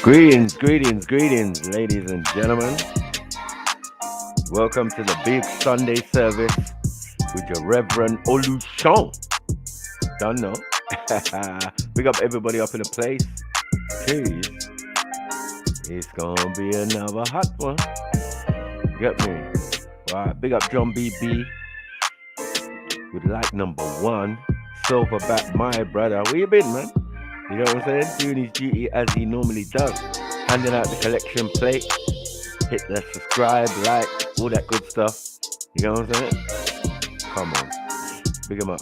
Greetings, ladies and gentlemen. Welcome to the big Sunday service with your Reverend Olushon. Don't know. Big up everybody up in the place. Jeez. It's gonna be another hot one. Get me? Right. Big up John BB with like number 1. Silverback, my brother. Where you been, man? You know what I'm saying? Doing his duty as he normally does. Handing out the collection plate. Hit the subscribe, like, all that good stuff. You know what I'm saying? Come on. Big him up.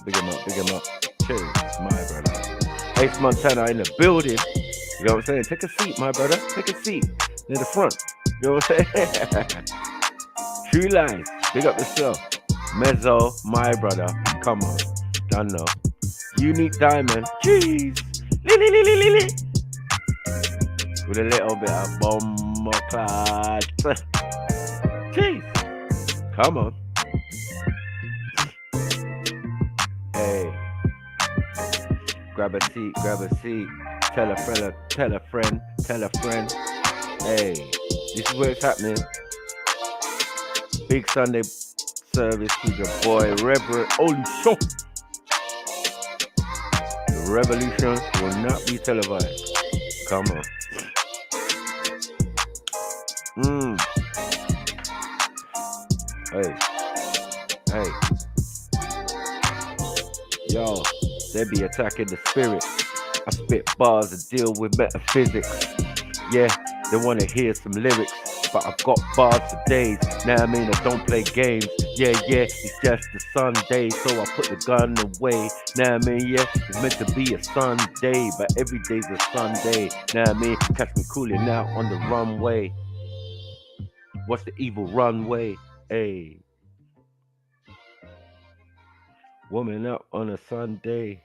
Cheers, my brother. Ace Montana in the building. You know what I'm saying? Take a seat, my brother. Take a seat. Near the front. You know what I'm saying? True Lines. Big up yourself. Mezzo, my brother. Come on. Don't know. Unique Diamond. Jeez. Li. With a little bit of bomber clad. Jeez. Come on. Hey. Grab a seat. Tell a friend. Hey. This is where it's happening. Big Sunday service with your boy Reverend Olushon. The revolution will not be televised. Come on. Hey. Yo, they be attacking the spirit. I spit bars and deal with metaphysics. Yeah, they want to hear some lyrics, but I've got bars for days. Now I mean, I don't play games. Yeah, it's just a Sunday, so I put the gun away. Now I mean, yeah, it's meant to be a Sunday, but every day's a Sunday. Now I mean, catch me cooling out on the runway. What's the evil runway? Hey. Woman up on a Sunday.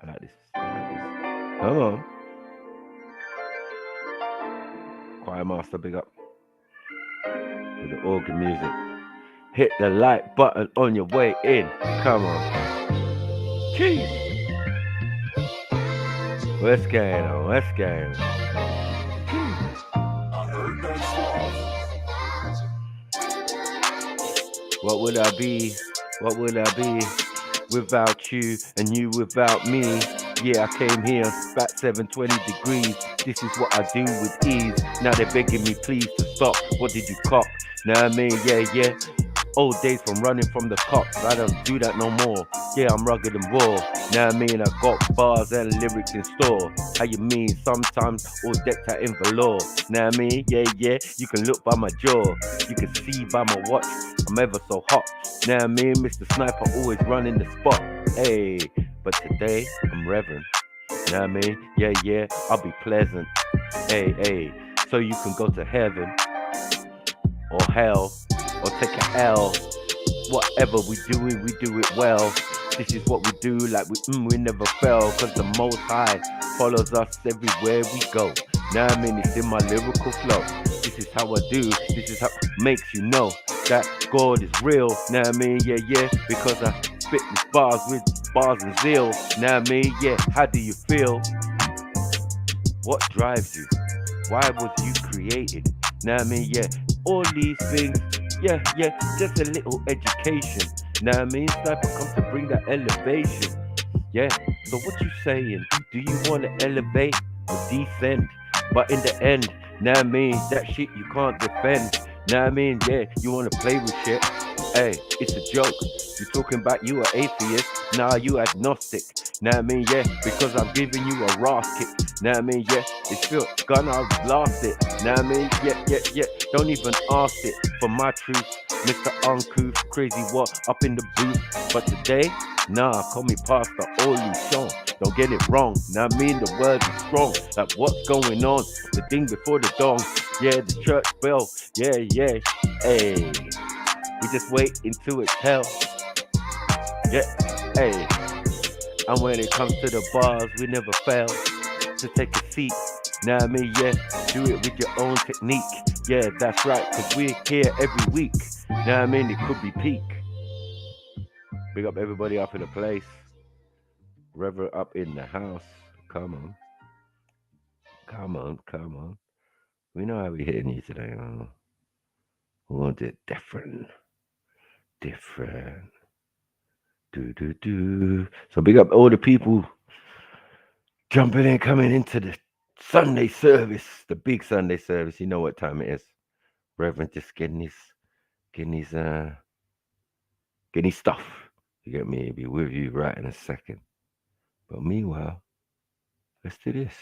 I like this. Come on. Choir master, big up. With the organ music. Hit the like button on your way in. Come on. Jeez. What's going on? What would I be without you and you without me? Yeah, I came here back 720 degrees. This is what I do with ease. Now they're begging me please to stop. What did you cop? Now I mean, yeah. Old days from running from the cops. I don't do that no more. Yeah, I'm rugged and raw. Now I mean, I got bars and lyrics in store. How you mean? Sometimes all decked out in velour. Now I mean, yeah. You can look by my jaw. You can see by my watch. I'm ever so hot. Now I mean, Mr. Sniper always running the spot. Hey, but today I'm reverend. Now I mean, yeah. I'll be pleasant. Hey. So you can go to heaven or hell. Or take an L. Whatever we do it well. This is what we do, like we never fail. Cause the Most High follows us everywhere we go. Now I mean, it's in my lyrical flow. This is how I do, this is how makes you know that God is real. Now I mean, yeah, because I spit these bars with bars and zeal. Now I mean, yeah, how do you feel? What drives you? Why was you created? Now I mean, yeah, all these things. Yeah, just a little education. Now I mean, Sniper comes to bring that elevation. Yeah, so what you saying? Do you want to elevate or descend? But in the end, now I mean, that shit you can't defend. Now I mean, yeah, you want to play with shit. Hey, it's a joke. You talking about you are atheist, nah, you agnostic. Now I mean, yeah, because I'm giving you a raw kick. Now I mean, yeah, it's still gonna blast it. Now I mean, yeah, don't even ask it for my truth. Mr. Uncouth, crazy what, up in the booth. But today, nah, call me Pastor Olushon. Don't get it wrong, now I mean the word is strong. Like what's going on, the thing before the dawn. Yeah, the church bell, yeah, hey. We just wait until it's hell. Yeah, hey. And when it comes to the bars, we never fail to take a seat. Now I mean, yeah, do it with your own technique. Yeah, that's right, cause we're here every week. You know what I mean? It could be peak. Big up everybody up in the place. Reverend up in the house. Come on. Come on. Come on. We know how we hitting you today. We want it different. Different. Do. So big up all the people jumping in, coming into the Sunday service, the big Sunday service. You know what time it is. Reverend just getting his stuff. You get me? He'll be with you right in a second. But meanwhile, let's do this.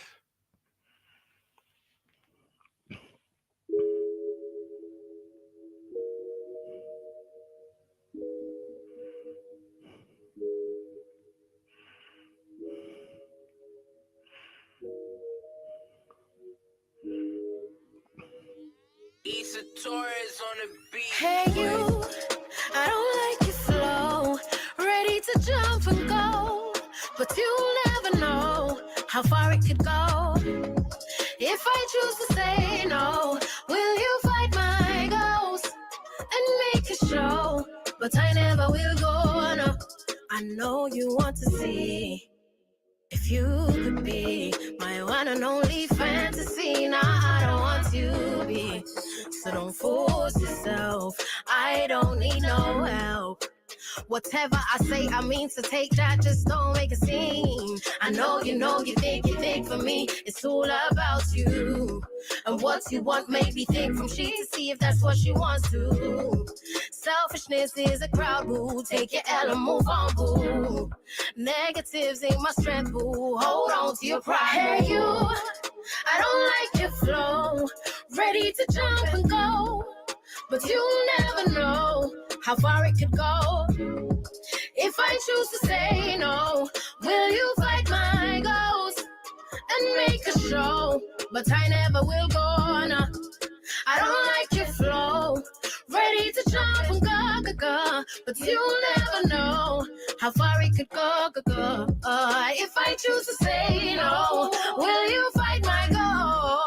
Hey you, I don't like your flow. Ready to jump and go, but you never know how far it could go. If I choose to say no, will you fight my ghost and make a show? But I never will go, no. I know you want to see if you could be my one and only fantasy. Nah, I don't want you to be, so don't force yourself. I don't need no help. Whatever I say, I mean to take that, just don't make a scene. I know you think for me, it's all about you. And what you want made me think from she to see if that's what she wants to. Selfishness is a crowd, boo. Take your L and move on, boo. Negatives ain't my strength, boo. Hold on to your pride. Hey, you, I don't like your flow. Ready to jump and go, but you never know how far it could go. If I choose to say no, will you fight my ghost and make a show? But I never will go, no. I don't like your flow. Ready to jump and go, but you never know how far it could go. If I choose to say no, will you fight my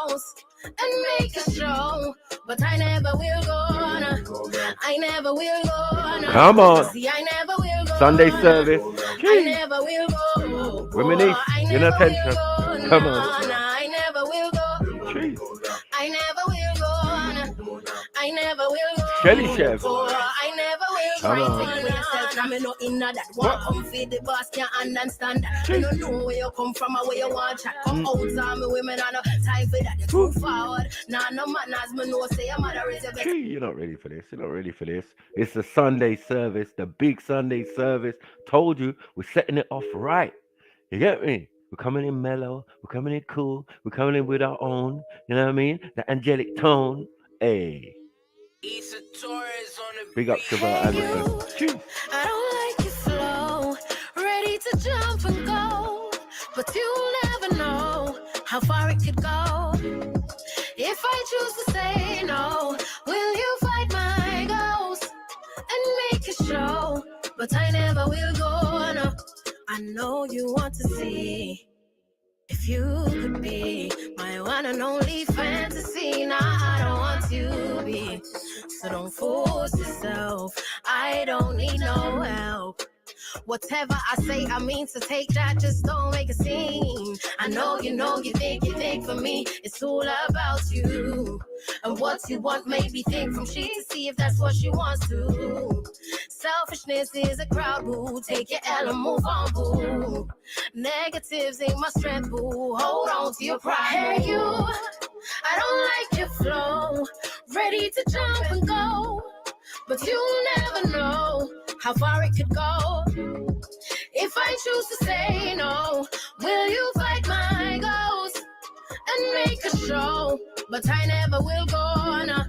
ghost and make a show? But I never will go, no. I never will go, no. Come on. See, I never will go. Sunday service. I never will go. Reminisce. Your attention. Come on. I never will go. Jeez. I never will go. I never will go. Shelly Chef. I never will Come on. I'm not in that one come feed the boss can't understand that. I don't know where you come from or where you want chat. Come out to me women and time for that. You too forward. Nah, no man as me know say your mother is your best. You're not ready for this. You're not ready for this. It's the Sunday service, the big Sunday service. Told you, we're setting it off right. You get me? We're coming in mellow. We're coming in cool. We're coming in with our own. You know what I mean? The angelic tone. Hey. Big up Chevelle Anderson. Jeez. I don't like your flow. Ready to jump and go, but you never know how far it could go. If I choose to say no, will you fight my ghost and make a show? But I never will go, no. I know you want to see if you could be my one and only fantasy. Nah, I don't want you to be, so don't force yourself. I don't need no help. Whatever I say, I mean to take that, just don't make a scene. I know you think for me, it's all about you. And what you want made me think from she to see if that's what she wants to. Selfishness is a crowd, boo. Take your L and move on, boo. Negatives ain't my strength, boo. Hold on to your pride. Hey, you, I don't like your flow. Ready to jump and go, but you never know how far it could go. If I choose to say no, will you fight my ghost and make a show? But I never will go, no.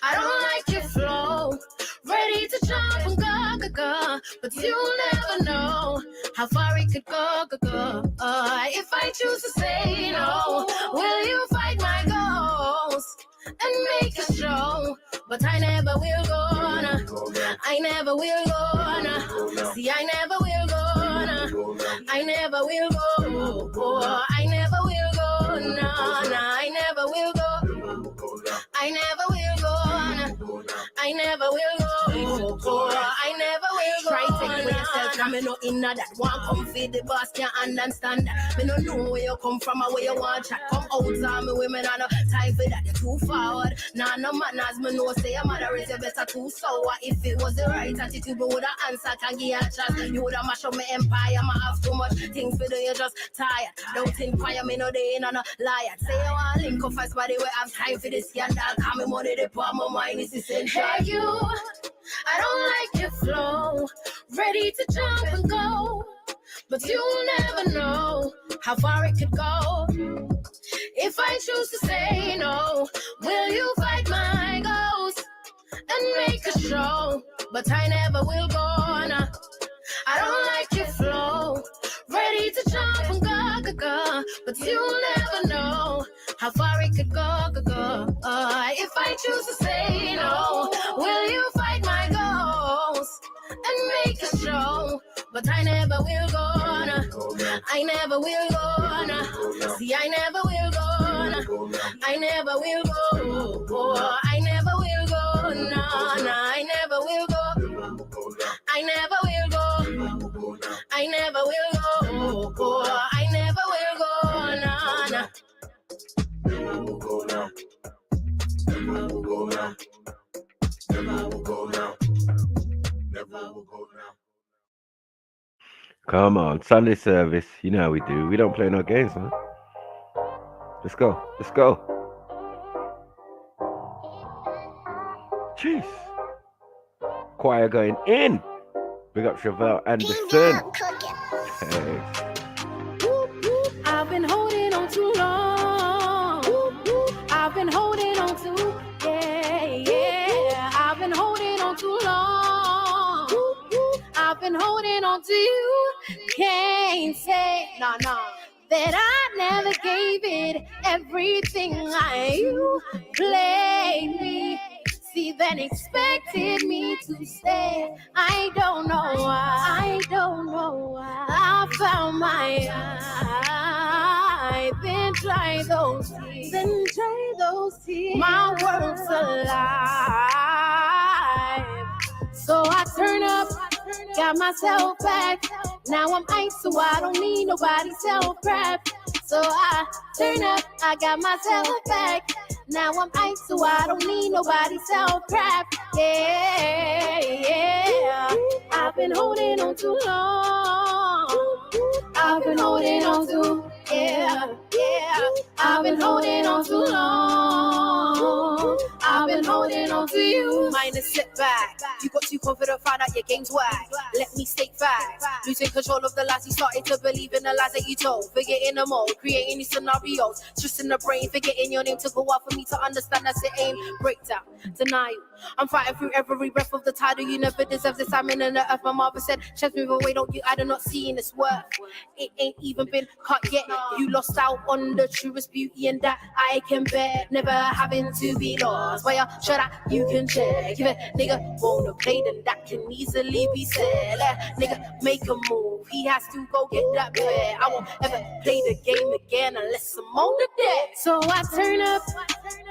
I don't like your flow. Ready to jump and go, but you never know how far it could go. If I choose to say no, will you fight my ghost and make a show? But I never will go, no. I never will go, no. See, I never will go, no. I never will go. I never will go, no. I never will go. I never will go, no. I never will go. I never will go. Try take for yourself, now me no inna that. One come feed the boss, can't understand that. Me no know where you come from or where you want chat. Come out, me women, I no time for that. You're too forward. Nah, no manners, me know say your mother is your better too sour. If it was the right attitude, me woulda answer, can give you a chance. You woulda mash up my empire, me have too much things for do, you just tired. Don't inquire, me no day in on a liar. Say you want link up fast, but they will have time for this scandal. Call me money, they pour my mind, it's essential. Hey you, I don't like your flow. Ready to jump and go, but you never know how far it could go. If I choose to say no, will you fight my ghost and make a show? But I never will go on. I don't like your flow. Ready to jump and go, but you never know how far it could go. If I choose to say no, will you fight my ghost and make a show? But I never will go on. I never will go on. See, I never will go on. I never will go. I never will go. No, I never will go. I never will go. I never will go. I never will go. No. Never will go now. Never will go now. Never will go now. Never will go now. Come on, Sunday service. You know how we do. We don't play no games, man. Let's go. Let's go. Jeez. Choir going in. Big up Chevelle Anderson. Hey. I've been holding on too long. I've been holding on too, yeah. I've been holding on too long. I've been holding on to you. Can't say, no, that I never gave it everything you played me. See, then expected me to stay. I don't know why. I found my eye. Then try those tears. My world's alive. So I turn up, got myself back. Now I'm ice, so I don't need nobody's self-prep. So I turn up, I got myself back. Now I'm ice, so I don't need nobody's self-prep. Yeah. I've been holding on too long. I've been holding on too, yeah. I've been holding on too long. I've been holding on to you. Mine is sit back. You got too confident, found out your game's whack. Let me state facts. Losing control of the lies, you started to believe in the lies that you told. Forgetting the mode, creating these scenarios. Twisting the brain, forgetting your name to go out for me to understand that's the aim. Breakdown, denial. I'm fighting through every breath of the title. You never deserve this. I'm in the earth. My mother said, chest move away, don't you? I do not see in this worth. It ain't even been cut yet. You lost out on the truest beauty, and that I can bear. Never having to be lost. Why shut up? You can check. If a nigga wanna play, then that can easily be said. Let nigga make a move. He has to go get that bag. I won't ever play the game again unless I'm on the deck. So I turn up,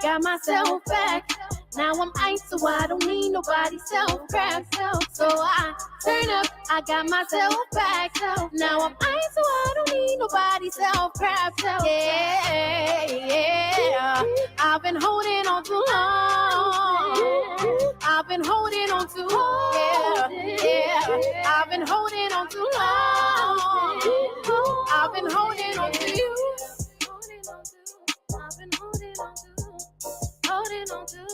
got myself back. Now I'm ice, so I don't need nobody's self-prep. So I turn up, I got myself back. Now I'm ice, so I don't need nobody's self-prep. Yeah. I've been holding on too long. I've been holding on too long. Yeah. I've been holding on too long. I've been holding on to you. I've been holding on to. Holding on to,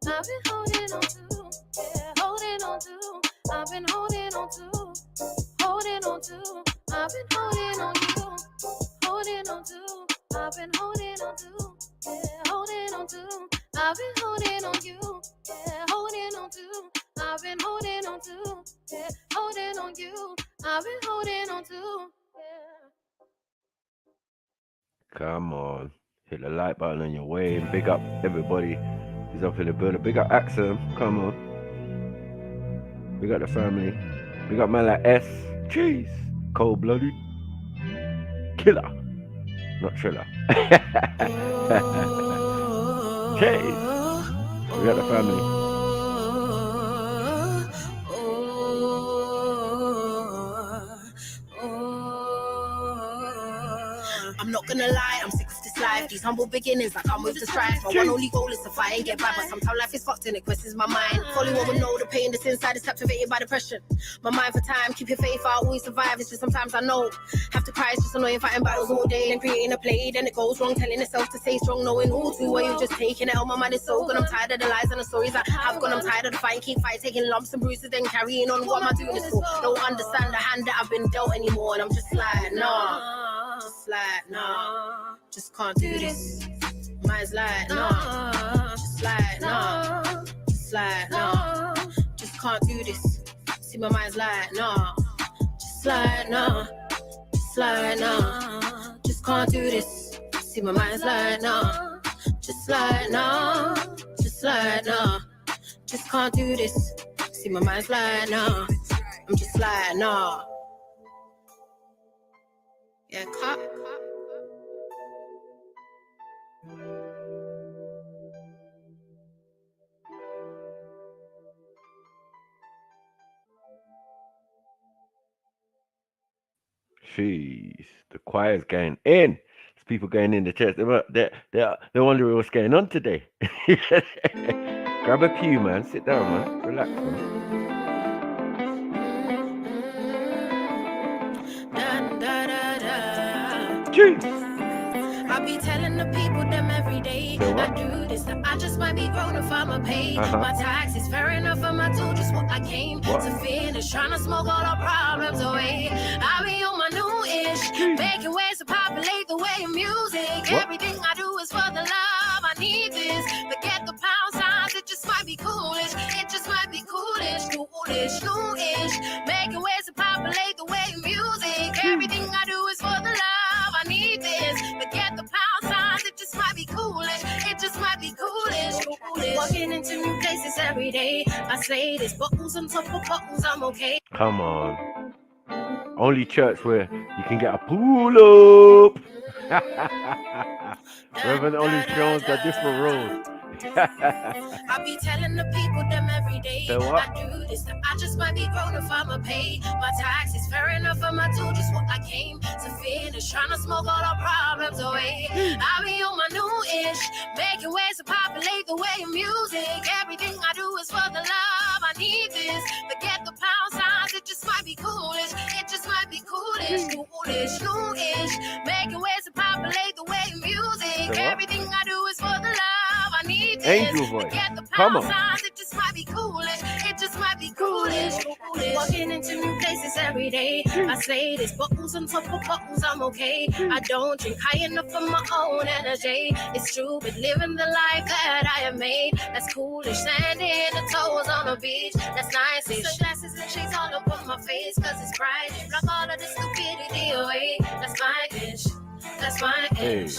I've been holding on to, yeah, holding on to, I've been holding on to, holding on to, I've been holding on to, holding on to, I've been holding on to, yeah, holding on to, I've been holding on you, yeah, holding on to, I've been holding on to, yeah, holding on you, I've been holding on to, yeah. Come on. Hit the like button on your way and big up everybody who's up in the building. Big up Axum. Come on. Big up the family. Big up man like S. Jeez. Cold blooded. Killer. Not thriller. Jeez. Big up the family. gonna lie, I'm sick of this life. These humble beginnings, I can't move to strife. My one only goal is to fight and get by, but sometimes life is fucked and it questions my mind. Fully woman know the pain that's inside is captivated by depression. My mind for time, keep your faith, I'll always survive. It's just sometimes I know, have to cry, it's just annoying fighting battles all day and creating a play. Then it goes wrong, telling itself to stay strong, knowing all too well you're just taking it out. My mind is so good, I'm tired of the lies and the stories that I've gone. I'm tired of the fight, keep fighting, taking lumps and bruises, then carrying on. What am I doing this for? Don't understand the hand that I've been dealt anymore, and I'm just like, nah, just like, nah, just can't do this. Mine's like, nah, just like, nah, just like, nah, just can't do this. See, my mind's like, nah, just like, nah, just like, nah, just can't do this. See, my mind's like, nah, just like, nah, just like, nah, just can't do this. See, my mind's like, nah, I'm just like, nah. Yeah, cut. Jeez, the choir's going in. There's people going in the church. They're wondering what's going on today. Grab a pew, man. Sit down, man. Relax, man. Jeez. I be telling the people them every day. I do this, I just might be grown if I'ma pay my taxes. Fair enough, I'ma do just what I came to finish. Trying to smoke all the problems away. I be on my new-ish, making ways to populate the way of music. Everything I do is for the love. I need this. Forget the pound signs, it just might be coolish. It just might be coolish, coolish, new-ish. Making ways to populate the way of music. Everything I do is for the love. I need this. Forget the pound signs, it just might be coolish. It just might be coolish, coolish. Walking into new places every day. I say this, bottles on top of bottles, I'm okay. Come on. Only church where you can get a pull up. Reverend Olive Jones got different rules. I be telling the people them every day. So what? I do this, I just might be grown if I'ma pay my taxes. Fair enough, I'ma do just what I came to finish. Trying to smoke all our problems away. I be on my new-ish, making ways to populate the way of music. Everything I do is for the love. I need this. Forget the pound signs, it just might be coolish. It just might be coolish, coolish, new-ish. Making ways to populate the way of music. Everything I do is for the love. I need this. Angel voice. Come on. Signs, it just might be coolish. It just might be coolish. Walking into new places every day. I say this, bottles on top of bottles, I'm okay. I don't drink high enough for my own energy. It's true, but living the life that I have made. That's coolish, standing the toes on the beach. That's nice. Sunglasses and shades all up on my face, cause it's bright. Block all of the stupidity away. That's my ish. That's my ish.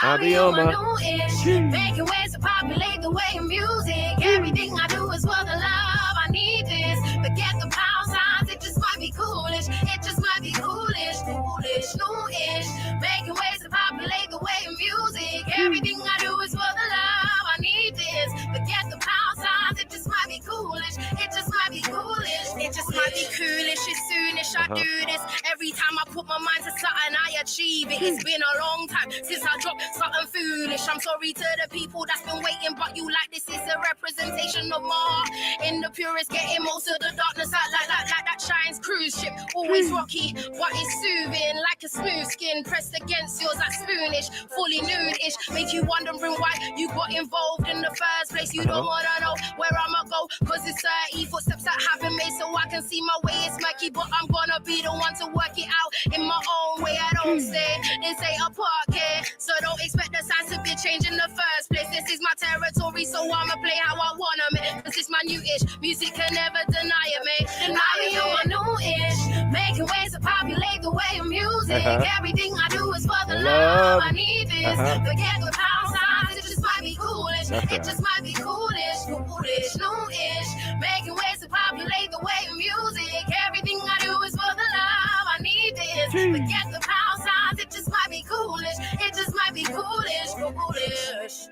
I'll be on my new-ish, making ways to populate the way of music. Everything I do is for the love. I need this. Forget the pound signs, it just might be coolish. It just might be coolish, coolish, new-ish. Making ways to populate the way of music. Everything I do is for the love. I need this. Forget the pound signs, it just might be coolish. It just might be coolish. It just might be coolish. As soonish I do this. Every time I put my mind to something, I achieve it. It's been a long time since I dropped something foolish. I'm sorry to the people that's been waiting, but you like this is a representation of more. In the purest, getting most of the darkness out like that shines cruise ship. Always rocky, but it's soothing like a smooth skin pressed against yours like spoonish, fully nude-ish. Make you wondering why you got involved in the first place. You don't wanna know where I'ma go, cause it's 30 footsteps that haven't made so I can see my way. It's murky, but I'm gonna be the one to work it out in my own way. I don't say this ain't a park here, so don't expect the signs to be changed in the first place. This is my territory, so I'ma play how I wanna, man. Cause it's my new-ish, music can never deny it, man. I be on my new-ish, making ways to populate the way of music. Everything I do is for the love. I need this. Forget the pound signs, it just might be coolish. It just might be coolish, coolish, new-ish. Making ways to populate the way of music. Everything I do is for the love. I need this. Forget the pound signs, it just might be coolish. It just might be coolish, coolish.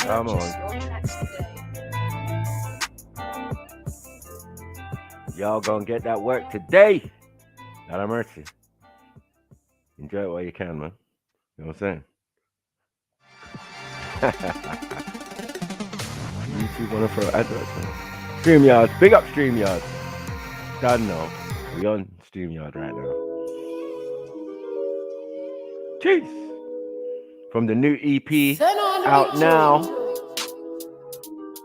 Come on. Y'all gonna get that work today. Not a mercy. Enjoy it while you can, man. You know what I'm saying? YouTube wanna throw adverts on. StreamYard, big up StreamYard. God no. We on StreamYard right now. Jeez. From the new EP out now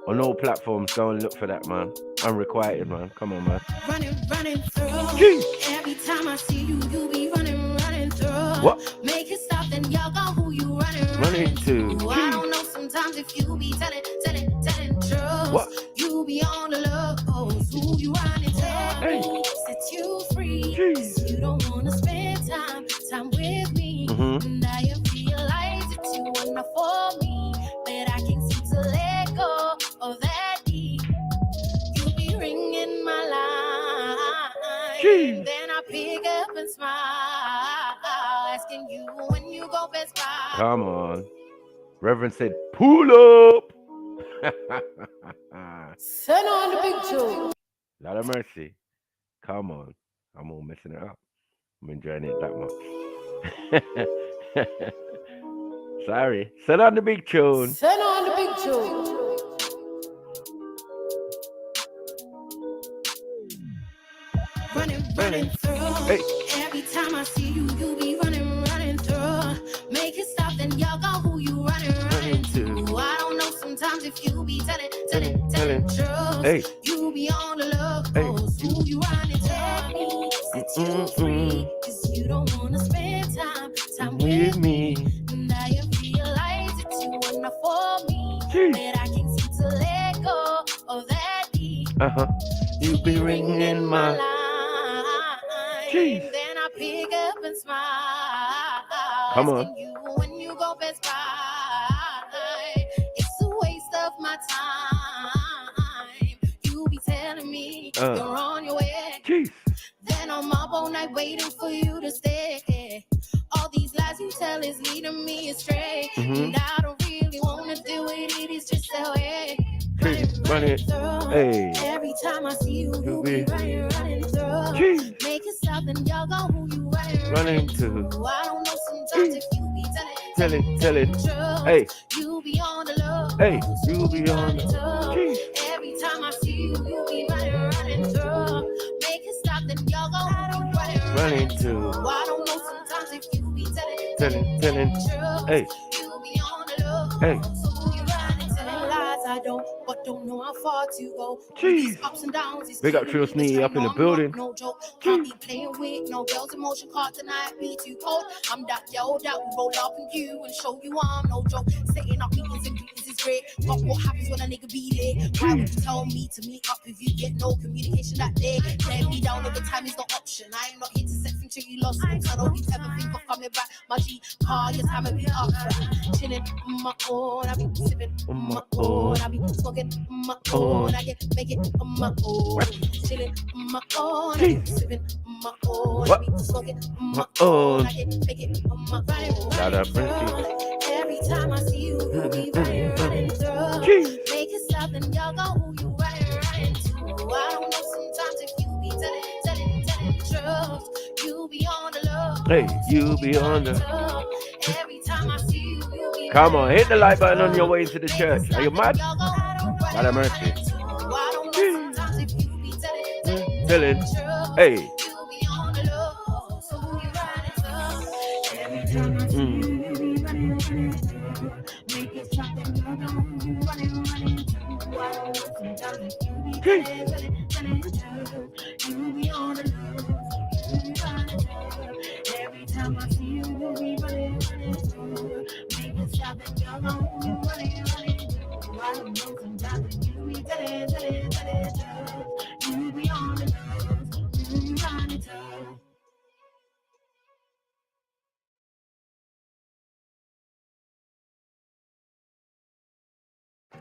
on all platforms. Go and look for that, man. Unrequited, man. Come on, man. Running through. Jeez. Every time I see you, you be running through. What? Make it stop, then y'all go who you running to. I don't know sometimes if you be telling truth. What? You be on the look, who you running to. Hey. Set you free. Jeez. You don't wanna spend time with me. Now you realize that you wanna for me, but I can't seem to let go of that deed. You be ringing my line. Jeez. Then I pick up and smile, asking you when you go Best Buy. Come on. Reverend said, pull up. Turn on the big tune. Lot of mercy. Come on. I'm all messing it up. I'm enjoying it that much. Sorry. Set on the big tune. Turn on the big tune. Running through. Hey. Every time I see you, you be running through. Make it stop, then y'all go who you running to. I don't know sometimes if you be telling truth. Hey. You be on the look, Hey. who you running to. Set you free, 'cause you don't wanna spend time with me. Now you realize that you wanna for me, Jeez. but I can't seem to let go of that deed. You be ringing my line. Jeez. Then I pick up and smile. Come on. Asking you when you go Best Buy. It's a waste of my time. You be telling me you're on your way. Jeez. Then I'm up all night waiting for you to stay. All these lies you tell is leading me astray. And I don't really want to do it. It is just that way. Running through. Hey. Every time I see you, you be running through. Jeez. Make it stop and y'all go who you Running to. I don't know sometimes if you be Telling. truth. Hey. You be on the look. Hey. You be on the. Jeez. Every time I see you, you be running through. Make it stop then y'all go who you Running to. I don't know sometimes if you be Telling. truth. Hey. You be on the look. Hey. So who you running telling lies I don't know how far to go. Jeez. These ups and downs. Big up Trill Sneaky up in the building. No joke. Can't be playing with no girls emotion card tonight. Be too cold. I'm that yelled out. We roll up in you and show you I'm no joke. Setting up meetings and greetings is great. But what happens when a nigga be late? Why would you tell me to meet up if you get no communication that day? Play me down all the time is no option. I am not here to set things till you lost. I don't need to ever think of coming back. My G, car, your time will be up. Chilling on my own. I be sipping on my own. I be smoking on my own. I get make it on my own. Chilling on my own. I be sipping on my own. I be smoking on my own. I get make it on my own. Every time I see you, you be running through. Make it stop and y'all go who you running to. I don't know sometimes if you be telling truth. You be on the look. Hey, you be on the. Every time I see you, you be Come on, hit the like button on your way into the church. Are you mad? God have mercy. Telling. Hey. Every time I see you, you be running through. Make it stop and you're running. I don't know sometimes you be telling truth. You be on the nose, you be running through.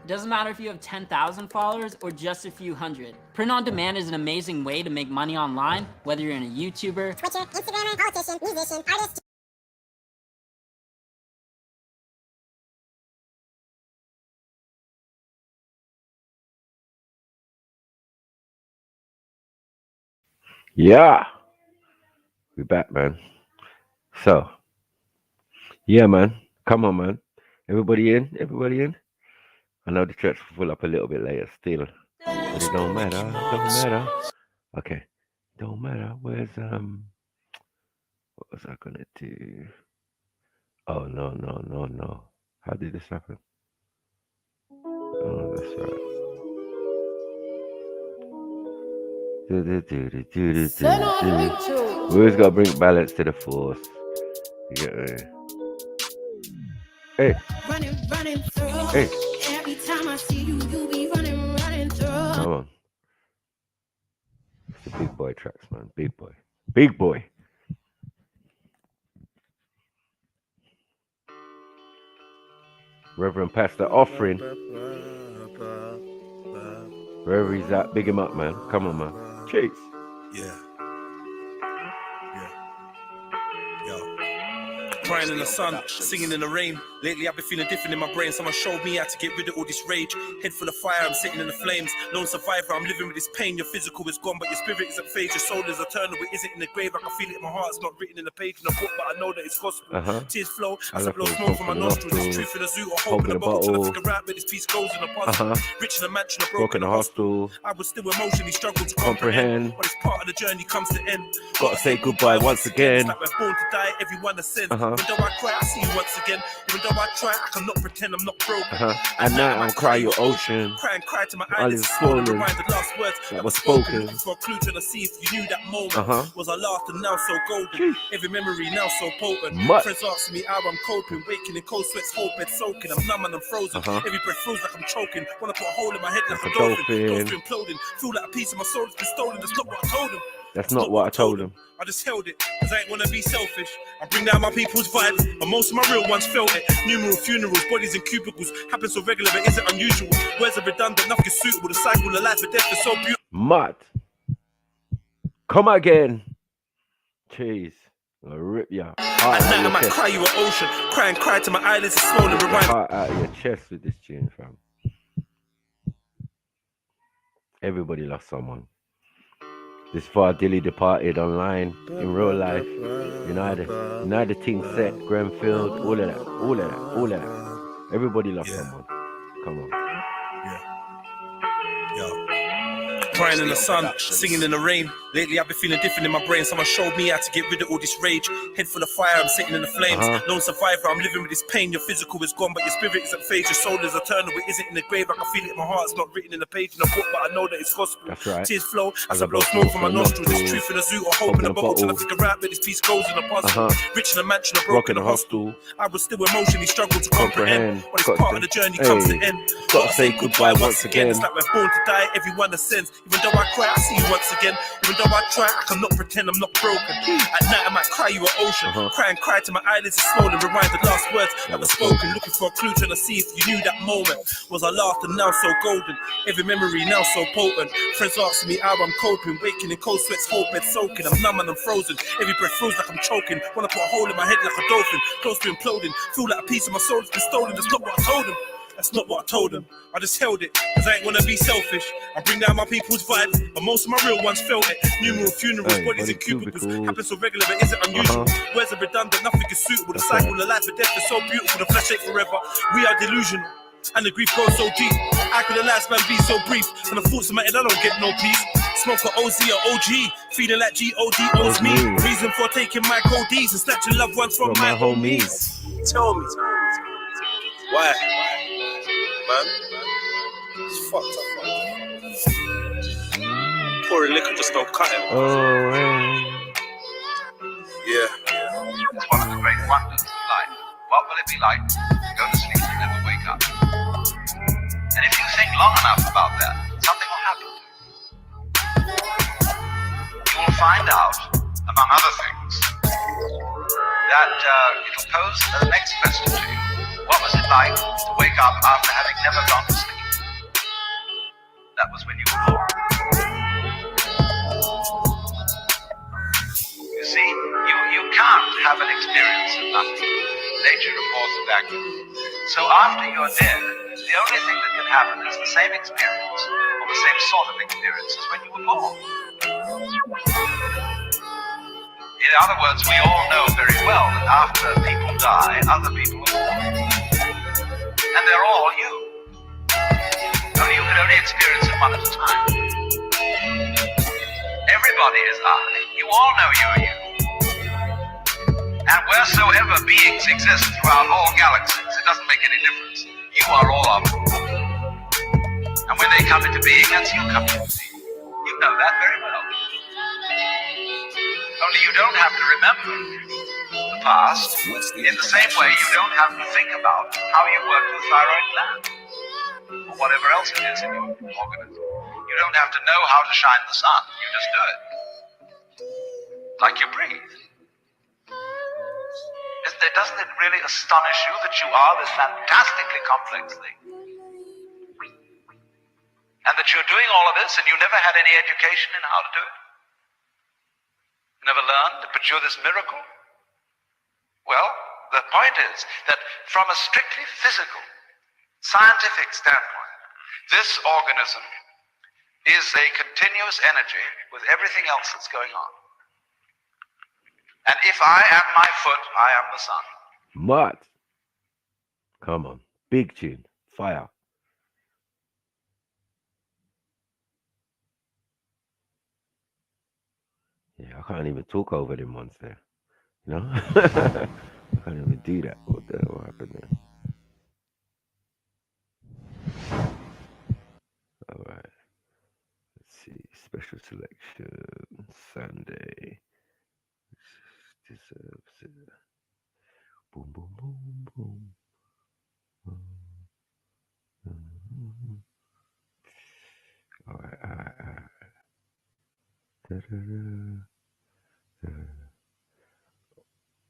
Doesn't matter if you have 10,000 followers or just a few hundred. Print on demand is an amazing way to make money online, whether you're a YouTuber, Twitcher, Instagrammer, politician, musician, artist. Yeah, we back, man. So, yeah, man. Come on, man. Everybody in? Everybody in? I know the church will fill up a little bit later still, but it don't matter. Don't matter. Okay, don't matter. Where's what was I gonna do? Oh no. How did this happen? Oh, that's right. We always gotta bring balance to the force. You get me? Hey, Running through. hey, Every time I see you, you be running through. come on. It's the big boy tracks, man. Big boy. Big boy. Reverend Pastor offering. Wherever he's at, big him up, man. Come on, man. Chase. Yeah. Yo. Crying in the sun, singing in the rain. Lately I've been feeling different in my brain. Someone showed me how to get rid of all this rage. Head full of fire, I'm sitting in the flames. Lone survivor, I'm living with this pain. Your physical is gone, but your spirit isn't phased. Your soul is eternal, it isn't in the grave. I can feel it in my heart, it's not written in the page in the book, but I know that it's gospel. Tears flow as I blow smoke from my nostrils. There's truth in the zoo, or hope in the bottle. Trying to figure out where this piece goes in the puzzle. Rich in a mansion, a broken hostel. I would still emotionally struggle to comprehend. But it's part of the journey comes to end. Gotta say goodbye once again. It's like we're born to die, everyone ascends. Even though I cry, I see you once again. Even though I try, I cannot pretend I'm not broken. At night I'll cry your ocean. Cry to my eyelids swollen. Rewind the last words that were spoken. For a clue trying to see if you knew that moment was our last and now so golden. Every memory now so potent. Friends asking me how I'm coping. Waking in cold sweats, whole bed soaking. I'm numb and I'm frozen. Every breath feels like I'm choking. Wanna put a hole in my head like a dolphin. Close to imploding. Feel like a piece of my soul has been stolen. That's not what I told him. That's not what I told him. I just held it, cause I ain't wanna be selfish. I bring down my people's vibes, and most of my real ones felt it. Numeral funerals, bodies in cubicles. Happen so regular, but isn't unusual. Words are redundant, nothing suitable. The cycle of life and death is so beautiful. Mud. Come again. Jeez. I'll rip ya. At night I might cry you an ocean. Cry to my eyelids are swollen. Rewind. Heart out of your chest with this tune, fam. Everybody lost someone. This far Dilly departed online, in real life. You know the team set, Grenfell, all of that. Everybody lost someone. Come on. Yo. Crying in the sun, singing in the rain. Lately I've been feeling different in my brain. Someone showed me how to get rid of all this rage. Head full of fire, I'm sitting in the flames. Lone survivor, I'm living with this pain. Your physical is gone, but your spirit isn't phased. Your soul is eternal, it isn't in the grave. I can feel it in my heart, it's not written in the page in the book, but I know that it's gospel. That's right. Tears flow as I blow smoke from my nostrils. There's truth in the zoo, or hope in the bottle. Trying to figure out where this piece goes in the puzzle. Rich in a mansion, a broken hostel. I would still emotionally struggle to comprehend. But it's part of the journey comes to end. Gotta say goodbye once again. It's like we're born to die, everyone ascends. Even though I cry, I see you once again. Even though I try, I cannot pretend I'm not broken. At night I might cry you an ocean. Cry to my eyelids are swollen. Rewind the last words that were spoken. Looking for a clue, trying to see if you knew that moment was our last and now so golden. Every memory now so potent. Friends asking me how I'm coping. Waking in cold sweats, whole bed soaking. I'm numb and I'm frozen. Every breath feels like I'm choking. Wanna put a hole in my head like a dolphin. Close to imploding. Feel like a piece of my soul has been stolen. That's not what I told him. That's not what I told him. I just held it, cause I ain't wanna be selfish. I bring down my people's vibes, but most of my real ones felt it. Numeral funerals, bodies in cubicles. Happen so regular, but isn't unusual. Words are redundant, nothing is suitable. The cycle of life and death is so beautiful. The flesh ain't forever. We are delusional, and the grief goes so deep. How could the lifespan be so brief? And the thoughts in my head, I don't get no peace. Smoke a OZ or OG, feeling like G.O.D. owes me. Reason for taking my codees and snatching loved ones from my homies. Tell me. Why? Man, it's fucked up, man. Pouring liquor just don't cut it. Oh, yeah. One of the great wonders of life. What will it be like to go to sleep and never wake up? And if you think long enough about that, something will happen. You will find out, among other things, that it'll pose the next question to you. What was it like to wake up after having never gone to sleep? That was when you were born. You see, you can't have an experience of nothing. Nature abhors a vacuum. So after you're dead, the only thing that can happen is the same experience, or the same sort of experience as when you were born. In other words, we all know very well that after people die, other people are born. And they're all you. Only you can only experience it one at a time. Everybody is I. You all know you are you. And wheresoever beings exist throughout all galaxies, it doesn't make any difference. You are all of them. And when they come into being, that's you coming into being. You know that very well. Only you don't have to remember the past in the same way you don't have to think about how you work the thyroid gland or whatever else it is in your organism. You don't have to know how to shine the sun. You just do it. Like you breathe. Doesn't it really astonish you that you are this fantastically complex thing? And that you're doing all of this and you never had any education in how to do it? Never learned to produce this miracle? Well, the point is that from a strictly physical, scientific standpoint, this organism is a continuous energy with everything else that's going on. And if I am my foot, I am the sun. Mud. Come on. Big tune. Fire. Yeah, I can't even talk over them ones there. You know? I can't even do that. What the hell happened there? All right. Let's see. Special selection. Sunday. Deserves it. Boom, boom, boom, boom. All right.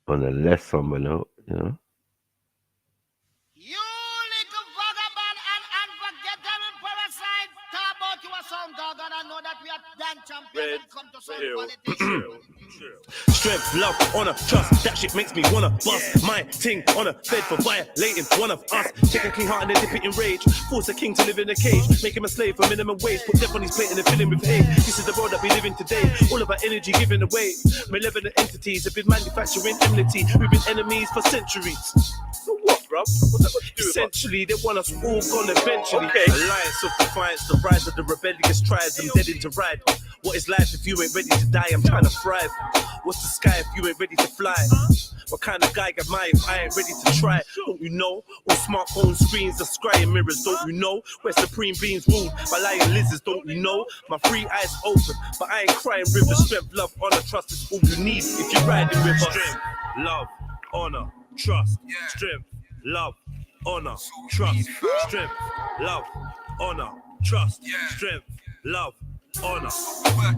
On a less somber note, you know. You little vagabond and unforgettable parasite. Talk about you a sound dog, and I know that we are done champion and come to some politics. Strength, love, honor, trust. That shit makes me wanna bust my ting on a bed for violating one of us. Take a clean heart and then dip it in rage. Force a king to live in a cage. Make him a slave for minimum wage. Put death on his plate and then fill him with hate. This is the world that we live in today. All of our energy given away. Malevolent entities have been manufacturing enmity. We've been enemies for centuries. So what, bruv? What's that got to do with essentially, they want us all gone eventually. Okay. Alliance of defiance, the rise of the rebellious tribes. I'm dead into ride. What is life if you ain't ready to die? I'm trying to thrive. What's the sky if you ain't ready to fly? What kind of guy am I if I ain't ready to try? Don't you know? All smartphone screens are scrying mirrors, don't you know? Where supreme beings ruled by lying lizards, don't you know? My free eyes open, but I ain't crying rivers. Strength, love, honor, trust is all you need if you're riding with us. Strength, love, honor, trust. Strength, love, honor, trust. Strength, love, honor, trust. Strength, love, honor.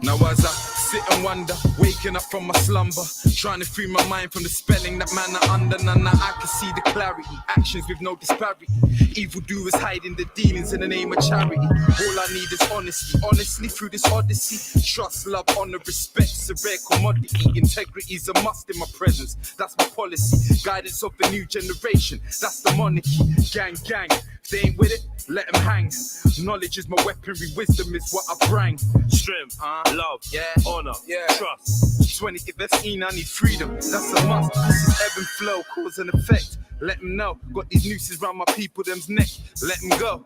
Now as I sit and wonder, waking up from my slumber, trying to free my mind from the spelling that man are under. Now I can see the clarity, actions with no disparity. Evildoers hiding the dealings in the name of charity. All I need is honesty, honestly through this odyssey. Trust, love, honor, respect's a rare commodity. Integrity's a must in my presence, that's my policy. Guidance of the new generation, that's the monarchy. Gang, gang, if they ain't with it, let them hang. Knowledge is my weaponry, wisdom is what I bring. Strength, love, honor, trust. 20th F.T.K, I need freedom, that's a must. This is ebb and flow, cause and effect. Let them know, got these nooses round my people, them's neck. Let them go.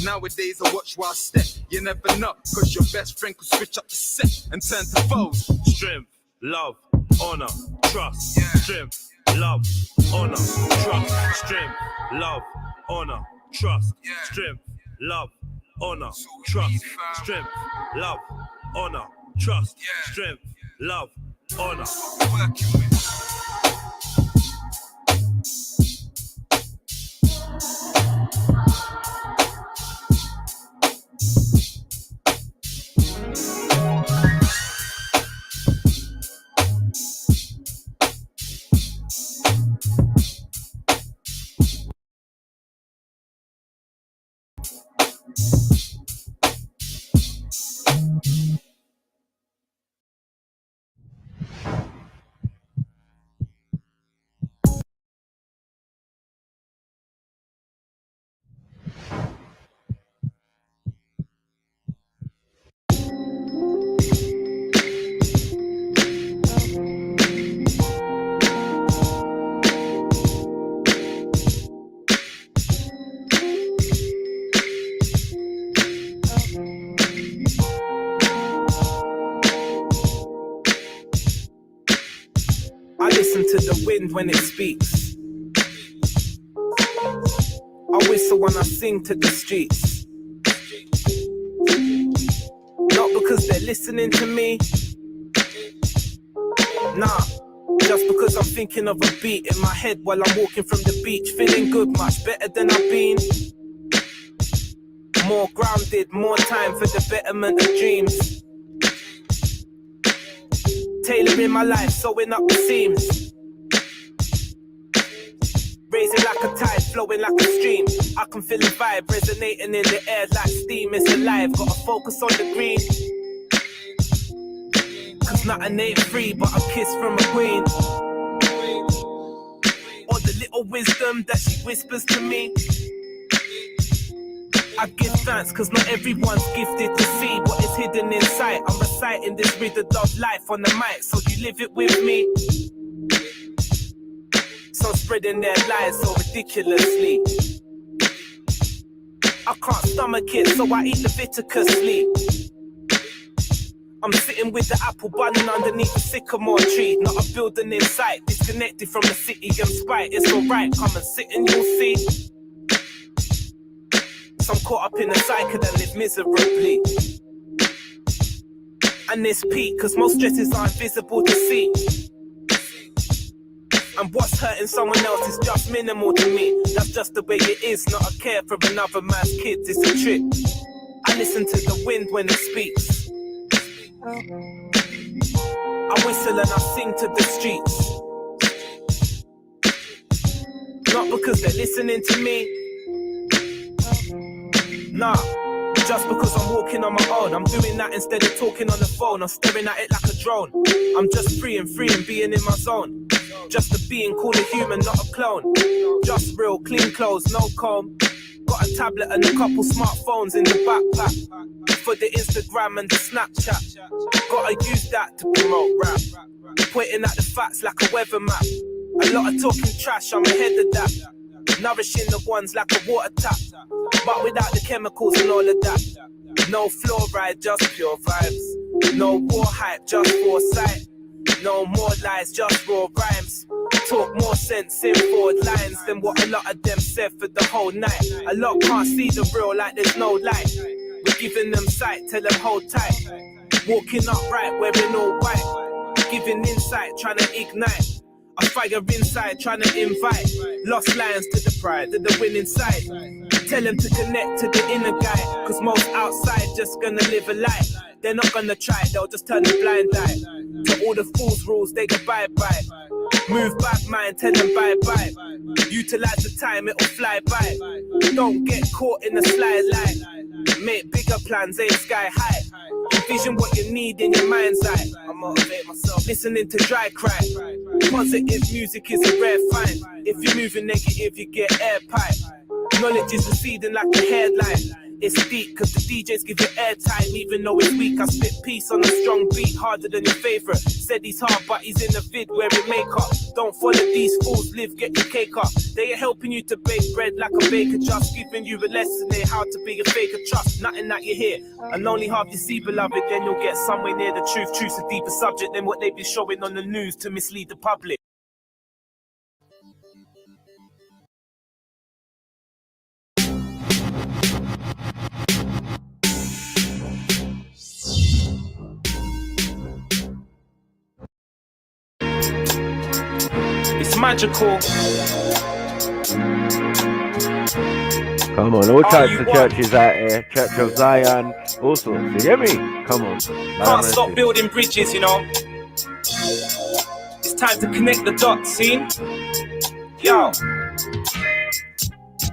Nowadays I watch while I step. You never know, cause your best friend could switch up the set and turn to foes. Strength, love, honor, trust. Strength, love, honor, trust. Strength, love, honor, trust. Strength, love, honor, trust. Strength, love, honor, trust. Strength, love, honor. wind when it speaks. I whistle when I sing to the streets. Not because they're listening to me. Nah, just because I'm thinking of a beat in my head while I'm walking from the beach. Feeling good, much better than I've been. More grounded, more time for the betterment of dreams. Tailoring my life, sewing up the seams. Raising like a tide, flowing like a stream. I can feel the vibe resonating in the air like steam. It's alive, gotta focus on the green. Cause nothing ain't free but a kiss from a queen. Or the little wisdom that she whispers to me. I give thanks cause not everyone's gifted to see what is hidden inside. I'm reciting this rhythm of life on the mic, so you live it with me. Some spreading their lies so ridiculously. I can't stomach it, so I eat Leviticusly. I'm sitting with the apple bunning underneath the sycamore tree. Not a building in sight, disconnected from the city and spite. It's alright, come and sit and you'll see. Some caught up in a cycle that live miserably. And this peak, cause most stresses are invisible to see. And what's hurting someone else is just minimal to me. That's just the way it is, not a care for another man's kids, it's a trip. I listen to the wind when it speaks. I whistle and I sing to the streets. Not because they're listening to me. Nah, just because I'm walking on my own. I'm doing that instead of talking on the phone. I'm staring at it like a drone. I'm just free and being in my zone. Just a being called a human, not a clone. Just real, clean clothes, no comb. Got a tablet and a couple smartphones in the backpack for the Instagram and the Snapchat. Gotta use that to promote rap. Pointing at the facts like a weather map. A lot of talking trash, I'm ahead of that. Nourishing the ones like a water tap, but without the chemicals and all of that. No fluoride, just pure vibes. No war hype, just foresight. No more lies, just raw rhymes. Talk more sense in forward lines than what a lot of them said for the whole night. A lot can't see the real like there's no light. We're giving them sight, tell them hold tight. Walking upright, wearing all white. Giving insight, trying to ignite. A fire inside, trying to invite lost lions to the pride of the winning side. Tell them to connect to the inner guy, cause most outside just gonna live a lie. They're not gonna try, they'll just turn a blind eye to all the fool's rules they abide by. Move back mind, tell them bye-bye. Utilize the time, it'll fly by. Don't get caught in a slide line. Make bigger plans, aim sky high. Envision what you need in your mind's eye. I motivate myself, listening to dry cry. Positive music is a rare find. If you're moving negative, you get air pipe. Knowledge is receding like a headline. It's deep, cause the DJs give you airtime. Even though it's weak, I spit peace on a strong beat. Harder than your favorite. Said he's hard, but he's in the vid wearing makeup. Don't follow these fools, live, get your cake up. They are helping you to bake bread like a baker, just giving you a lesson in how to be a faker. Trust nothing that you hear, and only half you see, beloved. Then you'll get somewhere near the truth. Truth's a deeper subject than what they be showing on the news to mislead the public. It's magical. Come on, all types of churches out here. Church of Zion, all sorts. You hear me? Come on. Can't stop building bridges, you know. It's time to connect the dots, see? Yo.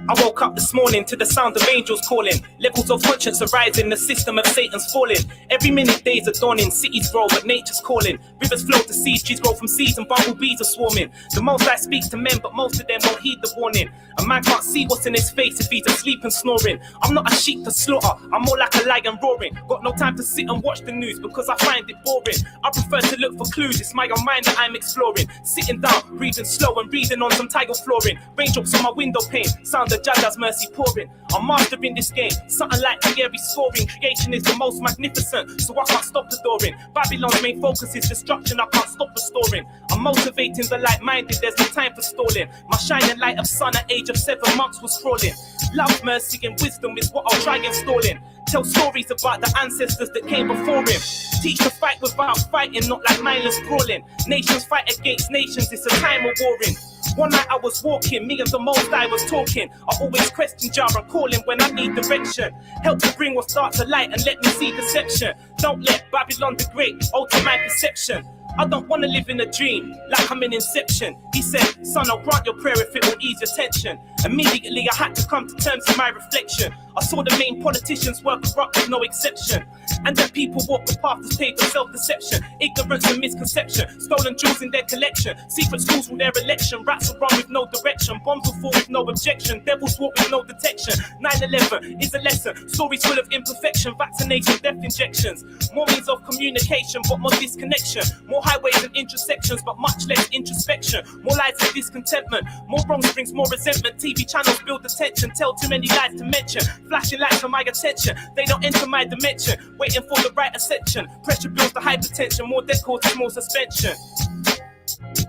I woke up this morning to the sound of angels calling. Levels of conscience are rising, the system of Satan's falling. Every minute days are dawning, cities grow but nature's calling. Rivers flow to seas, trees grow from seeds and bumblebees are swarming. The Most High speaks to men but most of them won't heed the warning. A man can't see what's in his face if he's asleep and snoring. I'm not a sheep to slaughter, I'm more like a lion roaring. Got no time to sit and watch the news because I find it boring. I prefer to look for clues, it's my own mind that I'm exploring. Sitting down, breathing slow and reading on some tile flooring. Raindrops on my window pane, sound of Jada's mercy pouring. I'm mastering this game, something like the airy scoring. Creation is the most magnificent, so I can't stop adoring. Babylon's main focus is destruction, I can't stop restoring. I'm motivating the like-minded, there's no time for stalling. My shining light of sun at age of 7 months was crawling. Love, mercy and wisdom is what I'll try installing. Tell stories about the ancestors that came before him. Teach to fight without fighting, not like mindless brawling. Nations fight against nations, it's a time of warring. One night I was walking, me and the Most I was talking. I always question Jah and call him when I need direction. Help to bring what's dark to light and let me see deception. Don't let Babylon the Great alter my perception. I don't want to live in a dream, like I'm in Inception. He said, son, I'll grant your prayer if it will ease your tension. Immediately I had to come to terms with my reflection. I saw the main politicians were corrupt with no exception. And that people walk the path that's paved with self-deception. Ignorance and misconception, stolen jewels in their collection. Secret schools with their election, rats will run with no direction. Bombs will fall with no objection, devils walk with no detection. 9/11 is a lesson, stories full of imperfection. Vaccination, death injections, more means of communication but more disconnection. More highways and intersections but much less introspection. More lies and discontentment, more wrongs brings more resentment. TV channels build attention, tell too many lies to mention. Flashing lights for my attention, they don't enter my dimension. Waiting for the right ascension, pressure builds the hypertension. More death causes more suspension.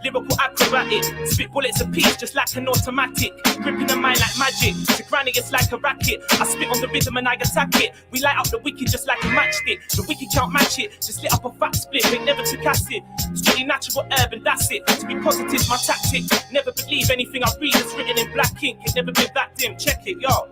Lyrical acrobatic, spit bullets apiece just like an automatic. Gripping the mind like magic, to granny it's like a racket. I spit on the rhythm and I attack it. We light up the wicked just like a matchstick. The wicked can't match it, just lit up a fat split. They never took acid, strictly natural herb and that's it. To be positive my tactic, never believe anything I read is written in black ink. It never been that dim, check it, yo.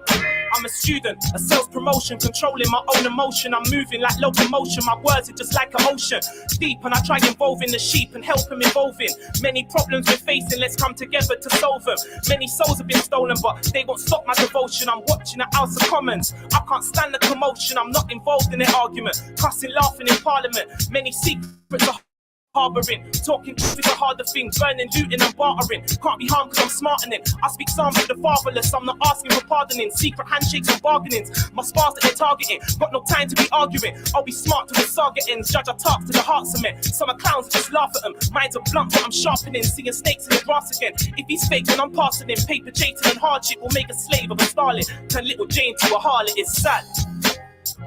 I'm a student, a sales promotion, controlling my own emotion. I'm moving like locomotion, my words are just like an ocean. Deep and I try involving the sheep and help them evolving. Many problems we're facing, let's come together to solve them. Many souls have been stolen, but they won't stop my devotion. I'm watching the House of Commons, I can't stand the commotion. I'm not involved in their argument, cussing, laughing in Parliament. Many secrets are harboring, talking truth is a harder thing. Burning, looting and bartering, can't be harmed cause I'm smartening. I speak psalms for the fatherless, I'm not asking for pardoning. Secret handshakes and bargainings, my spars that they're targeting. Got no time to be arguing, I'll be smart till the saga ends. Judge I talk to the heart cement, some are clowns just laugh at them. Minds are blunt but I'm sharpening, seeing snakes in the grass again. If he's fake then I'm passing him. Paper chasing and hardship will make a slave of a starlet. Turn little Jane to a harlot, it's sad.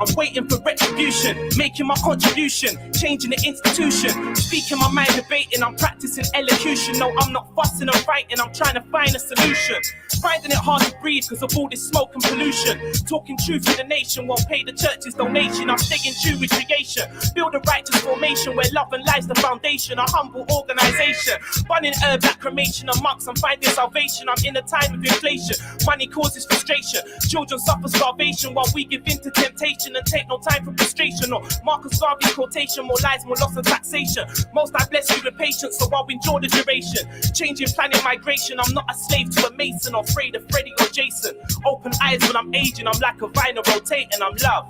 I'm waiting for retribution, making my contribution, changing the institution, speaking my mind, debating, I'm practicing elocution. No, I'm not fussing and fighting, I'm trying to find a solution. Finding it hard to breathe because of all this smoke and pollution. Talking truth to the nation, won't pay the church's donation. I'm staying true with creation, build a righteous formation where love and life's the foundation. A humble organization, burning herb like cremation. Amongst I'm finding salvation, I'm in a time of inflation. Money causes frustration, children suffer starvation while we give in to temptation and take no time for frustration. Or Marcus Garvey quotation, more lies, more loss and taxation. Most I bless you with patience, so I'll endure the duration. Changing planning migration, I'm not a slave to a mason or afraid of Freddie or Jason. Open eyes when I'm aging, I'm like a vinyl rotating, I'm love.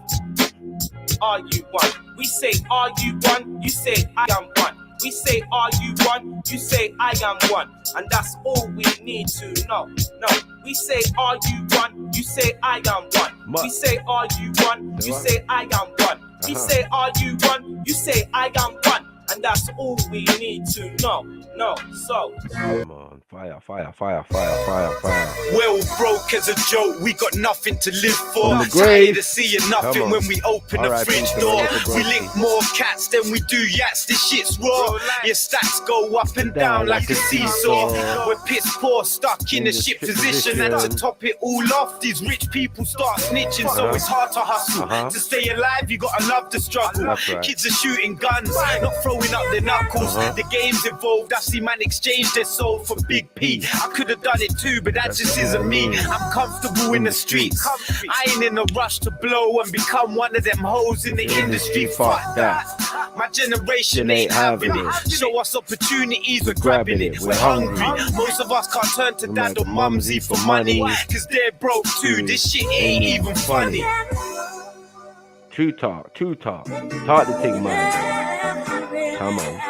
Are you one? We say, are you one? You say, I am one. We say, are you one? You say, I am one. And that's all we need to know. No, we say, are you one? You say, I am one. We say, are you one? You say, I am one. We say, are you one? You say, I am one. And that's all we need to know. No, so. Come on, fire, fire, fire, fire, fire, fire. Well, broke as a joke, we got nothing to live for. On the grave. Tired of seeing nothing when we open the fridge door. We link more cats than we do yats, this shit's raw. Your stats go up and down like a seesaw. We're piss poor, stuck in a shit position. And to top it all off, these rich people start snitching. So it's hard to hustle. To stay alive, you gotta love the struggle. Right. Kids are shooting guns, not throwing up their knuckles. The game's involved, I see man exchange their soul for Big P. I could have done it too, but that just isn't me. I'm comfortable in the streets. I ain't in a rush to blow and become one of them hoes in the industry. Fuck that. My generation ain't having it. Show us opportunities, we're grabbing it. We're hungry. Most of us can't turn to dad or mumsy for money, cause they're broke too. This shit ain't even funny. True talk, true talk. Talk the thing, man. Come on.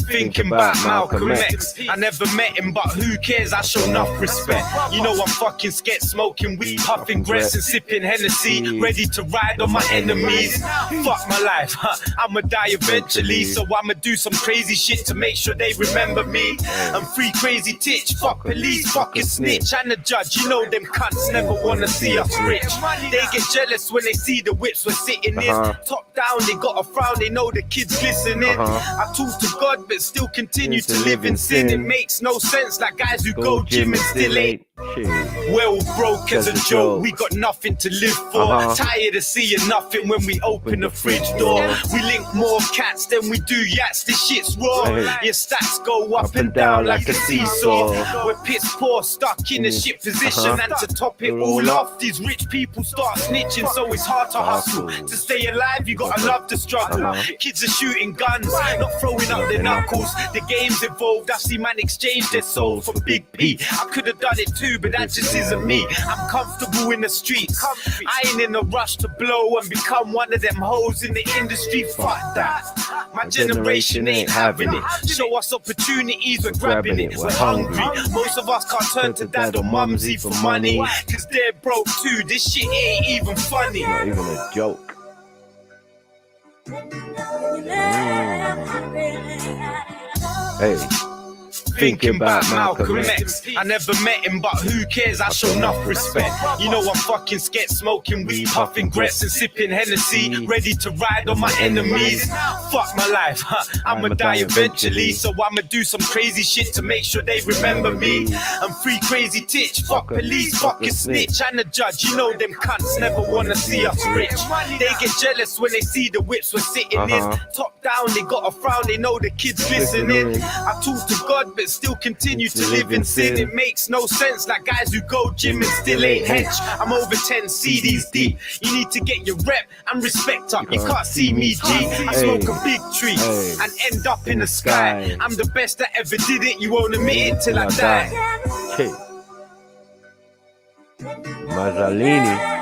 Thinking about Malcolm X. I never met him, but who cares? I show enough respect. You know I'm fucking scared, smoking weed, puffing grass and sipping Hennessy, ready to ride on my enemies. Fuck my life, I'ma die eventually, so I'ma do some crazy shit to make sure they remember me. I'm free crazy titch, fuck police, fuck a snitch, and the judge. You know them cunts never wanna see us rich. They get jealous when they see the whips we're sitting in. Top down, they got a frown, they know the kids glistening. I talk to God, but still continue to live in sin. It makes no sense, like guys who go gym and still ain't. Well broke as a joke, we got nothing to live for. Tired of seeing nothing when we open the fridge door. We link more cats than we do yats, this shit's raw. Your stats go up and down like a seesaw. We're piss poor, stuck in a shit position. And to top it all off, these rich people start snitching. So it's hard to hustle. To stay alive, you gotta love the struggle. Kids are shooting guns, not throwing up their knuckles. The game's evolved, I've seen man exchange their soul for Big P. I could have done it too, but that just isn't me. I'm comfortable in the streets. I ain't in a rush to blow and become one of them hoes in the industry. Fuck that. My generation ain't having it. Show us opportunities, we're grabbing it. We're hungry. Most of us can't turn to dad or mumsy for money, cause they're broke too. This shit ain't even funny. Not even a joke. Hey. Thinking about Malcolm X. I never met him, but who cares? I show enough respect. You know I'm fucking scared, smoking weed, puffing grass and sipping Hennessy, ready to ride on my enemies. Fuck my life, I'ma die eventually, so I'ma do some crazy shit to make sure they remember me. I'm free crazy titch, fuck police, fuck a snitch, and the judge. You know them cunts never wanna see us rich. They get jealous when they see the whips we're sitting in. Top down, they got a frown, they know the kids glistening. I talk to God, but still continue to live in sin. It makes no sense, like guys who go gym and still ain't hench. I'm over 10 CDs deep. You need to get your rep and respect up. You can't see me, G. I smoke a big tree and end up in the sky. I'm the best that ever did it. You won't admit it till I die. Mazzolini.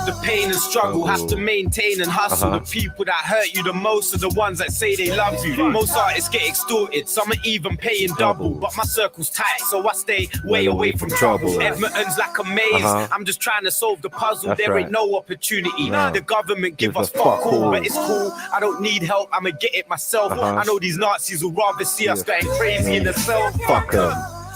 The pain and struggle have to maintain and hustle. The people that hurt you the most are the ones that say they love you. Most artists get extorted, some are even paying double. But my circle's tight, so I stay way away from trouble. Edmonton's like a maze, I'm just trying to solve the puzzle. There ain't no opportunity. The government give us fuck all, but it's cool. I don't need help, I'ma get it myself. I know these Nazis will rather see us going crazy in the cell. Fuck them.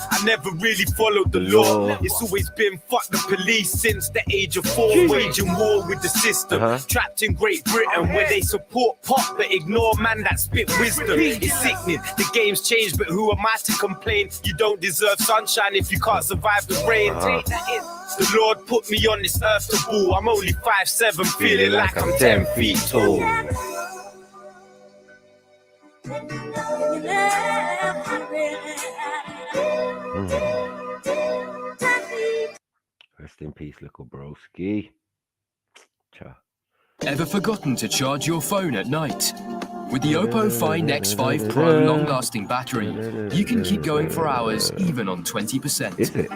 I never really followed the law. It's always been fuck the police since the age of 4. Waging war with the system. Trapped in Great Britain where they support pop but ignore man that spit wisdom. It's sickening, the game's changed, but who am I to complain? You don't deserve sunshine if you can't survive the rain. The Lord put me on this earth to ball. I'm only 5'7", feeling like I'm 10 feet tall. Rest in peace, little broski. Cha. Ever forgotten to charge your phone at night? With the Oppo Find X5 Pro long-lasting battery, you can keep going for hours even on 20%. Is it?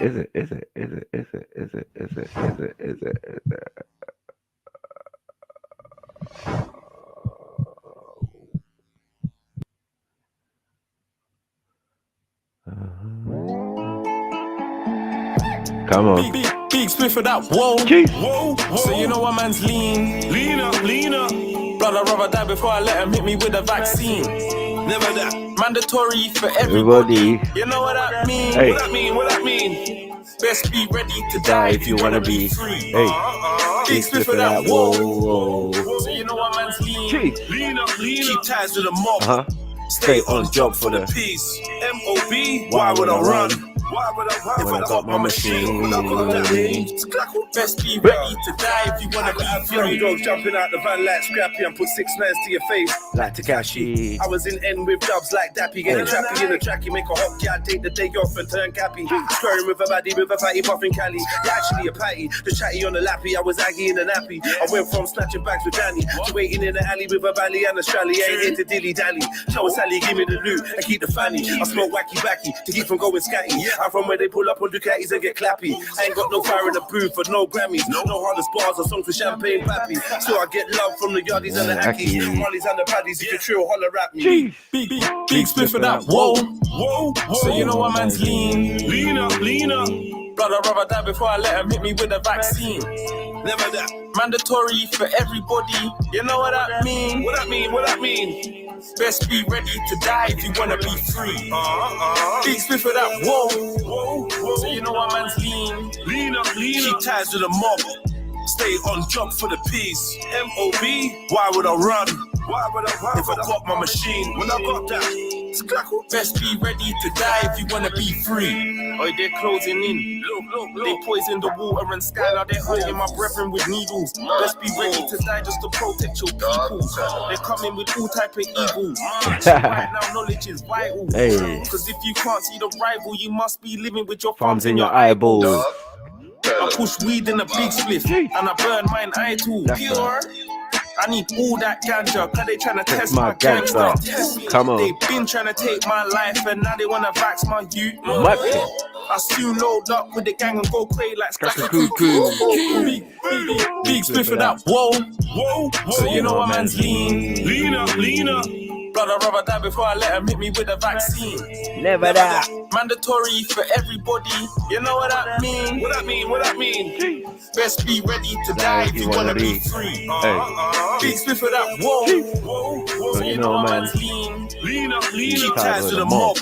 Come on. Big split for that. Whoa. So you know what man's lean up. Blood, I'd rather die before I let him hit me with a vaccine. Never that. Mandatory for everybody. You know what that mean? Hey. What that mean? Best be ready to die if you wanna be free. Big split for that. Whoa. So you know what man's lean up. Keep ties with the mob. Stay on job for the peace. M.O.B. Why would I run? If I got my machine, best be ready to die if you wanna be free. Dogs jumping out the van like Scrappy and put 6 9s to your face like Takashi. I was in N with dubs like Dappy, getting trappy in a tracky, make a hot cat, take the day off and turn cappy. Squaring with a baddie, with a fatty, puffing Cali. You're actually a patty, the chatty on the lappy. I was aggy in the nappy. I went from snatching bags with Danny to waiting in the alley with a bally and a strally. Ain't here to dilly dally. Show Sally, give me the loot and keep the fanny. I smoke wacky backy to keep from going scatty. I'm from where they pull up on Ducatis and get clappy. I ain't got no fire in the booth for no Grammys. No hardest bars or songs with champagne pappy. So I get love from the yardies and the hackies, Mollies and the paddies. If you trill, holler at me. Big split for that. Whoa. So you know what man's lean. Lean up. Blood, I'd rather die before I let him hit me with a vaccine. Never that. Mandatory for everybody. You know what that mean? What that mean? Best be ready to die if you wanna be free. Big split for that. Whoa. So you know what man's lean. Lean up. Keep ties to the mob. Stay on job for the peace. M.O.B. Why would I run? If I got my machine, when I got that, best be ready to die if you wanna be free. Oh, they're closing in. Look. They poison the water and sky. Now they're hurting my brethren with needles. Best be ready to die just to protect your people. They're coming with all type of evil. Right now, knowledge is vital. Cause if you can't see the rival, you must be living with your thumbs in your eyeballs. I push weed in a big spliff and I burn mine eye too. Pure. I need all that ganja, cause they tryna test my gangster. Come on. They been tryna take my life and now they wanna vax my youth. I soon load up with the gang and go crazy like Big split for that. Whoa. So you know what man's lean. Lean up. Blood, I'd rather die before I let him hit me with a vaccine. Never that. Mandatory for everybody. You know what that mean? What that mean? Best be ready to die if you wanna be free. Big split for that. Whoa. So you know what man's lean. Lean up. Keep ties to the mob.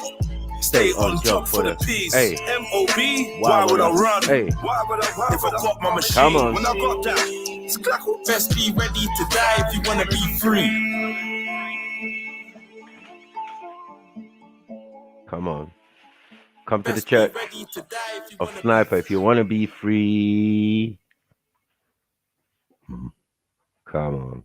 Stay on job for the peace. M.O.B. Why would I run? If I got my machine, when I got that, best be ready to die if you wanna be free. Come on. Come to the church of Sniper if you want to be free. Come on.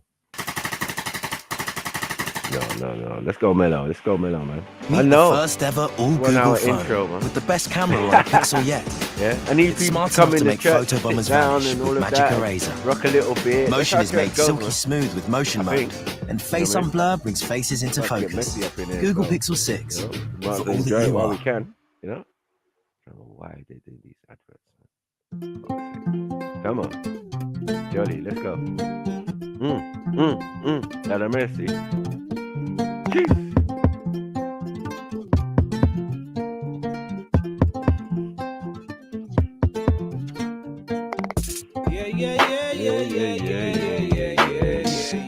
No. Let's go mellow, man. Meet I know. The first ever all 1 Google hour phone intro, man. with the best camera on the Pixel yet. Yeah, I need It's people smart to come enough in to the make church, photo bombers sit down vanish and all with of Magic that. Eraser. Rock a little bit. Motion is made silky man. smooth with motion mode, and face on blur brings faces into focus. Google Pixel 6 You know, for might all enjoy that it you while are. we can. You know. I don't know why they do these adverts. Come on, Jolly, let's go. Lord have mercy. Jeez.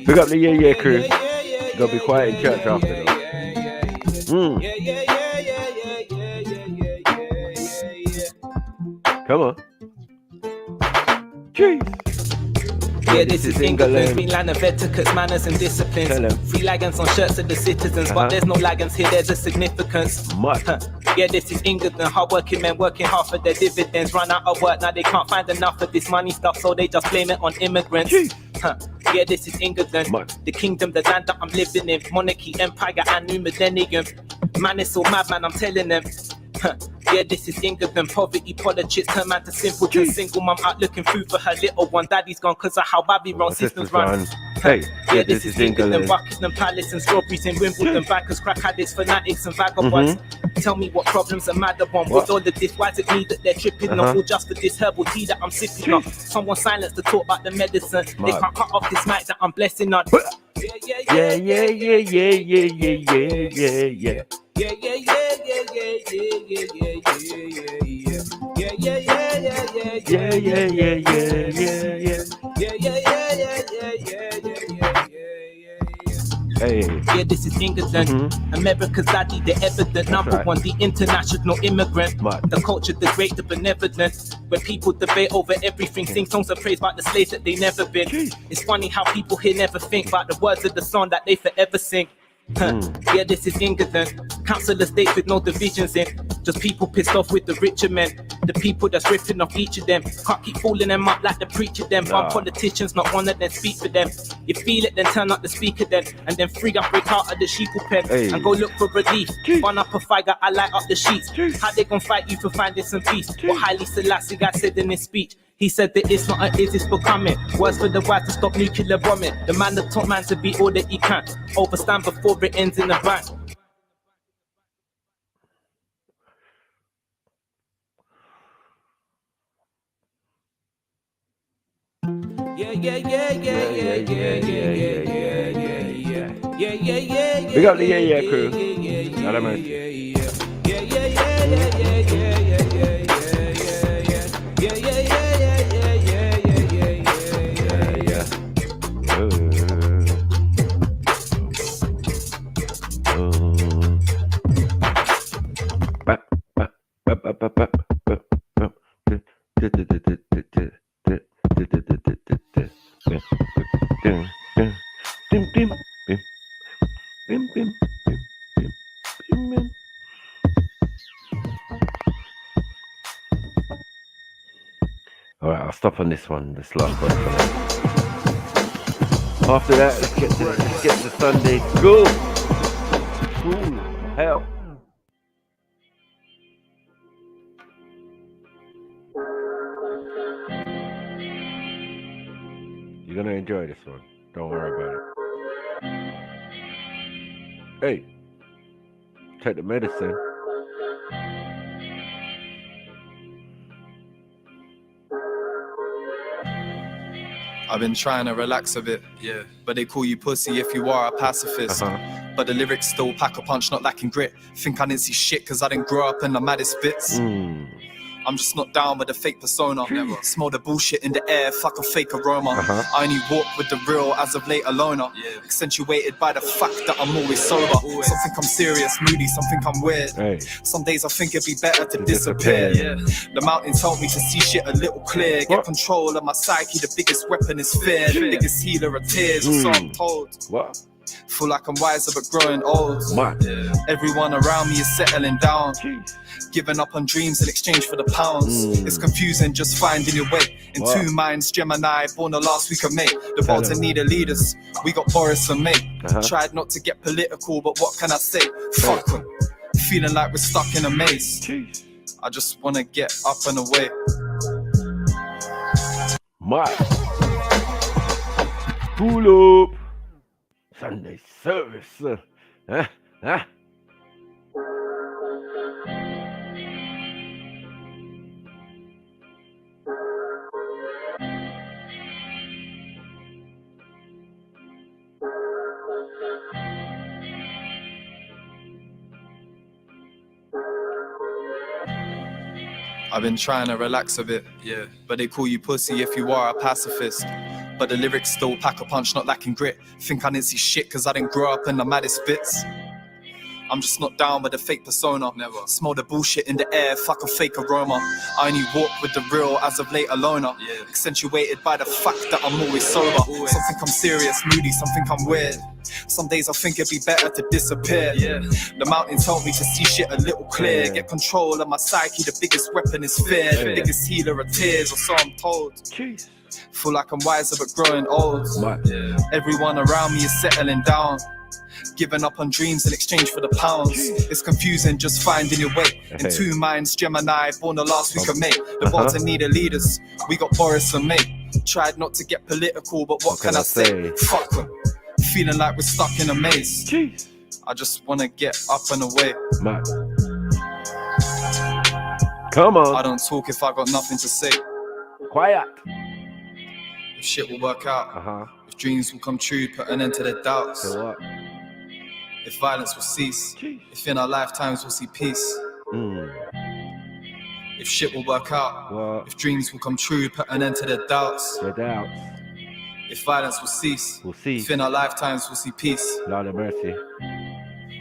Pick up the yeah crew. Gotta be quiet in church after though. Come on. Jeez. Yeah, this is England. Green line of etiquette, manners and disciplines. Free lagans on shirts of the citizens, but there's no lagans here, there's a significance. Yeah, this is England. Hard working men working hard for their dividends. Run out of work, now they can't find enough of this money stuff, so they just blame it on immigrants. Yeah, this is England. The kingdom, the land that I'm living in. Monarchy, empire, and new millennium. Man, it's so mad, man, I'm telling them. Yeah, this is England. Poverty, politics, turn man to simpleton. Single mum out looking food for her little one. Daddy's gone cause of how Babylon systems run. Hey, yeah, this is England. Buckingham Palace and strawberries in Wimbledon. Backers, crack addicts, fanatics and vagabonds. Tell me what problems are mad upon. With all of this, why is it me that they're tripping on? All just for this herbal tea that I'm sipping on. Someone silence to talk about the medicine. They can't cut off this mic that I'm blessing on. Yeah. Hey. Yeah, this is England. America's daddy, the evident number one, the international immigrant. The culture, the great, the benevolent. When people debate over everything, sing songs of praise about the slaves that they never been. It's funny how people here never think about the words of the song that they forever sing. Yeah, this is England. Council estates with no divisions in. Just people pissed off with the richer men. The people that's ripping off each of them. Can't keep fooling them up like the preacher them. One politicians, not one of them speak for them. You feel it, then turn up the speaker then. And then free up, break out of the sheeple pen. And go look for relief. Burn up a fire, I light up the sheets. How they gon' fight you for finding some peace? What Haile Selassie guy said in his speech. He said that it's not an it's becoming. Words for the wise to stop nuclear bombing. The man that taught man to be all that he can. Overstand before it ends in a bang. We got the yeah crew. Lord have mercy. All right, I'll stop on this one. This last one. After that, let's get to Sunday school. School, hell. You're gonna enjoy this one. Don't worry about it. Hey, take the medicine. I've been trying to relax a bit, yeah. But they call you pussy if you are a pacifist. But the lyrics still pack a punch, not lacking grit. Think I didn't see shit cause I didn't grow up in the maddest bits. I'm just not down with the fake persona. Never smell the bullshit in the air, fuck a fake aroma. I only walk with the real as of late, a loner. Accentuated by the fact that I'm always sober. Some think I'm serious, moody, some think I'm weird. Some days I think it'd be better to disappear. The mountains help me to see shit a little clear. Get control of my psyche, the biggest weapon is fear. The biggest healer of tears, or so I'm told. Feel like I'm wiser but growing old. Everyone around me is settling down. Giving up on dreams in exchange for the pounds. It's confusing just finding your way. In two minds, Gemini, born the last week of May. The Bolton need leaders. We got Boris and May. Tried not to get political, but what can I say? Fuck them. Feeling like we're stuck in a maze. I just wanna get up and away. Pull up. Sunday service. I've been trying to relax a bit, yeah. But they call you pussy if you are a pacifist. But the lyrics still pack a punch, not lacking grit. Think I didn't see shit cause I didn't grow up in the maddest bits. I'm just not down with the fake persona. Never smell the bullshit in the air, fuck a fake aroma. I only walk with the real as of late, a loner. Accentuated by the fact that I'm always sober. Some think I'm serious, moody, some think I'm weird. Some days I think it'd be better to disappear. The mountains help me to see shit a little clear. Get control of my psyche, the biggest weapon is fear. The biggest healer of tears, or so I'm told. Feel like I'm wiser but growing old. Everyone around me is settling down. Giving up on dreams in exchange for the pounds. It's confusing just finding your way. In two minds, Gemini, born the last week of May. The Bolton need leaders. We got Boris and May. Tried not to get political, but what can I say? Fuck them. Feeling like we're stuck in a maze. I just wanna get up and away. Come on. I don't talk if I got nothing to say. Quiet. If shit will work out. If dreams will come true, put an end to their doubts. If violence will cease. If in our lifetimes we'll see peace. If shit will work out. If dreams will come true, put an end to their doubts. If violence will cease. If in our lifetimes we'll see peace. Lord have mercy.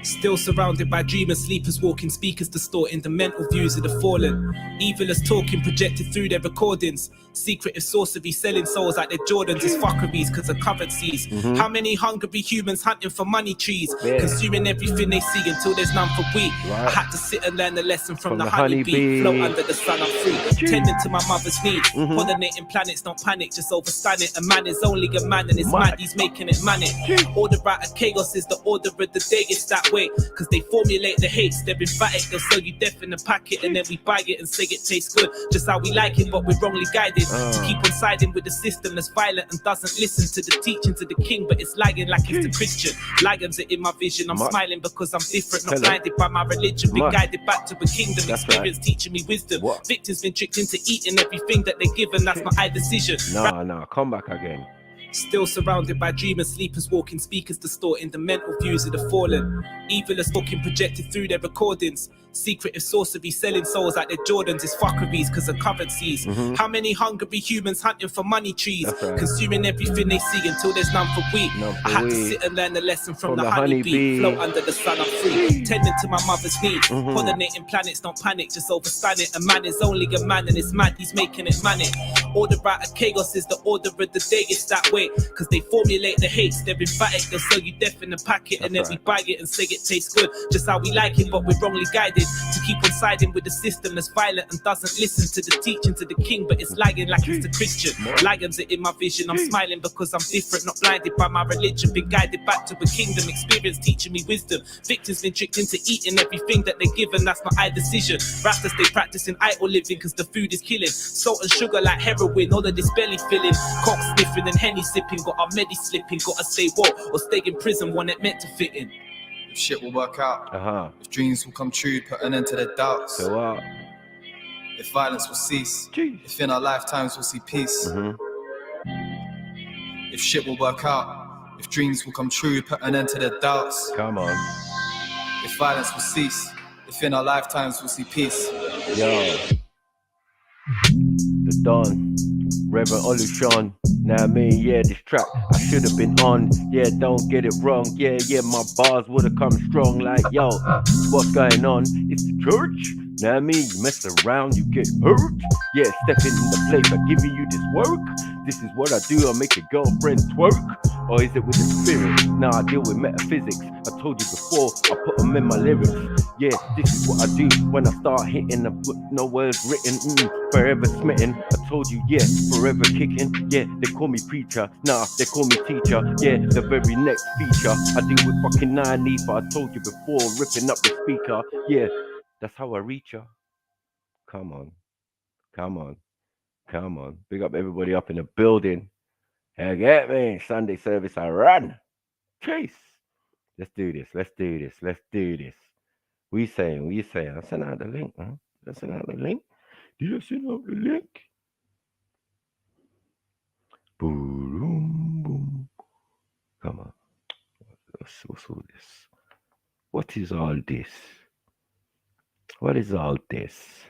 Still surrounded by dreamers, sleepers, walking speakers, distorting the mental views of the fallen. Evil is talking, projected through their recordings. Secretive sorcery, selling souls like they're Jordans is fuckeries cause of currencies. How many hungry humans hunting for money trees, consuming everything they see until there's none for we. I had to sit and learn a lesson from the honeybee. Float under the sun, I'm free, tending to my mother's needs. Pollinating planets, don't panic, just overstand it. A man is only a man and it's mad, he's making it manic. Order out of chaos is the order of the day, it's that way. way, cause they formulate the hates. They're emphatic, they'll sell you death in a packet, and then we buy it and say it tastes good, just how we like it, but we're wrongly guided to keep on siding with the system that's violent and doesn't listen to the teachings of the king, but it's lying like it's the Christian. Lions are in my vision, I'm smiling because I'm different, not blinded by my religion, been guided back to a kingdom, experience teaching me wisdom. Victims been tricked into eating everything that they're given, that's not my decision. No, come back again. Still surrounded by dreamers, sleepers, walking speakers distorting the mental views of the fallen. Evil is fucking projected through their recordings. Secretive sorcery, selling souls like they're Jordans is fuckeries cause of currencies. How many hungry humans hunting for money trees, consuming everything they see until there's none for we. I had to sit and learn a lesson from the honeybee. Float under the sun, I'm free, tending to my mother's needs. Pollinating planets, don't panic, just overstand it. A man is only a man and it's mad, he's making it manic. Order out of chaos is the order of the day, it's that way, cause they formulate the hates. They're emphatic, they'll sell you death in a packet, and then we buy it and say it tastes good, just how we like it, but we're wrongly guided to keep on siding with the system that's violent and doesn't listen to the teachings of the king, but it's lying like it's the Christian. Lions are in my vision, I'm smiling because I'm different, not blinded by my religion, been guided back to a kingdom, experience teaching me wisdom. Victims been tricked into eating everything that they're given, that's not my decision. Rastas stay practicing idle living cause the food is killing. Salt and sugar like heroin, all of this belly filling. Cock sniffing and Henny sipping, got our medi slipping, gotta stay woke or stay in prison, one that meant to fit in. If shit will work out, if dreams will come true, put an end to their doubts. If violence will cease, if in our lifetimes we'll see peace. If shit will work out, if dreams will come true, put an end to their doubts. Come on. If violence will cease, if in our lifetimes we'll see peace. Yo. The Don, Reverend Oluseun. Now I mean, yeah, this track I should have been on. Yeah, don't get it wrong. Yeah, my bars would have come strong. Like, yo, what's going on? It's the church. Now I mean, you mess around, you get hurt. Yeah, stepping in the place, I'm giving you this work. This is what I do, I make your girlfriend twerk. Or is it with the spirit? Now I deal with metaphysics. I told you before, I put them in my lyrics. Yeah, this is what I do when I start hitting the foot, no words written, forever smitten. I told you, yeah, forever kicking. Yeah, they call me preacher, nah, they call me teacher. Yeah, the very next feature, I deal with fucking 9 ether. I told you before, ripping up the speaker. Yeah, that's how I reach ya. Come on. Big up everybody up in the building. Hey, get me. Sunday service, I run. Chase. Let's do this. What you saying? I sent out the link, man. Did I send out the link? Boom, boom. Come on. What's all this? What is all this? What is all this?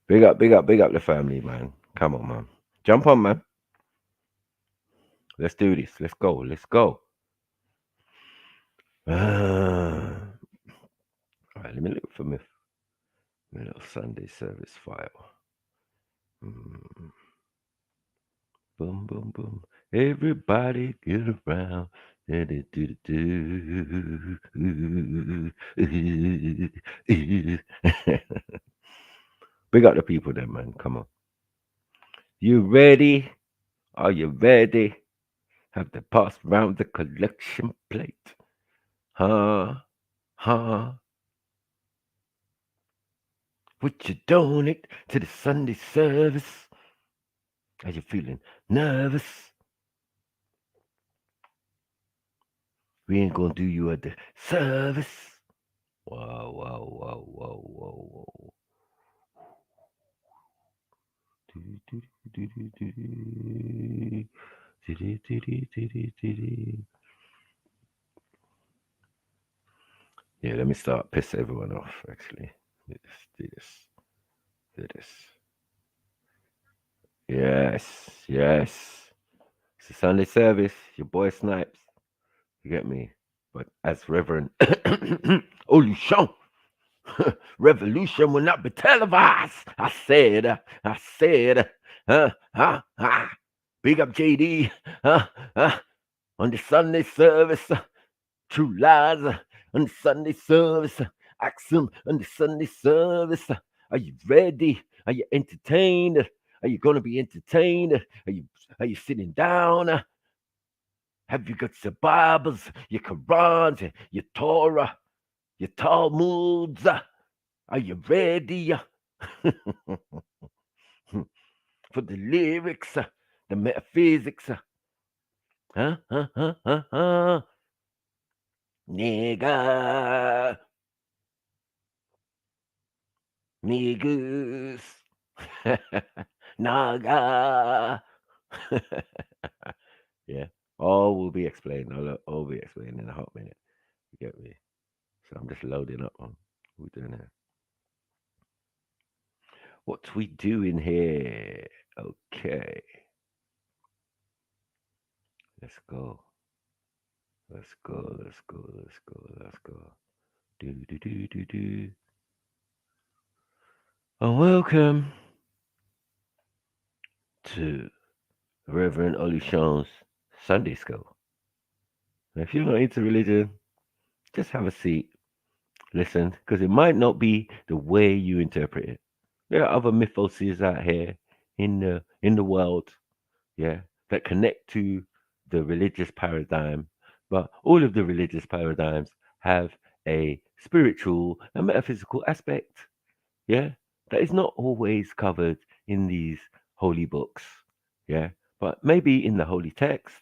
Big up the family, man. Come on, man. Jump on, man. Let's do this. Let's go. All right, let me look for my little Sunday service file. Boom, boom, boom. Everybody get around. Big up the people then, man. Come on. You ready? Are you ready? Have to pass round the collection plate. Huh? Would you donate to the Sunday service? Are you feeling nervous? We ain't gonna do you a disservice. Whoa. Yeah, let me start piss everyone off, actually. Do this. Yes. It's a Sunday service. Your boy Snipes. You get me? But as Reverend Oluseun, revolution will not be televised. I said. Big up JD. On the Sunday service. True lies. On the Sunday service. Axiom on the Sunday service. Are you ready? Are you entertained? Are you going to be entertained? Are you sitting down? Have you got your Bibles, your Qurans, your Torah? your Talmuds. Are you ready for the lyrics, the metaphysics? Nigga. Niggas. Naga. Yeah, all will be explained. All will be explained in a hot minute. You get me? So I'm just loading up on what we're doing here. What we doing here? Okay. Let's go. Let's go. Let's go. Let's go. Let's go. Do. And welcome to Reverend Olushan's Sunday School. Now, if you're not into religion, just have a seat, listen, because it might not be the way you interpret it. There are other mythoses out here in the world, yeah, that connect to the religious paradigm, but all of the religious paradigms have a spiritual and metaphysical aspect, yeah, that is not always covered in these holy books, yeah, but maybe in the holy text,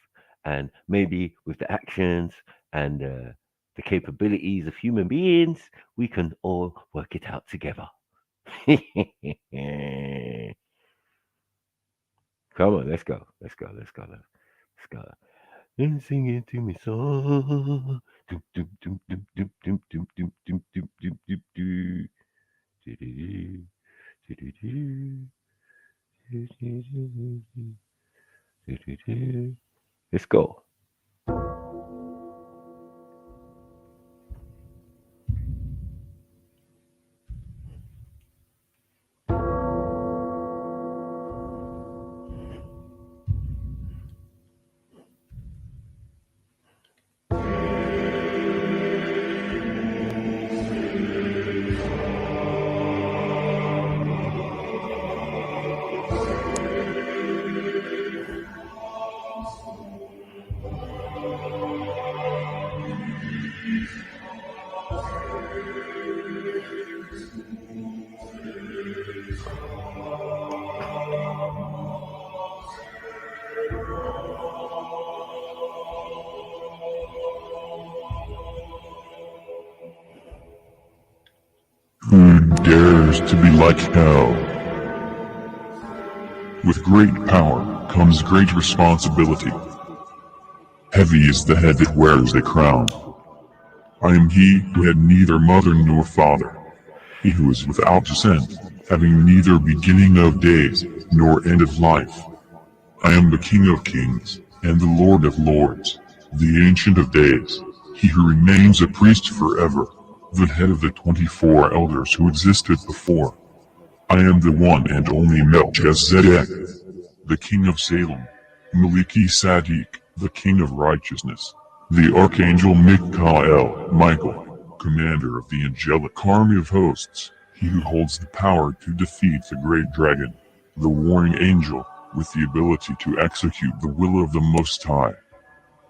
and maybe with the actions and the capabilities of human beings, we can all work it out together. Come on, let's go. Let's go. And sing it to me song. Let's go. Who dares to be like hell? With great power comes great responsibility. Heavy is the head that wears the crown. I am he who had neither mother nor father, he who is without descent, having neither beginning of days nor end of life. I am the King of kings and the Lord of lords, the Ancient of Days, he who remains a priest forever, the head of the 24 elders who existed before. I am the one and only Melchizedek, the King of Salem, Maliki Sadiq, the King of Righteousness, the Archangel Michael, commander of the angelic army of hosts, he who holds the power to defeat the great dragon, the warring angel, with the ability to execute the will of the Most High.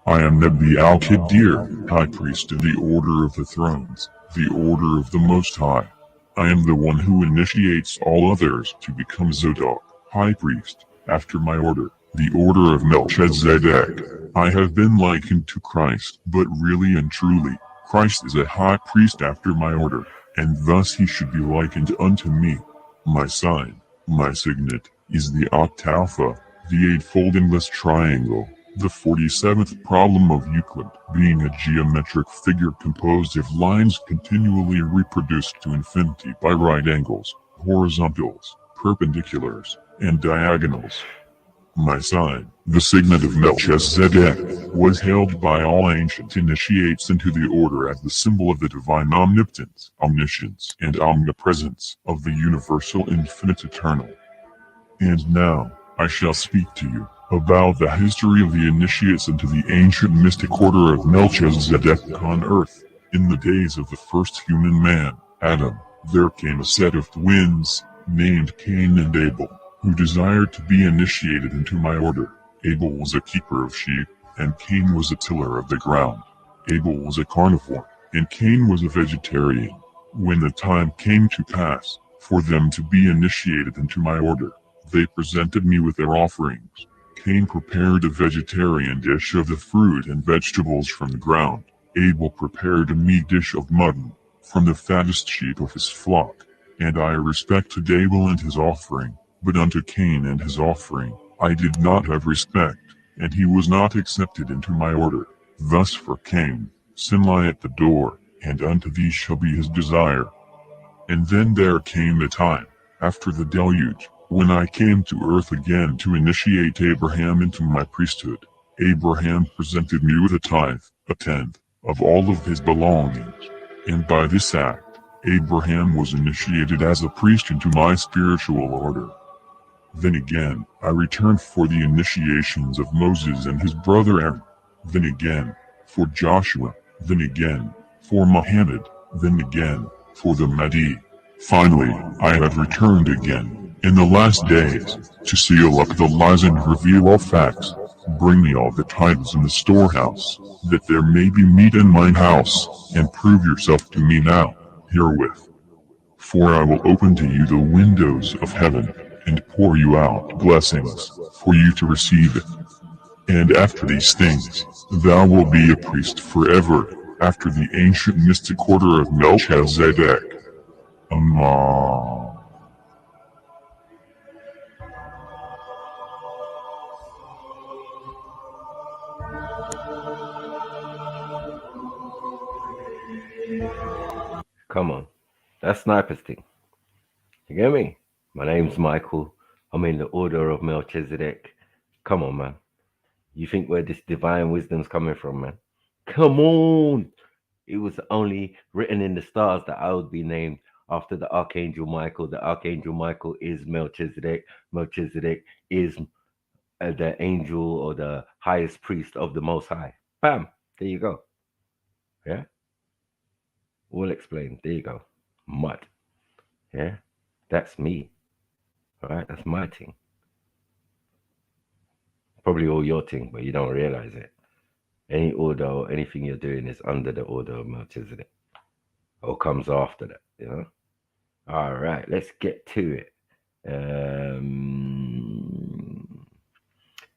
I am Nebi Al-Kadir, High Priest in the Order of the Thrones, the Order of the Most High. I am the one who initiates all others to become Zodok, High Priest, after my order, the Order of Melchizedek. I have been likened to Christ, but really and truly, Christ is a High Priest after my order, and thus he should be likened unto me. My sign, my signet, is the octalpha, the eightfold endless triangle. The 47th problem of Euclid, being a geometric figure composed of lines continually reproduced to infinity by right angles, horizontals, perpendiculars, and diagonals. My sign, the signet of Melchizedek, was held by all ancient initiates into the order as the symbol of the divine omnipotence, omniscience, and omnipresence of the universal infinite eternal. And now, I shall speak to you about the history of the initiates into the ancient mystic order of Melchizedek on earth. In the days of the first human man, Adam, there came a set of twins, named Cain and Abel, who desired to be initiated into my order. Abel was a keeper of sheep, and Cain was a tiller of the ground. Abel was a carnivore, and Cain was a vegetarian. When the time came to pass for them to be initiated into my order, they presented me with their offerings. Cain prepared a vegetarian dish of the fruit and vegetables from the ground. Abel prepared a meat dish of mutton from the fattest sheep of his flock. And I respected Abel and his offering, but unto Cain and his offering I did not have respect, and he was not accepted into my order. Thus for Cain, sin lie at the door, and unto thee shall be his desire. And then there came a time, after the deluge, when I came to earth again to initiate Abraham into my priesthood. Abraham presented me with a tithe, a tenth, of all of his belongings. And by this act, Abraham was initiated as a priest into my spiritual order. Then again, I returned for the initiations of Moses and his brother Aaron. Then again, for Joshua. Then again, for Muhammad. Then again, for the Mahdi. Finally, I have returned again, in the last days, to seal up the lies and reveal all facts. Bring me all the tithes in the storehouse, that there may be meat in mine house, and prove yourself to me now, herewith. For I will open to you the windows of heaven, and pour you out blessings, for you to receive it. And after these things, thou wilt be a priest forever, after the ancient mystic order of Melchizedek. Amma. Come on. That's Sniper's thing. You get me? My name's Michael. I'm in the order of Melchizedek. Come on, man. You think where this divine wisdom's coming from, man? Come on. It was only written in the stars that I would be named after the Archangel Michael. The Archangel Michael is Melchizedek. Melchizedek is the angel or the highest priest of the Most High. Bam. There you go. Yeah? All explained. There you go. Mud. Yeah? That's me. All right? That's my thing. Probably all your thing, but you don't realize it. Any order or anything you're doing is under the order of Melchizedek. Or comes after that, you know? All right, let's get to it.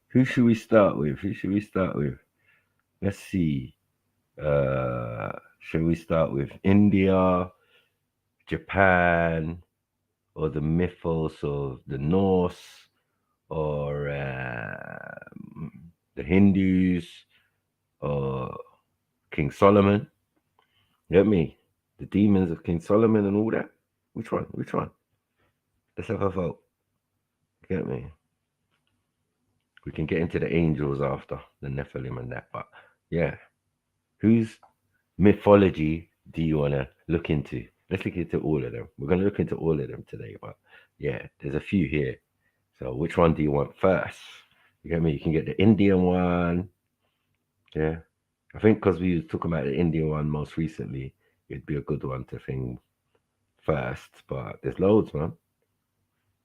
Who should we start with? Let's see. Should we start with India, Japan, or the mythos of the Norse, or the Hindus, or King Solomon? Get me? The demons of King Solomon and all that? Which one? Let's have a vote. Get me? We can get into the angels after, the Nephilim and that, but yeah. Whose mythology do you want to look into? Let's look into all of them. We're going to look into all of them today, but yeah, there's a few here. So which one do you want first? You get me? You can get the Indian one. Yeah. I think because we were talking about the Indian one most recently, it'd be a good one to think first, but there's loads, man.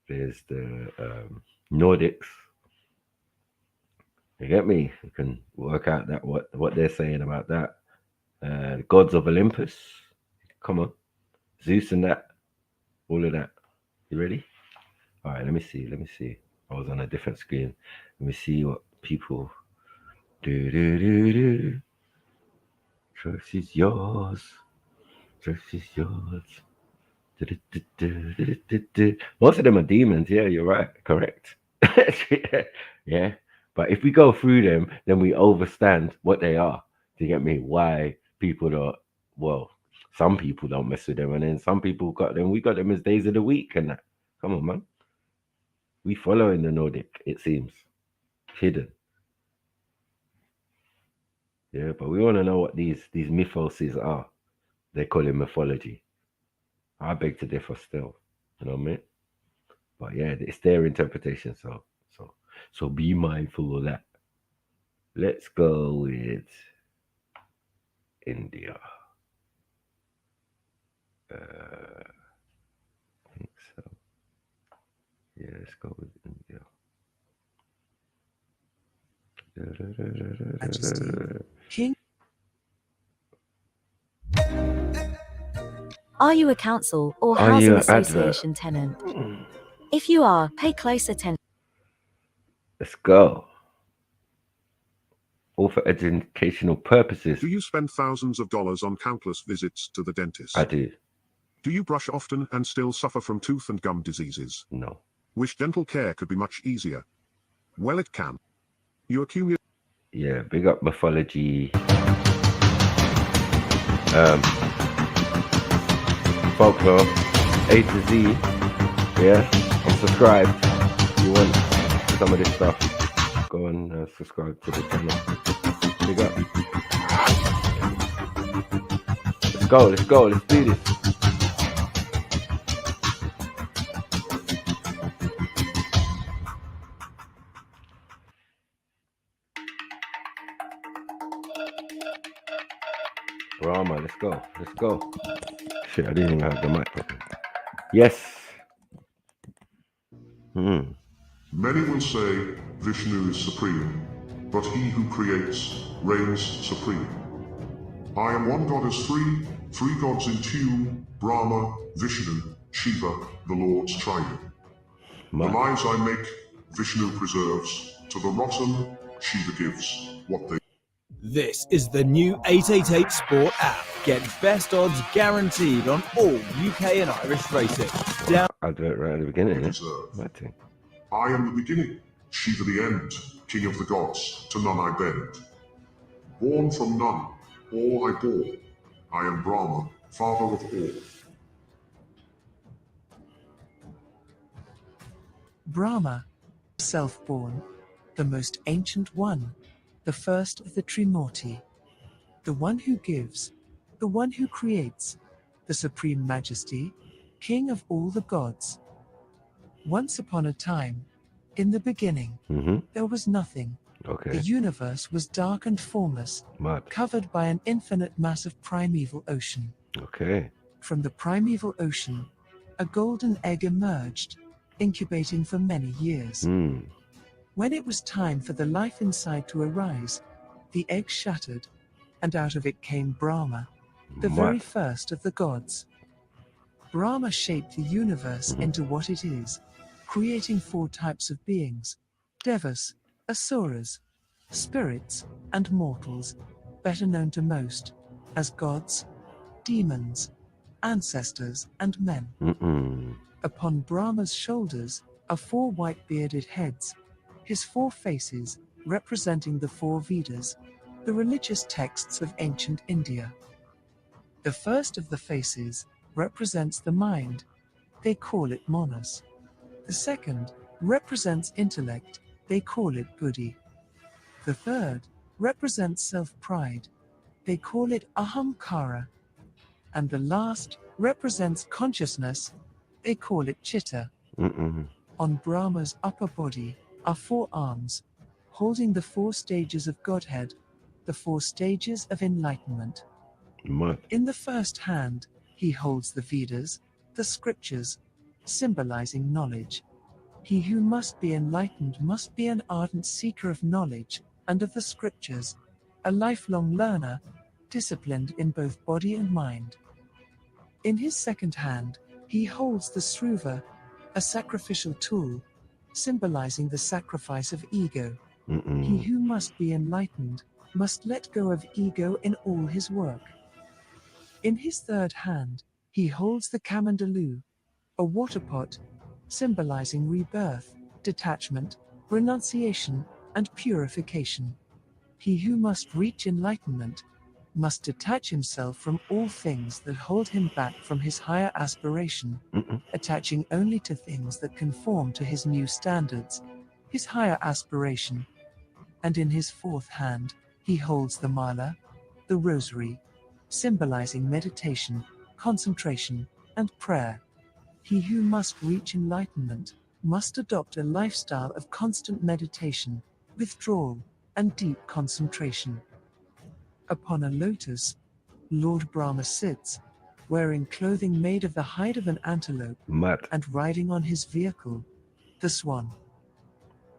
There's the Nordics. You get me? You can work out that what they're saying about that. The gods of Olympus. Come on. Zeus and that. All of that. You ready? All right, let me see. I was on a different screen. Let me see what people do. Trust is yours. Most of them are demons. Yeah, you're right. Correct. Yeah. But if we go through them, then we understand what they are. Do you get me? Why people don't, well, some people don't mess with them, and then some people got them. We got them as days of the week and that. Come on, man. We follow in the Nordic, it seems. Hidden. Yeah, but we want to know what these mythoses are. They call it mythology. I beg to differ still. You know what I mean? But yeah, it's their interpretation, so be mindful of that. Let's go with India. I think so. Yeah, let's go with India. Majesty, King. Are you a council or Are housing you an advert? association tenant? If you are, pay close attention. Let's go. All for educational purposes. Do you spend thousands of dollars on countless visits to the dentist? I do. Do you brush often and still suffer from tooth and gum diseases? No. Wish dental care could be much easier? Well, it can. You accumulate. Yeah, big up Mythology. Folklore. A to Z. Yeah, I'm subscribed. If you want some of this stuff, go and subscribe to the channel. Big up. Let's go, let's do this. Brahma, let's go. Shit, I didn't even have the mic properly. Yes. Many will say Vishnu is supreme, but he who creates reigns supreme. I am one god as three gods in tune, Brahma, Vishnu, Shiva, the Lord's Trident. The lives I make, Vishnu preserves. To the rotten, Shiva gives what they. This is the new 888 Sport app. Get best odds guaranteed on all UK and Irish racing. I'll do it right at the beginning. I am the beginning, Shiva the end, king of the gods, to none I bend. Born from none, all I bore. I am Brahma, father of all. Brahma, self-born, the most ancient one, the first of the Trimurti, the one who gives, the one who creates, the supreme majesty, king of all the gods. Once upon a time, in the beginning, there was nothing. Okay. The universe was dark and formless, covered by an infinite mass of primeval ocean. Okay. From the primeval ocean, a golden egg emerged, incubating for many years. When it was time for the life inside to arise, the egg shattered, and out of it came Brahma, the very first of the gods. Brahma shaped the universe into what it is, creating 4 types of beings: devas, asuras, spirits, and mortals, better known to most as gods, demons, ancestors, and men. Upon Brahma's shoulders are 4 white-bearded heads, his 4 faces representing the 4 Vedas, the religious texts of ancient India. The first of the faces represents the mind, they call it manas. The second represents intellect, they call it buddhi. The third represents self-pride, they call it ahamkara. And the last represents consciousness, they call it chitta. On Brahma's upper body are 4 arms, holding the 4 stages of Godhead, the 4 stages of enlightenment. In the first hand, he holds the Vedas, the scriptures, symbolizing knowledge. He who must be enlightened must be an ardent seeker of knowledge and of the scriptures, a lifelong learner, disciplined in both body and mind. In his second hand, he holds the Sruva, a sacrificial tool, symbolizing the sacrifice of ego. He who must be enlightened must let go of ego in all his work. In his third hand, he holds the Kamandalu, a water pot, symbolizing rebirth, detachment, renunciation, and purification. He who must reach enlightenment must detach himself from all things that hold him back from his higher aspiration, attaching only to things that conform to his new standards, his higher aspiration. And in his fourth hand, he holds the mala, the rosary, symbolizing meditation, concentration, and prayer. He who must reach enlightenment must adopt a lifestyle of constant meditation, withdrawal, and deep concentration. Upon a lotus, Lord Brahma sits, wearing clothing made of the hide of an antelope, and riding on his vehicle, the swan.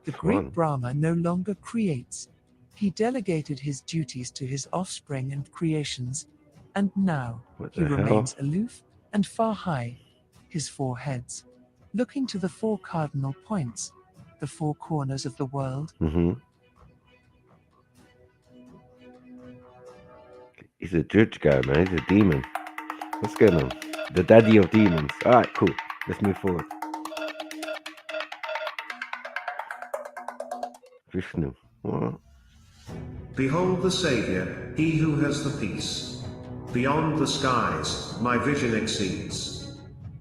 The great Brahma no longer creates. He delegated his duties to his offspring and creations, and now he remains aloof, and far high, his 4 heads, looking to the 4 cardinal points, the 4 corners of the world. He's a judge guy, man. He's a demon. What's going on? The daddy of demons. All right, cool. Let's move forward. Vishnu. What? Behold the Saviour, he who has the peace. Beyond the skies, my vision exceeds.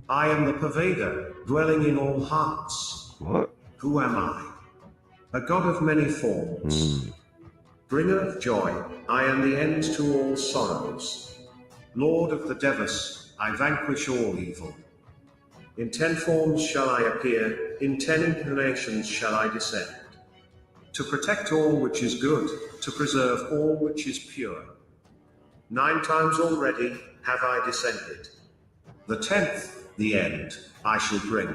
I am the pervader, dwelling in all hearts. What? Who am I? A god of many forms. Bringer of joy, I am the end to all sorrows. Lord of the Devas, I vanquish all evil. In 10 forms shall I appear, in 10 incarnations shall I descend. To protect all which is good, to preserve all which is pure. 9 times already have I descended. The 10th, the end, I shall bring.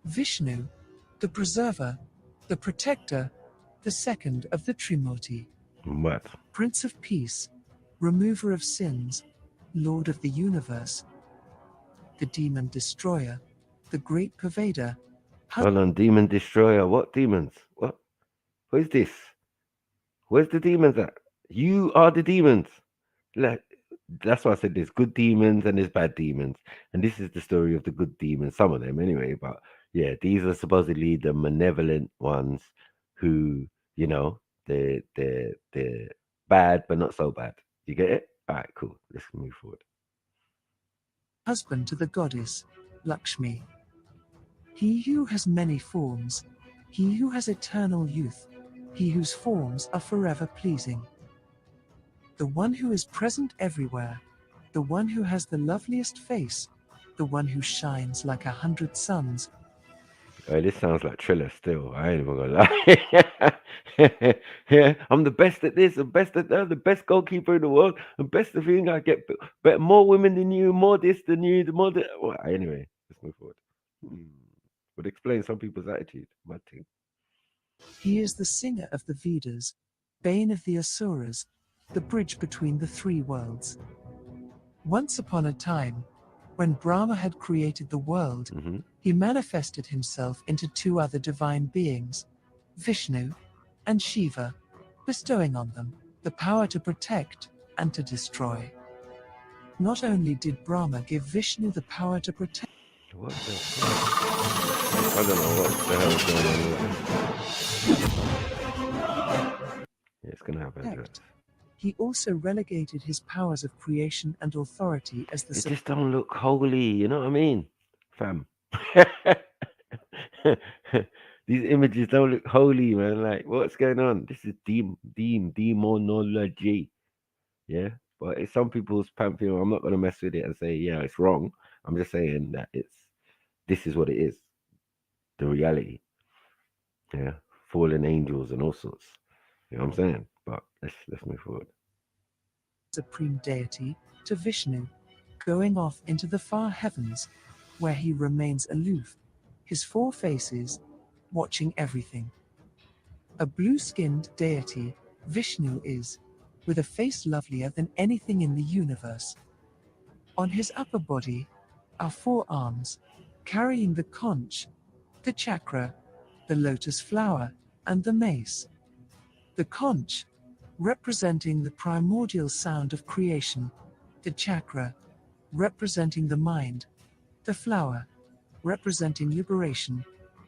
Vishnu, the preserver, the protector, the second of the Trimurti. What? Prince of Peace, remover of sins, Lord of the universe, the demon destroyer, the great pervader. Hold on, demon destroyer. What demons? What? What is this? Where's the demons at? You are the demons. That's why I said there's good demons and there's bad demons. And this is the story of the good demons, some of them anyway. But yeah, these are supposedly the malevolent ones who, you know, they're bad, but not so bad. You get it? All right, cool. Let's move forward. Husband to the goddess, Lakshmi. He who has many forms, he who has eternal youth, he whose forms are forever pleasing. The one who is present everywhere, the one who has the loveliest face, the one who shines like 100 suns. Oh, this sounds like Triller still. I ain't even gonna lie. Yeah, I'm the best at this, the best at that, the best goalkeeper in the world, the best thing. I get better, more women than you, more this than you, the more that. Well, anyway, let's move forward. Would explain some people's attitude. My thing. He is the singer of the Vedas, bane of the Asuras, the bridge between the 3 worlds. Once upon a time, when Brahma had created the world, he manifested himself into 2 other divine beings, Vishnu and Shiva, bestowing on them the power to protect and to destroy. Not only did Brahma give Vishnu the power to protect. What the fuck? I don't know what the hell is going on here. Yeah, it's gonna happen. He also relegated his powers of creation and authority as the. It just don't look holy, you know what I mean, fam? These images don't look holy, man. Like, what's going on? This is demonology, yeah. But it's some people's pantheon. I'm not gonna mess with it and say, yeah, it's wrong. I'm just saying that this is what it is, the reality. Yeah, fallen angels and all sorts. You know what I'm saying? But let's move forward. Supreme deity to Vishnu, going off into the far heavens, where he remains aloof, his 4 faces, watching everything. A blue-skinned deity, Vishnu is, with a face lovelier than anything in the universe. On his upper body are 4 arms, carrying the conch, the chakra, the lotus flower, and the mace. The conch, representing the primordial sound of creation, the chakra, representing the mind, the flower, representing liberation,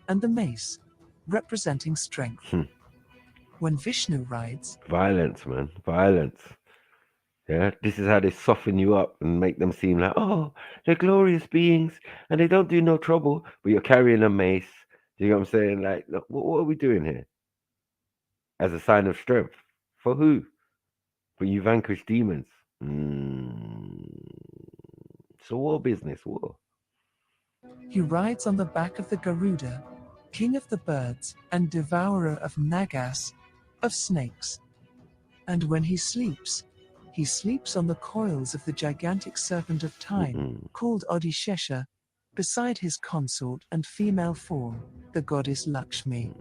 and the mace, representing strength. When Vishnu rides, Violence, man, violence. Yeah, this is how they soften you up and make them seem like, oh, they're glorious beings and they don't do no trouble, but you're carrying a mace. Do you know what I'm saying? Like, look, what are we doing here? As a sign of strength. For who? When you vanquish demons. So war business, war. He rides on the back of the Garuda, king of the birds and devourer of nagas, of snakes. And when he sleeps on the coils of the gigantic serpent of time, called Odishesha, beside his consort and female form, the goddess Lakshmi.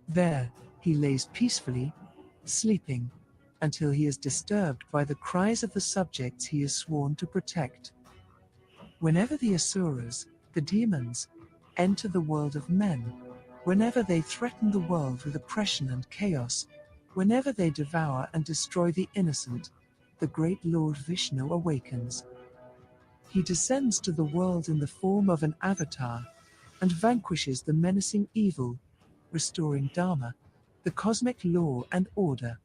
There, he lays peacefully, sleeping, until he is disturbed by the cries of the subjects he is sworn to protect. Whenever the Asuras, the demons, enter the world of men, whenever they threaten the world with oppression and chaos, whenever they devour and destroy the innocent, the great Lord Vishnu awakens. He descends to the world in the form of an avatar, and vanquishes the menacing evil, restoring Dharma, the cosmic law and order.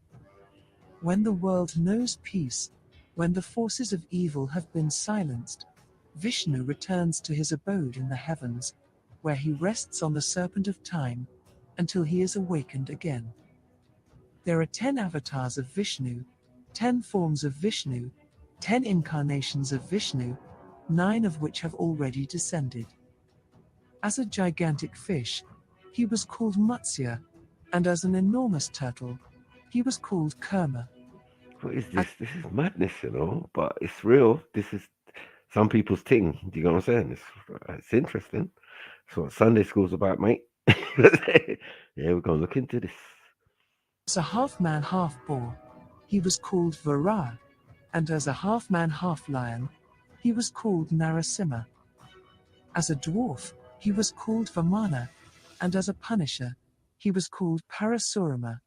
When the world knows peace, when the forces of evil have been silenced, Vishnu returns to his abode in the heavens, where he rests on the serpent of time, until he is awakened again. There are 10 avatars of Vishnu, 10 forms of Vishnu, 10 incarnations of Vishnu, 9 of which have already descended. As a gigantic fish, he was called Matsya, and as an enormous turtle, he was called Kurma. What is this? This is madness, you know, but it's real. This is some people's thing. Do you know what I'm saying? It's interesting. That's what Sunday school's about, mate. Yeah, we're going to look into this. As a half-man, half-boar, he was called Vara, and as a half-man, half-lion, he was called Narasimha. As a dwarf, he was called Vamana, and as a punisher, he was called Parasurama.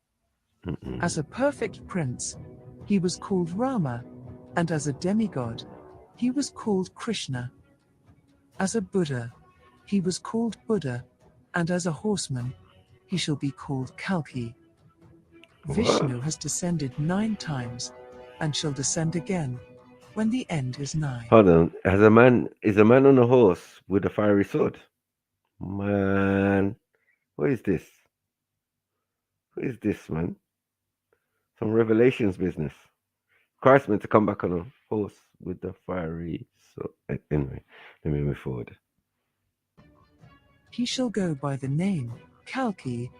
As a perfect prince, he was called Rama, and as a demigod, he was called Krishna. As a Buddha, he was called Buddha, and as a horseman, he shall be called Kalki. Vishnu has descended 9 times, and shall descend again, when the end is nigh. Hold on. Is a man on a horse with a fiery sword? Man, what is this? What is this, man? Some Revelations business. Christ meant to come back on a horse with the fiery sword. Anyway, let me move forward. He shall go by the name Kalki,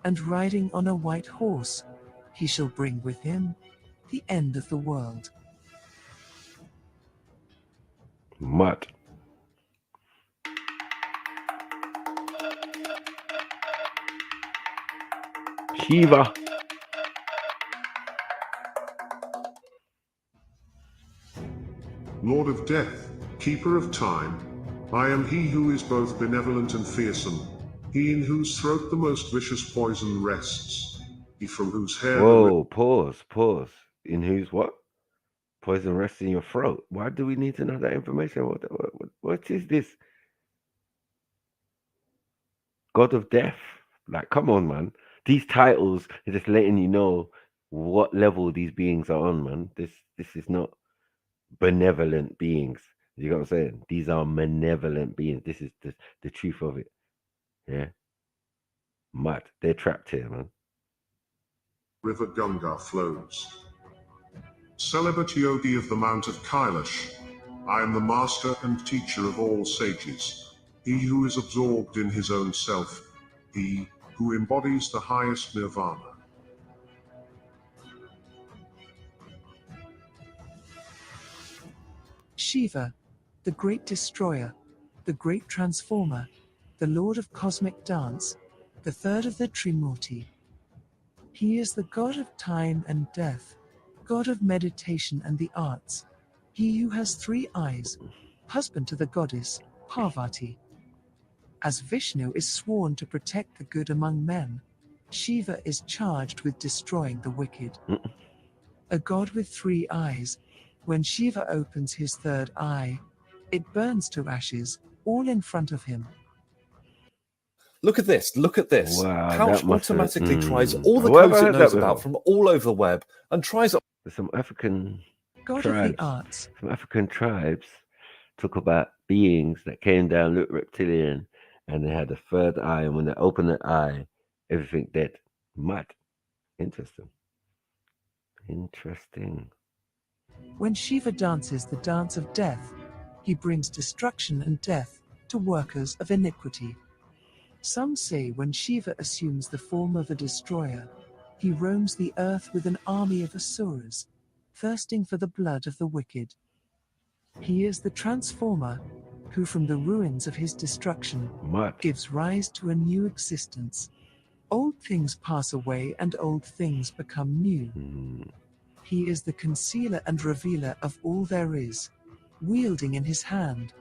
and riding on a white horse, he shall bring with him the end of the world. Mud. Shiva. Lord of death, keeper of time, I am he who is both benevolent and fearsome, he in whose throat the most vicious poison rests, he from whose hair Whoa, pause. In whose what? Poison rests in your throat. Why do we need to know that information? What is this? God of death. Like, come on, man. These titles are just letting you know what level these beings are on, man. This is not benevolent beings. You know what I'm saying? These are malevolent beings. This is the truth of it. Yeah. Mad. They're trapped here, man. river Ganga flows. Celebrity Odi of the Mount of Kailash, I am the master and teacher of all sages, he who is absorbed in his own self, he who embodies the highest nirvana. Shiva, the great destroyer, the great transformer, the lord of cosmic dance, the third of the Trimurti. He is the god of time and death, god of meditation and the arts. He who has 3 eyes, husband to the goddess, Parvati. As Vishnu is sworn to protect the good among men, Shiva is charged with destroying the wicked. A god with 3 eyes, when Shiva opens his 3rd eye, it burns to ashes, all in front of him. Look at this, look at this. Wow, Couch that must have- automatically tries all the Whoever codes it has knows that about before. from all over the web and tries it. Some African God of tribes, the arts. some African tribes talk about beings that came down, looked reptilian, and they had a 3rd eye, and when they opened the eye, everything dead. Mad. Interesting. When Shiva dances the dance of death, he brings destruction and death to workers of iniquity. Some say when Shiva assumes the form of a destroyer, he roams the earth with an army of asuras, thirsting for the blood of the wicked. He is the transformer, who from the ruins of his destruction gives rise to a new existence. Old things pass away and old things become new. He is the concealer and revealer of all there is, wielding in his hand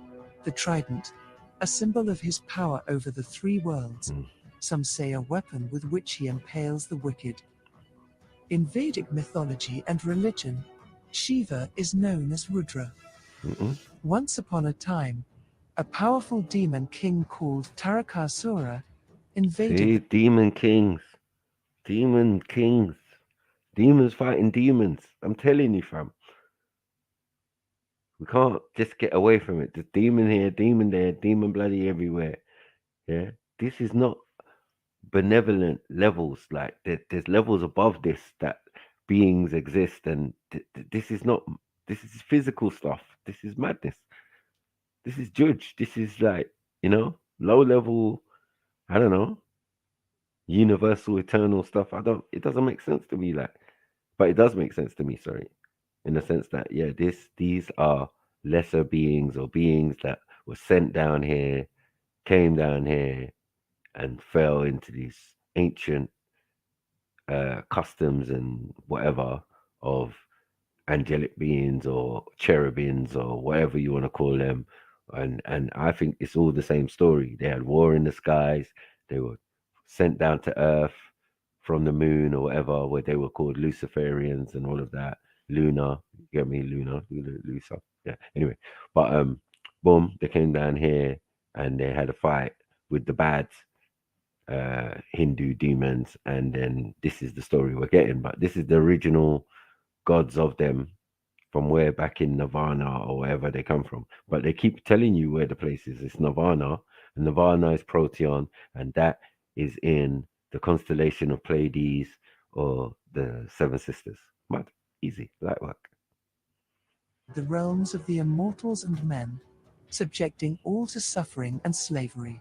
the trident, a symbol of his power over the three worlds, some say a weapon with which he impales the wicked. In Vedic mythology and religion, Shiva is known as Rudra. Once upon a time, a powerful demon king called Tarakasura invaded. See, demon kings. Demon kings. Demons fighting demons. I'm telling you, fam. We can't just get away from it. There's demon here, demon there, demon bloody everywhere. Yeah. This is not benevolent levels. Like there's levels above this that beings exist, and this is not. This is physical stuff. This is madness. This is judge. This is like, low level. I don't know. Universal, eternal stuff. It doesn't make sense to me. But it does make sense to me. Sorry, in the sense that these are lesser beings or beings that were sent down here, came down here, and fell into these ancient customs and whatever of angelic beings or cherubims or whatever you want to call them. And I think it's all the same story. They had war in the skies. They were sent down to earth from the moon or whatever, where they were called Luciferians and all of that. Luna, you get me? Luna, Lucifer. Yeah. Anyway, but boom, they came down here and they had a fight with the bad Hindu demons, and then this is the story we're getting. But this is the original gods of them from where back in Nirvana or wherever they come from. But they keep telling you where the place is. It's Nirvana, and Nirvana is Protean, and that is in the constellation of Pleiades or the Seven Sisters. Mad, easy, light work. The realms of the immortals and men, subjecting all to suffering and slavery.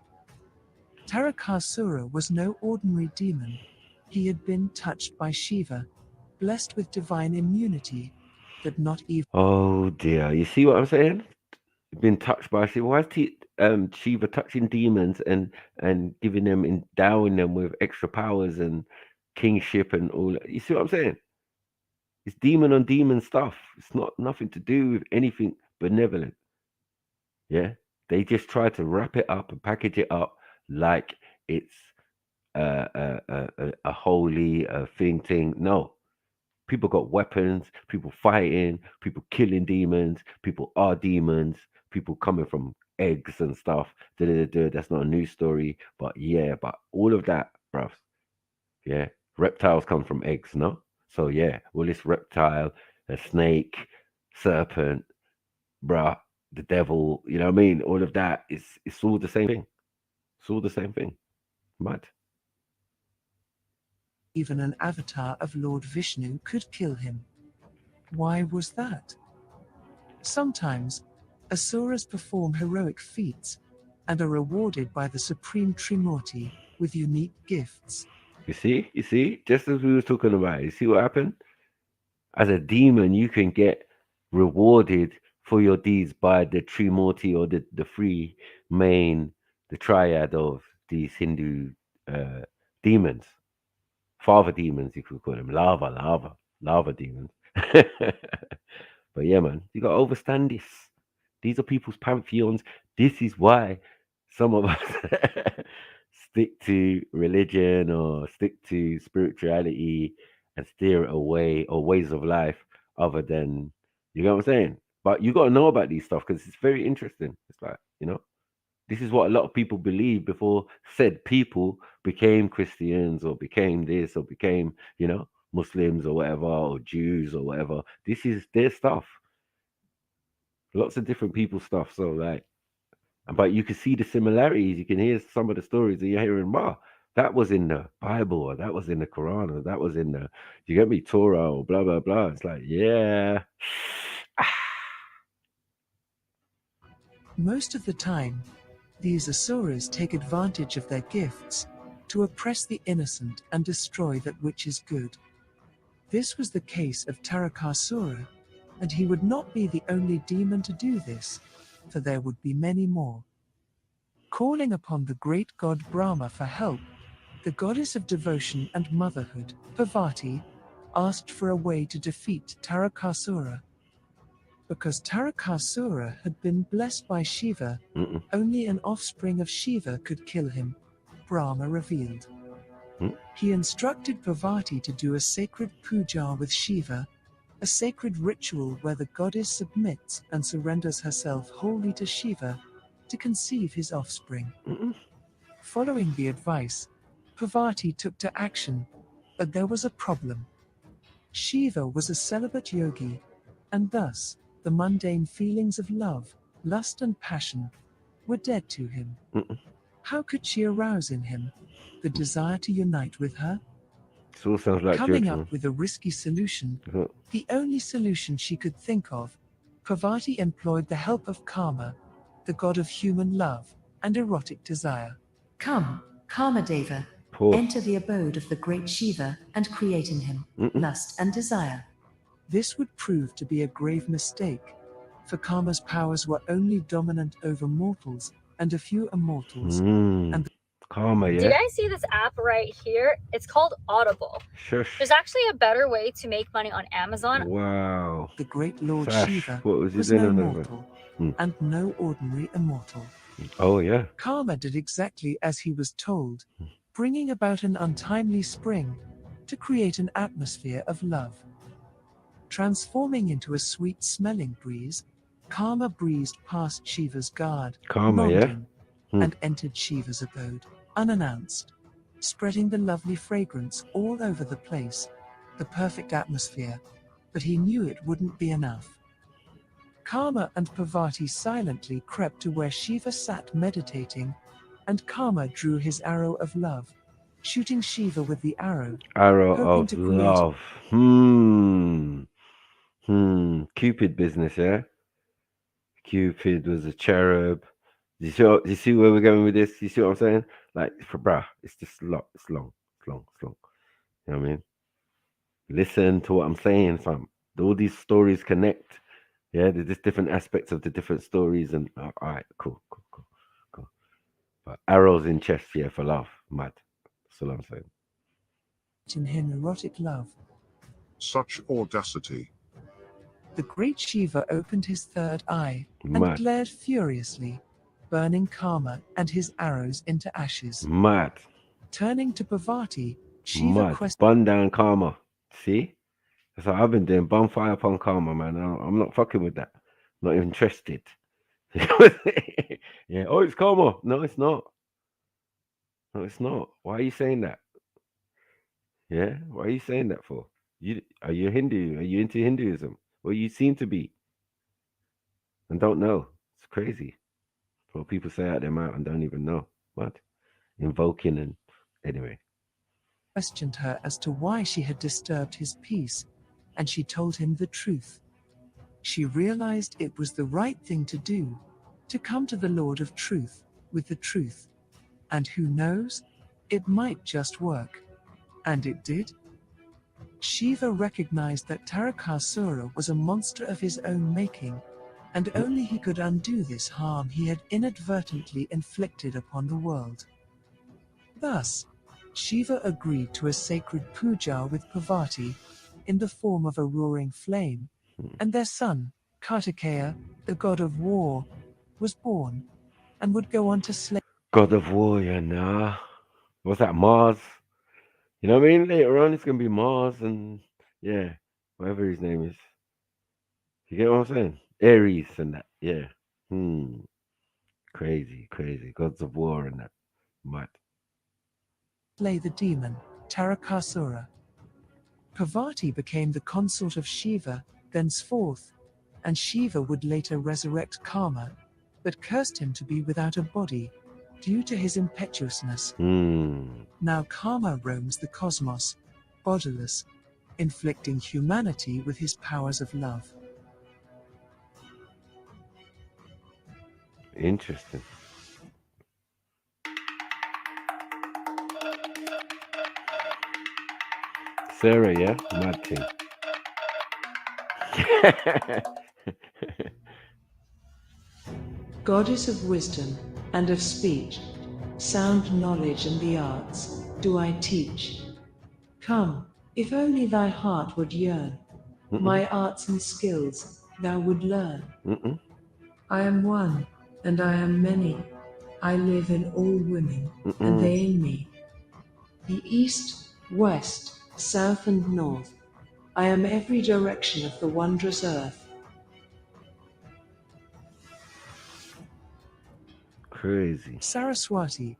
Tarakasura was no ordinary demon. He had been touched by Shiva, blessed with divine immunity, but not even. Oh dear, you see what I'm saying? Been touched by Shiva. Why is Shiva touching demons and giving them, endowing them with extra powers and kingship and all that? You see what I'm saying? It's demon on demon stuff. It's not nothing to do with anything benevolent. Yeah, they just try to wrap it up and package it up like it's a holy thing. No, people got weapons. People fighting. People killing demons. People are demons. People coming from eggs and stuff. That's not a news story, but yeah, but all of that, bruv. Yeah, reptiles come from eggs, no? So yeah, all this reptile, a snake, serpent, bruh, the devil, you know what I mean? All of that it's all the same thing. It's all the same thing. Mad. Even an avatar of Lord Vishnu could kill him. Why was that? Sometimes, asuras perform heroic feats and are rewarded by the Supreme Trimurti with unique gifts. You see, just as we were talking about, you see what happened? As a demon, you can get rewarded for your deeds by the Trimurti or the three main, the triad of these Hindu demons. Father demons, you could call them. Lava demons. But yeah, man, you got to overstand this. These are people's pantheons. This is why some of us stick to religion or stick to spirituality and steer it away, or ways of life other than, you know what I'm saying? But you got to know about these stuff because it's very interesting. It's like, this is what a lot of people believe before said people became Christians or became this or became, Muslims or whatever, or Jews or whatever. This is their stuff. Lots of different people's stuff. So like, but you can see the similarities. You can hear some of the stories that you're hearing. That was in the Bible, or that was in the Quran, or that was in the, you get me, Torah, or blah, blah, blah. It's like, yeah. Most of the time, these asuras take advantage of their gifts to oppress the innocent and destroy that which is good. This was the case of Tarakasura, and he would not be the only demon to do this, for there would be many more. Calling upon the great god Brahma for help, The goddess of devotion and motherhood, Parvati, asked for a way to defeat Tarakasura. Because Tarakasura had been blessed by Shiva, only an offspring of Shiva could kill him, Brahma revealed. He instructed Parvati to do a sacred puja with Shiva, a sacred ritual where the goddess submits and surrenders herself wholly to Shiva to conceive his offspring. Following the advice, Parvati took to action, but there was a problem. Shiva was a celibate yogi, and thus, the mundane feelings of love, lust and passion were dead to him. How could she arouse in him the desire to unite with her? It all sounds like Coming Judgment. up with a risky solution, the only solution she could think of, Parvati employed the help of Karma, the god of human love and erotic desire. Come, Kamadeva, Poor. enter the abode of the great Shiva and create in him lust and desire. This would prove to be a grave mistake, for Karma's powers were only dominant over mortals and a few immortals. And Karma, Do you yeah? guys see this app right here? It's called Audible. Shush. There's actually a better way to make money on Amazon. Wow. the great Lord Sash, Shiva what was he was doing no on that mortal, one? and no ordinary immortal. Oh, yeah. Karma did exactly as he was told, bringing about an untimely spring to create an atmosphere of love. Transforming into a sweet-smelling breeze, Karma breezed past Shiva's guard, Karma, yeah? Nondin, and entered Shiva's abode, unannounced, spreading the lovely fragrance all over the place, the perfect atmosphere, but he knew it wouldn't be enough. Karma and Parvati silently crept to where Shiva sat meditating, and Karma drew his arrow of love, shooting Shiva with the arrow. Arrow hoping of to create- love. Cupid business, yeah? Cupid was a cherub. You see where we're going with this? You see what I'm saying? Like, it's just long. It's long. You know what I mean? Listen to what I'm saying, fam. All these stories connect. Yeah, there's just different aspects of the different stories, and all right, cool. But arrows in chest, yeah, for love, mad. That's all I'm saying. in him erotic love. Such audacity. The great Shiva opened his third eye and Mad. glared furiously, burning Karma and his arrows into ashes. Mad. Turning to Parvati, Shiva Mad. questioned. Bun down Karma. See? That's what I've been doing. Bonfire upon Karma, man. I'm not fucking with that. Not even interested. Yeah. Oh, it's Karma. No, it's not. No, it's not. Why are you saying that? Yeah. Why are you saying that for? Are you Hindu? Are you into Hinduism? Well, you seem to be. And don't know. It's crazy. What people say out their mouth and don't even know. What? Invoking and anyway. Questioned her as to why she had disturbed his peace, and she told him the truth. She realized it was the right thing to do, to come to the Lord of Truth with the truth. And who knows, it might just work. And it did. Shiva recognized that Tarakasura was a monster of his own making, and only he could undo this harm he had inadvertently inflicted upon the world. Thus, Shiva agreed to a sacred puja with Parvati in the form of a roaring flame, and their son, Kartikeya, the god of war, was born, and would go on to slay. God of War, yeah, nah. What's that, Mars? You know what I mean? Later on, it's going to be Mars and, yeah, whatever his name is. You get what I'm saying? Ares and that, yeah. Crazy. Gods of War and that. Mad. Slay the demon, Tarakasura. Parvati became the consort of Shiva, thenceforth, and Shiva would later resurrect Karma, but cursed him to be without a body, due to his impetuousness. Now Karma roams the cosmos, bodiless, inflicting humanity with his powers of love. Interesting. Sarah, yeah? Mad thing. Goddess of wisdom and of speech, sound knowledge and the arts, do I teach. Come, if only thy heart would yearn, my arts and skills thou would learn. I am one, and I am many. I live in all women, and they in me. The east, west, south, and north. I am every direction of the wondrous earth. Crazy. Saraswati,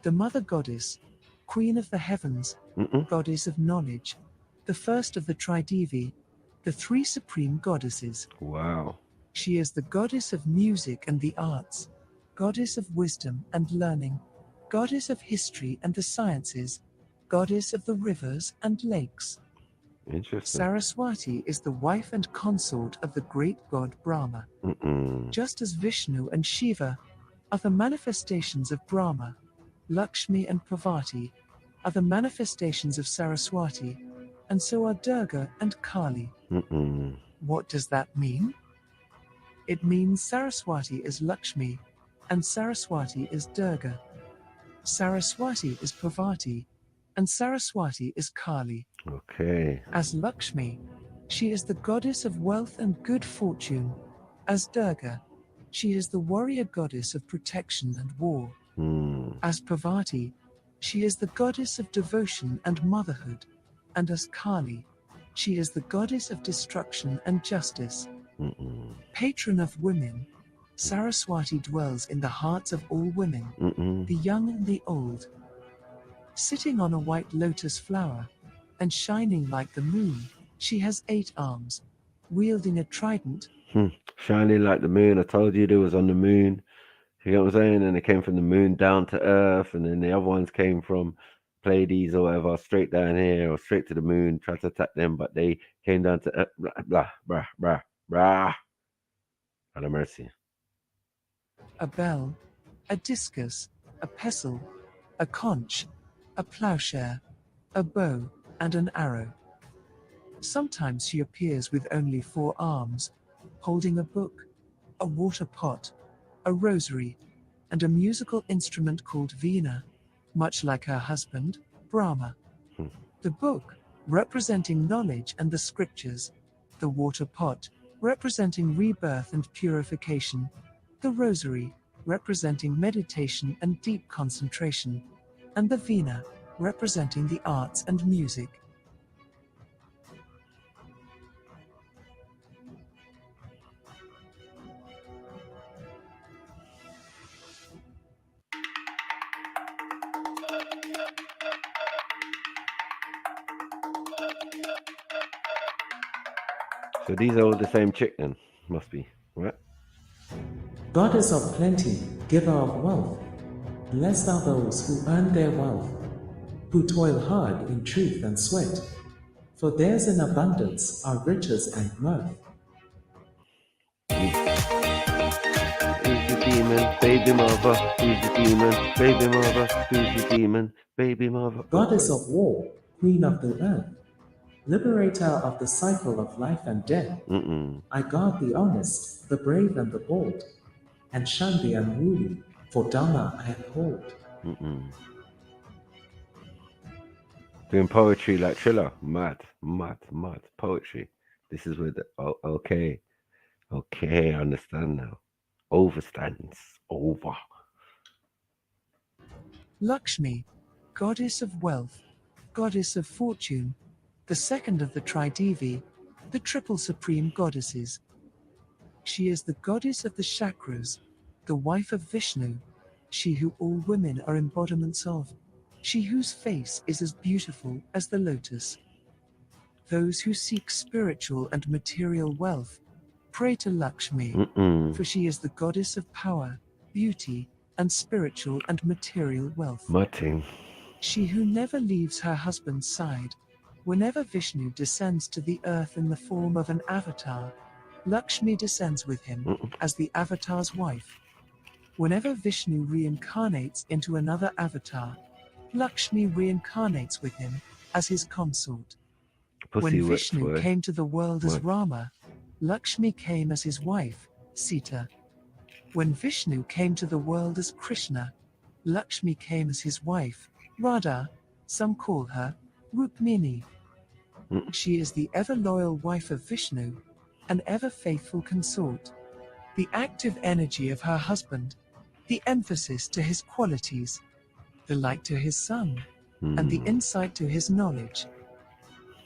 the mother goddess, queen of the heavens, goddess of knowledge, the first of the Tridevi, the three supreme goddesses. Wow. She is the goddess of music and the arts, goddess of wisdom and learning, goddess of history and the sciences, goddess of the rivers and lakes. Interesting. Saraswati is the wife and consort of the great god Brahma. Just as Vishnu and Shiva are the manifestations of Brahma, Lakshmi and Parvati are the manifestations of Saraswati, and so are Durga and Kali. What does that mean? It means Saraswati is Lakshmi, and Saraswati is Durga. Saraswati is Parvati, and Saraswati is Kali. Okay. As Lakshmi, she is the goddess of wealth and good fortune. As Durga, she is the warrior goddess of protection and war. As Parvati, she is the goddess of devotion and motherhood. And as Kali, she is the goddess of destruction and justice. Patron of women, Saraswati dwells in the hearts of all women, the young and the old. Sitting on a white lotus flower, and shining like the moon, she has 8 arms, wielding a trident. Shining like the moon. I told you they was on the moon. You know what I'm saying? And they came from the moon down to Earth, and then the other ones came from Pleiades or whatever, straight down here or straight to the moon, tried to attack them, but they came down to Earth. Blah. Have mercy. A bell, a discus, a pestle, a conch, a plowshare, a bow, and an arrow. Sometimes she appears with only 4 arms, holding a book, a water pot, a rosary, and a musical instrument called veena, much like her husband, Brahma. The book, representing knowledge and the scriptures, the water pot, representing rebirth and purification, the rosary, representing meditation and deep concentration, and the veena, representing the arts and music. So these are all the same chick then, must be, right? Goddess of plenty, giver of wealth, blessed are those who earn their wealth, who toil hard in truth and sweat, for theirs in abundance are riches and mirth. Who's the demon, baby mother? Who's the demon, baby mother? Who's the demon, baby mother? Goddess of war, queen of the earth, liberator of the cycle of life and death. I guard the honest, the brave and the bold, and shun the unruly, for Dharma I uphold. Doing poetry like Triller. Mad. Poetry. This is where the okay, I understand now. Overstands. Over. Lakshmi, goddess of wealth, goddess of fortune, the second of the Tridevi, the triple supreme goddesses. She is the goddess of the chakras, the wife of Vishnu, she who all women are embodiments of, she whose face is as beautiful as the lotus. Those who seek spiritual and material wealth, pray to Lakshmi, for she is the goddess of power, beauty, and spiritual and material wealth. She who never leaves her husband's side. Whenever Vishnu descends to the earth in the form of an avatar, Lakshmi descends with him as the avatar's wife. Whenever Vishnu reincarnates into another avatar, Lakshmi reincarnates with him as his consort. When Vishnu came to the world as Rama, Lakshmi came as his wife, Sita. When Vishnu came to the world as Krishna, Lakshmi came as his wife, Radha. Some call her Rukmini. She is the ever-loyal wife of Vishnu, an ever-faithful consort. The active energy of her husband, the emphasis to his qualities, the light to his sun, and the insight to his knowledge.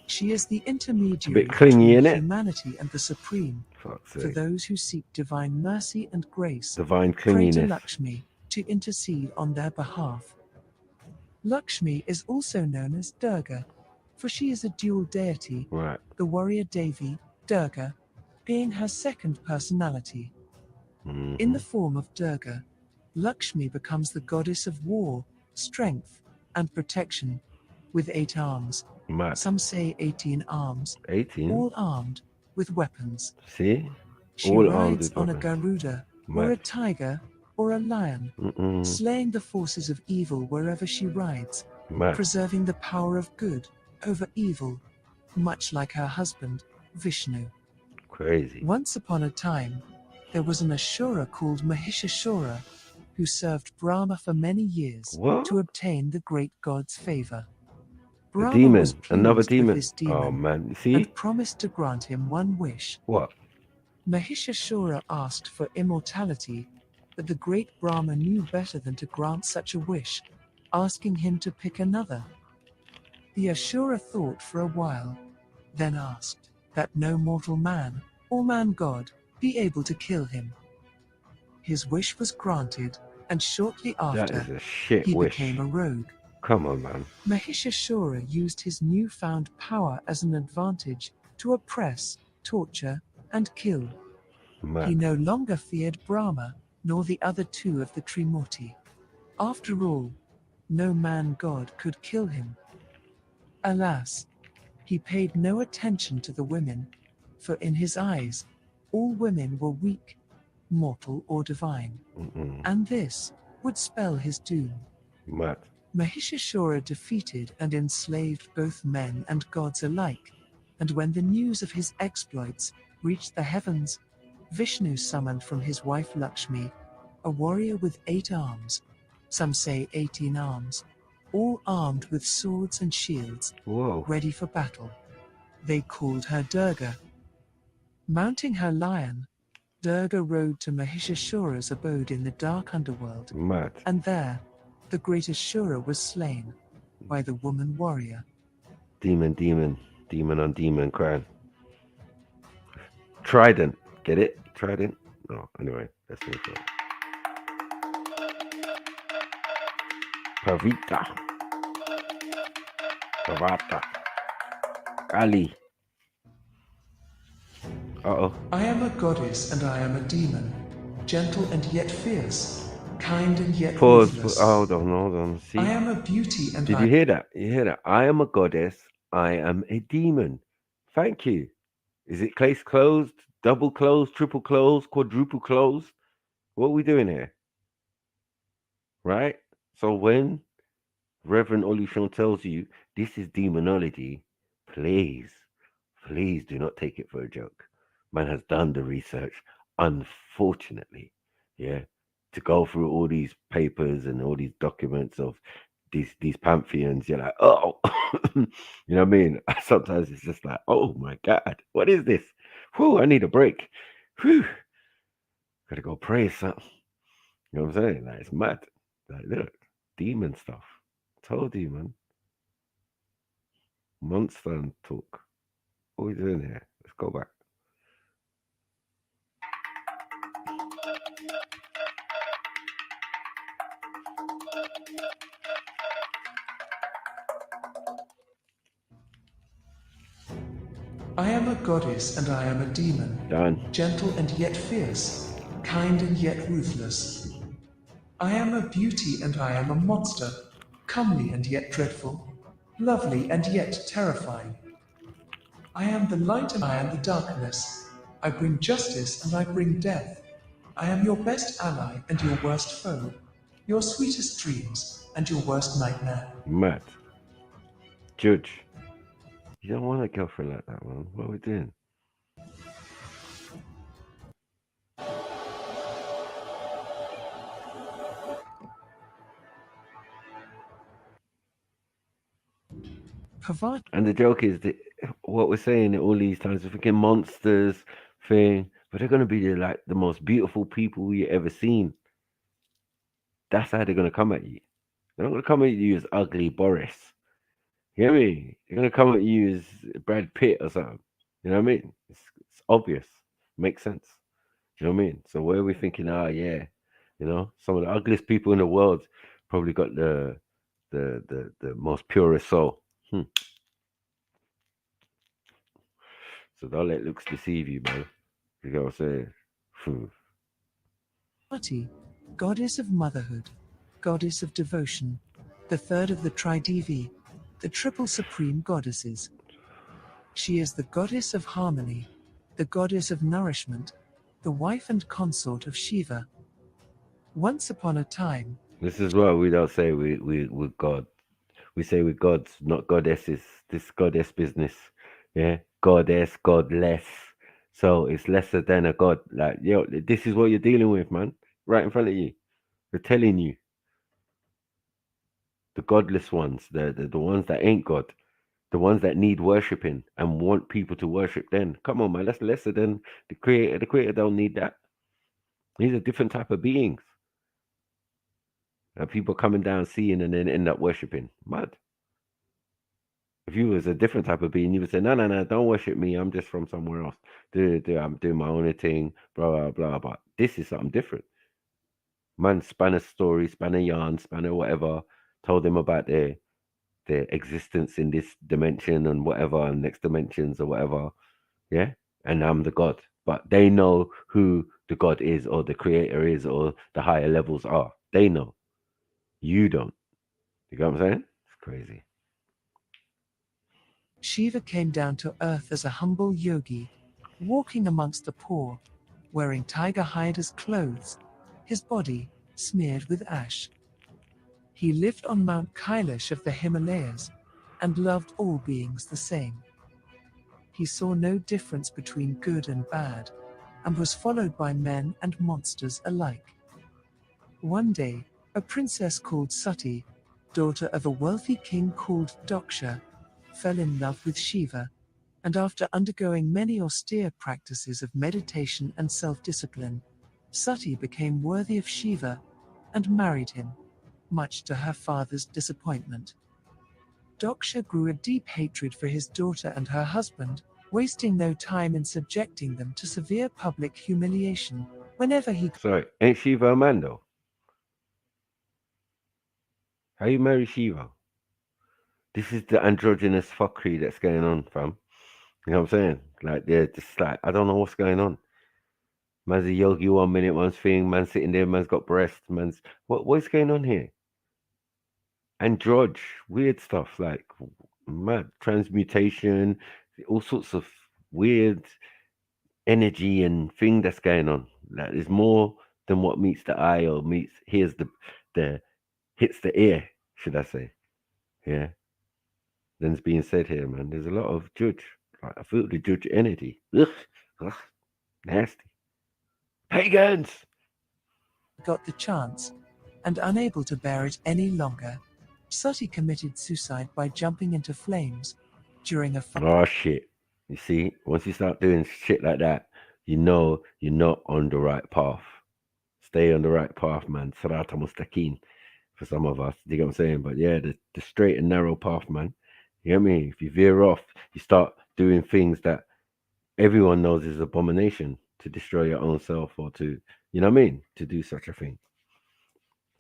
She is the intermediary clingy, between innit? humanity and the Supreme. For those who seek divine mercy and grace, Divine pray to clinginess. Lakshmi to intercede on their behalf. Lakshmi is also known as Durga, for she is a dual deity, Right. the warrior Devi, Durga, being her second personality. In the form of Durga, Lakshmi becomes the goddess of war, strength, and protection, with 8 arms. Mad. Some say 18 arms, 18? all armed with weapons. See? She All armed rides with on a weapons. Garuda, or a Mad. tiger, or a lion, slaying the forces of evil wherever she rides, Mad. preserving the power of good over evil, much like her husband, Vishnu. Crazy. Once upon a time, there was an Asura called Mahishasura, who served Brahma for many years to obtain the great god's favor. A Brahma demon. was pleased Another with demon. this demon Oh, man. See? and promised to grant him one wish. What? Mahishasura asked for immortality, but the great Brahma knew better than to grant such a wish, asking him to pick another. The Asura thought for a while, then asked that no mortal man, or man-god, be able to kill him. His wish was granted, and shortly That after, is a shit he wish. became a rogue. Come on, man. Mahishasura used his newfound power as an advantage to oppress, torture, and kill. Mad. He no longer feared Brahma, nor the other 2 of the Trimurti. After all, no man-god could kill him. Alas, he paid no attention to the women, for in his eyes, all women were weak, mortal or divine. And this would spell his doom. Mad. Mahishasura defeated and enslaved both men and gods alike, and when the news of his exploits reached the heavens, Vishnu summoned from his wife Lakshmi a warrior with 8 arms, some say 18 arms, all armed with swords and shields, ready for battle. They called her Durga. Mounting her lion, Durga rode to Mahishasura's abode in the dark underworld, Mad. and there, the great Asura was slain by the woman warrior. Demon, demon. Demon on demon crime. Trident. Get it? Trident? No, anyway, let's move on. Pavita. Pavata. Ali. Uh-oh. I am a goddess and I am a demon, gentle and yet fierce, kind and yet Pause. ruthless. Hold on. See? I am a beauty and Did you hear that? You hear that? I am a goddess. I am a demon. Thank you. Is it case closed? Double closed? Triple closed? Quadruple closed? What are we doing here? Right? So when Reverend Oluseun tells you this is demonology, please do not take it for a joke. Man has done the research, unfortunately, yeah, to go through all these papers and all these documents of these pantheons. You're like, oh, you know what I mean? Sometimes it's just like, oh my God, what is this? Whew, I need a break. Whew, gotta go pray something. You know what I'm saying? Like, it's mad. Like, look, demon stuff. Told you, man. Monster and talk. What are we doing here? Let's go back. I am a goddess and I am a demon, Done. gentle and yet fierce, kind and yet ruthless. I am a beauty and I am a monster, comely and yet dreadful, lovely and yet terrifying. I am the light and I am the darkness. I bring justice and I bring death. I am your best ally and your worst foe, your sweetest dreams and your worst nightmare. Mad. Judge. You don't want a girlfriend like that, man. What are we doing? Parvati. And the joke is that what we're saying all these times, we're thinking monsters thing, but they're going to be the most beautiful people you ever seen. That's how they're going to come at you. They're not going to come at you as ugly Boris. You know what I mean? They're going to come at you as Brad Pitt or something. You know what I mean? It's obvious. Makes sense. You know what I mean? So where are we thinking, yeah, some of the ugliest people in the world probably got the most purest soul. So don't let looks deceive you, man. You know what I'm saying? Parvati, goddess of motherhood, goddess of devotion, the third of the Tridevi, the triple supreme goddesses. She is the goddess of harmony, the goddess of nourishment, the wife and consort of Shiva. Once upon a time, This is why we don't say we're God. We say we're gods, not goddesses. This goddess business. Yeah? Goddess, godless. So it's lesser than a god. Like, this is what you're dealing with, man. Right in front of you. They're telling you. The godless ones, the ones that ain't God. The ones that need worshipping and want people to worship them. Come on, man. That's lesser than the creator. The creator don't need that. These are different type of beings. And people coming down seeing and then end up worshipping. Mad. If you was a different type of being, you would say, no, don't worship me. I'm just from somewhere else. I'm doing my own thing, blah, blah, blah. But this is something different. Man span a story, span a yarn, span a whatever, told them about their existence in this dimension and whatever, and next dimensions or whatever. Yeah? And I'm the God. But they know who the God is or the creator is or the higher levels are. They know. You don't. You get what I'm saying? It's crazy. Shiva came down to earth as a humble yogi, walking amongst the poor, wearing tiger hide as clothes, his body smeared with ash. He lived on Mount Kailash of the Himalayas and loved all beings the same. He saw no difference between good and bad, and was followed by men and monsters alike. One day, a princess called Sati, daughter of a wealthy king called Daksha, fell in love with Shiva, and after undergoing many austere practices of meditation and self-discipline, Sati became worthy of Shiva and married him, much to her father's disappointment. Daksha grew a deep hatred for his daughter and her husband, wasting no time in subjecting them to severe public humiliation whenever he... Sorry, ain't Shiva a man though? How you marry Shiva? This is the androgynous fuckery that's going on, fam. You know what I'm saying? Like, they're just like, I don't know what's going on. Man's a yogi 1 minute, one's thing, man's sitting there, man's got breasts, man's... What's going on here? Androgy, weird stuff, like, mad transmutation, all sorts of weird energy and thing that's going on. Like, there's more than what meets the eye or hits the ear, should I say. Yeah. Than's being said here, man. There's a lot of judge. Like, I feel the judge energy. Ugh. Nasty. Pagans! got the chance, and unable to bear it any longer, Sati committed suicide by jumping into flames during a Oh, shit. You see, once you start doing shit like that, you know you're not on the right path. Stay on the right path, man. Sarata mustaqim for some of us. You get what I'm saying? But yeah, the straight and narrow path, man. You know what I mean? If you veer off, you start doing things that everyone knows is abomination, to destroy your own self or to, you know what I mean? To do such a thing.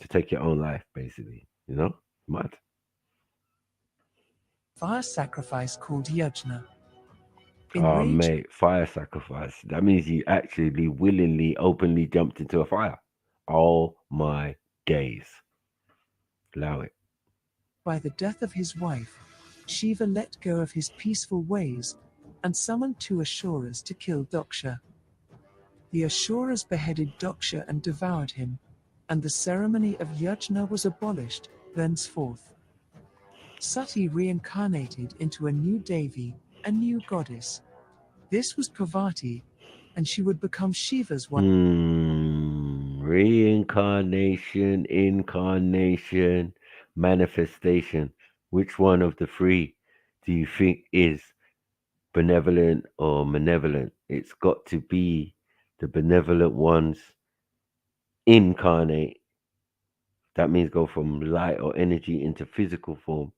To take your own life, basically. You know? Mad. fire sacrifice called Yajna. Oh, mate, fire sacrifice. That means you actually willingly, openly jumped into a fire. Oh my days. Allow it. By the death of his wife, Shiva let go of his peaceful ways and summoned two Asuras to kill Daksha. The Asuras beheaded Daksha and devoured him, and the ceremony of Yajna was abolished thenceforth. Sati reincarnated into a new Devi, a new goddess. This was Parvati, and she would become Shiva's wife. Reincarnation, incarnation, manifestation. Which one of the three do you think is benevolent or malevolent? It's got to be the benevolent ones incarnate. That means go from light or energy into physical form.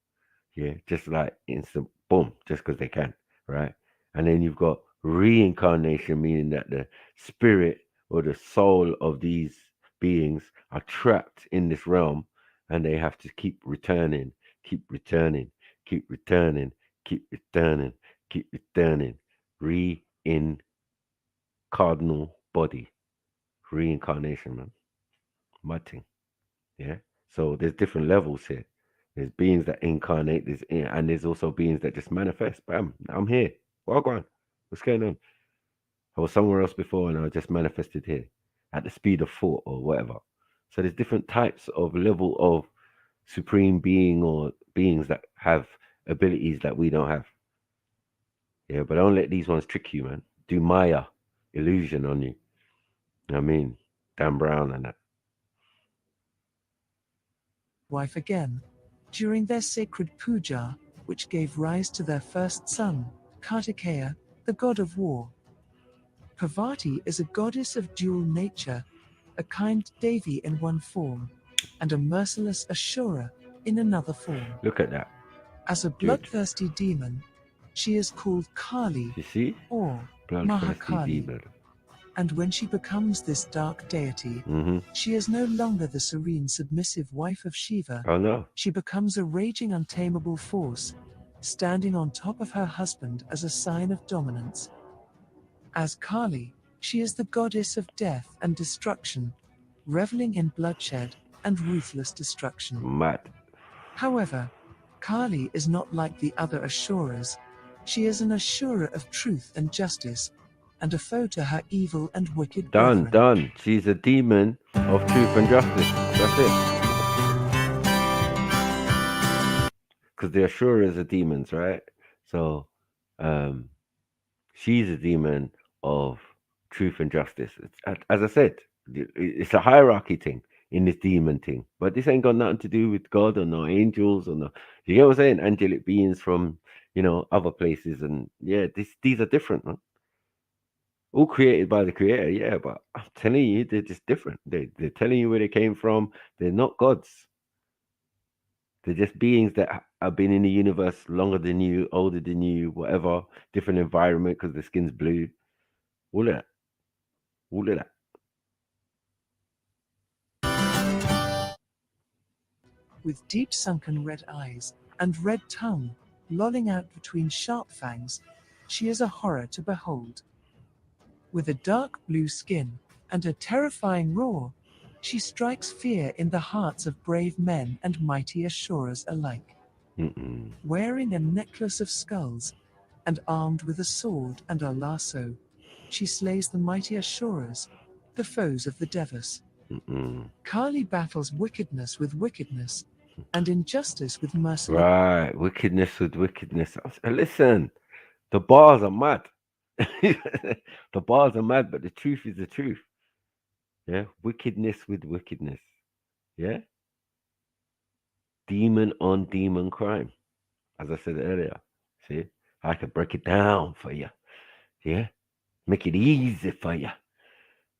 Yeah, just like instant boom, just because they can, right? And then you've got reincarnation, meaning that the spirit or the soul of these beings are trapped in this realm and they have to keep returning, keep returning, keep returning, keep returning, keep returning. Cardinal body, reincarnation, man. Mad thing. Yeah. So there's different levels here. There's beings that incarnate, and there's also beings that just manifest. Bam, I'm here. Well, go on. What's going on? I was somewhere else before and I just manifested here at the speed of thought or whatever. So there's different types of level of supreme being or beings that have abilities that we don't have. Yeah, but don't let these ones trick you, man. Do Maya illusion on you. You know what I mean? Dan Brown and that. Wife again, during their sacred puja, which gave rise to their first son, Kartikeya, the god of war. Parvati is a goddess of dual nature, a kind Devi in one form, and a merciless Ashura in another form. Look at that. As a bloodthirsty demon, she is called Kali, you see? Or Bloodthirsty Mahakali. demon. And when she becomes this dark deity, she is no longer the serene submissive wife of Shiva. Oh no. She becomes a raging untamable force, standing on top of her husband as a sign of dominance. As Kali, she is the goddess of death and destruction, reveling in bloodshed and ruthless destruction. Mad. However, Kali is not like the other Asuras. She is an Ashura of truth and justice, and a foe to her evil and wicked brethren. Done. She's a demon of truth and justice. That's it. Because the Asuras are demons, right? So, she's a demon of truth and justice. As I said, it's a hierarchy thing in this demon thing. But this ain't got nothing to do with God or no angels or no. You get what I'm saying? Angelic beings from, other places. And yeah, these are different, man. All created by the creator, yeah, but I'm telling you, they're just different. They're telling you where they came from. They're not gods. They're just beings that have been in the universe longer than you, older than you, whatever, different environment because the skin's blue. All of that. All of that. With deep sunken red eyes and red tongue lolling out between sharp fangs, she is a horror to behold. With a dark blue skin and a terrifying roar, she strikes fear in the hearts of brave men and mighty Asuras alike. Wearing a necklace of skulls and armed with a sword and a lasso, she slays the mighty Asuras, the foes of the Devas. Kali battles wickedness with wickedness and injustice with mercy. Right, wickedness with wickedness. Listen, the bars are mad. The bars are mad, but the truth is the truth. Yeah, wickedness with wickedness. Yeah, demon on demon crime. As I said earlier, see, I could break it down for you. Yeah, make it easy for you.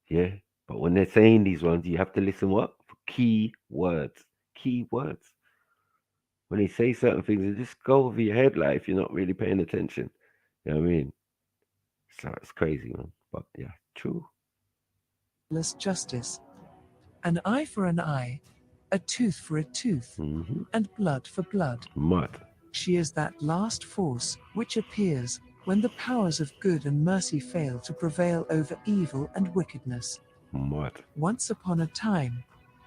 Yeah, but when they're saying these ones, you have to listen what? For key words. Key words. When they say certain things, they just go over your head like if you're not really paying attention. You know what I mean? So it's crazy, man. But yeah, true. Justice. An eye for an eye, a tooth for a tooth, and blood for blood. Mud. She is that last force which appears when the powers of good and mercy fail to prevail over evil and wickedness. Mud. Once upon a time,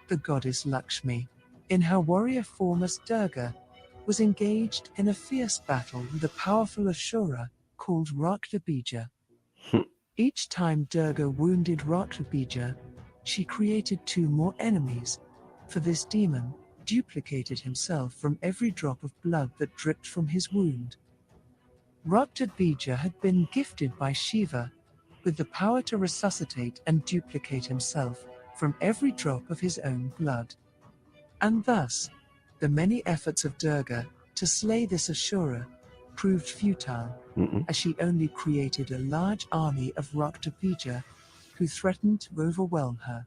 the goddess Lakshmi, in her warrior form as Durga, was engaged in a fierce battle with a powerful Ashura called Raktabija. Each time Durga wounded Raktabija, she created 2 more enemies, for this demon duplicated himself from every drop of blood that dripped from his wound. Raktabija had been gifted by Shiva with the power to resuscitate and duplicate himself from every drop of his own blood. And thus, the many efforts of Durga to slay this Ashura proved futile, as she only created a large army of Raktapija, who threatened to overwhelm her.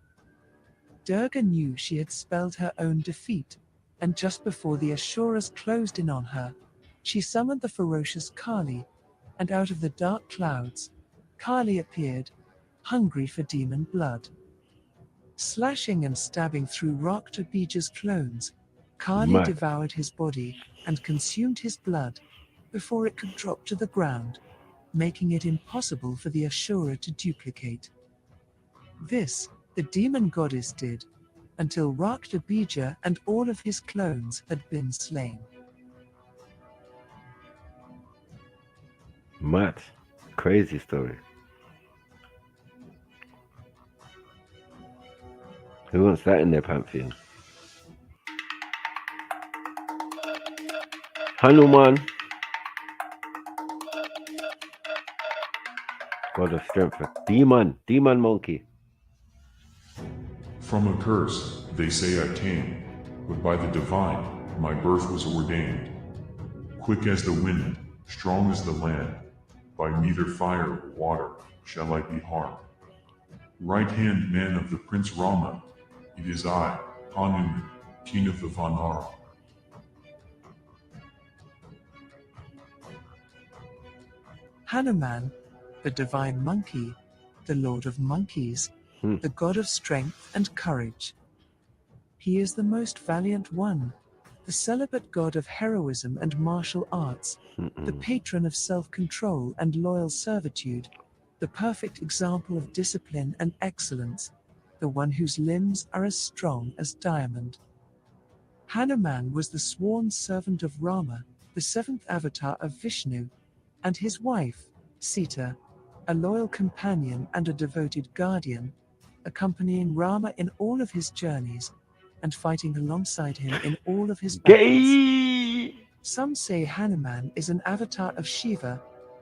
Durga knew she had spelled her own defeat, and just before the Asuras closed in on her, she summoned the ferocious Kali, and out of the dark clouds, Kali appeared, hungry for demon blood. Slashing and stabbing through Raktabija's clones, Kali Mad. devoured his body and consumed his blood before it could drop to the ground, making it impossible for the Asura to duplicate. This, the demon goddess did, until Raktabija and all of his clones had been slain. Mad. Crazy story. Who wants that in their pantheon? Hanuman. God of strength. Demon monkey. From a curse, they say I came, but by the divine, my birth was ordained. Quick as the wind, strong as the land, by neither fire or water shall I be harmed. Right-hand man of the Prince Rama, it is I, Hanuman, king of the Vanara. Hanuman, the divine monkey, the lord of monkeys, the god of strength and courage. He is the most valiant one, the celibate god of heroism and martial arts, the patron of self-control and loyal servitude, the perfect example of discipline and excellence, the one whose limbs are as strong as diamond. Hanuman was the sworn servant of Rama, the seventh avatar of Vishnu, and his wife, Sita, a loyal companion and a devoted guardian, accompanying Rama in all of his journeys, and fighting alongside him in all of his battles. Some say Hanuman is an avatar of Shiva,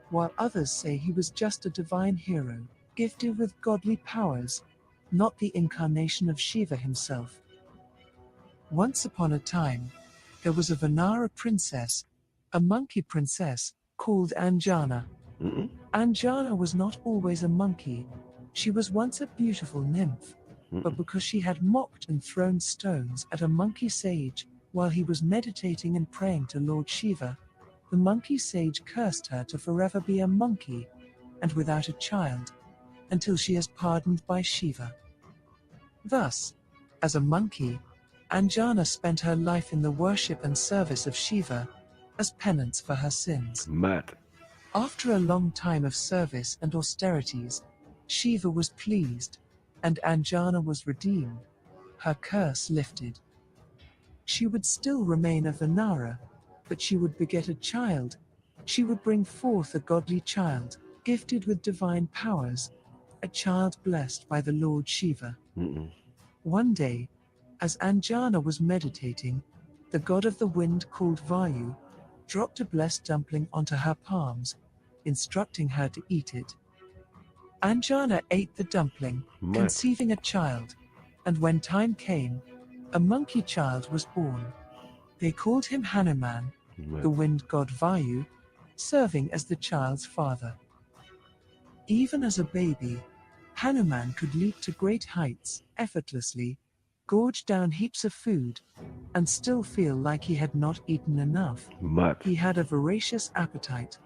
while others say he was just a divine hero, gifted with godly powers, not the incarnation of Shiva himself. Once upon a time, there was a Vanara princess, a monkey princess, called Anjana. Anjana was not always a monkey. She was once a beautiful nymph, but because she had mocked and thrown stones at a monkey sage while he was meditating and praying to Lord Shiva, the monkey sage cursed her to forever be a monkey and without a child, until she is pardoned by Shiva. Thus, as a monkey, Anjana spent her life in the worship and service of Shiva as penance for her sins. Mad. After a long time of service and austerities, Shiva was pleased, and Anjana was redeemed, her curse lifted. She would still remain a Vanara, but she would beget a child. She would bring forth a godly child, gifted with divine powers, a child blessed by the Lord Shiva. One day, as Anjana was meditating, the god of the wind called Vayu dropped a blessed dumpling onto her palms, instructing her to eat it. Anjana ate the dumpling, conceiving a child, and when time came, a monkey child was born. They called him Hanuman, the wind god Vayu, serving as the child's father. Even as a baby, Hanuman could leap to great heights effortlessly, gorge down heaps of food, and still feel like he had not eaten enough. He had a voracious appetite.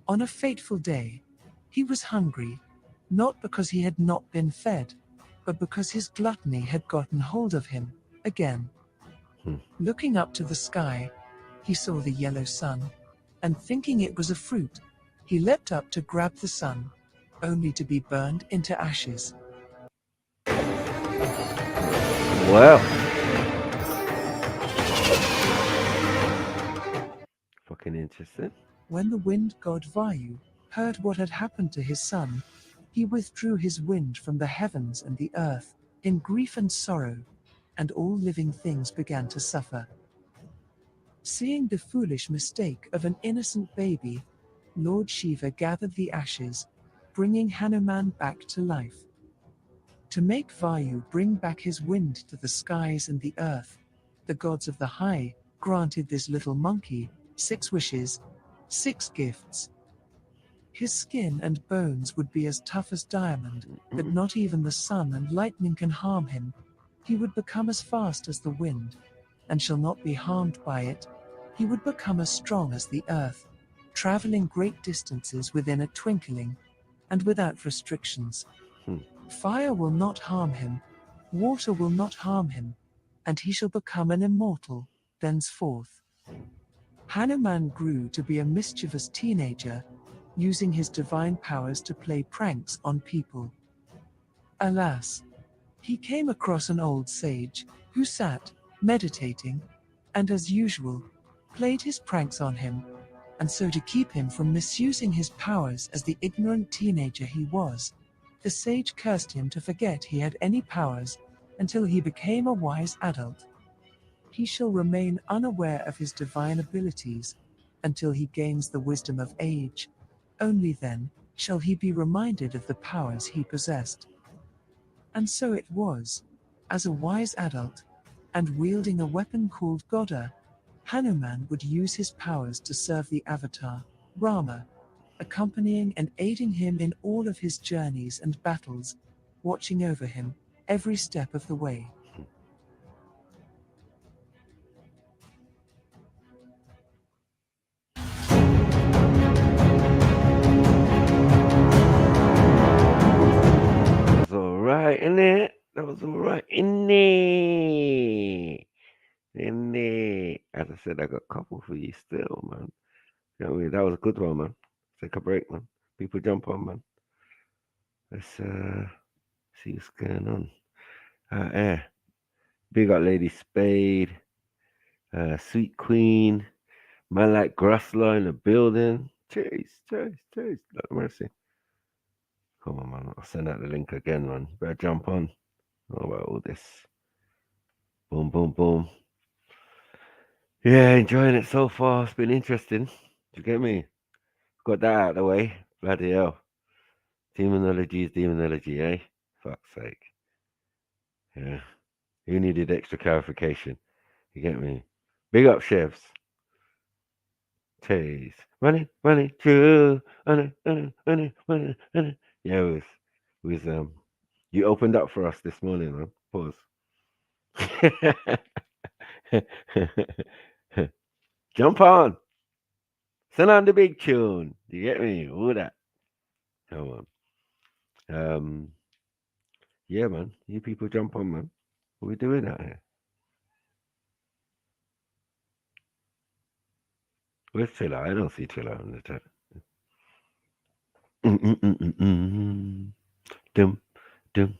On a fateful day, he was hungry, not because he had not been fed, but because his gluttony had gotten hold of him, again. Looking up to the sky, he saw the yellow sun, and thinking it was a fruit, he leapt up to grab the sun, only to be burned into ashes. Wow. Fucking interesting. When the wind god Vayu heard what had happened to his son, he withdrew his wind from the heavens and the earth, in grief and sorrow, and all living things began to suffer. Seeing the foolish mistake of an innocent baby, Lord Shiva gathered the ashes, bringing Hanuman back to life. To make Vayu bring back his wind to the skies and the earth, the gods of the high granted this little monkey 6 wishes, 6 gifts. His skin and bones would be as tough as diamond, that not even the sun and lightning can harm him. He would become as fast as the wind, and shall not be harmed by it. He would become as strong as the earth, traveling great distances within a twinkling, and without restrictions. Fire will not harm him, water will not harm him, and he shall become an immortal, thenceforth. Hanuman grew to be a mischievous teenager, using his divine powers to play pranks on people. Alas, he came across an old sage, who sat, meditating, and as usual, played his pranks on him, and so to keep him from misusing his powers as the ignorant teenager he was, the sage cursed him to forget he had any powers, until he became a wise adult. He shall remain unaware of his divine abilities, until he gains the wisdom of age. Only then shall he be reminded of the powers he possessed. And so it was. As a wise adult, and wielding a weapon called Goda, Hanuman would use his powers to serve the avatar, Rama, accompanying and aiding him in all of his journeys and battles, watching over him every step of the way. That was alright, innit? That was alright, innit? Innit? As I said, I got a couple for you still, man. You know what I mean? That was a good one, man. Take a break, man. People jump on, man. Let's see what's going on. Big up Lady Spade, Sweet Queen, man like Grussler in the building. Chase. Lord mercy. Come on, man. I'll send out the link again, man. Better jump on. How about all this? Boom, boom, boom. Yeah, enjoying it so far. It's been interesting. Do you get me? Got that out of the way. Bloody hell. Demonology is demonology, eh? Fuck's sake. Yeah. Who needed extra clarification? You get me? Big up, chefs. Chase. Running, true. Running. Yeah, it was you opened up for us this morning, man. Pause. Jump on. Send on the big tune. Do you get me? All that. Come on. Yeah, man. You people jump on, man. What are we doing out here? Where's Triller? I don't see Triller on the chat. Dum. Let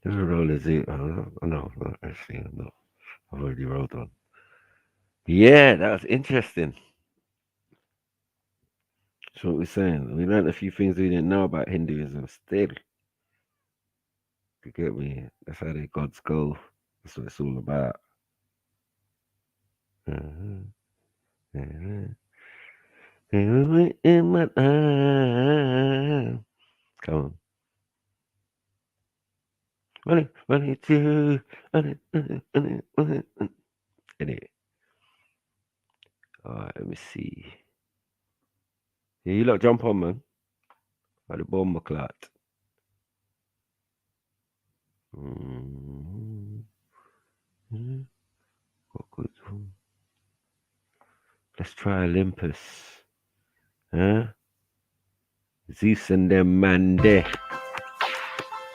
me roll a Z. Oh, no, actually, no. I've already rolled one. Yeah, that was interesting. That's what we're saying. We learned a few things we didn't know about Hinduism still. You get me? That's how their gods go. That's what it's all about. Come on. Money too. Anyway. Alright, let me see. Yeah, you lot jump on, man. By the bomb clot. Let's try Olympus. Huh? Zeus and them man there.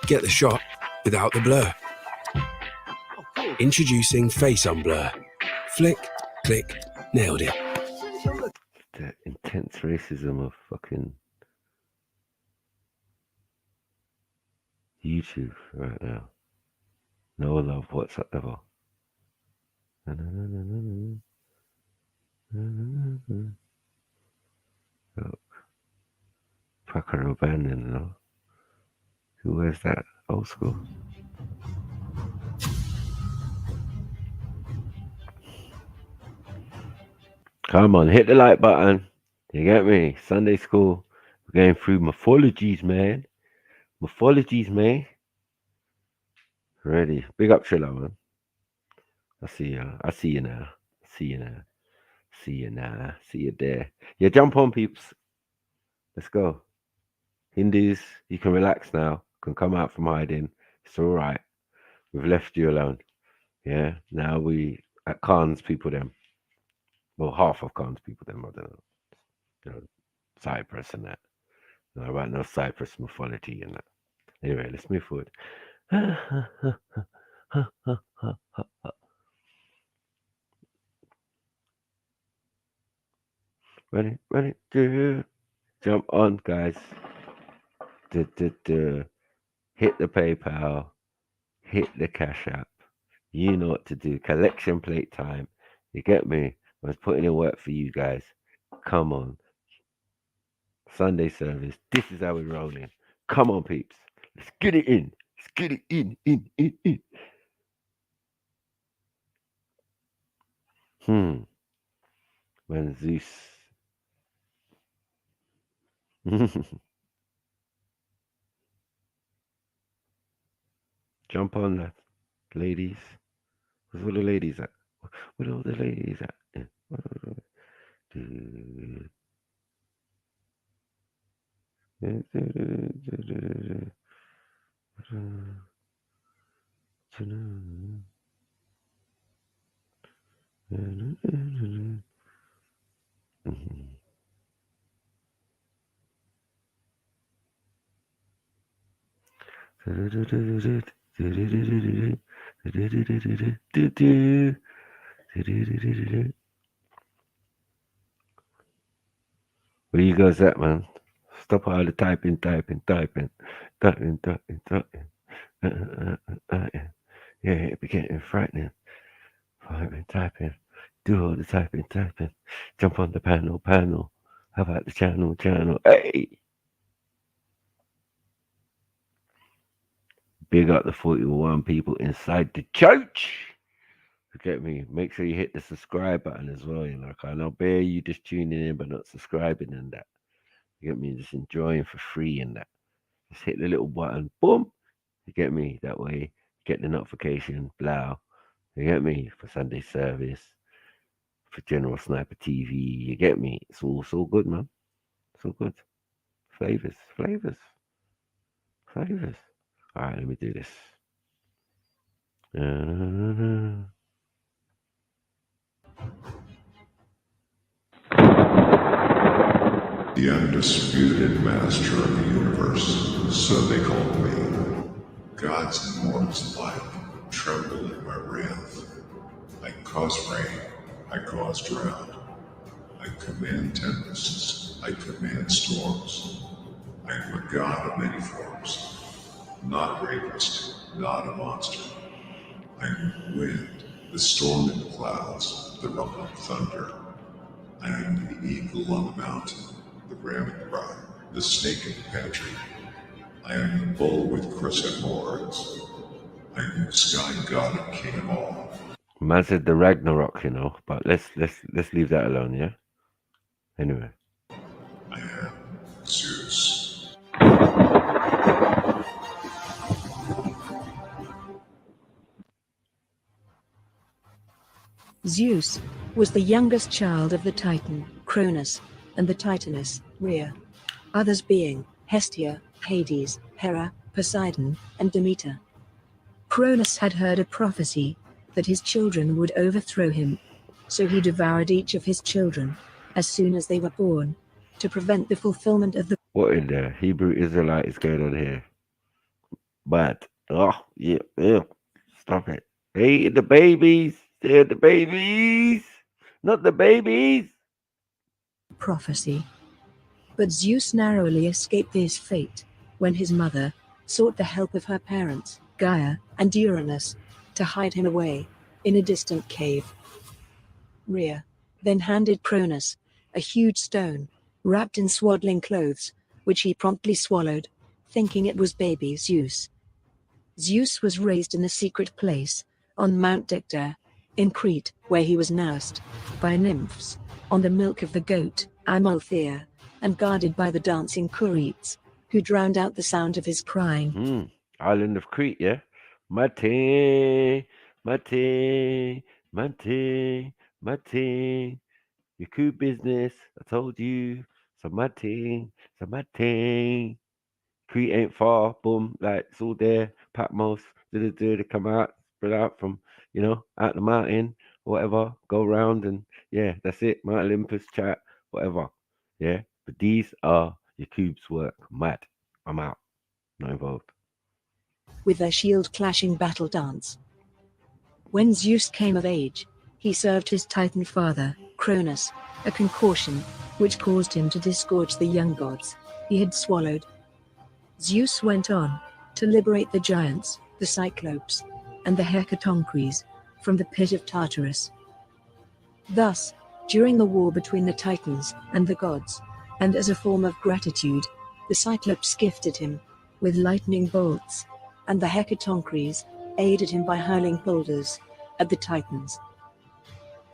Get the shot without the blur. Introducing Face on Blur. Flick, click, nailed it. The intense racism of fucking YouTube right now. No love whatsoever. Look. Packer abandoned, no? Who wears that? Old school. Come on, hit the like button. You get me? Sunday school. We're going through mythologies, man. Ready. Big up Triller, man. I see you now. See you now. See you there. Yeah, jump on, peeps. Let's go. Hindus, you can relax now. Can come out from hiding. It's all right. We've left you alone. Yeah. Now we at Khan's people them. Well, half of Khan's people them. I don't know. You know, Cyprus and that. No, right now, Cyprus mythology and that. Anyway, let's move forward. Ready, jump on, guys. Hit the PayPal, hit the Cash App. You know what to do. Collection plate time. You get me? I was putting in work for you guys. Come on. Sunday service. This is how we're rolling. Come on, peeps. Let's get it in. Let's get it in. When Zeus. Jump on that, ladies. Where's all the ladies at? Where all the ladies at? Where you guys at, man? Stop all the typing. Yeah, it be getting frightening. Typing. Do all the typing. Jump on the panel. How about the channel? Hey! Big up the 41 people inside the church. Get me? Make sure you hit the subscribe button as well. You know, I know bear you just tuning in but not subscribing and that. You get me? Just enjoying for free and that. Just hit the little button. Boom. You get me? That way, get the notification. Blah. You get me? For Sunday service. For General Sniper TV. You get me? It's all so good, man. So good. Flavors. All right, let me do this. The undisputed master of the universe, so they called me. Gods and mortals alike tremble in my wrath. I cause rain, I cause drought. I command tempests, I command storms. I am a god of many forms, not a rapist, not a monster. I am the wind, the storm in the clouds, the rumbling thunder. I am the eagle on the mountain, the ram in the rock, the snake in the pantry. I am the bull with crescent horns. I am the sky god and king of all. Man said the Ragnarok, you know, but let's leave that alone, yeah? Anyway. I am Zeus. Zeus was the youngest child of the Titan, Cronus, and the Titaness, Rhea. Others being Hestia, Hades, Hera, Poseidon, and Demeter. Cronus had heard a prophecy that his children would overthrow him, so he devoured each of his children as soon as they were born, to prevent the fulfillment of the— What in the Hebrew Israelite is going on here? But, yeah, stop it. Hey, the babies, they're the babies, not the babies. prophecy. But Zeus narrowly escaped this fate when his mother sought the help of her parents, Gaia and Uranus, to hide him away in a distant cave. Rhea then handed Cronus a huge stone wrapped in swaddling clothes, which he promptly swallowed, thinking it was baby Zeus. Zeus was raised in a secret place on Mount Dicta in Crete, where he was nursed by nymphs on the milk of the goat Amalthea, and guarded by the dancing Curetes, who drowned out the sound of his crying. Island of Crete, yeah? Mate. Your coup business. I told you. It's my thing. It's my thing. Crete ain't far. Boom. Like, it's all there. Patmos. They come out. Spread out from, out the mountain. Whatever. Go around and, yeah, that's it. Mount Olympus chat. Whatever. Yeah. But these are your cubes work. Mad. I'm out. Not involved. With their shield-clashing battle dance. When Zeus came of age, he served his Titan father, Cronus, a concoction, which caused him to disgorge the young gods he had swallowed. Zeus went on to liberate the giants, the Cyclopes, and the Hecatoncres from the pit of Tartarus. Thus, during the war between the Titans and the gods, and as a form of gratitude, the Cyclopes gifted him with lightning bolts, and the Hecatoncres aided him by hurling boulders at the Titans.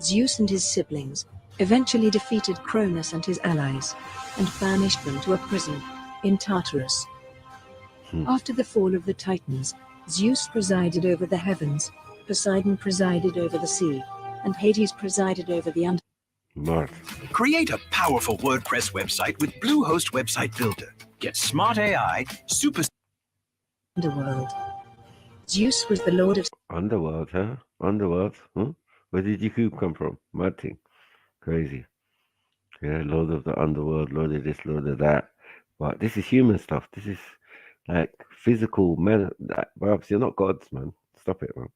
Zeus and his siblings eventually defeated Cronus and his allies, and banished them to a prison in Tartarus. After the fall of the Titans, Zeus presided over the heavens, Poseidon presided over the sea, and Hades presided over the underworld. Create a powerful WordPress website with Bluehost Website Builder. Get smart AI, super Underworld. Zeus was the lord of Underworld, huh? Underworld, huh? Where did your cube come from? Mad thing. Crazy. Yeah, lord of the underworld, lord of this, lord of that. But this is human stuff. This is like physical men. Perhaps you're not gods, man. Stop it, man.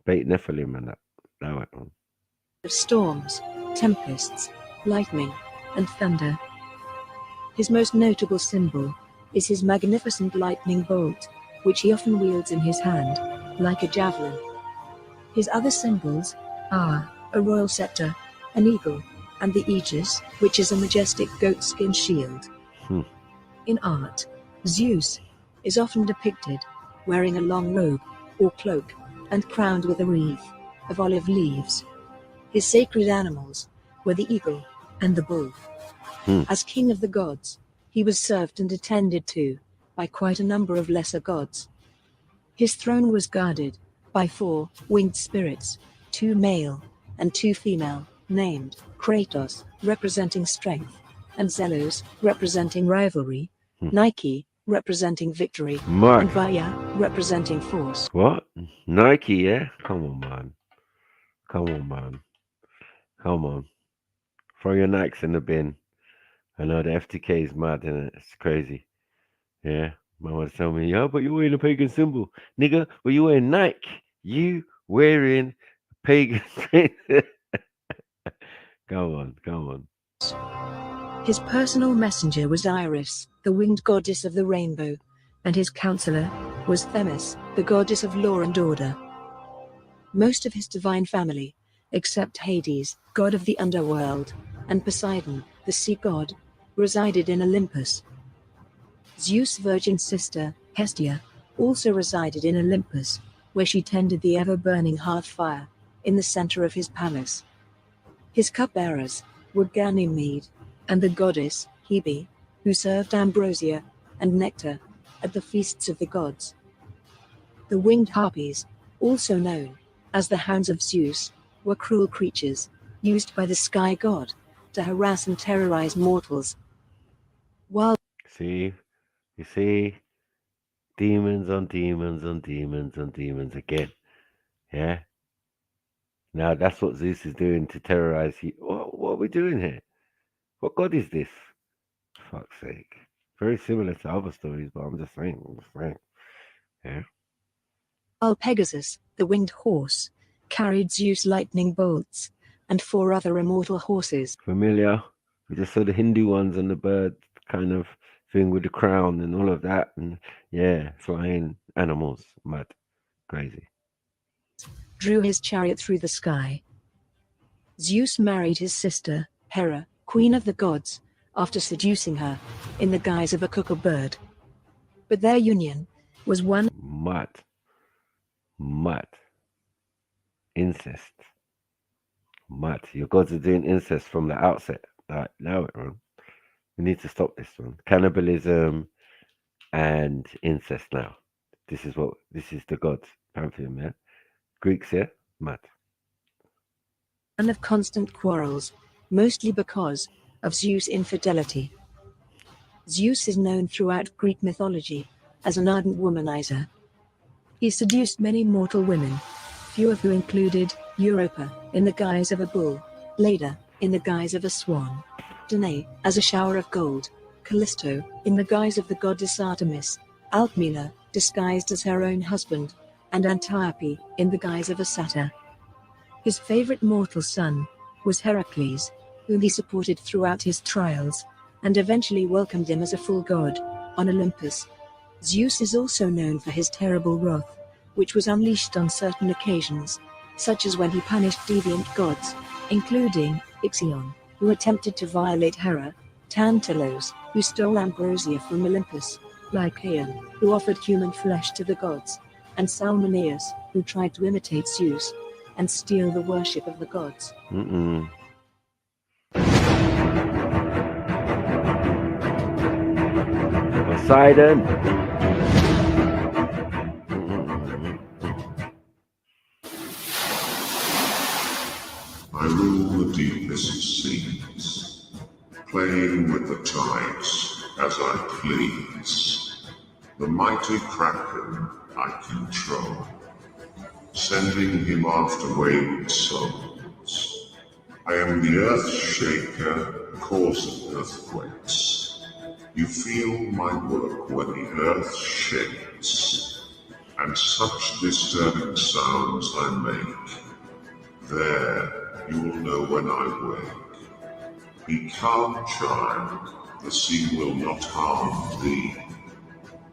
Bait Nephilim and that. That went on. storms, tempests, lightning, and thunder. His most notable symbol is his magnificent lightning bolt, which he often wields in his hand, like a javelin. His other symbols are a royal scepter, an eagle, and the aegis, which is a majestic goatskin shield. In art, Zeus is often depicted wearing a long robe or cloak and crowned with a wreath of olive leaves. His sacred animals were the eagle and the bull. As king of the gods, he was served and attended to by quite a number of lesser gods. His throne was guarded by 4 winged spirits, 2 male and 2 female, named Kratos, representing strength, and Zelos, representing rivalry, Nike, representing victory, and Vaya, representing force. What? Nike, yeah? Come on, man. Come on, man. Come on. Throw your Nikes in the bin. I know the F.T.K is mad, isn't it? It's crazy. Yeah. Man was telling me, yeah, but you're wearing a pagan symbol. Nigga, well, you wearing Nike. You wearing a pagan Go on, go on. His personal messenger was Iris, the winged goddess of the rainbow, and his counselor was Themis, the goddess of law and order. Most of his divine family, except Hades, god of the underworld, and Poseidon, the sea god, resided in Olympus. Zeus' virgin sister, Hestia, also resided in Olympus, where she tended the ever-burning hearth fire in the center of his palace. His cupbearers were Ganymede and the goddess Hebe, who served ambrosia and nectar at the feasts of the gods. The winged harpies, also known as the hounds of Zeus, were cruel creatures used by the sky god to harass and terrorize mortals. While See? You see? Demons on demons on demons on demons again. Yeah? Now that's what Zeus is doing to terrorize you. What are we doing here? What god is this? For fuck's sake. Very similar to other stories, but I'm just saying. Yeah? While Pegasus, the winged horse, carried Zeus' lightning bolts and 4 other immortal horses. Familiar? We just saw the Hindu ones and the bird kind of thing with the crown and all of that. And yeah, flying animals. Mad. Crazy. Drew his chariot through the sky. Zeus married his sister, Hera, queen of the gods, after seducing her in the guise of a cuckoo bird. But their union was one Mad. Incest. Mad. Your gods are doing incest from the outset. Like, now it wrong. We need to stop this one. Cannibalism and incest now. This is the gods pantheon, yeah? Greeks, yeah? Mad. of constant quarrels, mostly because of Zeus' infidelity. Zeus is known throughout Greek mythology as an ardent womanizer. He seduced many mortal women, few of who included Europa in the guise of a bull, Leda in the guise of a swan, Danae as a shower of gold, Callisto in the guise of the goddess Artemis, Alcmena disguised as her own husband, and Antiope in the guise of a satyr. His favorite mortal son was Heracles, whom he supported throughout his trials, and eventually welcomed him as a full god on Olympus. Zeus is also known for his terrible wrath, which was unleashed on certain occasions, such as when he punished deviant gods, including Ixion, who attempted to violate Hera, Tantalos, who stole ambrosia from Olympus, Lycaon, who offered human flesh to the gods, and Salmoneus, who tried to imitate Zeus and steal the worship of the gods. Poseidon. I rule the deepest seas, playing with the tides as I please. The mighty Kraken I control, sending him after wayward souls. I am the earth shaker, causing earthquakes. You feel my work when the earth shakes, and such disturbing sounds I make. There you will know when I wake. Be calm, child, the sea will not harm thee.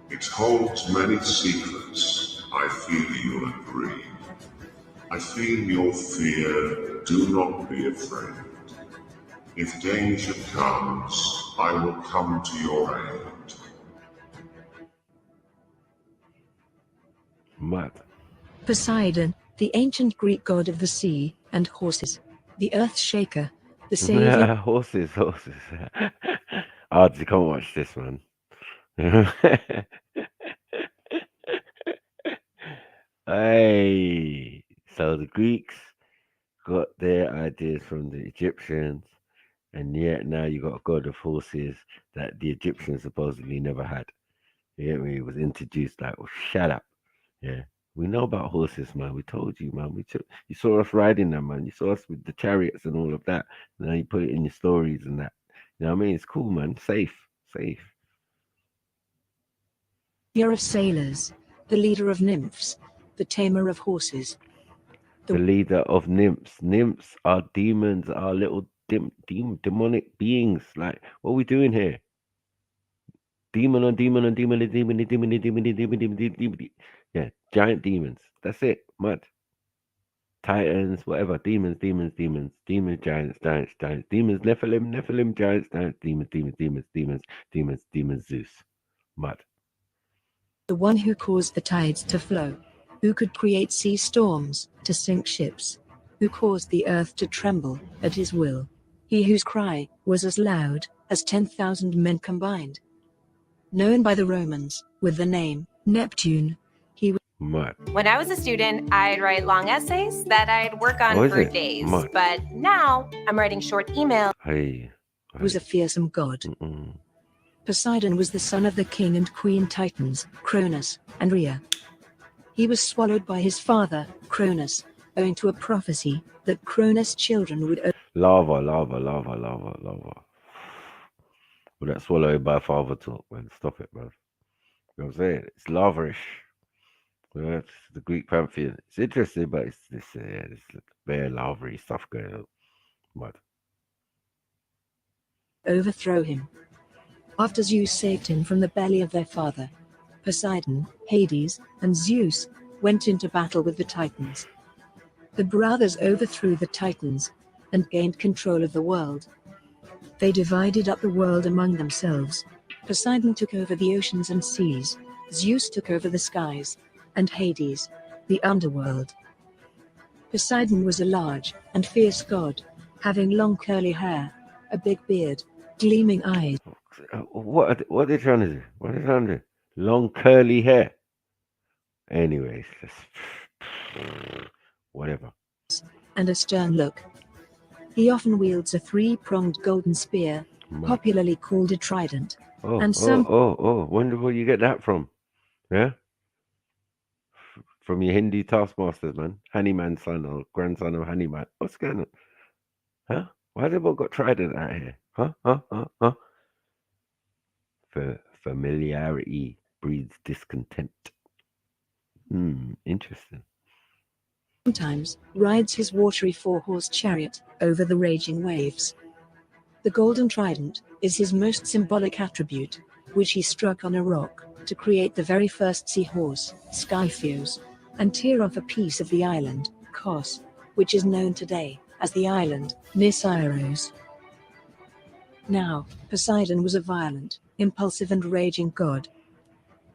It holds many secrets, I feel you'll agree. I feel your fear, do not be afraid. If danger comes, I will come to your aid. Mad. Poseidon, the ancient Greek god of the sea and horses, the earth shaker, the savior. horses. You can't watch this, man. Hey, so the Greeks got their ideas from the Egyptians, and yet now you got a god of horses that the Egyptians supposedly never had. You get me? It was introduced like, oh, shut up. Yeah. We know about horses, man. We told you, man. You saw us riding them, man. You saw us with the chariots and all of that. Now you put it in your stories and that. You know what I mean? It's cool, man. Safe. You're of sailors, the leader of nymphs, the tamer of horses. The leader of nymphs. Nymphs are demons, are little demonic beings. Like, what are we doing here? Demon. Yeah, giant demons. That's it. Mud. Titans, whatever. Demons, giants, demons, Nephilim, giants, demons, Zeus. Mud. The one who caused the tides to flow, who could create sea storms to sink ships, who caused the earth to tremble at his will. He whose cry was as loud as 10,000 men combined. Known by the Romans with the name Neptune, he was Mud. When I was a student, I'd write long essays that I'd work on for days. Mud. But now I'm writing short emails. was a fearsome god. Poseidon was the son of the king and queen Titans, Cronus and Rhea. He was swallowed by his father, Cronus, owing to a prophecy that Cronus' children would Lava. Well, that's swallowed by father talk, man. Stop it, man. You know what I'm saying? It's laverish. Well, that's the Greek pantheon. It's interesting, but it's this very lavery stuff going on. Mud. overthrow him. After Zeus saved him from the belly of their father, Poseidon, Hades, and Zeus went into battle with the Titans. The brothers overthrew the Titans and gained control of the world. They divided up the world among themselves. Poseidon took over the oceans and seas, Zeus took over the skies, and Hades, the underworld. Poseidon was a large and fierce god, having long curly hair, a big beard, gleaming eyes. What are they trying to do? What are they trying to do? Long curly hair. Anyways, whatever. And a stern look. He often wields a three-pronged golden spear, popularly called a trident. And some Wonder where you get that from? Yeah? From your Hindu taskmasters, man. Hanuman's son or grandson of Hanuman. What's going on? Huh? Why have they all got trident out here? Huh? Familiarity breeds discontent. Interesting. Sometimes rides his watery four-horse chariot over the raging waves. The golden trident is his most symbolic attribute, which he struck on a rock to create the very first seahorse, Skypheus, and tear off a piece of the island, Kos, which is known today as the island near Scyros. Now, Poseidon was a violent, impulsive and raging god.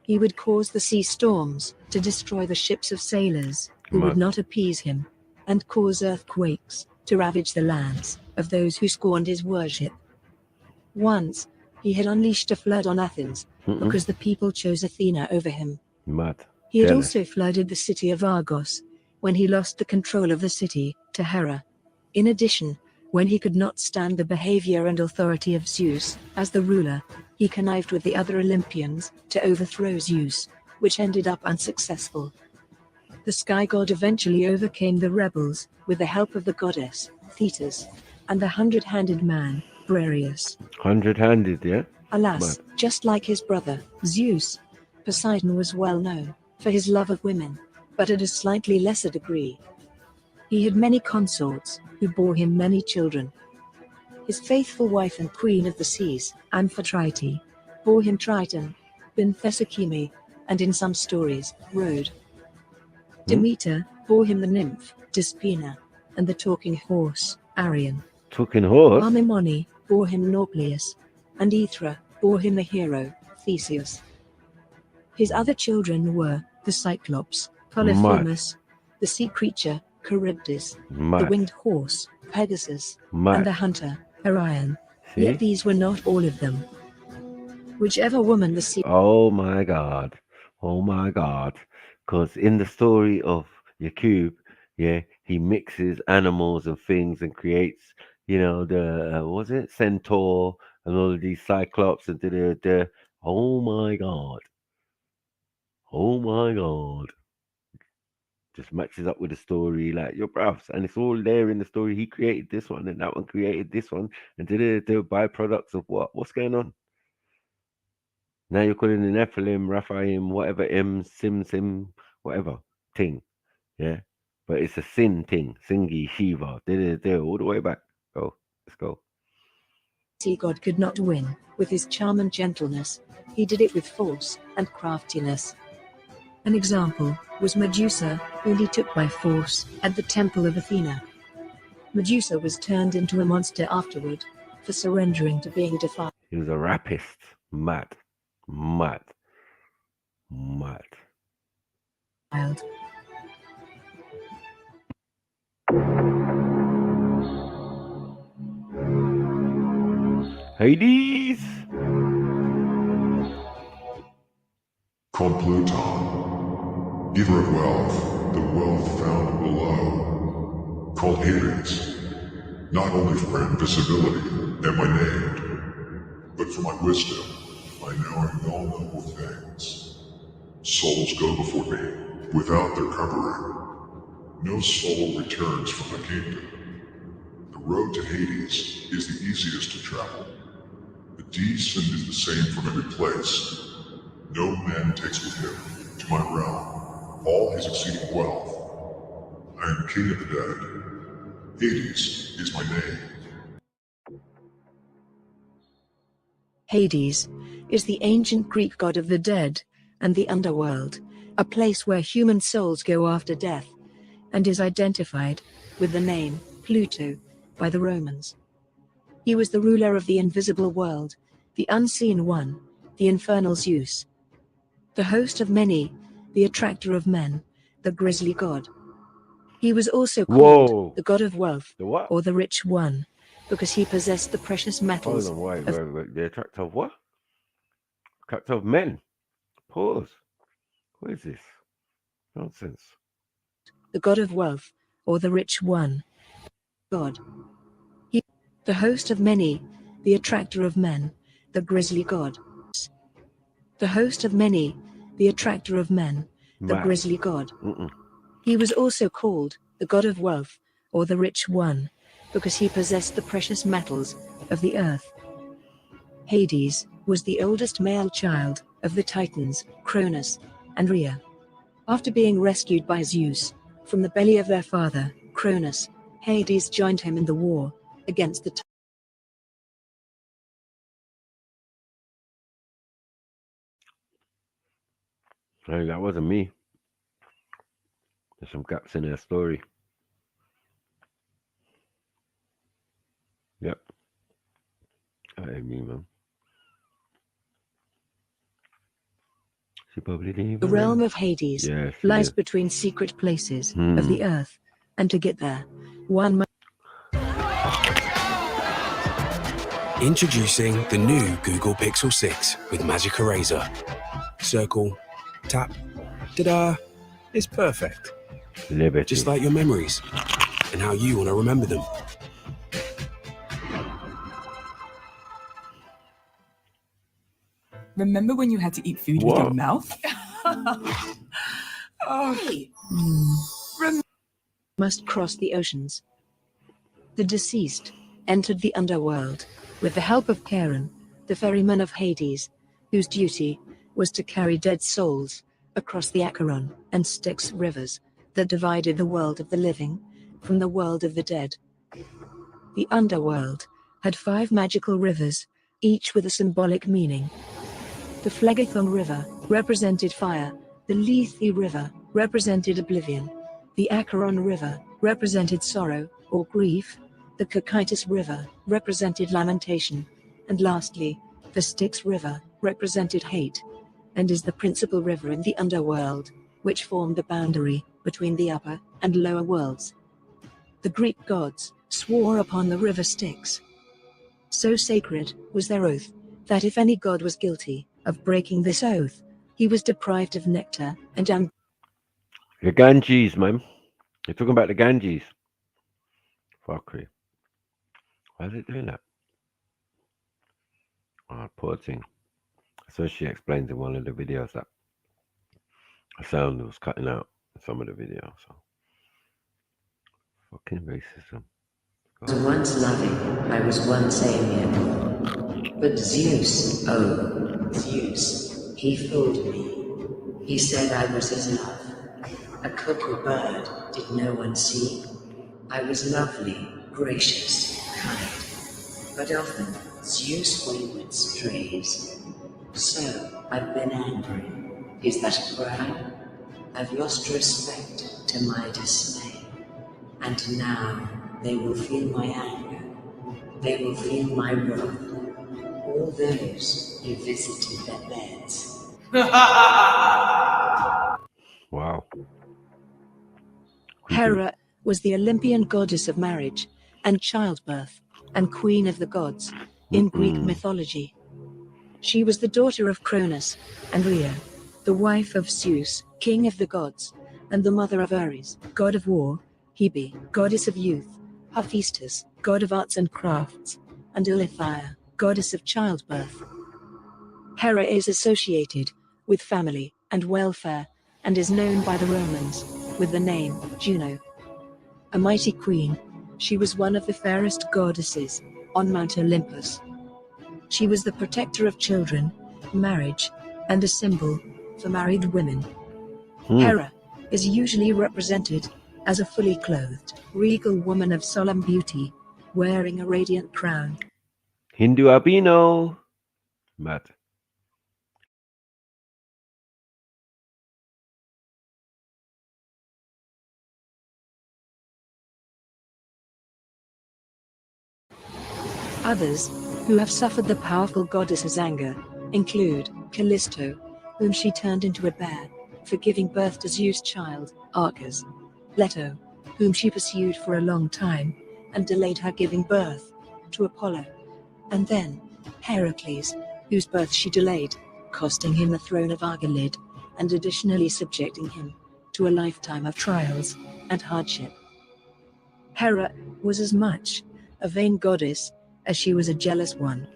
He would cause the sea storms to destroy the ships of sailors who would not appease him, and cause earthquakes to ravage the lands of those who scorned his worship. Once, he had unleashed a flood on Athens because the people chose Athena over him. He had also flooded the city of Argos when he lost the control of the city to Hera. In addition, when he could not stand the behavior and authority of Zeus as the ruler, he connived with the other Olympians to overthrow Zeus, which ended up unsuccessful. The sky god eventually overcame the rebels with the help of the goddess, Thetis, and the hundred-handed man, Briareus. Hundred-handed, yeah? Alas, just like his brother, Zeus, Poseidon was well known for his love of women, but at a slightly lesser degree. He had many consorts, who bore him many children. His faithful wife and queen of the seas, Amphitrite, bore him Triton, Binthesacheme, and in some stories, Rhode. Demeter bore him the nymph, Despina, and the talking horse, Arion. Talking horse? Armimone bore him Nauplius, and Aethra bore him the hero, Theseus. His other children were the Cyclops, Polyphemus, the sea creature, Charybdis, the winged horse, Pegasus, and the hunter, Orion. Yet these were not all of them. Whichever woman the sea... Oh my God. Because in the story of Yakub, yeah, he mixes animals and things and creates, the, centaur and all of these cyclops and da. Oh my God. Just matches up with the story, like your bravs, and it's all there in the story. He created this one, and that one created this one, and they're byproducts of what? What's going on? Now you're calling the Nephilim, Raphaim, whatever, Sim, whatever thing, yeah. But it's a sin thing, Singi, Shiva, all the way back. Let's go. Sea god could not win with his charm and gentleness. He did it with force and craftiness. An example was Medusa, whom he took by force at the temple of Athena. Medusa was turned into a monster afterward for surrendering to being defiled. He was a rapist. Mad. Hades! Called Pluton, giver of wealth, the wealth found below. Called Hades, not only for my invisibility and my name, but for my wisdom, by knowing all noble things. Souls go before me, without their covering. No soul returns from the kingdom. The road to Hades is the easiest to travel. The descent is the same from every place. No man takes with him to my realm all his exceeding wealth. I am king of the dead. Hades is my name. Hades is the ancient Greek god of the dead and the underworld, a place where human souls go after death, and is identified with the name Pluto by the Romans. He was the ruler of the invisible world, the unseen one, the infernal Zeus, the host of many, the attractor of men, the grisly god. He was also called the god of wealth, or the rich one, because he possessed the precious metals. Hold on, wait. The attractor of what? Attractor of men. Pause. What is this? Nonsense. The god of wealth, or the rich one. God. The host of many, the attractor of men, the grisly god. The host of many, the attractor of men, the grisly god. He was also called the god of wealth, or the rich one, because he possessed the precious metals of the earth. Hades was the oldest male child of the Titans, Cronus and Rhea. After being rescued by Zeus from the belly of their father, Cronus, Hades joined him in the war against the Titans. Hey, that wasn't me. There's some gaps in her story. Yep. That ain't me, man. She probably didn't even The realm of Hades lies between secret places of the earth, and to get there, one must... Introducing the new Google Pixel 6 with Magic Eraser. Circle, tap, ta-da! It's perfect. Liberty. Just like your memories and how you want to remember them. Remember when you had to eat food with your mouth? Must cross the oceans. The deceased entered the underworld with the help of Charon, the ferryman of Hades, whose duty was to carry dead souls across the Acheron and Styx rivers that divided the world of the living from the world of the dead. The underworld had 5 magical rivers, each with a symbolic meaning. The Phlegethon River represented fire, the Lethe River represented oblivion, the Acheron River represented sorrow or grief, the Cocytus River represented lamentation, and lastly, the Styx River represented hate, and is the principal river in the underworld, which formed the boundary between the upper and lower worlds. The Greek gods swore upon the river Styx. So sacred was their oath, that if any god was guilty of breaking this oath, he was deprived of nectar and The Ganges, man. You're talking about the Ganges. Fuckery. Why is it doing that? Oh, poor thing. So she explains in one of the videos that the sound was cutting out in some of the videos. So. Fucking racism. I was once loving, I was once amiable. But Zeus, oh, Zeus, he fooled me. He said I was his love. A cuckoo bird, did no one see? I was lovely, gracious, kind. But often, Zeus wayward strays. So, I've been angry. Is that a crime? I've lost respect to my dismay. And now, they will feel my anger. They will feel my wrath. All those who visited their beds. Wow. Hera was the Olympian goddess of marriage and childbirth, and queen of the gods in Greek mythology. She was the daughter of Cronus and Rhea, the wife of Zeus, king of the gods, and the mother of Ares, god of war, Hebe, goddess of youth, Hephaestus, god of arts and crafts, and Eileithyia, goddess of childbirth. Hera is associated with family and welfare, and is known by the Romans with the name Juno. A mighty queen, she was one of the fairest goddesses on Mount Olympus. She was the protector of children, marriage, and a symbol for married women. Hera is usually represented as a fully clothed, regal woman of solemn beauty, wearing a radiant crown. Hindu albino. Mad. Others, who have suffered the powerful goddess's anger, include Callisto, whom she turned into a bear, for giving birth to Zeus' child, Arcas. Leto, whom she pursued for a long time, and delayed her giving birth to Apollo. And then, Heracles, whose birth she delayed, costing him the throne of Argolid, and additionally subjecting him to a lifetime of trials and hardship. Hera was as much a vain goddess, as she was a jealous one.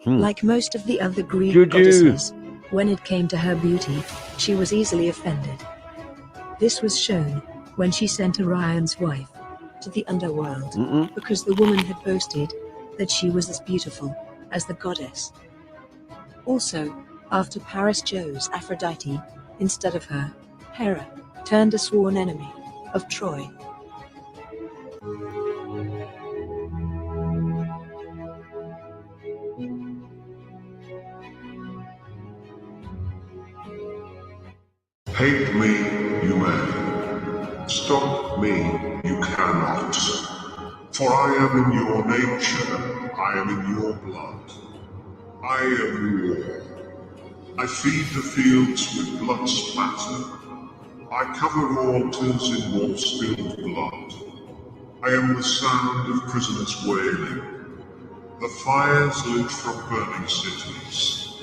Hmm. Like most of the other Greek Juju. goddesses, when it came to her beauty, she was easily offended. This was shown when she sent Orion's wife to the underworld, because the woman had boasted that she was as beautiful as the goddess. Also, after Paris chose Aphrodite instead of her, Hera turned a sworn enemy of Troy. Hate me, you may. Stop me, you cannot. For I am in your nature, I am in your blood. I am war. I feed the fields with blood splatter. I cover altars in war-spilled blood. I am the sound of prisoners wailing. The fires lit from burning cities.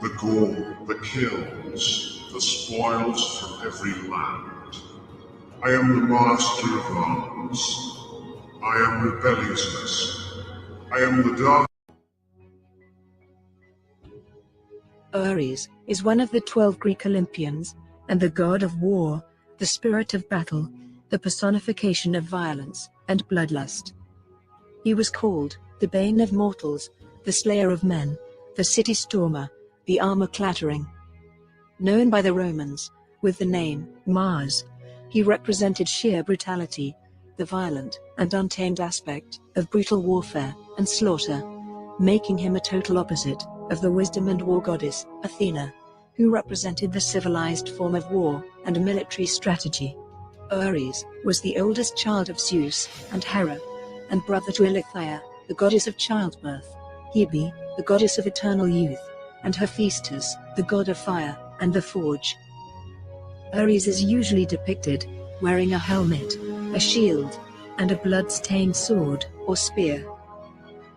The gore, the kills, the spoils from every land. I am the master of arms. I am rebelliousness. I am the dark. Ares is one of the 12 Greek Olympians, and the god of war, the spirit of battle, the personification of violence and bloodlust. He was called the bane of mortals, the slayer of men, the city stormer, the armor clattering. Known by the Romans with the name Mars, he represented sheer brutality, the violent and untamed aspect of brutal warfare and slaughter, making him a total opposite of the wisdom and war goddess Athena, who represented the civilized form of war and military strategy. Ares was the oldest child of Zeus and Hera, and brother to Eileithyia, the goddess of childbirth, Hebe, the goddess of eternal youth, and Hephaestus, the god of fire and the forge. Ares is usually depicted wearing a helmet, a shield, and a blood-stained sword or spear.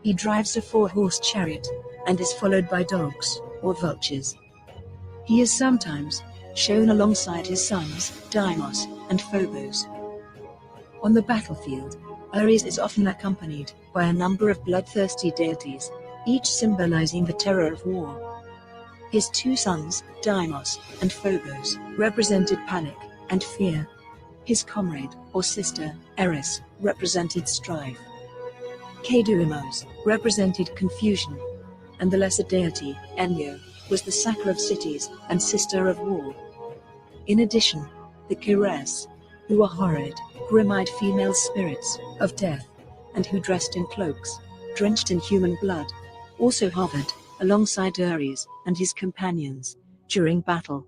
He drives a 4-horse chariot and is followed by dogs or vultures. He is sometimes shown alongside his sons, Deimos and Phobos. On the battlefield, Ares is often accompanied by a number of bloodthirsty deities, each symbolizing the terror of war. His 2 sons, Deimos and Phobos, represented panic and fear. His comrade or sister, Eris, represented strife. Keduimos represented confusion, and the lesser deity, Enyo, was the sacker of cities and sister of war. In addition, the Keres, who are horrid, grim-eyed female spirits of death, and who dressed in cloaks, drenched in human blood, also hovered alongside Ares and his companions during battle.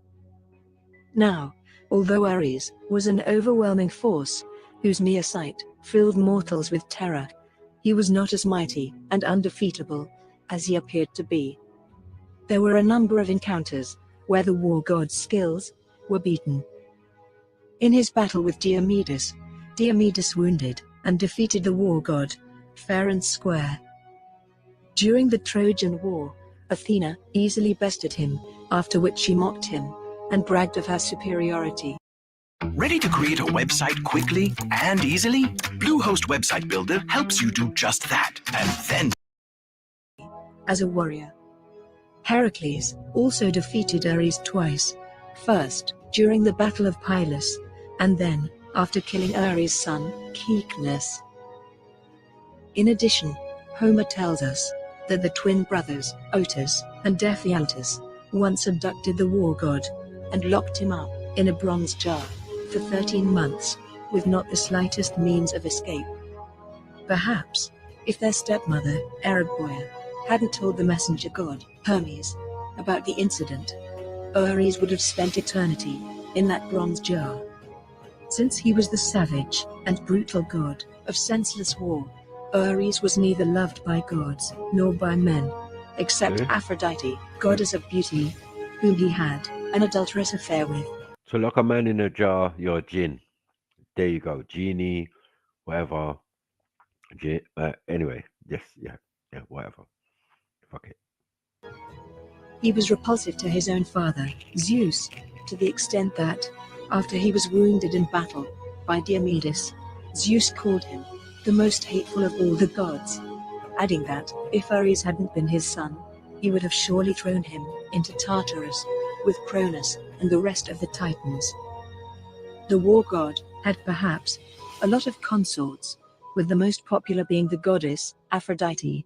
Now, although Ares was an overwhelming force, whose mere sight filled mortals with terror, he was not as mighty and undefeatable as he appeared to be. There were a number of encounters where the war god's skills were beaten. In his battle with Diomedes, Diomedes wounded and defeated the war god, fair and square. During the Trojan War, Athena easily bested him, after which she mocked him and bragged of her superiority. Ready to create a website quickly and easily? Bluehost Website Builder helps you do just that, and then As a warrior, Heracles also defeated Ares twice, first during the Battle of Pylos, and then after killing Ares' son, Caecus. In addition, Homer tells us that the twin brothers, Otus and Ephialtes, once abducted the war god and locked him up in a bronze jar for 13 months, with not the slightest means of escape. Perhaps, if their stepmother, Erebor, hadn't told the messenger god, Hermes, about the incident, Ares would have spent eternity in that bronze jar. Since he was the savage and brutal god of senseless war, Ares was neither loved by gods nor by men, except Aphrodite, goddess of beauty, whom he had an adulterous affair with. So like a man in a jar, you're a djinn. There you go, genie, whatever. Anyway, yes, yeah, whatever. Fuck it. He was repulsive to his own father, Zeus, to the extent that, after he was wounded in battle by Diomedes, Zeus called him the most hateful of all the gods, adding that, if Ares hadn't been his son, he would have surely thrown him into Tartarus, with Cronus and the rest of the Titans. The war god had perhaps a lot of consorts, with the most popular being the goddess Aphrodite,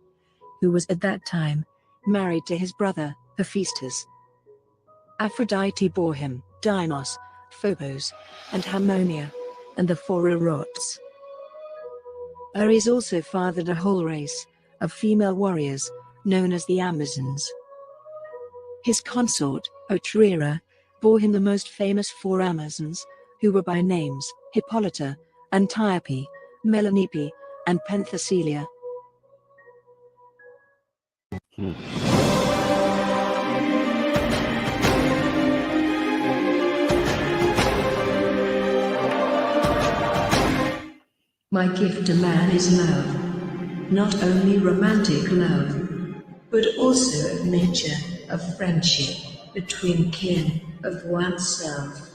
who was at that time married to his brother Hephaestus. Aphrodite bore him Deimos, Phobos, and Harmonia, and the four erots. Ares also fathered a whole race of female warriors, known as the Amazons. His consort, Otrera, bore him the most famous four Amazons, who were by names Hippolyta, Antiope, Melanippe, and Penthesilea. My gift to man is love, not only romantic love, but also of nature, of friendship, between kin, of oneself.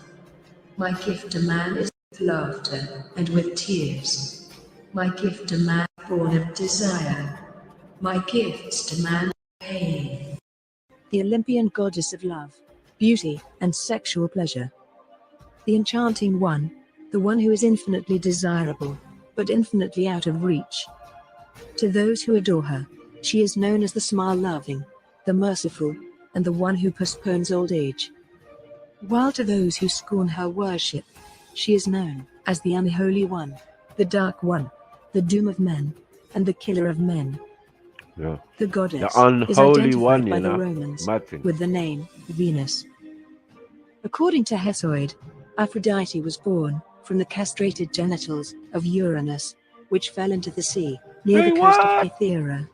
My gift to man is with laughter and with tears. My gift to man born of desire. My gifts to man pain. The Olympian goddess of love, beauty, and sexual pleasure. The enchanting one, the one who is infinitely desirable, but infinitely out of reach. To those who adore her, she is known as the smile-loving, the merciful, and the one who postpones old age. While to those who scorn her worship, she is known as the unholy one, the dark one, the doom of men, and the killer of men. Yeah. The goddess the unholy is identified one, by you the know. Romans Martin. with the name Venus. According to Hesiod, Aphrodite was born from the castrated genitals of Uranus, which fell into the sea near the coast of Cythera.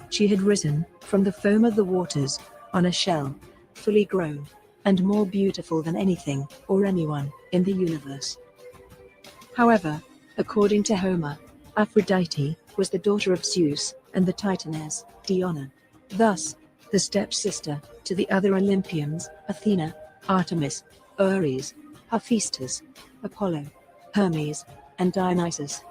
She had risen from the foam of the waters on a shell, fully grown, and more beautiful than anything or anyone in the universe. However, according to Homer, Aphrodite was the daughter of Zeus and the Titaness, Diana, thus the stepsister to the other Olympians, Athena, Artemis, Ares, Hephaestus, Apollo, Hermes, and Dionysus.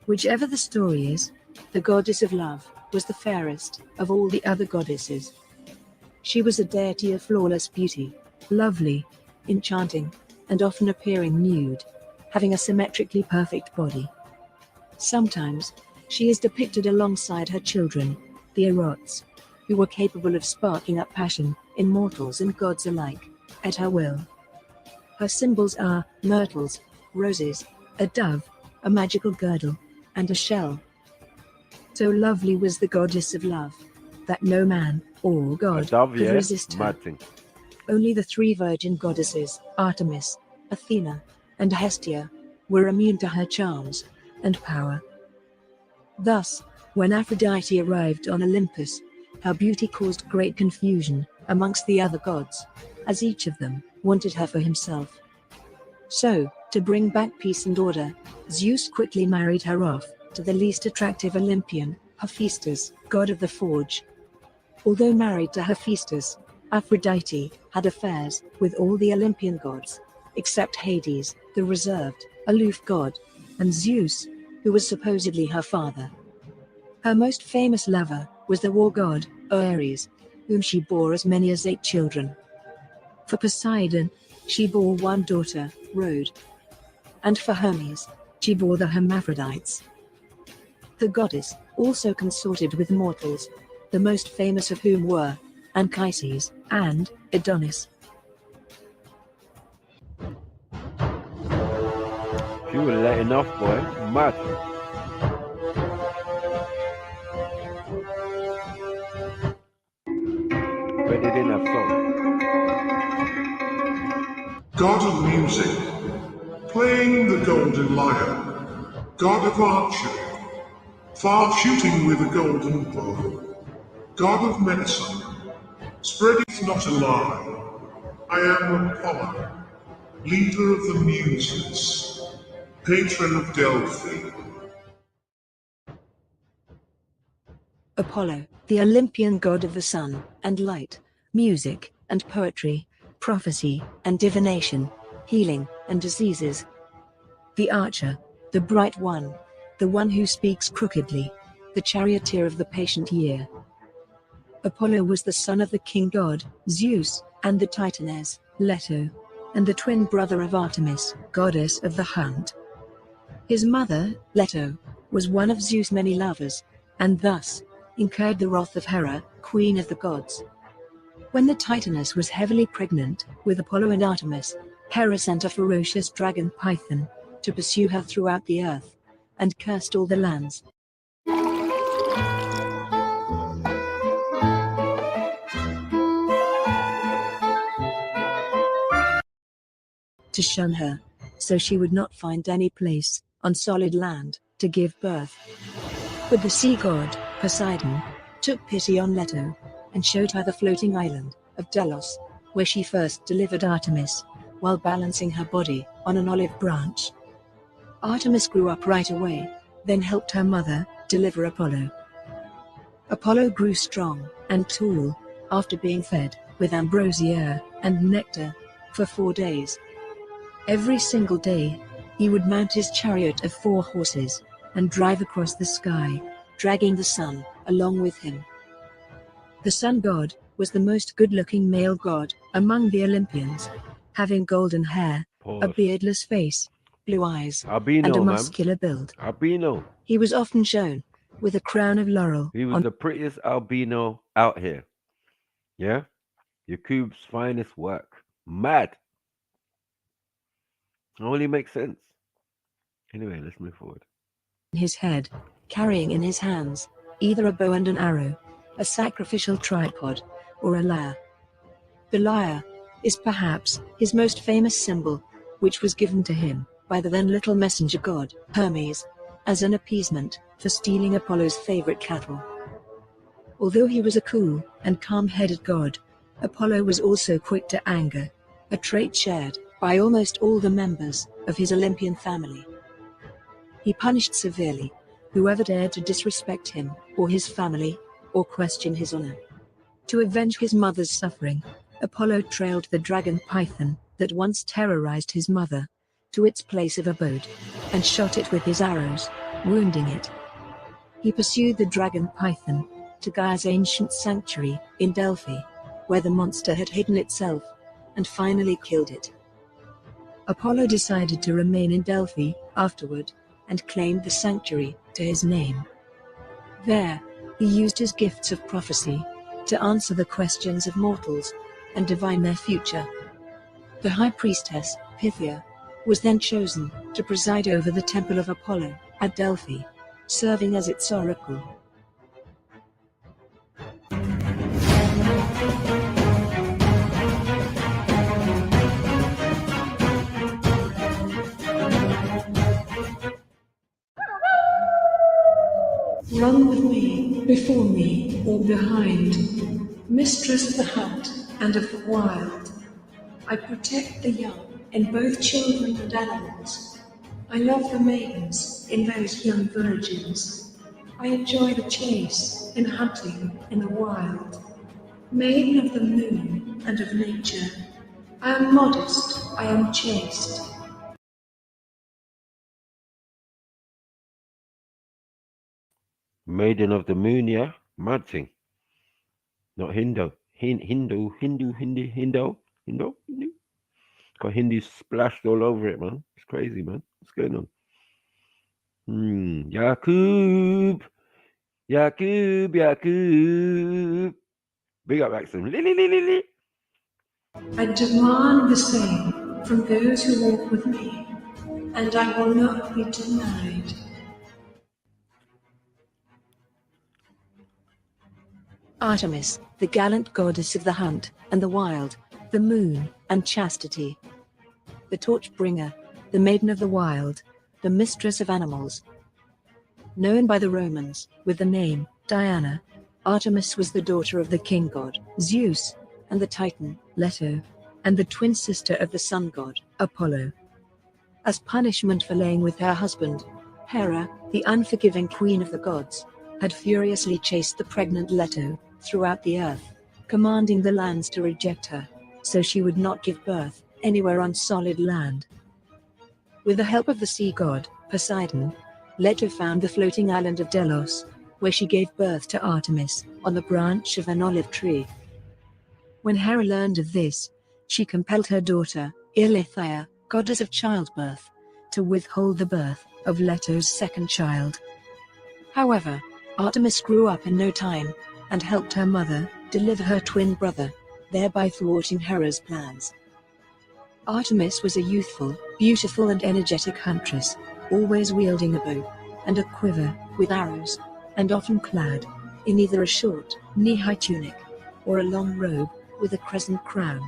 Whichever the story is, the goddess of love was the fairest of all the other goddesses. She was a deity of flawless beauty, lovely, enchanting, and often appearing nude, having a symmetrically perfect body. Sometimes, she is depicted alongside her children, the erots, who were capable of sparking up passion in mortals and gods alike, at her will. Her symbols are myrtles, roses, a dove, a magical girdle, and a shell. So lovely was the goddess of love, that no man or god could resist her. Martin. Only the three virgin goddesses, Artemis, Athena, and Hestia, were immune to her charms and power. Thus, when Aphrodite arrived on Olympus, her beauty caused great confusion amongst the other gods, as each of them wanted her for himself. So, to bring back peace and order, Zeus quickly married her off to the least attractive Olympian, Hephaestus, god of the forge. Although married to Hephaestus, Aphrodite had affairs with all the Olympian gods, except Hades, the reserved, aloof god, and Zeus, who was supposedly her father. Her most famous lover was the war god, Ares, whom she bore as many as 8 children. For Poseidon, she bore one daughter, Rhode. And for Hermes, she bore the hermaphrodites. The goddess also consorted with mortals, the most famous of whom were Anchises and Adonis. You were letting off, boy. Mad. But they didn't have song. God of music, playing the golden lyre, God of archery, far shooting with a golden bow, God of medicine, spreadeth not a lie, I am Apollo, leader of the Muses, patron of Delphi. Apollo, the Olympian god of the sun and light, music and poetry, prophecy and divination, healing and diseases. The archer, the bright one, the one who speaks crookedly, the charioteer of the patient year. Apollo was the son of the king god, Zeus, and the titaness, Leto, and the twin brother of Artemis, goddess of the hunt. His mother, Leto, was one of Zeus' many lovers, and thus incurred the wrath of Hera, queen of the gods. When the titaness was heavily pregnant with Apollo and Artemis, Hera sent a ferocious dragon python to pursue her throughout the earth, and cursed all the lands. To shun her, so she would not find any place on solid land to give birth. But the sea god, Poseidon, took pity on Leto and showed her the floating island of Delos, where she first delivered Artemis, while balancing her body on an olive branch. Artemis grew up right away, then helped her mother deliver Apollo. Apollo grew strong and tall after being fed with ambrosia and nectar for 4 days. Every single day, he would mount his chariot of 4 horses and drive across the sky, dragging the sun along with him. The sun god was the most good-looking male god among the Olympians, having golden hair, a beardless face, blue eyes, and a muscular build. Albino. He was often shown with a crown of laurel. He was the prettiest albino out here. Yeah? Yakub's finest work. Mad. Only makes sense. Anyway, let's move forward. His head, carrying in his hands either a bow and an arrow, a sacrificial tripod, or a lyre. The lyre is perhaps his most famous symbol, which was given to him by the then little messenger god, Hermes, as an appeasement for stealing Apollo's favorite cattle. Although he was a cool and calm-headed god, Apollo was also quick to anger, a trait shared by almost all the members of his Olympian family. He punished severely whoever dared to disrespect him or his family, or question his honor. To avenge his mother's suffering, Apollo trailed the dragon python that once terrorized his mother to its place of abode, and shot it with his arrows, wounding it. He pursued the dragon python to Gaia's ancient sanctuary in Delphi, where the monster had hidden itself, and finally killed it. Apollo decided to remain in Delphi afterward, and claimed the sanctuary to his name. There, he used his gifts of prophecy to answer the questions of mortals and divine their future. The high priestess, Pythia, was then chosen to preside over the temple of Apollo at Delphi, serving as its oracle. Run with me, before me, or behind, mistress of the hunt and of the wild. I protect the young in both children and animals. I love the maidens in those young virgins. I enjoy the chase in hunting in the wild. Maiden of the moon and of nature, I am modest, I am chaste. Maiden of the moon, yeah? Mad thing. Not Hindu. Hindu. Got Hindu splashed all over it, man. It's crazy, man. What's going on? Yakub. Big up, Maxim. I demand the same from those who walk with me, and I will not be denied. Artemis, the gallant goddess of the hunt and the wild, the moon and chastity. The torch bringer, the maiden of the wild, the mistress of animals. Known by the Romans with the name Diana, Artemis was the daughter of the king god, Zeus, and the titan, Leto, and the twin sister of the sun god, Apollo. As punishment for laying with her husband, Hera, the unforgiving queen of the gods, had furiously chased the pregnant Leto throughout the earth, commanding the lands to reject her, so she would not give birth anywhere on solid land. With the help of the sea god, Poseidon, Leto found the floating island of Delos, where she gave birth to Artemis, on the branch of an olive tree. When Hera learned of this, she compelled her daughter, Eileithyia, goddess of childbirth, to withhold the birth of Leto's second child. However, Artemis grew up in no time, and helped her mother deliver her twin brother, thereby thwarting Hera's plans. Artemis was a youthful, beautiful and energetic huntress, always wielding a bow and a quiver with arrows, and often clad in either a short, knee-high tunic or a long robe with a crescent crown.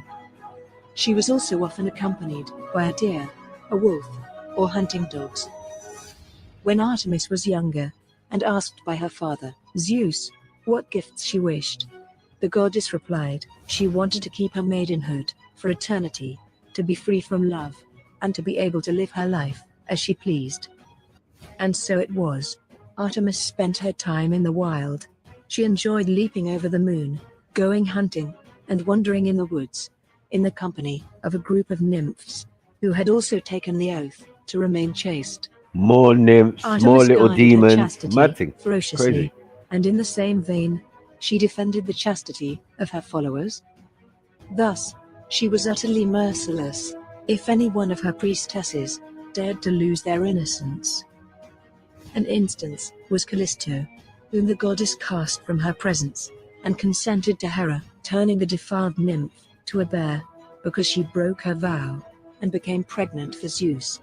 She was also often accompanied by a deer, a wolf, or hunting dogs. When Artemis was younger, and asked by her father, Zeus, what gifts she wished, the goddess replied she wanted to keep her maidenhood for eternity, to be free from love, and to be able to live her life as she pleased. And so it was. Artemis spent her time in the wild. She enjoyed leaping over the moon, going hunting, and wandering in the woods, in the company of a group of nymphs, who had also taken the oath to remain chaste. More nymphs, Artemis more little guarded her demons. chastity Mad thing. ferociously, Crazy. and in the same vein, she defended the chastity of her followers. Thus, she was utterly merciless if any one of her priestesses dared to lose their innocence. An instance was Callisto, whom the goddess cast from her presence, and consented to Hera turning the defiled nymph to a bear, because she broke her vow and became pregnant for Zeus.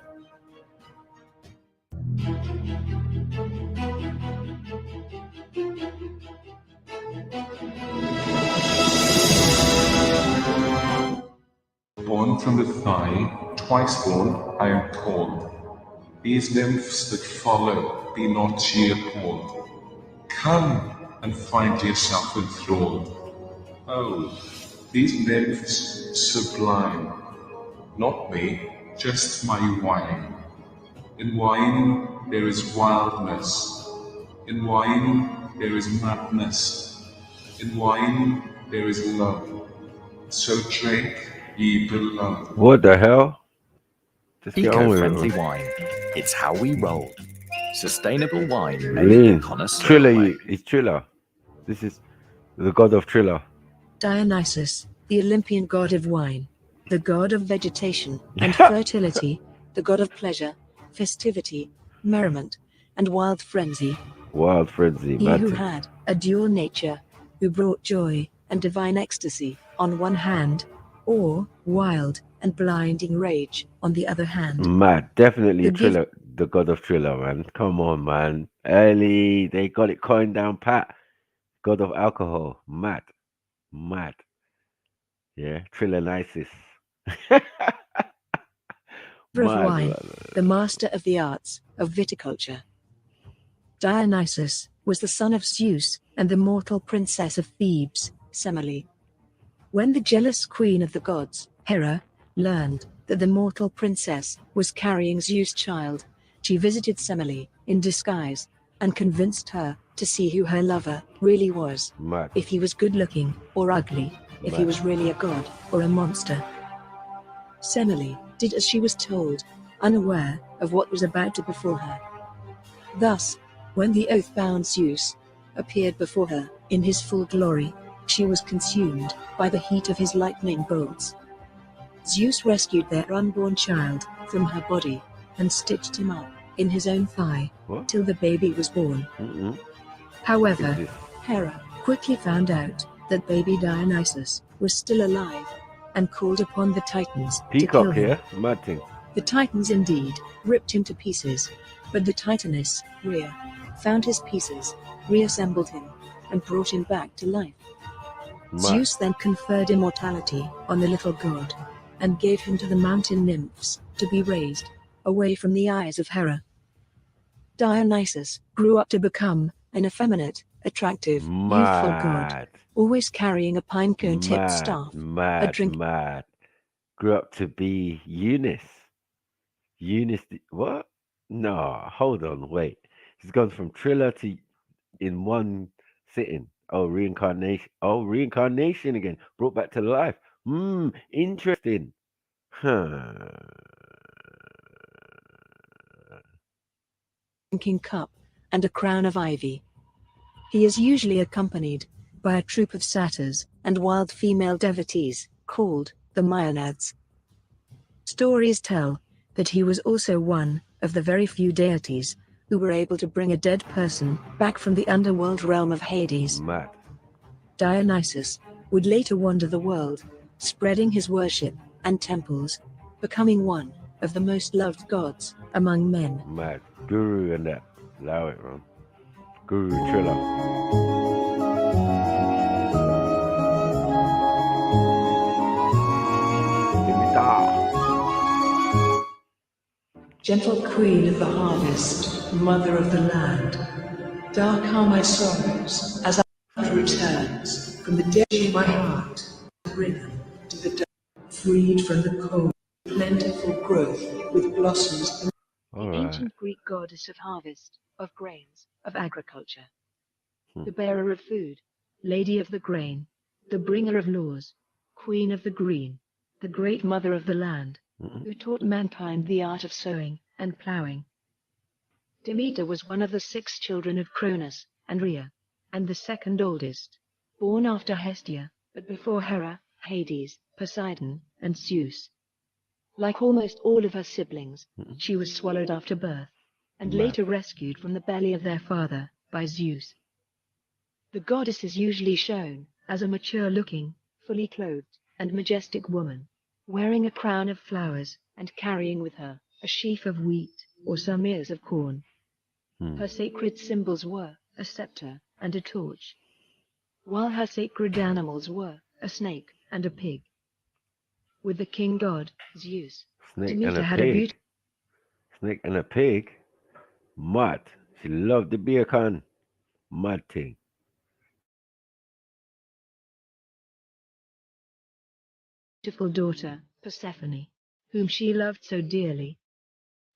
Born from the thigh, twice born, I am called. These nymphs that follow, be not ye appalled. Come and find yourself enthralled. Oh, these nymphs sublime. Not me, just my wine. In wine there is wildness. In wine there is madness. In wine there is love. So drink, ye beloved. What the hell? Just get on with it, Eco-friendly man. wine. It's how we roll. Sustainable wine made Lean. the connoisseur Triller, way. it's Triller. This is the god of Triller. Dionysus, the Olympian god of wine, the god of vegetation and fertility, the god of pleasure, festivity, merriment, and wild frenzy. Wild frenzy, He mad who thing. had a dual nature, who brought joy and divine ecstasy on one hand, or wild and blinding rage on the other hand. Mad, definitely The gift- Triller, the god of Triller, man. Come on, man. Early, they got it coined down pat. God of alcohol, mad, mad. Yeah, Trillonisis. of Mad, wine, man. the master of the arts of viticulture. Dionysus was the son of Zeus and the mortal princess of Thebes, Semele. When the jealous queen of the gods, Hera, learned that the mortal princess was carrying Zeus' child, she visited Semele in disguise and convinced her to see who her lover really was, Mad. if he was good-looking or ugly, if he Mad. was really a god or a monster. Semele did as she was told, unaware of what was about to befall her. Thus, when the oath-bound Zeus appeared before her in his full glory, she was consumed by the heat of his lightning bolts. Zeus rescued their unborn child from her body and stitched him up in his own thigh What? till the baby was born. Mm-mm. However, What is this? Hera quickly found out that baby Dionysus was still alive and called upon the Titans to kill Peacock him. here, mad thing. The Titans indeed ripped him to pieces, but the Titaness, Rhea, found his pieces, reassembled him, and brought him back to life. Mad. Zeus then conferred immortality on the little god, and gave him to the mountain nymphs to be raised away from the eyes of Hera. Dionysus grew up to become an effeminate, attractive, youthful god, Mad. always carrying a pinecone-tipped staff, a Mad, drink. mad. Grew up to be Eunice. Eunice, what? No, hold on, wait. He's gone from Triller to in one sitting. Oh, reincarnation. Oh, reincarnation again. Brought back to life. Interesting. Huh. drinking cup, and a crown of ivy. He is usually accompanied by a troop of satyrs and wild female devotees, called the Maenads. Stories tell that he was also one of the very few deities who were able to bring a dead person back from the underworld realm of Hades. Dionysus would later wander the world, spreading his worship and temples, becoming one of the most loved gods among men. Mad. Guru and that. Allow it, man. Guru Triller. Gentle queen of the harvest, mother of the land, dark are my sorrows as I returns from the dead in my heart, bring to the dark, freed from the cold, plentiful growth with blossoms. The ancient Greek goddess of harvest, of grains, of agriculture. The bearer of food, lady of the grain, the bringer of laws, queen of the green, the great mother of the land, who taught mankind the art of sowing and ploughing. Demeter was one of the 6 children of Cronus and Rhea, and the second oldest, born after Hestia, but before Hera, Hades, Poseidon, and Zeus. Like almost all of her siblings, she was swallowed after birth, and later rescued from the belly of their father by Zeus. The goddess is usually shown as a mature-looking, fully clothed, and majestic woman, wearing a crown of flowers and carrying with her a sheaf of wheat or some ears of corn. Her sacred symbols were a scepter and a torch, while her sacred animals were a snake and a pig. With the king god, Zeus, Demeter had a beautiful... Snake and a pig? Mad. She loved the bacon. Mad thing. Beautiful daughter, Persephone, whom she loved so dearly.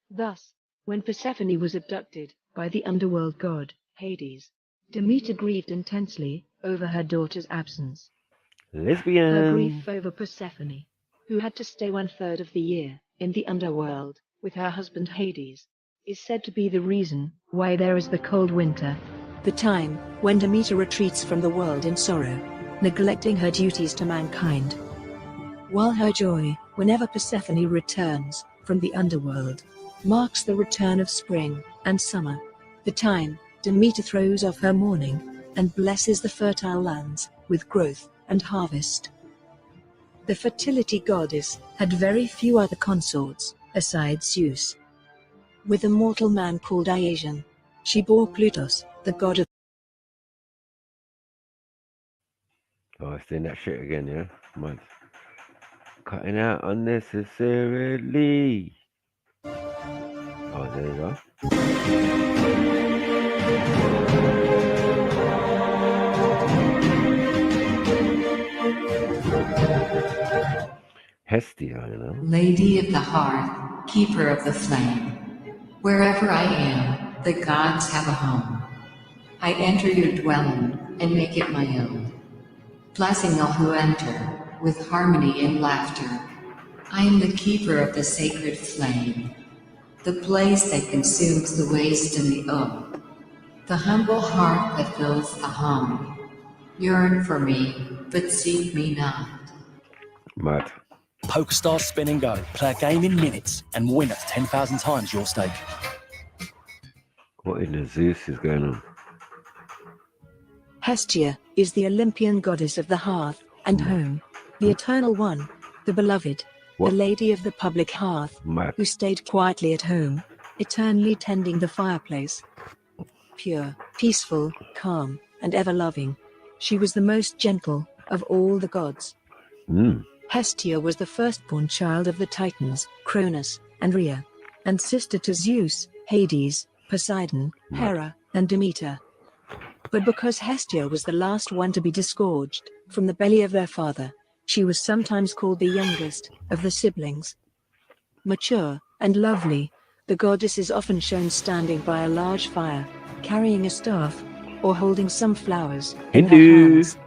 Thus, when Persephone was abducted by the underworld god, Hades, Demeter grieved intensely over her daughter's absence. Lesbian. Her grief over Persephone, who had to stay 1/3 of the year in the underworld with her husband Hades, is said to be the reason why there is the cold winter, the time when Demeter retreats from the world in sorrow, neglecting her duties to mankind. While her joy, whenever Persephone returns from the underworld, marks the return of spring and summer, the time Demeter throws off her mourning and blesses the fertile lands with growth and harvest. The fertility goddess had very few other consorts, aside Zeus. With a mortal man called Iasion, she bore Plutus, the god of... Oh, it's doing that shit again, yeah? Mad. Cutting out unnecessarily. Oh, there you go. Hestia, you know. Lady of the hearth, keeper of the flame. Wherever I am, the gods have a home. I enter your dwelling and make it my own, blessing all who enter with harmony and laughter. I am the keeper of the sacred flame, the blaze that consumes the waste and the oak. The humble heart that fills the hum. Yearn for me, but seek me not. Mad. PokerStars Spin and Go. Play a game in minutes and win at 10,000 times your stake. What in the Zeus is going on? Hestia is the Olympian goddess of the hearth and home, the eternal one, the beloved, the lady of the public hearth, who stayed quietly at home, eternally tending the fireplace. Pure, peaceful, calm, and ever-loving, she was the most gentle of all the gods. Hestia was the firstborn child of the Titans, Cronus and Rhea, and sister to Zeus, Hades, Poseidon, Hera, and Demeter. But because Hestia was the last one to be disgorged from the belly of their father, she was sometimes called the youngest of the siblings. Mature and lovely, the goddess is often shown standing by a large fire, carrying a staff, or holding some flowers in her hands.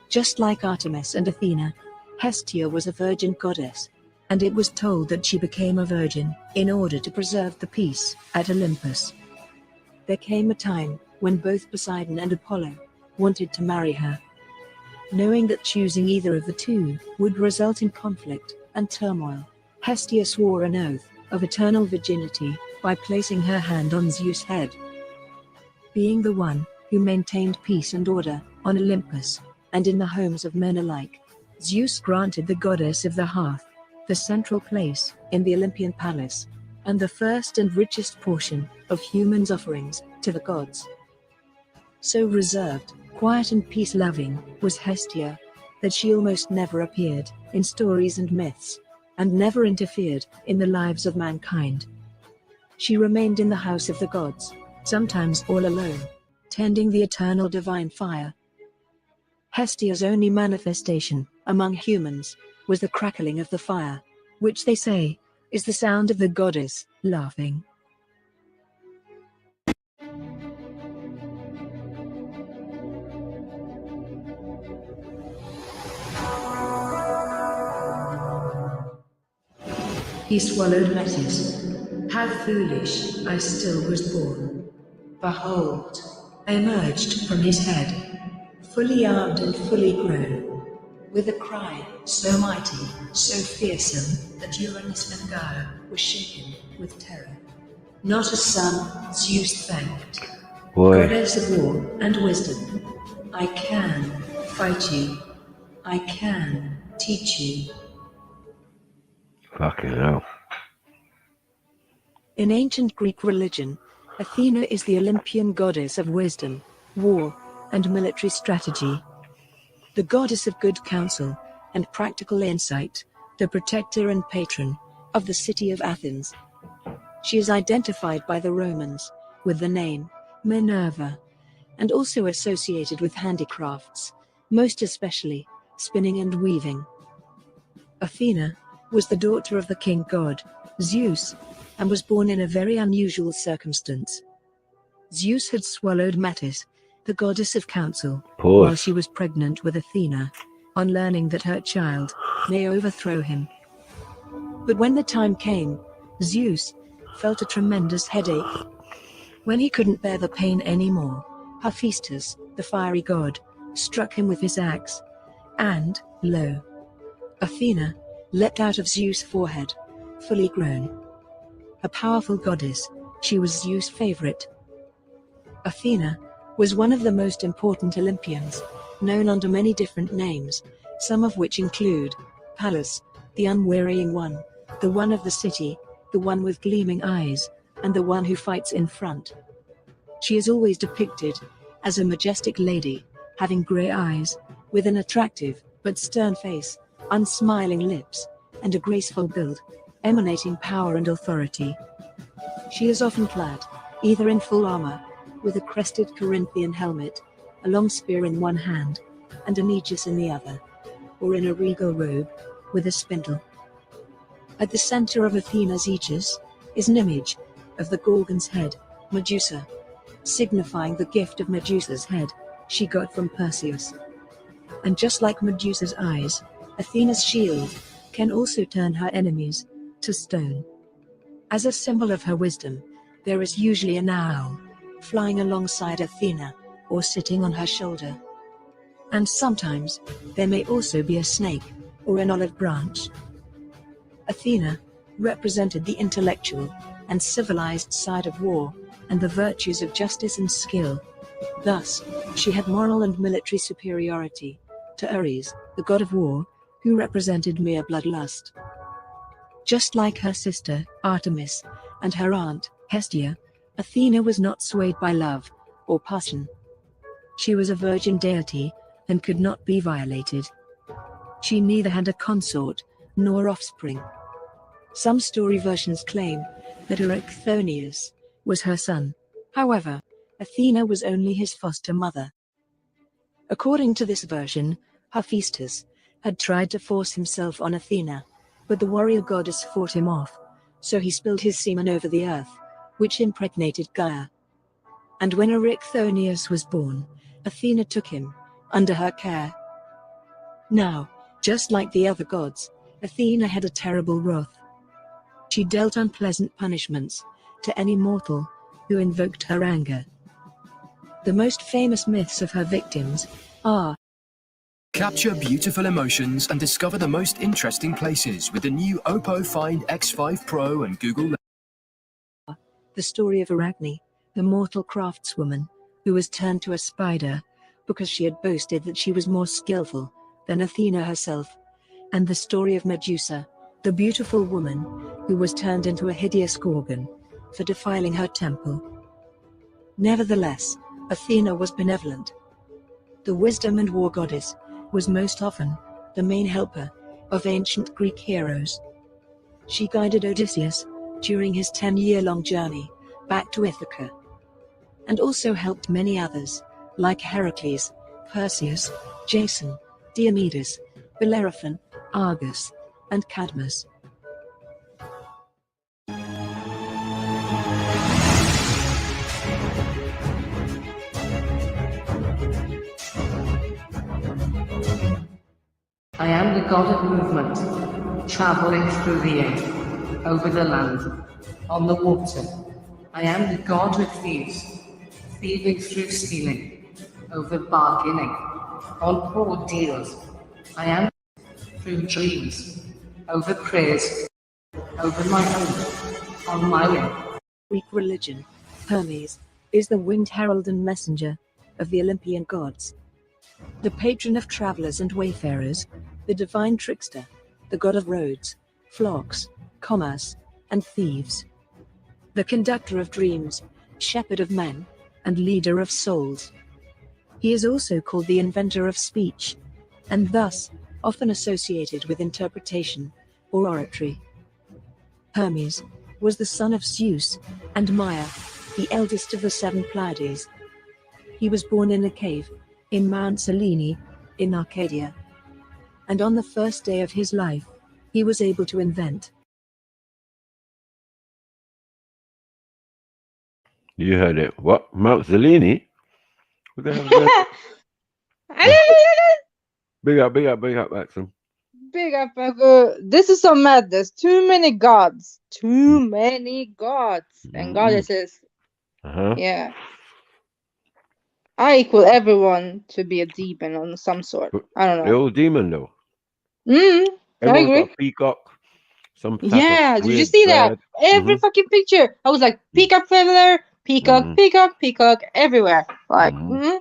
Just like Artemis and Athena, Hestia was a virgin goddess, and it was told that she became a virgin in order to preserve the peace at Olympus. There came a time when both Poseidon and Apollo wanted to marry her. Knowing that choosing either of the two would result in conflict and turmoil, Hestia swore an oath of eternal virginity by placing her hand on Zeus' head. Being the one who maintained peace and order on Olympus and in the homes of men alike, Zeus granted the goddess of the hearth the central place in the Olympian palace, and the first and richest portion of humans' offerings to the gods. So reserved, quiet and peace-loving was Hestia that she almost never appeared in stories and myths, and never interfered in the lives of mankind. She remained in the house of the gods, sometimes all alone, tending the eternal divine fire. Hestia's only manifestation among humans was the crackling of the fire, which they say is the sound of the goddess laughing. He swallowed Metis. How foolish I still was born. Behold, I emerged from his head, fully armed and fully grown, with a cry so mighty, so fearsome, that Uranus and Gaia were shaken with terror. Not a son Zeus thanked. Goddess of war and wisdom, I can fight you. I can teach you. Fucking hell. In ancient Greek religion, Athena is the Olympian goddess of wisdom, war, and military strategy. The goddess of good counsel and practical insight, the protector and patron of the city of Athens. She is identified by the Romans with the name Minerva, and also associated with handicrafts, most especially spinning and weaving. Athena was the daughter of the king god, Zeus, and was born in a very unusual circumstance. Zeus had swallowed Metis, the goddess of counsel, while she was pregnant with Athena, on learning that her child may overthrow him. But when the time came, Zeus felt a tremendous headache. When he couldn't bear the pain anymore, Hephaestus, the fiery god, struck him with his axe, and, lo, Athena leapt out of Zeus' forehead, fully grown. A powerful goddess, she was Zeus' favorite. Athena was one of the most important Olympians, known under many different names, some of which include Pallas, the unwearying one, the one of the city, the one with gleaming eyes, and the one who fights in front. She is always depicted as a majestic lady, having grey eyes, with an attractive but stern face, unsmiling lips, and a graceful build, emanating power and authority. She is often clad, either in full armor, with a crested Corinthian helmet, a long spear in one hand, and an aegis in the other, or in a regal robe, with a spindle. At the center of Athena's aegis is an image of the Gorgon's head, Medusa, signifying the gift of Medusa's head she got from Perseus. And just like Medusa's eyes, Athena's shield can also turn her enemies to stone. As a symbol of her wisdom, there is usually an owl flying alongside Athena or sitting on her shoulder. And sometimes there may also be a snake or an olive branch. Athena represented the intellectual and civilized side of war and the virtues of justice and skill. Thus, she had moral and military superiority to Ares, the god of war, who represented mere bloodlust. Just like her sister, Artemis, and her aunt, Hestia, Athena was not swayed by love or passion. She was a virgin deity and could not be violated. She neither had a consort nor offspring. Some story versions claim that Erycthonius was her son. However, Athena was only his foster mother. According to this version, Hephaestus had tried to force himself on Athena, but the warrior goddess fought him off, so he spilled his semen over the earth, which impregnated Gaia. And when Erycthonius was born, Athena took him under her care. Now, just like the other gods, Athena had a terrible wrath. She dealt unpleasant punishments to any mortal who invoked her anger. The most famous myths of her victims are: Capture beautiful emotions and discover the most interesting places with the new Oppo Find X5 Pro and Google. the story of Arachne, the mortal craftswoman, who was turned to a spider because she had boasted that she was more skillful than Athena herself, and the story of Medusa, the beautiful woman who was turned into a hideous gorgon for defiling her temple. Nevertheless, Athena was benevolent. The wisdom and war goddess was most often the main helper of ancient Greek heroes. She guided Odysseus during his 10-year-long journey back to Ithaca, and also helped many others, like Heracles, Perseus, Jason, Diomedes, Bellerophon, Argus, and Cadmus. I am the god of movement, traveling through the air, over the land, on the water. I am the god of thieves, thieving through stealing, over bargaining, on poor deals. I am through dreams, over prayers, over my own, on my way. Greek religion, Hermes is the winged herald and messenger of the Olympian gods. The patron of travelers and wayfarers, the divine trickster, the god of roads, flocks, commerce, and thieves. The conductor of dreams, shepherd of men, and leader of souls. He is also called the inventor of speech, and thus often associated with interpretation or oratory. Hermes was the son of Zeus and Maia, the eldest of the 7 Pleiades. He was born in a cave in Mount Selene, in Arcadia. And on the first day of his life, he was able to invent. You heard it. What? Mount Selene? What the hell is that? Big up, Axel. Big up, this is some madness. Too many gods. Too many gods and goddesses. Yeah. I equal everyone to be a demon on some sort. I don't know. They're all demon though. I Everyone's agree. got a peacock. Some type Yeah, of did you weird see that? bird. Every fucking picture. I was like, peacock feather, peacock, peacock, everywhere. Like, We've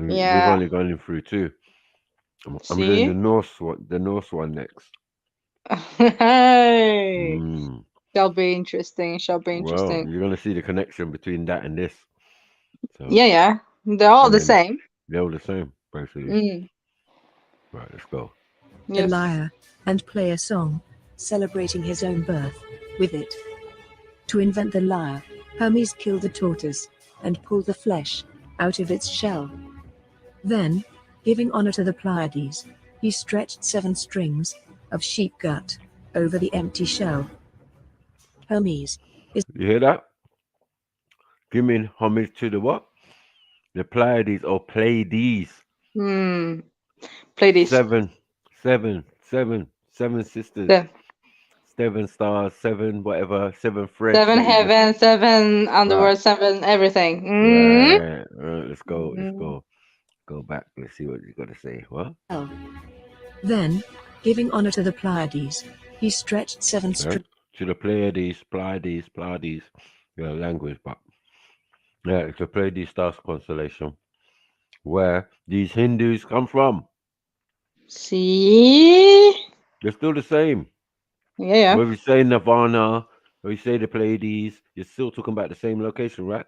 yeah. only gone in through 2. I'm See? doing the Norse one next. Hey. Shall be interesting. Shall be Well, interesting. you're gonna see the connection between that and this. So, Yeah. They're all the same. They're all the same, basically. Right, let's go. The lyre, and play a song, celebrating his own birth, with it. To invent the lyre, Hermes killed a tortoise, and pulled the flesh out of its shell. Then, giving honor to the Pleiades, he stretched 7 strings of sheep gut over the empty shell. Hermes is... You hear that? Giving homage to the what? The Pleiades or Pleiades. Pleiades. 7 sisters. 7 stars, 7 whatever, 7 threads. 7 heaven, 7 underworld, 7 everything. Right, let's go. Go back. Let's see what you got to say. What? Then, giving honor to the Pleiades, he stretched 7 strings. To the Pleiades. Yeah, language, but yeah, it's the Pleiades stars constellation where these Hindus come from. See? They're still the same. Yeah. Whether you say Nirvana or you say the Pleiades, you're still talking about the same location, right?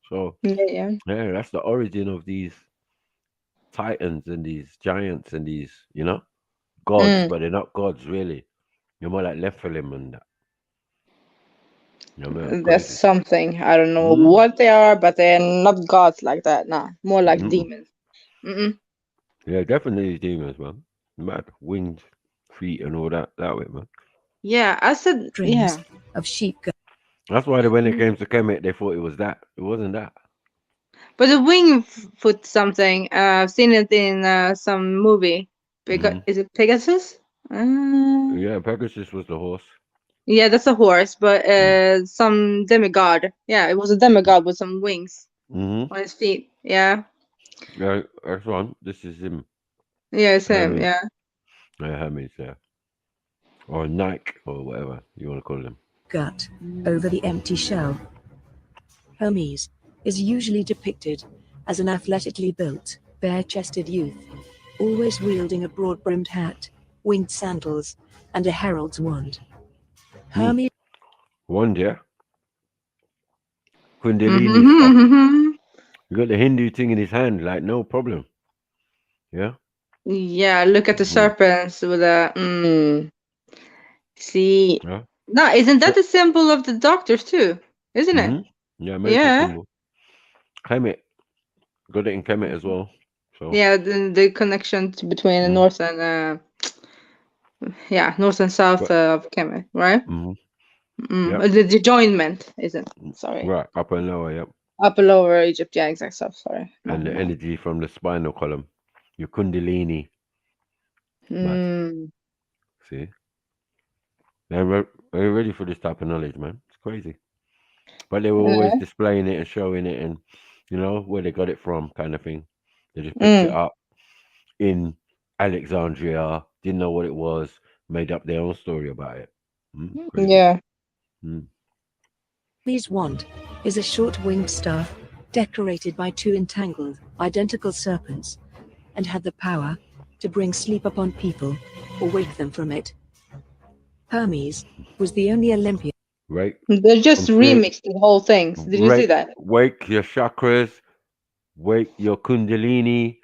So yeah, that's the origin of these titans and these giants and these, gods, but they're not gods really. You're more like Nephilim and that. That's something. I don't know what they are, but they're not gods like that. Nah, more like demons. Yeah, definitely demons, man. Mad winged feet and all that way, man. Yeah, I said strings of sheep gut. That's why when it came to Kemet, they thought it was that. It wasn't that. But the wing foot something. I've seen it in some movie. Is it Pegasus? Yeah, Pegasus was the horse. Yeah, that's a horse, but some demigod. Yeah, it was a demigod with some wings on his feet. Yeah. Yeah, that's one. This is him. Yeah, it's him. Hermes. Yeah. Yeah, Hermes, yeah. Or Nike, or whatever you want to call them. Gut over the empty shell. Hermes is usually depicted as an athletically built, bare-chested youth, always wielding a broad-brimmed hat, winged sandals, and a herald's wand. Hermes. Wand, yeah. Kundalini stuff. You got the Hindu thing in his hand, like no problem. Yeah. Yeah, look at the serpents with a. See. Yeah. No, isn't that the symbol of the doctors too? Isn't it? Yeah, medical Yeah. symbol. Kemet. Got it in Kemet as well. So. Yeah, the connection between the north and north and south of Kemet, right? Yep. The joinment, isn't? Sorry. Right, upper and lower, yep. Upper lower Egypt, yeah, exact stuff. Sorry. And the energy from the spinal column, your Kundalini. See, they're ready for this type of knowledge, man. It's crazy. But they were always displaying it and showing it, and you know where they got it from, kind of thing. They just picked it up in Alexandria, didn't know what it was, made up their own story about it. Yeah. Hermes' wand is a short winged staff decorated by two entangled, identical serpents, and had the power to bring sleep upon people or wake them from it. Hermes was the only Olympian. Right. They just remixed the whole thing. Did you see that? Wake your chakras, wake your Kundalini,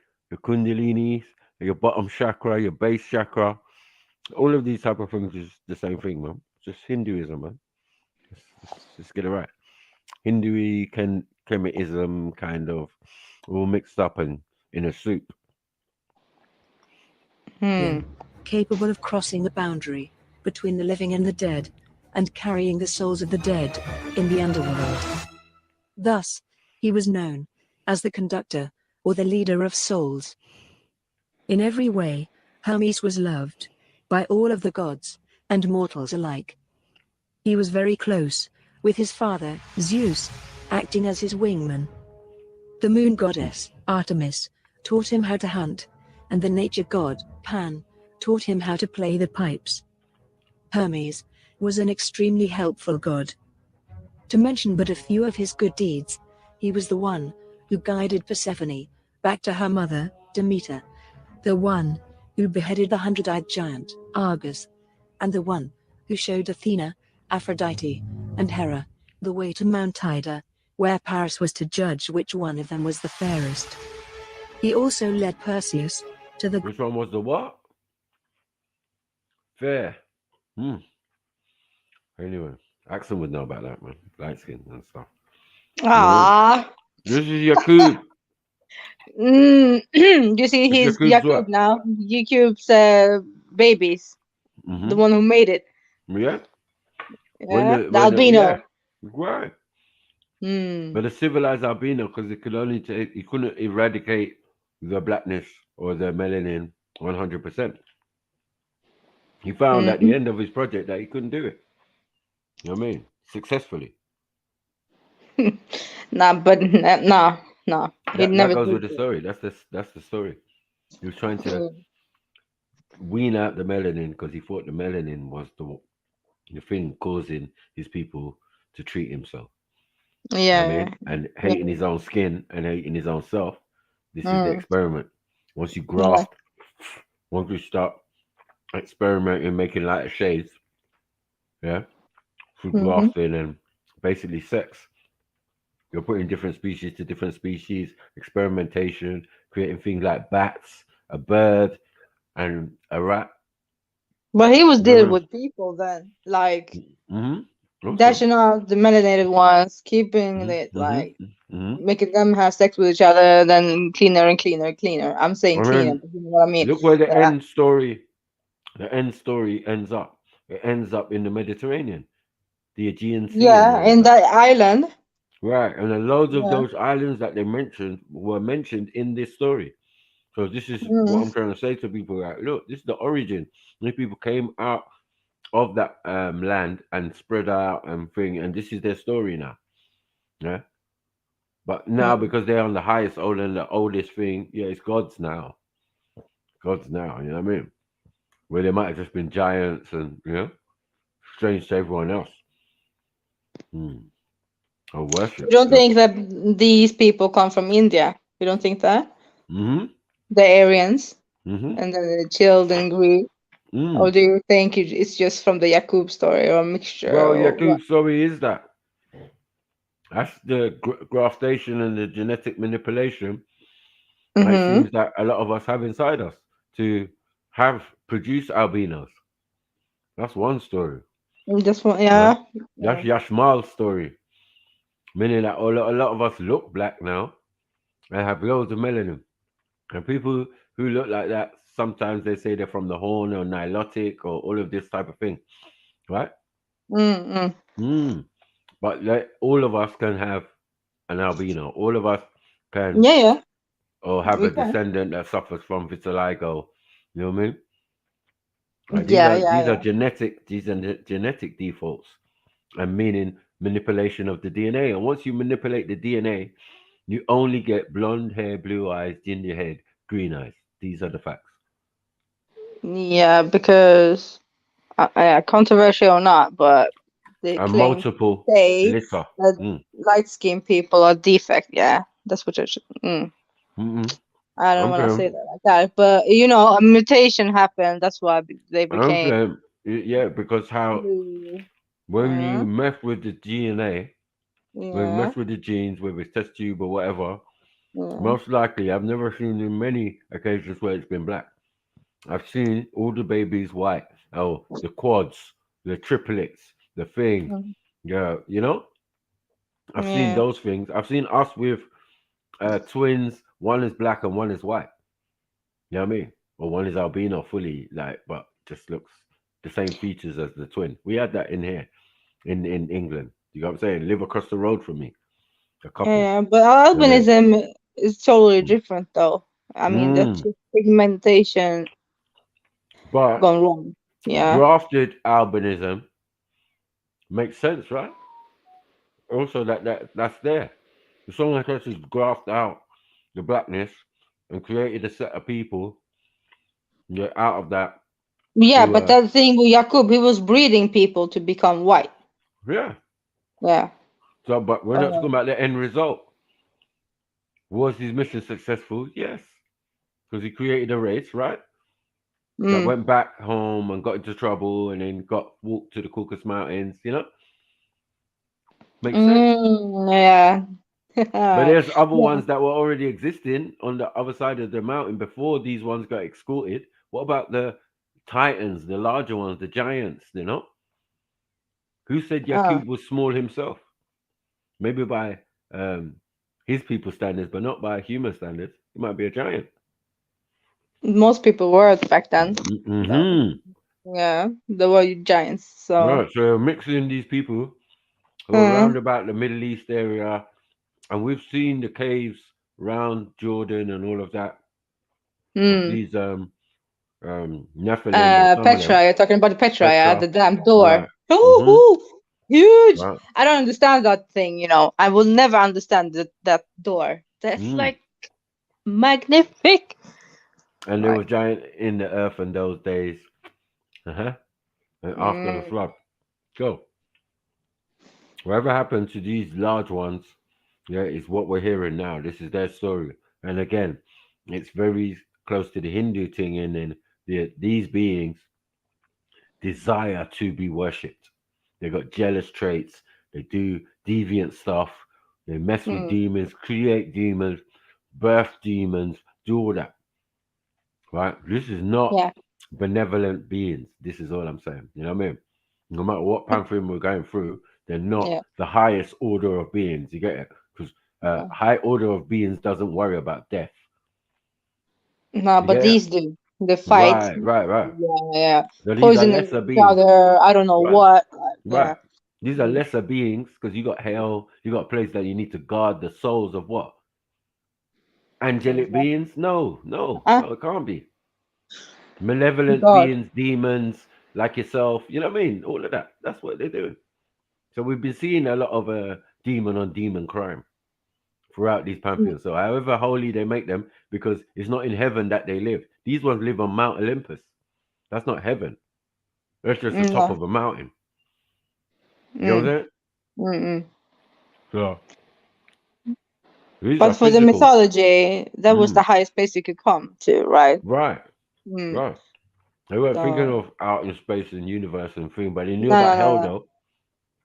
your bottom chakra, your base chakra. All of these type of things is the same thing, man. Just Hinduism, man. Let's get it right. Hindu Kemetism, kind of, all mixed up and in a soup. Capable of crossing the boundary between the living and the dead, and carrying the souls of the dead in the underworld. Thus, he was known as the conductor or the leader of souls. In every way, Hermes was loved by all of the gods and mortals alike. He was very close with his father, Zeus, acting as his wingman. The moon goddess, Artemis, taught him how to hunt, and the nature god, Pan, taught him how to play the pipes. Hermes was an extremely helpful god. To mention but a few of his good deeds, he was the one who guided Persephone back to her mother, Demeter, the one who beheaded the 100-eyed giant, Argus, and the one who showed Athena, Aphrodite, and Hera the way to Mount Ida, where Paris was to judge which one of them was the fairest. He also led Perseus to the... Which one was the what? Fair. Anyway, Axel would know about that, man. Light skin and stuff. Ah. This is Yakub. You see, he's Yakub's Yakub now. Yakub's babies. The one who made it. Yeah. The albino. Right. But the civilized albino, because it could only he couldn't eradicate the blackness or the melanin 100%. He found at the end of his project that he couldn't do it. You know what I mean? Successfully. No. That goes with the story. That's the story. He was trying to wean out the melanin because he thought the melanin was the thing causing his people to treat him so. Yeah. You know what I mean? And hating his own skin and hating his own self. This is the experiment. Once you graft, once you start experimenting, making lighter shades, through grafting and basically sex. You're putting different species to different species, experimentation, creating things like bats, a bird, and a rat. But he was dealing with people then, like dashing out the melanated ones, keeping it like making them have sex with each other, then cleaner and cleaner and cleaner. I'm saying cleaner, but you know what I mean. Look where the end story ends up. It ends up in the Mediterranean, the Aegean Sea. Yeah, in that island. Right, and then loads of those islands that they mentioned were mentioned in this story. So this is what I'm trying to say to people. Like, look, this is the origin. These people came out of that land and spread out and thing, and this is their story now. Yeah. But now because they're on the highest order and the oldest thing, yeah, it's gods now. Gods now, you know what I mean? Where they might have just been giants and strange to everyone else. Or worship. You don't think that these people come from India? You don't think that? Mm-hmm. The Aryans Mm-hmm. and then the children Greek? Or do you think it's just from the Jakub story or a mixture? Well, or Jakub's story is that. That's the graftation and the genetic manipulation. It seems that a lot of us have inside us to have produced albinos. That's one story. Just one, yeah. That's Yashmal's story. Meaning that a lot of us look black now and have loads of melanin. And people who look like that, sometimes they say they're from the Horn or Nilotic or all of this type of thing. Right? But all of us can have an albino. All of us can or have a descendant that suffers from vitiligo. You know what I mean? Like these are genetic defaults and meaning manipulation of the DNA. And once you manipulate the DNA, you only get blonde hair, blue eyes, ginger head, green eyes. These are the facts. Yeah, because controversial or not, but they and claim multiple say litter. that light-skinned people are defect. Yeah, that's what you're. I don't want to say that like that, but a mutation happened. That's why they became. Because when you mess with the DNA, when you mess with the genes, whether it's test tube or whatever, most likely, I've never seen in many occasions where it's been black. I've seen all the babies white, the quads, the triplets, the thing. I've seen those things. I've seen us with twins. One is black and one is white. You know what I mean? Or one is albino fully, but just looks the same features as the twin. We had that in here, in England. You know what I'm saying? Live across the road from me. A couple. Yeah, but albinism is totally different, though. I mean, that's just pigmentation but gone wrong. Yeah. Grafted albinism makes sense, right? Also, that's there. If someone has just grafted out the blackness and created a set of people, out of that. Yeah, but that thing with Jakub, he was breeding people to become white. Yeah. Yeah. So, but we're not talking about the end result. Was his mission successful? Yes. Because he created a race, right? That went back home and got into trouble and then walked to the Caucasus Mountains, Makes sense. Yeah. But there's other ones that were already existing on the other side of the mountain before these ones got escorted. What about the Titans, the larger ones, the giants, Who said Jakub was small himself? Maybe by his people's standards, but not by human standards. He might be a giant. Most people were back then. Yeah, they were giants. So right, so mixing these people who are around about the Middle East area, and we've seen the caves around Jordan and all of that. These Nephilim. Petra, you're talking about Petra, yeah, the damn door. Right. Huge. Right. I don't understand that thing, I will never understand that door. That's like magnific. And there was giant in the earth in those days. And after the flood. So whatever happened to these large ones, is what we're hearing now. This is their story. And again, it's very close to the Hindu thing, and then these beings desire to be worshipped. They got jealous traits. They do deviant stuff. They mess with demons, create demons, birth demons, do all that. Right? This is not benevolent beings. This is all I'm saying. You know what I mean? No matter what pantheon we're going through, they're not the highest order of beings. You get it? Because high order of beings doesn't worry about death. No, but these do. The fight. Right. Yeah. So poisoning each other. I don't know what. Right. These are lesser beings because you got hell. You got a place that you need to guard the souls of what? Angelic beings? No, it can't be. Malevolent beings, demons, like yourself. You know what I mean? All of that. That's what they're doing. So we've been seeing a lot of demon on demon crime throughout these pantheons. So however holy they make them, because it's not in heaven that they live. These ones live on Mount Olympus. That's not heaven. That's just the top of a mountain. You know what I'm saying? So, but for the mythology, that was the highest place you could come to, right? Right. Right. They weren't thinking of out in space and universe and thing, but they knew about hell though.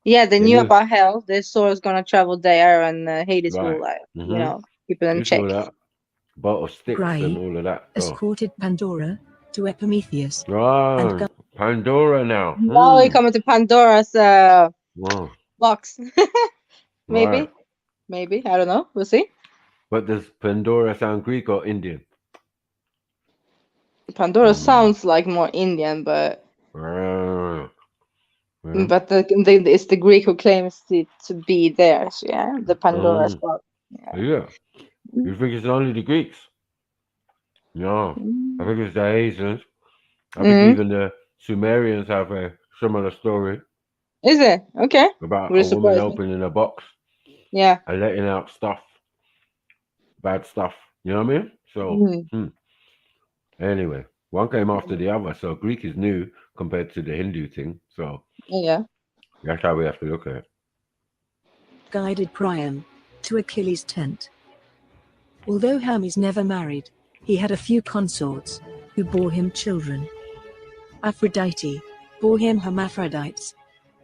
Yeah, they knew about hell. Their soul is gonna travel there, and Hades will, keep it in check. Boat of sticks and all of that. Escorted Pandora to Epimetheus. Right. Pandora now. Now we come into Pandora's box. Maybe. I don't know. We'll see. But does Pandora sound Greek or Indian? Pandora sounds like more Indian, but it's the Greek who claims it to be theirs. Yeah, the Pandora's box. Yeah. You think it's only the Greeks? No, I think it's the Asians. I think even the Sumerians have a similar story. Is it? Okay. About a woman opening a box. Yeah. And letting out stuff. Bad stuff. You know what I mean? So, anyway, one came after the other. So Greek is new compared to the Hindu thing. So, that's how we have to look at it. Guided Priam to Achilles' tent. Although Hermes never married, he had a few consorts who bore him children. Aphrodite bore him hermaphrodites.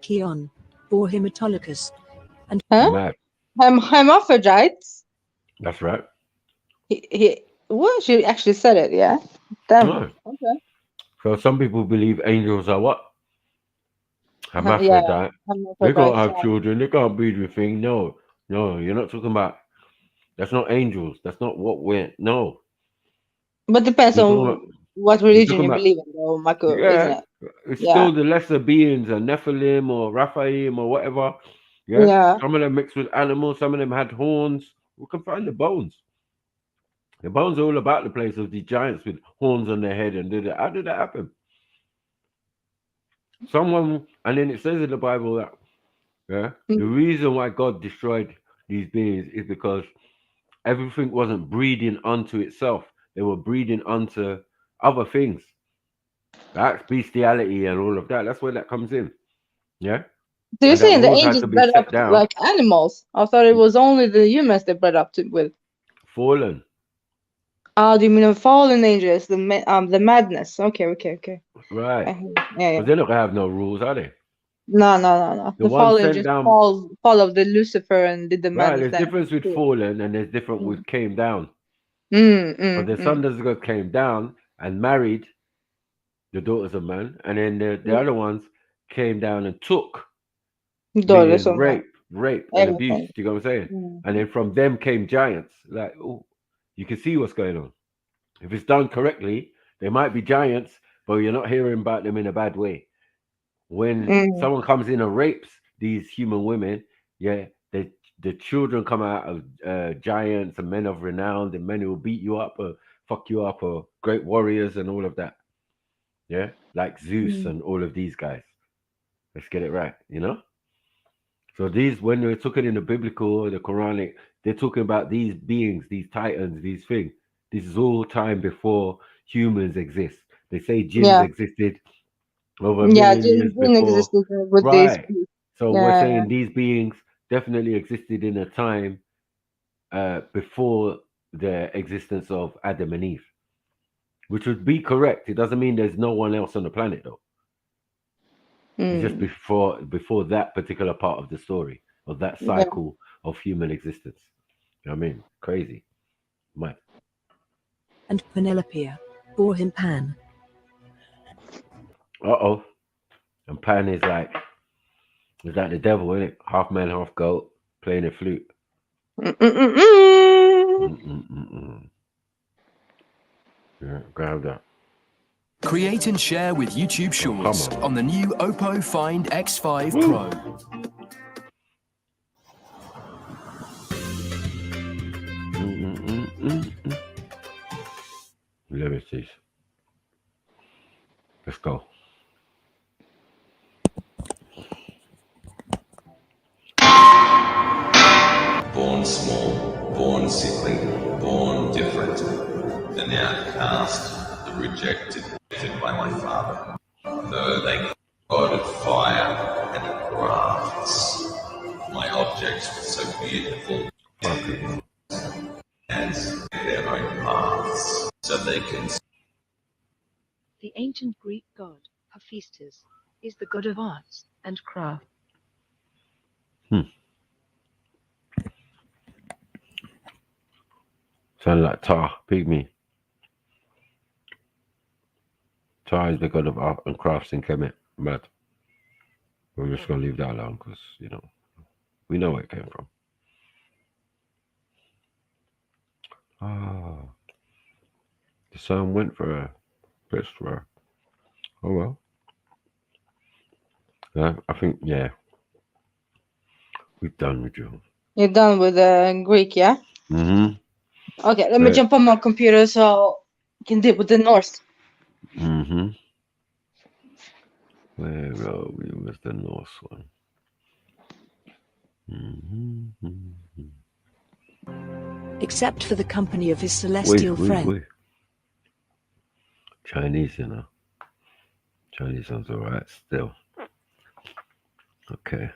Chion bore him Autolycus. And hermaphrodites? That's right. Well, she actually said it, yeah. Damn. Right. Okay. So some people believe angels are what? Hermaphrodite. They can't have children. They can't breed with things. No, you're not talking about. That's not angels. That's not what we're. No. But depends on what religion you believe in, though, Marco, isn't it? It's still the lesser beings, a Nephilim or Raphaim or whatever. Yeah. Some of them mixed with animals. Some of them had horns. We can find the bones. The bones are all about the place of the giants with horns on their head. And how did that happen? And then it says in the Bible that the reason why God destroyed these beings is because everything wasn't breeding unto itself. They were breeding unto other things. That's bestiality and all of that. That's where that comes in. Yeah? So you're saying the angels bred up like animals? I thought it was only the humans they bred up with. Fallen. Oh, do you mean the fallen angels? The madness. Okay. Right. But they're not gonna have no rules, are they? No. The fallen angels followed the Lucifer and did the madness. Right, there's difference with fallen and there's different with came down. But the sons of God came down and married the daughters of man, and then the other ones came down and took daughters of rape and abuse. Do you know what I'm saying? And then from them came giants. Like, you can see what's going on. If it's done correctly, they might be giants, but you're not hearing about them in a bad way. When someone comes in and rapes these human women, the children come out of giants and men of renown, and men who will beat you up or fuck you up, or great warriors and all of that. Yeah, like Zeus and all of these guys. Let's get it right, you know? So these, when they're talking in the biblical, the Quranic, they're talking about these beings, these titans, these things. This is all time before humans exist. They say jinns existed over million years before. Right. So we're saying these beings definitely existed in a time before the existence of Adam and Eve, which would be correct. It doesn't mean there's no one else on the planet, though. It's just before that particular part of the story, of that cycle of human existence. You know what I mean? Crazy. Mad. And Penelope bore him Pan. And Pan is like the devil, isn't it? Half man, half goat, playing a flute. Yeah, grab that. Create and share with YouTube Shorts on the new Oppo Find X5 Pro. Let me see. Let's go. born small, born sickly, born different, an outcast, the rejected by my father. Though they God of fire and crafts, my objects were so beautiful and their own paths, so they can. The ancient Greek god, Hephaestus, is the god of arts and craft. Sound like Tar, pygmy. Tar is the god of art and crafts in Kemet. Mad. We're just gonna leave that alone because we know where it came from. Ah, the sun went for her. Best for her. Oh well. Yeah, I think we're done with you. You're done with Greek, yeah? Okay, let me jump on my computer so I can deal with the Norse. Where are we with the Norse one? Except for the company of his celestial friend. Chinese, Chinese sounds alright still. Okay.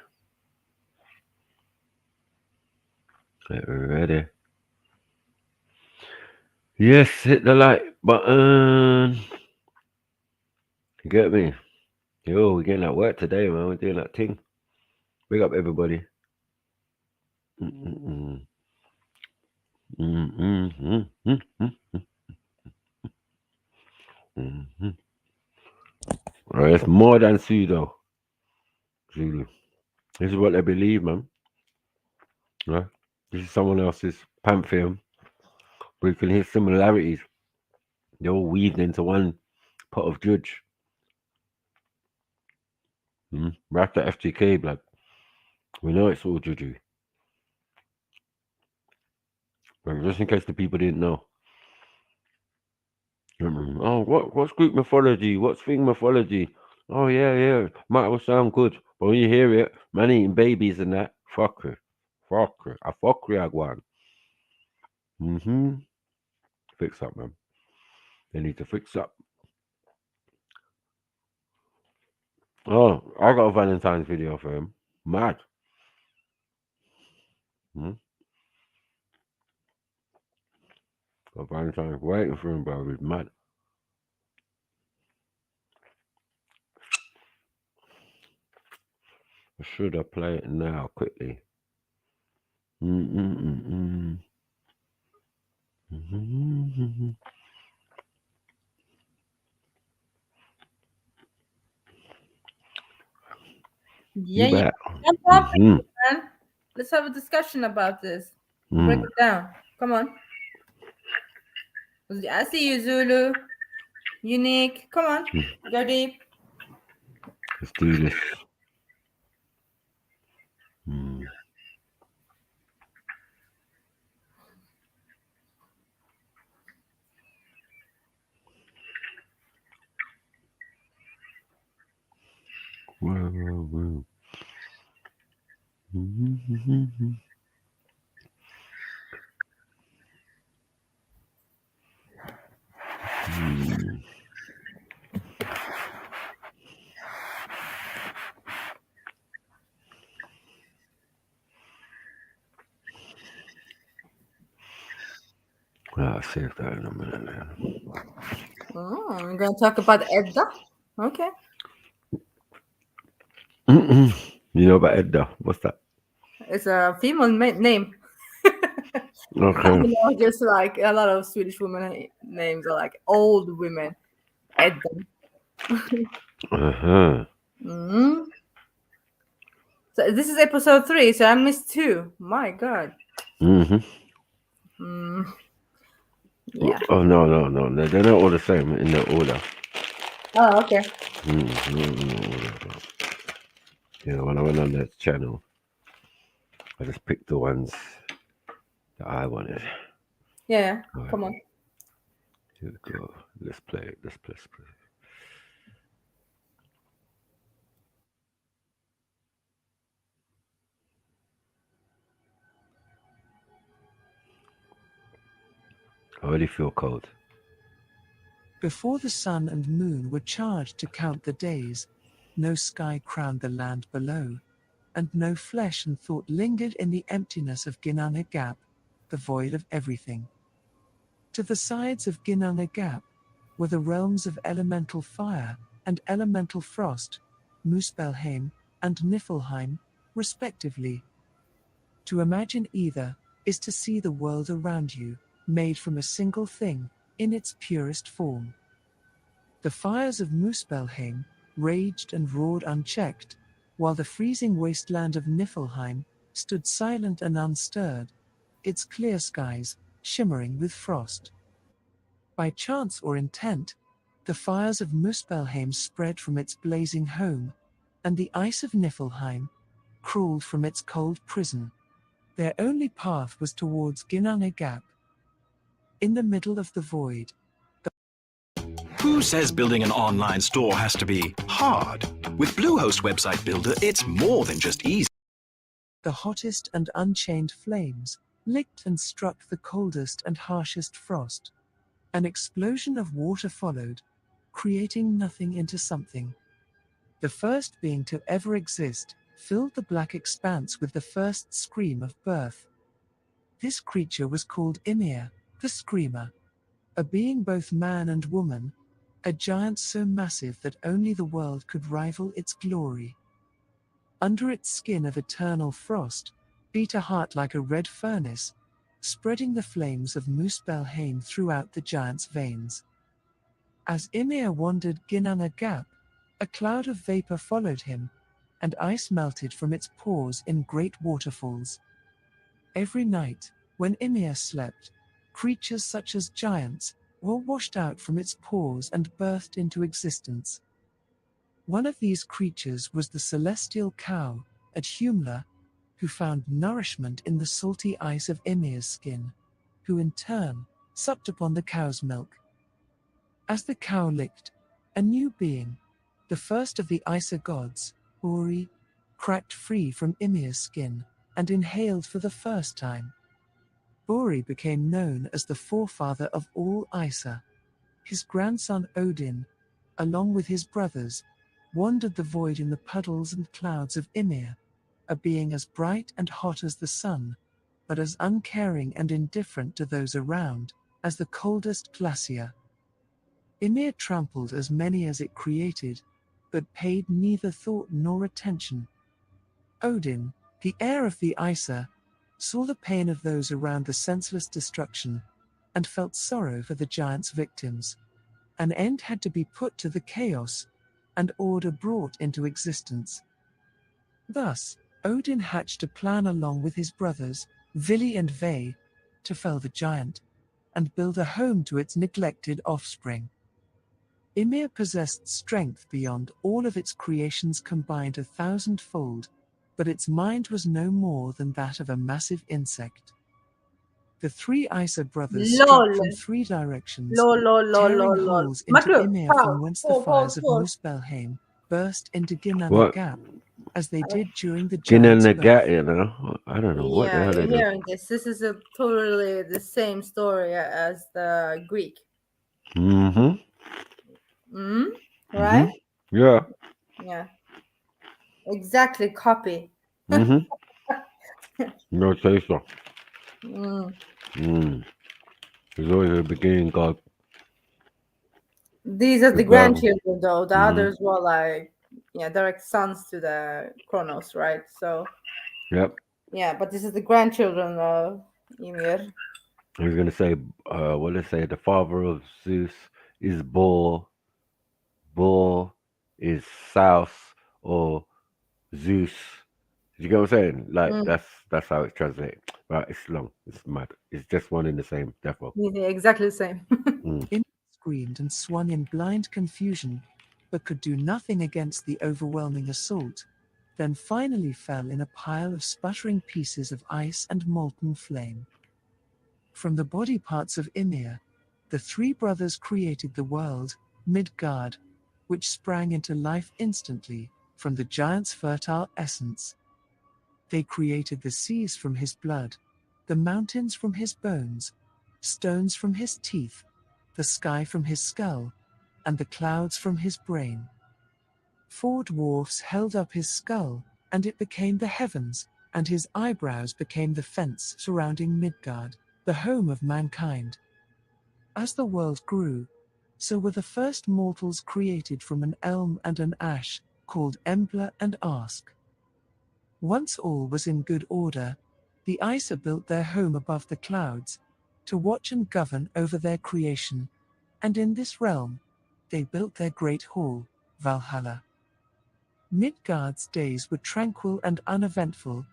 Get ready. Yes, hit the like button. You get me? Yo, we're getting that work today, man. We're doing that thing. Big up everybody. Right, it's more than pseudo. Zulu. This is what they believe, man. Right? This is someone else's pantheon. But you can hear similarities. They're all weaved into one pot of judge. Right after F.T.K, blood. We know it's all juju. But just in case the people didn't know. Oh, what's Greek mythology? What's thing mythology? Oh, yeah. Might all sound good. But when you hear it, man eating babies and that, fuck it. I fuck it, Agwan. Fix up, man. They need to fix up. Oh, I got a Valentine's video for him. Mad. Got Valentine's waiting for him, bro. He's mad. Should I play it now, quickly? Yeah. Jump up, man. Let's have a discussion about this. Break it down. Come on. I see you, Zulu. Unique. Come on. Go deep. Let's do this. Whoa. I'll save that in a minute then. We're going to talk about Edda. Okay. You know about Edda? What's that? It's a female name. Okay. Just like a lot of Swedish women names are like old women. Edda. So this is episode 3, so I missed 2. My God. Yeah. Oh no. They're not all the same in their order. Oh, okay. Yeah, when I went on that channel, I just picked the ones that I wanted. Yeah, right. Come on. Here we go. Let's play it. Let's play. I already feel cold. Before the sun and moon were charged to count the days, no sky crowned the land below, and no flesh and thought lingered in the emptiness of Ginana Gap, the void of everything. To the sides of Ginana Gap were the realms of elemental fire and elemental frost, Muspelheim and Niflheim, respectively. To imagine either is to see the world around you, made from a single thing, in its purest form. The fires of Muspelheim raged and roared unchecked, while the freezing wasteland of Niflheim stood silent and unstirred, its clear skies shimmering with frost. By chance or intent, the fires of Muspelheim spread from its blazing home, and the ice of Niflheim crawled from its cold prison. Their only path was towards Ginana Gap. In the middle of the void, Who says building an online store has to be hard? With Bluehost Website Builder, it's more than just easy. the hottest and unchained flames licked and struck the coldest and harshest frost. An explosion of water followed, creating nothing into something. The first being to ever exist filled the black expanse with the first scream of birth. This creature was called Ymir, the Screamer, a being both man and woman, a giant so massive that only the world could rival its glory. Under its skin of eternal frost beat a heart like a red furnace, spreading the flames of Muspelheim throughout the giant's veins. As Ymir wandered Ginana Gap, a cloud of vapor followed him, and ice melted from its pores in great waterfalls. Every night, when Ymir slept, creatures such as giants were washed out from its pores and birthed into existence. One of these creatures was the celestial cow at Humla, who found nourishment in the salty ice of Ymir's skin, who in turn supped upon the cow's milk. As the cow licked, a new being, the first of the Isa gods, Ori, cracked free from Ymir's skin and inhaled for the first time. Bori became known as the forefather of all Isa. His grandson Odin, along with his brothers, wandered the void in the puddles and clouds of Ymir, a being as bright and hot as the sun, but as uncaring and indifferent to those around as the coldest glacier. Ymir trampled as many as it created, but paid neither thought nor attention. Odin, the heir of the Isa, saw the pain of those around the senseless destruction, and felt sorrow for the giant's victims. An end had to be put to the chaos, and order brought into existence. Thus, Odin hatched a plan along with his brothers, Vili and Ve, to fell the giant, and build a home to its neglected offspring. Ymir possessed strength beyond all of its creations combined 1,000-fold, but its mind was no more than that of a massive insect. The three Isa brothers struck from three directions, tearing holes into Ymir from whence the fires of Muspelheim burst into Ginana Gap, as they did during the giant's Ginana Gap, birth. you know? I don't know what the Yeah, hell you're it is. hearing this. This is a totally the same story as the Greek. Mm-hmm. Right? Yeah. Yeah. Exactly copy. Mm-hmm. No say so. Mm. There's always a beginning, God. These are the grandchildren, though. The Mhm. others were like, direct sons to the Kronos, right? So, Yep. yeah, but this is the grandchildren of Ymir. I was gonna say, what did it say? The father of Zeus is Bor. Bor is South or Zeus. You get what I'm saying? Like that's how it's translated. Right, it's long. It's mad. It's just one in the same, therefore. Yeah, exactly the same. Ymir screamed and swung in blind confusion, but could do nothing against the overwhelming assault, then finally fell in a pile of sputtering pieces of ice and molten flame. From the body parts of Ymir, the three brothers created the world, Midgard, which sprang into life instantly from the giant's fertile essence. They created the seas from his blood, the mountains from his bones, stones from his teeth, the sky from his skull, and the clouds from his brain. 4 dwarfs held up his skull, and it became the heavens, and his eyebrows became the fence surrounding Midgard, the home of mankind. As the world grew, so were the first mortals created from an elm and an ash, called Embla and Ask. Once all was in good order, the Aesir built their home above the clouds, to watch and govern over their creation, and in this realm, they built their great hall, Valhalla. Midgard's days were tranquil and uneventful,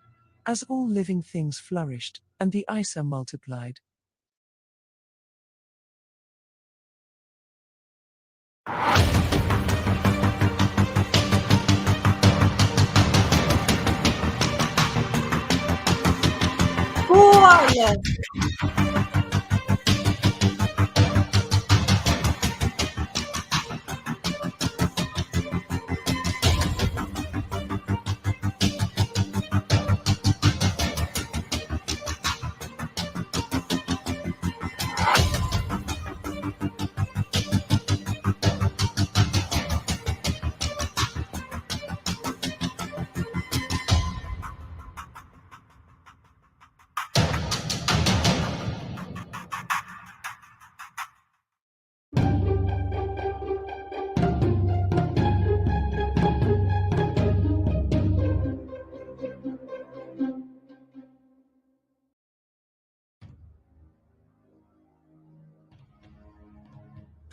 as all living things flourished, and the Aesir multiplied.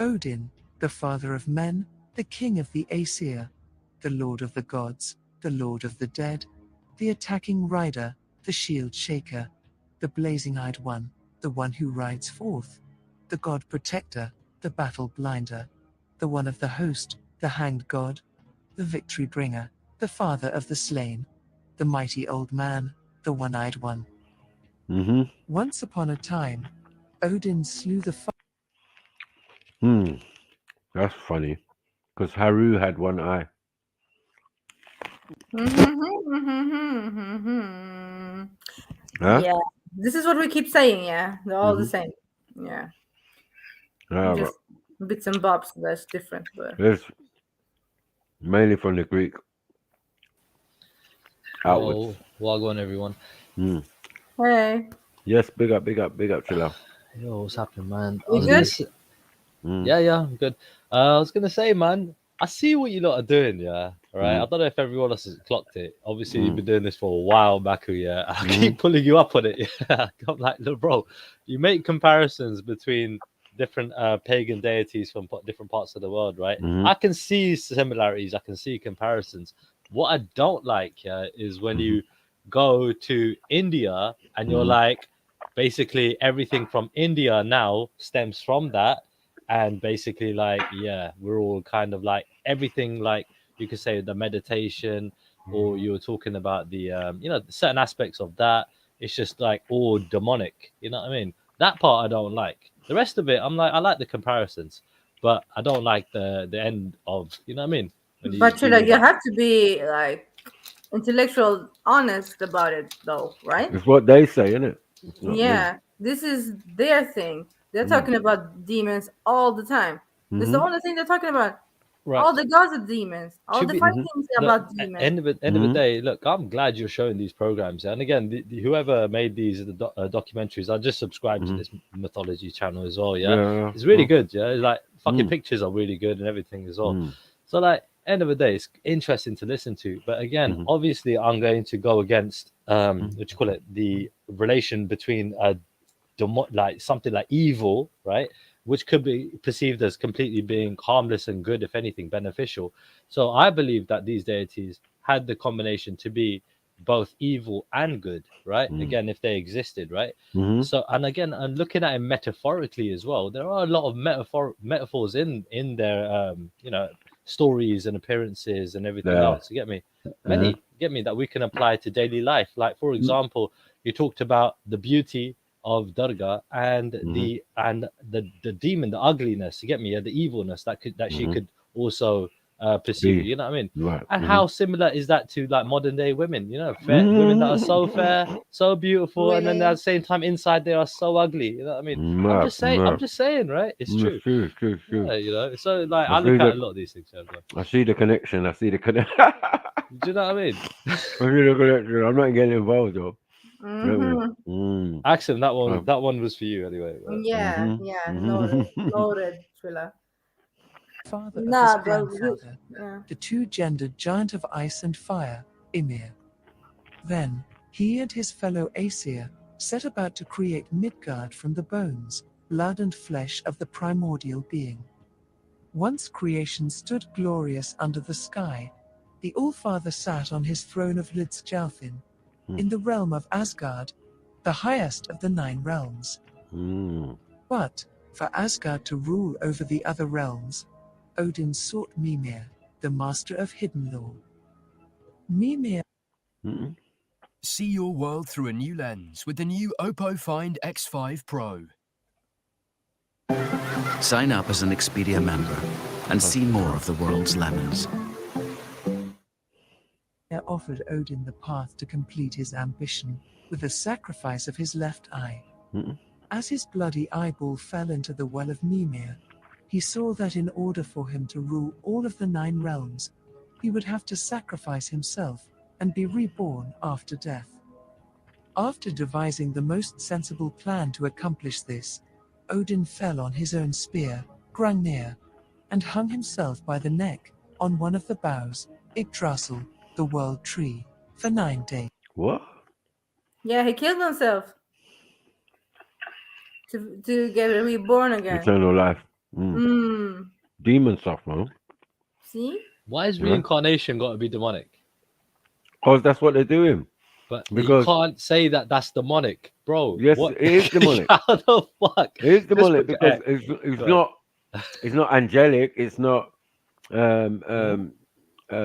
Odin, the father of men, the king of the Aesir, the lord of the gods, the lord of the dead, the attacking rider, the shield shaker, the blazing-eyed one, the one who rides forth, the god protector, the battle blinder, the one of the host, the hanged god, the victory bringer, the father of the slain, the mighty old man, the one-eyed one. Once upon a time, Odin slew the That's funny. Because Haru had one eye. Huh? Yeah, this is what we keep saying. Yeah, they're all the same. Yeah, just bits and bobs that's different. But it's mainly from the Greek. Outwards. Well on, everyone. Hey. Yes, big up, Chilla. Yo, what's happening, man? You good? Yeah, I'm good. I was gonna say, man, I see what you lot are doing, yeah. Right. I don't know if everyone else has clocked it. Obviously, you've been doing this for a while, Baku, yeah. I keep pulling you up on it. Yeah. I'm like, look, bro, you make comparisons between different pagan deities from different parts of the world, right? I can see similarities, I can see comparisons. What I don't like, yeah, is when you go to India and you're like, basically everything from India now stems from that, and basically like, yeah, we're all kind of like everything, like you could say the meditation, or you were talking about the certain aspects of that. It's just like all demonic, you know what I mean? That part I don't like. The rest of it, I'm like, I like the comparisons, but I don't like the end of, you know what I mean? But you have to be like intellectual, honest about it, though, right? It's what they say, isn't it? Yeah, this is their thing. They're talking about demons all the time. This is the only thing they're talking about. Right. All the gods are demons. All the fightings about demons. End of the day, look, I'm glad you're showing these programs. And again, whoever made these documentaries, I just subscribed to this Mythology channel as well. Yeah, it's really good. Yeah, it's like fucking pictures are really good and everything as well. So like, end of the day, it's interesting to listen to. But again, obviously, I'm going to go against what you call it, the relation between like something like evil, right? Which could be perceived as completely being harmless and good, if anything, beneficial. So I believe that these deities had the combination to be both evil and good, right? Again, if they existed, right? So, and again, and looking at it metaphorically as well, there are a lot of metaphors in their, stories and appearances and everything else. You get me? Many, get me, that we can apply to daily life. Like, for example, you talked about the beauty of Durga and the demon, the ugliness, you get me, the evilness that she could also pursue. You know what I mean? Right. And how similar is that to like modern day women? You know, women that are so fair, so beautiful, and then at the same time inside they are so ugly. You know what I mean? I'm just saying, right? It's true. It's true. Yeah, you know. So like I look at a lot of these things. I see the connection. Do you know what I mean? I see the connection. I'm not getting involved though. Axel, that one was for you anyway. Yeah, noted, Trilla. Father of his grandfather, the two-gendered giant of ice and fire, Ymir. Then, he and his fellow Aesir set about to create Midgard from the bones, blood and flesh of the primordial being. Once creation stood glorious under the sky, the All-Father sat on his throne of Lidstjalfin, in the realm of Asgard, the highest of the 9 realms. But, for Asgard to rule over the other realms, Odin sought Mimir, the master of hidden lore. Mimir See your world through a new lens with the new Oppo Find X5 Pro. Sign up as an Expedia member and see more of the world's lemons. offered Odin the path to complete his ambition, with the sacrifice of his left eye. As his bloody eyeball fell into the well of Mimir, he saw that in order for him to rule all of the 9 realms, he would have to sacrifice himself and be reborn after death. After devising the most sensible plan to accomplish this, Odin fell on his own spear, Gungnir, and hung himself by the neck on one of the boughs, Yggdrasil, the world tree, for 9 days. What? Yeah, he killed himself to get reborn again. Eternal life. Demon stuff, man. See? Why is reincarnation got to be demonic? Because that's what they're doing. But because you can't say that that's demonic, bro. Yes, what? it is demonic. How the fuck? It is demonic because it's not angelic. It's not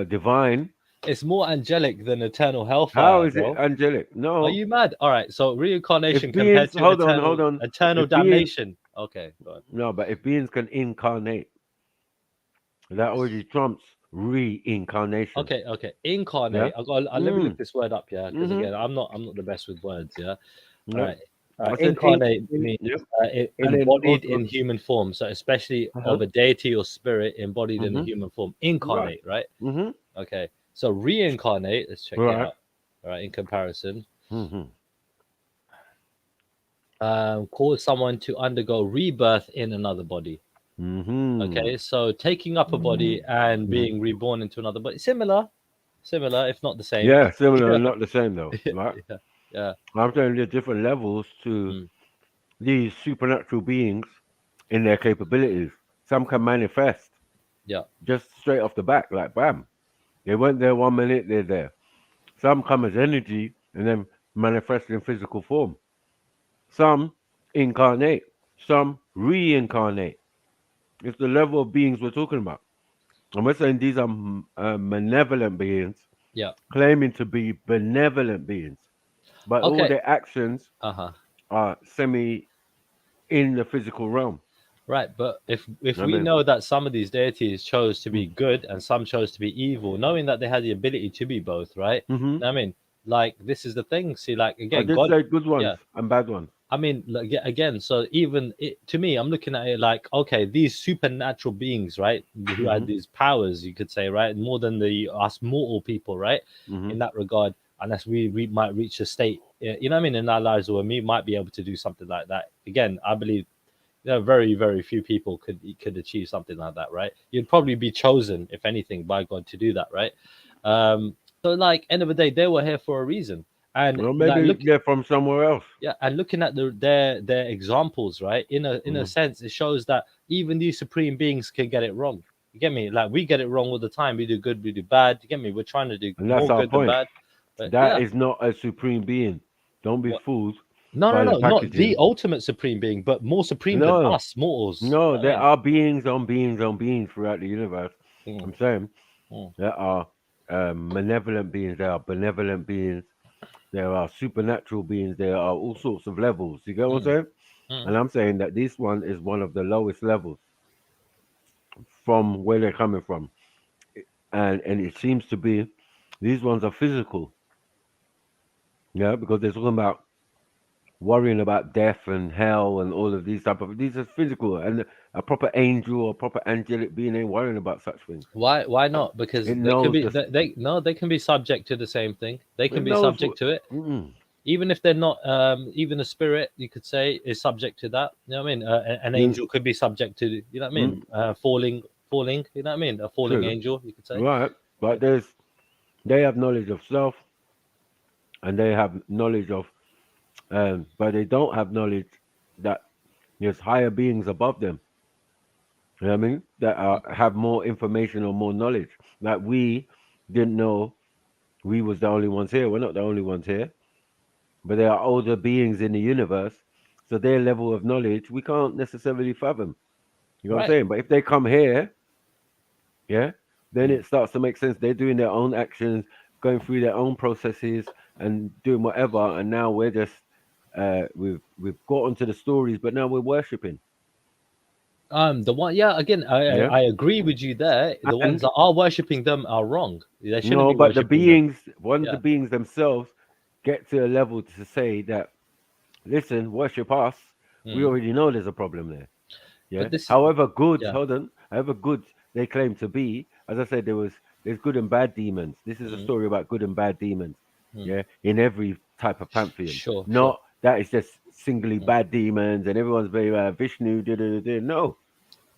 divine. It's more angelic than eternal hellfire. How is bro. it angelic? No. Are you mad? All right. So reincarnation beings, compared to hold on. eternal damnation. Okay. Go on. No, but if beings can incarnate, that already trumps reincarnation. Okay. Incarnate. Yeah? Let me look this word up, yeah, because again, I'm not the best with words, yeah. No. All right. Incarnate means embodied in human form, so especially of a deity or spirit embodied in a human form. Incarnate, right? Okay. So reincarnate. Let's check it out. All right. In comparison, cause someone to undergo rebirth in another body. Okay, so taking up a body and being reborn into another body, similar, if not the same. Yeah, similar, not the same though. Right? Yeah. I'm saying there's different levels to these supernatural beings in their capabilities. Some can manifest. Yeah. Just straight off the back, like bam. They went there 1 minute, they're there. Some come as energy and then manifest in physical form. Some incarnate. Some reincarnate. It's the level of beings we're talking about. And we're saying these are malevolent beings, claiming to be benevolent beings. But all their actions are semi in the physical realm. Right, but if we know that some of these deities chose to be good and some chose to be evil, knowing that they had the ability to be both, right? I mean, like, this is the thing. See, like, again, God say good ones and bad ones. I mean, like, again, so even to me, I'm looking at it like, okay, these supernatural beings, right, who had these powers, you could say, right, more than us mortal people, right, in that regard, unless we might reach a state, you know what I mean, in our lives where we might be able to do something like that. Again, I believe there are very, very few people could achieve something like that, right? You'd probably be chosen, if anything, by God to do that, right? So, like, end of the day, they were here for a reason. And maybe they're from somewhere else. Yeah, and looking at their examples, right? In a sense, it shows that even these supreme beings can get it wrong. You get me? Like, we get it wrong all the time. We do good, we do bad. You get me? We're trying to do more good than bad. But that is not a supreme being. Don't be fooled. No, not the ultimate supreme being, but more supreme than us mortals. No, there are beings on beings on beings throughout the universe. I'm saying there are malevolent beings, there are benevolent beings, there are supernatural beings, there are all sorts of levels. You get what I'm saying? And I'm saying that this one is one of the lowest levels from where they're coming from. and it seems to be these ones are physical. Yeah, because they're talking about worrying about death and hell and all of these type of these are physical, and a proper angel or proper angelic being ain't worrying about such things. Why not? Because It they can knows be the, they can be subject to the same thing. They can it be knows subject what, to it. Even if they're not, even the spirit, you could say, is subject to that. You know what I mean? An angel could be subject to, you know what I mean? Falling. You know what I mean? A falling true. angel, you could say. Right, but they have knowledge of self, and they have knowledge of, but they don't have knowledge that there's higher beings above them. You know what I mean? That have more information or more knowledge. Like we didn't know we was the only ones here. We're not the only ones here, but there are older beings in the universe, so their level of knowledge we can't necessarily fathom. You know what I'm saying? But if they come here, yeah, then it starts to make sense. They're doing their own actions, going through their own processes, and doing whatever. And now we're just we've got onto the stories, but now we're worshiping. The one, yeah. Again, Yeah. I agree with you there. The ones that are worshiping them are wrong. They shouldn't No, be but the worshiping beings, them. one of the beings themselves, get to a level to say that, listen, worship us. We already know there's a problem there. Yeah. But However good, yeah. hold on, however good they claim to be, as I said, there's good and bad demons. This is a story about good and bad demons. Yeah, in every type of pantheon. Sure. Not that it's just singly bad demons and everyone's very Vishnu. No,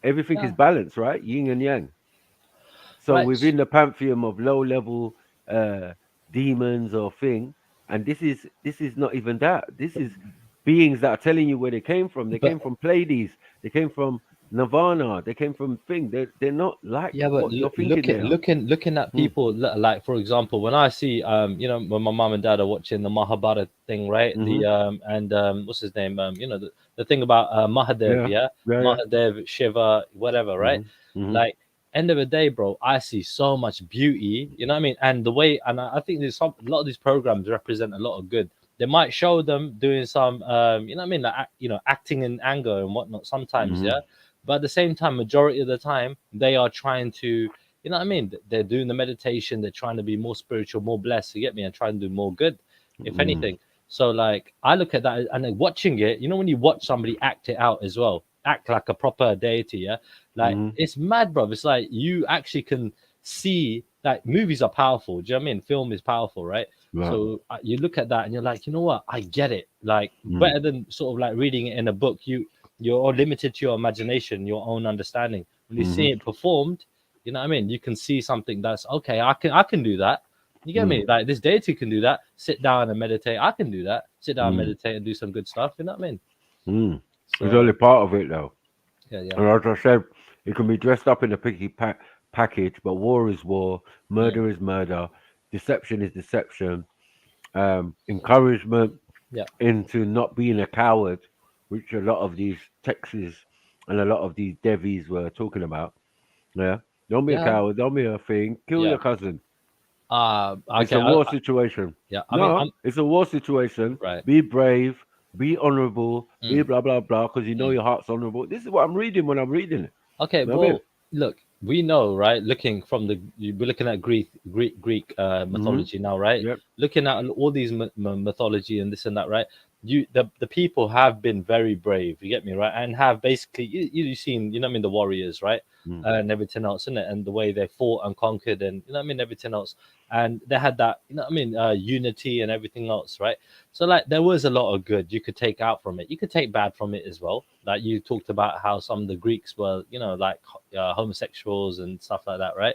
everything is balanced, right? Yin and yang. So within the pantheon of low level demons or thing, and this is not even that. This is beings that are telling you where they came from. They came from Pleiades. They came from Nirvana. They came from thing. They're not like what you're thinking. Looking at people like, for example, when I see you know, when my mom and dad are watching the Mahabharata thing, right? The and what's his name? You know, the thing about Mahadev, Mahadev, Shiva, whatever, right? Like, end of the day, bro, I see so much beauty, you know what I mean? And the way, and I think there's a lot of these programs represent a lot of good. They might show them doing some you know what I mean, like, you know, acting in anger and whatnot sometimes, yeah, but at the same time, majority of the time, they are trying to, you know what I mean, they're doing the meditation, they're trying to be more spiritual, more blessed, you get me, and trying to do more good, if anything. So like, I look at that and then watching it, you know, when you watch somebody act it out as well, act like a proper deity, yeah, like it's mad, bro. It's like you actually can see that movies are powerful. Do you know what I mean? Film is powerful, right? So you look at that and you're like, you know what? I get it. Like better than sort of like reading it in a book. You're limited to your imagination, your own understanding. When you see it performed, you know what I mean? You can see something that's okay. I can do that. You get me? Like this deity can do that. Sit down and meditate. I can do that. Sit down, meditate, and do some good stuff. You know what I mean? It's only part of it though. Yeah. And as I said, it can be dressed up in a picky package, but war is war, murder is murder, deception is deception, encouragement into not being a coward, which a lot of these texts and a lot of these devis were talking about. Yeah, don't be a coward, don't be a thing, kill your cousin. Okay, it's a war situation. Yeah, it's a war situation. Right. Be brave, be honorable, be blah blah blah, because you know your heart's honorable. This is what I'm reading when I'm reading it. Okay, well, look, we know, right? Looking from we're looking at Greek mythology now, right? Yep. Looking at all these mythology and this and that, right? The people have been very brave. You get me, right? And have basically you've seen, you know what I mean, the warriors, right? And everything else, isn't it? And the way they fought and conquered, and you know what I mean, everything else. And they had that, you know what I mean, unity and everything else, right? So like there was a lot of good you could take out from it. You could take bad from it as well. Like you talked about how some of the Greeks were, you know, like homosexuals and stuff like that, right?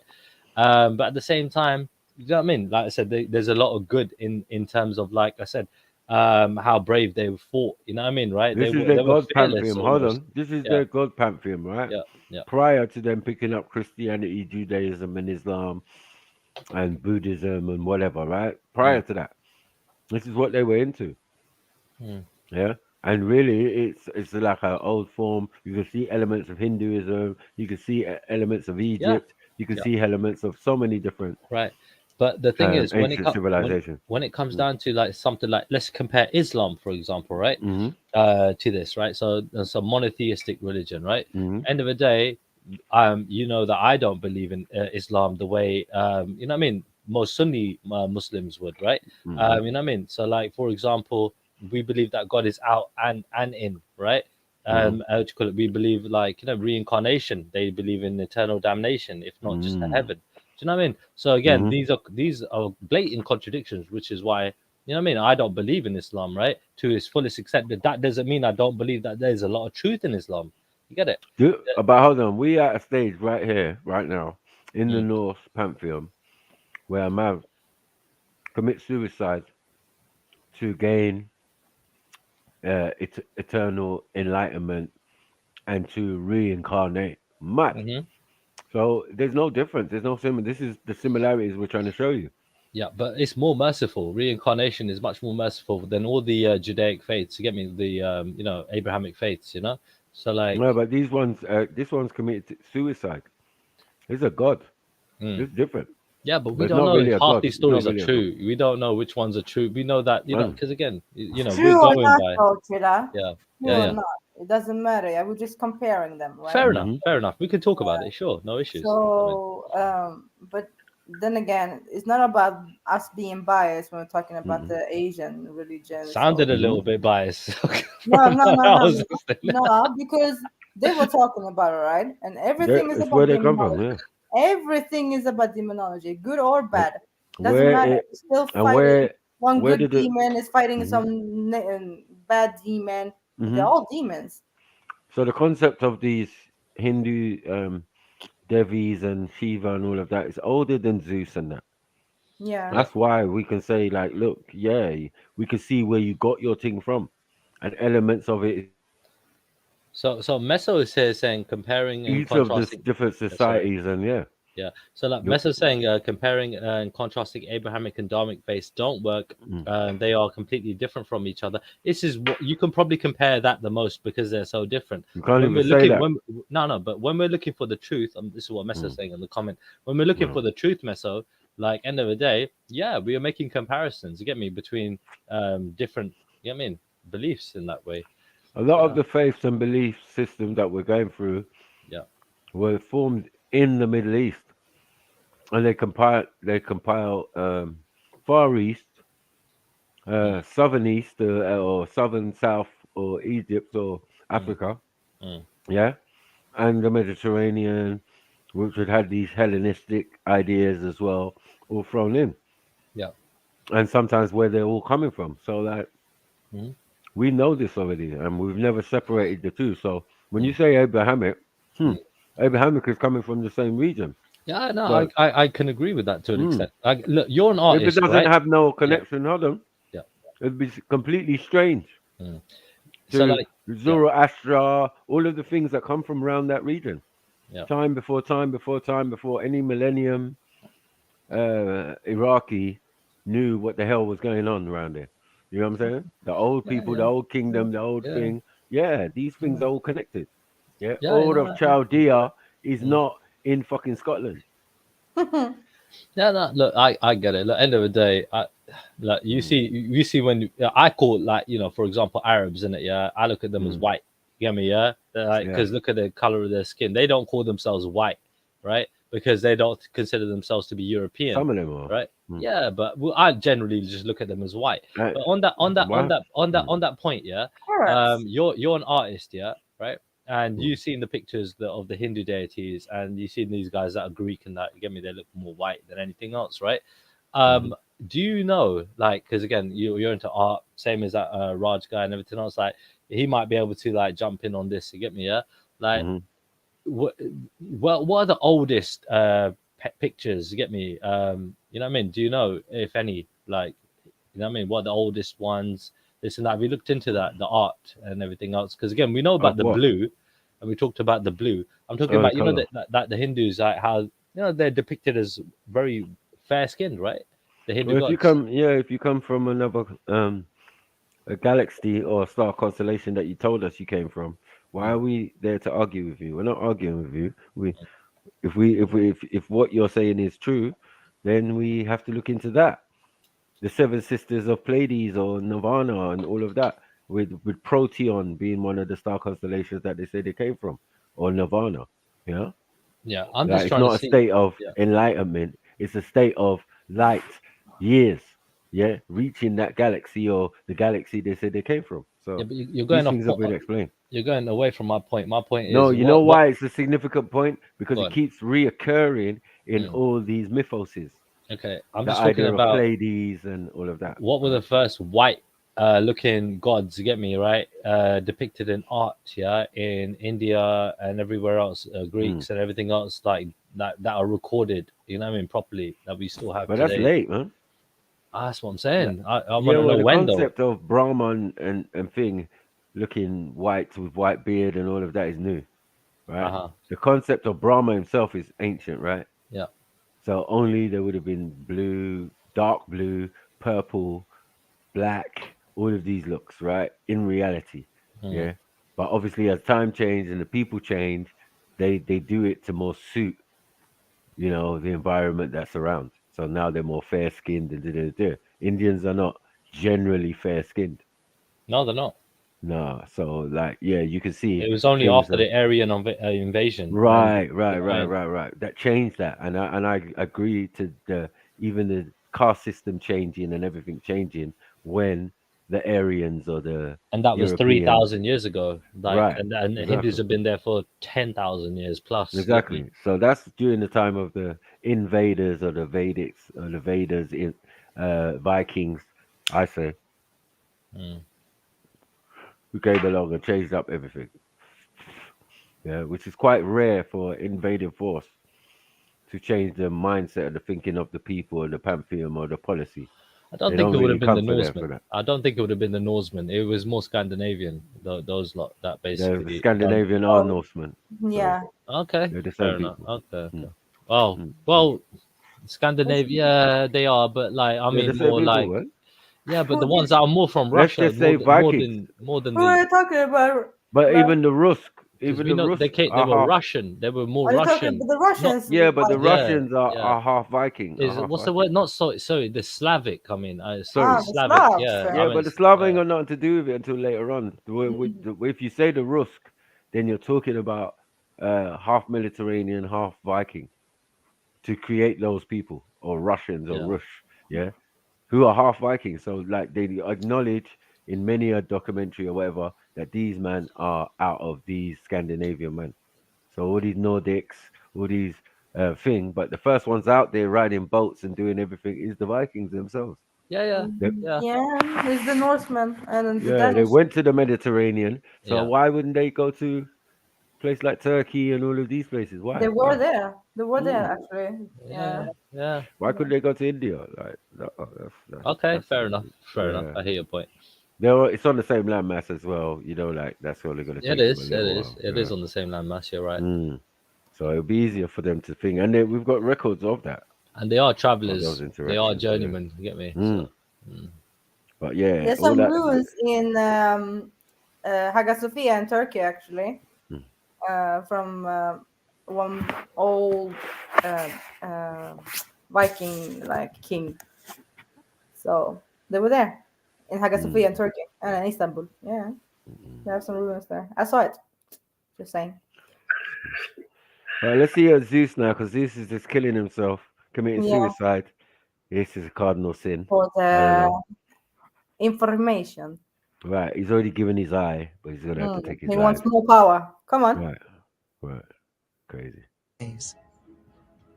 But at the same time, you know what I mean? Like I said, there's a lot of good in terms of, like I said, how brave they fought. You know what I mean, right? This is their god pantheon. Hold on, this is their god pantheon, right? Yeah. Prior to them picking up Christianity, Judaism, and Islam, and Buddhism and whatever, right? Prior to that, this is what they were into. Yeah, and really, it's like an old form. You can see elements of Hinduism. You can see elements of Egypt. You can see elements of so many different. Right. But the thing is, when it comes down to like something like, let's compare Islam, for example, right, to this, right? So it's a monotheistic religion, right? End of the day, you know that I don't believe in Islam the way you know what I mean most Sunni Muslims would, right? You know what I mean. So like for example, we believe that God is out and in, right? How do you call it? We believe like reincarnation. They believe in eternal damnation, if not just a heaven. Do you know what I mean? So again, these are blatant contradictions, which is why you know what I mean. I don't believe in Islam, right? To its fullest extent, but that doesn't mean I don't believe that there's a lot of truth in Islam. You get it? But hold on, we at a stage right here, right now, in the Norse pantheon, where a man commits suicide to gain eternal enlightenment and to reincarnate. Mad. So there's no difference. There's no similar. This is the similarities we're trying to show you. Yeah, but it's more merciful. Reincarnation is much more merciful than all the Judaic faiths. You get me? The Abrahamic faiths. You know. So like. No, but these ones, this one's committed suicide. It's a god. It's different. Yeah, but we it's don't not know really if a half god. these It's not stories are really a true. We don't know which ones are true. We know that because again, we're True or going not, by. though, Trilla? Yeah, True or not? It doesn't matter. Yeah, we're just comparing them, right? Fair enough. Fair enough. We can talk about it. Sure, no issues. So, but then again, it's not about us being biased when we're talking about the Asian religions. Sounded a little bit biased. No, because they were talking about it, right? And everything is It's about where they come demonology. from, yeah. Everything is about demonology, good or bad. Doesn't Where matter. it- It's still and fighting. One where good did it- demon is fighting some bad demon. They're all demons. So the concept of these Hindu Devis and Shiva and all of that is older than Zeus and that. Yeah. That's why we can say, like, look, yeah, we can see where you got your thing from, and elements of it. So Meso is here saying comparing and Each of the contrasting different societies, and yeah. Yeah. So like Yep. Meso saying comparing and contrasting Abrahamic and Dharmic faiths don't work. They are completely different from each other. This is what you can probably compare that the most because they're so different. You can't When even we're say looking, that. but when we're looking for the truth, this is what Meso's saying in the comment. When we're looking for the truth, Meso, like end of the day, yeah, we are making comparisons. You get me between different, you know what I mean, beliefs in that way. A lot of the faiths and belief systems that we're going through, were formed in the Middle East, and they compile Far East, Southern East, or Southern South, or Egypt, or Africa, yeah, and the Mediterranean, which had had these Hellenistic ideas as well, all thrown in. Yeah. And sometimes where they're all coming from. So like we know this already, and we've never separated the two. So when you say Abrahamic, Abrahamic is coming from the same region. Yeah, no, But- I can agree with that to an extent. Look, you're an artist, if it doesn't right? have no connection, hold on. Yeah. It'd be completely strange. So, To like, Zoroaster, all of the things that come from around that region. Yeah. Time before time before time before any millennium, Iraqi knew what the hell was going on around there. You know what I'm saying? The old people, the old kingdom, the old thing. Yeah, these things are all connected. Yeah, all of Chaldea is not in fucking Scotland. No, look, I get it. Look, end of the day, like you see when I call like for example Arabs in it. Yeah, I look at them as white. You get me? Yeah, because look at the color of their skin. They don't call themselves white, right? Because they don't consider themselves to be European. Some of them are, right? Yeah, but I generally just look at them as white. But on that point, yeah, you're an artist, yeah, right? And you've seen the pictures of the Hindu deities, and you've seen these guys that are Greek and that. You get me? They look more white than anything else, right? Do you know, like, because again, you're into art, same as that Raj guy and everything else. Like, he might be able to like jump in on this. You get me? Yeah, like, what are the oldest pictures? You get me? You know what I mean? Do you know if any? Like, you know what I mean? What are the oldest ones? This and that. We looked into that, the art and everything else. Because again, we know about the blue, and we talked about the blue. I'm talking about that the Hindus, like how they're depicted as very fair skinned, right? The Hindu gods. If you come from another a galaxy or a star constellation that you told us you came from, why are we there to argue with you? We're not arguing with you. If what you're saying is true, then we have to look into that. The Seven Sisters of Pleiades or Nirvana and all of that, with Proteon being one of the star constellations that they say they came from, or Nirvana. You know? Yeah, I'm Like, just it's trying to not a see. state of Yeah. enlightenment. It's a state of light years. Yeah, reaching that galaxy or the galaxy they said they came from. So Yeah, but you're these going off. things have been explained. You're going away from my point. My point No, is you know what why it's a significant point? Because Go it on. keeps reoccurring in Mm. all these mythoses. Okay, I'm The just talking idea of about Pleiades and all of that. what were the first white looking gods, you get me, right? Depicted in art, yeah, in India and everywhere else, Greeks and everything else like that are recorded, you know what I mean, properly, that we still have But that's today. late, man. That's what I'm saying. I Yeah, want to well, know the when though. concept of Brahman and thing looking white with white beard and all of that is new, right? The concept of Brahma himself is ancient, right? Yeah. So only there would have been blue, dark blue, purple, black, all of these looks, right? In reality, yeah. But obviously, as time changed and the people change, they do it to more suit, you know, the environment that's around. So now they're more fair skinned and Indians are not generally fair skinned. No, they're not. No, so like yeah, you can see It was only things after the Aryan invasion. right. That changed that, and I agree to even the caste system changing and everything changing when the Aryans or the And that was Europeans, 3,000 years ago. Like, right? and the Hindus Exactly. have been there for 10,000 years plus. You get me? Exactly. So that's during the time of the invaders or the Vedics or the Vedas in Vikings, I say, who came along and changed up everything. Yeah, which is quite rare for invading force to change the mindset of the thinking of the people or the pantheon or the policy. I don't They think don't it would really have been the come for that. Norsemen. I don't think it would have been the Norsemen. It was more Scandinavian. Those lot that basically. The Scandinavian are Norsemen. Yeah. Okay. They're the Fair same enough. people. Okay. Well, Scandinavia, they are, but like I They're mean the same more people, like right? yeah, but the ones that are more from Let's Russia, just say Vikings. more than Who are the you talking about? But even the Rusk, because we know they are were half. Russian. They were more Are you talking Russian. about the Russians? Yeah, but the Vikings? Russians are half Viking. Is what's the word? Not sorry, the Slavic. I mean, Sorry, the Slavic. Slavs. Yeah, yeah, I mean, but the Slav ain't got nothing to do with it until later on. If you say the Rusk, then you're talking about half Mediterranean, half Viking to create those people, or Russians or Rush, yeah, who are half Viking. So like they acknowledge in many a documentary or whatever that these men are out of these Scandinavian men. So all these Nordics, all these thing, but the first ones out there riding boats and doing everything is the Vikings themselves. Yeah. It's the Norsemen and the Yeah, they Danish. went to the Mediterranean. So Yeah. why wouldn't they go to a place like Turkey and all of these places? Why? They were Why? there. They were there actually. Yeah. Why couldn't they go to India? Like, Okay, fair enough. Fair enough. I hear your point. It's on the same landmass as well. You know, like that's all they're gonna take. It is. It is on the same landmass. You're right. So it'll be easier for them to think, and we've got records of that. And they are travelers. They are journeymen. You get me? So, But yeah, there's some ruins in Hagia Sophia in Turkey actually, from one old Viking like king. So they were there in Hagia Sophia in Turkey and in Istanbul. Yeah, they have some ruins there. I saw it. Just saying. Let's see Zeus now, because Zeus is just killing himself, committing suicide. This is a cardinal sin. For the information. Right, he's already given his eye, but he's gonna have to take his eye. He wants more power. Come on. Right. Crazy.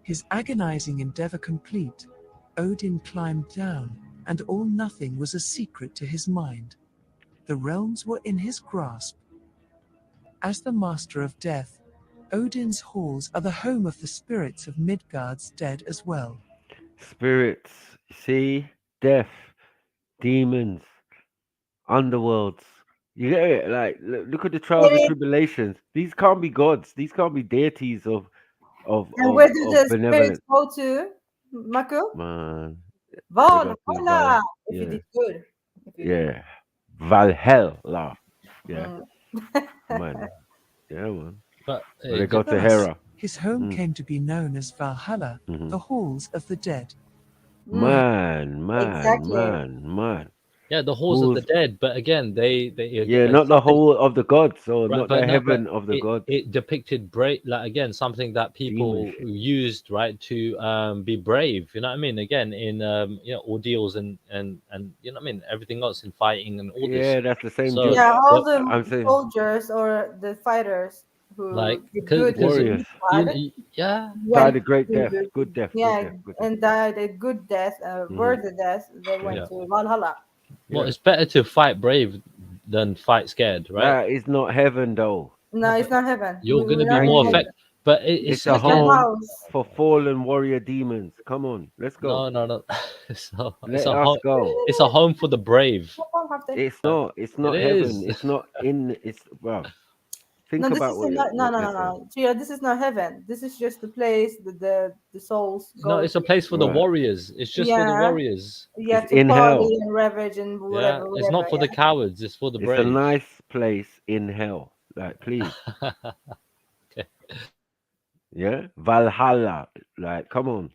His agonizing endeavor complete, Odin climbed down, and all nothing was a secret to his mind. The realms were in his grasp. As the master of death, Odin's halls are the home of the spirits of Midgard's dead as well. Spirits, see, death, demons, underworlds. You get it? Like, look at the trials and tribulations. These can't be gods. These can't be deities of where do the benevolence. spirits go to, Maku? Man. Valhalla. If you did good. Valhalla. Yeah. Man. Yeah, man. But they go to Hera. His home came to be known as Valhalla, the halls of the dead. Man. Yeah, Yeah, the halls of the dead, but again, they not the whole of the gods, or not the heaven but of the gods. It depicted brave, like again, something that people used, right, to be brave. You know what I mean? Again, in ordeals and you know what I mean, everything else in fighting and all this. Yeah, that's the same. So, all the soldiers or the fighters who like did warriors, died a great death, good death, and died a good death, worthy death. They went to Valhalla. Well, it's better to fight brave than fight scared, right? That is not heaven, though. No, it's not heaven. You're going to be more effective. But it's a home for fallen warrior demons. Come on, let's go. No. Let us go. It's a home for the brave. It's not. It's not heaven. It's not in. It's well. Think about what. No. Chia, this is not heaven. This is just the place that the souls go. No, it's a place for the warriors. It's just for the warriors. Yeah, to in hell and ravage and whatever. It's not for the cowards. It's for the brave. It's a nice place in hell. Like, please. Okay. Yeah, Valhalla. Like, come on.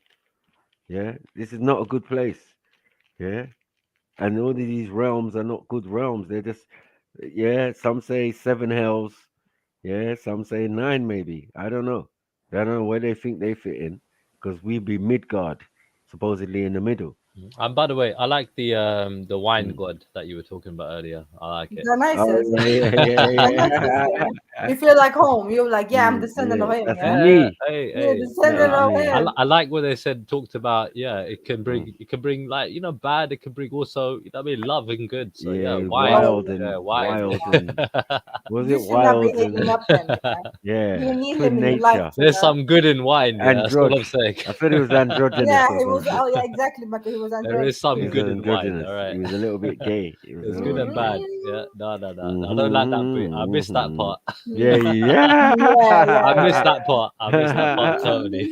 Yeah, this is not a good place. Yeah, and all of these realms are not good realms. They're just, some say 7 hells. Yeah, some say 9 maybe. I don't know. I don't know where they think they fit in, because we be Midgard, supposedly in the middle. And by the way, I like the wine god that you were talking about earlier. I like it. Dionysus. You feel like home. You're like, I'm descendant of him. That's me. Descendant of him. I like what they talked about. Yeah, it can bring like, bad. It can bring also, I mean, love and good. So wild and wild and was it wild and nature. There's some good in wine. That's what I'm saying. I thought it was androgynous. Yeah, it was. Oh, yeah, exactly. But he was androgynous. There is some good in wine. All right. He was a little bit gay. It's good and bad. Yeah. No. I don't like that bit. I missed that part. Yeah. I missed that part. Totally.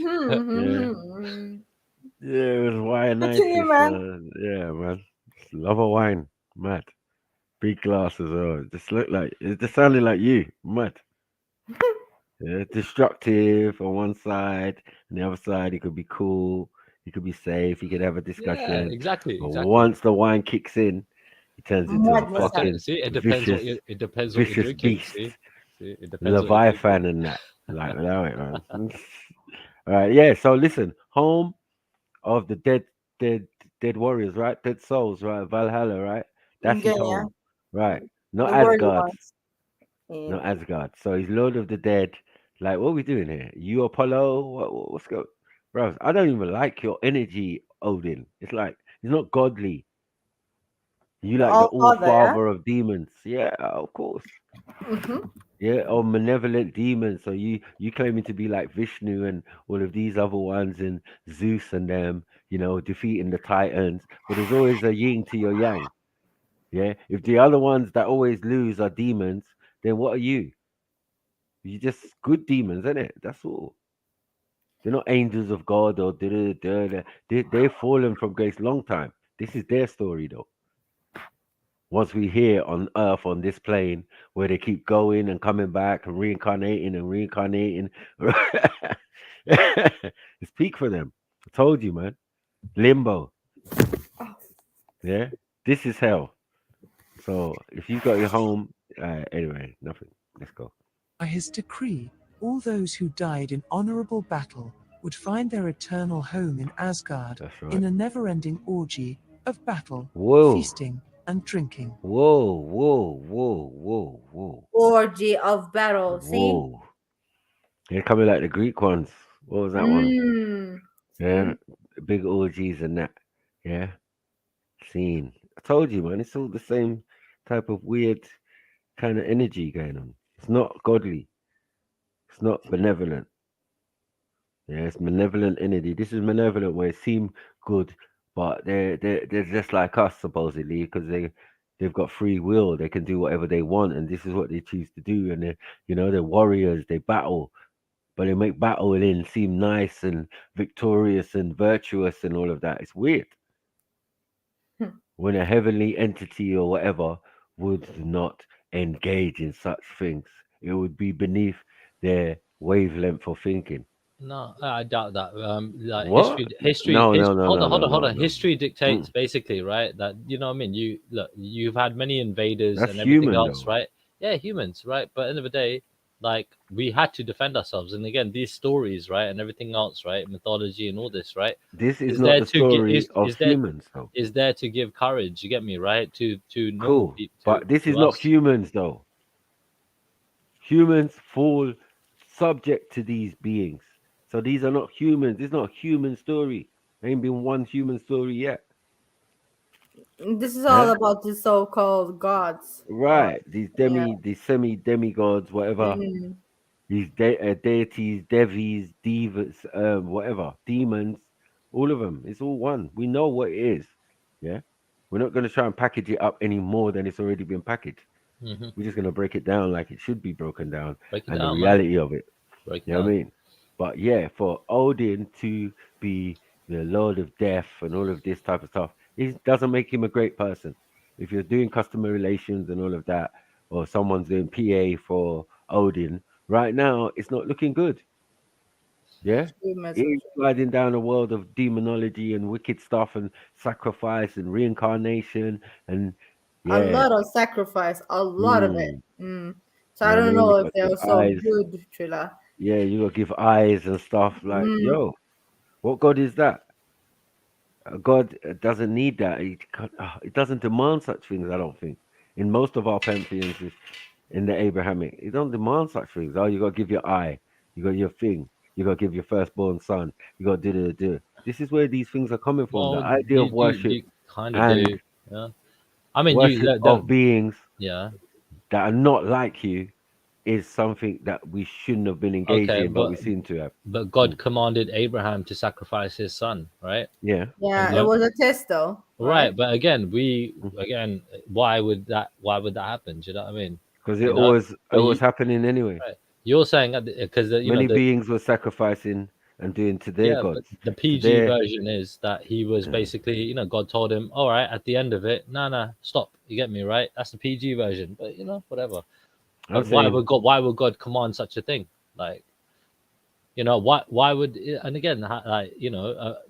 Yeah, it was wine night. Yeah, man. Love a wine. Mad. Big glasses. Oh, it just sounded like you. Mad. Yeah, destructive on one side, and the other side, it could be cool. You could be safe. You could have a discussion. Yeah, exactly. Once the wine kicks in, it turns into a fucking it depends vicious, it depends what you're drinking. Beast. It depends. Leviathan and that. Like, allow it, man. All right, yeah. So listen, home of the dead warriors, right? Dead souls, right? Valhalla, right? That's his home, right? Not Asgard. Not Asgard. So he's Lord of the Dead. Like, what are we doing here? You Apollo? What's going? Bro, I don't even like your energy, Odin. It's like he's not godly. You like the all-father of demons. Yeah, of course. Yeah, or malevolent demons. So you claiming to be like Vishnu and all of these other ones and Zeus and them, defeating the Titans. But there's always a yin to your yang. Yeah. If the other ones that always lose are demons, then what are you? You're just good demons, isn't it? That's all. They're not angels of God or they've fallen from grace long time. This is their story though. Once we here on Earth on this plane where they keep going and coming back and reincarnating. It's peak for them. I told you, man. Limbo. Yeah, this is hell. So if you got your home, anyway, nothing. Let's go. By his decree, all those who died in honorable battle would find their eternal home in Asgard in a never-ending orgy of battle, feasting, and drinking. Whoa. Orgy of battle, see? Whoa. They're coming like the Greek ones. What was that one? Yeah, big orgies and that. Yeah. Scene. I told you, man, it's all the same type of weird kind of energy going on. It's not godly. It's not benevolent. Yeah, it's malevolent energy. This is malevolent where it seem good, but they're just like us supposedly because they've got free will. They can do whatever they want, and this is what they choose to do. And they're warriors. They battle, but they make battling seem nice and victorious and virtuous and all of that. It's weird. When a heavenly entity or whatever would not engage in such things, it would be beneath their wavelength of thinking. No, I doubt that. Like What? No. Hold on. History dictates basically, right? That you know what I mean. You've had many invaders That's and everything human, else, though. right? Yeah, humans, right? But at the end of the day, like we had to defend ourselves. And again, these stories, right, and everything else, right, mythology and all this, right, This is is not there the to give story of humans, though. is there to give courage. You get me, right? To normal Cool, people, but this is to not us. humans, though. Humans fall subject to these beings. So these are not humans. This is not a human story. There ain't been one human story yet. This is all Huh? about the so-called gods. Right. These Yeah. these semi-demigods, whatever. Mm. These deities, devis, divas, whatever, demons, all of them. It's all one. We know what it is. Yeah. We're not going to try and package it up any more than it's already been packaged. Mm-hmm. We're just going to break it down like it should be broken down Break it and the down, man. reality of it. Break it You know what I down. mean? But yeah, for Odin to be the Lord of Death and all of this type of stuff, it doesn't make him a great person. If you're doing customer relations and all of that, or someone's doing PA for Odin, right now it's not looking good. Yeah? He's sliding down a world of demonology and wicked stuff and sacrifice and reincarnation and A yeah. lot of sacrifice, a lot of it. So You I know what I don't mean? You know if got to they're give so eyes. good, Trilla. Yeah, you got to give eyes and stuff. Like, yo, what God is that? God doesn't need that. It doesn't demand such things, I don't think. In most of our pantheons, in the Abrahamic, it don't demand such things. Oh, you got to give your eye. You got your thing. You got to give your firstborn son. You got to do. This is where these things are coming from. The Well, idea of worship you kind of and do. Yeah. I mean, worship of beings yeah. that are not like you is something that we shouldn't have been engaged Okay, in, but we seem to have. but God commanded Abraham to sacrifice his son, right? Yeah. Yeah, And it then- was a test though. right. But again, why would that happen? Do you know what I mean? Because You it know? was happening anyway. Right. You're saying because Many beings were sacrificing and doing to their yeah, but gods. the to PG their- version is that he was basically, God told him, all right, at the end of it, no, stop. You get me, right? That's the PG version. But whatever. I'm But why saying- would God command such a thing? Like, why would, and again,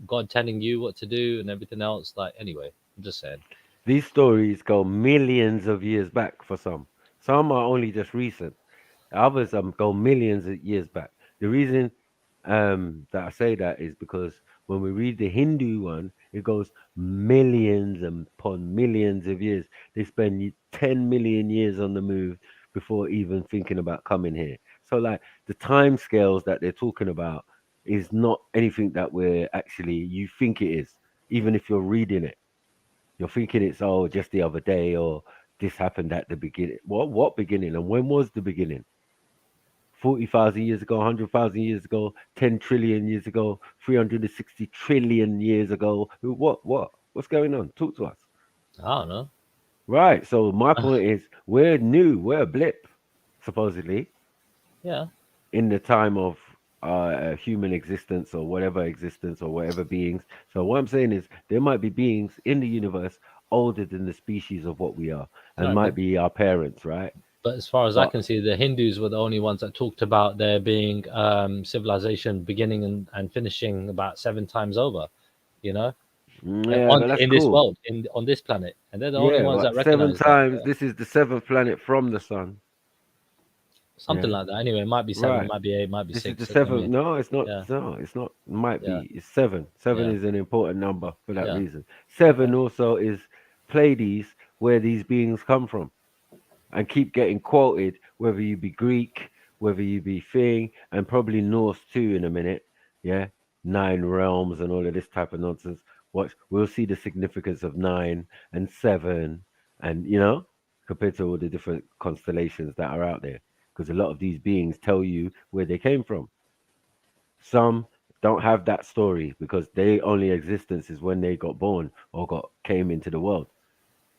God telling you what to do and everything else. Like, anyway, I'm just saying. These stories go millions of years back for some. Some are only just recent. Others go millions of years back. The reason that I say that is because when we read the Hindu one, it goes millions upon millions of years. They spend 10 million years on the move before even thinking about coming here. So, like, the time scales that they're talking about is not anything that you think it is, even if you're reading it. You're thinking it's just the other day, or this happened at the beginning. What beginning? And when was the beginning? 40,000 years ago, 100,000 years ago, 10 trillion years ago, 360 trillion years ago. What's going on? Talk to us. I don't know. Right. So my point is, we're new. We're a blip, supposedly. Yeah. In the time of human existence or whatever beings. So what I'm saying is, there might be beings in the universe older than the species of what we are, and Right, might but- be our parents, right? But as far as I can see, the Hindus were the only ones that talked about there being civilization beginning and finishing about 7 times over, Yeah, but that's in cool. this world, on this planet, and they're the only ones that but 7 recognize times. that. This is the 7th planet from the sun. Something Yeah. like that. Anyway, it might be 7, Right. might be 8, might be This 6. is the I 7th. mean, No, it's not. yeah. No, it's not. Might Yeah. be. It's 7. 7 Yeah. is an important number for that Yeah. reason. 7 also is Pleiades, where these beings come from, and keep getting quoted. Whether you be Greek, whether you be thing, and probably Norse too in a minute. Yeah, 9 realms and all of this type of nonsense. We'll see the significance of 9 and 7, and compared to all the different constellations that are out there. Because a lot of these beings tell you where they came from. Some don't have that story because their only existence is when they got born or came into the world.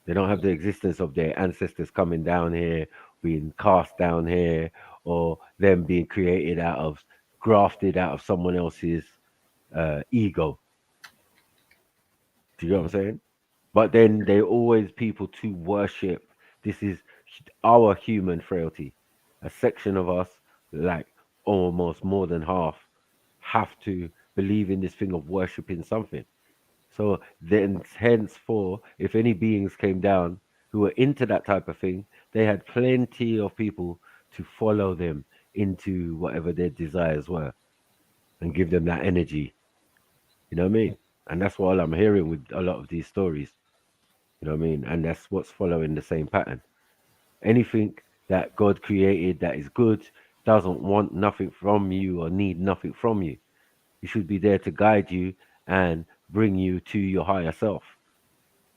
They don't have the existence of their ancestors coming down here, being cast down here, or them being grafted out of someone else's ego. Do you know what I'm saying? But then they're always people to worship. This is our human frailty. A section of us, like almost more than half, have to believe in this thing of worshipping something. So then, henceforth, if any beings came down who were into that type of thing, they had plenty of people to follow them into whatever their desires were and give them that energy. You know what I mean? And that's what I'm hearing with a lot of these stories. You know what I mean? And that's what's following the same pattern. Anything that God created that is good doesn't want nothing from you or need nothing from you. It should be there to guide you and bring you to your higher self,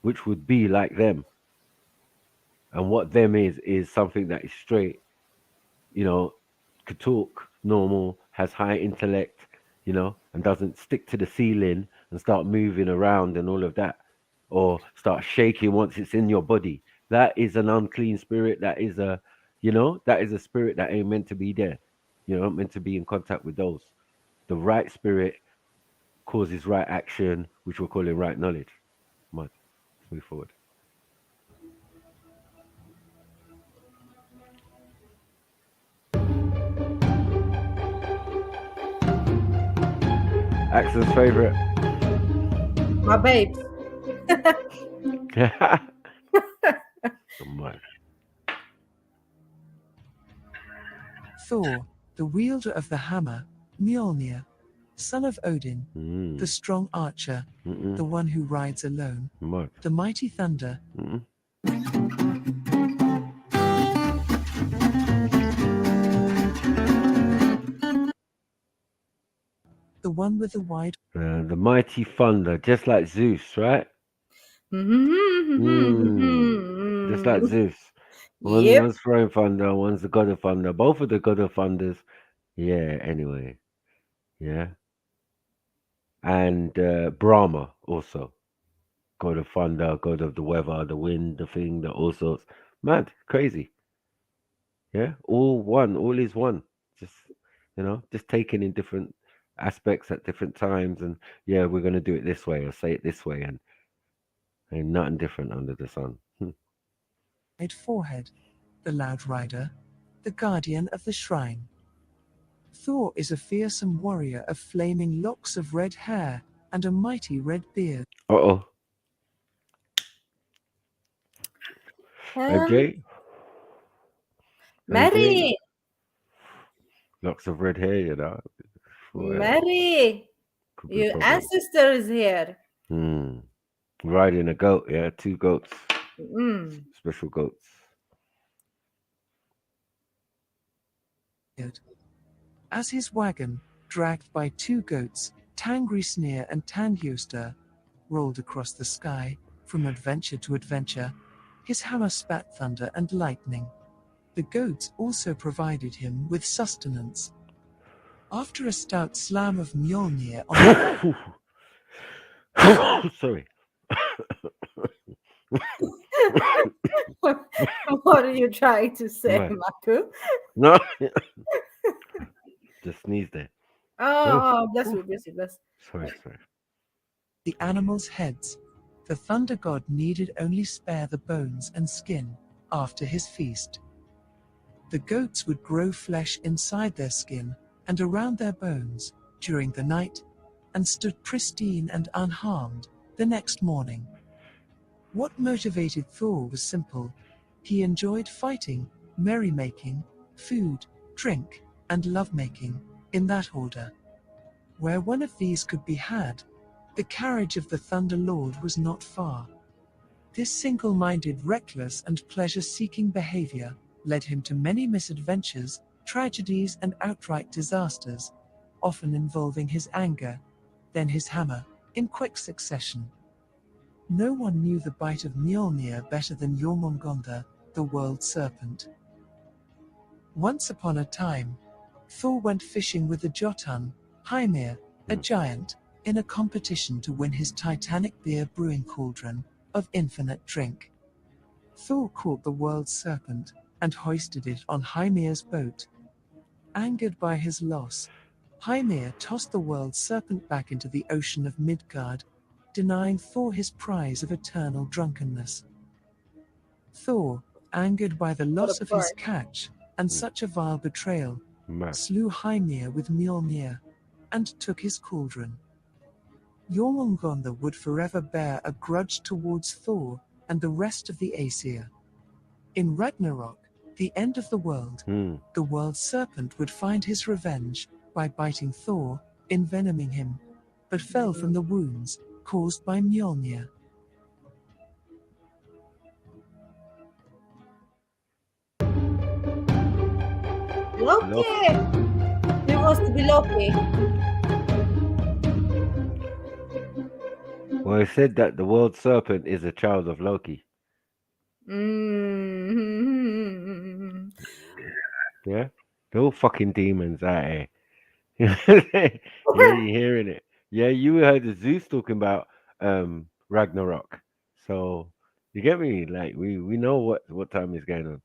which would be like them. And what them is something that is straight, you know, could talk normal, has high intellect, you know, and doesn't stick to the ceiling and start moving around and all of that, or start shaking once it's in your body. That is an unclean spirit. That is a, you know, that is a spirit that ain't meant to be there. You know, meant to be in contact with those. The right spirit causes right action, which we're calling right knowledge. Come on, let's move forward. Axel's favorite. My babes. Come on. Thor, the wielder of the hammer, Mjolnir, son of Odin, the strong archer, the one who rides alone, the mighty thunder. The one with the wide. The mighty thunder, just like Zeus, right? Just like Zeus. One's throwing thunder, one's the god of thunder. Both of the god of thunders. Yeah, anyway. Yeah. And Brahma also. God of thunder, god of the weather, the wind, the thing, the all sorts. Mad, crazy. Yeah, all one, all is one. Just, you know, just taken in different aspects at different times. And yeah, we're going to do it this way or say it this way. And nothing different under the sun. Forehead, the loud rider, the guardian of the shrine. Thor is a fearsome warrior of flaming locks of red hair and a mighty red beard. Uh-oh. MJ? Mary! Locks of red hair, you know. Mary! Your ancestor is here. Riding a goat, yeah, 2 goats. Special goats. As his wagon, dragged by 2 goats, Tangrisnir and Tangyoster, rolled across the sky, from adventure to adventure, his hammer spat thunder and lightning. The goats also provided him with sustenance. After a stout slam of Mjolnir on Sorry. What are you trying to say, Right. Maku? No. Just sneezed there. Oh, bless you, bless you, bless. Sorry. the animals' heads, the thunder god needed only spare the bones and skin after his feast. The goats would grow flesh inside their skin and around their bones during the night, and stood pristine and unharmed the next morning. What motivated Thor was simple. He enjoyed fighting, merrymaking, food, drink, and lovemaking, in that order. Where one of these could be had, the carriage of the Thunder Lord was not far. This single-minded, reckless, and pleasure-seeking behavior led him to many misadventures, tragedies, and outright disasters, often involving his anger, then his hammer, in quick succession. No one knew the bite of Mjolnir better than Jormungandr, the world serpent. Once upon a time, Thor went fishing with the Jotun, Heimir, a giant, in a competition to win his titanic beer brewing cauldron of infinite drink. Thor caught the world serpent and hoisted it on Heimir's boat. Angered by his loss, Heimir tossed the world serpent back into the ocean of Midgard, denying Thor his prize of eternal drunkenness. Thor, angered by the loss of his catch and such a vile betrayal, slew Heimir with Mjolnir. and took his cauldron. Jormungandr would forever bear a grudge towards Thor and the rest of the Aesir. In Ragnarok, the end of the world, the world serpent would find his revenge by biting Thor, envenoming him, but fell from the wounds caused by Mjolnir. Loki! It was to be Loki. Well, it said that the world serpent is a child of Loki. Mm-hmm. Yeah? They're all fucking demons out here. Yeah, you're hearing it. Yeah, you heard the Zeus talking about Ragnarok. So you get me? Like we know what time is going on.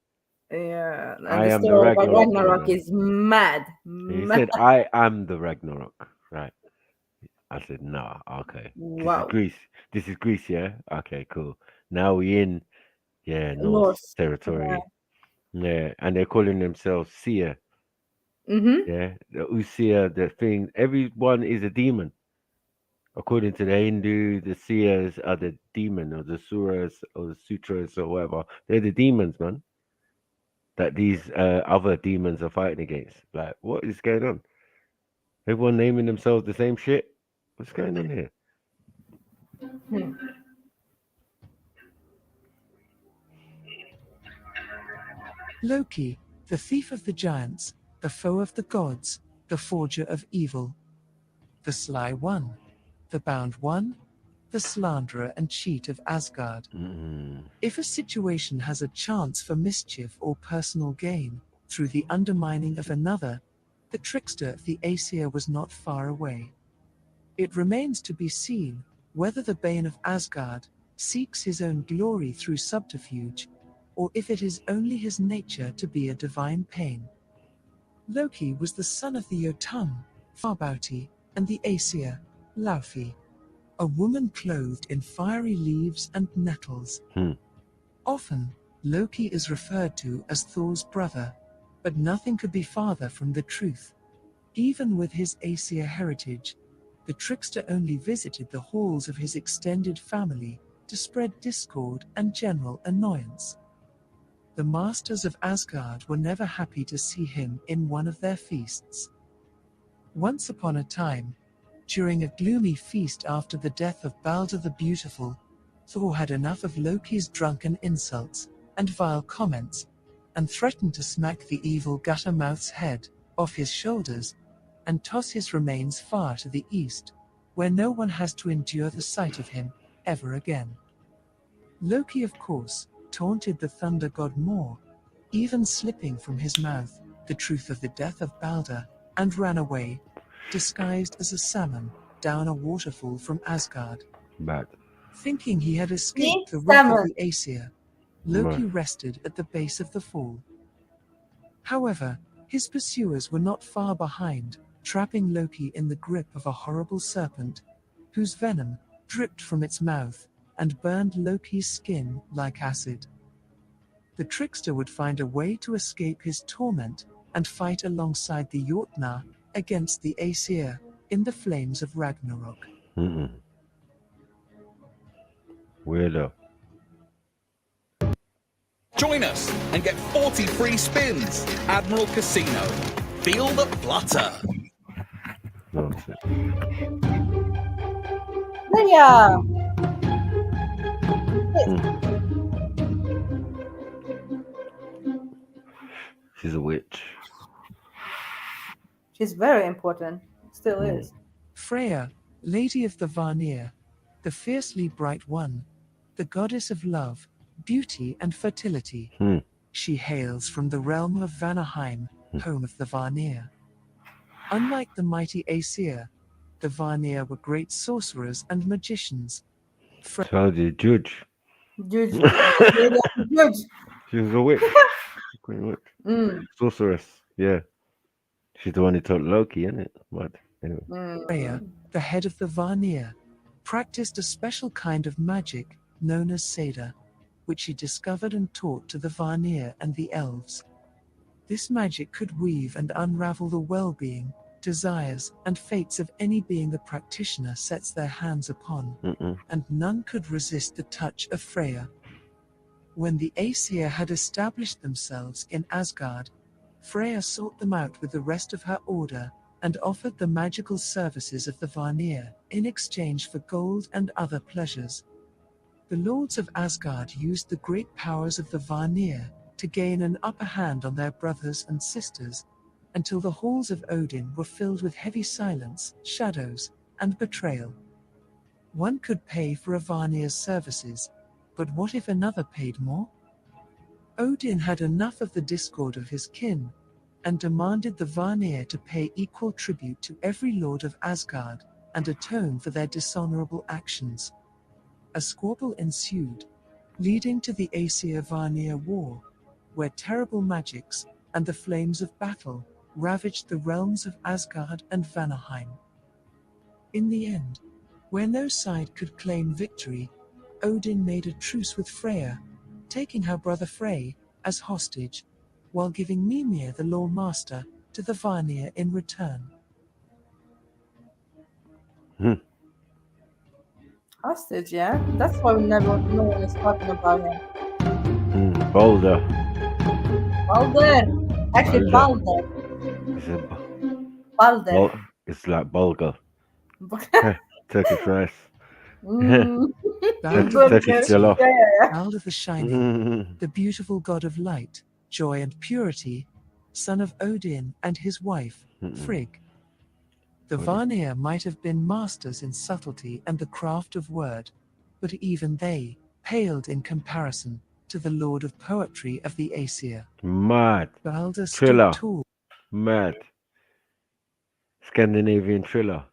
Yeah, and I the am the story about Ragnarok. Ragnarok is mad. He said, I am the Ragnarok. Right. I said, nah, okay. Wow. This is Greece, yeah? Okay, cool. Now we in Norse Norse territory. Yeah, and they're calling themselves Seer. Mm-hmm. Yeah, the Usia, the thing, everyone is a demon. According to the Hindu, the Seers are the demon, or the Suras, or the Sutras, or whatever. They're the demons, man. That these other demons are fighting against. Like, what is going on? Everyone naming themselves the same shit? What's going on here? Loki, the thief of the giants, the foe of the gods, the forger of evil. The sly one, the bound one, the slanderer and cheat of Asgard. If a situation has a chance for mischief or personal gain, through the undermining of another, the trickster of the Aesir was not far away. It remains to be seen whether the Bane of Asgard seeks his own glory through subterfuge, or if it is only his nature to be a divine pain. Loki was the son of the Jotun, Farbauti, and the Aesir, Laufey, a woman clothed in fiery leaves and nettles. Often, Loki is referred to as Thor's brother, but nothing could be farther from the truth. Even with his Aesir heritage, the trickster only visited the halls of his extended family to spread discord and general annoyance. The masters of Asgard were never happy to see him in one of their feasts. Once upon a time, during a gloomy feast after the death of Balder the Beautiful, Thor had enough of Loki's drunken insults and vile comments, and threatened to smack the evil guttermouth's head off his shoulders and toss his remains far to the east, where no one has to endure the sight of him ever again. Loki, of course, taunted the thunder god more, even slipping from his mouth the truth of the death of Balder, and ran away, disguised as a salmon, down a waterfall from Asgard. Bad. Thinking he had escaped the wrath of the Aesir, Loki rested at the base of the fall. However, his pursuers were not far behind, trapping Loki in the grip of a horrible serpent, whose venom dripped from its mouth and burned Loki's skin like acid. The trickster would find a way to escape his torment and fight alongside the Jotnar against the Aesir in the flames of Ragnarok. Weirdo. Join us and get 40 free spins. Admiral Casino. Feel the flutter. Yeah. She's a witch. She's very important. Still is. Freya, Lady of the Vanir, the fiercely bright one, the goddess of love, beauty and fertility. She hails from the realm of Vanaheim, home of the Vanir. Unlike the mighty Aesir, the Vanir were great sorcerers and magicians. So the judge. Judge. She was a witch. Queen witch. Sorceress. Yeah. She's the one who taught Loki, isn't it? But anyway. Freya, the head of the Vanir, practiced a special kind of magic known as Seda, which she discovered and taught to the Vanir and the elves. This magic could weave and unravel the well-being, desires, and fates of any being the practitioner sets their hands upon, and none could resist the touch of Freya. When the Aesir had established themselves in Asgard, Freya sought them out with the rest of her order, and offered the magical services of the Vanir in exchange for gold and other pleasures. The lords of Asgard used the great powers of the Vanir to gain an upper hand on their brothers and sisters, until the halls of Odin were filled with heavy silence, shadows, and betrayal. One could pay for a Vanir's services, but what if another paid more? Odin had enough of the discord of his kin, and demanded the Vanir to pay equal tribute to every lord of Asgard, and atone for their dishonorable actions. A squabble ensued, leading to the Aesir-Vanir War, where terrible magics and the flames of battle ravaged the realms of Asgard and Vanaheim. In the end, where no side could claim victory, Odin made a truce with Freya, taking her brother Frey as hostage, while giving Mimir the Law Master to the Vanir in return. Hostage, yeah? That's why no one is talking about him. Balder. Actually, Balder. Is it Balder. it's like Bulgur. Turkish rice. Turkish jollof. Balder the Shining, the beautiful god of light, joy and purity, son of Odin and his wife, Frigg. The Vanir might have been masters in subtlety and the craft of word, but even they paled in comparison to the lord of poetry of the Aesir. Mad. Balder Thriller. stood tall. Mad. Scandinavian thriller.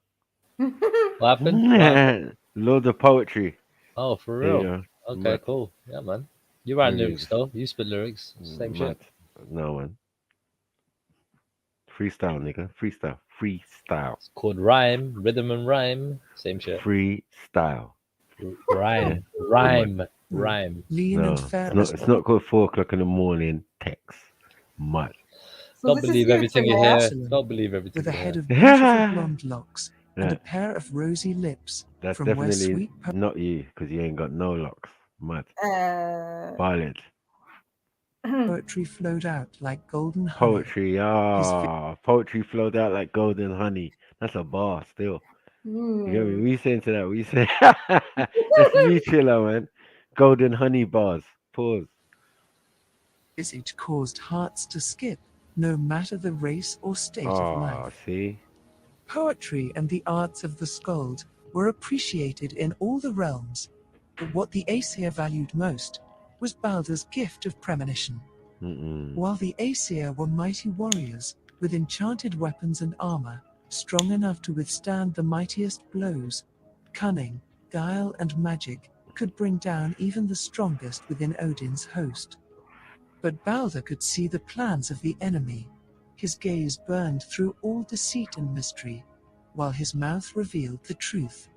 What happened? Lord of poetry. Oh, for real? Yeah. Okay, Mad. cool. Yeah, man. You write lyrics though. You spit lyrics. Same shit. No, man. Freestyle, nigga. Freestyle. It's called rhyme, rhythm and rhyme. Same shit. Freestyle. Rhyme. Lean and fair. It's not called 4 o'clock in the morning text. Mud. Don't believe everything you hear. Don't believe everything with a you head hear. of beautiful blonde locks and Yeah. a pair of rosy lips. That's from where definitely sweet not you, because you ain't got no locks. Mud. Violent. poetry flowed out like golden honey. Poetry, poetry flowed out like golden honey. That's a bar still. You get me? What you saying to that? What you saying? That's me, chiller, man. Golden honey bars. Pause. Visage caused hearts to skip, no matter the race or state of life. See? Poetry and the arts of the skald were appreciated in all the realms, but what the Aesir valued most was Balder's gift of premonition. While the Aesir were mighty warriors, with enchanted weapons and armor, strong enough to withstand the mightiest blows, cunning, guile and magic could bring down even the strongest within Odin's host. But Balder could see the plans of the enemy. His gaze burned through all deceit and mystery, while his mouth revealed the truth.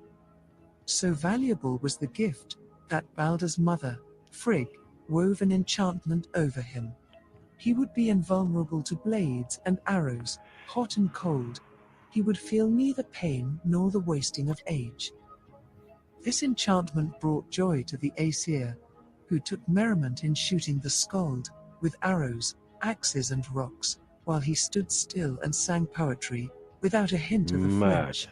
So valuable was the gift, that Balder's mother, Frigg, wove an enchantment over him. He would be invulnerable to blades and arrows, hot and cold. He would feel neither pain nor the wasting of age. This enchantment brought joy to the Aesir, who took merriment in shooting the skald with arrows, axes and rocks, while he stood still and sang poetry without a hint of a flinch.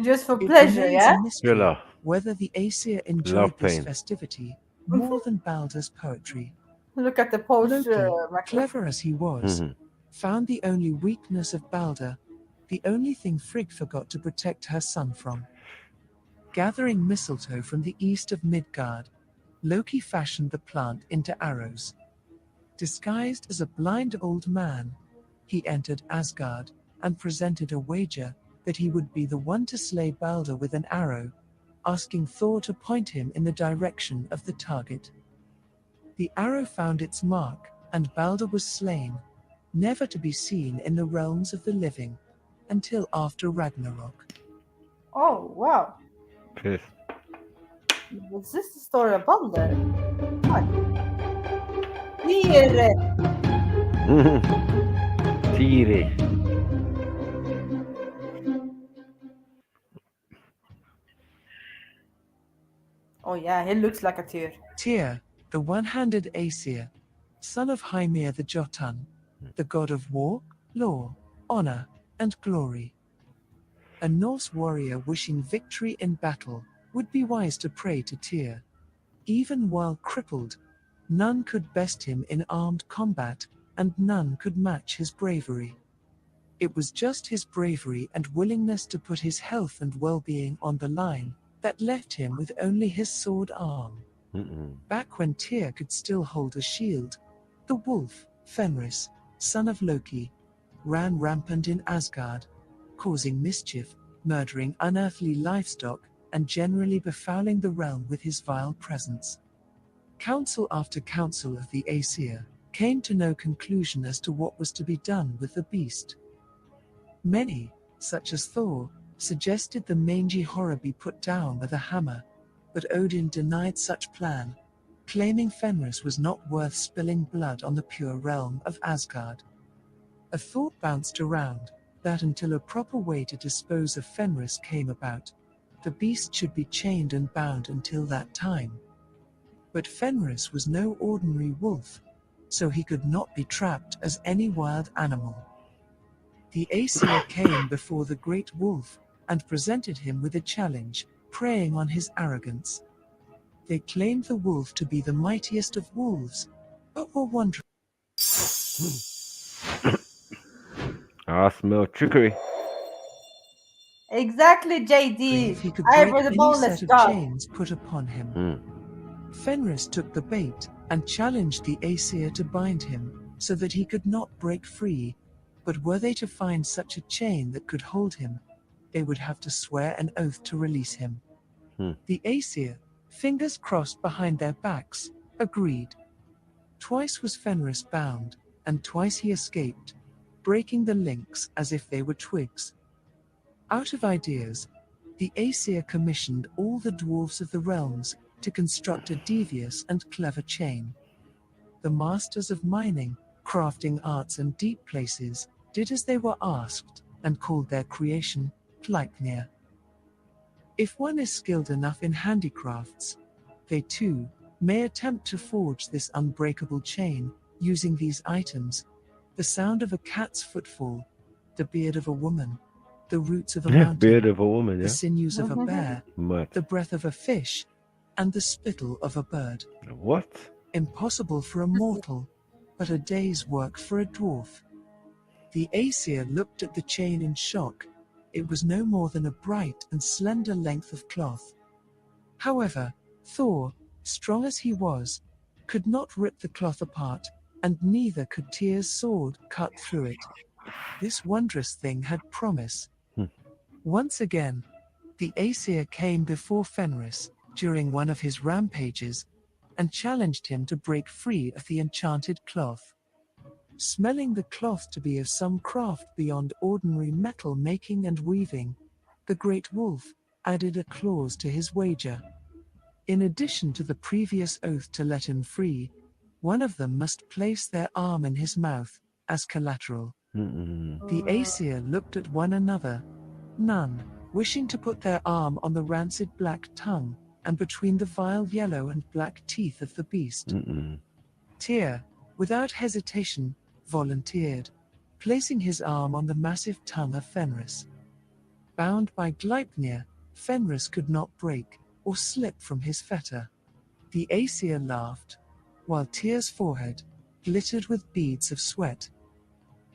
Just for pleasure, remains yeah? a mystery whether the Aesir enjoyed this festivity more than Balder's poetry. Look at the post. Clever as he was, found the only weakness of Balder, the only thing Frigg forgot to protect her son from. Gathering mistletoe from the east of Midgard, Loki fashioned the plant into arrows. Disguised as a blind old man, he entered Asgard and presented a wager that he would be the one to slay Balder with an arrow, asking Thor to point him in the direction of the target. The arrow found its mark, and Balder was slain, never to be seen in the realms of the living, until after Ragnarok. Oh, wow. Piss. Is this the story of Balder? What? Tyre. Tyre. Oh yeah, he looks like a Tyr. Tyr, the one-handed Aesir, son of Hymir the Jotun, the god of war, law, honor, and glory. A Norse warrior wishing victory in battle would be wise to pray to Tyr. Even while crippled, none could best him in armed combat, and none could match his bravery. It was just his bravery and willingness to put his health and well-being on the line that left him with only his sword arm. Back when Tyr could still hold a shield, the wolf, Fenris, son of Loki, ran rampant in Asgard, causing mischief, murdering unearthly livestock, and generally befouling the realm with his vile presence. Council after council of the Aesir came to no conclusion as to what was to be done with the beast. Many, such as Thor, suggested the mangy horror be put down with a hammer, but Odin denied such plan, claiming Fenris was not worth spilling blood on the pure realm of Asgard. A thought bounced around that until a proper way to dispose of Fenris came about, the beast should be chained and bound until that time. But Fenris was no ordinary wolf, so he could not be trapped as any wild animal. The Aesir came before the great wolf and presented him with a challenge, preying on his arrogance. They claimed the wolf to be the mightiest of wolves, but were wondering. I smell trickery. Exactly, JD. If he could I break were the any boneless set of dog. chains put upon him. Fenris took the bait and challenged the Aesir to bind him, so that he could not break free. But were they to find such a chain that could hold him, they would have to swear an oath to release him. The Aesir, fingers crossed behind their backs, agreed. Twice was Fenris bound, and twice he escaped, breaking the links as if they were twigs. Out of ideas, the Aesir commissioned all the dwarves of the realms to construct a devious and clever chain. The masters of mining, crafting arts and deep places did as they were asked, and called their creation Gleipnir. If one is skilled enough in handicrafts, they too may attempt to forge this unbreakable chain, using these items: the sound of a cat's footfall, the beard of a woman, the roots of a mountain, Beard of a woman, the yeah. sinews of a bear, Mad. the breath of a fish, and the spittle of a bird. What? Impossible for a mortal, but a day's work for a dwarf. The Aesir looked at the chain in shock. It was no more than a bright and slender length of cloth. However, Thor, strong as he was, could not rip the cloth apart, and neither could Tyr's sword cut through it. This wondrous thing had promise. Once again, the Aesir came before Fenris during one of his rampages and challenged him to break free of the enchanted cloth. Smelling the cloth to be of some craft beyond ordinary metal making and weaving, the great wolf added a clause to his wager. In addition to the previous oath to let him free, one of them must place their arm in his mouth as collateral. The Aesir looked at one another, none wishing to put their arm on the rancid black tongue and between the vile yellow and black teeth of the beast. Tyr, without hesitation, volunteered, placing his arm on the massive tongue of Fenris. Bound by Gleipnir, Fenris could not break or slip from his fetter. The Aesir laughed, while Tyr's forehead glittered with beads of sweat.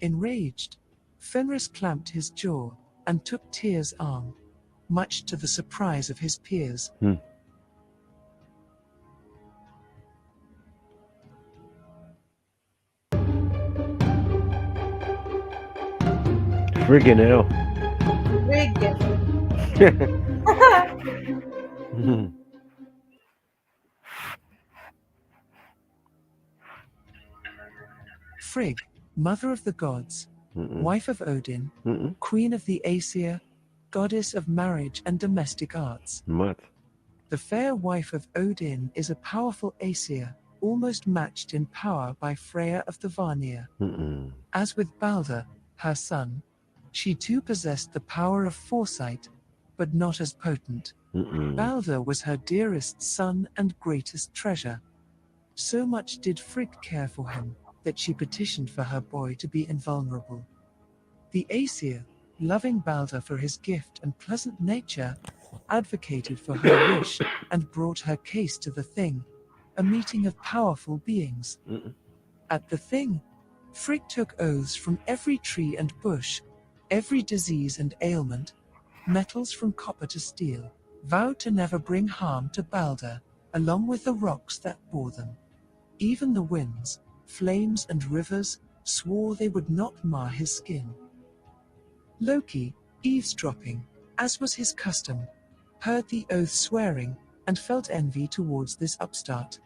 Enraged, Fenris clamped his jaw and took Tyr's arm, much to the surprise of his peers. Friggin' hell. Frigg, mother of the gods, wife of Odin, queen of the Aesir, goddess of marriage and domestic arts. What? The fair wife of Odin is a powerful Aesir, almost matched in power by Freya of the Vanir. As with Balder, her son, she too possessed the power of foresight, but not as potent. Balder was her dearest son and greatest treasure. So much did Frigg care for him, that she petitioned for her boy to be invulnerable. The Aesir, loving Balder for his gift and pleasant nature, advocated for her wish and brought her case to the Thing, a meeting of powerful beings. At the Thing, Frigg took oaths from every tree and bush, every disease and ailment, metals from copper to steel, vowed to never bring harm to Balder, along with the rocks that bore them. Even the winds, flames and rivers swore they would not mar his skin. Loki, eavesdropping, as was his custom, heard the oath swearing and felt envy towards this upstart.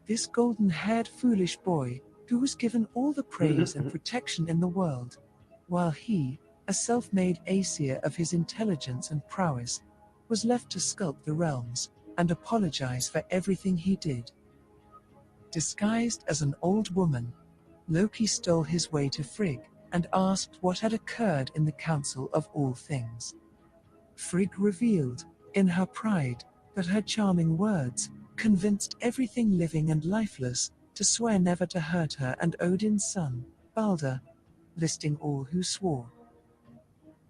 This golden-haired foolish boy, who was given all the praise and protection in the world, while he, a self-made Aesir of his intelligence and prowess, was left to sculpt the realms and apologize for everything he did. Disguised as an old woman, Loki stole his way to Frigg and asked what had occurred in the Council of All Things. Frigg revealed, in her pride, that her charming words convinced everything living and lifeless to swear never to hurt her and Odin's son, Balder, listing all who swore.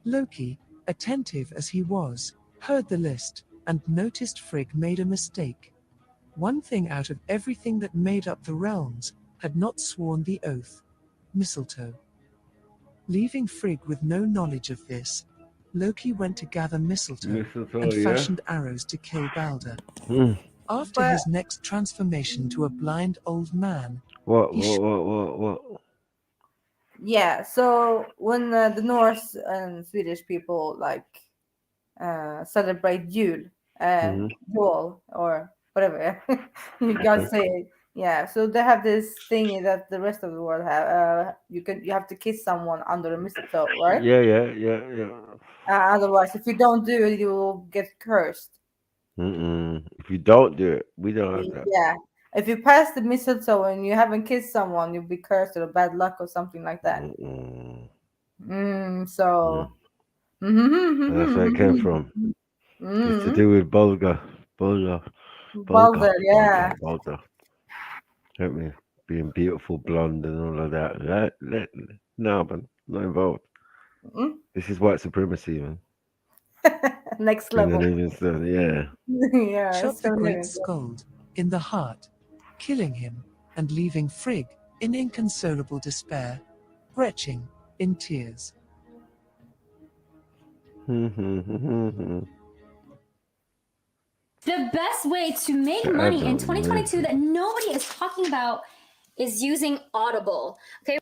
Loki, attentive as he was, heard the list and noticed Frigg made a mistake. One thing out of everything that made up the realms had not sworn the oath: mistletoe. Leaving Frigg with no knowledge of this, Loki went to gather mistletoe and fashioned arrows to kill Balder. After his next transformation to a blind old man, What? Yeah, so when the Norse and Swedish people celebrate Jul, Jol, or whatever you guys say it. Yeah, so they have this thing that the rest of the world have. You have to kiss someone under a mistletoe, right? Yeah. Otherwise, if you don't do it, you will get cursed. If you don't do it, we don't have that. Yeah, if you pass the mistletoe and you haven't kissed someone, you'll be cursed or bad luck or something like that. So That's where it came from. It's to do with Balder, yeah. Help me. Being beautiful, blonde, and all of that. No, man, not involved. This is white supremacy, man. Next level. Yeah. Shot the great Skool in the heart, killing him and leaving Frigg in inconsolable despair, retching in tears. The best way to make money in 2022 that nobody is talking about is using Audible. Okay.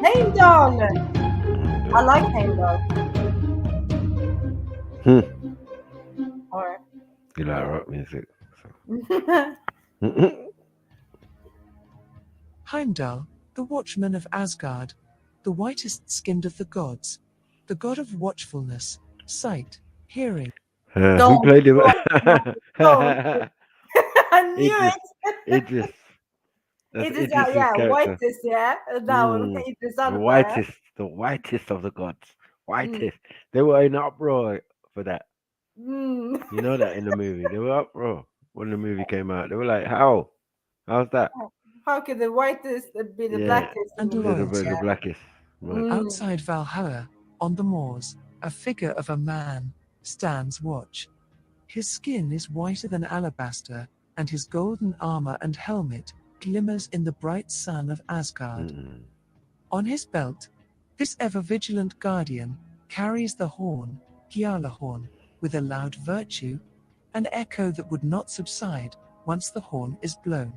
Heimdall! I like Heimdall. Or You like rock music. Heimdall, the watchman of Asgard, the whitest skinned of the gods, the god of watchfulness, sight, hearing. Who played him? I knew it. Idris. That's Idris, Idris's yeah, character. whitest, yeah. That one, Idris The whitest of the gods. Whitest. They were in uproar for that. You know that in the movie. They were uproar when the movie came out. They were like, how? How's that? How could the whitest be the blackest? And the blackest. Right. Outside Valhalla, on the moors, a figure of a man stands watch. His skin is whiter than alabaster, and his golden armor and helmet glimmers in the bright sun of Asgard. On his belt, this ever-vigilant guardian carries the horn, Gjallarhorn, with a loud virtue, an echo that would not subside once the horn is blown.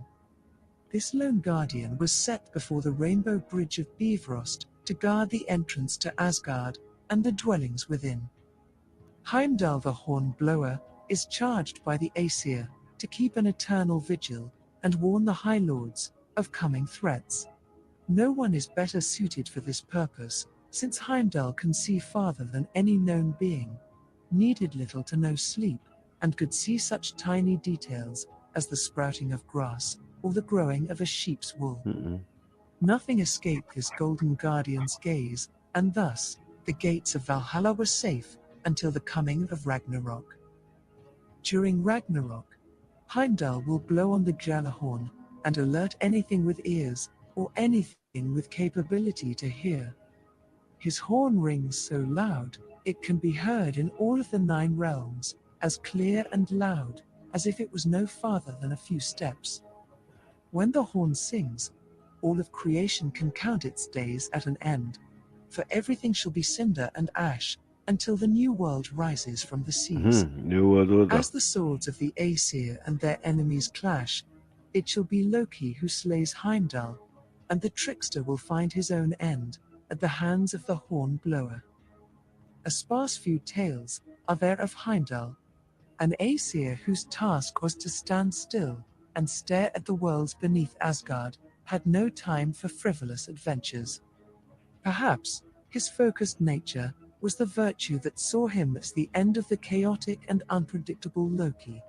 This lone guardian was set before the rainbow bridge of Bifrost to guard the entrance to Asgard and the dwellings within. Heimdall the horn blower is charged by the Aesir to keep an eternal vigil and warn the High Lords of coming threats. No one is better suited for this purpose, since Heimdall can see farther than any known being, needed little to no sleep, and could see such tiny details as the sprouting of grass or the growing of a sheep's wool. Nothing escaped this golden guardian's gaze, and thus, the gates of Valhalla were safe until the coming of Ragnarok. During Ragnarok, Heimdall will blow on the Gjallarhorn and alert anything with ears, or anything with capability to hear. His horn rings so loud, it can be heard in all of the 9 realms, as clear and loud, as if it was no farther than a few steps. When the horn sings, all of creation can count its days at an end, for everything shall be cinder and ash, until the new world rises from the seas. New World Order. As the swords of the Aesir and their enemies clash, it shall be Loki who slays Heimdall, and the trickster will find his own end at the hands of the horn blower. A sparse few tales are there of Heimdall, an Aesir whose task was to stand still and stare at the worlds beneath Asgard, had no time for frivolous adventures. Perhaps his focused nature was the virtue that saw him as the end of the chaotic and unpredictable Loki.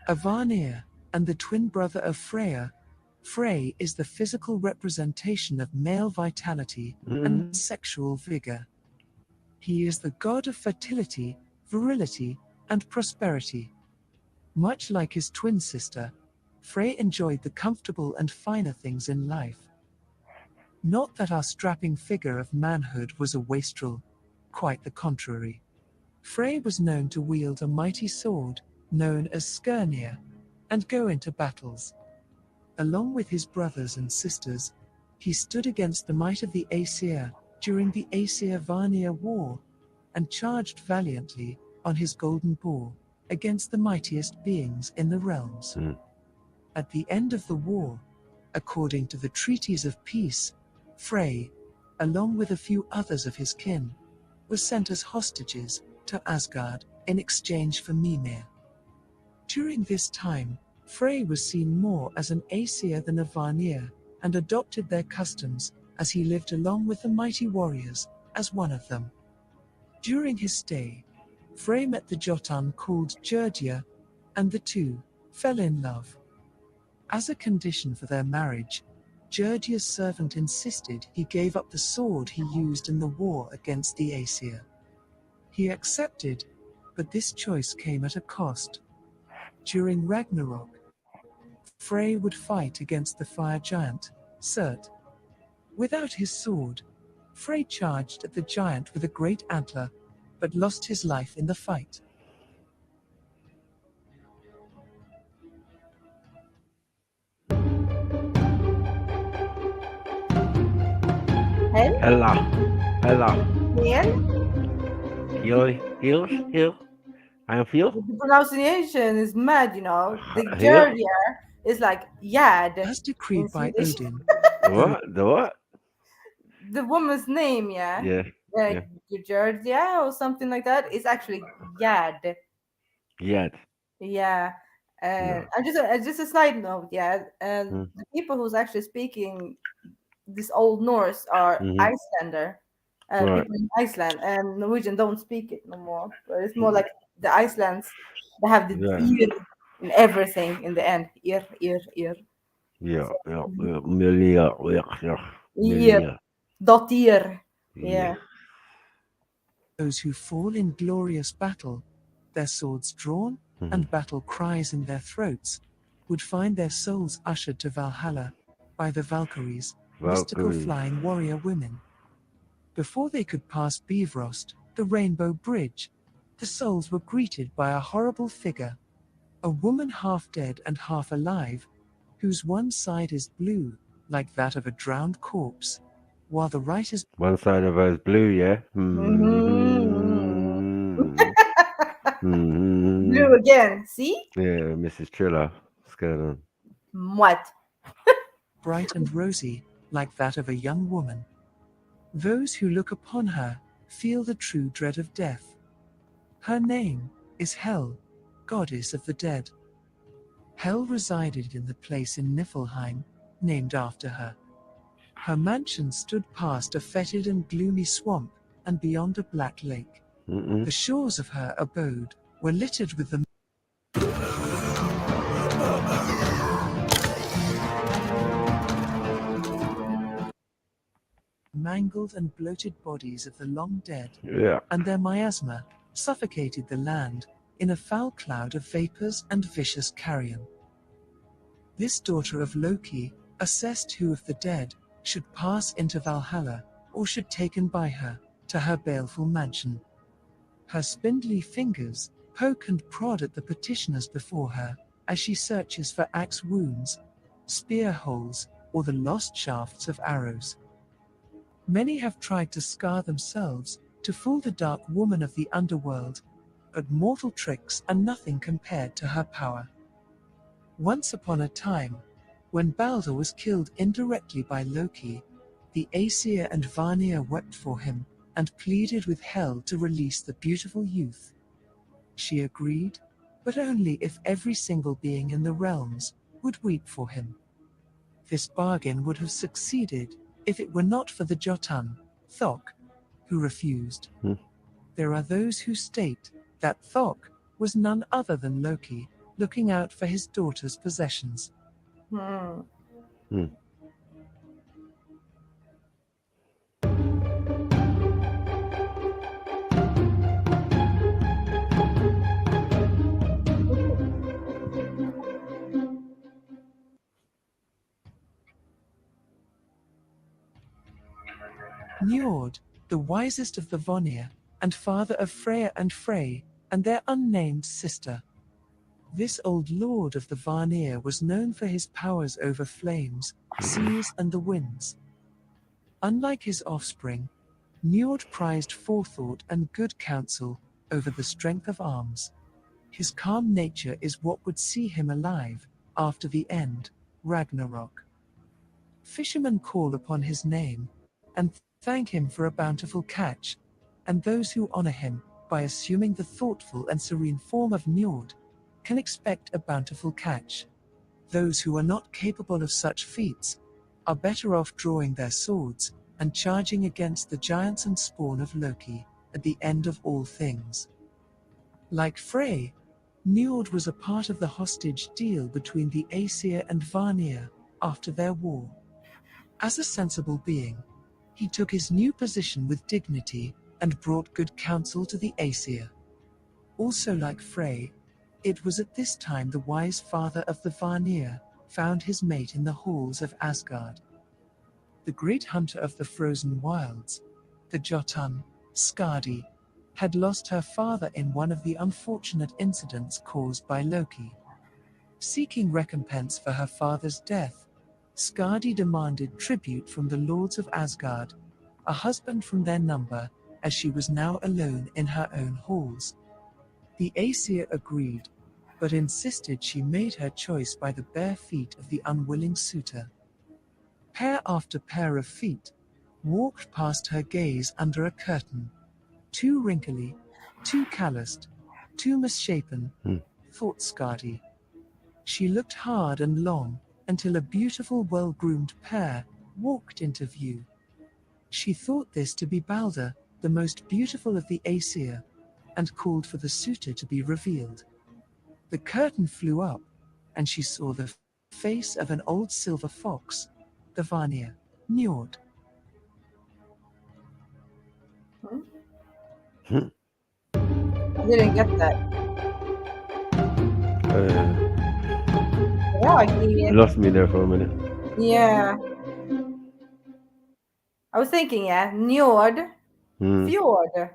Avanir, and the twin brother of Freya, Frey is the physical representation of male vitality and sexual vigor. He is the god of fertility, virility, and prosperity. Much like his twin sister, Frey enjoyed the comfortable and finer things in life. Not that our strapping figure of manhood was a wastrel, quite the contrary. Frey was known to wield a mighty sword, known as Skirnir, and go into battles. Along with his brothers and sisters, he stood against the might of the Aesir during the Aesir-Vanir War, and charged valiantly on his golden boar against the mightiest beings in the realms. At the end of the war, according to the treaties of peace, Frey, along with a few others of his kin, was sent as hostages to Asgard in exchange for Mimir. During this time, Frey was seen more as an Aesir than a Vanir, and adopted their customs, as he lived along with the mighty warriors, as one of them. During his stay, Frey met the Jotun called Njord, and the two fell in love. As a condition for their marriage, Njord's servant insisted he gave up the sword he used in the war against the Aesir. He accepted, but this choice came at a cost. During Ragnarok, Frey would fight against the fire giant, Surt. Without his sword, Frey charged at the giant with a great antler, but lost his life in the fight. Hella. Ian? Heel. I feel. The pronunciation is mad, you know. The Njord is like Yad. As decreed by Odin. What? The what? The woman's name, Yeah. Njord, or something like that. It's actually Yad. Yad. Yeah. And just a side note, and the people who's actually speaking this Old Norse are Icelander. People in Iceland, and Norwegian don't speak it no more. But it's more like the Icelands, they have the ear in everything in the end. Ear. Yeah. Dottir. Yeah. Those who fall in glorious battle, their swords drawn, and battle cries in their throats, would find their souls ushered to Valhalla by the Valkyries, mystical flying warrior women. Before they could pass Bifrost, the Rainbow Bridge, the souls were greeted by a horrible figure, a woman half dead and half alive, whose one side is blue, like that of a drowned corpse, while the right is... One side of her is blue, yeah? Blue again, see? Yeah, Mrs. Triller. What's going on? What? bright and rosy, like that of a young woman. Those who look upon her feel the true dread of death. Her name is Hel, goddess of the dead. Hel resided in the place in Niflheim, named after her. Her mansion stood past a fetid and gloomy swamp, and beyond a black lake. The shores of her abode were littered with the mangled and bloated bodies of the long dead, and their miasma suffocated the land in a foul cloud of vapors and vicious carrion. This daughter of Loki assessed who of the dead should pass into Valhalla, or should taken by her to her baleful mansion. Her spindly fingers poke and prod at the petitioners before her, as she searches for axe wounds, spear holes, or the lost shafts of arrows. Many have tried to scar themselves to fool the dark woman of the underworld, but mortal tricks are nothing compared to her power. Once upon a time, when Balder was killed indirectly by Loki, the Aesir and Vanir wept for him, and pleaded with Hel to release the beautiful youth. She agreed, but only if every single being in the realms would weep for him. This bargain would have succeeded if it were not for the Jotun, Thok, who refused. There are those who state that Thok was none other than Loki, looking out for his daughter's possessions. Njord, the wisest of the Vanir, and father of Freya and Frey, and their unnamed sister. This old lord of the Vanir was known for his powers over flames, seas, and the winds. Unlike his offspring, Njord prized forethought and good counsel over the strength of arms. His calm nature is what would see him alive after the end, Ragnarok. Fishermen call upon his name and thank him for a bountiful catch, and those who honor him by assuming the thoughtful and serene form of Njord can expect a bountiful catch. Those who are not capable of such feats are better off drawing their swords and charging against the giants and spawn of Loki at the end of all things. Like Frey, Njord was a part of the hostage deal between the Aesir and Vanir after their war. As a sensible being, he took his new position with dignity and brought good counsel to the Aesir. Also like Frey, it was at this time the wise father of the Vanir found his mate in the halls of Asgard. The great hunter of the frozen wilds, the Jotun, Skadi, had lost her father in one of the unfortunate incidents caused by Loki. Seeking recompense for her father's death, Skadi demanded tribute from the lords of Asgard, a husband from their number, as she was now alone in her own halls. The Aesir agreed, but insisted she made her choice by the bare feet of the unwilling suitor. Pair after pair of feet walked past her gaze under a curtain. Too wrinkly, too calloused, too misshapen, thought Skadi. She looked hard and long, until a beautiful well-groomed pair walked into view. She thought this to be Balder, the most beautiful of the Aesir, and called for the suitor to be revealed. The curtain flew up, and she saw the face of an old silver fox, the Vanir, Njord. I didn't get that. You lost me there for a minute. Yeah. I was thinking, Njord, fjord.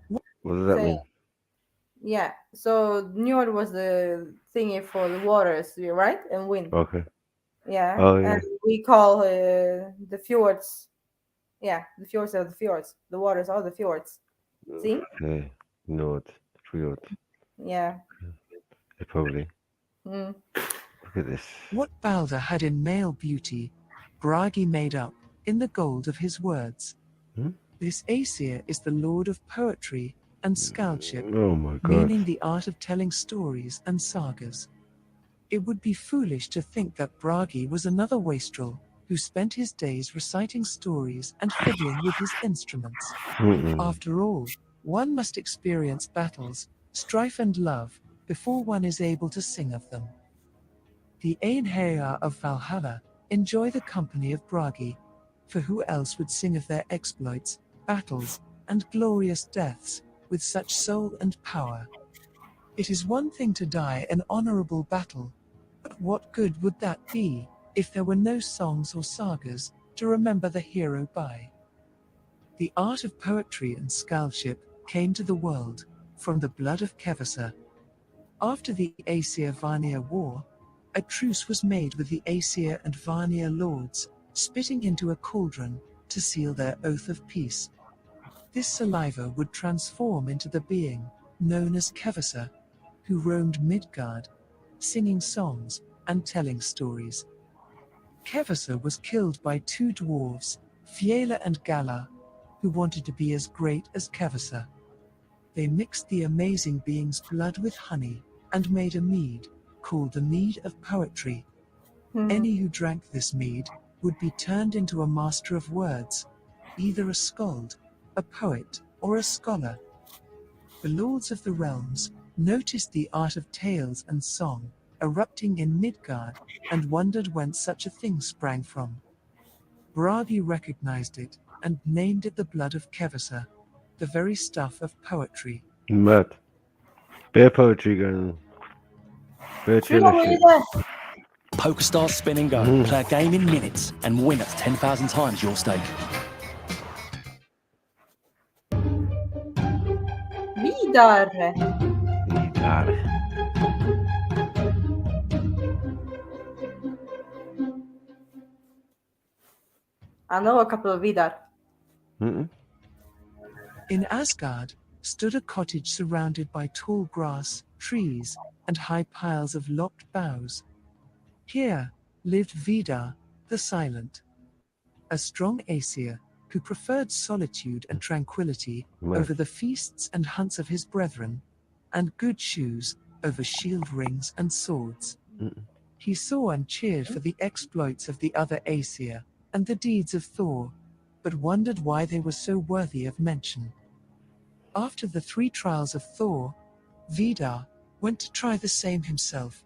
What does that mean? Yeah, so Njord was the thingy for the waters, right? And wind. Okay. Yeah. Oh, yeah. And we call the fjords. Yeah, the fjords are the fjords. The waters are the fjords. See? Okay. Njord, fjord. Yeah. Probably. Mm. Look at this. What Balder had in male beauty, Bragi made up in the gold of his words. This Aesir is the lord of poetry and scholarship, Oh my God. meaning the art of telling stories and sagas. It would be foolish to think that Bragi was another wastrel who spent his days reciting stories and fiddling with his instruments. After all, one must experience battles, strife and love before one is able to sing of them. The Ainhea of Valhalla enjoy the company of Bragi, for who else would sing of their exploits, battles, and glorious deaths, with such soul and power? It is one thing to die an honorable battle, but what good would that be, if there were no songs or sagas to remember the hero by? The art of poetry and scholarship came to the world from the blood of Kevasa. After the Aesir-Vanir War, a truce was made with the Aesir and Vanir lords, spitting into a cauldron to seal their oath of peace. This saliva would transform into the being known as Kevasa, who roamed Midgard, singing songs and telling stories. Kevasa was killed by two dwarves, Fiela and Gala, who wanted to be as great as Kevasa. They mixed the amazing being's blood with honey and made a mead, called the Mead of Poetry. Any who drank this mead would be turned into a master of words, either a skald, a poet, or a scholar. The lords of the realms noticed the art of tales and song erupting in Midgard and wondered whence such a thing sprang from. Bragi recognized it and named it the blood of Kevasa, the very stuff of poetry. Mad. Bare poetry going on. Bare chiller shit. PokerStars Spin and Go. Play a game in minutes and win at 10,000 times your stake. Vidar. I know a couple of Vidar. In Asgard stood a cottage surrounded by tall grass, trees, and high piles of lopped boughs. Here lived Vidar, the Silent, a strong Aesir who preferred solitude and tranquility over the feasts and hunts of his brethren, and good shoes over shield rings and swords. He saw and cheered for the exploits of the other Aesir and the deeds of Thor, but wondered why they were so worthy of mention. After the 3 trials of Thor, Vidar went to try the same himself,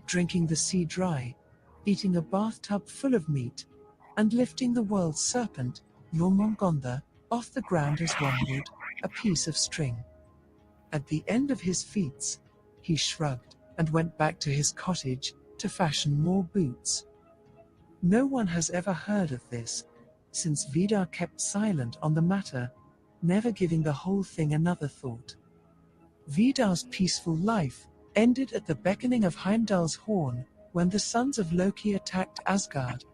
drinking the sea dry, eating a bathtub full of meat, and lifting the world's serpent, Jormungandr, off the ground as one would a piece of string. At the end of his feats, he shrugged and went back to his cottage to fashion more boots. No one has ever heard of this, since Vidar kept silent on the matter, never giving the whole thing another thought. Vidar's peaceful life ended at the beckoning of Heimdall's horn, when the sons of Loki attacked Asgard,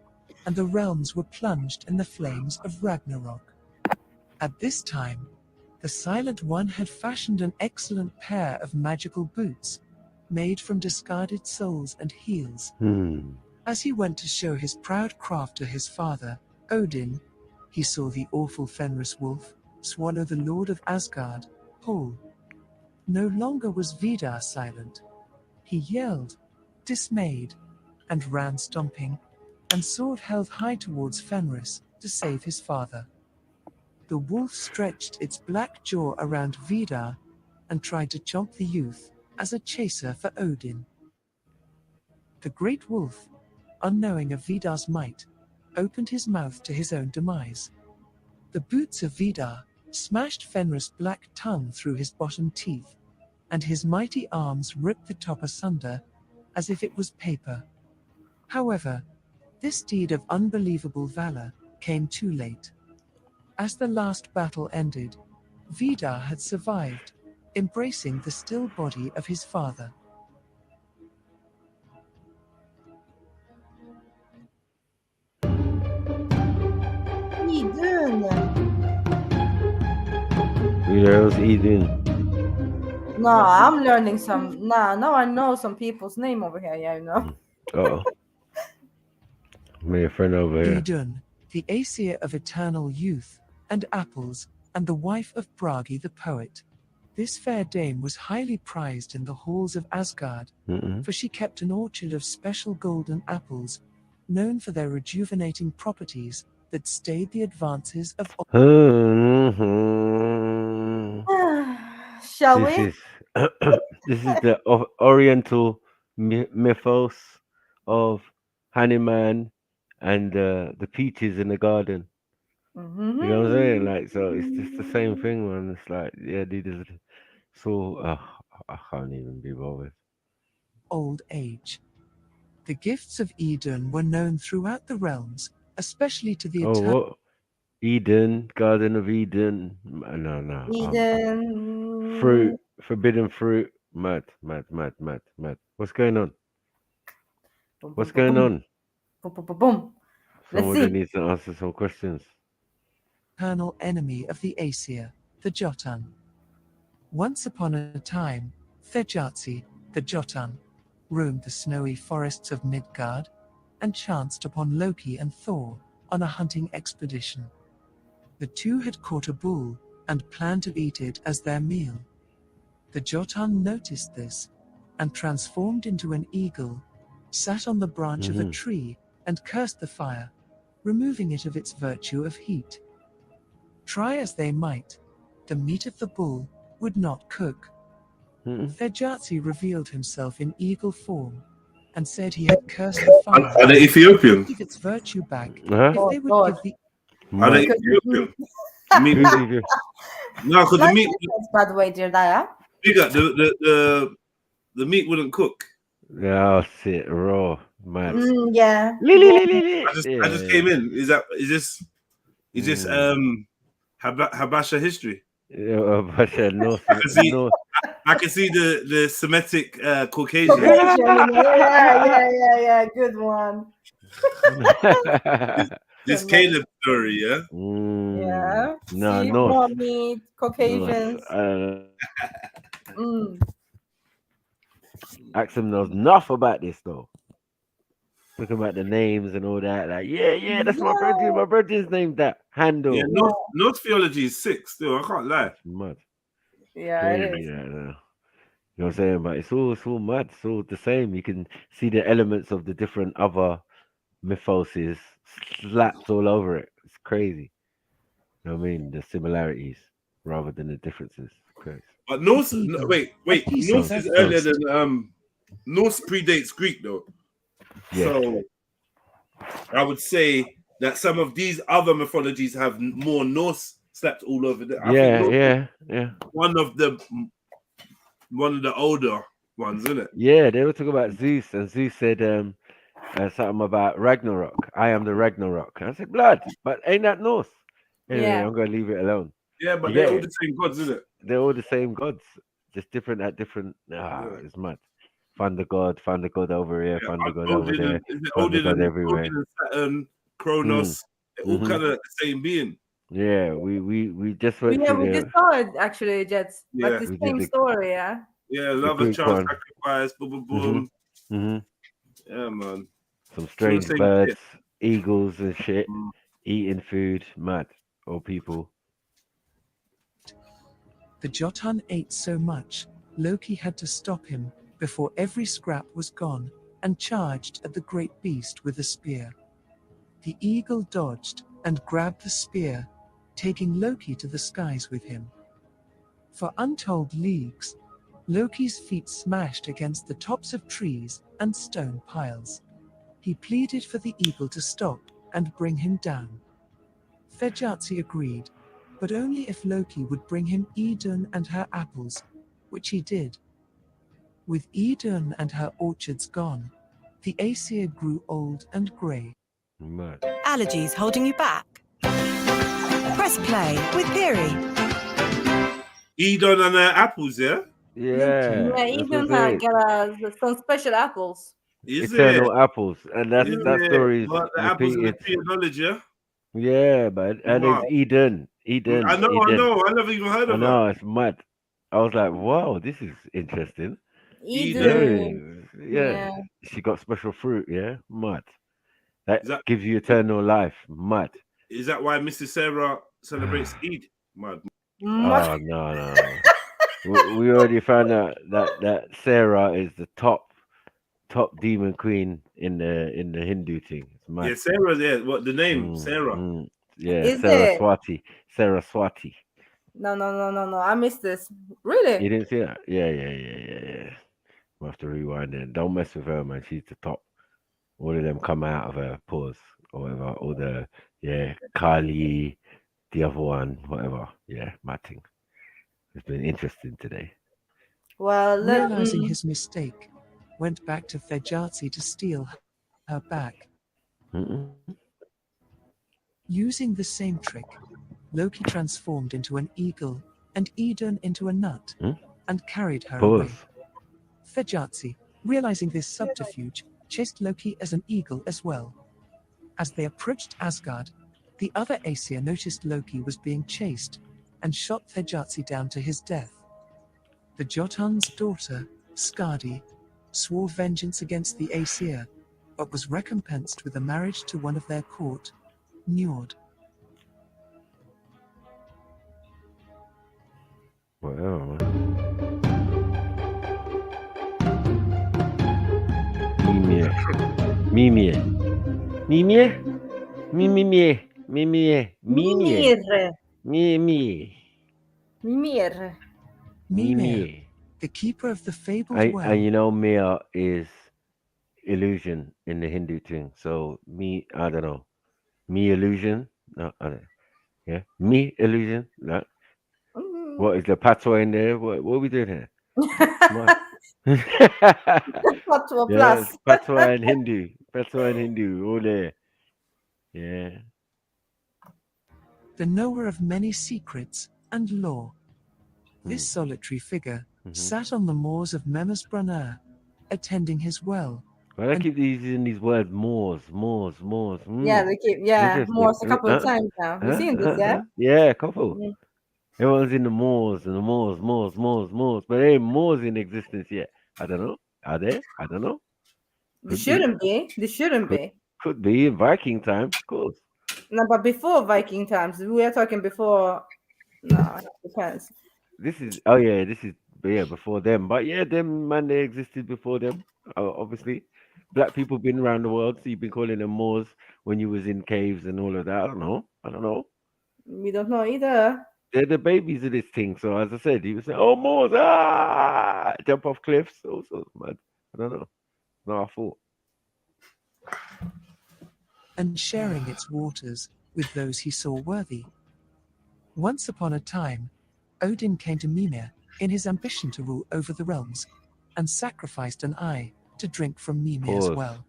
and the realms were plunged in the flames of Ragnarok. At this time, the Silent One had fashioned an excellent pair of magical boots, made from discarded soles and heels. As he went to show his proud craft to his father, Odin, he saw the awful Fenris wolf swallow the lord of Asgard, whole. No longer was Vidar silent. He yelled, dismayed, and ran stomping, and sword held high towards Fenris to save his father. The wolf stretched its black jaw around Vidar and tried to chomp the youth as a chaser for Odin. The great wolf, unknowing of Vidar's might, opened his mouth to his own demise. The boots of Vidar smashed Fenris' black tongue through his bottom teeth, and his mighty arms ripped the top asunder, as if it was paper. However, this deed of unbelievable valor came too late. As the last battle ended, Vidar had survived, embracing the still body of his father. Idun. Who the hell's Edun? No, I'm learning some. Now I know some people's name over here. Yeah, you know. Uh-oh. Me a friend over here. Idun, the Aesir of eternal youth, and apples, and the wife of Bragi the poet. This fair dame was highly prized in the halls of Asgard, for she kept an orchard of special golden apples, known for their rejuvenating properties that stayed the advances of. Shall This we? is this is the Oriental mythos of Hanuman and the peaches in the garden. You know what I'm saying? Like, so it's just the same thing, man. It's like, yeah, these so I can't even be bothered. Old age. The gifts of Eden were known throughout the realms, especially to the Oh, what? Eden, Garden of Eden. No. Eden. Fruit, forbidden fruit. Mad. What's going on? What's going on? Boom. Let's Somebody see. needs to answer some questions. Eternal enemy of the Aesir, the Jotun. Once upon a time, Thejatsi, the Jotun, roamed the snowy forests of Midgard, and chanced upon Loki and Thor on a hunting expedition. The two had caught a bull, and planned to eat it as their meal. The Jotun noticed this, and transformed into an eagle, sat on the branch of a tree, and cursed the fire, removing it of its virtue of heat. Try as they might, the meat of the bull would not cook. Thejatsi revealed himself in eagle form, and said he had cursed the fire. Are they Ethiopian? Give its virtue back Huh? if they would give the. Are they Ethiopian? No, because the meat. By the way, dear Daya. Bigger, the meat wouldn't cook. Yeah, sit raw, man. Yeah. I just came in. Is this Habasha history? Yeah, Habasha North. I can see the Semitic Caucasian. Yeah. Good one. This Caleb story, yeah. Yeah. No, See, North. more meat, Caucasians. Axum knows enough about this though. Talking about the names and all that. Like, yeah, that's my brother. My brother's named that. Handle. Yeah, North theology is sick still. I can't lie. Mad. Yeah, it is. You know what I'm saying? But it's all mad. It's all the same. You can see the elements of the different other mythoses slapped all over it. It's crazy. You know what I mean? The similarities rather than the differences. Crazy. But Norse, wait. Norse is earlier than Norse predates Greek though. Yeah. So I would say that some of these other mythologies have more Norse slapped all over them. Yeah. One of the older ones, isn't it? Yeah, they were talking about Zeus, and Zeus said something about Ragnarok. I am the Ragnarok. I said, blood, but ain't that Norse? Anyway, I'm gonna leave it alone. Yeah, but they're all the same gods, isn't it? They're all the same gods, just different at different. It's mad. Find the god over here, find the god over there, find the god everywhere. Odin and Saturn, Kronos, they're all kind of the same being. Yeah, we just went we to just saw it actually, Jets. Yeah. But the same story, yeah. Yeah, love and child sacrifice, boom. Yeah, man. Some strange birds, eagles and shit, eating food, mad, or people. The Jotun ate so much, Loki had to stop him before every scrap was gone, and charged at the great beast with a spear. The eagle dodged and grabbed the spear, taking Loki to the skies with him. For untold leagues, Loki's feet smashed against the tops of trees and stone piles. He pleaded for the eagle to stop and bring him down. Thejatsi agreed, but only if Loki would bring him Eden and her apples, which he did. With Eden and her orchards gone, the Aesir grew old and grey. Allergies holding you back? Press play with Theory. Eden and her apples, yeah? Yeah. Eden got some special apples. Eternal apples, and that story is the apples of the repeated. tree of knowledge, yeah? Yeah, but and it's Eden. I know. I never even heard of it. No, it's mad. I was like, wow, this is interesting. Eden. Yeah. She got special fruit, yeah? Mad. That gives you eternal life. Mad. Is that why Mrs. Sarah celebrates Eid? Mad. Oh, no. we already found out that Sarah is the top demon queen in the Hindu thing. It's mad. Yeah, Sarah. Yeah, what the name? Sarah. Yeah, Is it? Saraswati. No. I missed this. Really? You didn't see that? Yeah. We'll have to rewind it. Don't mess with her, man. She's the top. All of them come out of her pores or whatever. All the Kali, the other one, whatever. Yeah, my thing. It's been interesting today. Well, realizing his mistake, went back to Fejatsi to steal her back. Using the same trick, Loki transformed into an eagle and Idun into a nut and carried her away. Fejatsi, realizing this subterfuge, chased Loki as an eagle as well. As they approached Asgard, the other Aesir noticed Loki was being chased and shot Fejatsi down to his death. The Jotun's daughter, Skadi, swore vengeance against the Aesir, but was recompensed with a marriage to one of their court, Njord. Wow. Mimir, the keeper of the fabled well. And you know, Mia is illusion in the Hindu thing. So I don't know. Me illusion? No, I don't. Yeah, me illusion? No. What is the patois in there? What are we doing here? Patois plus. Patois and Hindu. Patois and Hindu, all there. Yeah. The knower of many secrets and lore. This solitary figure sat on the moors of Memes-Brunner, attending his well. Well, I keep using these words, moors. Yeah, they keep, moors a couple of times now. You've seen this, yeah? Yeah, a couple. Everyone's in the moors and the moors. But there ain't moors in existence yet. I don't know. Are there? I don't know. They shouldn't be. They shouldn't be. Could be in Viking times, of course. No, but before Viking times, we are talking before. No, it depends. This is before them. But yeah, them man, they existed before them. Obviously, black people been around the world, so you've been calling them Moors when you was in caves and all of that. I don't know. We don't know either. They're the babies of this thing. So as I said, he was saying, "Oh, Moors, jump off cliffs." Also, man, I don't know. No, I thought. And sharing its waters with those he saw worthy. Once upon a time, Odin came to Mimir in his ambition to rule over the realms, and sacrificed an eye to drink from Mimir's well.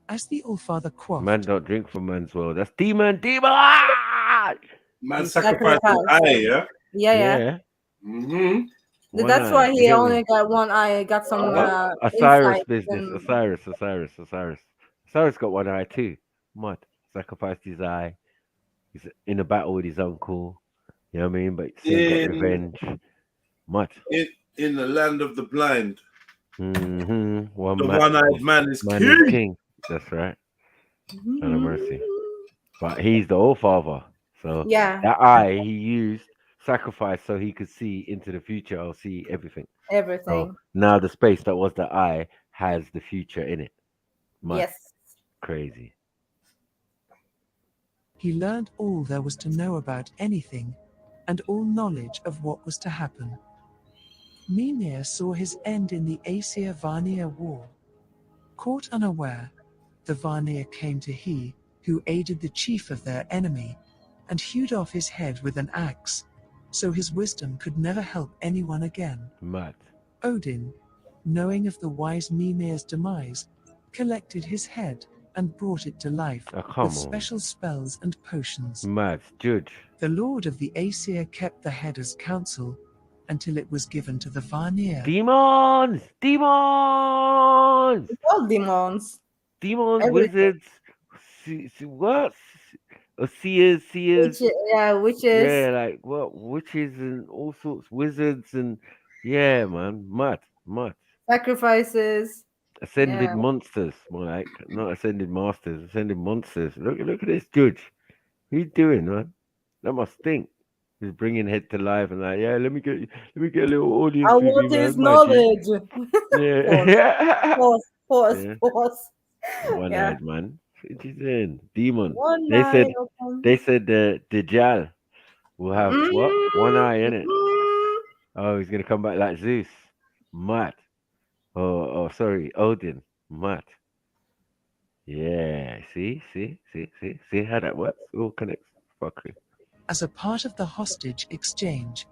As the Allfather quaffed, Man don't drink from man's well. That's demon. Man sacrificed an eye, yeah? Yeah. Mm-hmm. That's why he only got one eye. Got some Osiris business. Osiris got one eye too. What? Sacrificed his eye. He's in a battle with his uncle. You know what I mean? But still got revenge. What? In the land of the blind. The one-eyed man is king. That's right. God have mercy. But he's the All-Father. So that eye he used, sacrificed so he could see into the future or see everything. So now the space that was the eye has the future in it. Yes. Crazy. He learned all there was to know about anything, and all knowledge of what was to happen. Mimir saw his end in the Aesir-Vanir war. Caught unaware, the Vanir came to he, who aided the chief of their enemy, and hewed off his head with an axe, so his wisdom could never help anyone again. Mad. Odin, knowing of the wise Mimir's demise, collected his head and brought it to life with special spells and potions. Mad. Judge. The Lord of the Aesir kept the head as counsel until it was given to the Vanir. Demons! All demons. Wizards. What? Seers. Witches. Yeah, like what? Witches and all sorts. Wizards and yeah, man. Mad. Sacrifices. Ascended monsters, more like not ascended masters, ascended monsters. Look at this judge. What are you doing, man? That must stink. He's bringing head to life and like, yeah, let me get a little audience I with want you, his man. Magic. knowledge. Yeah. Pause. Yeah. Pause. Yeah. One-eyed man. What you saying? Demon. One They eye said the Dajjal will have what? One eye in it. Oh, he's gonna come back like Zeus. Mad. Oh, sorry, Odin. Mad. Yeah. See how that works? All connects. Fuckery. As a part of the hostage exchange,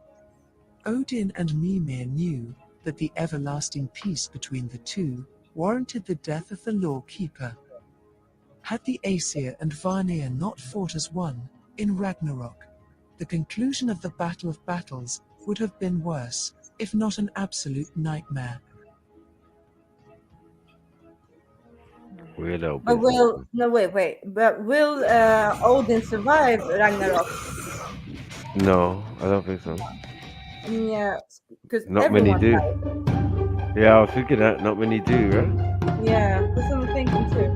Odin and Mimir knew that the everlasting peace between the two warranted the death of the lawkeeper. Had the Aesir and Vanir not fought as one in Ragnarok, the conclusion of the Battle of Battles would have been worse, if not an absolute nightmare. Weirdo. But But will Odin survive Ragnarok? No, I don't think so. Yeah, because Not many do. died. Yeah, I was thinking that. Not many do, right? Yeah, that's what I'm thinking too.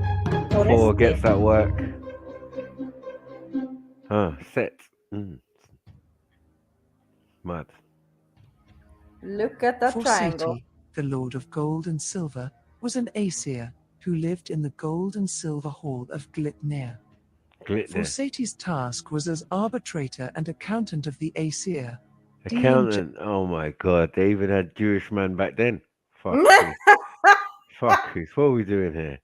Oh, Thor gets that work. Set. Mad. Look at that triangle. Forseti, the Lord of Gold and Silver, was an Aesir who lived in the Gold and Silver Hall of Glitnir. Forseti's task was as arbitrator and accountant of the Aesir. Accountant. Oh my God! They even had Jewish man back then. Fuck. Fuck. What are we doing here?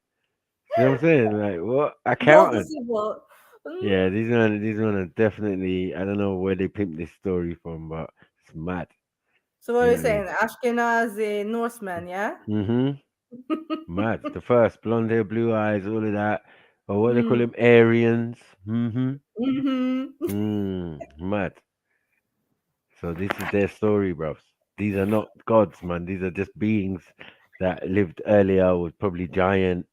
You know what I'm saying? Like what? Accountant. Yeah, these one are definitely. I don't know where they pimped this story from, but it's mad. So what are you saying? Ashkenazi Norseman, yeah? Mad. The first blonde hair, blue eyes, all of that. Or what they call them, Aryans. Mad. So this is their story, bros. These are not gods, man. These are just beings that lived earlier with probably giant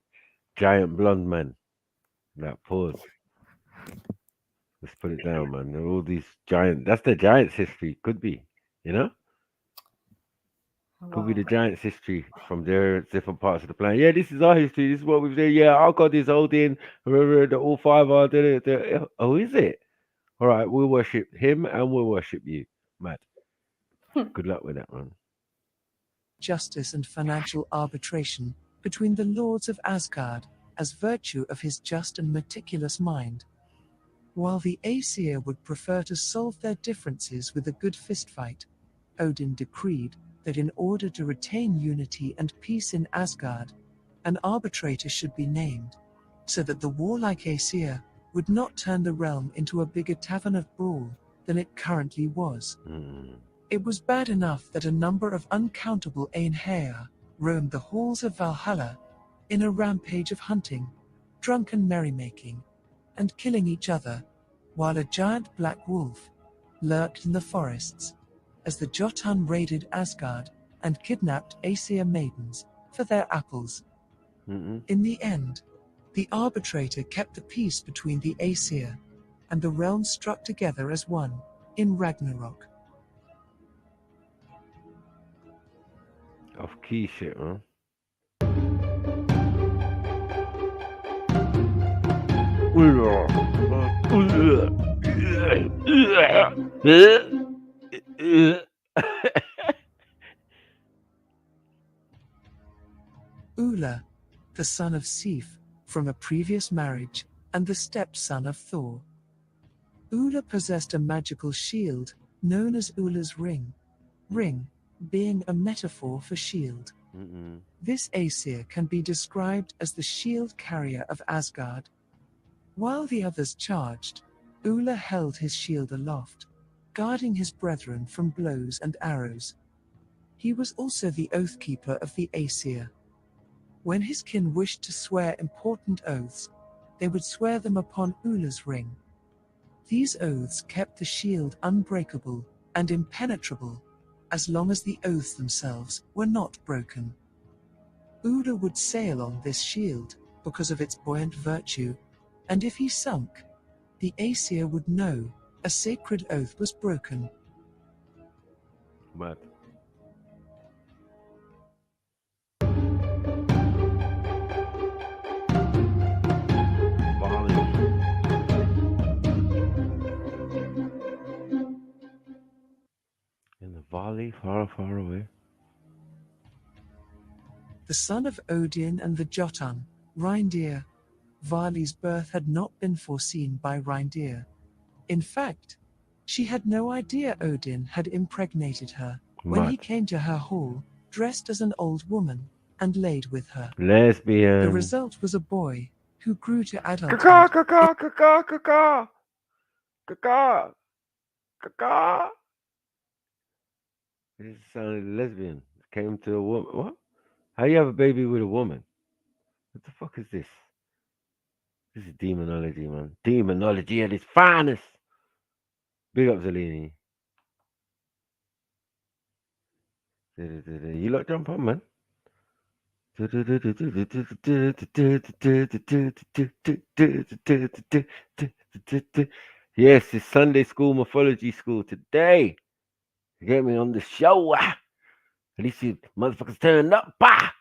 blonde men. That pause. Let's put it down, man. All these giant. That's the giants' history. Could be, you know. Could be the giants' history from their different parts of the planet. Yeah, this is our history. This is what we've done. Yeah, our God is Odin. All five are. Oh, is it? All right, we'll worship him and we'll worship you. Mad. Good luck with that one. Justice and financial arbitration between the lords of Asgard as virtue of his just and meticulous mind. While the Aesir would prefer to solve their differences with a good fistfight, Odin decreed that in order to retain unity and peace in Asgard, an arbitrator should be named, so that the warlike Aesir would not turn the realm into a bigger tavern of brawl than it currently was. It was bad enough that a number of uncountable Einherjar roamed the halls of Valhalla in a rampage of hunting, drunken merrymaking, and killing each other, while a giant black wolf lurked in the forests as the Jotun raided Asgard and kidnapped Aesir maidens for their apples. In the end, the arbitrator kept the peace between the Aesir, and the realms struck together as one in Ragnarok. Off key shit, huh? Ula, the son of Sif, from a previous marriage, and the stepson of Thor. Ula possessed a magical shield, known as Ula's ring. Ring, being a metaphor for shield. This Aesir can be described as the shield carrier of Asgard. While the others charged, Ula held his shield aloft, guarding his brethren from blows and arrows. He was also the oath-keeper of the Aesir. When his kin wished to swear important oaths, they would swear them upon Ula's ring. These oaths kept the shield unbreakable and impenetrable, as long as the oaths themselves were not broken. Ula would sail on this shield because of its buoyant virtue, and if he sunk, the Aesir would know a sacred oath was broken. Mad. Vali, far, far away. The son of Odin and the Jotun, reindeer. Vali's birth had not been foreseen by reindeer. In fact, she had no idea Odin had impregnated her when he came to her hall, dressed as an old woman, and laid with her. Lesbian. The result was a boy who grew to adulthood. Caca. This sounded lesbian. Came to a woman. What? How you have a baby with a woman? What the fuck is this? This is demonology, man. Demonology at its finest. Big up, Zalini. You lot jump on, man. Yes, it's Sunday school, mythology school today. You get me on the show. At least you motherfuckers turned up. Bah!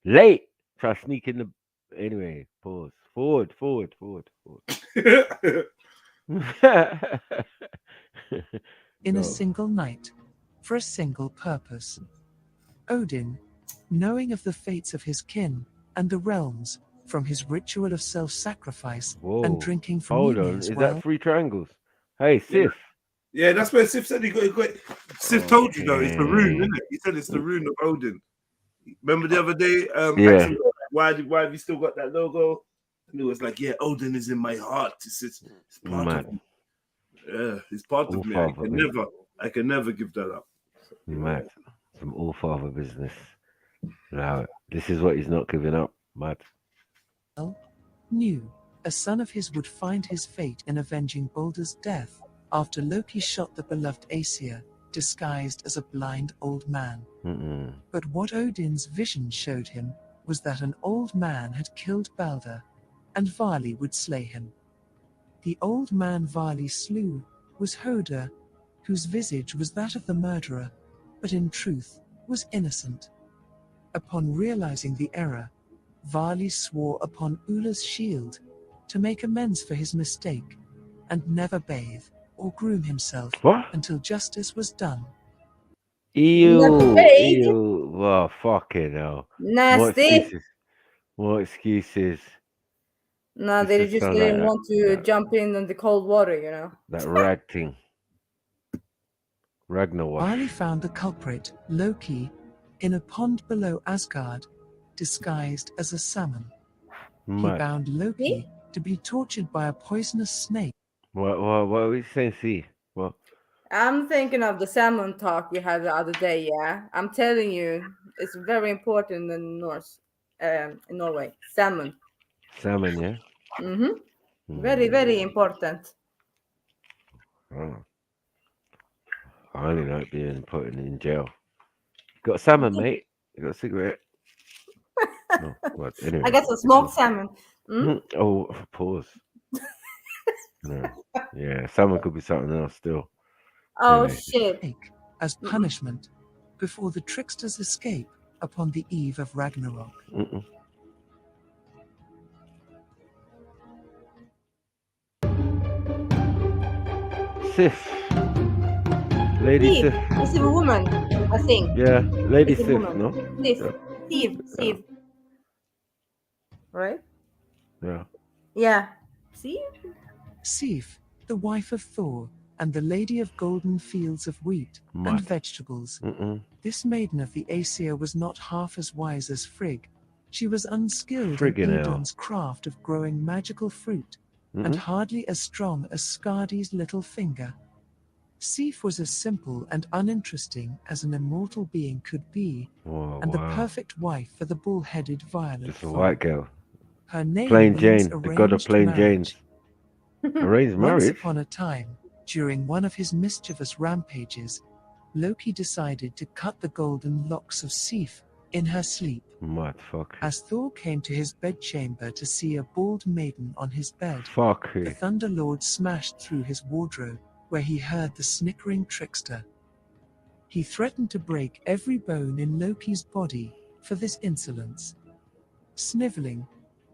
Late. Try to sneak in the. Anyway, pause. Forward. In a single night, for a single purpose. Odin, knowing of the fates of his kin and the realms, from his ritual of self-sacrifice and drinking from Hold on, Ymir's is well. that 3 triangles? Hey, Sif. Yeah, that's where Sif said he got it. Sif told you though, it's the rune, isn't it? He said it's the rune of Odin. Remember the other day? Yeah. Why have you still got that logo? And it was like, yeah, Odin is in my heart. It's part of me. Yeah, it's part of me. I can never give that up. Mad. Some all-father business. Now, this is what he's not giving up. Mad. Knew a son of his would find his fate in avenging Balder's death after Loki shot the beloved Aesir, disguised as a blind old man. But what Odin's vision showed him was that an old man had killed Balder, and Vali would slay him. The old man Vali slew was Hoder, whose visage was that of the murderer, but in truth was innocent. Upon realizing the error, Vali swore upon Ula's shield to make amends for his mistake, and never bathe or groom himself until justice was done. Ew. Oh, fucking hell. Nasty. More excuses. No, they just didn't want to jump in the cold water, you know. That rag thing. Ragnarok. Vali found the culprit, Loki, in a pond below Asgard, disguised as a salmon. He bound Loki to be tortured by a poisonous snake. What are we saying? See? What? I'm thinking of the salmon talk we had the other day, yeah? I'm telling you, it's very important in Norse, in Norway. Salmon. Salmon, yeah? Very, very important. Oh. I only like being put in jail. Got a salmon, mate? You got a cigarette? No, what? Anyway. I got some smoked salmon. Oh, pause. No. Yeah, salmon could be something else still. Oh, shit. As punishment, before the trickster's escape upon the eve of Ragnarok. Sif. Lady Sif. It's a woman, I think. Yeah, Lady Sif, no? Sif. Right? Yeah. Yeah. See? Sif, the wife of Thor, and the lady of golden fields of wheat and vegetables. This maiden of the Aesir was not half as wise as Frigg. She was unskilled in Odin's craft of growing magical fruit, and hardly as strong as Skardi's little finger. Sif was as simple and uninteresting as an immortal being could be, and the perfect wife for the bull-headed violet. Just a white girl. Her name Plain means Jane, the god of plain Janes. Arranged marriage? Once upon a time, during one of his mischievous rampages, Loki decided to cut the golden locks of Sif in her sleep. Fuck. As Thor came to his bedchamber to see a bald maiden on his bed, the Thunder Lord smashed through his wardrobe, where he heard the snickering trickster. He threatened to break every bone in Loki's body for this insolence. Sniveling,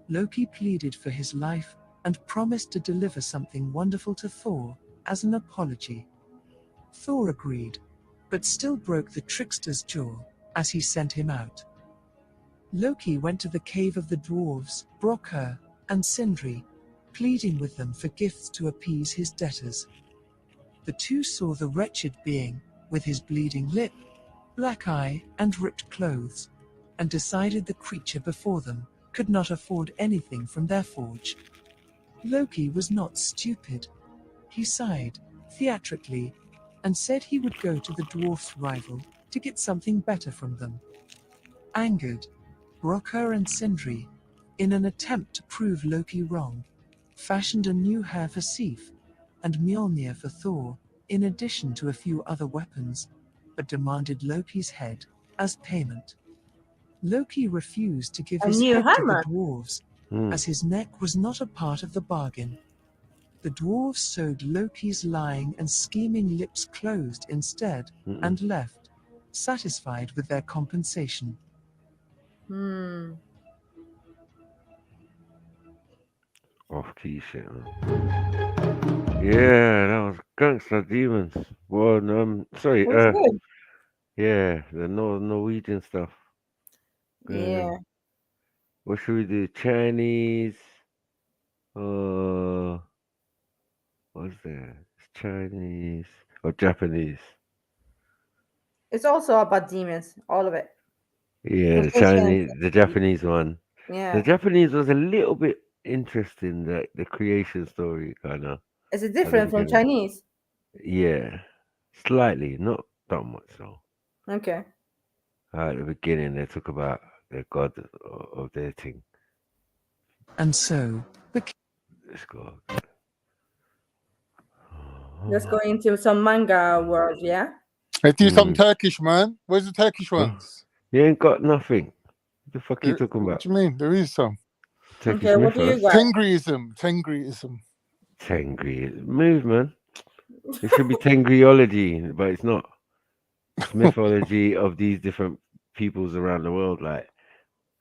Loki pleaded for his life and promised to deliver something wonderful to Thor as an apology. Thor agreed, but still broke the trickster's jaw as he sent him out. Loki went to the cave of the dwarves, Brokkr and Sindri, pleading with them for gifts to appease his debtors. The two saw the wretched being, with his bleeding lip, black eye, and ripped clothes, and decided the creature before them could not afford anything from their forge. Loki was not stupid. He sighed, theatrically, and said he would go to the dwarf's rival to get something better from them. Angered, Brokkr and Sindri, in an attempt to prove Loki wrong, fashioned a new hair for Sif and Mjolnir for Thor, in addition to a few other weapons, but demanded Loki's head as payment. Loki refused to give A his new head to hammer? the dwarves, as his neck was not a part of the bargain. The dwarves sewed Loki's lying and scheming lips closed instead, and left, satisfied with their compensation. Off t-shirt. Yeah, that was Gangster Demons. Well, sorry, It was good. yeah, the Norwegian stuff. Yeah. What should we do? Chinese? What's there? It's Chinese or Japanese? It's also about demons, all of it. Yeah, the It's Chinese, the Japanese one. Yeah. The Japanese was a little bit interesting, the creation story, kind of. Is it different from Chinese? Yeah, slightly, not that much so. Okay. At the beginning, they talk about the god of their thing. And so, Let's go. Let's go into some manga world, yeah? Let's do some Turkish, man. Where's the Turkish ones? You ain't got nothing. What the fuck are you talking What about? do you mean? There is some. Turkish Okay, what do you mythos. got? Tengriism. Tengri. Move, man. It should be Tengriology, but it's not. It's mythology of these different peoples around the world, like.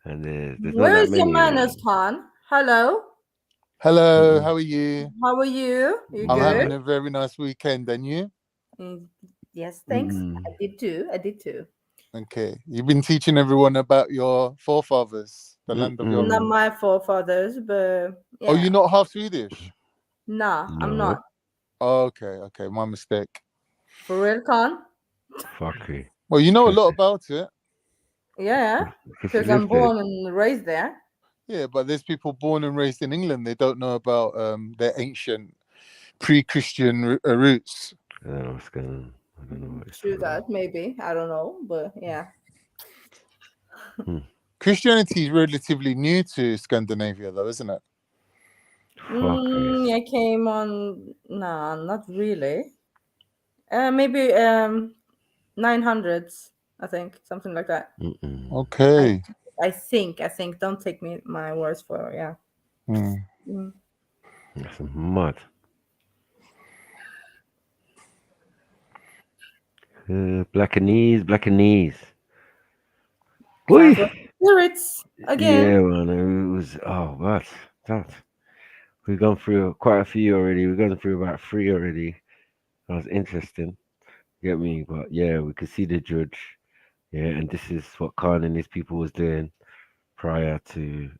And there's not Where that is your many. manners, Khan? Hello. Hello, how are you? How are you? You I'm good? having a very nice weekend, and you? Yes, thanks. I did too. Okay. You've been teaching everyone about your forefathers, the land of your... Not my forefathers, but yeah. Oh, you're not half Swedish? Nah, I'm not. Oh, okay. My mistake. For real, Khan? Fuck you. Well, you know a lot about it. Yeah, because I'm born and raised there. Yeah, but there's people born and raised in England. They don't know about their ancient pre-Christian roots. I don't know what's going on. I don't know. True that, maybe. I don't know, but yeah. Christianity is relatively new to Scandinavia, though, isn't it? I came on. Nah, not really. Maybe 900s, I think, something like that. Okay. I think. Don't take my words for it. Yeah. That's mud. Black and knees. Spirits again. Yeah, man. It was that. We've gone through quite a few already. We've gone through about 3 already. That was interesting. Get me? But yeah, we could see the judge. Yeah, and this is what Khan and his people was doing prior to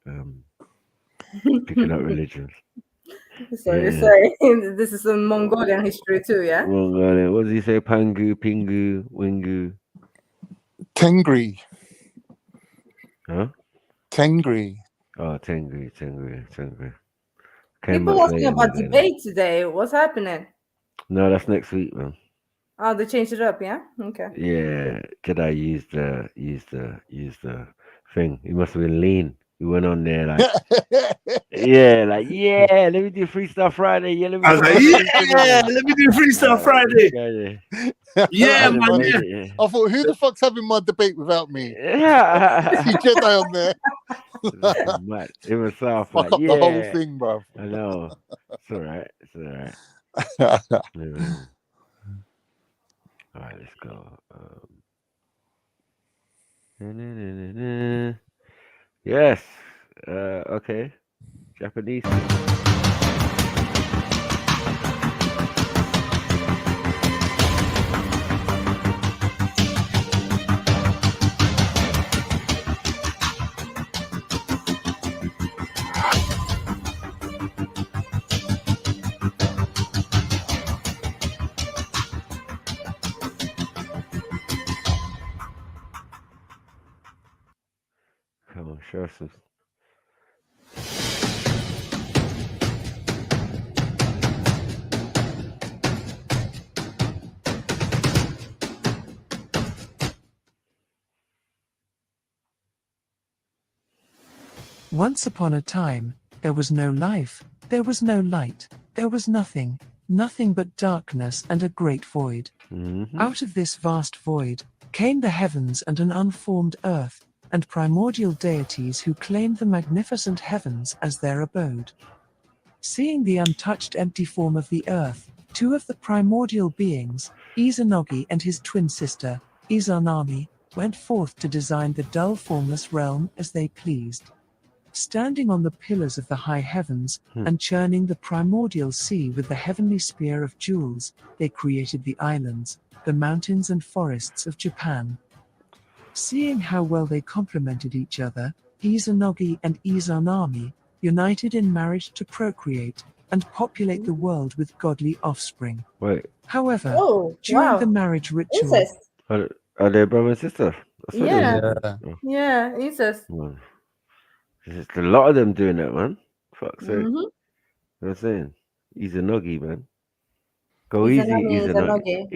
picking up religion. So you're saying this is a Mongolian history too, yeah? Mongolian. What does he say? Pangu, Pingu, Wingu. Tengri. Huh? Tengri. Oh, Tengri. People asking about debate today. What's happening? No, that's next week, man. Oh, they changed it up, yeah? Okay. Yeah, Jedi used the thing. He must have been lean. He went on there like, let me do Freestyle Friday. Yeah, let me. I was like, let me do Freestyle Friday. Yeah, man. Yeah. I thought, who the fuck's having my debate without me? See Jedi on there. It was soft. Fuck up the whole thing, bro. I know. It's all right. All right, let's go. Yes. Okay. Japanese. Oh, sure. Once upon a time, there was no life, there was no light, there was nothing, nothing but darkness and a great void. Out of this vast void came the heavens and an unformed earth, and primordial deities who claimed the magnificent heavens as their abode. Seeing the untouched empty form of the earth, two of the primordial beings, Izanagi and his twin sister, Izanami, went forth to design the dull formless realm as they pleased. Standing on the pillars of the high heavens, and churning the primordial sea with the heavenly spear of jewels, they created the islands, the mountains and forests of Japan. Seeing how well they complemented each other, Izanagi and Izanami united in marriage to procreate and populate the world with godly offspring. Wait. However, during the marriage ritual... Incest. Are they brother and sister? Yeah, incest. Well, there's a lot of them doing that, man. Fuck's sake. You know what I'm saying? Izanagi, man. Go easy, Izanagi.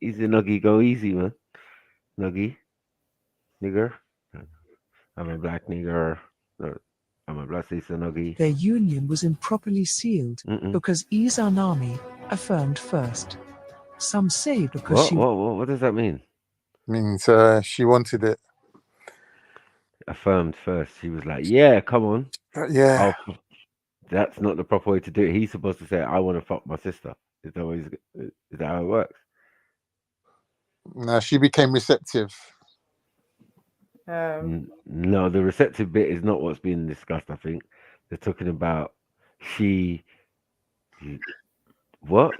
Izanagi, go easy, man. Nuggy. Nigger. I'm a black nigger. No, I'm a black Izanagi. Their union was improperly sealed because Izanami affirmed first. Some say because What does that mean? Means she wanted it. Affirmed first. She was like, yeah, come on. Yeah. That's not the proper way to do it. He's supposed to say, I want to fuck my sister. Is that how it works? No, she became receptive. No, the receptive bit is not what's being discussed, I think. They're talking about she let off.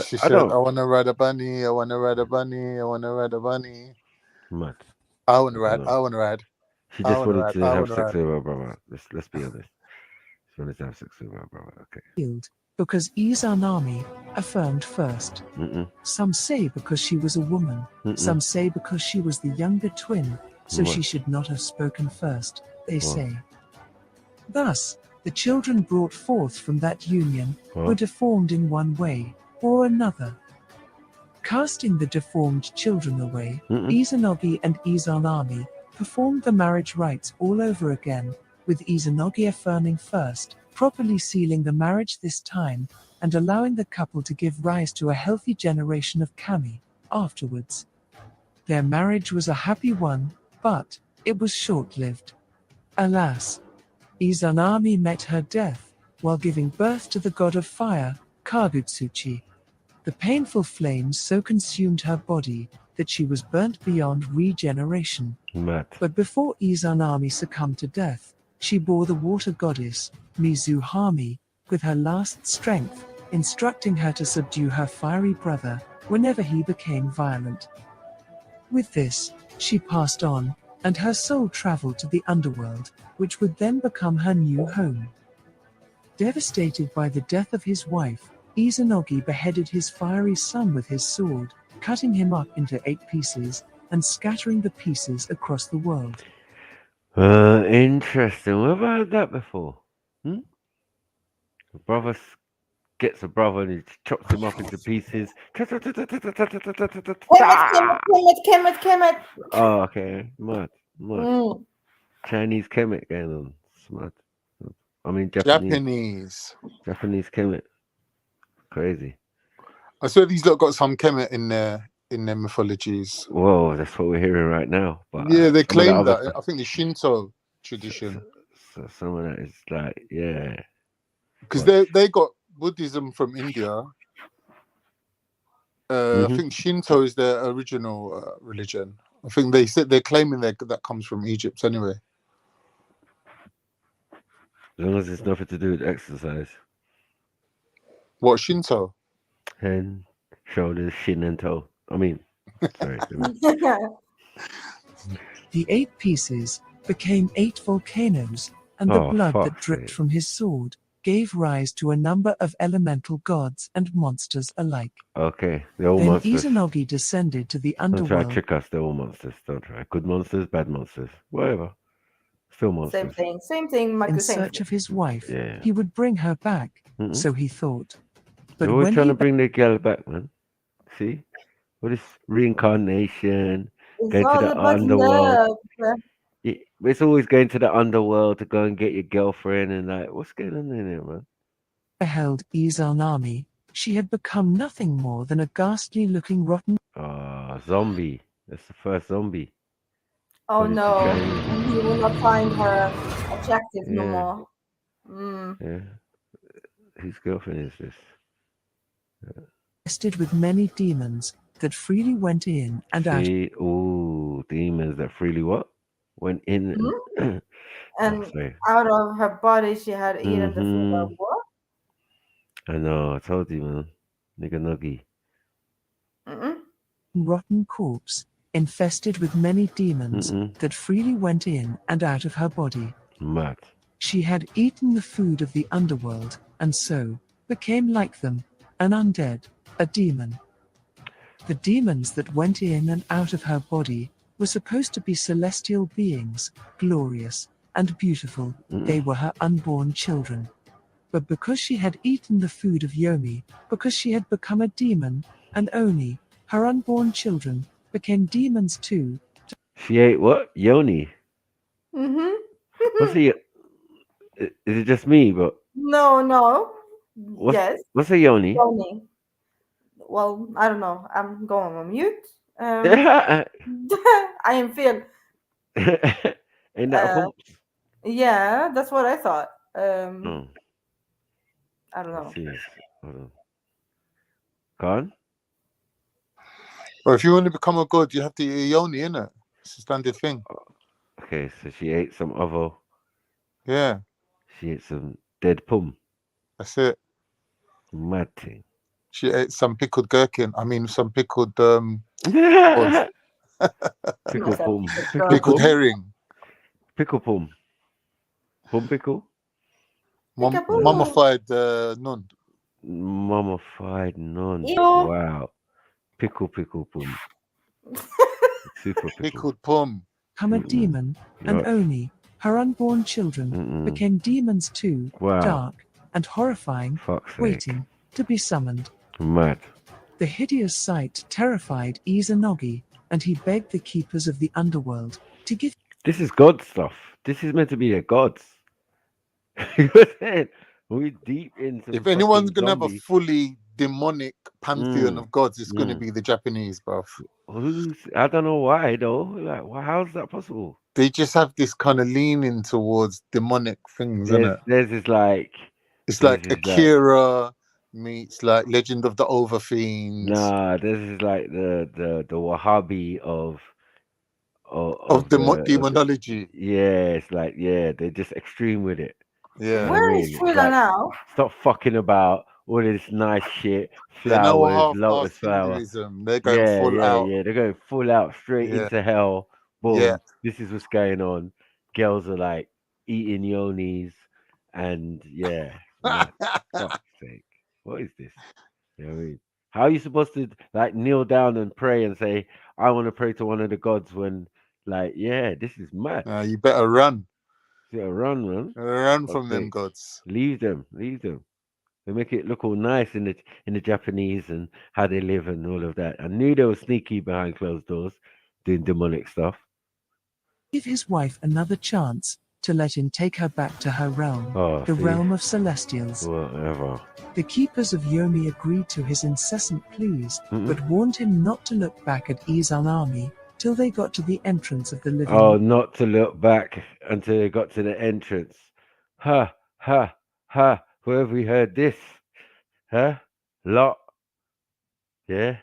She said, I want to ride a bunny. I want to ride a bunny. I want to ride a bunny. Mad. I want to ride. I want to ride. She just wanted to have sex with her brother. Let's be honest. She wanted to have sex with her brother. Okay. Because Izanami affirmed first. Some say because she was a woman. Some say because she was the younger twin, so she should not have spoken first, they say. Thus, the children brought forth from that union were deformed in one way or another. Casting the deformed children away, Izanagi and Izanami performed the marriage rites all over again, with Izanagi affirming first, properly sealing the marriage this time, and allowing the couple to give rise to a healthy generation of kami afterwards. Their marriage was a happy one, but it was short-lived. Alas, Izanami met her death while giving birth to the god of fire, Kagutsuchi. The painful flames so consumed her body that she was burnt beyond regeneration. But before Izanami succumbed to death, she bore the water goddess, Mizuhami, with her last strength, instructing her to subdue her fiery brother whenever he became violent. With this, she passed on, and her soul traveled to the underworld, which would then become her new home. Devastated by the death of his wife, Izanagi beheaded his fiery son with his sword, cutting him up into 8 pieces, and scattering the pieces across the world. Interesting. Where have I heard that before? A brother gets a brother and he chops him up into pieces. Kemet. Oh, okay. Mad. Chinese Kemet going on. Smart. I mean, Japanese Kemet. Crazy. I swear these lot got some Kemet in their mythologies. Whoa, that's what we're hearing right now. But yeah, they claim that. I think the Shinto tradition. So some of that is like, yeah. Because they got Buddhism from India. I think Shinto is their original religion. I think they're claiming that comes from Egypt anyway. As long as it's nothing to do with exercise. What, Shinto? Head, shoulders, shin and toe. I mean, sorry. The 8 pieces became 8 volcanoes, and the blood that dripped from his sword gave rise to a number of elemental gods and monsters alike. Okay, they're all Then monsters. Izanagi descended to the Don't try to underworld. trick us. They're all monsters. Don't try. Good monsters, bad monsters, whatever. Still monsters. Same thing, Michael. In Same search of his wife, Yeah. he would bring her back, so he thought. But They're always when trying he to bring their girl back, man. See? What is reincarnation? It's Going to all the about underworld. love. It's always going to the underworld to go and get your girlfriend and like, what's going on in there, man? beheld Izanami, she had become nothing more than a ghastly-looking rotten. Zombie. That's the first zombie. Oh What is she no, trying- he will not find her attractive no Yeah. more. Mm. Yeah. Whose girlfriend is this? Infested with many demons that freely went in and out. See, ooh, demons that freely what? Went in and And sorry. out of her body, she had eaten the food of what? I know, I told you, man. Nigga nuggy. Rotten corpse, infested with many demons that freely went in and out of her body. Mad. She had eaten the food of the underworld, and so became like them, an undead, a demon. The demons that went in and out of her body were supposed to be celestial beings, glorious and beautiful. They were her unborn children. But because she had eaten the food of Yomi, because she had become a demon, and Oni, her unborn children, became demons too. She ate what? Yoni. Mm-hmm. What's the? Is it just me? But No. Yes. What's a yoni? Yoni. Well, I don't know. I'm going on mute. I am feel. Ain't that a hump? Yeah, that's what I thought. I don't know. Let's see. Hold on. Khan? Well, if you want to become a god, you have to eat a yoni, innit? It's a standard thing. Okay, so she ate some other. Yeah. She ate some dead pum. That's it. Mad thing. She ate some pickled gherkin. I mean, some pickled Pickle pum. Pickled herring. Pickle pum. Pum pickle? Mummified nun. Mummified nun. Ew. Wow. Pickle pum. Super pickle. Pickled pum. Become a demon, and Right. Oni, her unborn children, became demons too, Wow. dark and horrifying, Fuck's sake. waiting to be summoned. Mad. The hideous sight terrified Izanagi, and he begged the keepers of the underworld to give. This is God stuff. This is meant to be their gods. You know what I'm saying? We're deep into. If anyone's fucking gonna have a zombie. fully demonic pantheon of gods, it's gonna be the Japanese, bruv. I don't know why though. Like, how's that possible? They just have this kind of leaning towards demonic things, isn't it? There's this like. It's like Akira meets like Legend of the Overfiends. Nah, this is like the Wahhabi of demonology. It's like they're just extreme with it. Yeah. Where is It's Frida now? Stop fucking about all this nice shit, They're now flowers, half lotus flower. Hinduism. They're going full out. Yeah, they're going full out straight Yeah. into hell. Boom. Yeah. This is what's going on. Girls are like eating yonis and fuck's sake. What is this? You know what I mean? How are you supposed to like kneel down and pray and say, I want to pray to one of the gods when this is mad. You better run. You better run, man. Run from them gods. Leave them. They make it look all nice in the Japanese and how they live and all of that. I knew they were sneaky behind closed doors, doing demonic stuff. Give his wife another chance to let him take her back to her realm, the realm of celestials. Whatever. The keepers of Yomi agreed to his incessant pleas, but warned him not to look back at Izanami till they got to the entrance of the living. Oh, not to look back until they got to the entrance. Ha. Where have we heard this? Huh? Lot. Yeah.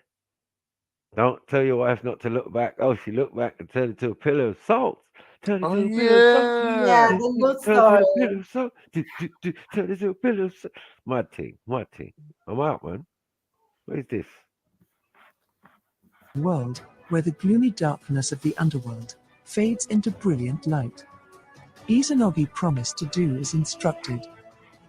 Don't tell your wife not to look back. Oh, she looked back and turned into a pillar of salt. Turn into a pillar of salt. Yeah, the good story. Turn into a pillar of salt. Mad thing. I'm out, man. What is this? World, where the gloomy darkness of the underworld fades into brilliant light. Izanagi promised to do as instructed.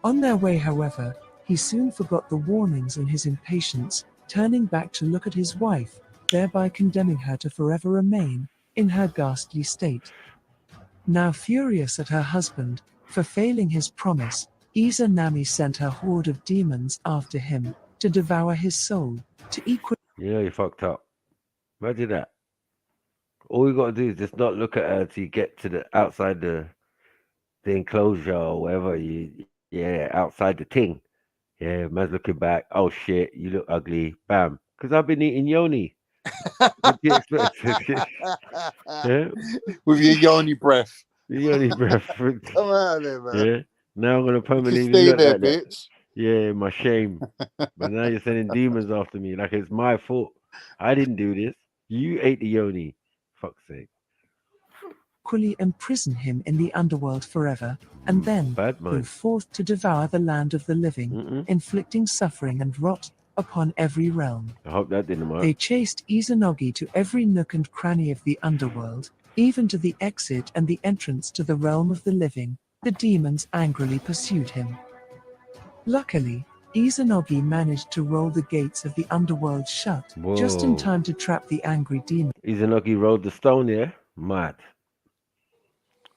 On their way, however, he soon forgot the warnings in his impatience, turning back to look at his wife, thereby condemning her to forever remain in her ghastly state. Now furious at her husband for failing his promise, Izanami sent her horde of demons after him to devour his soul, to equal. Yeah, you fucked up. Imagine that. All you gotta do is just not look at her till you get to the outside the enclosure or whatever. Outside the thing. Yeah, man's looking back. Oh shit, you look ugly. Bam. Because I've been eating yoni. What do you expect? Yeah? With your yoni breath. Your yoni breath. Come out of there, man. Yeah. Now I'm gonna You permanently can stay look there, like that. bitch. Yeah, my shame. But now you're sending demons after me like it's my fault. I didn't do this. You ate the yoni. Fuck's sake. Equally imprison him in the underworld forever, and then go forth to devour the land of the living, inflicting suffering and rot upon every realm. I hope that didn't work. They chased Izanagi to every nook and cranny of the underworld, even to the exit and the entrance to the realm of the living. The demons angrily pursued him. Luckily, Izanagi managed to roll the gates of the underworld shut, just in time to trap the angry demon. Izanagi rolled the stone, yeah? Mad.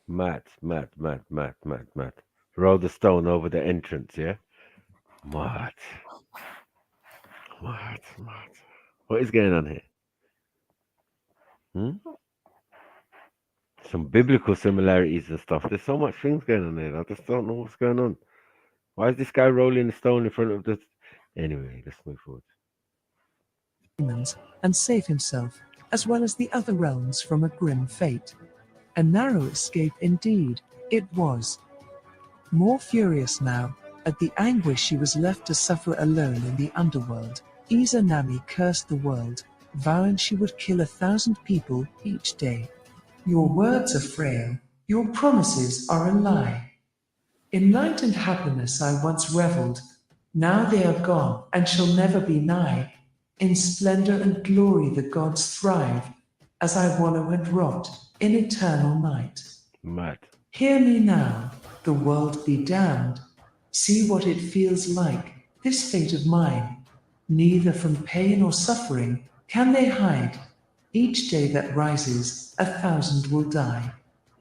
Roll the stone over the entrance, yeah? Mad. What is going on here? Some biblical similarities and stuff. There's so much things going on there. I just don't know what's going on. Why is this guy rolling the stone in front of the... Anyway, let's move forward. Demons, and save himself, as well as the other realms from a grim fate. A narrow escape indeed, it was. More furious now, at the anguish she was left to suffer alone in the underworld, Izanami cursed the world, vowing she would kill 1,000 people each day. Your words are frail, your promises are a lie. In light and happiness I once reveled, now they are gone and shall never be nigh. In splendor and glory the gods thrive, as I wallow and rot in eternal night. Mad. Hear me now, the world be damned. See what it feels like, this fate of mine. Neither from pain or suffering can they hide. Each day that rises, 1,000 will die.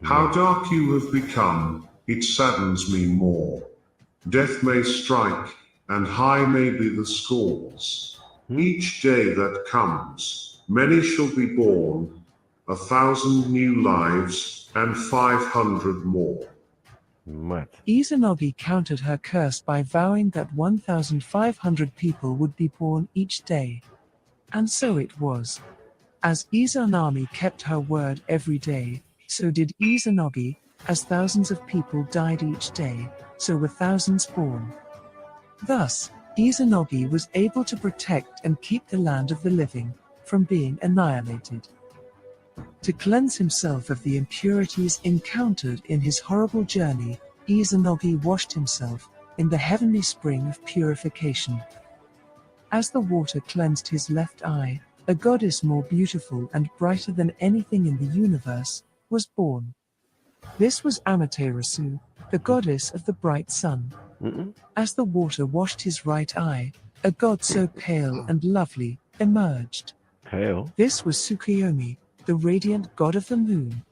How dark you have become, it saddens me more. Death may strike, and high may be the scores. Each day that comes, many shall be born, 1,000 new lives, and 500 more. Izanagi countered her curse by vowing that 1,500 people would be born each day. And so it was. As Izanami kept her word every day, so did Izanagi. As thousands of people died each day, so were thousands born. Thus, Izanagi was able to protect and keep the land of the living from being annihilated. To cleanse himself of the impurities encountered in his horrible journey, Izanagi washed himself in the heavenly spring of purification. As the water cleansed his left eye, a goddess more beautiful and brighter than anything in the universe was born. This was Amaterasu, the goddess of the bright sun. As the water washed his right eye, a god so pale and lovely emerged. Pale? This was Tsukuyomi, the radiant god of the moon.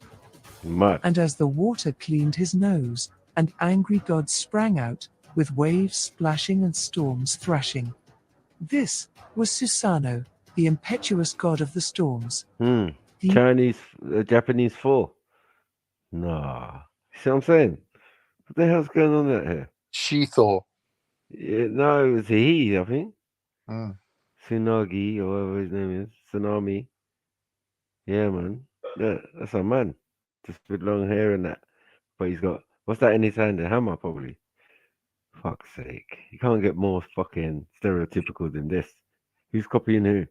And as the water cleaned his nose, an angry god sprang out, with waves splashing and storms thrashing. This was Susanoo, the impetuous god of the storms. Japanese 4. Nah. See what I'm saying? What the hell's going on out here? She-Thor. Yeah, no, it was he, I think. Tsunagi, or whatever his name is. Tsunami. Yeah, man. Yeah, that's a man. Just with long hair and that. But he's got, what's that in his hand? A hammer, probably. Fuck's sake. You can't get more fucking stereotypical than this. Who's copying who?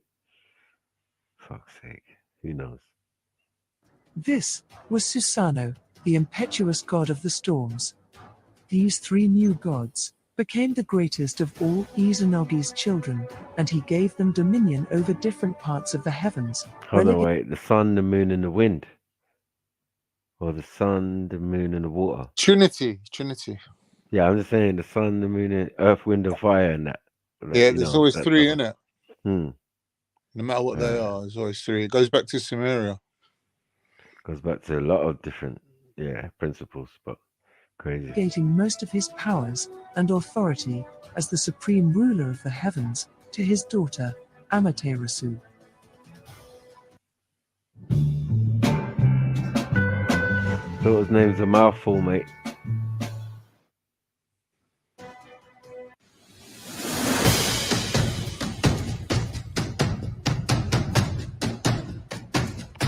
Fuck's sake. Who knows? This was Susanoo, the impetuous god of the storms. These three new gods became the greatest of all Izanagi's children, and he gave them dominion over different parts of the heavens. Hold on, wait. The sun, the moon, and the wind? Or the sun, the moon, and the water? Trinity. Yeah, I'm just saying the sun, the moon, and earth, wind, and fire, and that. Yeah, there's always that three type in it. of- No matter what they are, there's always three. It goes back to Sumeria. Goes back to a lot of different, principles, but crazy. Delegating most of his powers and authority as the supreme ruler of the heavens to his daughter, Amaterasu. Daughter's name's a mouthful, mate.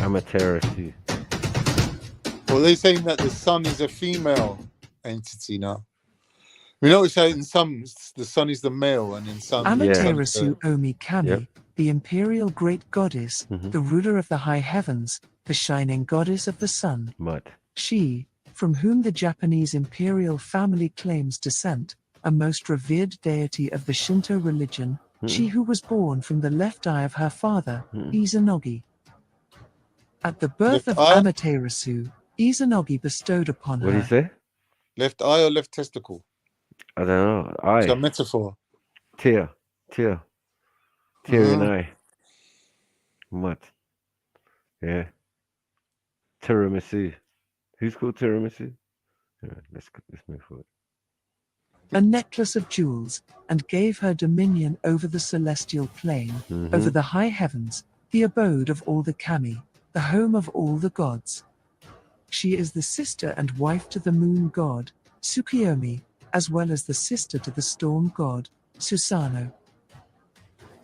Amaterasu. Well, they're saying that the sun is a female entity now. We know it's in some, the sun is the male, and in some... Amaterasu Omi Kami, the imperial great goddess, the ruler of the high heavens, the shining goddess of the sun. She, from whom the Japanese imperial family claims descent, a most revered deity of the Shinto religion, she who was born from the left eye of her father, Izanagi. At the birth of Amaterasu, Izanagi bestowed upon her... What do you say? Left eye or left testicle? I don't know. Eye. It's a metaphor. Tear in eye. What? Yeah. Tiramisu. Who's called tiramisu? Yeah, let's move forward. A necklace of jewels, and gave her dominion over the celestial plane, over the high heavens, the abode of all the kami, the home of all the gods. She is the sister and wife to the moon god, Tsukuyomi, as well as the sister to the storm god, Susanoo.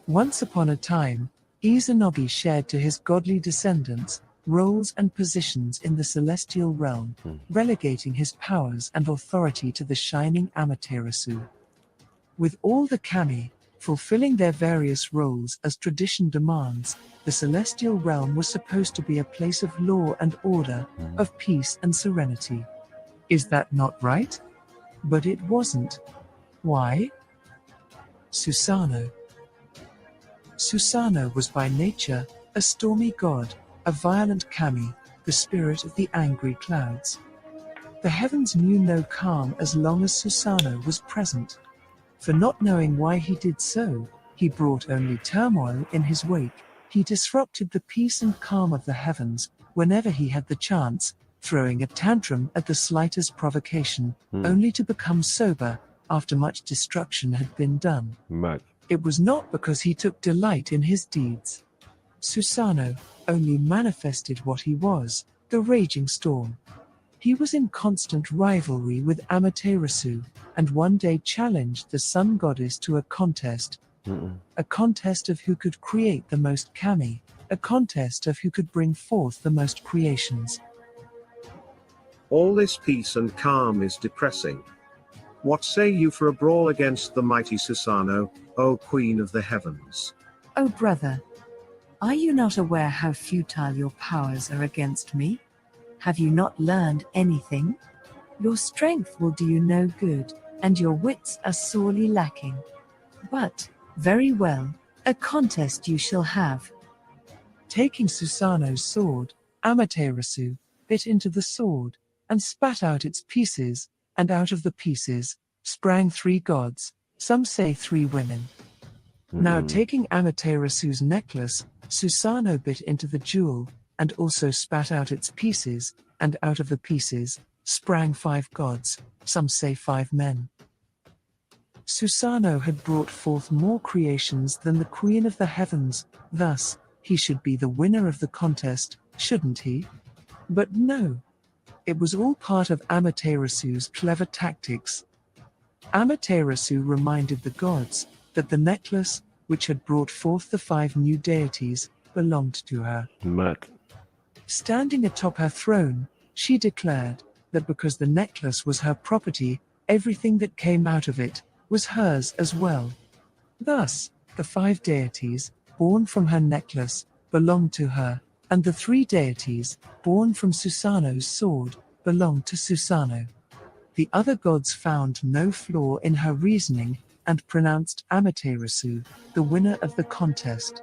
Once upon a time, Izanagi shared to his godly descendants roles and positions in the celestial realm, relegating his powers and authority to the shining Amaterasu. With all the kami fulfilling their various roles as tradition demands, the celestial realm was supposed to be a place of law and order, of peace and serenity. Is that not right? But it wasn't. Why? Susanoo. Susanoo was by nature a stormy god, a violent kami, the spirit of the angry clouds. The heavens knew no calm as long as Susanoo was present. For not knowing why he did so, he brought only turmoil in his wake. He disrupted the peace and calm of the heavens whenever he had the chance, throwing a tantrum at the slightest provocation, only to become sober after much destruction had been done. It was not because he took delight in his deeds. Susanoo only manifested what he was, the raging storm. He was in constant rivalry with Amaterasu, and one day challenged the sun goddess to a contest. A contest of who could create the most kami, a contest of who could bring forth the most creations. All this peace and calm is depressing. What say you for a brawl against the mighty Susanoo, O Queen of the Heavens? Oh brother, are you not aware how futile your powers are against me? Have you not learned anything? Your strength will do you no good, and your wits are sorely lacking. But, very well, a contest you shall have. Taking Susanoo's sword, Amaterasu bit into the sword, and spat out its pieces, and out of the pieces sprang 3 gods, some say 3 women. Now taking Amaterasu's necklace, Susanoo bit into the jewel, and also spat out its pieces, and out of the pieces sprang 5 gods, some say 5 men. Susanoo had brought forth more creations than the Queen of the Heavens, thus, he should be the winner of the contest, shouldn't he? But no. It was all part of Amaterasu's clever tactics. Amaterasu reminded the gods that the necklace, which had brought forth the 5 new deities, belonged to her. Standing atop her throne, she declared that because the necklace was her property, everything that came out of it was hers as well. Thus, the 5 deities, born from her necklace, belonged to her, and the 3 deities, born from Susanoo's sword, belonged to Susanoo. The other gods found no flaw in her reasoning, and pronounced Amaterasu the winner of the contest.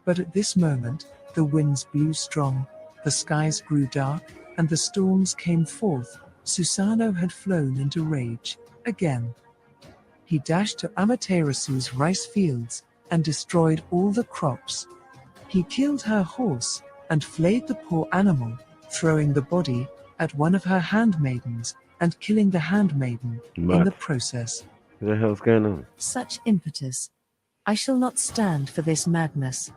But at this moment, the winds blew strong, the skies grew dark, and the storms came forth, Susanoo had flown into rage, again. He dashed to Amaterasu's rice fields, and destroyed all the crops. He killed her horse, and flayed the poor animal, throwing the body at one of her handmaidens, and killing the handmaiden in the process. What the hell's going on? Such impetus. I shall not stand for this madness.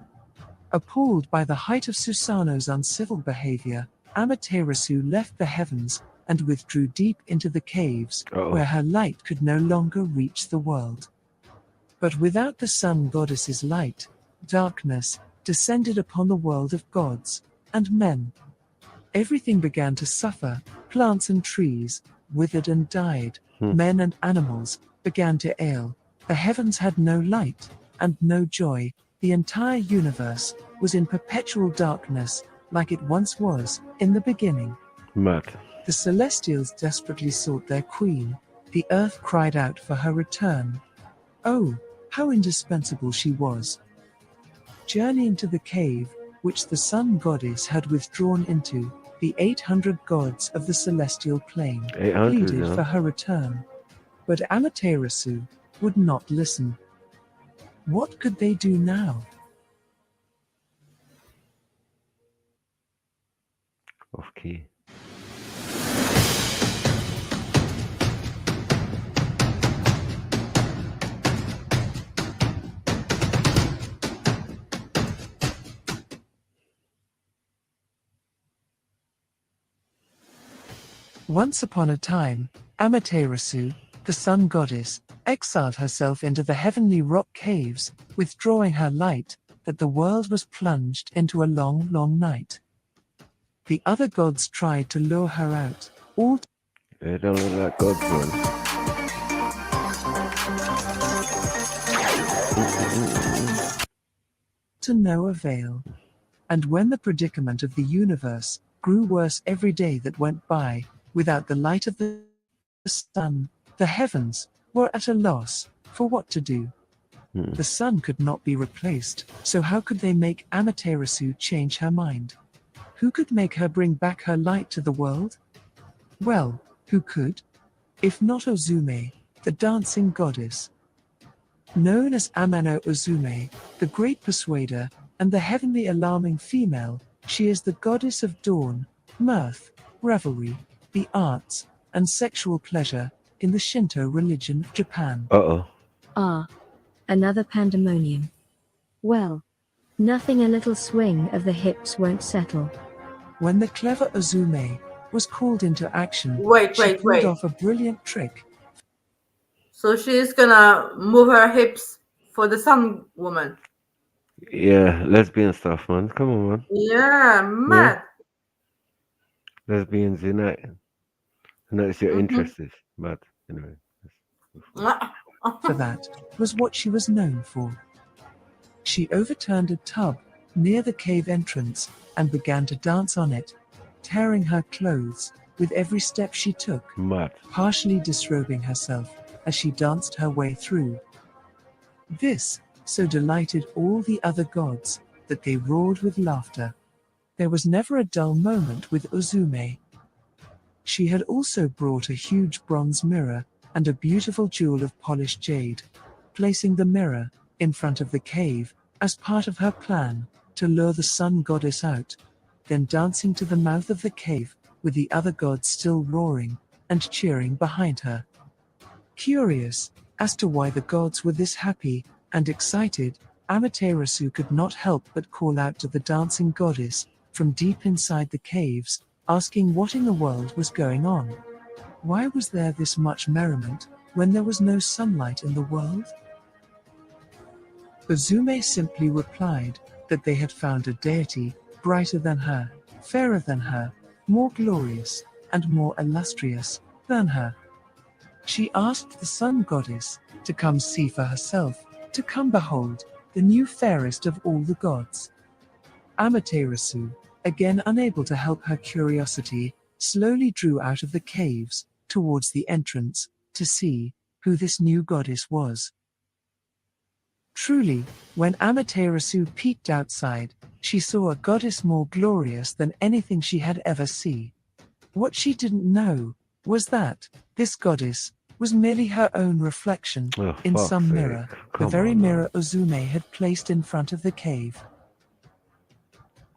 Appalled by the height of Susanoo's uncivil behavior, Amaterasu left the heavens and withdrew deep into the caves, where her light could no longer reach the world. But without the sun goddess's light, darkness descended upon the world of gods and men. Everything began to suffer, plants and trees withered and died, men and animals began to ail, the heavens had no light and no joy, the entire universe was in perpetual darkness, like it once was in the beginning. Mad. The Celestials desperately sought their queen, the earth cried out for her return. Oh, how indispensable she was. Journeying to the cave, which the sun goddess had withdrawn into, the 800 gods of the celestial plane pleaded for her return. But Amaterasu would not listen. What could they do now? Off key. Once upon a time, Amaterasu, the sun goddess, exiled herself into the heavenly rock caves, withdrawing her light, that the world was plunged into a long, long night. The other gods tried to lure her out, all They don't look like gods, man. to no avail. And when the predicament of the universe grew worse every day that went by, without the light of the sun, the heavens were at a loss for what to do. The sun could not be replaced, so how could they make Amaterasu change her mind? Who could make her bring back her light to the world? Well, who could? If not Ozume, the dancing goddess. Known as Amano Ozume, the great persuader, and the heavenly alarming female, she is the goddess of dawn, mirth, revelry, the arts, and sexual pleasure in the Shinto religion of Japan. Ah, another pandemonium. Well, nothing a little swing of the hips won't settle. When the clever Ozume was called into action, she pulled Wait. off a brilliant trick. So she's gonna move her hips for the sun woman. Yeah, lesbian stuff, man. Come on, man. Yeah, mad. Lesbians unite. I notice you're interested, but anyway. For that was what she was known for. She overturned a tub near the cave entrance and began to dance on it, tearing her clothes with every step she took, partially disrobing herself as she danced her way through. This so delighted all the other gods that they roared with laughter. There was never a dull moment with Ozume. She had also brought a huge bronze mirror and a beautiful jewel of polished jade, placing the mirror in front of the cave as part of her plan to lure the sun goddess out, then dancing to the mouth of the cave with the other gods still roaring and cheering behind her. Curious as to why the gods were this happy and excited, Amaterasu could not help but call out to the dancing goddess from deep inside the caves, asking what in the world was going on. Why was there this much merriment when there was no sunlight in the world? Ozume simply replied that they had found a deity brighter than her, fairer than her, more glorious and more illustrious than her. She asked the sun goddess to come see for herself, to come behold the new fairest of all the gods. Amaterasu, again unable to help her curiosity, slowly drew out of the caves towards the entrance to see who this new goddess was. Truly, when Amaterasu peeked outside, she saw a goddess more glorious than anything she had ever seen. What she didn't know was that this goddess was merely her own reflection in some mirror, the very mirror Uzume had placed in front of the cave.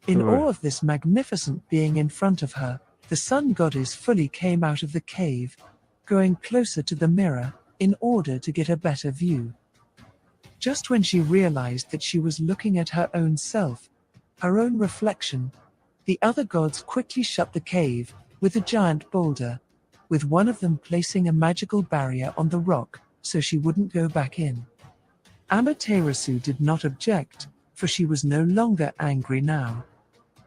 In awe of this magnificent being in front of her, the sun goddess fully came out of the cave, going closer to the mirror in order to get a better view. Just when she realized that she was looking at her own self, her own reflection, the other gods quickly shut the cave with a giant boulder, with one of them placing a magical barrier on the rock so she wouldn't go back in. Amaterasu did not object, for she was no longer angry now.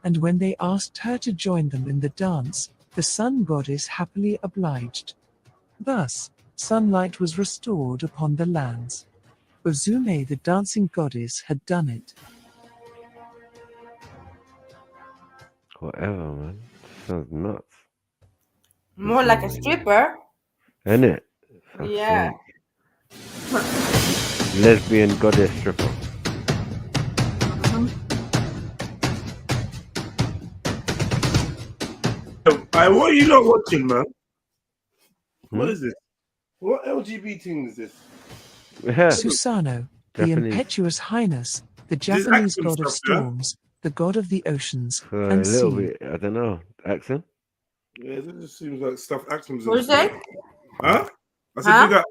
And when they asked her to join them in the dance, the sun goddess happily obliged. Thus, sunlight was restored upon the lands. Uzume, the dancing goddess, had done it. Whatever, man. Sounds nuts. More like a stripper. Isn't it? Yeah. Lesbian goddess stripper. What are you not watching, man? What is this? What LGBT thing is this? Susanoo, the impetuous highness, the Japanese god of storms, the god of the oceans, and a little sea. bit, I don't know. Accent? Yeah, this just seems like stuff Axum's. What did you say? Huh? I said you got.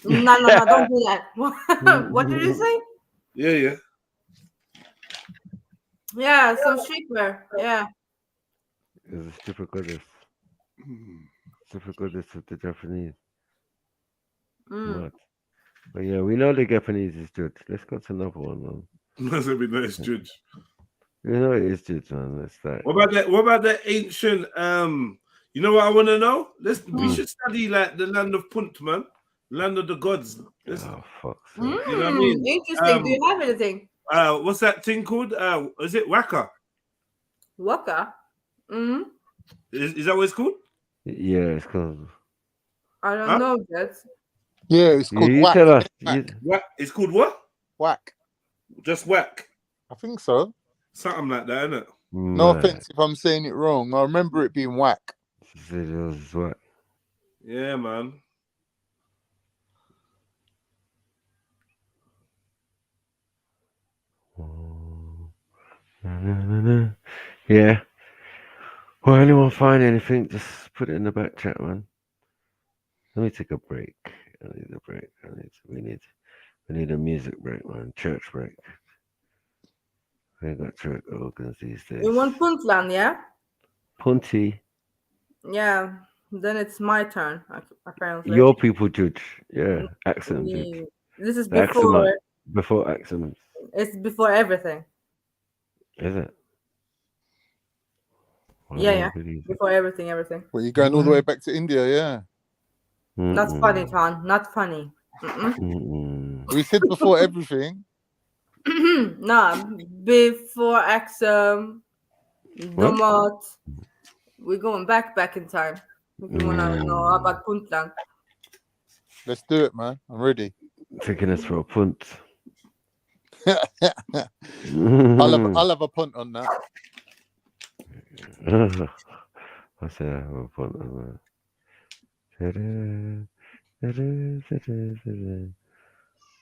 No, don't do that. What did you say? Yeah. Yeah, some stripper. Yeah. It's a stripper goddess. Stripper goddess of the Japanese. What? But yeah, we know the Japanese is judge. Let's go to another one, man. That's gonna be nice, judge. You know it is judge, man. Let's start. What about the ancient? You know what I want to know? We should study like the land of Punt, man. Land of the gods. Oh fuck. You know what I mean? Interesting. Do you have anything? What's that thing called? Is it Waka? Waka? Is that what it's called? Yeah, it's called. I don't know that. Yeah, it's called You whack. tell us. What? It's called what? Whack. Just whack. I think so. Something like that, isn't it? No offense if I'm saying it wrong. I remember it being whack. It was what? Yeah, man. Yeah. Well, anyone find anything? Just put it in the back chat, man. Let me take a break. I need a break. We need a music break, man. Church break. We ain't got church organs these days. You want Puntland, yeah? Punty. Yeah. Then it's my turn, apparently. Your people judge. Yeah. Accent judge. This is The before. accent, before accent. It's before everything. Is it? Yeah. Before everything. Well, you're going all the way back to India, yeah. Not funny, Tom. Not funny. We said before everything. No, before Axum, Domot. We're going back in time. If you want to know about Puntland. Let's do it, man. I'm ready. Taking us for a punt. I'll have a punt on that. I said I have a punt on that.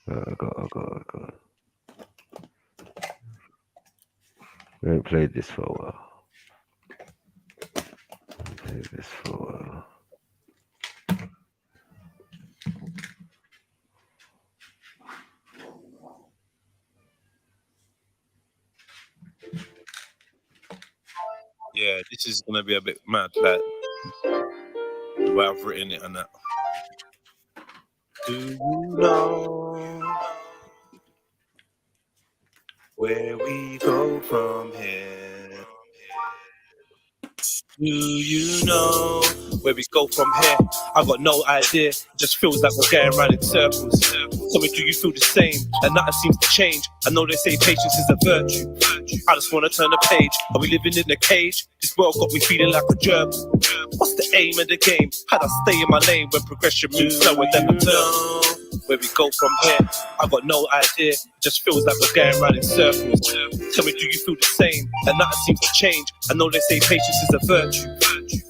I got. We haven't played this for a while. Yeah, this is gonna be a bit mad, like the way I've written it and that. Do you know where we go from here? Do you know where we go from here? I got no idea. It just feels like we're going round in circles. Tell me, do you feel the same? And nothing seems to change. I know they say patience is a virtue. I just want to turn the page. Are we living in a cage? This world got me feeling like a germ. What's the aim of the game? How'd I stay in my lane when progression moves slower than the turn? Where we go from here, I got no idea. It just feels like we're going round in circles. Tell me, do you feel the same? And nothing seems to change. I know they say patience is a virtue.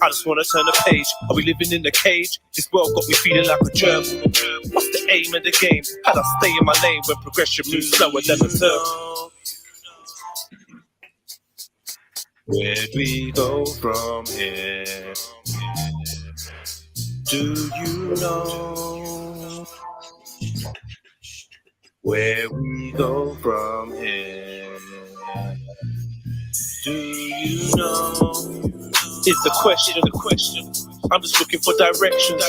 I just wanna turn the page. Are we living in a cage? This world got me feeling like a germ. What's the aim of the game? How'd I stay in my lane when progression moves slower than a turn? Where'd we go from here? Do you know? Where we go from here? Do you know? Is the question. I'm just looking for directions.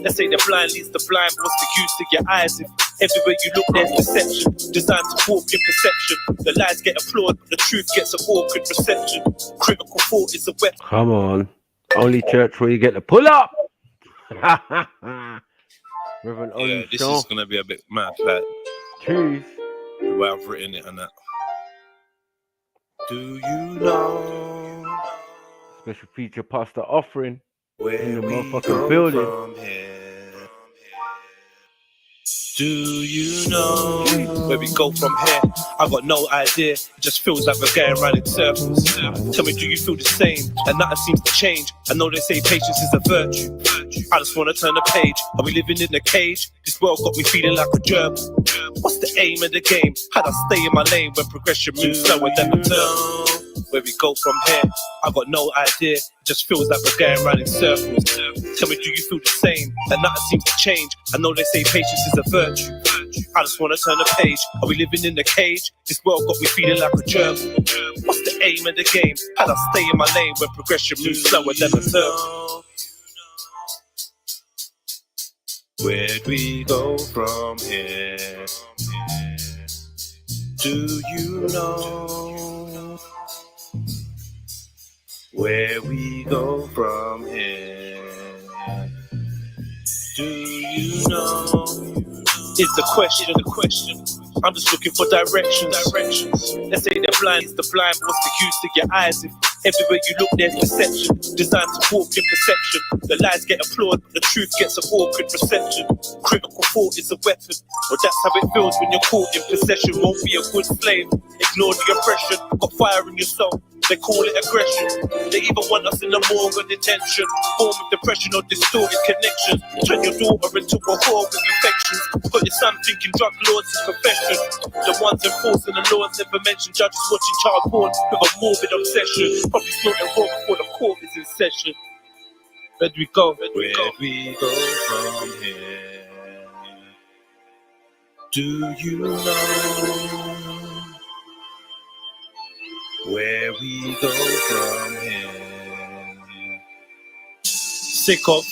Let's say the blind leads the blind. What's the use to your eyes if everywhere you look there's deception? Designed to walk in perception. The lies get applauded, but the truth gets an awkward reception. Critical thought is a weapon. Come on. Only church where you get to pull up. Reverend Yeah, this is gonna be a bit mad, like Jeez. the way I've written it and that. Do you know? Special feature pastor offering where in the we motherfucking go building. From here? Do you know where we go from here? I got no idea. It just feels like we're going round in circles. Tell me, do you feel the same? And nothing seems to change. I know they say patience is a virtue. I just wanna turn the page. Are we living in a cage? This world got me feeling like a germ. What's the aim of the game? How'd I stay in my lane when progression moves slower than a turn? Where we go from here? I got no idea. It just feels like we're going round in circles. Tell me, do you feel the same? And nothing seems to change. I know they say patience is a virtue. I just wanna turn the page. Are we living in a cage? This world got me feeling like a germ. What's the aim of the game? How'd I stay in my lane when progression moves slower than a turn? Where'd we go from here? Do you know? Where we go from here? Do you know? Is the question. I'm just looking for directions. Let's say the blind is the blind. What's the use to your eyes if everywhere you look there's deception? Designed to walk in perception. The lies get applauded, but the truth gets an awkward reception. Critical thought is a weapon. Well, that's how it feels when you're caught in possession. Won't be a good slave. Ignore the oppression. Got fire in your soul. They call it aggression. They even want us in the morgue or detention. Form of depression or distorted connection. Turn your daughter into a whore with infections. Got your son thinking drug lords is profession. The ones enforcing the laws never mentioned. Judges watching child porn with a morbid obsession. Probably snorting wrong before the court is in session. Where'd we go? Where we go from here? Do you know? Where we go from here? Sick of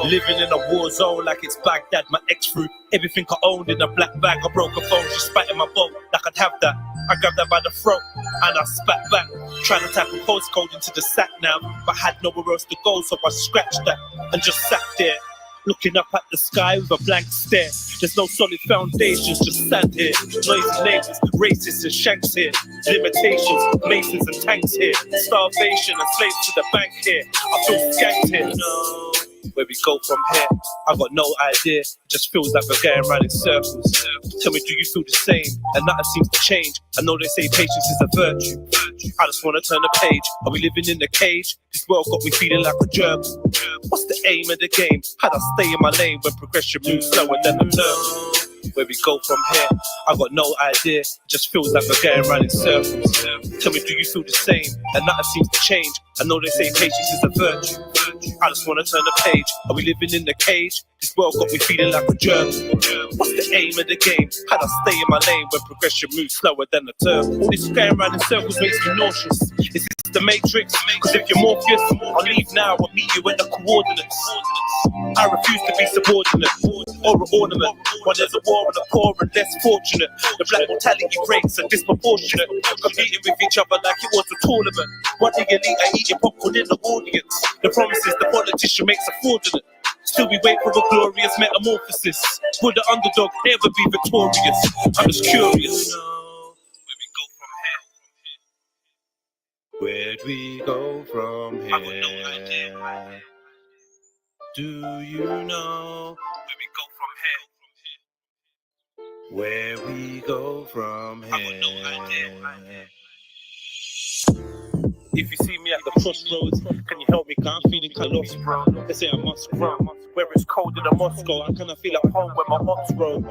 living in a war zone like it's Baghdad. My ex threw everything I owned in a black bag. I broke a phone, just spat in my boat like I'd have that. I grabbed that by the throat and I spat back, trying to type a postcode into the sack now, but had nowhere else to go, so I scratched that and just sat there, looking up at the sky with a blank stare. There's no solid foundations, just sand here. Noisy neighbors, racists and shanks here. Limitations, masons and tanks here. Starvation and slaves to the bank here. I feel skanked here. No. Where we go from here? I got no idea. It just feels like we're going round in circles. Tell me, do you feel the same? And nothing seems to change. I know they say patience is a virtue. I just wanna turn the page. Are we living in a cage? This world got me feeling like a germ. What's the aim of the game? How'd I stay in my lane when progression moves slower than a turn? Where we go from here? I got no idea. It just feels like we're going round in circles. Tell me, do you feel the same? And nothing seems to change. I know they say patience is a virtue. I just wanna turn the page. Are we living in a cage? This world got me feeling like a germ. What's the aim of the game? How'd I stay in my lane when progression moves slower than a turn? All this going round in circles makes me nauseous. Is this the Matrix? Cause if you're Morpheus, I'll leave now and meet you at the coordinates. I refuse to be subordinate or an ornament. When there's a war on the poor and less fortunate, the black mortality rates are disproportionate, competing with each other like it was a tournament. What the elite are eating popcorn in the audience. The promises the politician makes are fraudulent. Still we wait for a glorious metamorphosis. Will the underdog ever be victorious? I'm just curious. Where'd we go from here? I got no idea. Do you know where we go from here? Where we go from here? I got no idea. If you see me at the crossroads, can you help me? Cause I'm feeling kinda lost, bro. They say I must grow. Where it's colder than Moscow, I kinda feel at home where my hops grow.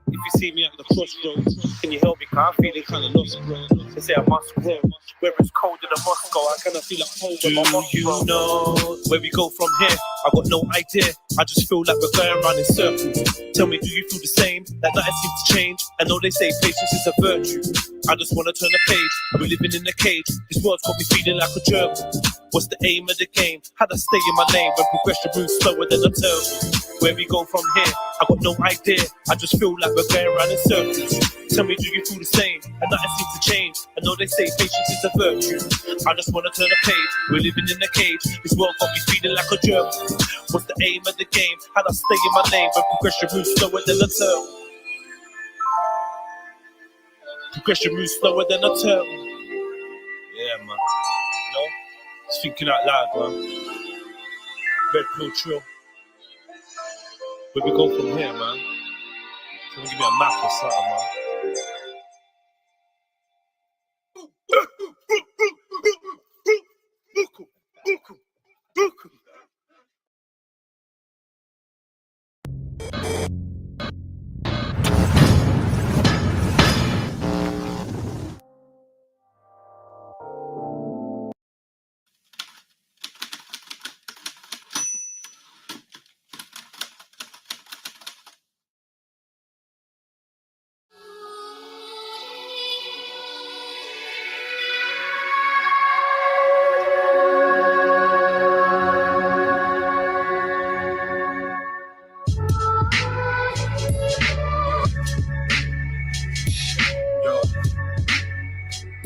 If you see me at the crossroads, can you help me? Cause I'm feeling kinda lost, bro. They say I must grow. Where it's colder than Moscow, I kinda feel at home where my hops grow. Do you know where we go from here? I got no idea. I just feel like we're going around in circles. Tell me, do you feel the same? That nothing seems to change. I know they say patience is a virtue. I just wanna turn a page. We're living in a cage. This world's got me feeling like a gerbil. What's the aim of the game? How'd I stay in my lane when progression moves slower than a turtle? Where we go from here? I got no idea. I just feel like we're going around in circles. Tell me, do you feel the same? And nothing seems to change. I know they say patience is a virtue. I just wanna turn a page. We're living in a cage. This world got me feeling like a gerbil. What's the aim of the game? How'd I stay in my lane when progression moves slower than a turtle? Progression moves slower than a turtle. Yeah, man. You know? Just thinking out loud, man. Red pill trill. Where we go from here, man? Someone give me a map or something, man.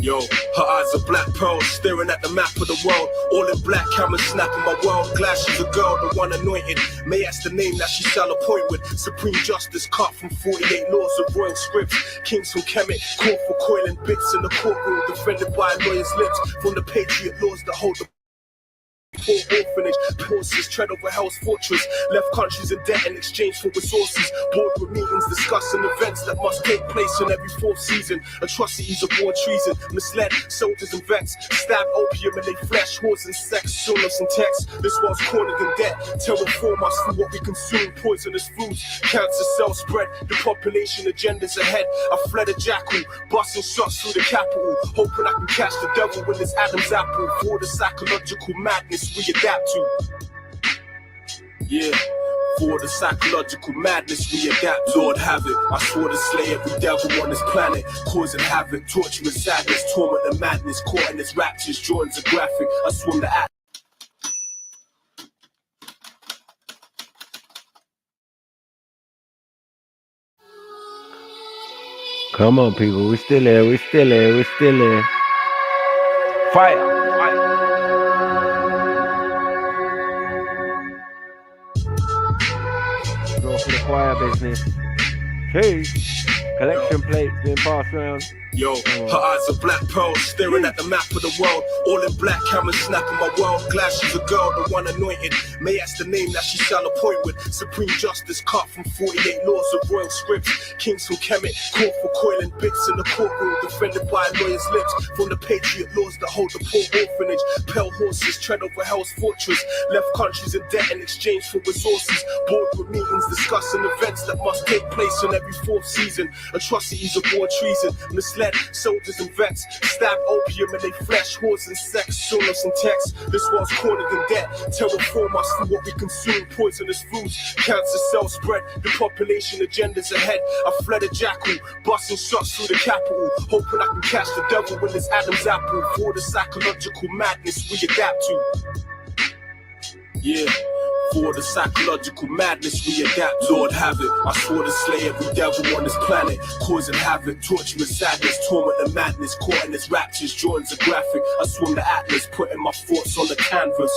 Yo, her eyes are black pearls, staring at the map of the world. All in black, cameras snapping my world. Glad she's a girl, the one anointed. May that's the name that she shall appoint with. Supreme justice cut from 48 laws of royal scripts. Kings from Kemet, caught for coiling bits in the courtroom, defended by lawyers' lips. From the patriot laws that hold the poor orphanage, horses tread over hell's fortress. Left countries in debt in exchange for resources. Boardroom meetings discussing events that must take place in every fourth season. Atrocities of war, treason, misled soldiers and vets. Stab opium in their flesh, whores and sex, solos and texts. This world's cornered in debt. Terraform us through what we consume, poisonous foods. Cancer cells spread, the population agendas ahead. I fled a jackal, busting shots through the capital, hoping I can catch the devil with his Adam's apple. For the psychological madness we adapt to. Yeah, for the psychological madness we adapt. Lord have it, I swore to slay every devil on this planet, causing havoc, torturous sadness, torment and madness, caught in its raptures, drawings are graphic. I swim the act. Come on, people, we're still here, we're still here, we're still here. Fire! Go for the choir business. Hey, collection plates being passed around. Yo, her eyes are black pearls, staring at the map of the world. All in black, cameras snapping my world. Glad she's a girl, the one anointed. May that's the name that she shall appoint with. Supreme justice cut from 48 laws of royal scripts. Kings from Kemet, caught for coiling bits in the courtroom, defended by lawyers' lips. From the patriot laws that hold the poor orphanage. Pale horses tread over hell's fortress. Left countries in debt in exchange for resources. Boardroom meetings discussing events that must take place in every fourth season. Atrocities of war, treason, misled soldiers and vets. Stab opium in their flesh, whores and sex, solos and texts. This world's cornered in debt. Terraform us through what we consume, poisonous foods. Cancer cells spread, the population agendas ahead. I fled a jackal, busting shots through the capital, hoping I can catch the devil with his Adam's apple. For the psychological madness we adapt to. Yeah. For the psychological madness we adapt. Lord have it, I swore to slay every devil on this planet, causing havoc, torturous sadness, torment and madness, caught in its raptures, drawings are graphic. I swim the atlas, putting my thoughts on the canvas.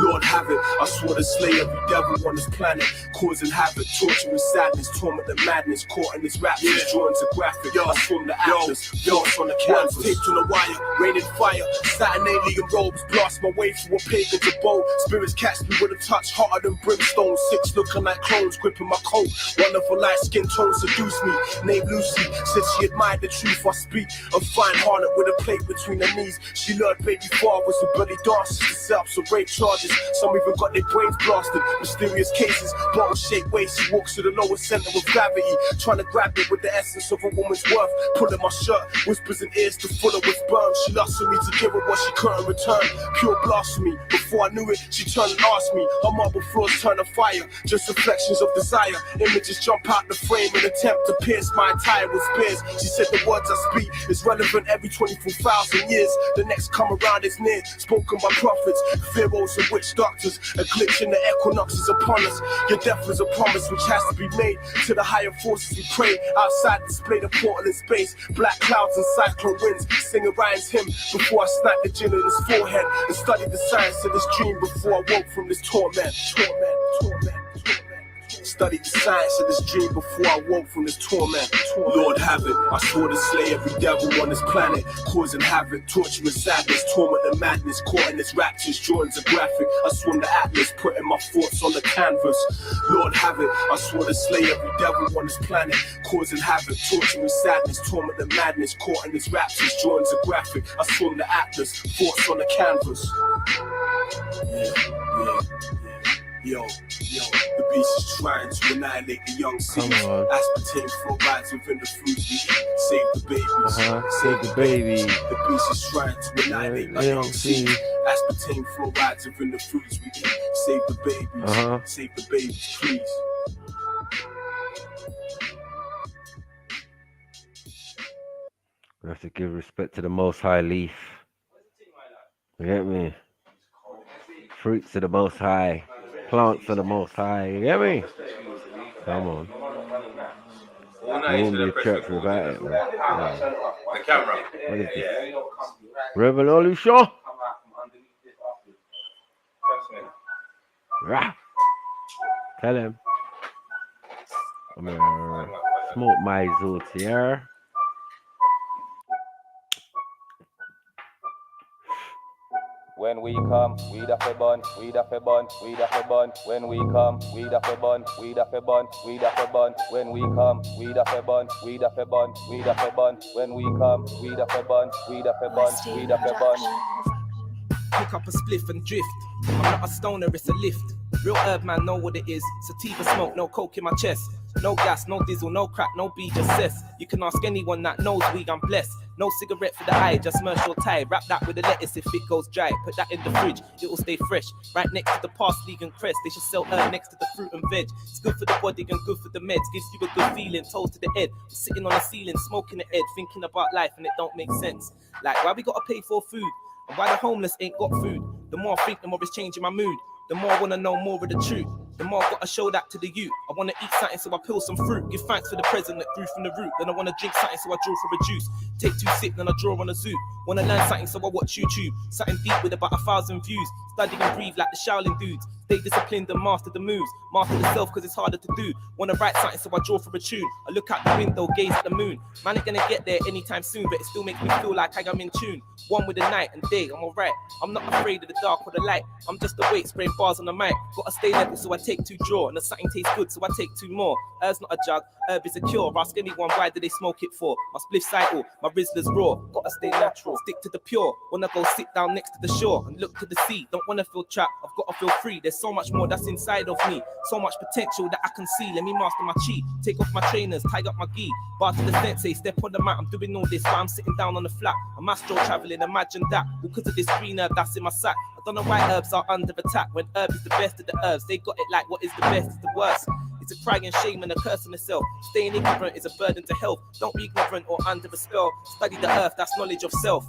Lord have it, I swore to slay every devil on this planet, causing havoc, torturous sadness, torment and madness, caught in its raptures, drawings are graphic. I swim the atlas, thoughts on the canvas. Taped on the wire, raining fire, Saturn alien robes, blast my way through a pagan's abode. Spirits catch me with a touch, heart hotter than brimstone. 6 looking like clones, gripping my coat. One of her light skin tones seduced me. Named Lucy, said she admired the truth I speak. A fine harlot with a plate between her knees. She lured baby fathers with bloody dances to set up some rape charges. Some even got their brains blasted. Mysterious cases, bottle-shaped waist. She walks to the lowest center of gravity, trying to grab it with the essence of a woman's worth. Pulling my shirt, whispers in ears to full her with sperm. She lusted me to give her what she couldn't return. Pure blasphemy. Before I knew it, she turned and asked me. Her marble floors turn to fire, just reflections of desire. Images jump out the frame in attempt to pierce my attire with spears. She said the words I speak is relevant every 24,000 years. The next come around is near, spoken by prophets, pharaohs and witch doctors. A glitch in the equinox is upon us. Your death is a promise which has to be made to the higher forces we pray. Outside display the portal in space, black clouds and cyclone winds. Sing Orion's hymn before I snap the gin in his forehead and study the science of this dream before I woke from this torment. Studied the science of this dream before I woke from this torment. Lord have it, I swore to slay every devil on this planet, causing havoc, torture and sadness, torment and madness, caught in its raptures, drawings are graphic. I swim the atlas, putting my thoughts on the canvas. Lord have it, I swore to slay every devil on this planet, causing havoc, torture and sadness, torment and madness, caught in its raptures, drawings are graphic. I swim the atlas, thoughts on the canvas. Yo, the beast is trying to annihilate the young seeds. Aspartame fluorides within the fruits we eat. Save the babies. Save the baby. The beast is trying to annihilate the young seeds. Aspartame fluorides within the fruits we eat. Save the babies. Save the babies, please. We have to give respect to the Most High leaf. You get me? Fruits of the Most High. Plants of the Most High. You get me? Come on. You won't be a church without it, man. Yeah. The camera. What is this? Revelation? Rah. Tell him. I'm gonna smoke my zoots here. When we come, we da fe bun, we da fe bun, we da fe bun. When we come, we da fe bun, we da fe bun, we da fe bun. When we come, we da fe bun, we da fe bun, we da fe bun. When we come, we da fe bun, we da fe bun, we da fe bun. Pick up a spliff and drift. I'm not a stoner, it's a lift. Real herb man know what it is. Sativa smoke, no coke in my chest. No gas, no diesel, no crack, no beat, just cess. You can ask anyone that knows weed, I'm blessed. No cigarette for the eye, just mercial tie. Wrap that with the lettuce if it goes dry. Put that in the fridge, it'll stay fresh. Right next to the parsley and crest. They should sell herb next to the fruit and veg. It's good for the body and good for the meds. Gives you a good feeling, toes to the head. Sitting on the ceiling, smoking the head, thinking about life and it don't make sense. Like, why we gotta pay for food? And why the homeless ain't got food? The more I think, the more it's changing my mood. The more I wanna know more of the truth. The more I gotta show that to the youth. I wanna eat something so I peel some fruit. Give thanks for the present that grew from the root. Then I wanna drink something so I draw from a juice. Take 2 sips, then I draw on a zoo. Wanna learn something so I watch YouTube. Something deep with about 1,000 views. Study and breathe like the Shaolin dudes. Stay disciplined and master the moves. Master the self cause it's harder to do. Wanna write something so I draw from a tune. I look out the window, gaze at the moon. Man ain't gonna get there anytime soon, but it still makes me feel like I am in tune. One with the night and day, I'm alright. I'm not afraid of the dark or the light. I'm just a weight spraying bars on the mic. Gotta stay level so I take 2 draw. And the something tastes good so I take 2 more. Herb's not a jug, herb is a cure. Ask anyone why do they smoke it for? My spliff cycle, my Rizzler's raw. Gotta stay natural, stick to the pure. Wanna go sit down next to the shore and look to the sea. Don't wanna feel trapped, I've gotta feel free. There's so much more that's inside of me. So much potential that I can see. Let me master my chi. Take off my trainers, tie up my gi. Bar to the sensei, step on the mat. I'm doing all this while I'm sitting down on the flat. I'm astral traveling, imagine that. All because of this green herb that's in my sack. I don't know why herbs are under attack. When herb is the best of the herbs, they got it like what is the best is the worst. It's a crying shame and a curse on itself. Staying ignorant is a burden to health. Don't be ignorant or under a spell. Study the earth, that's knowledge of self.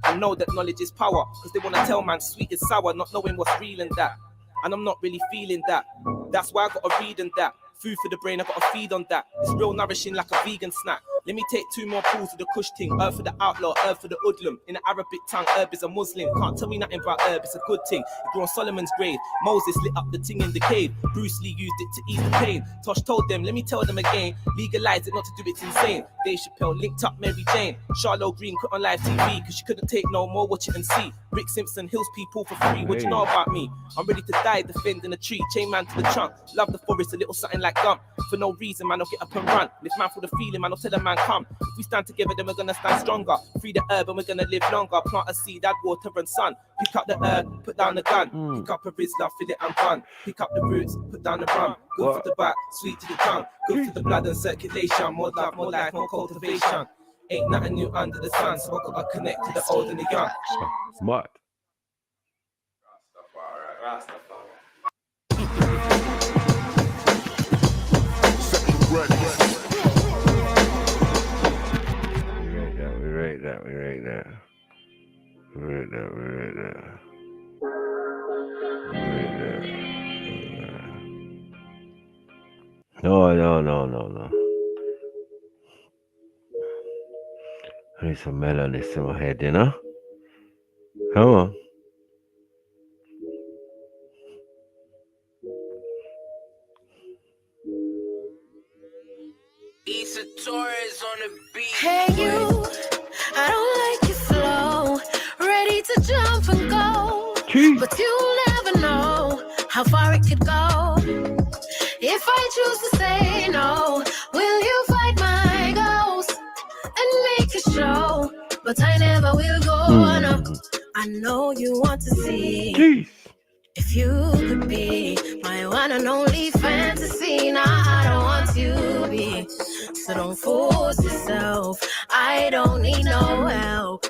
And know that knowledge is power. Because they want to tell man sweet is sour, not knowing what's real in that. And I'm not really feeling that. That's why I gotta read in that. Food for the brain, I gotta feed on that. It's real nourishing like a vegan snack. Let me take 2 more pulls of the kush ting. Earth for the outlaw, earth for the hoodlum. In the Arabic tongue, herb is a Muslim. Can't tell me nothing about herb, it's a good thing. It grew on Solomon's grave. Moses lit up the ting in the cave. Bruce Lee used it to ease the pain. Tosh told them, let me tell them again. Legalize it, not to do it insane. Dave Chappelle linked up Mary Jane. Charlotte Green quit on live TV because she couldn't take no more, watch it and see. Rick Simpson heals people for free. What you know about me? I'm ready to die, defending a tree. Chain man to the trunk. Love the forest, a little something like gum. For no reason, man, I'll get up and run. And if man feel the feeling, man, I'll tell a man come. If we stand together, then we're gonna stand stronger. Free the herb and we're gonna live longer. Plant a seed, add water and sun. Pick up the herb, put down the gun. Pick up a Rizla, fill it and bun. Pick up the roots, put down the rum. Good for the back, sweet to the tongue. Good for the blood and circulation. More love, more life, more cultivation. Ain't nothing new under the sun, so I gotta connect to the old and the young. Smart. We rate that. No. I need some melodies in my head, you know? Come on. Hey you, I don't like your flow. Ready to jump and go, but you'll never know how far it could go. If I choose to say no, will you fight my ghost and make a show? But I never will go. No, I know you want to see if you could be my one and only fantasy. Nah, I don't want you to be. So don't force yourself. I don't need no help.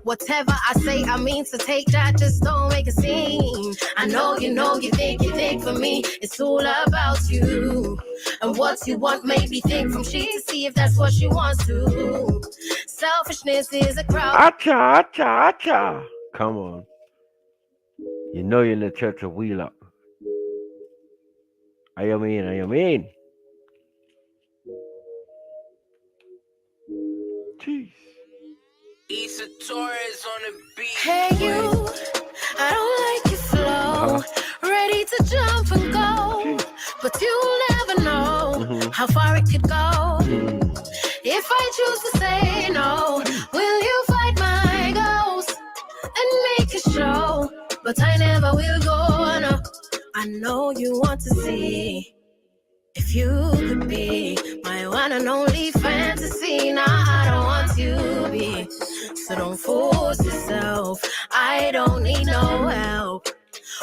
Whatever I say, I mean to take that, just don't make a scene. I know you think for me, it's all about you. And what you want, maybe think from she to see if that's what she wants to. Selfishness is a crowd. Acha. Come on. You know you're in the church of Wheel Up. I mean. Jeez. Issa Torres on the beat. Hey you, I don't like your flow. Ready to jump and go, but you'll never know how far it could go. If I choose to say no, will you fight my ghost and make a show? But I never will go. No, I know you want to see if you could be my one and only fantasy. Nah, I don't want you to be. So don't force yourself. I don't need no help.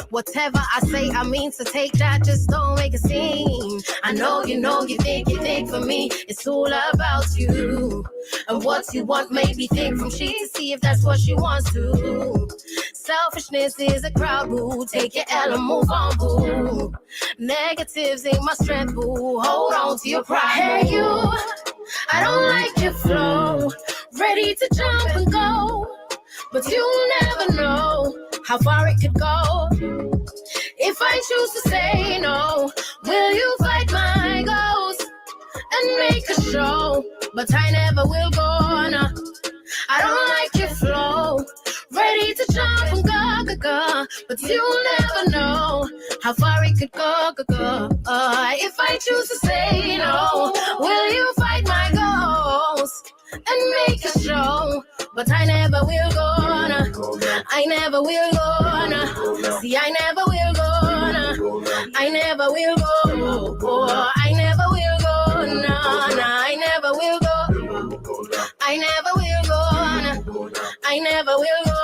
Whatever I say, I mean to take that, just don't make a scene. I know you think for me, it's all about you. And what you want, maybe think from she to see if that's what she wants to. Selfishness is a crowd, boo. Take your L and move on, boo. Negatives ain't my strength, boo. Hold on to your pride. Hey you, I don't like your flow. Ready to jump and go, but you'll never know how far it could go. If I choose to say no, will you fight my ghost and make a show? But I never will go. No, I don't like your flow. Ready to jump and go, but you'll never know how far it could go. If I choose to say no, will you fight my ghost and make a show? But I never will go. No, I never will go. No, see, I never will go. No, I never will go. I never will go. No, I never will go. I never will go. I never will go.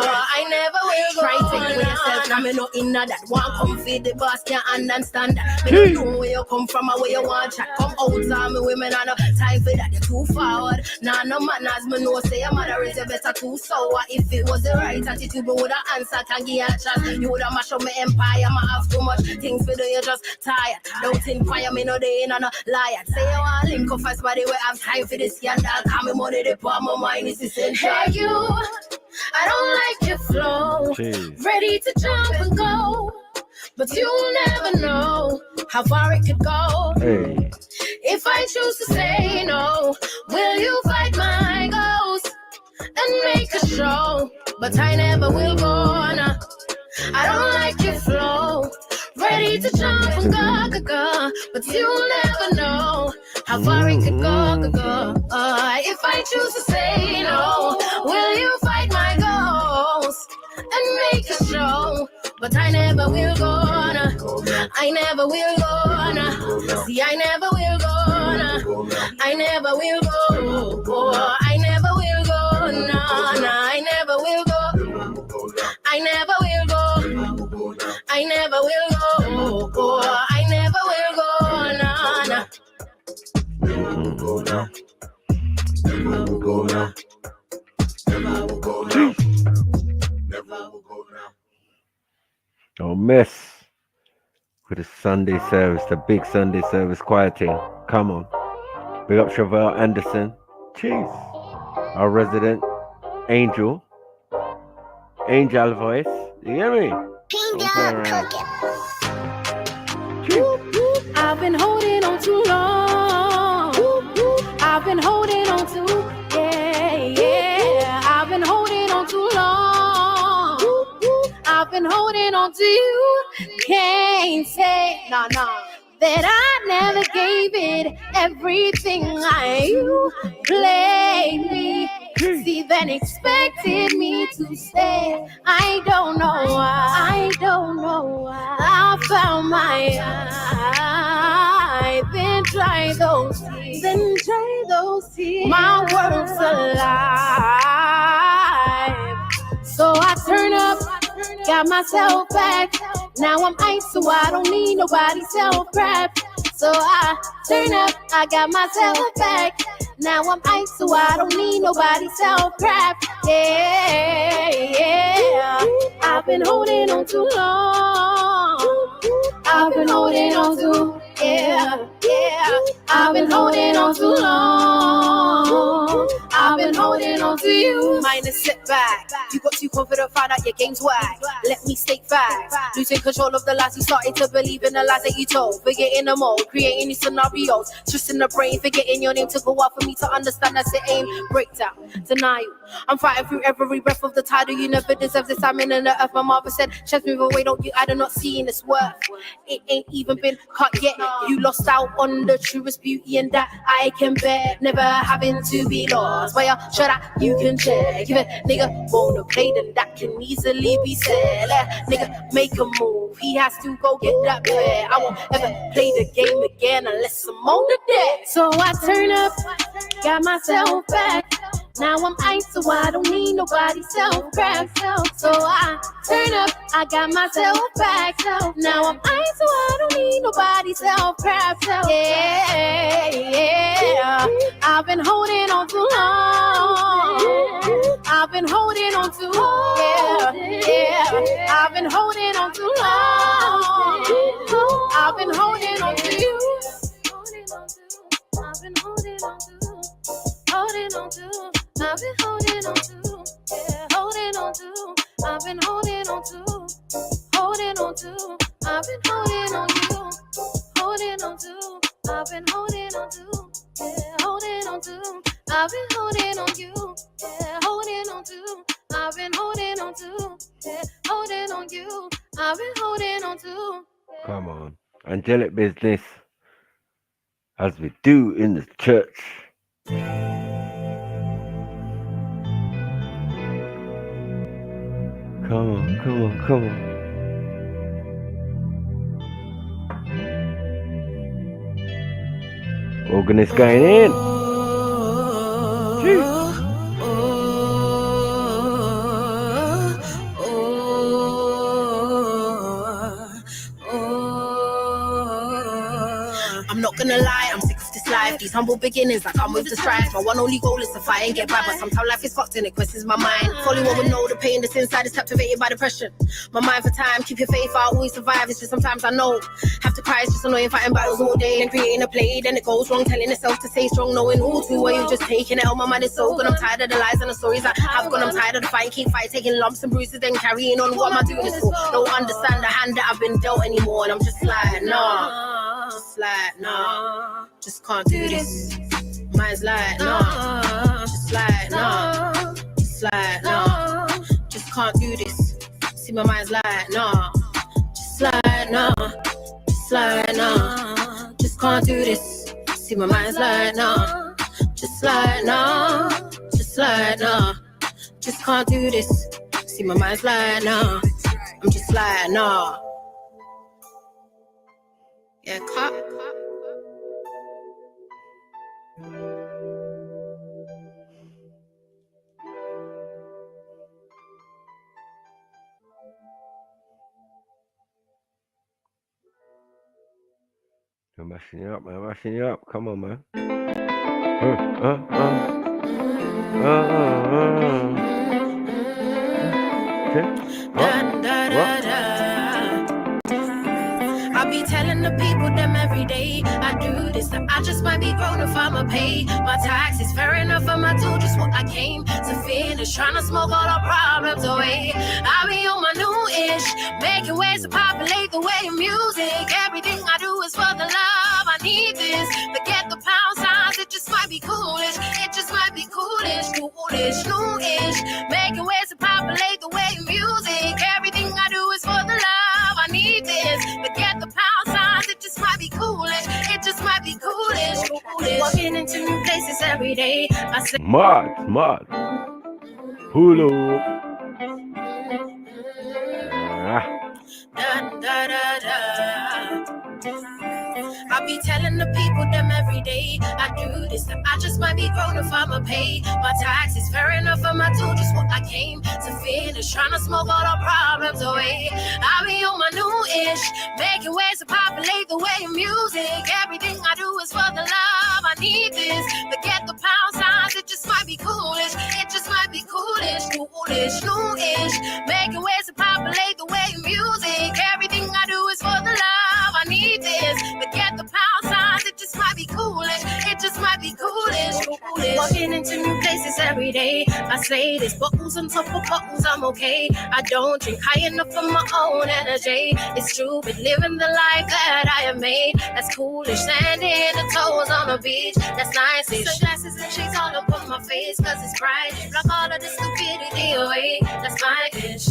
I never will go. Try to take yourself. Now me not in that one. Come feed the boss, can't understand that. Me don't know where you come from or where you want chat. Come out, me women, I no time for that. You're too forward. Nah, no manners. Me know say your mother is your better too sour. If it was the right attitude, me woulda answer. Can give a chance. You woulda mash up my empire. Me have too much things for do. You just tired. Don't inquire me no day in no liar. Say you want link up fast, body we have time for this scandal. Call me money, they pour my mind is essential. Hey you, I don't like your flow. Ready to jump and go, but you'll never know how far it could go. If I choose to say no, will you fight my ghost and make a show? But I never will go on. I don't like your flow. Ready to jump and go, but you'll never know how far it could go. If I choose to say no, will you fight my ghost and make a show? But I never will go on. I never will go on. See, I never will go on. I never will go. I never will go. No, I never will go. I never will go. I never will go. I never will go. No, no. Never will go now. Never will go now. Never will go now. Never will go now. Don't mess with the Sunday service, the big Sunday service choir team. Come on. Big up Chevelle Anderson. Jeez. Our resident angel. Angel voice. You hear me? I've been holding on too long. I've been holding on too, yeah. I've been holding on too long. I've been holding on to you. Can't say, no, that I never gave it everything you played me. See, then expected me to stay. I don't know why. I found my eye. Then try those tears. My world's alive. So I turn up, got myself back. Now I'm ice, so I don't need nobody's self-crap. So I turn up, I got myself back. Now I'm ice, so I don't need nobody's self-crap. Yeah. I've been holding on too long. I've been holding on too, yeah. I've been holding on too long. I've been holding on to you. Minus setback. You got too confident, found out your game's whack. Let me state facts. Losing control of the lies, you started to believe in the lies that you told. Forgetting them all, creating these scenarios. Just in the brain, forgetting your name took a while for me to understand that's the aim. Breakdown, denial. I'm fighting through every breath of the title. You never deserve this time in the earth. My mother said, chest move away, don't you? I do not see in this worth. It ain't even been cut yet. You lost out on the truest beauty, and that I can bear. Never having to be lost. Why shut up? You can check. If a nigga wanna play, then that can easily be said. Nigga, make a move. He has to go get that bag. I won't ever play the game again unless I'm on the deck. So I turn up, got myself back. Now I'm ice, so I don't need nobody's self-crap. So I turn up, I got myself back. Now I'm ice, so I don't need nobody's self-crap. Yeah. I've been holding on too long. I've been holding on too long. Yeah. I've been holding on too long. I've been holding on to you. I've been holding on to. Holding on to, I've been holding on to, yeah, holding on to, I've been holding on to, holding on to, I've been holding on you, holding on to, I've been holding on to, yeah, holding on to, I've been holding on you, yeah, holding on to, I've been holding on to, yeah, holding on you, I've been holding on to. Come on. Angelic business, as we do in the church. Come on. Organist going in. Jeez. I'm not gonna lie, I'm sick of this life. These humble beginnings, I come with the strife. My one only goal is to fight and get by, but sometimes life is fucked and it questions my mind. If only one would know the pain that's inside is captivated by depression. My mind for time, keep your faith, I'll always survive. It's just sometimes I know, have to cry, it's just annoying fighting battles all day and creating a play. Then it goes wrong, telling itself to stay strong, knowing all too well you're just taking it out. My mind is so good, I'm tired of the lies and the stories I have gone. I'm tired of the fight, keep fighting, taking lumps and bruises, then carrying on. What am I doing this for? Don't understand the hand that I've been dealt anymore, and I'm just like, nah. like, nah, just can't do this. Mine's like, nah, just like, nah, just like, nah, just can't do this. See, my mind's like, nah, just like, nah, just like, nah, just can't do this. See, my mind's like, nah, just like, nah, just like, nah, just can't do this. See, my mind's like, nah, I'm just like, nah. Yeah, cut. I'm mashing you up, man. Mashing you up. Come on, man. I be telling the people them every day I do this, that I just might be grown if I'ma pay my taxes. Fair enough, I'ma do just what I came to finish, trying to smoke all our problems away. I be on my new-ish, making ways to populate the way of music. Everything I do is for the love, I need this. Forget the pound signs, it just might be coolish. It just might be coolish, coolish, new-ish, making ways to populate the way of music. Everything I do is for the love, I need this. Forget the pound signs, it just might be coolish. It just might be coolish, coolish. Walking into new places every day. I say, Smart. Hulu. I be telling the people them every day I do this, that I just might be grown if I'ma pay my taxes. Fair enough, I'ma do just what I came to finish, trying to smoke all our problems away. I be on my new-ish, making ways to populate the way of music. Everything I do is for the love, I need this. Forget the pound signs, it just might be coolish. It just might be coolish, coolish, new-ish, making ways to populate the way of music. Everything I do is for the love, I need this. Forget the pound signs, it just might be coolish. It just might be coolish, coolish. Walking into new places every day. I say this, bottles on top of bottles, I'm okay. I don't drink high enough for my own energy. It's true, but living the life that I have made, that's coolish. Sanding the toes on the beach, that's nice-ish. Sunglasses and shades all up on my face, cause it's bright. Block all of the stupidity away, that's my ish.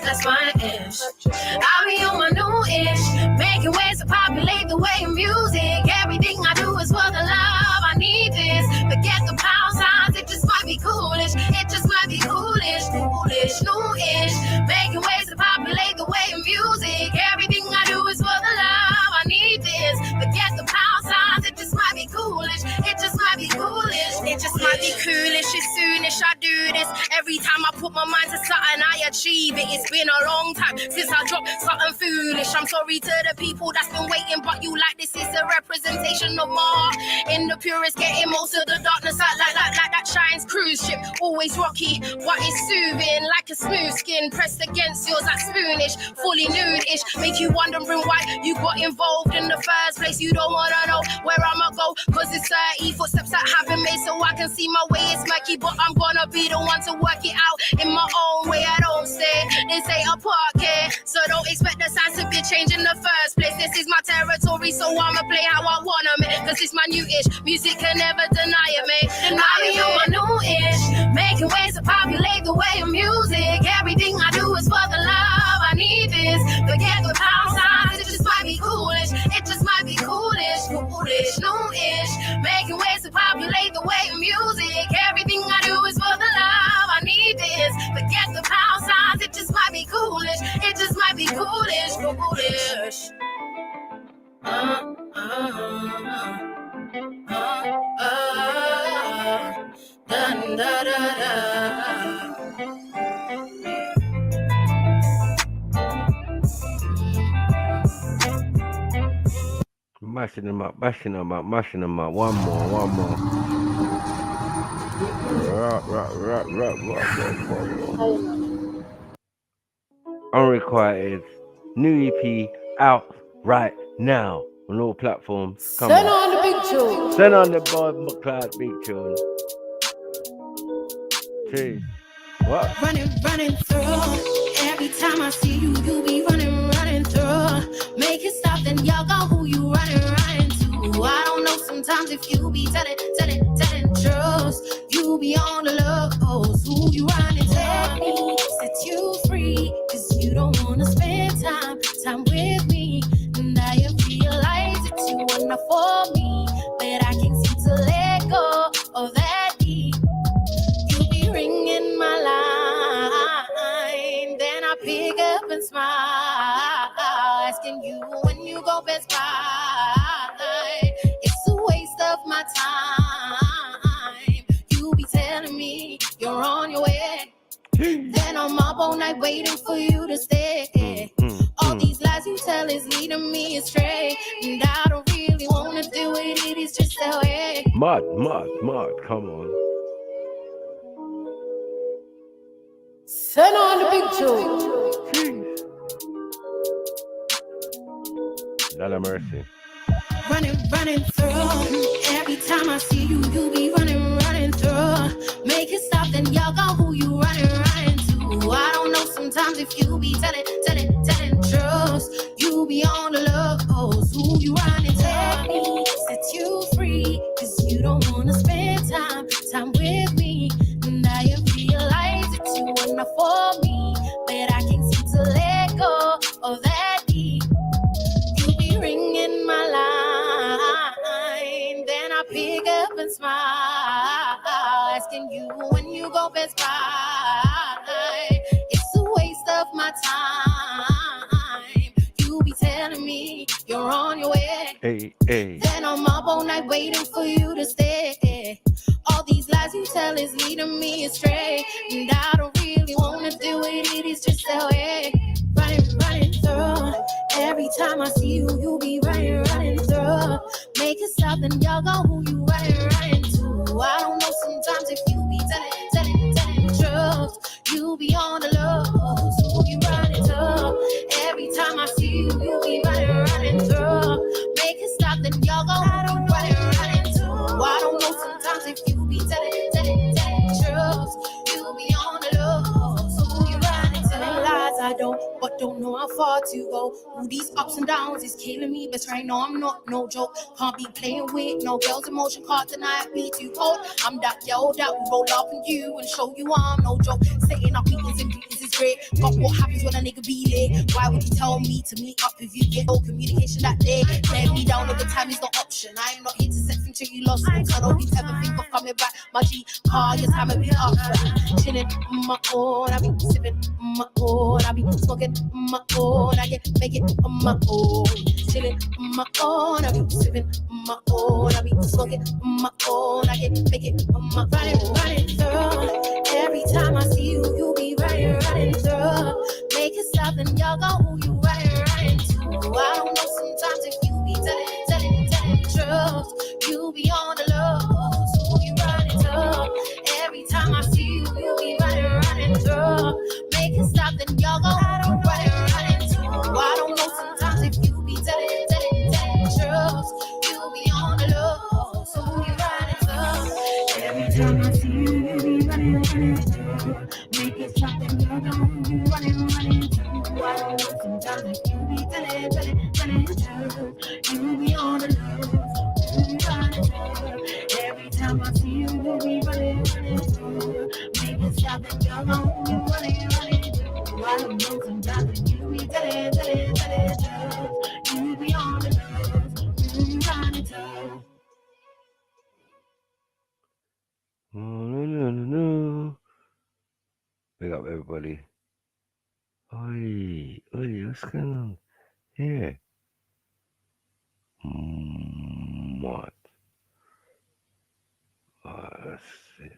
That's my ish. I be on my new-ish, making ways to populate the way of music. Everything I do is for the love, I need this. Forget the pound signs, it just might be coolish. It just might be coolish, coolish, new-ish, making ways to populate the way of music. Everything I do is for the love, I need this. Forget the pound signs, it just might be coolish. It just might be coolish. It just might be coolish, it's soonish I do this. Every time I put my mind to something, I achieve it. It's been a long time since I dropped something foolish. I'm sorry to the people that's been waiting, but you like this is a representation of more. In the purest, getting most of the darkness out like that shines cruise ship. Always rocky, but it's soothing like a smooth skin pressed against yours like spoonish, fully nude-ish. Make you wondering why you got involved in the first place. You don't wanna know where I'ma go, cause it's 30 footsteps that haven't made so I can see my way. It's murky, but I'm gonna be the one to work it out in my own way. I don't stay, they say apart here, so don't expect the signs to be changed in the first place. This is my territory, so I'ma play how I wanna, man, cause it's my new-ish. Music can never deny it, man. I be on my new-ish, making ways to populate the way of music. Everything I do is for the love, I need this. Forget the pound signs, it just might be coolish. It just might be coolish, coolish, new-ish, making ways to populate the way of music. Everything I do is for the love, I need this. Forget the pound signs, it just might be coolish. It just might be coolish, coolish. Dun, da, da, da. Mashing them up. One more. Unrequited. New EP out right now on all platforms. Come Send on the big tune. Send on the Bob McLeod big tune. Jeez. What? Running through. Every time I see you, you be running through. Make it stop, then y'all go who you running to. sometimes if you be telling truths, you be on the lows. Who you running to? Let me set you free, cause you don't wanna spend time with me. And I realize that you wanna for me, but I can't seem to let go of that need. You be ringing my line, then I pick up and smile, asking you when you go best buy. It's a waste of my time. You be telling me you're on your way, then I'm up all night waiting for you to stay. All these lies you tell is leading me astray, and I don't really wanna do it. It is just that way. Mud, come on. Turn on the big tune. Lord of mercy. Running through. Every time I see you, you be running through. Make it stop, then y'all go who you running to. I don't know sometimes if you be telling truths, you be on the lows. Who you running to? Let me set you free, cause you don't wanna spend time with me. And I realize that you wanna for me, but I can't seem to let go of that need. You be ringing my line, then I pick up and smile, asking you when you go best buy. It's a waste of my time. You be telling me you're on your way, then I'm up all night waiting for you to stay. All these lies you tell is leading me astray, and I don't really wanna do it. It is just that way. Running through. Every time I see you, you be running through. Make it stop, then y'all go who you running to. I don't know sometimes if you be telling truths, you be on the lows. Who you running to? Every time I see you, you be running through. Make it stop, then y'all go who you running to. I don't know sometimes if you be telling truths, you be on the lows. Who you running to? Lies I don't know how far to go. Ooh, these ups and downs is killing me, but right now I'm not no joke. Can't be playing with no girls' emotion cards tonight, be too cold. I'm that yo that will roll up on you and show you I'm no joke. Saying up meetings and greetings is great, but what happens when a nigga be late? Why would you tell me to meet up if you get no communication that day? Let me down all the time is no option. I ain't not here to set things till you lost. I don't even ever think of coming back. My G, call your time and be up. Chilling on my own, I be sipping on my own, I be smoking on my own, I get make it on my own. Chilling on my own, I be sipping on my own, I be smoking on my own, I get make it on my running through. Every time I see you, you be running through. Make it stop, and y'all go who you running to. I don't know sometimes if you be telling truths, you be on the lows. Who you running to? Every time I see you, you be running through. Make it stop, then y'all go running to. I don't know sometimes if you be telling truths, you be on the lows. So who you running to? Every time I see you, you be running through. Make it stop, then y'all go running to. I don't know sometimes if you be telling truths, you be on the lows. Who you running to? Every time I see you, you be running through. Make it stop, then y'all go running to. I don't know sometimes if you be telling truths, you be on the lows. Who you running to? No. Big up everybody. Oi, what's going on here? What? Let's see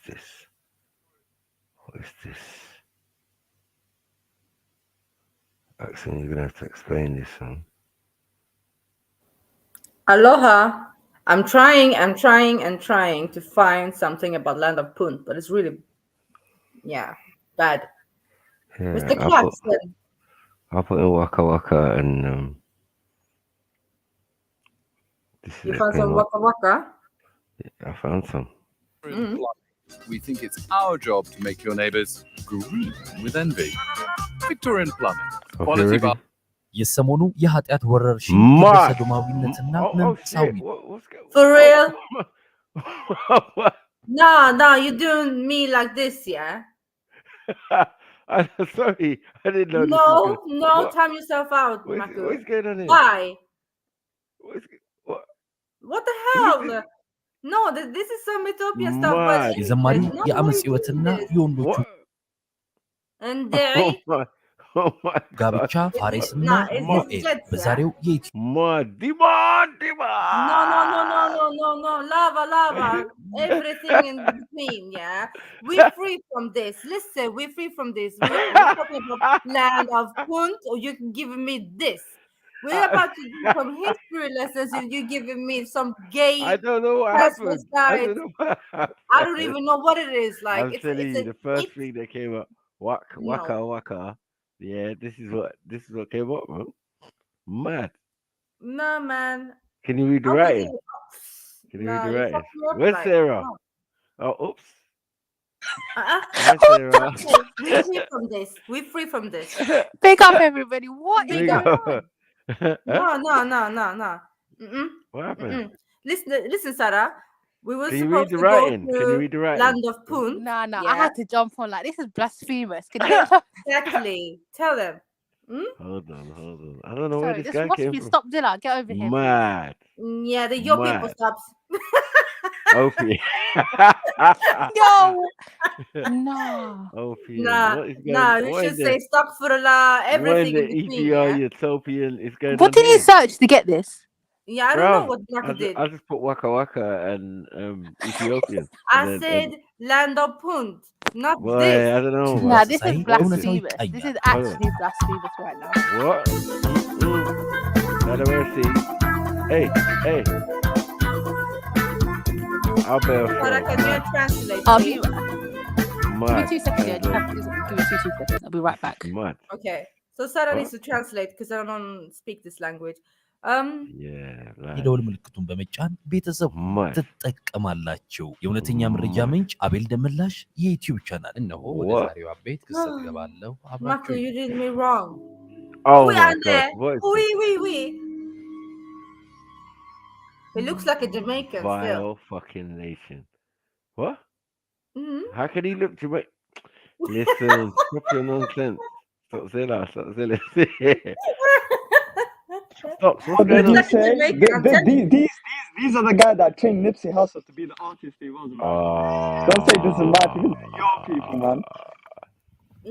this. What is this? Actually, you're gonna have to explain this one. Aloha. I'm trying to find something about Land of Punt, but it's really, bad. Yeah, Mr. Clarkson. I'll put in Waka Waka and this is You found some Waka Waka? I found some. We think it's our job to make your neighbors green with envy. Victorian Plumbing. Quality የሰሞኑ የኃጢአት ወረርሽኝ የሰዶማዊነትና መንፈሳዊ For real? No, you doing me like this, yeah? I'm sorry, I didn't know. No, time yourself out, Maku. What's going on here? Why? What the hell? No, this is some Mythopia stuff, but የዘማሪው የአመፅ ሕይወትና የወንዶቹ and ጋብቻ ፋሬስና ሞኤል በዛሬው No, lava, everything in between, yeah. We're free from this. Listen, we're free from this. We're talking about land of Punt, or you can give me this. We're about to do some history lessons, and you're giving me some gay. I don't know what happened. I don't even know what it is. Like, I'm telling you, the first thing that came up, waka. Yeah, this is what came up, man. Mad. No, man. Can you read the writing? Where's Sarah? Oh, oops. Hi, Sarah. We're free from this. We're free from this. Pick up, everybody. What is going on? No. What happened? Listen, Sarah. We were Can you supposed read the to writing? go Can you read the to writing? land of Punt. No, Yeah. I had to jump on. Like, this is blasphemous. Can you Exactly. Tell them. Hold on. I don't know where this guy must came be from. Stop Dilla. Get over here. Mad. Yeah, the your people stops. Opie. Yo. No. Opie. Nah. You should say stop for everything in between. Ethiopian is going What on did you here? search to get this? Yeah, I don't know what Maka did. I just put waka and Ethiopian. I said land of Punt, not Boy, this. I don't know. Nah, this is blasphemous. This is actually blasphemous right now. What? Hey. I'll bear Sarah, can you translate? I'll be please? Give me 2 seconds. Yeah, give me 2 seconds. I'll be right back. Okay. So Sarah needs to translate because I don't speak this language. የደወል ምልክቱን በመጫን ቤተሰብ ትጠቀማላችሁ። የእውነተኛ መረጃ ምንጭ አቤል ደመላሽ የዩቲዩብ ቻናል እነሆ ወደ ዛሬው አቤት ክስተት ገባለሁ። Marco, you did me wrong. Oh my God. Oui. It looks like a Jamaican still. Fucking nation. What? Mm-hmm. How can he look Jamaican? Listen, stop your nonsense. Stop saying that. Stop. What did you say? These are the guys that trained Nipsey Hussle to be the artist he was. Don't say this is my people. Your people, man.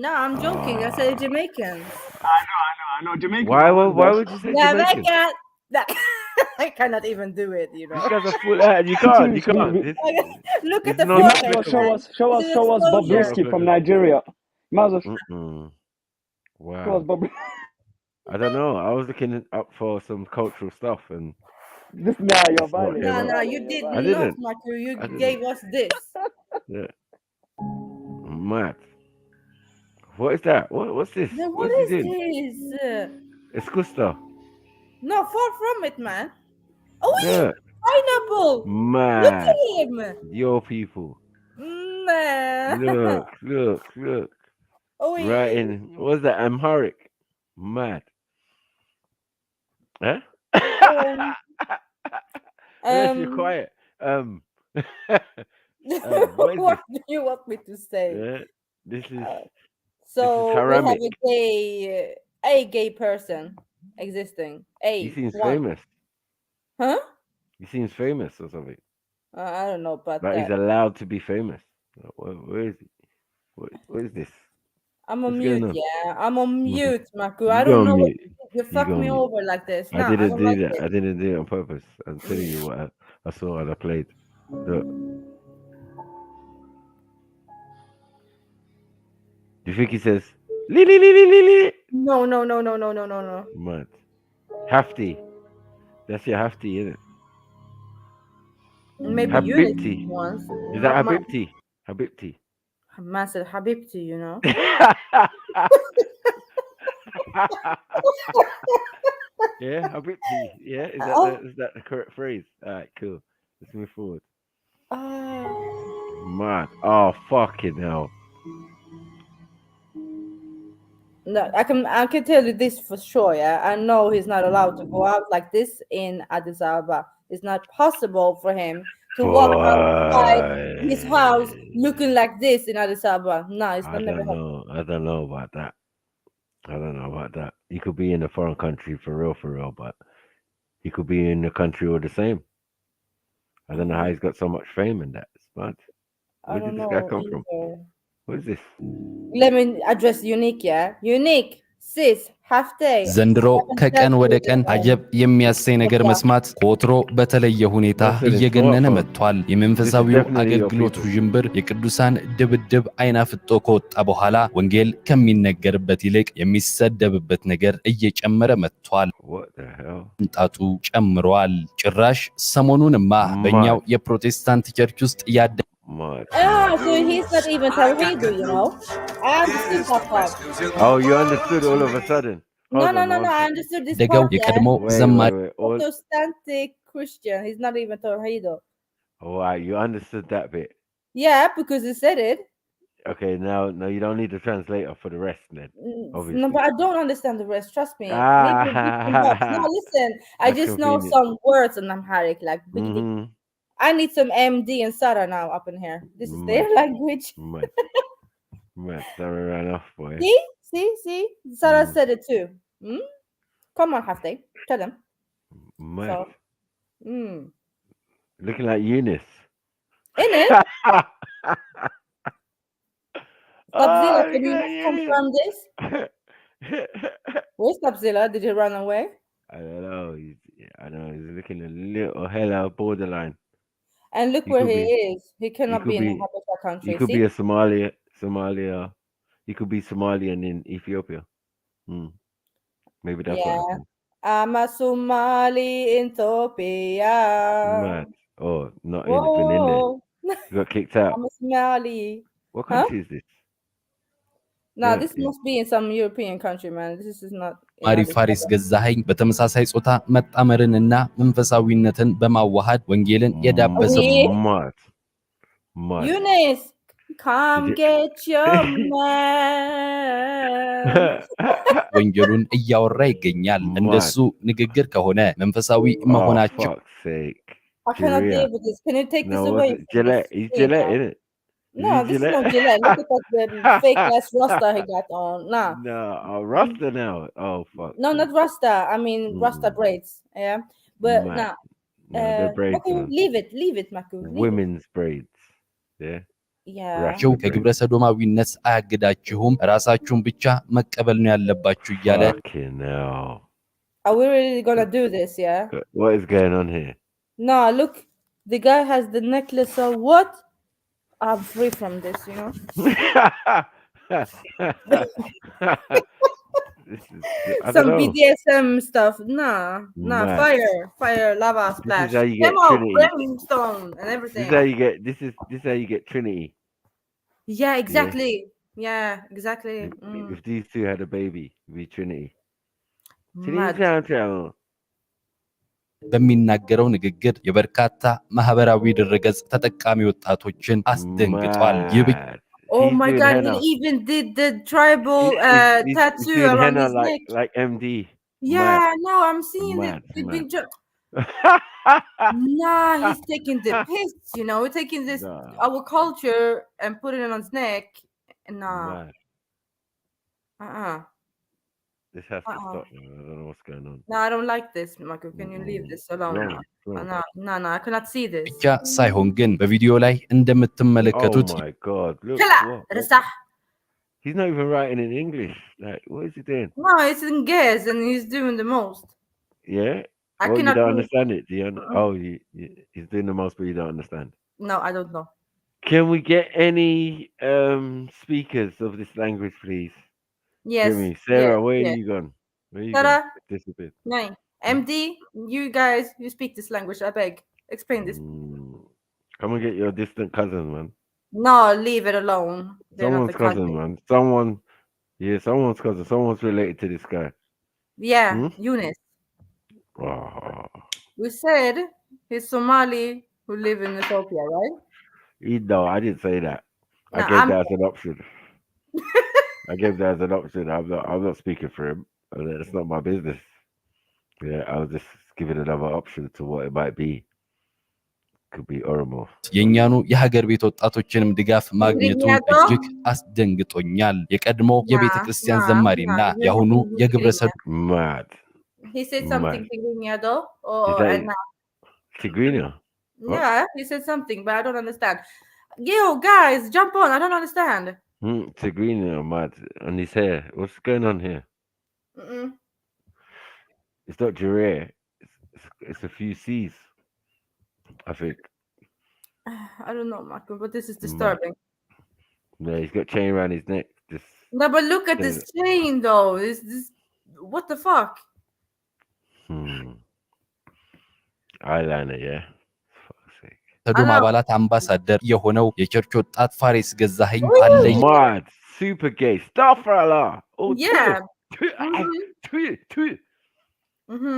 No, I'm joking. I said Jamaican. I know. Jamaican. Why would you say Jamaican? I cannot even do it, you know. You guys are full out. You can't. Look at the Show us Bobrisky from Nigeria. Wow. Show us Bob. I don't know. I was looking up for some cultural stuff and. You're violent. No, you did I didn't. not, Marco. You gave us this. Yeah. Mad. What is that? What's this? What is this? It's Gusta. No, far from it, man. Oh, yeah. Pineapple. Man. Look at him. Your people. Man. Look. Oh, right in. What's that? Amharic. Mad. Huh? You're quiet. What do you want me to say? Yeah, this is. So this is we have a gay person existing. He seems famous. Huh? He seems famous or something. I don't know, but he's allowed to be famous. Where is he? What is this? I'm on mute. Yeah, I'm on mute, Maku. I don't know. You fucked me over like this. I didn't do that. I didn't do it on purpose. I'm telling you what I saw and I played. Look. Do you think he says li? No. Mad. Hafti. That's your Hafti, isn't it? Maybe Habibti. Once. Is that Habibti? Habibti. Man said Habibti, you know. Yeah, Habibti. Yeah, is that the correct phrase? All right, cool. Let's move forward. Mad. Oh, fucking hell. No, I can tell you this for sure. Yeah, I know he's not allowed to go out like this in Addis Ababa. It's not possible for him to walk outside his house looking like this in Addis Ababa. No, it's not never happening. I don't know about that. He could be in a foreign country for real, but he could be in a country all the same. I don't know how he's got so much fame in that. But where did this guy come from? What is this? Let me address Unique. Yeah, Unique, sis, F.T.K. ዘንድሮ ከቀን ወደ ቀን አጀብ የሚያሰኝ ነገር መስማት ከወትሮ በተለየ ሁኔታ እየገነነ መጥቷል። የመንፈሳዊው አገልግሎቱ ጅምብር የቅዱሳን ድብድብ አይናፍጦ ከወጣ በኋላ ወንጌል ከሚነገርበት ይልቅ የሚሰደብበት ነገር እየጨመረ መጥቷል። እንጣጡ ጨምሯል። ጭራሽ ሰሞኑንማ በእኛው የፕሮቴስታንት ቸርች ውስጥ ያደ So he's not even Tawhidu, you know. I understood that part. Oh, you understood all of a sudden. No, I understood this ደገው part. የቀድሞ ዘማሪ Protestantic Christian. He's not even Tawhidu. Oh, wow, you understood that bit. Yeah, because he said it. Okay, now you don't need the translator for the rest then. Obviously. No, but I don't understand the rest. Trust me. Ah. No, listen. I just know some words in Amharic, like I need some MD and Sarah now up in here. This is their language. Sarah ran off, boy. See? Sarah said it too. Come on, F.T.K. Tell them. So, looking like Eunice. Innit? Subzilla, can you confirm this? Where's Subzilla? Did he run away? I don't know. He's looking a little hella borderline. And look where he is. He cannot be in a Habesha country. He could be a Somalia. He could be Somalian in Ethiopia. Maybe that's what. I'm a Somali in Ethiopia. Mad. Oh, not even in there. You got kicked out. I'm a Somali. What country is this? No, this must be in some European country, man. This is not. ማሪ ፋሪስ ገዛኸኝ በተመሳሳይ ጾታ መጣመርንና መንፈሳዊነትን በማዋሃድ ወንጌልን የዳበሰው Eunice, come get your man. ወንጌሉን እያወራ ይገኛል። እንደሱ ንግግር ከሆነ መንፈሳዊ መሆናቸው I cannot deal with this. Can you take this away? He's Gillette, isn't it? No, this is not Gillette. Look at that fake ass Rasta he got on. Nah. No, Rasta now. Oh fuck. No, not Rasta. I mean Rasta braids. Yeah, but nah. They're braids. Maku, leave it, Maku. Women's braids. Yeah. ራቸው ከግብረ ሰዶማዊነት አያግዳችሁም ራሳችሁን ብቻ መቀበል ነው ያለባችሁ እያለ Are we really gonna do this? Yeah. What is going on here? No, look, the guy has the necklace. So what? I'm free from this, you know. Some BDSM stuff. Nah. Fire, lava splash. Demo, brimstone, and everything. This is how you get Trinity. Yeah, exactly. Yeah, exactly. If these two had a baby, it'd be Trinity. በሚናገረው ንግግር የበርካታ ማህበራዊ ድረገጽ ተጠቃሚ ወጣቶችን አስደንግጧል። Oh my god, he even did the tribal tattoo around his neck. Like MD. Yeah, no, I'm seeing it. Nah, he's taking the piss, you know, we're taking this our culture and putting it on his neck. Nah. This has to stop. I don't know what's going on. No, I don't like this, Marco. Can you leave this alone? No, I cannot see this. ብቻ ሳይሆን ግን በቪዲዮ ላይ እንደምትመለከቱት Oh my god, look. He's not even writing in English. Like, what is he doing? No, it's in Gez and he's doing the most. Yeah? I cannot you don't understand it. Do you he's doing the most, but you don't understand. No, I don't know. Can we get any speakers of this language, please? Yes. Sarah, where are you gone? Sarah, disappeared. Nine. MD, you guys, you speak this language. I beg. Explain this. Come and get your distant cousin, man. No, leave it alone. Someone's cousin, man. Someone's cousin. Someone's related to this guy. Yeah, Eunice. We said he's Somali who live in Ethiopia, right? No, I didn't say that. I gave that as an option. I gave that as an option. I'm not speaking for him. That's not my business. Yeah, I was just giving another option to what it might be. Could be Oromo. የኛኑ የሀገር ቤት ወጣቶችንም ድጋፍ ማግኘቱ እጅግ አስደንግጦኛል። የቀድሞ የቤተ ክርስቲያን ዘማሪና የአሁኑ የግብረ ሰዶም Mad. He said something Tigrinya or Tigrinya? Yeah, he said something, but I don't understand. Yo, guys, jump on. I don't understand. Tigrinya, mad. And his hair. What's going on here? It's not Jure. It's a few C's, I think. I don't know, Marco, but this is disturbing. Yeah, he's got chain around his neck. Just No, but look at this chain, though. Is this what the fuck? Eyeliner, yeah. ሰዶም አባላት አምባሳደር የሆነው የቸርች ወጣት ፋሬስ ገዛኸኝ አለኝ mad super gay stuff Allah. Oh yeah.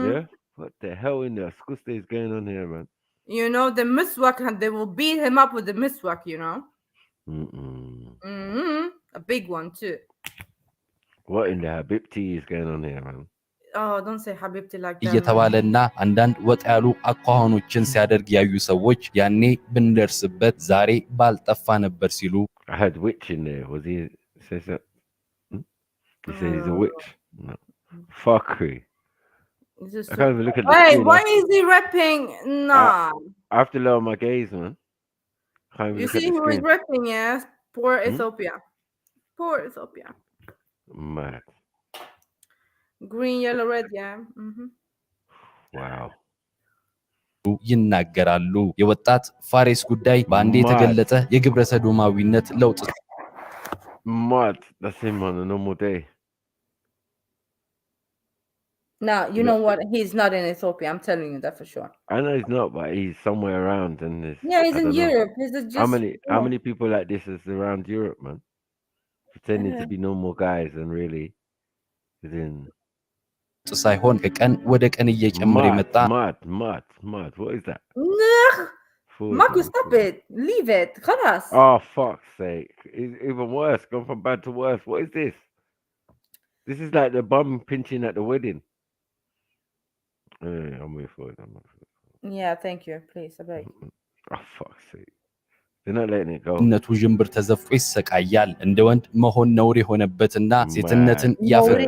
Yeah, what the hell in the school is going on here, man? You know, the miswak, and they will beat him up with the miswak, you know. A big one too. What in the Habibti is going on here, man? Oh, don't say Habibti like that. እየተባለና አንዳንድ ወጥ ያሉ አኳኋኖችን ሲያደርግ ያዩ ሰዎች ያኔ ብንደርስበት ዛሬ ባልጠፋ ነበር ሲሉ I had witch in there. Was he says that? He said he's a witch. No. Fuckery. I can't even look at the Wait, screen. why is he rapping? Nah. I have to lower my gaze, man. You see who is rapping, yes? Poor Ethiopia. Poor Ethiopia. Mad. Green, yellow, red, yeah. Wow. ይናገራሉ። የወጣት ፋሬስ ጉዳይ በአንዴ የተገለጠ የግብረ ሰዶማዊነት ለውጥ Mad. That's him on a normal day. Now, you know what? He's not in Ethiopia. I'm telling you that for sure. I know he's not, but he's somewhere around. And yeah, he's in Europe. He's just, how many people like this is around Europe, man? Pretending to be normal guys and really is in. ሳይሆን ከቀን ወደ ቀን እየጨመረ መጣ mad what is that Marco, stop it, leave it, خلاص. Oh fuck's sake, it's even worse, gone from bad to worse. What is this? This is like the bum pinching at the wedding. I'm waiting for it. Yeah, thank you, please, I beg. Oh fuck's sake, they're not letting it go. ነቱ ጅምብር ተዘፍቆ ይሰቃያል እንደ ወንድ መሆን ነውር የሆነበትና ሴትነትን ያፈር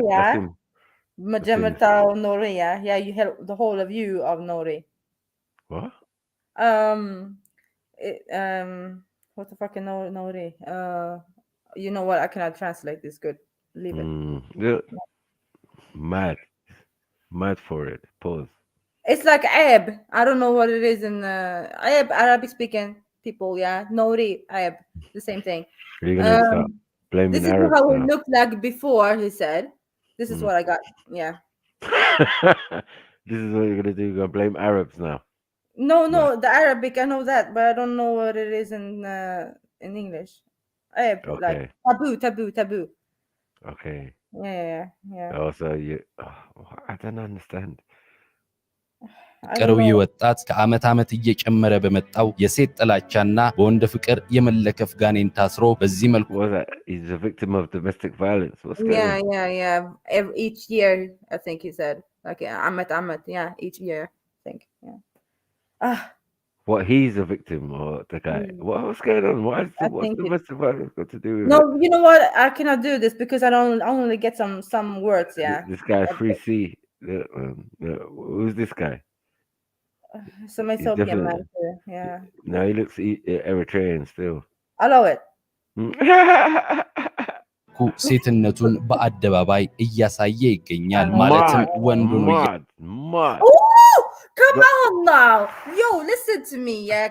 Majamata Nori, yeah, you help the whole of you of Nori. What? What the fucking Nori? You know what? I cannot translate this. Good, leave it. Yeah. Mad for it. Pause. It's like Arab. I don't know what it is in Arab, Arabic speaking people. Yeah, Nori, Arab, the same thing. Are you gonna start blaming this Arabs is how now? it looked like before. He said. This is what I got. Yeah. This is what you're gonna do. You're gonna blame Arabs now. No, the Arabic, I know that, but I don't know what it is in English. Like taboo. Okay. Yeah. Also, I don't understand. ቀረው ወጣት ከአመት አመት እየጨመረ በመጣው የሴት ጥላቻና በወንድ ፍቅር የመለከፍ ጋኔን ታስሮ በዚህ መልኩ he's a victim of domestic violence. What's going on? Yeah. Each year, I think he said, like amat, yeah, each year, I think, yeah. What, he's a victim or the guy? What's going on? What's domestic violence got to do with No, it? you know what? I cannot do this because I only get some words. Yeah. This guy, Free C. Who's this guy? Some Ethiopian man too. Yeah. No, he looks Eritrean still. I love it. ሴትነቱን በአደባባይ እያሳየ ይገኛል ማለትም ወንዱን Come on now, yo, listen to me, yeah.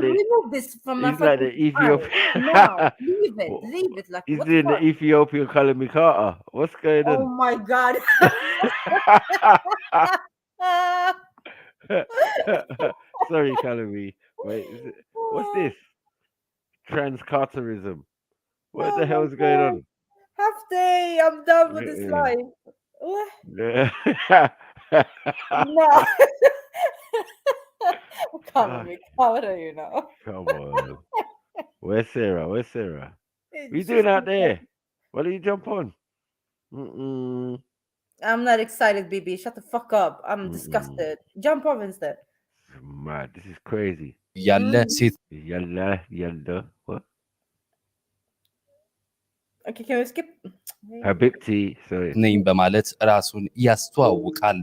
Remove this from my like the Ethiopian. No, leave it. Like he's doing the Ethiopian Kalamikata. What's going on? Oh my God. Sorry, Kalami. Wait, what's this? Transcarterism. What the hell is going on? F.T.K, I'm done with this life. No. Kalami, how do you know? Come on. Where's Sarah? What are you doing out there? Why don't you jump on? Mm-mm. I'm not excited, BB. Shut the fuck up. I'm disgusted. Jump off instead. Mad. This is crazy. ያለ ሴት Yalla. What? Okay, can we skip? Habibti. Sorry. ነኝ በማለት ራሱን ያስተዋውቃል።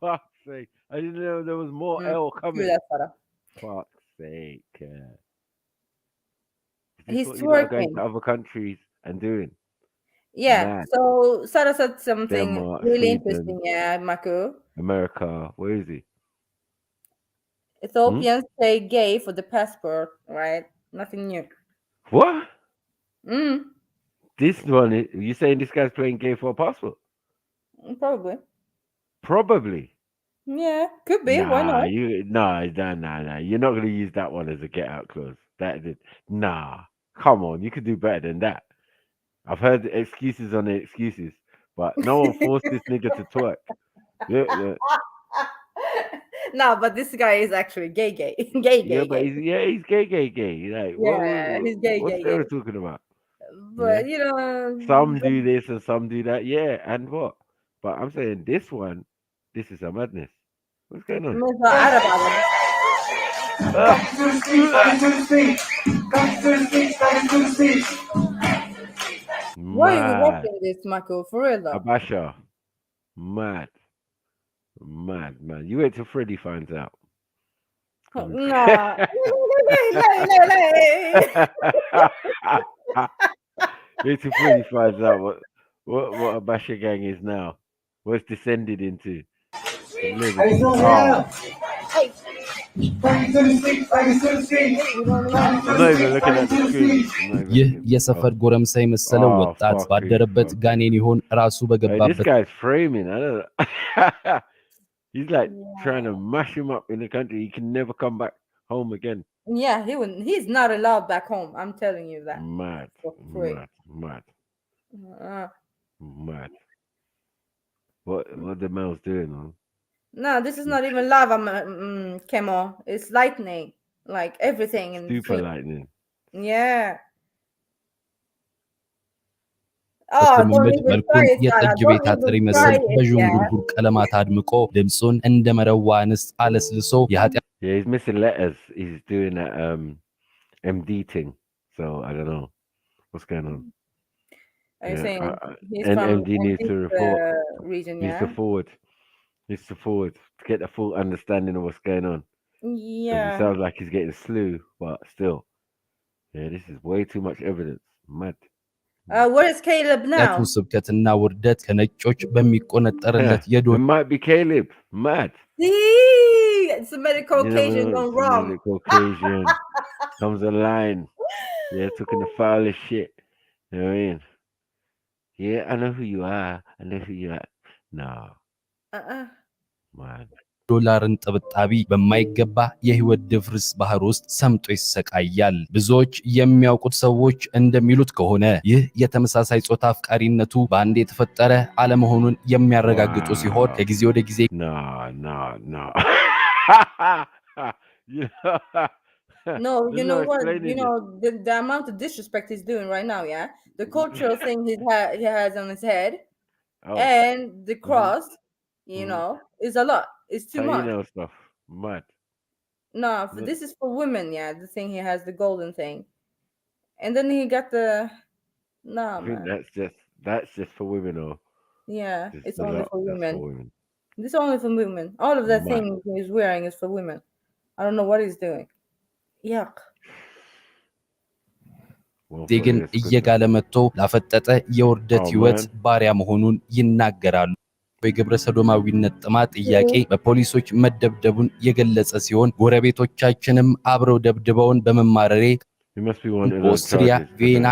Fuck's sake. I didn't know there was more L coming. Fuck's sake. He's what you lot are going twerking. to other countries and doing? Yeah. Mad. So Sarah said something Denmark, really Sweden, interesting. Yeah, Mako. America. Where is he? Ethiopians say gay for the passport, right? Nothing new. What? Mm. This one, you saying this guy's playing gay for a passport? Probably. Probably. Yeah, could be. Why not? Nah. You're not going to use that one as a get out clause. Nah. Come on, you could do better than that. I've heard excuses on the excuses, but no one forced this nigga to twerk. Yeah. No, but this guy is actually gay. Yeah, but he's gay. Like, he's gay. What's Sarah talking about? But some do this and some do that. Yeah, and what? But I'm saying this one, this is a madness. What's going on? Why are you watching this, Michael? For real though? Abasha. Mad. You wait till Freddie finds out. Nah. Wait till Freddie finds out what Abasha gang is now. What it's descended into. ይህ የሰፈር ጎረምሳ የመሰለው ወጣት ባደረበት ጋኔን ይሆን ራሱ በገባበት This guy's framing. I don't know. He's like trying to mash him up in the country. He can never come back home again. Yeah, he wouldn't. He's not allowed back home. I'm telling you that. Mad. What the male's doing, man? No, this is not even lava, Chemo. It's lightning, like everything. Super lightning. Yeah. በትልምድ መልኩን የጠጅ ቤት አጥር ይመስል በዥንጉርጉር ቀለማት አድምቆ ድምፁን እንደ መረዋ እንስት አለስልሶ የኃጢአት Yeah, he's missing letters. He's doing that MD thing. So I don't know what's going on. Are you saying he's and from MD needs to report. Region, Needs to forward to get a full understanding of what's going on. Yeah. It sounds like he's getting slew, but still. Yeah, this is way too much evidence. Mad. Where is Caleb now? ስብከትና ውርደት ከነጮች በሚቆነጠርለት የዶ It might be Caleb. Mad. It's a medical occasion gone wrong. Medical occasion. Comes a line. Yeah, talking the foulest shit. You know what I mean? Yeah, I know who you are. No. Man. ዶላርን ጥብጣቢ በማይገባ የህይወት ድፍርስ ባህር ውስጥ ሰምጦ ይሰቃያል። ብዙዎች የሚያውቁት ሰዎች እንደሚሉት ከሆነ ይህ የተመሳሳይ ጾታ አፍቃሪነቱ በአንድ የተፈጠረ አለመሆኑን የሚያረጋግጡ ሲሆን ከጊዜ ወደ ጊዜ No. No, you know what? You know the amount of disrespect he's doing right now. Yeah, the cultural thing he has on his head, and the cross. You know, is a lot. It's too much. You know stuff. Mad. No, this is for women. Yeah, the thing he has, the golden thing, and then he got the. No, I think that's just for women, or yeah, it's only for women. This is only for women. All of the things he's wearing is for women. I don't know what he's doing. Yuck. ግን እየጋለ መጥቶ ላፈጠጠ የውርደት ህይወት ባሪያ መሆኑን ይናገራሉ። በግብረ ሰዶማዊነት ጥማት ጥያቄ በፖሊሶች መደብደቡን የገለጸ ሲሆን ጎረቤቶቻችንም አብረው ደብድበውን በመማረሬ ኦስትሪያ ቪየና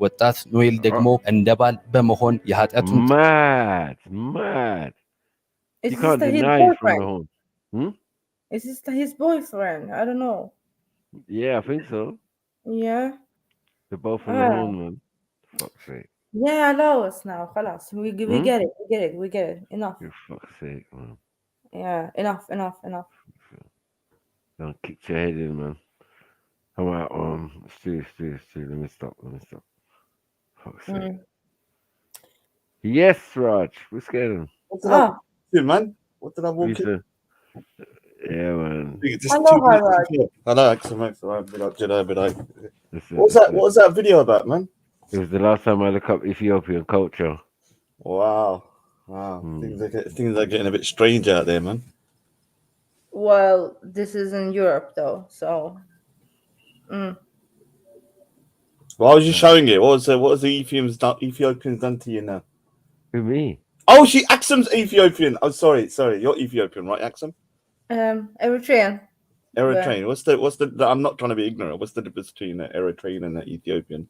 ወጣት ኖኤል ደግሞ እንደባል በመሆን የኃጢአቱን mad. You can't deny it from the home. Is this his boyfriend? I don't know. Yeah, I think so. Yeah. They're both from the home, man. Fuck's sake. Yeah, allow us now. Khalas. We get it. We get it. Enough. For fuck's sake, man. Yeah, enough. Don't kick your head in, man. How about let's see. Let me stop. Fuck's sake. Yes, Raj. What's going on? What did I do, man? What did I walk in? Yeah, man. Just 2 minutes. Hello, Axel. What was that video about, man? It was the last time I looked up Ethiopian culture. Wow. Things are getting a bit strange out there, man. Well, this is in Europe, though, so. Why was you showing it? What was the Ethiopians done to you now? Who, me? Oh, Axum's Ethiopian. Oh, sorry. You're Ethiopian, right, Axum? Eritrean. Eritrean. What's the? I'm not trying to be ignorant. What's the difference between Eritrean and Ethiopian?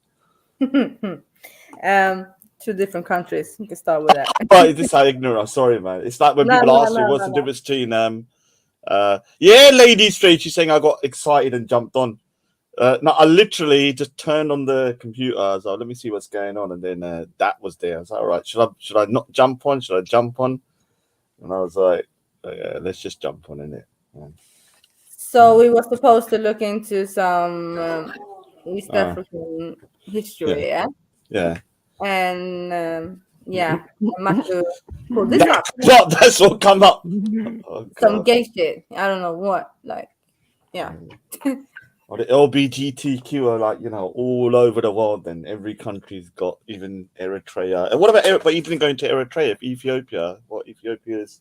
2 different countries. You can start with that. Right, this is how ignorant. I'm sorry, man. It's like when people ask you what's the difference between yeah, Lady Straight. She's saying I got excited and jumped on. No, I literally just turned on the computer. I was like, let me see what's going on, and then that was there. I was like, all right, should I not jump on? Should I jump on? And I was like, yeah, let's just jump on in it. Yeah. So we were supposed to look into some East African history, yeah? Yeah. And yeah, I'm have to pull this up. That's what come up. Oh, some gay shit. I don't know what. Like, yeah. Well, the LGBTQ are like, all over the world. Then every country's got, even Eritrea. And what about but you didn't go into Eritrea? Ethiopia? What Ethiopia is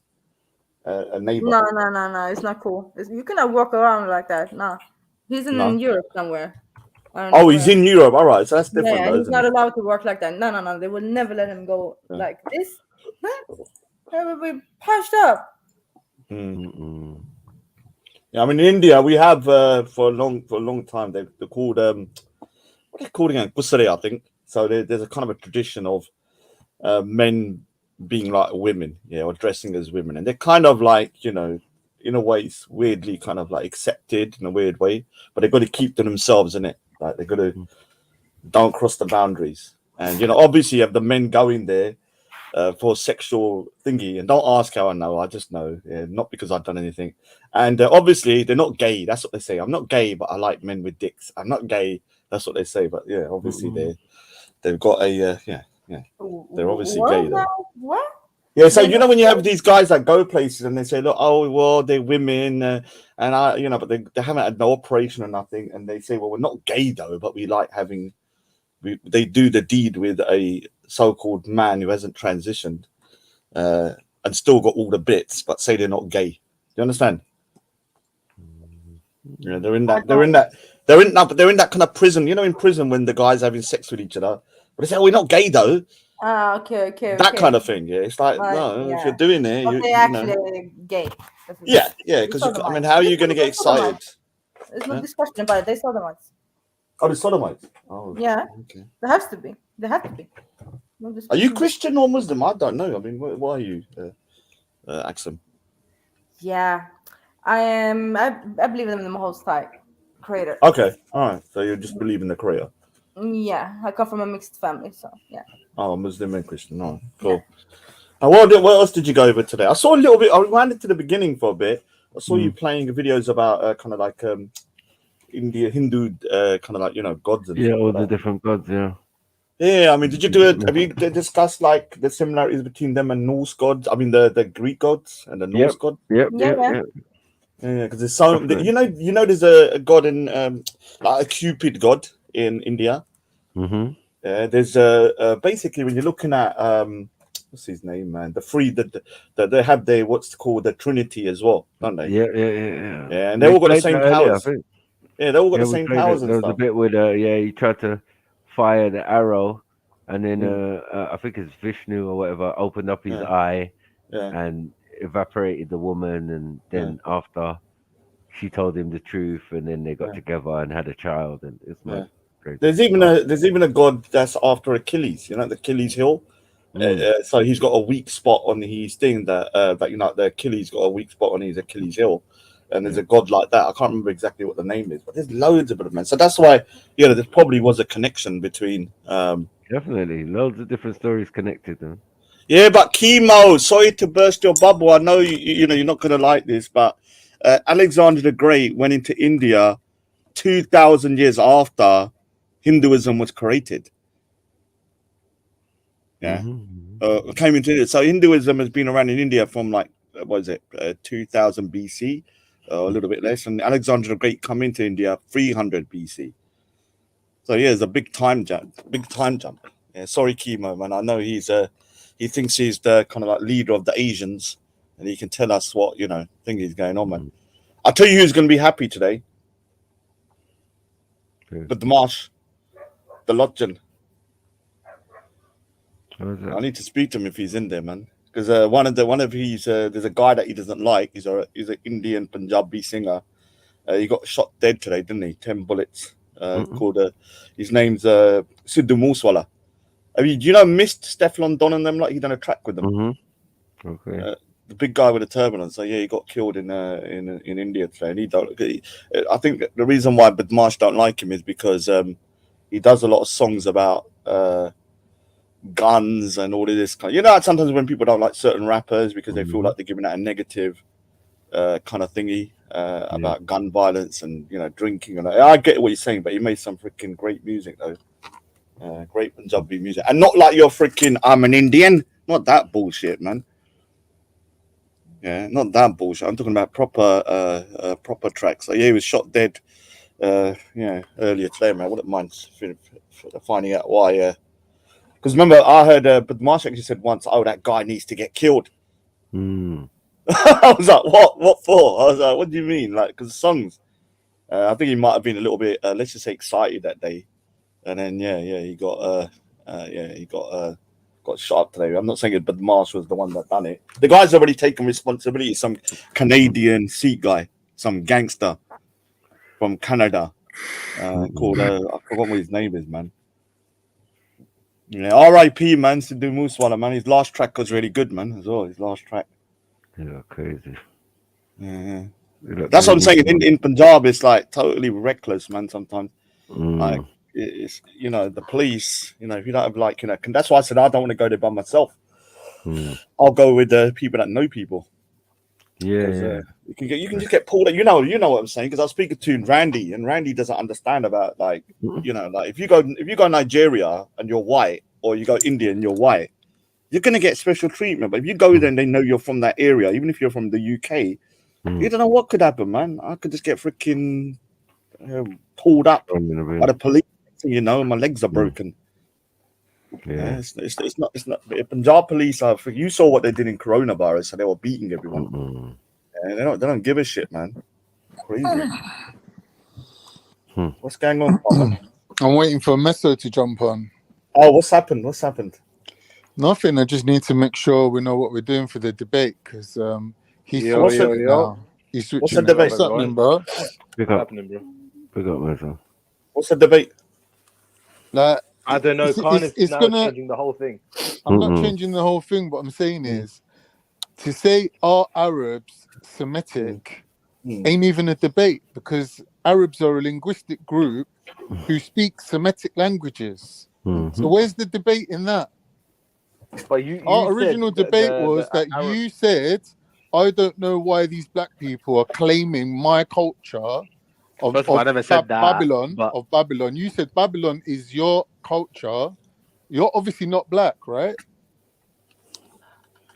a neighbor? No. It's not cool. You cannot walk around like that. No, he's in Europe somewhere. Oh, he's in Europe. All right, so that's different. Yeah, he's not allowed to work like that. No. They will never let him go like this. He will be punched up. Yeah, I mean, in India, we have for a long time they're called what are they called again? Kusare, I think. So there's a kind of a tradition of men being like women, or dressing as women, and they're kind of like, in a way, it's weirdly kind of like accepted in a weird way, but they've got to keep to themselves, in it. Like they've got to don't cross the boundaries, and obviously you have the men going there for sexual thingy, and don't ask how I know. I just know, not because I've done anything. And obviously they're not gay. That's what they say. I'm not gay, but I like men with dicks. I'm not gay. That's what they say. But yeah, obviously they've got a They're obviously gay though. What? Yeah, so when you have these guys that go places and they say, look, oh well, they're women, and but they haven't had no operation or nothing, and they say, well, we're not gay though, but we like having. They do the deed with a so-called man who hasn't transitioned, and still got all the bits, but say they're not gay. Do you understand? Yeah, they're in that kind of prison. In prison when the guys having sex with each other, but they say, oh, we're not gay though. Okay. That kind of thing. Yeah, it's like no, if you're doing it, they're actually gay. Yeah, because how are you going to get excited? There's no discussion about it. They sodomites. Oh, the sodomites. Oh, yeah. Okay. There has to be. No, are you Christian or Muslim? I don't know. I mean, why are you, Axum? Yeah, I am. I believe in the Most High Creator. Okay, all right. So you just believe in the Creator. Yeah, I come from a mixed family, so yeah. Oh, Muslim and Christian. Oh, cool. Yeah. And what else did you go over today? I saw a little bit. I rewound to the beginning for a bit. I saw you playing videos about kind of like India, Hindu, kind of like gods and all the different gods. Yeah, I mean, did you do it? Have you discussed like the similarities between them and Norse gods? I mean, the Greek gods and the Norse gods. Yeah. Yeah, because there's so there's a god in like a Cupid god in India. Mm-hmm. There's basically when you're looking at what's his name, man? The three that they have what's called the Trinity as well, don't they? Yeah. Yeah, and they all got the same powers. Yeah, they all got the same powers and stuff. There was a bit with he tried to fire the arrow, and then I think it's Vishnu or whatever opened up his eye and evaporated the woman, and then after she told him the truth, and then they got together and had a child, and it's not crazy. There's even a god that's after Achilles, the Achilles heel. So he's got a weak spot on his thing that the Achilles got a weak spot on his Achilles heel. And there's a god like that. I can't remember exactly what the name is, but there's loads of them, man. So that's why, there probably was a connection between. Definitely, loads of different stories connected. Huh? Yeah, but Chemo, sorry to burst your bubble. I know you're not gonna like this, but Alexander the Great went into India 2,000 years after Hinduism was created. Yeah, came into India. So Hinduism has been around in India from like, what is it, 2000 BC, a little bit less. And Alexander the Great come into India 300 BC. So yeah, it's a big time jump. Yeah, sorry, Chemo, man. I know he thinks he's the kind of like leader of the Asians, and he can tell us what thing is going on, man. I'll tell you who's going to be happy today. The Marsh, the Lodgen. I need to speak to him if he's in there, man. Because there's a guy that he doesn't like. He's an Indian Punjabi singer. He got shot dead today, didn't he? 10 bullets. Called his name's Sidhu Moosewala. I mean, do you know Mist, Stefflon Don and them? Like he done a track with them. Okay. The big guy with the turban on. So yeah, he got killed in India today. And I think the reason why Badmash don't like him is because he does a lot of songs about guns and all of this kind. Sometimes when people don't like certain rappers because they feel like they're giving out a negative kind of thingy about gun violence and drinking. And I get what you're saying, but he made some freaking great music though. Great Punjabi music, and not like your freaking I'm an Indian. Not that bullshit, man. Yeah, not that bullshit. I'm talking about proper tracks. So yeah, he was shot dead. Earlier today, man. I wouldn't mind finding out why. Because remember, I heard Badmash actually said once, "Oh, that guy needs to get killed." I was like, "What? What for?" I was like, "What do you mean?" Like, because songs. I think he might have been a little bit, let's just say, excited that day. And then he got shot up today. I'm not saying it, but Marsh was the one that done it. The guy's already taken responsibility. Some Canadian Sikh guy, some gangster from Canada, called I forgot what his name is, man. Yeah, R.I.P. man, Sidhu Moosewala, man. His last track was really good, man, as well. His last track. Yeah, crazy. Yeah. That's what I'm saying. In Punjab, it's like totally reckless, man. Sometimes, like. It's the police. If you don't have that's why I said I don't want to go there by myself. I'll go with the people that know people. Yeah. You can just get pulled. You know what I'm saying, because I was speaking to Randy, and Randy doesn't understand about like if you go Nigeria and you're white, or you go India and you're white, you're gonna get special treatment. But if you go there and they know you're from that area, even if you're from the UK, you don't know what could happen, man. I could just get freaking pulled up by the police. My legs are broken. Yeah, it's not. Punjab police are. You saw what they did in coronavirus, so they were beating everyone. And they don't give a shit, man. Crazy. What's going on? I'm waiting for Meso to jump on. Oh, what's happened? What's happened? Nothing. I just need to make sure we know what we're doing for the debate, because he's switching now. He's switching. What's the debate? What's happening, bro? Pick up, Meso. What's the debate? Like, I don't know. It's now gonna changing the whole thing. I'm not changing the whole thing. What I'm saying is, to say are Arabs Semitic ain't even a debate, because Arabs are a linguistic group who speak Semitic languages. So where's the debate in that? But our original debate was that you said, I don't know why these black people are claiming my culture. Of I never said that. Babylon. You said Babylon is your culture. You're obviously not black, right?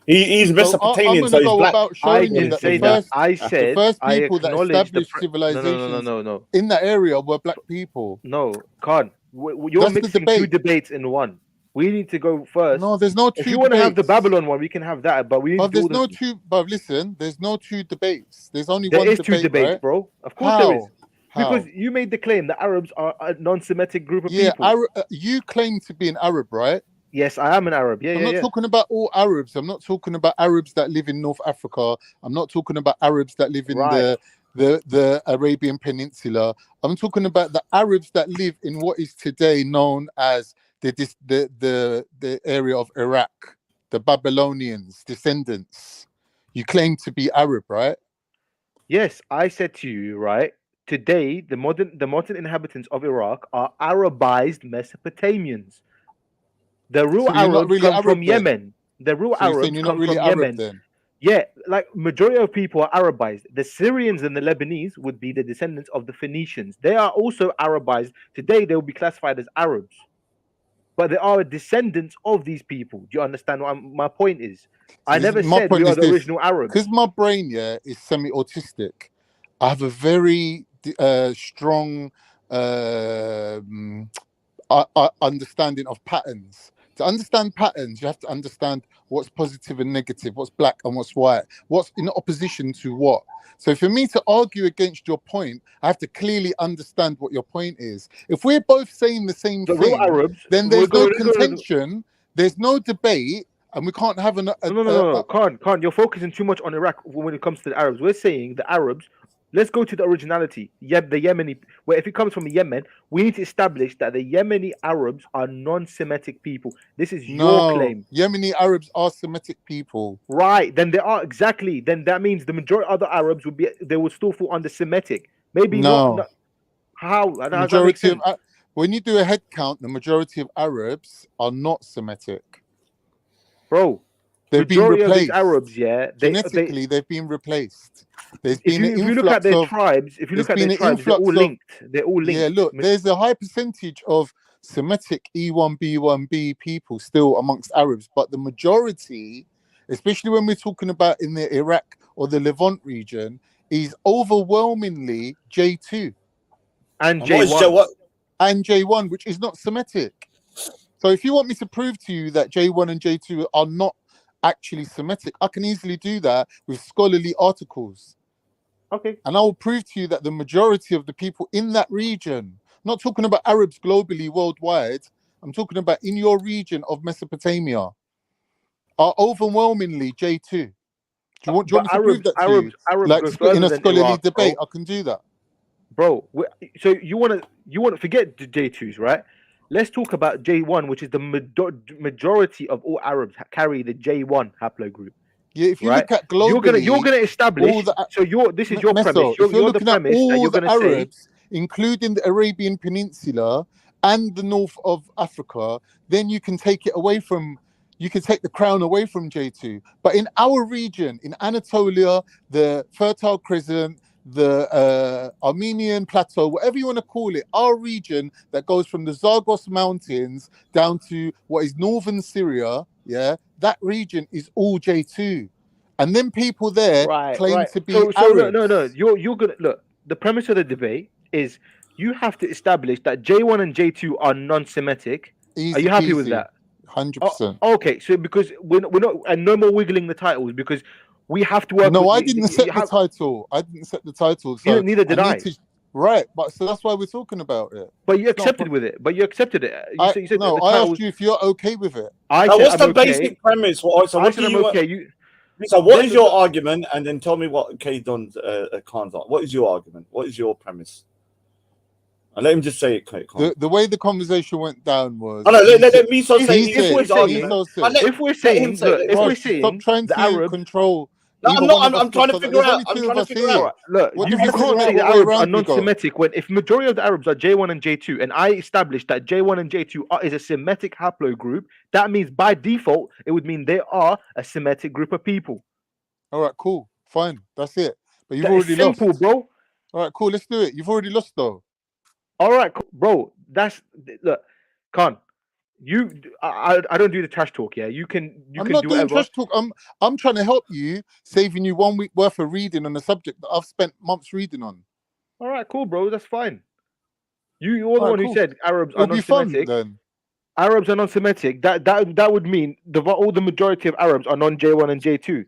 He's Mesopotamian, so he's black. I didn't say that. I said the first people that established civilization no. in that area were black people. No, Khan. You're mixing two debates in one. We need to go first. No, there's no two. If you want to have the Babylon one, we can have that. But we need there's no two. But listen, there's no two debates. There's only there one is debate. Two debates, right? bro. Of course How? there is. Because you made the claim that Arabs are a non-Semitic group of people. You claim to be an Arab, right? Yes, I am an Arab. I'm not talking about all Arabs. I'm not talking about Arabs that live in North Africa. I'm not talking about Arabs that live in the Arabian Peninsula. I'm talking about the Arabs that live in what is today known as the area of Iraq, the Babylonians, descendants. You claim to be Arab, right? Yes, I said to you, right? Today, the modern inhabitants of Iraq are Arabized Mesopotamians. The real Arabs come from Yemen. The real Arabs come from Yemen. Yeah, like majority of people are Arabized. The Syrians and the Lebanese would be the descendants of the Phoenicians. They are also Arabized. Today they will be classified as Arabs, but they are descendants of these people. Do you understand what my point is? I never My said point we are is the this: original Arabs. because my brain, is semi-autistic. I have a very strong understanding of patterns. To understand patterns, you have to understand what's positive and negative, what's black and what's white, what's in opposition to what. So for me to argue against your point, I have to clearly understand what your point is. If we're both saying the same thing, Arabs, then there's no contention, there's no debate, and we can't have No, Khan, you're focusing too much on Iraq when it comes to the Arabs. We're saying the Arabs. Let's go to the originality. The Yemeni. Where if it comes from Yemen, we need to establish that the Yemeni Arabs are non-Semitic people. This is your claim. Yemeni Arabs are Semitic people. Right. Then they are exactly. Then that means the majority of the Arabs would be. They would still fall under Semitic. Maybe not. How? Majority of when you do a head count, the majority of Arabs are not Semitic. Bro, they've been replaced. These Arabs, genetically, they've been replaced. There's been if you look at their tribes, they're all linked. They're all linked. Yeah, look, there's a high percentage of Semitic E1, B1B people still amongst Arabs, but the majority, especially when we're talking about in the Iraq or the Levant region, is overwhelmingly J2 and J1 and J1, which is not Semitic. So if you want me to prove to you that J1 and J2 are not actually Semitic, I can easily do that with scholarly articles. Okay. And I will prove to you that the majority of the people in that region, not talking about Arabs globally, worldwide, I'm talking about in your region of Mesopotamia, are overwhelmingly J2. Do you want me to prove that to you? Like in a scholarly debate, I can do that. Bro, so you want to forget the J2s, right? Let's talk about J1, which is the majority of all Arabs carry the J1 haplogroup. Yeah, if you look at globally, you're gonna establish. This is your premise. If you're looking at all the Arabs, including the Arabian Peninsula and the north of Africa, then you can take it away from. You can take the crown away from J2. But in our region, in Anatolia, the Fertile Crescent, the Armenian Plateau, whatever you want to call it, our region that goes from the Zagros Mountains down to what is northern Syria, that region is all J2. And then people there claim to be Arabs. No. You're gonna look. The premise of the debate is you have to establish that J1 and J2 are non-Semitic. Are you happy with that? 100%. Okay, so because we're not, and no more wiggling the titles because we have to work. No, I didn't set the title. I didn't set the title. So neither did I. Right, but so that's why we're talking about it. But you accepted with it. But you accepted it. You said no, I asked you if you're okay with it. What's the basic premise? So what is your argument? And then tell me what K Don's Khan's on. What is your argument? What is your premise? And let him just say it, Khan. The way the conversation went down was. Oh no, let me say if we're saying stop trying to Arab control. No, I'm trying to figure out. Look, you can't say the Arabs are non-Semitic when if majority of the Arabs are J1 and J2, and I established that J1 and J2 is a Semitic haplogroup, that means by default it would mean they are a Semitic group of people. All right, cool, fine, that's it. But you've already lost, bro. All right, cool, let's do it. You've already lost though. All right, bro. Look, Khan. I don't do the trash talk. Yeah, you can. I'm not do doing whatever. trash talk. I'm trying to help you, saving you 1 week worth of reading on a subject that I've spent months reading on. All right, cool, bro. That's fine. You're the one who said Arabs are non-Semitic. Then. Arabs are non-Semitic. That would mean all the majority of Arabs are non-J1 and J2.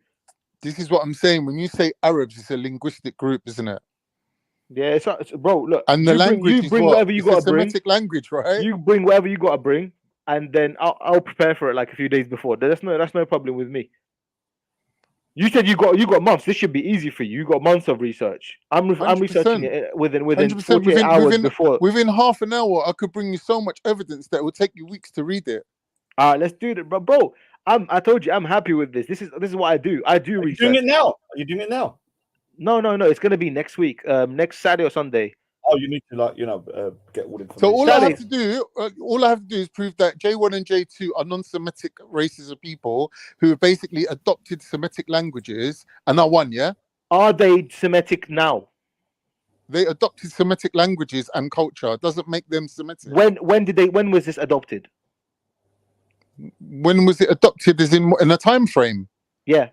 This is what I'm saying. When you say Arabs, it's a linguistic group, isn't it? Yeah, it's bro. Look, and the language you bring whatever you got to bring. Semitic language, right? You bring whatever you got to bring. And then I'll prepare for it like a few days before. That's no problem with me. You said you got months. This should be easy for you. You got months of research. I'm researching it within 48 hours before. Within half an hour, I could bring you so much evidence that it will take you weeks to read it. All right, let's do it, bro. I told you I'm happy with this. This is what I do. I do research. Doing it now? Are you doing it now? No. It's gonna be next week. Next Saturday or Sunday. oh, you need to get all information. So all I have to do is prove that J1 and J2 are non-Semitic races of people who have basically adopted Semitic languages and are one. Yeah. Are they Semitic now? They adopted Semitic languages and culture. It doesn't make them Semitic. When was this adopted? When was it adopted? Is in a time frame? Yeah.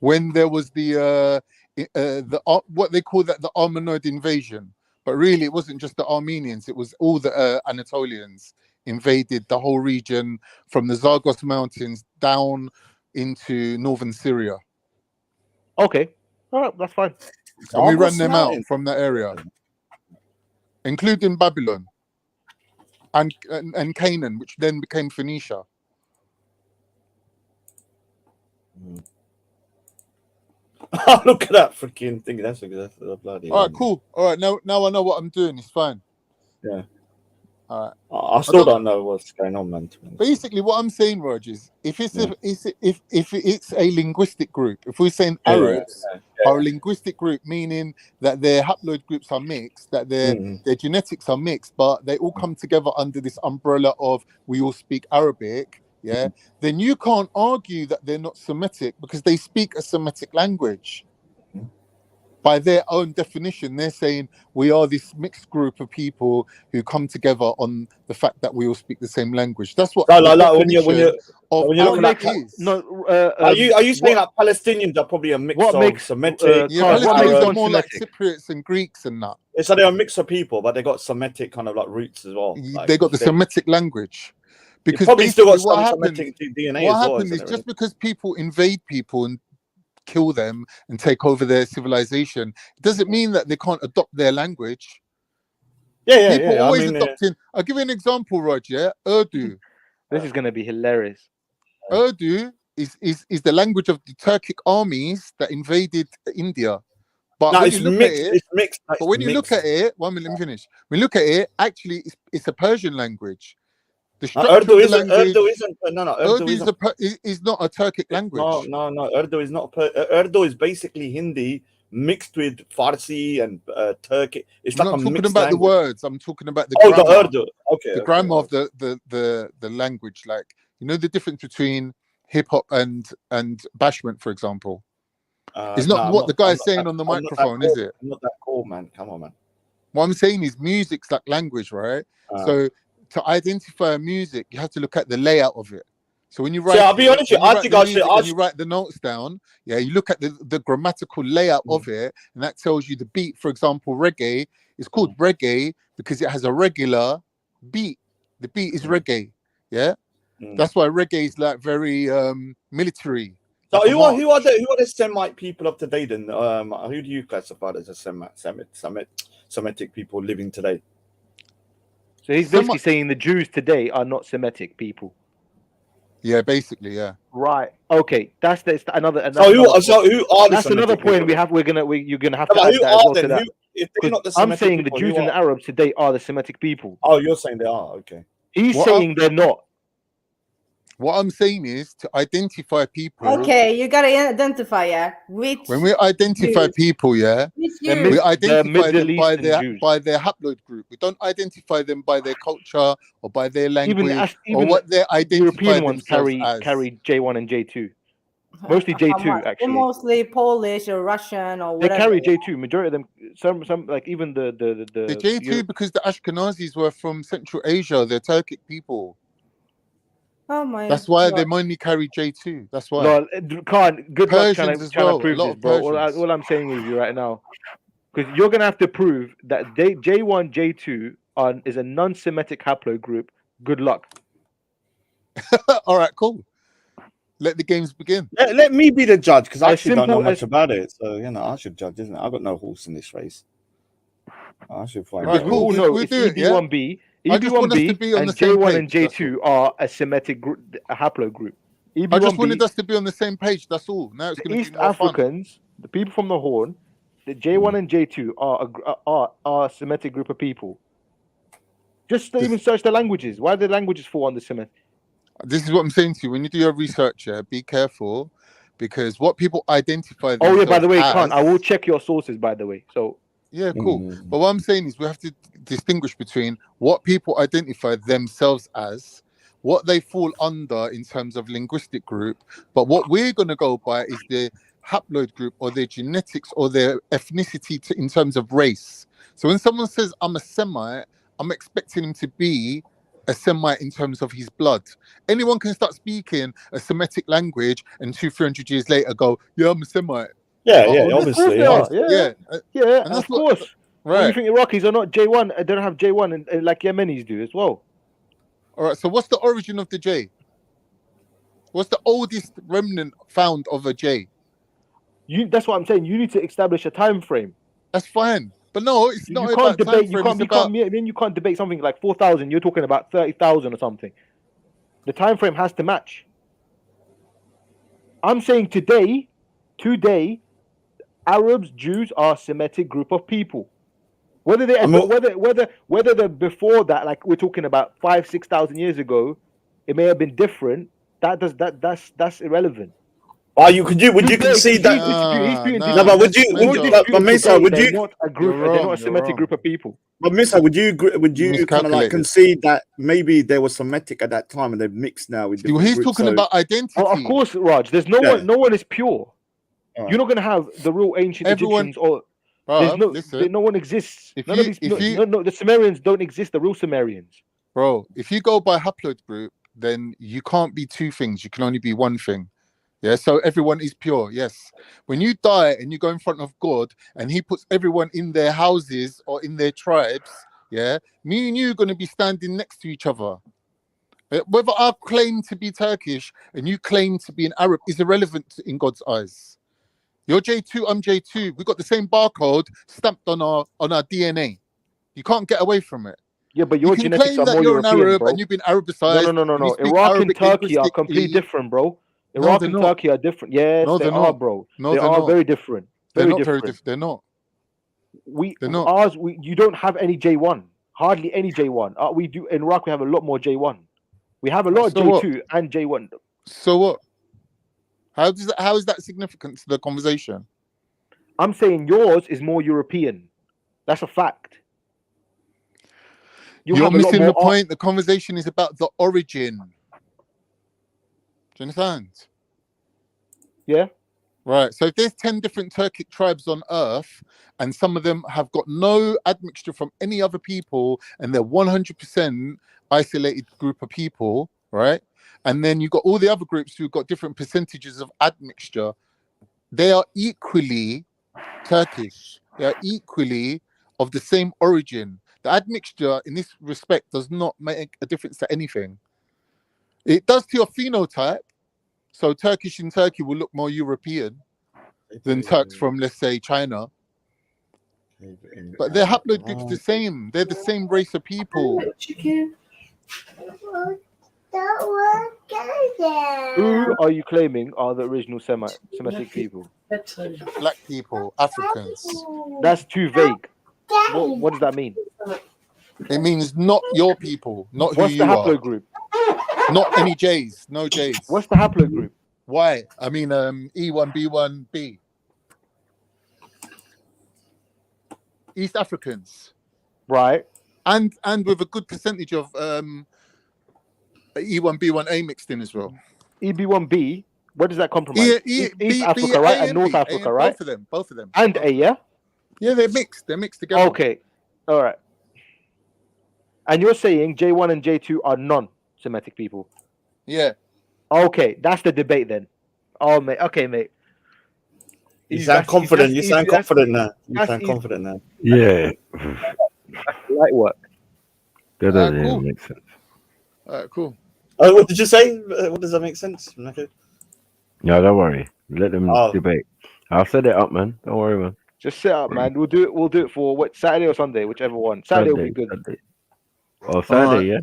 When there was the what they call that the Armenoid invasion, but really it wasn't just the Armenians. It was all the Anatolians invaded the whole region from the Zagros Mountains down into northern Syria. Okay, all right, that's fine. And we ran them out from that area, including Babylon and Canaan, which then became Phoenicia. Oh, look at that freaking thing. That's a bloody. All right, cool. All right, now I know what I'm doing. It's fine. Yeah. All right. I still don't know what's going on, man. Basically, what I'm saying, Rog, is if it's a linguistic group, if we're saying Arabs are a linguistic group, meaning that their haploid groups are mixed, that their genetics are mixed, but they all come together under this umbrella of we all speak Arabic, yeah, then you can't argue that they're not Semitic because they speak a Semitic language. By their own definition, they're saying we are this mixed group of people who come together on the fact that we all speak the same language. That's what. When you're looking at are you saying that Palestinians are probably a mix of Semitic? Yeah, Palestinians are more like Cypriots and Greeks and that. So they're a mix of people, but they got Semitic kind of like roots as well. They got the Semitic language. Because probably still got what some Semitic DNA. What happened is just because people invade people and kill them and take over their civilization, it doesn't mean that they can't adopt their language. People always adopting. I'll give you an example, Roger. Urdu. This is going to be hilarious. Urdu is the language of the Turkic armies that invaded India. But when you look at it, it's mixed. But when you look at it, 1 minute, let me finish. When you look at it, actually, it's a Persian language. The Urdu isn't not a Turkic language. No. Urdu is not. Urdu is basically Hindi mixed with Farsi and Turkic. It's like I'm not a talking mixed about language. the words. I'm talking about the grammar. grammar. The Urdu. Okay. The grammar of the language. Like, you know the difference between hip hop and bashment, for example. It's not what the guy's saying on the microphone, is it? I'm not that cool, man. Come on, man. What I'm saying is music's like language, right? So to identify music, you have to look at the layout of it. So when you write, I'll be honest with you, when you write the notes down, you look at the grammatical layout of it, and that tells you the beat. For example, reggae is called reggae because it has a regular beat. The beat is reggae, That's why reggae is like very military. So who are the Semite people of today then? Who do you classify as a Semitic people living today? So he's basically saying the Jews today are not Semitic people. Yeah, basically, yeah. Right. Okay. That's another. Who are that's another point we have. You're gonna have to add that as well to that. If they're not the I'm Semitic saying people, the Jews and the Arabs today are the Semitic people. Oh, you're saying they are. Okay. He's saying they're not. What I'm saying is to identify people. Okay, you gotta identify, which. When we identify people, we identify them by their haploid group. We don't identify them by their culture or by their language or what they identify European ones carry J1 and J2. Mostly J2 actually. They're mostly Polish or Russian or whatever. They carry J2. Majority of them, some like even the J2 because the Ashkenazis were from Central Asia. They're Turkic people. Oh my! That's why they mainly carry J2. That's why. No, good luck trying to prove this, bro. All I'm saying is right now, because you're gonna have to prove that J1, J2 is a non-Semitic haploid group. Good luck. All right, cool. Let the games begin. Let me be the judge because I actually don't know much about it. So I should judge, isn't it? I've got no horse in this race. I should find. Right, cool. We'll do it. EB1B. EB1B and J1 and J2 are a Semitic haploid group. I just wanted us to be on the same page. That's all. Now it's going to be more Africans, the people from the Horn, the J1 and J2 are a Semitic group of people. Just even search the languages. Why do the languages fall under Semitic? This is what I'm saying to you. When you do your research, be careful because what people identify. Oh yeah, by the way, I will check your sources. By the way, so Yeah, cool. But what I'm saying is we have to distinguish between what people identify themselves as, what they fall under in terms of linguistic group, but what we're going to go by is their haploid group or their genetics or their ethnicity in terms of race. So when someone says I'm a Semite, I'm expecting him to be a Semite in terms of his blood. Anyone can start speaking a Semitic language and 200-300 years later go, yeah, I'm a Semite. Yeah, obviously. Yeah, and of course. Right. Well, you think Iraqis are not J1? They don't have J1 and like Yemenis do as well. All right, so what's the origin of the J? What's the oldest remnant found of a J? That's what I'm saying. You need to establish a time frame. That's fine. But no, it's not you about can't debate. time You can't debate something like 4,000. You're talking about 30,000 or something. The time frame has to match. I'm saying today, Arabs, Jews are a Semitic group of people. Whether they're before that, like we're talking about 5,000-6,000 years ago, it may have been different. That's irrelevant. Would you concede that? No, but would you, Mesa, would you? They're not a group. They're not a Semitic group of people. But Mesa, would you kind of like concede that maybe there was Semitic at that time and they've mixed now with different he's groups, talking about identity. Oh, of course, Raj. There's no one is pure. Right. You're not going to have the real ancient Egyptians or no one exists. The Sumerians don't exist. The real Sumerians. Bro, if you go by haploid group, then you can't be two things. You can only be one thing. Yeah, so everyone is pure. Yes. When you die and you go in front of God and he puts everyone in their houses or in their tribes, yeah, me and you are going to be standing next to each other. Whether I claim to be Turkish and you claim to be an Arab is irrelevant in God's eyes. You're J2, I'm J2. We've got the same barcode stamped on our DNA. You can't get away from it. Yeah, but your genetics are more European, Arab, bro. And you've been Arabicized. No. Iraq and Turkey are completely different, bro. Iraq and Turkey are different. Yes, they are, bro. They are very different. They're not very different. They're not. They're not. You don't have any J1. Hardly any J1. We do in Iraq. We have a lot more J1. We have a lot of J2 and J1. So what? How is that significant to the conversation? I'm saying yours is more European. That's a fact. You're missing the point. The conversation is about the origin. Do you understand? Yeah. Right. So if there's 10 different Turkic tribes on Earth, and some of them have got no admixture from any other people, and they're 100% isolated group of people, right? And then you've got all the other groups who've got different percentages of admixture. They are equally Turkish. They are equally of the same origin. The admixture in this respect does not make a difference to anything. It does to your phenotype. So Turkish in Turkey will look more European than Turks from, let's say, China. But their haploid group's the same. They're the same race of people. Who are you claiming are the original Semitic people? Black people, Africans. That's too vague. What does that mean? It means not your people, not who What's you the are. haploid group? Not any J's, no J's. What's the haploid group? Why? I mean, E1, B1, B. East Africans. Right. And with a good percentage of E1, B1A mixed in as well. EB1B, where does that compromise? East Africa, right? And North Africa, right? Both of them. And A, yeah? Yeah, they're mixed. They're mixed together. Okay. All right. And you're saying J1 and J2 are non-Semitic people? Yeah. Okay, that's the debate then. Oh, mate. Okay, mate. You sound confident. You sound confident now. You sound confident now. Yeah. Light work. That doesn't even make sense. All right, cool. Oh, what did you say? What does that make sense? Okay. No, don't worry. Let them debate. I'll set it up, man. Don't worry, man. Just set up, man. We'll do it for what, Saturday or Sunday, whichever one. Saturday will be good. Saturday. Oh, Saturday, yeah.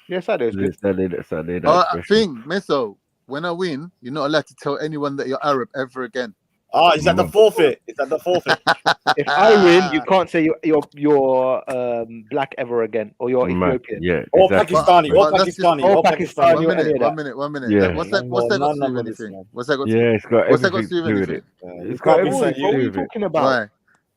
Yeah, Saturday is good. Saturday. I think, Meso, when I win, you're not allowed to tell anyone that you're Arab ever again. Oh, is that the forfeit? Is that the forfeit? If I win, you can't say you're black ever again, or you're Ethiopian. Yeah, or Pakistani, or Pakistani, or Pakistani. One minute. Yeah. What's that got to do with anything? What's that got to do? Yeah, it's got What's that got everything to do with anything? It's got everything to What are do you with it. talking about? Why?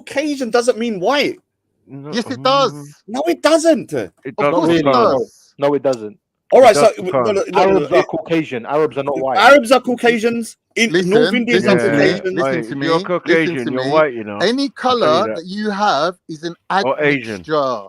Caucasian doesn't mean white. Yes, it does. No, it doesn't. It Of course it does. No, it doesn't. All right, so Arabs are Caucasian. Arabs are not white. Arabs are Caucasians. North Indians are Caucasian. Listen to me. You're Caucasian. Listen to You're me. white, you know. Any I'll tell you color that. that you have is an Or Asian. admixture.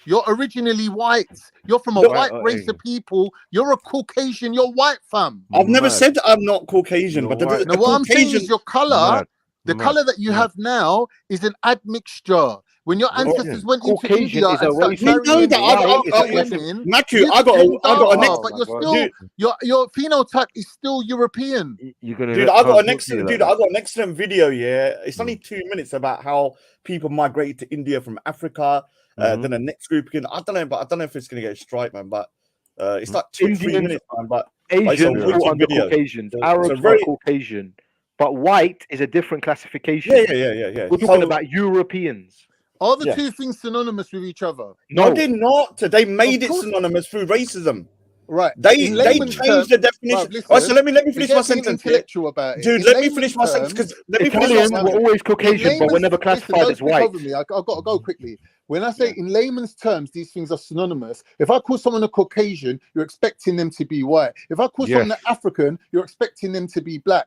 You're originally white. You're from a White white or race Asian. of people. You're a Caucasian. You're white, fam. I've never Mad. said I'm not Caucasian, You're but white. Now, what I'm saying Caucasian. is your color, Mad. the Mad. color that you Mad. have now is an admixture. When your What do you ancestors mean? went into Caucasian India is a and started race of You know marrying that white is a Asian race of women, Matthew, you I got became a darker, next but you're God. still dude. your phenotype is still European. You're gonna Dude, let I Khan got an talk to you excellent like dude. I that. got an excellent video. Yeah, it's only 2 minutes about how people migrated to India from Africa. Then the next group again. I don't know if it's gonna get a strike, man. But it's like 2-3 Indians, minutes, man. But it's a Asians fall wicked under video. Caucasians. It's a Arabs are very Caucasian, but white is a different classification. yeah. We're talking about Europeans. Are the Yeah. two things synonymous with each other? No, they're not. They made Of it course. synonymous through racism. Right. They In layman's changed terms, the definition. bruv, All right, so listen, let me finish forget my being sentence, intellectual about it. dude. In Let me layman's finish my sentence terms, because let me finish my Italians sentence. were always in Caucasian, but were layman's, never listen, classified don't as speak white. over me. I've got to go quickly. When I say in layman's terms, these things are synonymous. If I call someone a Caucasian, you're expecting them to be white. If I call someone an African, you're expecting them to be black.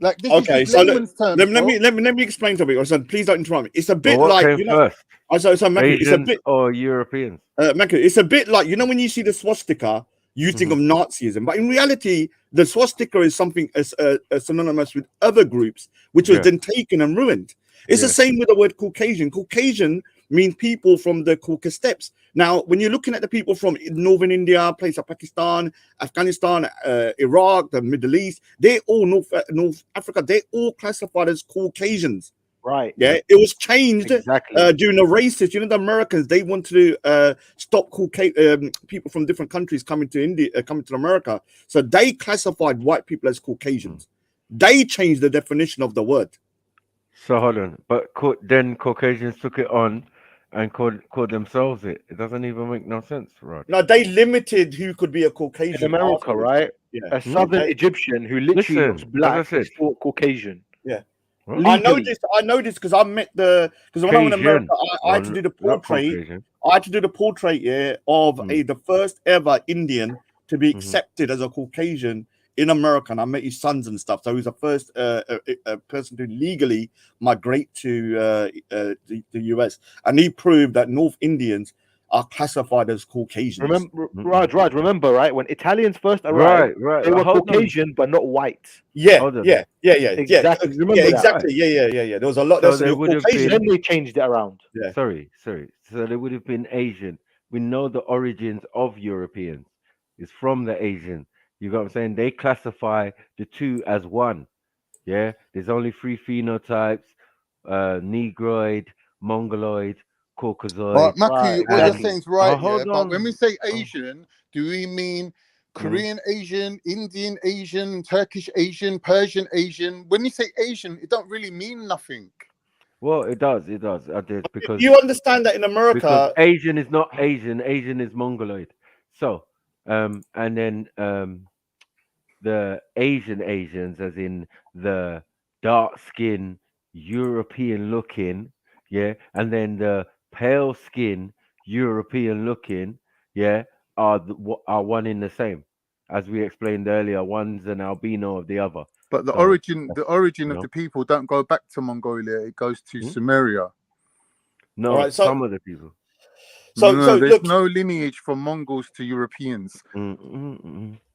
Like this Okay, is so layman's terms. let me explain something. I said, please don't interrupt me. It's a bit Well, what like came you know. first? So Matthew, it's a Asians bit or Europeans? Matthew, it's a bit like you know when you see the swastika, you think of Nazism, but in reality, the swastika is something as synonymous with other groups, which was then taken and ruined. It's the same with the word Caucasian. Caucasian means people from the Caucasus Steppes. Now, when you're looking at the people from northern India, places like Pakistan, Afghanistan, Iraq, the Middle East, they're all North Africa. They're all classified as Caucasians. Right. Yeah, it was changed Exactly. during the races. You know, the Americans, they wanted to stop people from different countries coming to India, coming to America. So they classified white people as Caucasians. They changed the definition of the word. So hold on, but then Caucasians took it on and called themselves it. It doesn't even make no sense, Rod. No, they limited who could be a Caucasian In America, afterwards. right? Yeah. A southern Egyptian who literally looks black is thought Caucasian. Yeah. Legally. I know this because I met because when I went to America, I had to do the portrait. I had to do the portrait of the first ever Indian to be accepted as a Caucasian in America, and I met his sons and stuff. So he was the first person to legally migrate to the US, and he proved that North Indians are classified as Caucasians. Raj, remember, right? When Italians first arrived, they were Caucasian but not white. Yeah. Exactly. Remember that, exactly. right? Yeah. There was a lot. So they would have been. Then they changed it around. Yeah. Sorry. So they would have been Asian. We know the origins of Europeans is from the Asian. You got what I'm saying? They classify the two as one. Yeah. There's only 3 phenotypes: Negroid, Mongoloid, Caucasoid. Right, Maki, what you're saying is right, hold but on. when we say Asian, do we mean Korean Asian, Indian Asian, Turkish Asian, Persian Asian? When you say Asian, it don't really mean nothing. Well, it does. I did because you understand that in America, because Asian is not Asian. Asian is Mongoloid. So, and then the Asians, as in the dark skin, European looking, and then the pale skin, European looking, are one in the same. As we explained earlier, one's an albino of the other. But the origin of the people don't go back to Mongolia; it goes to Sumeria. No, right, so, some of the people. So there's no lineage from Mongols to Europeans.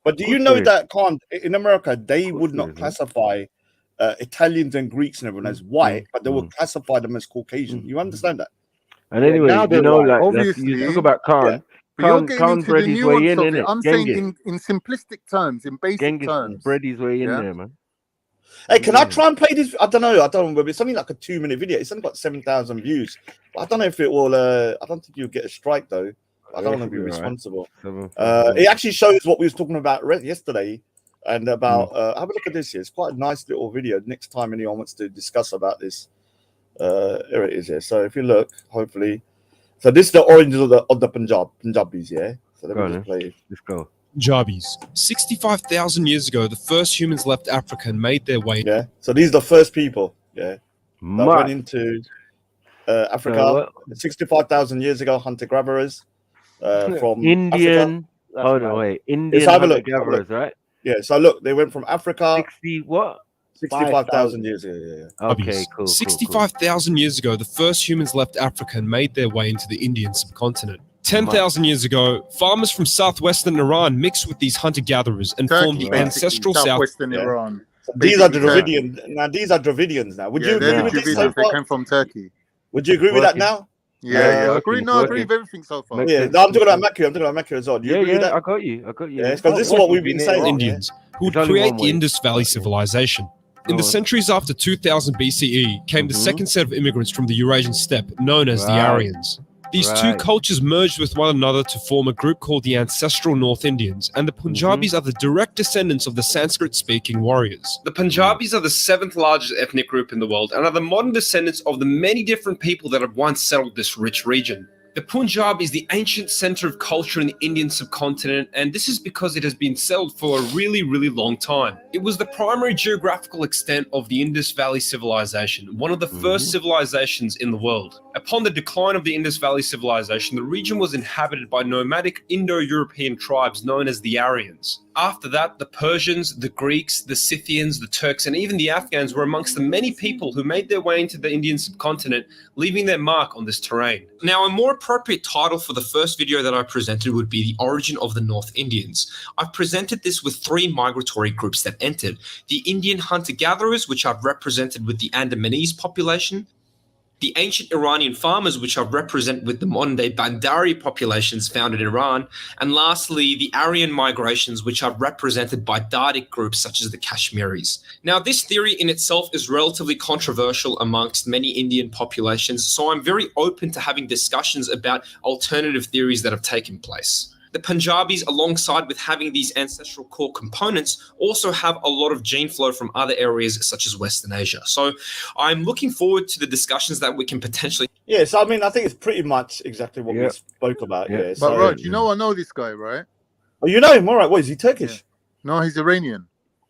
But do you know that in America they would not classify Italians and Greeks and everyone as white, but they will classify them as Caucasian. You understand that? And anyway, you know, like obviously, you talk about Khan. But you're getting into bred the his way nuance in, of it. innit? I'm saying in simplistic terms, in basic Genghis terms. bred his way in there, man. Hey, can I try and play this? I don't know whether it's only like a 2-minute video. It's only got 7,000 views. But I don't know if it will. I don't think you'll get a strike though. I don't want to be responsible. It actually shows what we was talking about yesterday, and about. Have a look at this here. It's quite a nice little video. Next time anyone wants to discuss about this, here it is here. So if you look, hopefully, so this is the origins of the Punjabis. Yeah. So let me just play. Let's go. Punjabis. 65,000 years ago, the first humans left Africa and made their way. Yeah. So these are the first people. Yeah. That went into Africa 65,000 years ago. Hunter gatherers from Indian. Africa. Indian have a look, hunter gatherers, right? Yeah. So look, they went from Africa. 60 what? 65,000 years. Yeah. Okay, cool. 65,000 years ago, the first humans left Africa and made their way into the Indian subcontinent. 10,000 years ago, farmers from southwestern Iran mixed with these hunter-gatherers and formed the ancestral southwestern Yeah. Iran. So these are Dravidians. Now these are Dravidians. Now, would you agree with this so They far? came from Turkey. Would you agree with that now? Yeah. I agree with everything so far. Yeah, no, I'm talking about Macu. I'm talking about Macu as well. Do you agree with that? I got you. Yeah, because this is what we've been saying. Indians who would create the Indus Valley civilization. In the centuries after 2000 BCE came the second set of immigrants from the Eurasian steppe, known as the Aryans. These two cultures merged with one another to form a group called the ancestral North Indians, and the Punjabis are the direct descendants of the Sanskrit-speaking warriors. The Punjabis are the 7th largest ethnic group in the world and are the modern descendants of the many different people that have once settled this rich region. The Punjab is the ancient center of culture in the Indian subcontinent, and this is because it has been settled for a really, really long time. It was the primary geographical extent of the Indus Valley civilization, one of the first civilizations in the world. Upon the decline of the Indus Valley civilization, the region was inhabited by nomadic Indo-European tribes known as the Aryans. After that, the Persians, the Greeks, the Scythians, the Turks, and even the Afghans were amongst the many people who made their way into the Indian subcontinent, leaving their mark on this terrain. Now, a more appropriate title for the first video that I presented would be The Origin of the North Indians. I've presented this with 3 migratory groups that entered: the Indian hunter-gatherers, which I've represented with the Andamanese population, the ancient Iranian farmers, which are represented with the modern-day Bandari populations found in Iran, and lastly, the Aryan migrations, which are represented by Dardic groups such as the Kashmiris. Now, this theory in itself is relatively controversial amongst many Indian populations, so I'm very open to having discussions about alternative theories that have taken place. The Punjabis, alongside with having these ancestral core components, also have a lot of gene flow from other areas such as Western Asia. So I'm looking forward to the discussions that we can potentially... Yeah, so I mean, I think it's pretty much exactly what we spoke about. Yeah. But Raj, you know I know this guy, right? Oh, you know him? All right. What, is he Turkish? No, he's Iranian.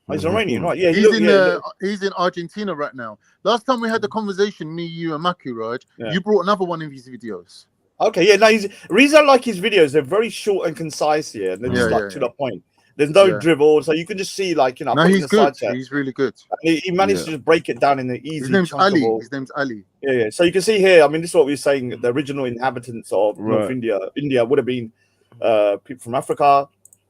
Oh, he's Iranian, right? Yeah, he's in Argentina right now. Last time we had the conversation, me, you, and Maku, Raj, you brought another one of his videos. Okay, yeah. No, the reason I like his videos, they're very short and concise here, and they're just to the point. There's no drivel, so you can just see, like, you know. No, he's good. He's really good. He managed to just break it down in the easy. His name's Ali. His name's Ali. Yeah. So you can see here. I mean, this is what we were saying. The original inhabitants of North India would have been people from Africa.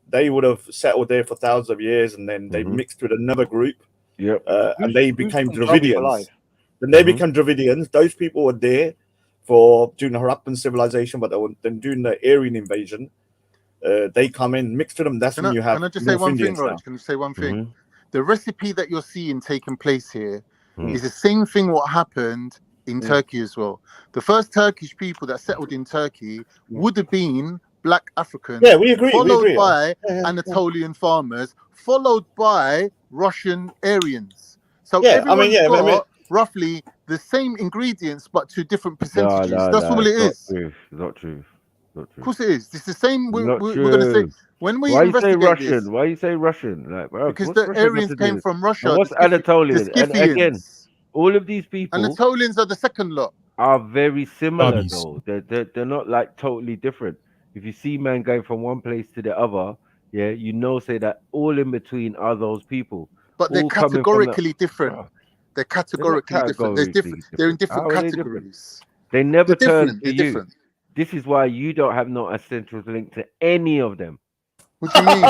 They would have settled there for thousands of years, and then they mixed with another group. And they became Dravidians. Then they became Dravidians. Those people were there during the Harappan civilization, but then during the Aryan invasion, they come in, mixed with them. That's when you have. Can I just say one thing, Raj? Can I say one thing? The recipe that you're seeing taking place here is the same thing what happened in Turkey as well. The first Turkish people that settled in Turkey would have been Black Africans. Yeah, we agree. Followed by Anatolian farmers, followed by Russian Aryans. So everyone's got roughly the same ingredients, but to different percentages. That's all it is. Not true. Of course it is. It's the same. We're going to say when we investigate this. Why you say Russian? Like, bro, because the Aryans came from Russia. And what's Anatolian? And again, all of these people. Anatolians are the second lot. Are very similar though. They're not like totally different. If you see man going from one place to the other, you know, say that all in between are those people. But they're categorically different. They're categorically different. They're in different categories. They never turn to you. This is why you don't have no essential link to any of them. What do you mean?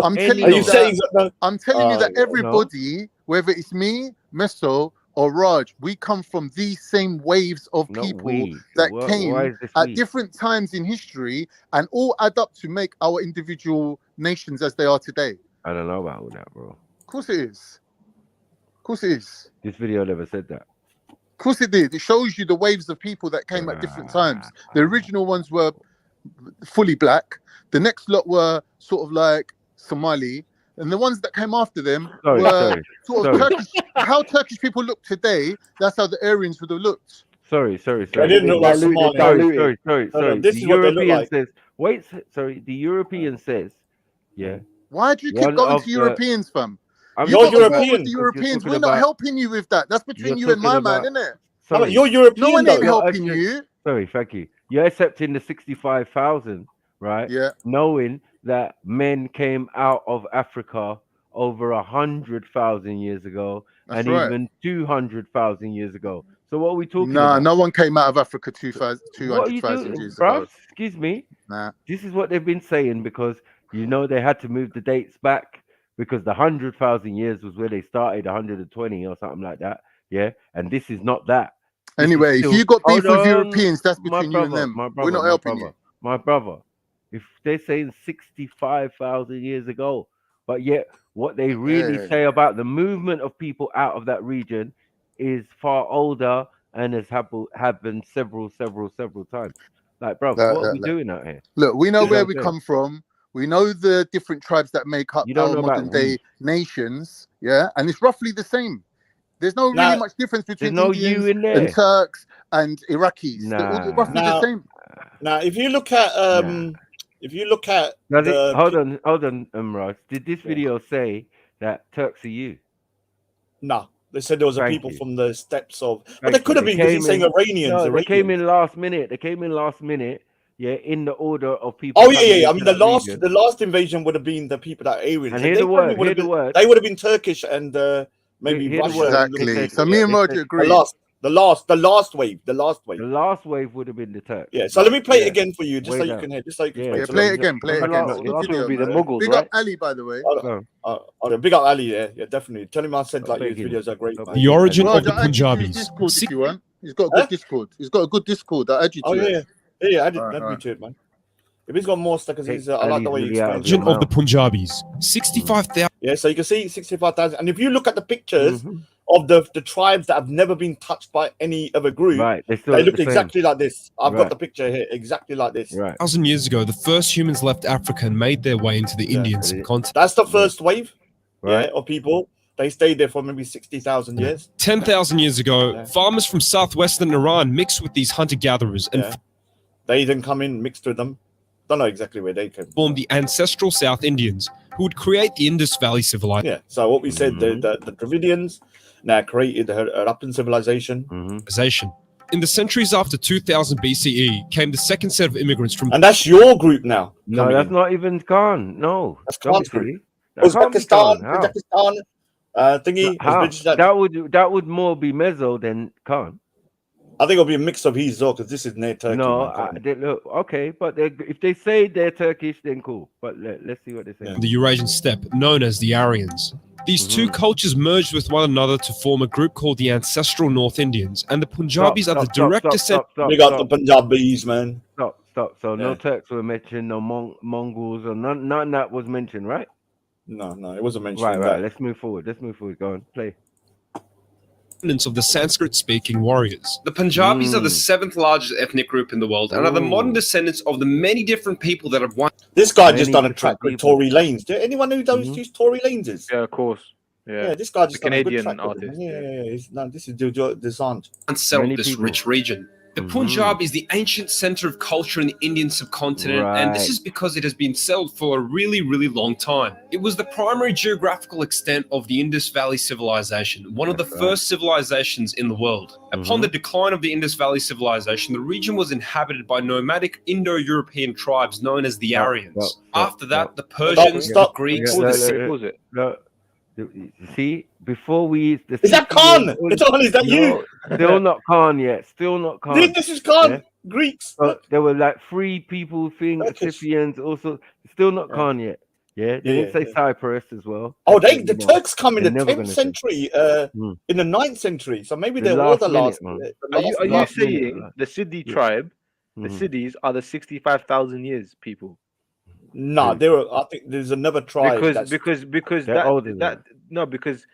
I'm telling you that everybody, whether it's me, Meso, or Raj, we come from these same waves of people that came at different times in history and all add up to make our individual nations as they are today. I don't know about all that, bro. Of course it is. Of course it is. This video never said that. Of course it did. It shows you the waves of people that came at different times. The original ones were fully black. The next lot were sort of like Somali. And the ones that came after them were sort of Turkish. How Turkish people look today, that's how the Aryans would have looked. Sorry. They didn't look like Somali. Sorry. The European says, the European says, Why do you keep going to Europeans, fam? You're European. The Europeans, we're not helping you with that. That's between you and my man, isn't it? Sorry. You're European. No one ain't helping you. Sorry, thank you. You're accepting the 65,000, right? Yeah. Knowing that men came out of Africa over 100,000 years ago, That's and right. even 200,000 years ago. So what are we talking Nah, about? no one came out of Africa What are you 200,000 doing, years bruv? ago. Excuse me. Nah. This is what they've been saying because they had to move the dates back because the 100,000 years was where they started, 120 or something like that. Yeah, and this is not that. This is Anyway, if still- you got beef Hold with on, Europeans, that's my between you and brother, them. my We're brother, not my helping brother, you. my brother. If they're saying 65,000 years ago, but yet what they really Yeah. say about the movement of people out of that region is far older and has happened several times. Like, bro, what are we doing out here? Look, we know You know where what we I'm saying? come from. We know the different tribes that make up You don't our know about modern day nations. Yeah. And it's roughly the same. There's no really much difference between no you Indians in there. and Turks and Iraqis. They're all Nah. roughly the same. Now, if you look at Does it, the hold on, Ross. Did this video say that Turks are you? no, they said there was a Thank people you. from the steppes of, but Thank they could you. have been because he's saying Iranians. No, they came Iranians. in last minute. They came in last minute. Yeah, in the order of people. Oh coming yeah. I into mean, that region. the last invasion would have been the people that are Aryans. And They hear the probably word. would Hear have the been. word. They would have been Turkish and maybe Hear the Russian. word. Exactly. So me and they Roger said- agree. The last wave. The last wave would have been the Turks. Yeah. So let me play it again for you, just Way so you down. can hear. Just so you can Yeah, explain. Yeah, So play look, it again. Play it again. last It's would be the man. Mughals, Big right? up Ali, by the way. Okay, big up Ali. Yeah, definitely. Tell him I said like his begging. videos are great. Man. The origin of Roger, the add you to his Punjabis. Discord if you want. He's got a good Discord. He's got a good Discord. I'll add you to Oh it. yeah. Add Alright, me alright. to it, man. If he's got more stuff, because I like Ali's the way he really out of explains your it. Origin of the Punjabis. 65,000. Yeah, so you can see 65,000. And if you look at the pictures of the tribes that have never been touched by any other group, Right, they look the same. exactly like this. I've got Right. the picture here, exactly like this. Right. 1,000 years ago, the first humans left Africa and made their way into the Indian subcontinent. That's the first wave, Right. of people. They stayed there for maybe 60,000 years. 10,000 years ago, farmers from southwestern Iran mixed with these hunter-gatherers and They then come in, mixed with them. Don't know exactly where they came from. formed the ancestral South Indians, who would create the Indus Valley civilization. Yeah, so what we said, the Dravidians now created the Harappan civilization. In the centuries after 2000 BCE came the second set of immigrants from... And that's your group now. No, that's not even Khan. No. That's Don't be Khan's group. silly. That can't be Uzbekistan, Khan. How? Kazakhstan, thingy. How? Uzbekistan. That would more be Mezzo than Khan. I think it'll be a mix of his because this is near Turkey. No, man. look, okay, but if they say they're Turkish, then cool. But let's see what they say. the Eurasian steppe, known as the Aryans. These two cultures merged with one another to form a group called the Ancestral North Indians, and the Punjabis are the direct descent. We got the Punjabis, man. Stop. So no Turks were mentioned, no Mongols, or none that was mentioned, right? No, it wasn't mentioned. Right. Let's move forward. Go on, play. Of the Sanskrit-speaking warriors. The Punjabis are the seventh largest ethnic group in the world and are the modern descendants of the many different people that have won. This guy just done a track with Tory Lanez. Do anyone know who those Tory Lanez is? Yeah, of course. Yeah, this guy just the done a good Canadian track with him. artist. Yeah. This is Desant. And settled this rich region. The Punjab is the ancient center of culture in the Indian subcontinent, and this is because it has been settled for a really, really long time. It was the primary geographical extent of the Indus Valley civilization, one of the first civilizations in the world. Upon the decline of the Indus Valley civilization, the region was inhabited by nomadic Indo-European tribes known as the Aryans. After that, the Persians, the Greeks, See, before we... Is that Khan? Is that you? Still not Khan yet. Still not Khan. This is Khan. Yeah? Greeks. There were like 3 people thing, Scythians also. Still not Khan yet. Yeah, they didn't say Cyprus as well. Oh, the Turks come in the 10th century, in the 9th century. So maybe they were the last. Are you saying the Siddhi tribe, the Siddhis are the 65,000 years people? No, I think there's another tribe. Because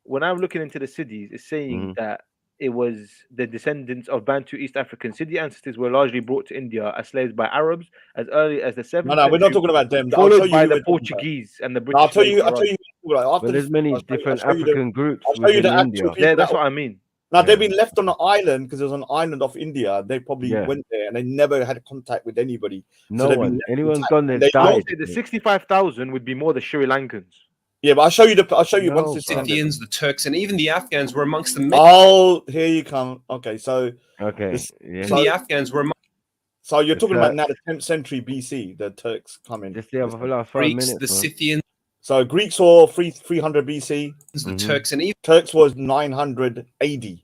when I'm looking into the Siddhis, it's saying that it was the descendants of Bantu East African. Siddhi ancestors were largely brought to India as slaves by Arabs as early as the 7th No, we're not talking about them. Followed by the Portuguese and the British. I'll tell you. After there's many different African groups. I'll show you the India. Yeah, that's what I mean. Now they've been left on an island because it was an island of India. They probably went there and they never had contact with anybody. No one. Anyone's gone there died. The 65,000 would be more the Sri Lankans. Yeah, but I'll show you once the Scythians, the Turks, and even the Afghans were amongst the. Oh, here you come. Okay, so the Afghans were. So you're talking about now the 10th century BC, the Turks come in. Just the last 5 minutes. The Scythians. So Greeks were 300 BC. The Turks and even Turks was 900 AD.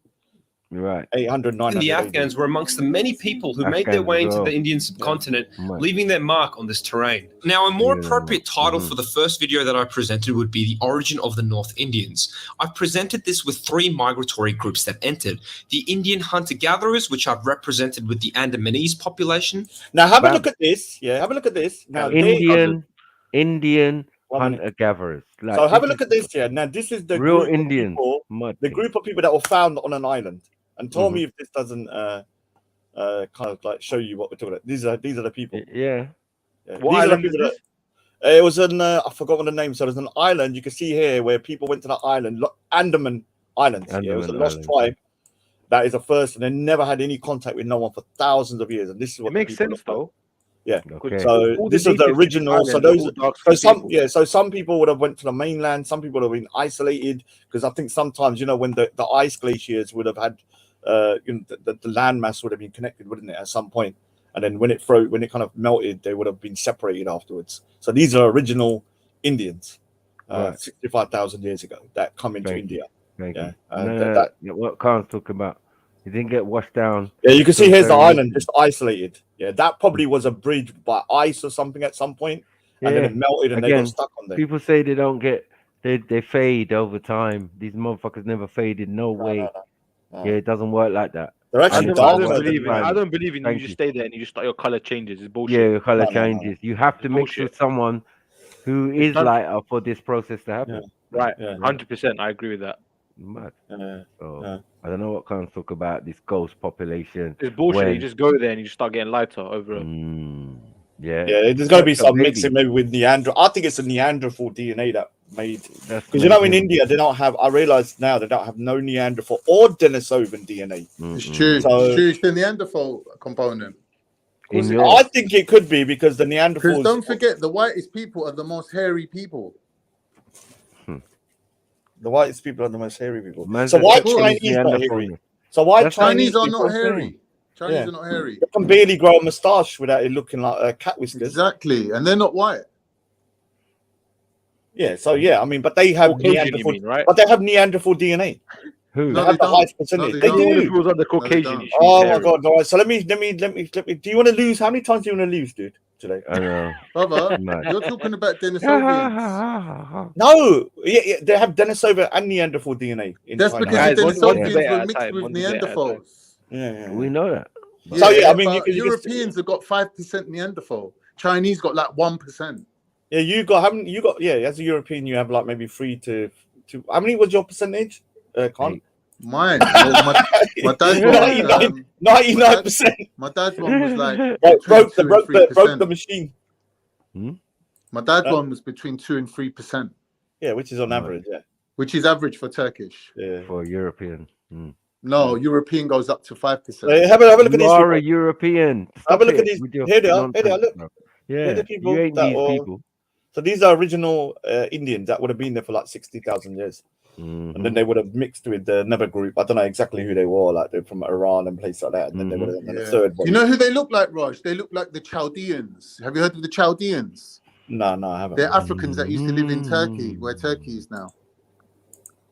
Right. 800, 900 the AD. Afghans were amongst the many people who made their Afghans way as into well. the Indian subcontinent, Right. leaving their mark on this terrain. Now, a more Yeah, appropriate title mhm. for the first video that I presented would be The Origin of the North Indians. I've presented this with 3 migratory groups that entered. The Indian hunter-gatherers, which I've represented with the Andamanese population. Now have a look at this. Yeah, have a look at this. Now Indian One minute. hunter-gatherers. Like, So have a this look is at this here. Now this is the real group Indians. of people, Mud the thing. group of people that were found on an island. And tell Mhm. me if this doesn't kind of like show you what we're talking about. These are the people. Yeah. What These are the island people is that it was an I forgot what the name. So there's an island you can see here where people went to that island, Andaman Islands. Yeah, it was a Andaman lost Islands. tribe. That is the first, and they never had any contact with no one for thousands of years. And this is what It makes the people sense though. Yeah. Okay. So All the this is the natives in original. this So island are those. all dark So skinned some. people. Yeah. So some people would have went to the mainland. Some people would have been isolated because I think sometimes when the ice glaciers would have had, the landmass would have been connected, wouldn't it, at some point? And then when it kind of melted, they would have been separated afterwards. So these are original Indians, Right. 65,000 years ago that come into Thank India. Thank Yeah. you. What Khan's talking about. He didn't get washed down. Yeah, you can see So here's the very island, just isolated. Yeah, that probably was a bridge by ice or something at some point, and then it melted and they got stuck on there. People say they don't get they fade over time. These motherfuckers never faded. No way. No. Yeah, it doesn't work like that. They're actually And I darker don't than believe in. mine. I don't believe in. You Thank just you. stay there and you just start your color changes. It's bullshit. Yeah, your color No. changes. You have to It's mix bullshit. with someone who is done- lighter for this process to happen. Right. Yeah. 100%. I agree with that. Mad. Yeah. So Yeah. I don't know what Khan's talk about this ghost population. It's bullshit. when- You just go there and you just start getting lighter over it. Yeah. Yeah, there's got to be Like a some baby. mixing maybe with Neanderthal. I think it's a Neanderthal DNA that made That's because in maybe- India they don't have. I realize now they don't have no Neanderthal or Denisovan DNA. It's true. So- It's true. It's the Neanderthal component. In Because your- I think it could be because the Neanderthals. don't forget, the whitest people are the most hairy people. The whitest people are the most hairy people. Man's So a why fucking Chinese not Neanderthal. hairy? So why That's Chinese are people not saying. hairy. Chinese Yeah. are not hairy. They can barely grow a moustache without it looking like cat whiskers. Exactly, and they're not white. Yeah. So yeah, I mean, but they have Caucasian, you Neanderthal. mean, right? But they have Neanderthal DNA. Who? They No, have they the highest don't. percentage. No, they they do. don't. If it was on the Caucasian, don't. you should be Oh my hairy. god! All right, so let me. Do you want to lose? How many times do you want to lose, dude? Today? I know. Brother, Mad. you're talking about Denisovians. No, yeah, they have Denisova and Neanderthal DNA. In That's China. because the Guys, Denisovians one debate at were a mixed time, with one debate at a time. Neanderthals. Yeah. We know that. So, yeah, I mean, but you can Europeans have got 5% Neanderthal. Chinese got like 1%. Yeah, you got as a European, you have like maybe 3 to. How many was your percentage? Con? Mine. Well, my dad's one. 99%. My dad's one was like broke between 2 and the 3%. machine. My dad's one was between 2 and 3%. Yeah, which is on average. Yeah, which is average for Turkish. Yeah, for European. No, European goes up to 5%. Hey, have a look at You these. are a European. Have a look Stop at it these. with your Here they are. nonsense, Look. bro. They're Yeah, the people you ain't that these are- people. So these are original Indians that would have been there for like 60,000 years. Mm-hmm. And then they would have mixed with another group. I don't know exactly who they were, like they're from Iran and places like that. And then they would have done a third one. You know who they look like, Raj? They look like the Chaldeans. Have you heard of the Chaldeans? No, I haven't. They're Africans that used to live in Turkey, where Turkey is now.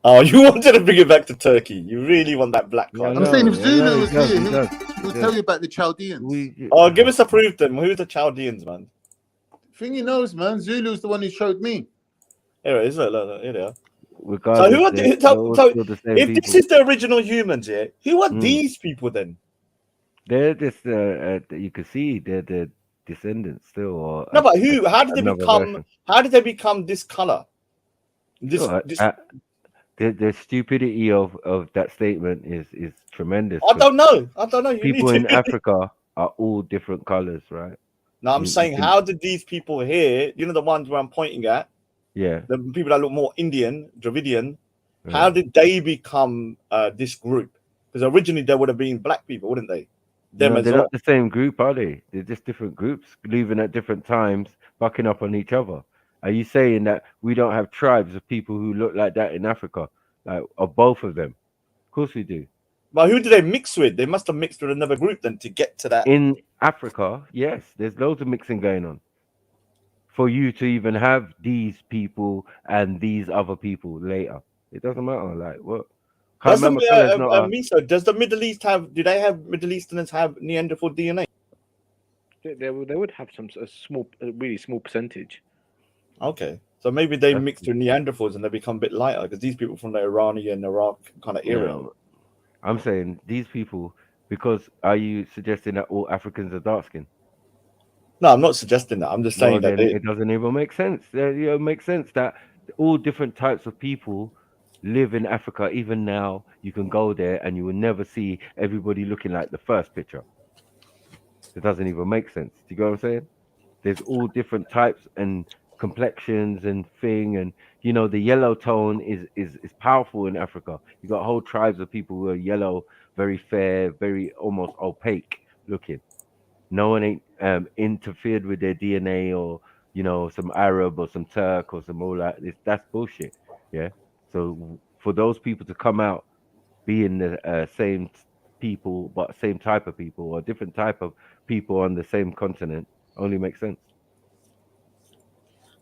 Oh, you wanted to bring it back to Turkey. You really want that black card. I'm saying if Zulu was here, he'll tell you about the Chaldeans. Oh, give us a proof then. Who's the Chaldeans, man? Thing he knows, man. Zulu's the one who showed me. Here it is. Look, here they are. Regardless, So who are they're all so still the same if people. this is the original humans here, who are these people then? They're just you can see they're the descendants still. Or No, but who? How did they another become? version. How did they become this color? This, Sure, this the stupidity of that statement is tremendous. I don't know. You People need in to- Africa are all different colors, right? No, I'm You saying, can- how did these people here? You know, the ones where I'm pointing at, Yeah. the people that look more Indian, Dravidian. How did they become this group? Because originally they would have been black people, wouldn't they? Them No, as they're well. not the same group, are they? They're just different groups, living at different times, bucking up on each other. Are you saying that we don't have tribes of people who look like that in Africa, like of both of them? Of course we do. But who did they mix with? They must have mixed with another group then to get to that. In Africa, yes, there's loads of mixing going on. for you to even have these people and these other people later. It doesn't matter. Like what? Does the, not a, Miso, does the Middle East have? Do they have Middle Easterners have Neanderthal DNA? They would have a really small percentage. Okay, so maybe they mixed with Neanderthals and they become a bit lighter because these people from the Iranian, Iraq kind of era. Yeah, I'm saying these people, because are you suggesting that all Africans are dark skinned? No, I'm not suggesting that. I'm just saying that it doesn't even make sense. It makes sense that all different types of people live in Africa. Even now, you can go there and you will never see everybody looking like the first picture. It doesn't even make sense. Do you get what I'm saying? There's all different types and complexions and thing, and you know the yellow tone is powerful in Africa. You got whole tribes of people who are yellow, very fair, very almost opaque looking. No one ain't interfered with their DNA or you know some Arab or some Turk or some all that. That's bullshit. Yeah. So for those people to come out being the same people but same type of people or different type of people on the same continent only makes sense.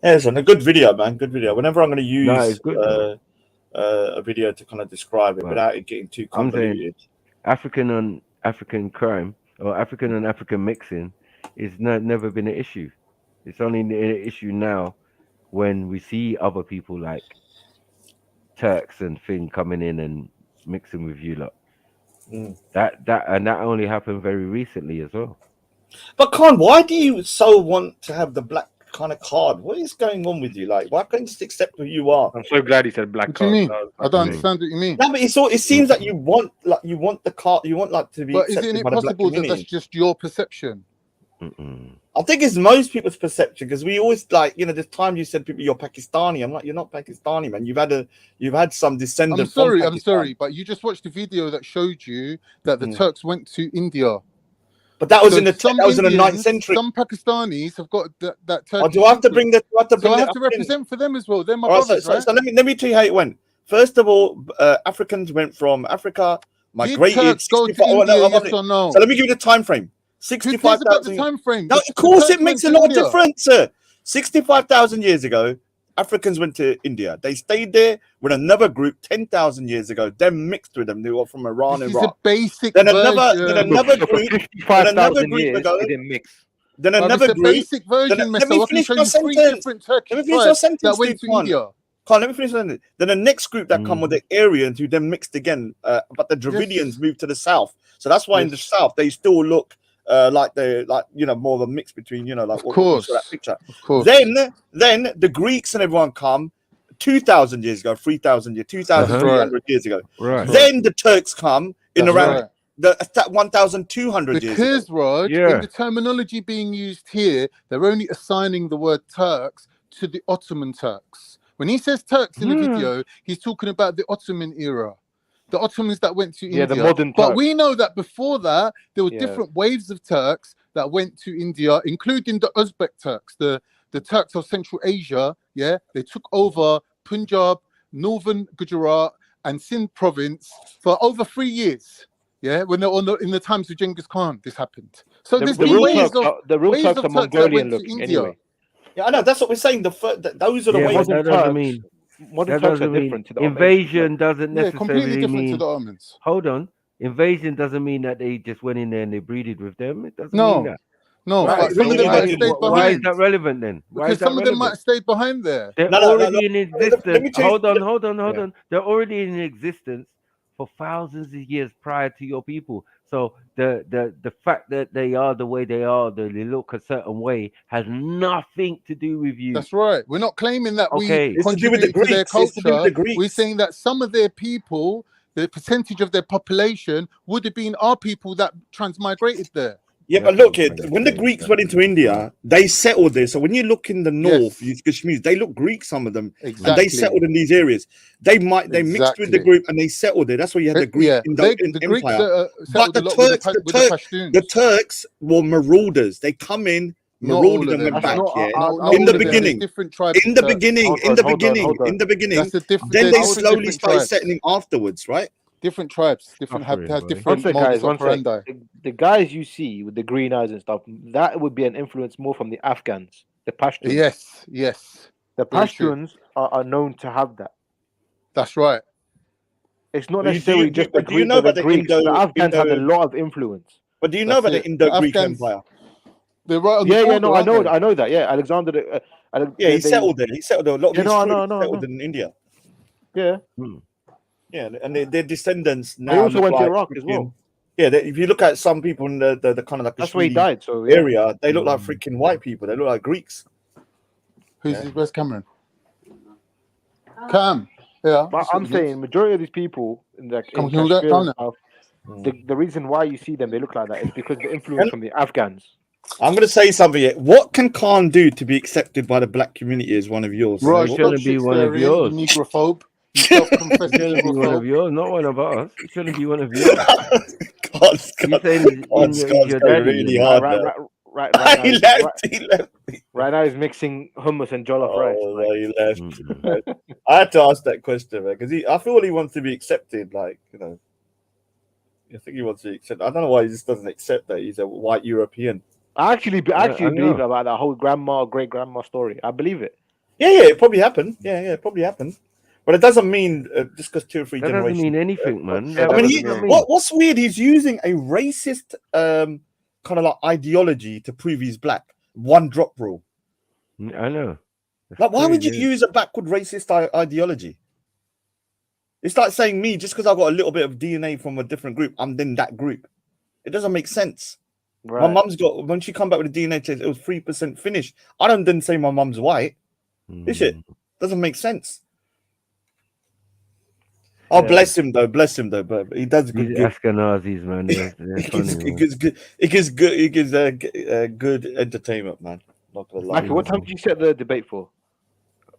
Yeah, it's a good video, man. Good video. Whenever I'm going to use it's good, a video to kind of describe it without it getting too convoluted. African on African crime or African and African mixing is never been an issue. It's only an issue now when we see other people like Turks and thing coming in and mixing with you lot. That only happened very recently as well. But Khan, why do you so want to have the black kind of card? What is going on with you? Like, why can't you just accept who you are? I'm so glad he said black card. What do you mean? I don't understand what you mean. No, but it seems like you want the card. You want like to be. But isn't it possible that that's just your perception? I think it's most people's perception because we always like there's times you said people you're Pakistani. I'm like you're not Pakistani, man. You've had some descendants. I'm sorry, but you just watched the video that showed you that the Turks went to India. But that was in the 9th century. Some Pakistanis have got that Turkish. Oh, do I have to bring that? So I have to represent for them as well. They're my brothers, right? So let me tell you how it went. First of all, Africans went from Africa, migrated. Turks go to India, yes or no? So let me give you the time frame. 65,000. Time frame. No, of course it makes a lot of difference. 65,000 years ago, Africans went to India. They stayed there with another group 10,000 years ago. Then mixed with them. They were from Iran and Iraq. It's a basic then another group. 55,000 years ago, they didn't mix. Then another group. Basic version. Let me finish my sentence. Let me finish my sentence. That went to India. Carl, let me finish my sentence. Then the next group that come were the Aryans who then mixed again. But the Dravidians moved to the south. So that's why in the south they still look like more of a mix between like of course that picture. Of course. Then the Greeks and everyone come 2,000 years ago, 3,000 years, 2,300 years ago. Right. Then the Turks come in around 1,200 years ago. Because Rod, in the terminology being used here, they're only assigning the word Turks to the Ottoman Turks. When he says Turks in the video, he's talking about the Ottoman era. The Ottomans that went to India. The modern but Turks. we know that before that, there were different waves of Turks that went to India, including the Uzbek Turks, the Turks of Central Asia. Yeah, they took over Punjab, northern Gujarat, and Sindh province for over 3 years. Yeah, when they're in the times of Genghis Khan, this happened. So there's been waves of the real waves Turks of are Turks that went Mongolian to looking India. anyway. Yeah, I know. That's what we're saying. Those are the waves. That doesn't mean Modern Turks are different to the invasion doesn't necessarily completely different mean to the Ottomans. Hold on. Invasion doesn't mean that they just went in there and they breeded with them. It doesn't mean that. No, Right. but some of them might have stayed behind. Why is that relevant then? Because some of them might have stayed behind there. They're already in existence. Hold on. They're already in existence for thousands of years prior to your people. So the fact that they are the way they are, they look a certain way, has nothing to do with you. That's right. We're not claiming that we It's to do with the contribute to their Greeks. It's to do with culture. the Greeks. We're saying that some of their people, the percentage of their population, would have been our people that transmigrated there. Yeah, but look, when the Greeks went into India, they settled there. So when you look in the north, Kashmir, they look Greek, some of them, and they settled in these areas. They mixed with the group and they settled there. That's why you had the Greek the Greeks Empire. settled But a lot with the Pashtuns. the Turks were marauders. They come in, Not marauded all and of went them. back. Not Yeah, all in of the them. beginning, There's different tribes in the of Turks. beginning, in the beginning, That's a different. then they there's also slowly different started tribes. settling afterwards, right? Different tribes, have different One sec, guys. modus One sec. operandi. The guys you see with the green eyes and stuff, that would be an influence more from the Afghans. The Pashtuns. Yes. The Very true. Pashtuns are known to have that. That's right. It's not But necessarily just the do you know the about the Greeks. The Afghans had a lot of influence. But do you know about the Indo-Greek Empire? They're right on the Yeah, border, no, aren't I know that. Yeah, Alexander. Yeah, he settled there. He settled there. A lot of Yeah, his no, I troops know. settled in India. Yeah. Yeah, and their descendants now They also look went to like Iraq as well. freaking- Yeah, if you look at some people in the kind of like That's where he Kashmiri died. So yeah. area, they look like freaking white people. They look like Greeks. Where's Cameron? Cam. Yeah. But I'm saying majority of these people in the Come, in can we get Kashmir down and there? stuff, the reason why you see them, they look like that is because the influence from the Afghans. I'm going to say something here. What can Khan do to be accepted by the black community as one of yours? Right, It shouldn't be one of yours. Negrophobe. You self-confessed It shouldn't be one of negrophobe. yours, not one of us. It shouldn't be one of yours. God's You're saying he's your daddy. really you know? hard Right, there. right, right, He left. right now he's mixing hummus and jollof rice. Oh, no, he left. I had to ask that question, man, because I feel he wants to be accepted. Like, you know, I think he wants to accept. I don't know why he just doesn't accept that he's a white European. I actually I believe know. about that whole great grandma story. I believe it. Yeah, it probably happened. Yeah, it probably happened. But it doesn't mean just because 2 or 3 That doesn't generations. mean anything, man. I mean, what's weird? He's using a racist kind of like ideology to prove he's black. One drop rule. I know. Like, why would you use a backward racist ideology? It's like saying me, just because I got a little bit of DNA from a different group, I'm in that group. It doesn't make sense. Right. My mum's got, when she come back with a DNA test, it was 3% Finnish. I don't then say my mum's white. This shit doesn't make sense. Oh, bless him though, but he does good. These Ashkenazis, man. They're funny, man. It gives good entertainment, man. Not gonna lie. Mikey, what time did you set the debate for?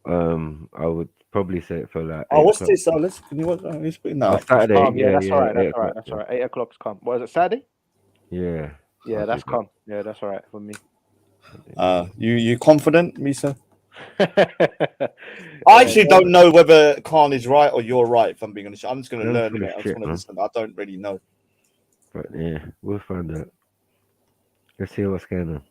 I would probably say it for like. Oh, 8 what's o'clock. this? Let's. Can you speak now? Saturday. Yeah, that's all right. 8 That's all right. o'clock, That's all right. 8 o'clock is calm. What is it? Saturday? Yeah. Yeah, that's calm. Yeah, that's all right for me. You confident, Misa? I actually don't know whether Khan is right or you're right. If I'm being honest, I'm just going to learn it. I just want to listen. I don't really know. But yeah, we'll find out. Let's see what's going on.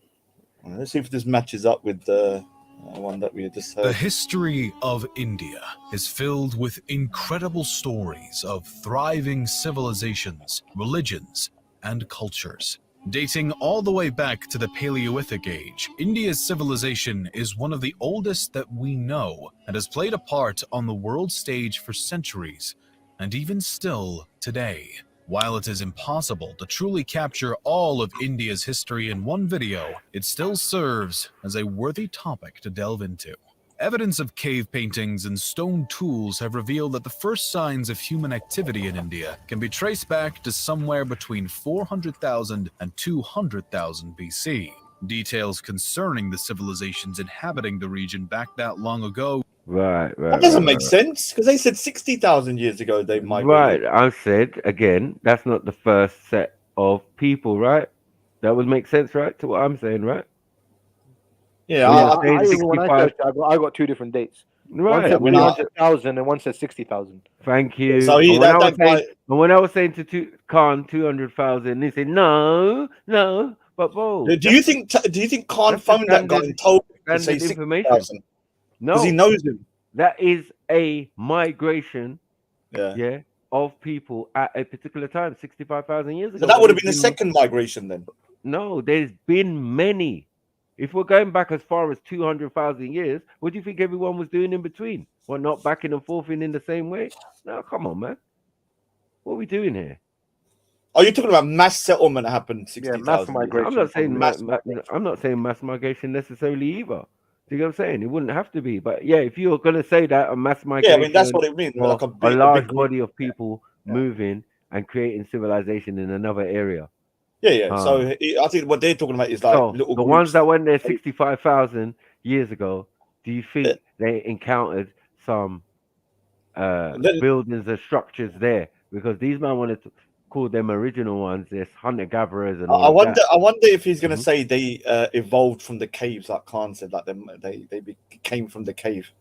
Let's see if this matches up with the one that we just heard. The history of India is filled with incredible stories of thriving civilizations, religions, and cultures. Dating all the way back to the Paleolithic age, India's civilization is one of the oldest that we know and has played a part on the world stage for centuries, and even still today. While it is impossible to truly capture all of India's history in one video, it still serves as a worthy topic to delve into. Evidence of cave paintings and stone tools have revealed that the first signs of human activity in India can be traced back to somewhere between 400,000 and 200,000 BC. Details concerning the civilizations inhabiting the region back that long ago. Right. That doesn't make sense because they said 60,000 years ago they migrated. Right. I said again, that's not the first set of people, right? That would make sense, right? To what I'm saying, right? Yeah, I got 2 different dates. Right. One said 300,000 and one said 60,000. Thank you. So when I was saying to Khan 200,000, he said no, but both. Do you think Khan phoned that guy and told him to say 60,000? No, because he knows him. That is a migration. Yeah. Of people at a particular time, 65,000 years ago. So that would have been the second migration then. No, there's been many. If we're going back as far as 200,000 years, what do you think everyone was doing in between? Well, not backing and forth in the same way? No, come on, man. What are we doing here? Are you talking about mass settlement happened 60,000? Mass migration. I'm not saying mass migration necessarily either. Do you get what I'm saying? It wouldn't have to be, but yeah, if you're going to say that a mass migration, yeah, I mean that's what it means. Like a large body of people moving and creating civilization in another area. Yeah. So I think what they're talking about is like little the ones that went there 65,000 years ago. Do you think they encountered some buildings and structures there? Because these men wanted to call them original ones. There's hunter-gatherers and all I wonder. that. I wonder if he's going to say they evolved from the caves, like Khan said, like they came from the cave.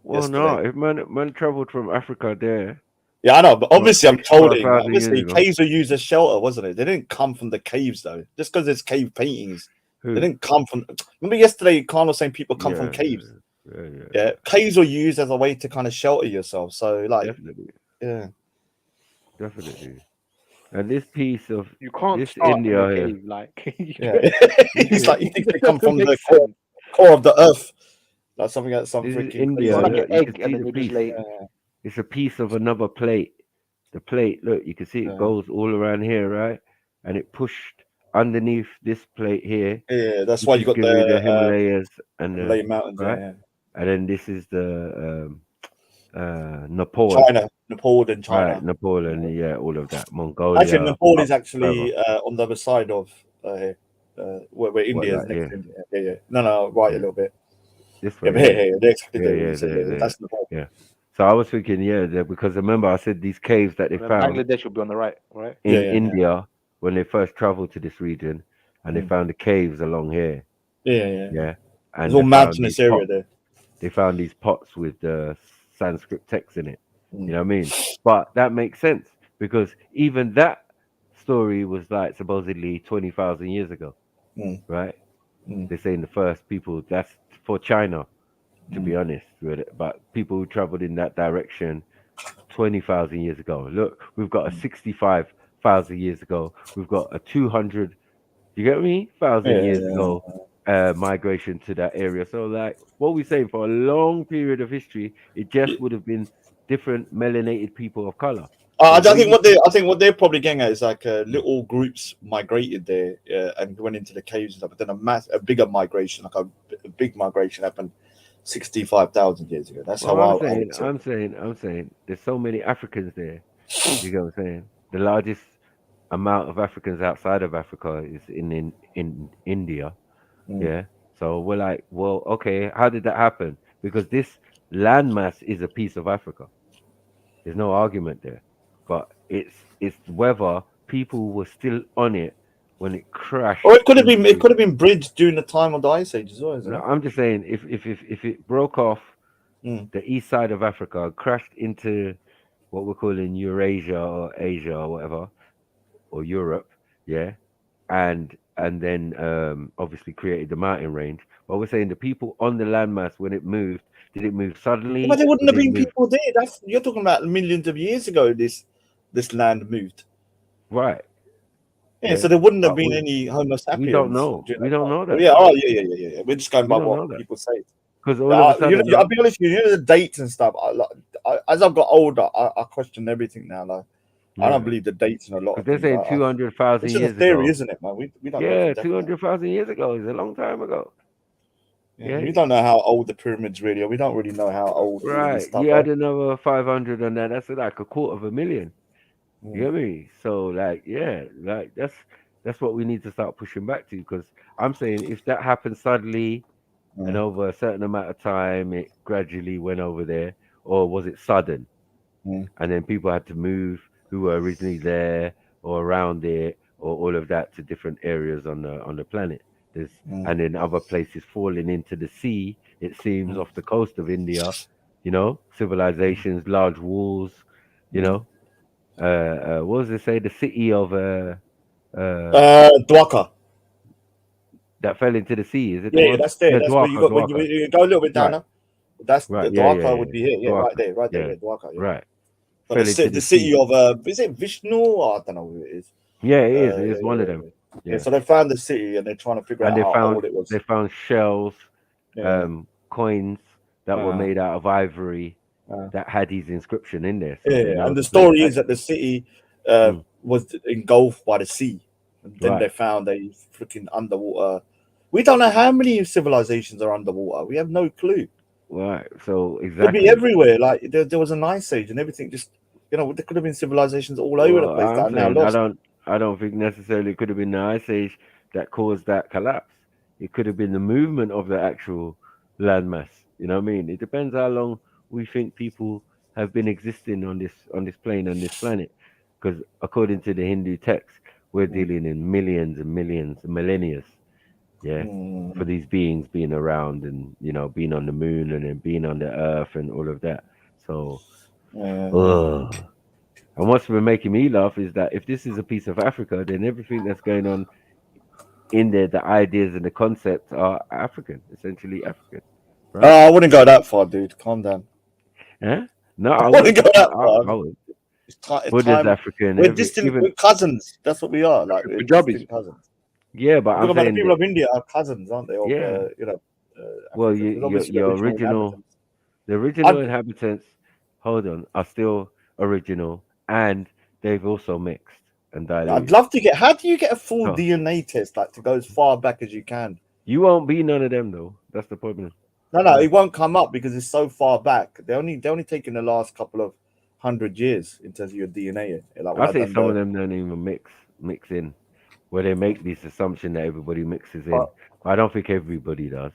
Well, yesterday. no, if man traveled from Africa there. Yeah, I know, but obviously I'm told it. 65,000 years Obviously, ago. caves were used as shelter, wasn't it? They didn't come from the caves though. Just because there's cave paintings They didn't come from. Remember yesterday, Khan was saying people come from caves. Yeah, caves are used as a way to kind of shelter yourself. So, like, definitely. And this piece of you can't this start India in a here, cave, like it's like you think they come from the makes core of the earth, like something that's some this is freaking India. crazy. Look, you can see the piece. It's a piece of another plate. The plate, look, you can see it goes all around here, right? And it pushed underneath this plate here. Yeah, that's why you got the Himalayas and Himalaya mountains, right? yeah. And then this is the Nepal. Nepal and China. Right, Nepal and all of that. Mongolia. Actually, Nepal is actually on the other side of where India is next to India. Yeah. No, right a little bit. This way. That's Nepal. Yeah. So I was thinking, because remember I said these caves that they found. Bangladesh will be on the right? In India when they first traveled to this region, and they found the caves along here. Yeah. And it's all mountainous area there. They found these pots with Sanskrit text in it. You know what I mean? But that makes sense because even that story was like supposedly 20,000 years ago, right? They're saying the first people, that's for China, to be honest with it. But people who traveled in that direction 20,000 years ago. Look, we've got a 65,000 years ago. We've got a 200, you get me? 1,000 years ago migration to that area. So like what we're saying, for a long period of history, it just would have been different melanated people of color. I think what they're probably getting at is like little groups migrated there and went into the caves and stuff. But then a bigger migration, like a big migration, happened 65,000 years ago. That's how I'm saying. There's so many Africans there. You get what I'm saying? The largest amount of Africans outside of Africa is in India. Yeah. So we're like, well, okay, how did that happen? Because this landmass is a piece of Africa. There's no argument there. But it's whether people were still on it when it crashed. Or it could have been bridged during the time of the Ice Age as well. No, I'm just saying if it broke off the east side of Africa, crashed into what we're calling Eurasia or Asia or whatever, or Europe, and then obviously created the mountain range. But we're saying the people on the landmass when it moved, did it move suddenly? But there wouldn't have been people there. You're talking about millions of years ago. This land moved, right? Yeah, so there wouldn't have been any Homo sapiens. We don't know. We don't know that. Yeah. We're just going by what people say. Because all of a sudden, I'll be honest with you. The dates and stuff. As I've got older, I question everything now. Like, I don't believe the dates in a lot. They're saying 200,000 years ago. It's a theory, isn't it, man? We don't know 200,000 years ago is a long time ago. Yeah, we don't know how old the pyramids really are. We don't really know how old. Right. You had another 500 on that. That's like 250,000. You get me? So like, that's what we need to start pushing back to, because I'm saying if that happened suddenly and over a certain amount of time, it gradually went over there, or was it sudden? And then people had to move who were originally there or around it or all of that to different areas on the planet. And then other places falling into the sea, it seems, off the coast of India, civilizations, large walls, what does it say? The city of Dwarka. That fell into the sea, is it? Yeah, that's there. That's where you when you go a little bit down. Right. That's the Dwarka would be here. Yeah, Dwarka. right there. Dwarka. Yeah. Right. But the city of is it Vishnu? Or I don't know who it is. Yeah, it is. It is one of them. Yeah. So they found the city and they're trying to figure out how old it was. They found shells, coins that were made out of ivory that had his inscription in there. So, and the story is that the city was engulfed by the sea. And then they found a freaking underwater. We don't know how many civilizations are underwater. We have no clue. Right. So exactly. Could be everywhere. Like there was an ice age and everything. Just there could have been civilizations all over the place that are now lost. I don't think necessarily it could have been the ice age that caused that collapse. It could have been the movement of the actual landmass. You know what I mean? It depends how long we think people have been existing on this plane, on this planet. Because according to the Hindu text, we're dealing in millions and millions, millennia. For these beings being around and being on the moon and then being on the earth and all of that. So and what's been making me laugh is that if this is a piece of Africa, then everything that's going on in there, the ideas and the concepts are African, essentially African. Right? I wouldn't go that far, dude. Calm down. Huh? No, I wouldn't go that far. I would. It's Buddha's time. African. We're distant. We're cousins. That's what we are. Like we're distant cousins. Yeah, but I'm Talking about the saying people of India are cousins, aren't they? Of, yeah. Well, your original, the original inhabitants, hold on, are still original, and they've also mixed and diluted. I'd love to get. How do you get a full DNA test, like to go as far back as you can? You won't be none of them though. That's the problem. No, it won't come up because it's so far back. They're only taking the last couple of 100 years in terms of your DNA. Like, I think some of them don't even mix in, where they make this assumption that everybody mixes in. I don't think everybody does.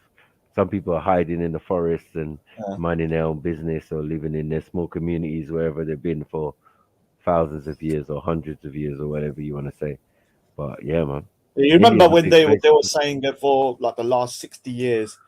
Some people are hiding in the forests and minding their own business, or living in their small communities wherever they've been for thousands of years or hundreds of years or whatever you want to say. But yeah, man. You remember when they were saying that for like the last 60 years,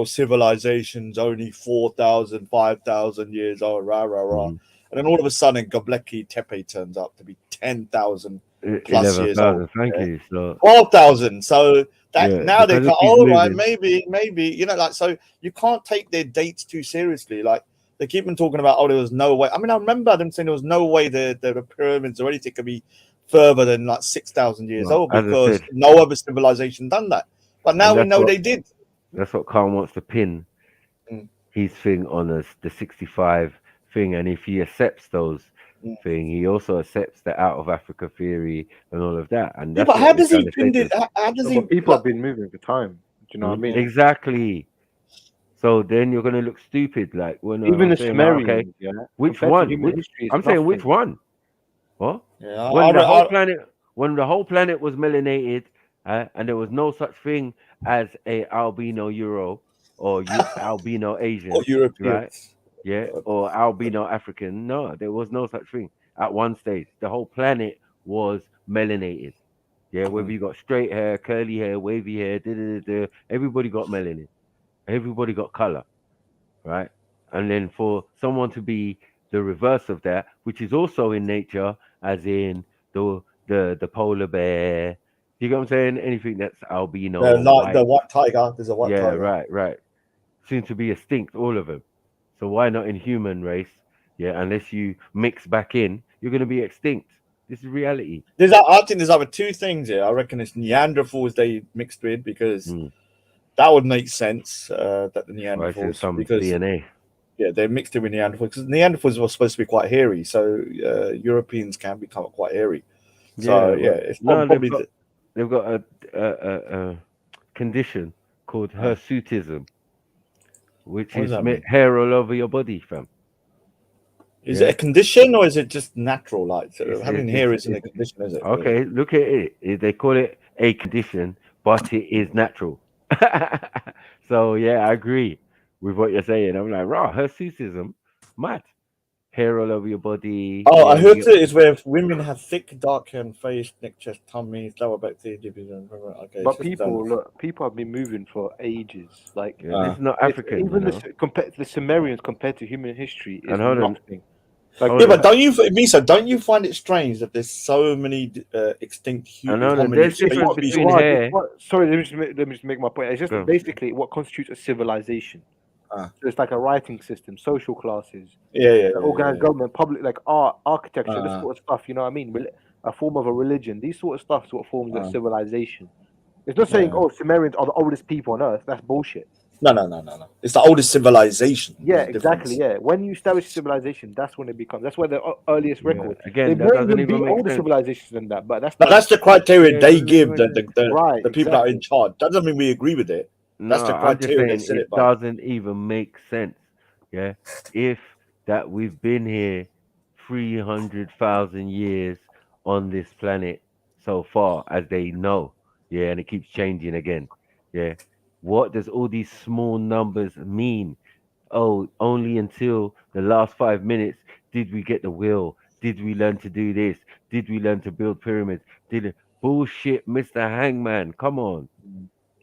civilization's only 4,000, 5,000 years old, rah. And then all of a sudden, Göbekli Tepe turns up to be 10,000 plus years old. Thank you. So 12,000. So that now they go, all right, moving. maybe, like, so you can't take their dates too seriously. Like, they keep on talking about, there was no way. I mean, I remember them saying there was no way the pyramids or anything could be further than like 6,000 years old, because no other civilization done that. But now we know they did. That's what Khan wants to pin his thing on us, the 65 thing. And if he accepts those thing, he also accepts the out of Africa theory and all of that. And that's but how does he pin it? How does he? People have been moving for time. Do you know what I mean? Exactly. So then you're gonna look stupid, like when even the saying, Sumerians. Which one? I'm saying which one? What? When the whole planet was melanated, and there was no such thing as a albino Euro or albino Asian, or European, right? Yeah, or albino African. No, there was no such thing at one stage. The whole planet was melanated. Yeah, whether you got straight hair, curly hair, wavy hair, everybody got melanin. Everybody got color, right? And then for someone to be the reverse of that, which is also in nature, as in the polar bear. You get what I'm saying? Anything that's albino. The white tiger. There's a white tiger. Yeah, right. Seem to be extinct, all of them. So why not in human race? Yeah, unless you mix back in, you're going to be extinct. This is reality. I think there's other two things here. I reckon it's Neanderthals they mixed with, because that would make sense. That the Neanderthals, some because DNA. Yeah, they mixed it with Neanderthals, because Neanderthals were supposed to be quite hairy, so Europeans can become quite hairy. So it's probably they've got a condition called hirsutism, which is hair all over your body, fam. Is it a condition, or is it just natural? Like having hair isn't a condition, is it? Okay, look at it. They call it a condition, but it is natural. So yeah, I agree with what you're saying. I'm like, hirsutism, mad. Hair all over your body. I heard it is where women have thick, dark hair and face, neck, chest, tummy, lower back, okay. But people have been moving for ages. Like it's not African. Even the Sumerians compared to human history is nothing. But don't you find it strange that there's so many extinct humans? There's difference between hair. Sorry, let me just make my point. It's just basically what constitutes a civilization. So it's like a writing system, social classes, organized government, public, like art, architecture, this sort of stuff. You know what I mean? A form of a religion. These sort of stuff, sort of forms of civilization. It's not saying Sumerians are the oldest people on Earth. That's bullshit. No. It's the oldest civilization. Yeah, exactly. Yeah, when you establish civilization, that's when it becomes. That's where the earliest record. Again, there may even be older civilizations than that, but that's the criteria they give the people that are in charge. That doesn't mean we agree with it. That's the criteria. It doesn't even make sense. Yeah, if that we've been here 300,000 years on this planet so far, as they know. Yeah, and it keeps changing again. Yeah. What does all these small numbers mean? Oh, only until the last 5 minutes did we get the will? Did we learn to do this? Did we learn to build pyramids? Bullshit, Mr. Hangman. Come on.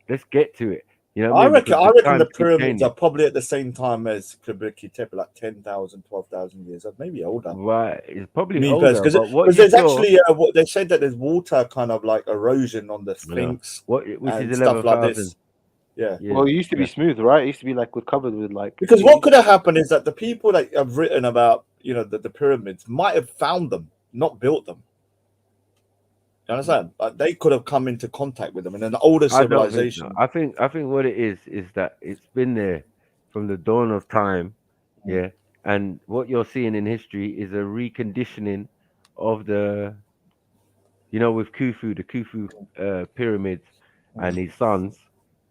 Let's get to it. You know what I mean? reckon. Because I the reckon the times keep pyramids changing. are probably at the same time as Göbekli Tepe, like 10,000, 12,000 years, or maybe older. Right, it's probably Me older. personally, But what because you there's saw, actually what they said that there's water kind of like erosion on the Sphinx which and is stuff like 11,000. this. Yeah. Well, it used to be smooth, right? It used to be like covered with like. Because what could have happened is that the people that have written about, you know, the pyramids might have found them, not built them. You understand? Like they could have come into contact with them in an older I don't think civilization. so. I think what it is that it's been there from the dawn of time, yeah. And what you're seeing in history is a reconditioning of the, you know, with Khufu, the Khufu pyramids and his sons.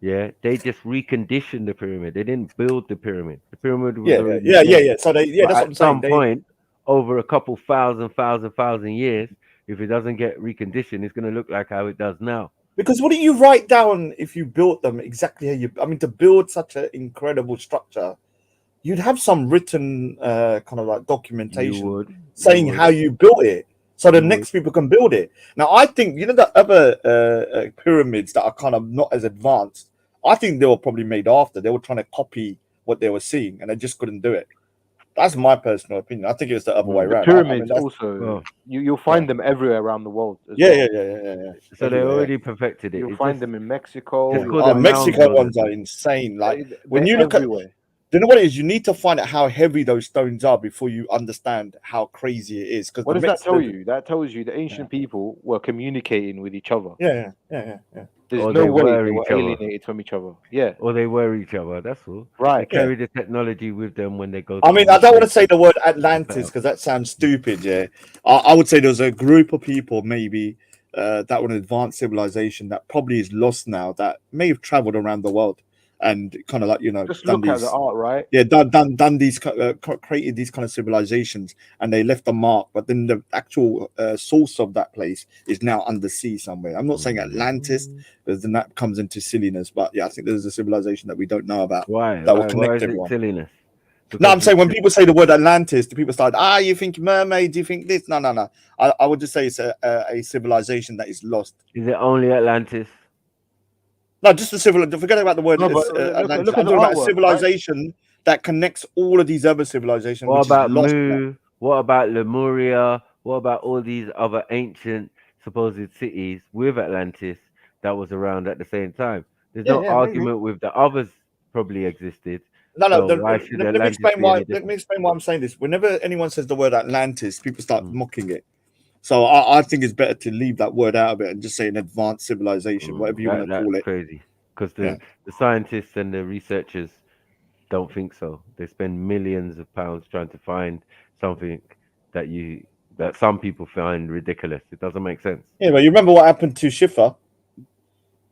Yeah, they just reconditioned the pyramid. They didn't build the pyramid. The pyramid was already there. So they, But that's what at I'm saying. some point, over a couple thousand years, if it doesn't get reconditioned, it's going to look like how it does now. Because what do you write down if you built them exactly how you? I mean, to build such an incredible structure, you'd have some written kind of like documentation saying how you built it, so the next people can build it. Now, I think you know the other pyramids that are kind of not as advanced. I think they were probably made after. They were trying to copy what they were seeing, and they just couldn't do it. That's my personal opinion. I think it was the other way The around. pyramids also, you'll find them everywhere around the world. As Yeah. So they already perfected it. You'll It's find just- them in Mexico. Just you'll call Oh, them mound Mexico builders. ones are insane. Like when they're you look everywhere. at, do you know what it is? You need to find out how heavy those stones are before you understand how crazy it is. Because What does that tell you? That tells you the ancient people were communicating with each other. Yeah. There's Or no they way were they were each other. alienated from each other. Yeah. Or they were each other. That's all. Right. They carry the technology with them when they go. I to mean, I don't want to missions. say the word Atlantis because that sounds stupid. Yeah, I would say there's a group of people maybe that were an advanced civilization that probably is lost now that may have traveled around the world and kind of like Just done look at these, the art, right? yeah, done these created these kind of civilizations and they left a mark, but then the actual source of that place is now under sea somewhere. I'm not saying Atlantis because then that comes into silliness, but yeah, I think there's a civilization that we don't know about Why? that will Why connect is it everyone. silliness? No, I'm saying when people say the word Atlantis, the people start, you think mermaids, you think this? No. I would just say it's a civilization that is lost. Is it only Atlantis? No, just a civilization. Forget about the word Atlantis. look I'm at the talking about a artwork, civilization that connects all of these other civilizations, What which about is lost. Mu? What about Lemuria? What about all these other ancient supposed cities with Atlantis that was around at the same time? There's no Yeah, argument with the others probably existed. No. So why should Let me Atlantis explain be why. any Let different? me explain why I'm saying this. Whenever anyone says the word Atlantis, people start mocking it. So I think it's better to leave that word out of it and just say an advanced civilization, whatever you want to call That's it. crazy. Because the scientists and the researchers don't think so. They spend millions of pounds trying to find something that some people find ridiculous. It doesn't make sense. Yeah, but you remember what happened to Schiffer?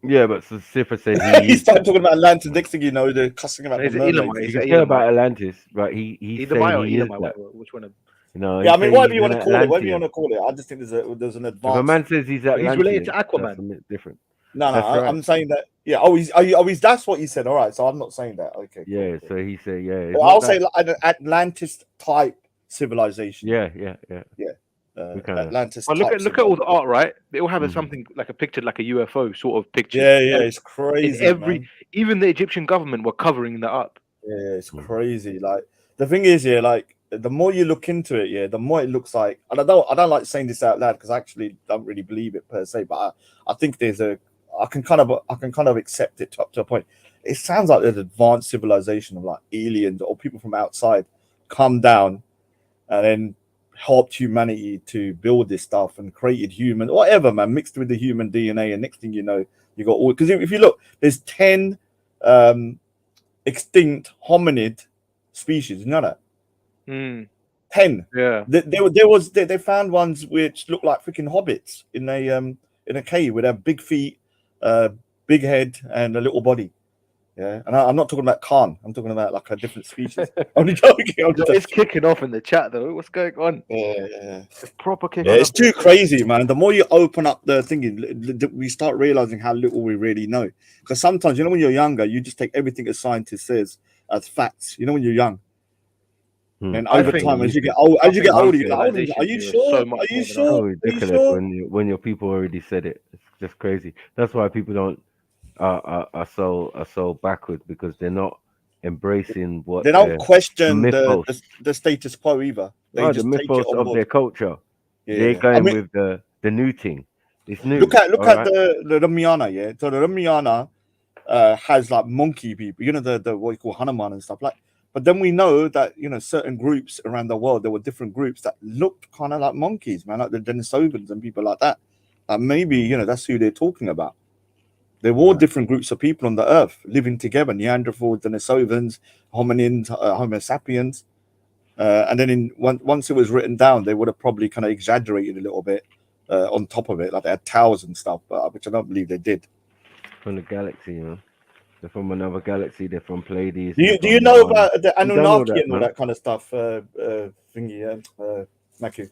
Yeah, but Sifa said He started talking about Atlantis. Next thing you know, they're cussing about the mermaids. You can say about Atlantis, right? He's saying he is that. Which one? You know, Yeah, I he's mean, saying whatever he's you want an to call it, whatever you Atlantean. want to call it. I just think there's an If advanced. a man says he's Atlantean, He's related to that's Aquaman. a bit different. No, That's right. I'm saying that. Yeah. He's that's what you said. All right. So I'm not saying that. Okay. Cool, Yeah, cool. so he said, yeah. it's Well, not I'll that- say like an Atlantis type civilization. Yeah. Atlantis. Well, type look at all the civilization. art, right? They all have something like a picture, like a UFO sort of picture. Yeah, it's crazy. Man. Even the Egyptian government were covering that up. Yeah, it's crazy. Like the thing is, like the more you look into it, the more it looks like. And I don't like saying this out loud because I actually don't really believe it per se. But I think I can kind of accept it up to a point. It sounds like an advanced civilization of like aliens or people from outside come down and then helped humanity to build this stuff and created human whatever, man, mixed with the human DNA. And next thing you know, you got all, because if you look, there's 10 extinct hominid species. You know that? 10. Yeah. They found ones which look like freaking hobbits in a cave with their big feet, big head, and a little body. Yeah, and I'm not talking about Khan. I'm talking about like a different species. I'm joking. It's kicking off in the chat though. What's going on? Yeah. It's proper kicking Yeah, it's off. too crazy, man. The more you open up the thinking, we start realizing how little we really know. Because sometimes, when you're younger, you just take everything a scientist says as facts. When you're young. And over time, as you get older, you're like, are you sure? Are you sure? So ridiculous when your people already said it. It's just crazy. That's why people don't are so backward because they're not embracing what They don't the question mythos. the status quo either. They No, the just take it mythos on of board. their culture. Yeah, They're yeah. I going mean, with the new thing. It's new. look at all right? the Ramayana, yeah. So the Ramayana has like monkey people, you know, the what you call Hanuman and stuff like. But then we know that, you know, certain groups around the world, there were different groups that looked kind of like monkeys, man, like the Denisovans and people like that. Maybe, you know, that's who they're talking about. There were different groups of people on the earth living together: Neanderthals, Denisovans, hominins, Homo sapiens. And then once it was written down, they would have probably kind of exaggerated a little bit on top of it, like they had towers and stuff, which I don't believe they did. From the galaxy, you know. They're from another galaxy. They're from Pleiades. Do you know about the Anunnaki and all that kind of stuff, Matthew?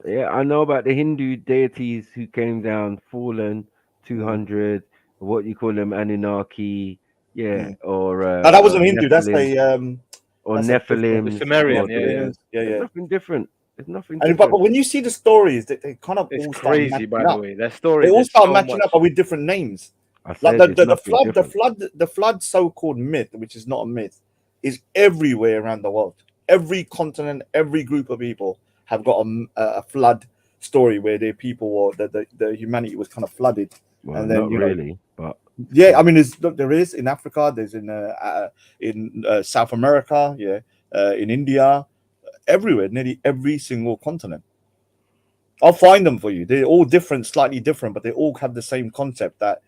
Yeah, I know about the Hindu deities who came down, fallen, 200. What you call them, Anunnaki? Yeah, or no, that wasn't Hindu. That's Nephilim, a or that's Nephilim. Sumerian, There's yeah. nothing different. There's nothing And, different. but when you see the stories, they kind of It's all start crazy, matching by the up. way. Their stories. They all there's start so matching much. up, but with different names. I Like said it's the nothing different. the flood so-called myth, which is not a myth, is everywhere around the world. Every continent, every group of people have got a flood story where their people or the humanity was kind of flooded. Well, And then not you know, really, but yeah, I mean, there is in Africa, there's in South America, yeah, in India, everywhere, nearly every single continent. I'll find them for you. They're all different, slightly different, but they all have the same concept that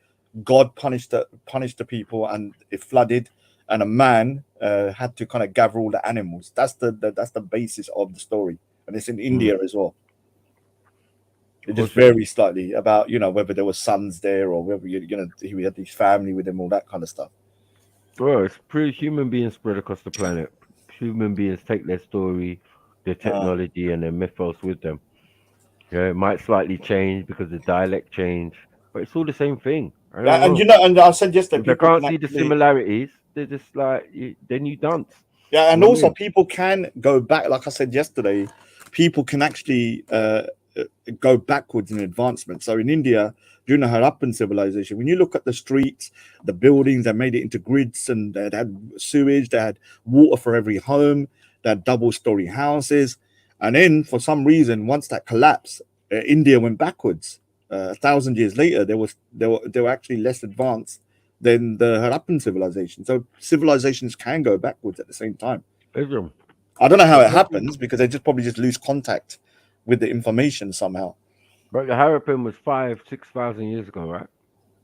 God punished the people and it flooded, and a man had to kind of gather all the animals. That's the basis of the story, and it's in India as well. It just varies slightly about, you know, whether there were sons there or whether he had his family with him, all that kind of stuff. bro, it's pretty human beings spread across the planet. Human beings take their story, their technology, and their mythos with them. Yeah, it might slightly change because the dialect change, but it's all the same thing. I don't And know. you know, and I said yesterday, If they people can't can see the actually, similarities, they're just like, then you dance. yeah, and You know what I also mean? people can go back. Like I said yesterday, people can actually go backwards in advancement. So in India, during the Harappan civilization, when you look at the streets, the buildings, they made it into grids, and they had sewage, they had water for every home, they had double-story houses, and then for some reason, once that collapsed, India went backwards. 1,000 years later, they were actually less advanced than the Harappan civilization. So civilizations can go backwards at the same time. I don't know how it happens because they probably just lose contact with the information somehow. But the Harappan was 5,000-6,000 years ago, right?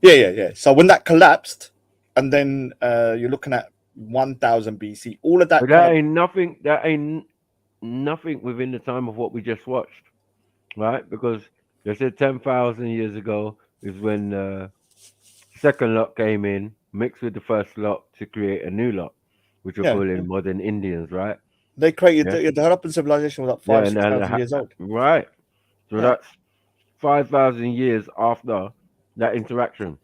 Yeah. So when that collapsed, and then you're looking at 1,000 BC, all of that. But that ain't nothing. That ain't nothing within the time of what we just watched, right? Because they said 10,000 years ago is when the second lot came in, mixed with the first lot to create a new lot, which we're calling modern Indians, right? They created the Harappan civilization was like 5,000-6,000 years old. Right. So that's 5,000 years after that interaction.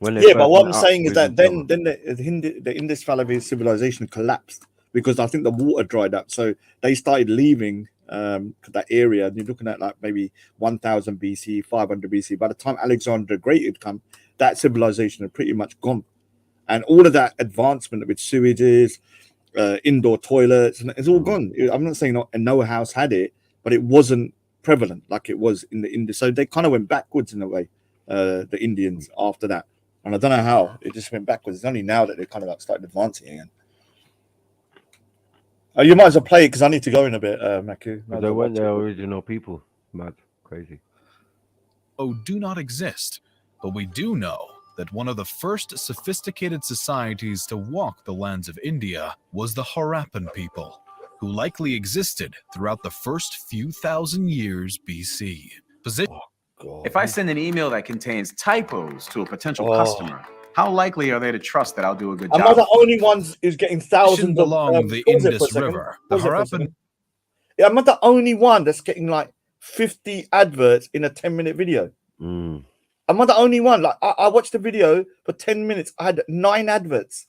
But what I'm saying is that then the Indus Valley civilization collapsed because I think the water dried up. So they started leaving that area. And you're looking at like maybe 1,000 BC, 500 BC. By the time Alexander the Great had come, that civilization had pretty much gone. And all of that advancement with sewages, indoor toilets, and it's all gone. I'm not saying no house had it, but it wasn't prevalent like it was in the Indus. So they kind of went backwards in a way, the Indians after that. And I don't know how it just went backwards. It's only now that they kind of like started advancing again. You might as well play it because I need to go in a bit, Maku. They weren't the original people. Mad, crazy. Do not exist, but we do know that one of the first sophisticated societies to walk the lands of India was the Harappan people, who likely existed throughout the first few thousand years BC. If I send an email that contains typos to a potential customer, how likely are they to trust that I'll do a good job? Am I the only one who's getting thousands along the Indus River? The Harappan. Yeah, I'm not the only one that's getting like 50 adverts in a 10-minute video. I'm not the only one. Like I watched the video for 10 minutes. I had 9 adverts.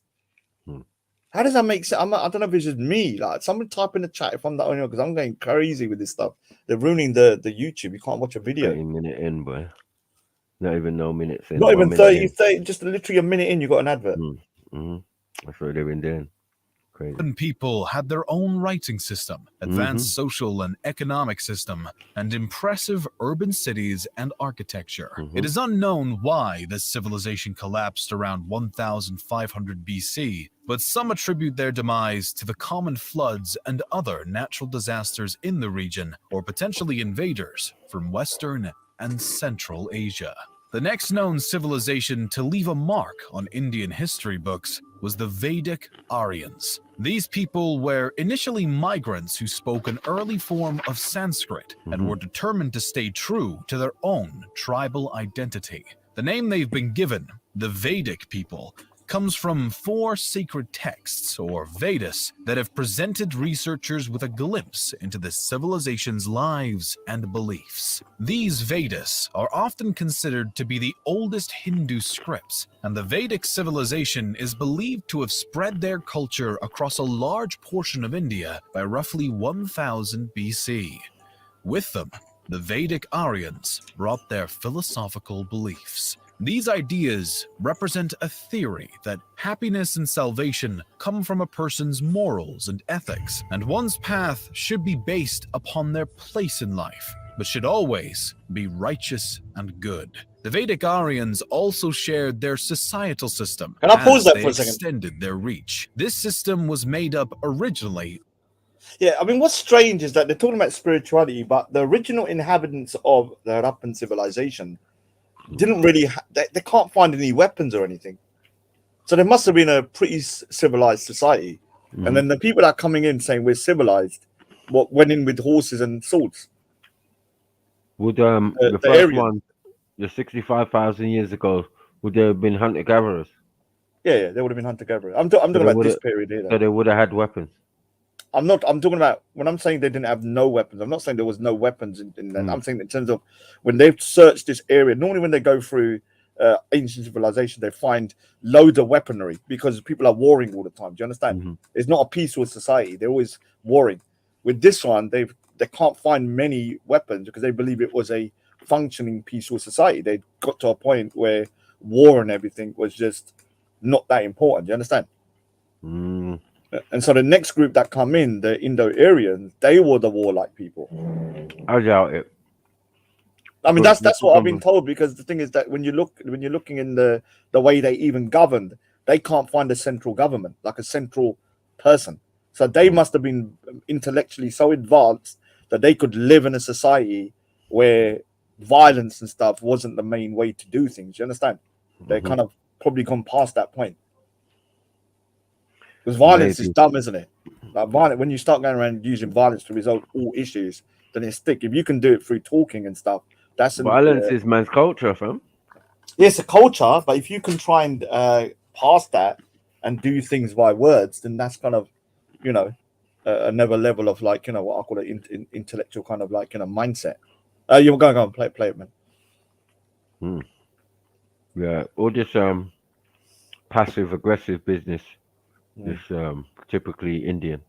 How does that make sense? I don't know if it's just me. Like someone type in the chat if I'm the only one, because I'm going crazy with this stuff. They're ruining the YouTube. You can't watch a video. 30-minute in, boy. Not even no minutes in. Not even 1 minute 30, in. 30, just literally a minute in, you got an advert. That's what they've been doing. Crazy. Certain people had their own writing system, advanced social and economic system, and impressive urban cities and architecture. It is unknown why this civilization collapsed around 1500 BC, but some attribute their demise to the common floods and other natural disasters in the region, or potentially invaders from Western and Central Asia. The next known civilization to leave a mark on Indian history books was the Vedic Aryans. These people were initially migrants who spoke an early form of Sanskrit and were determined to stay true to their own tribal identity. The name they've been given, the Vedic people, comes from 4 sacred texts, or Vedas, that have presented researchers with a glimpse into the civilization's lives and beliefs. These Vedas are often considered to be the oldest Hindu scripts, and the Vedic civilization is believed to have spread their culture across a large portion of India by roughly 1000 BC. With them, the Vedic Aryans brought their philosophical beliefs. These ideas represent a theory that happiness and salvation come from a person's morals and ethics, and one's path should be based upon their place in life, but should always be righteous and good. The Vedic Aryans also shared their societal system. Can I pause that as for a they second? extended their reach. This system was made up originally. Yeah, I mean, what's strange is that they're talking about spirituality, but the original inhabitants of the Harappan civilization didn't really, they can't find any weapons or anything. So there must have been a pretty civilized society. And then the people that are coming in saying we're civilized, what went in with horses and swords. Would the first one, the 65,000 years ago, would there have been hunter-gatherers? Yeah, they would have been hunter-gatherers. I'm talking about this period here. So they would have had weapons. I'm talking about, when I'm saying they didn't have no weapons, I'm not saying there was no weapons in that. I'm saying in terms of when they've searched this area, normally when they go through ancient civilization, they find loads of weaponry because people are warring all the time. Do you understand? It's not a peaceful society. They're always warring. With this one, they can't find many weapons because they believe it was a functioning peaceful society. They got to a point where war and everything was just not that important. Do you understand? And so the next group that come in, the Indo-Aryans, they were the warlike people. I doubt it. I mean, that's what I've been told, because the thing is that when you're looking in the way they even governed, they can't find a central government, like a central person. So they must have been intellectually so advanced that they could live in a society where violence and stuff wasn't the main way to do things. You understand? They kind of probably gone past that point. Because violence is dumb, isn't it? Like when you start going around using violence to resolve all issues, then it's thick. If you can do it through talking and stuff, that's violence is man's culture, fam. Yeah, it's a culture, but if you can try and pass that and do things by words, then that's kind of, another level of, like, what I call it, intellectual kind of, like, mindset. You're going to play it, man. Yeah, all this passive aggressive business is typically Indian.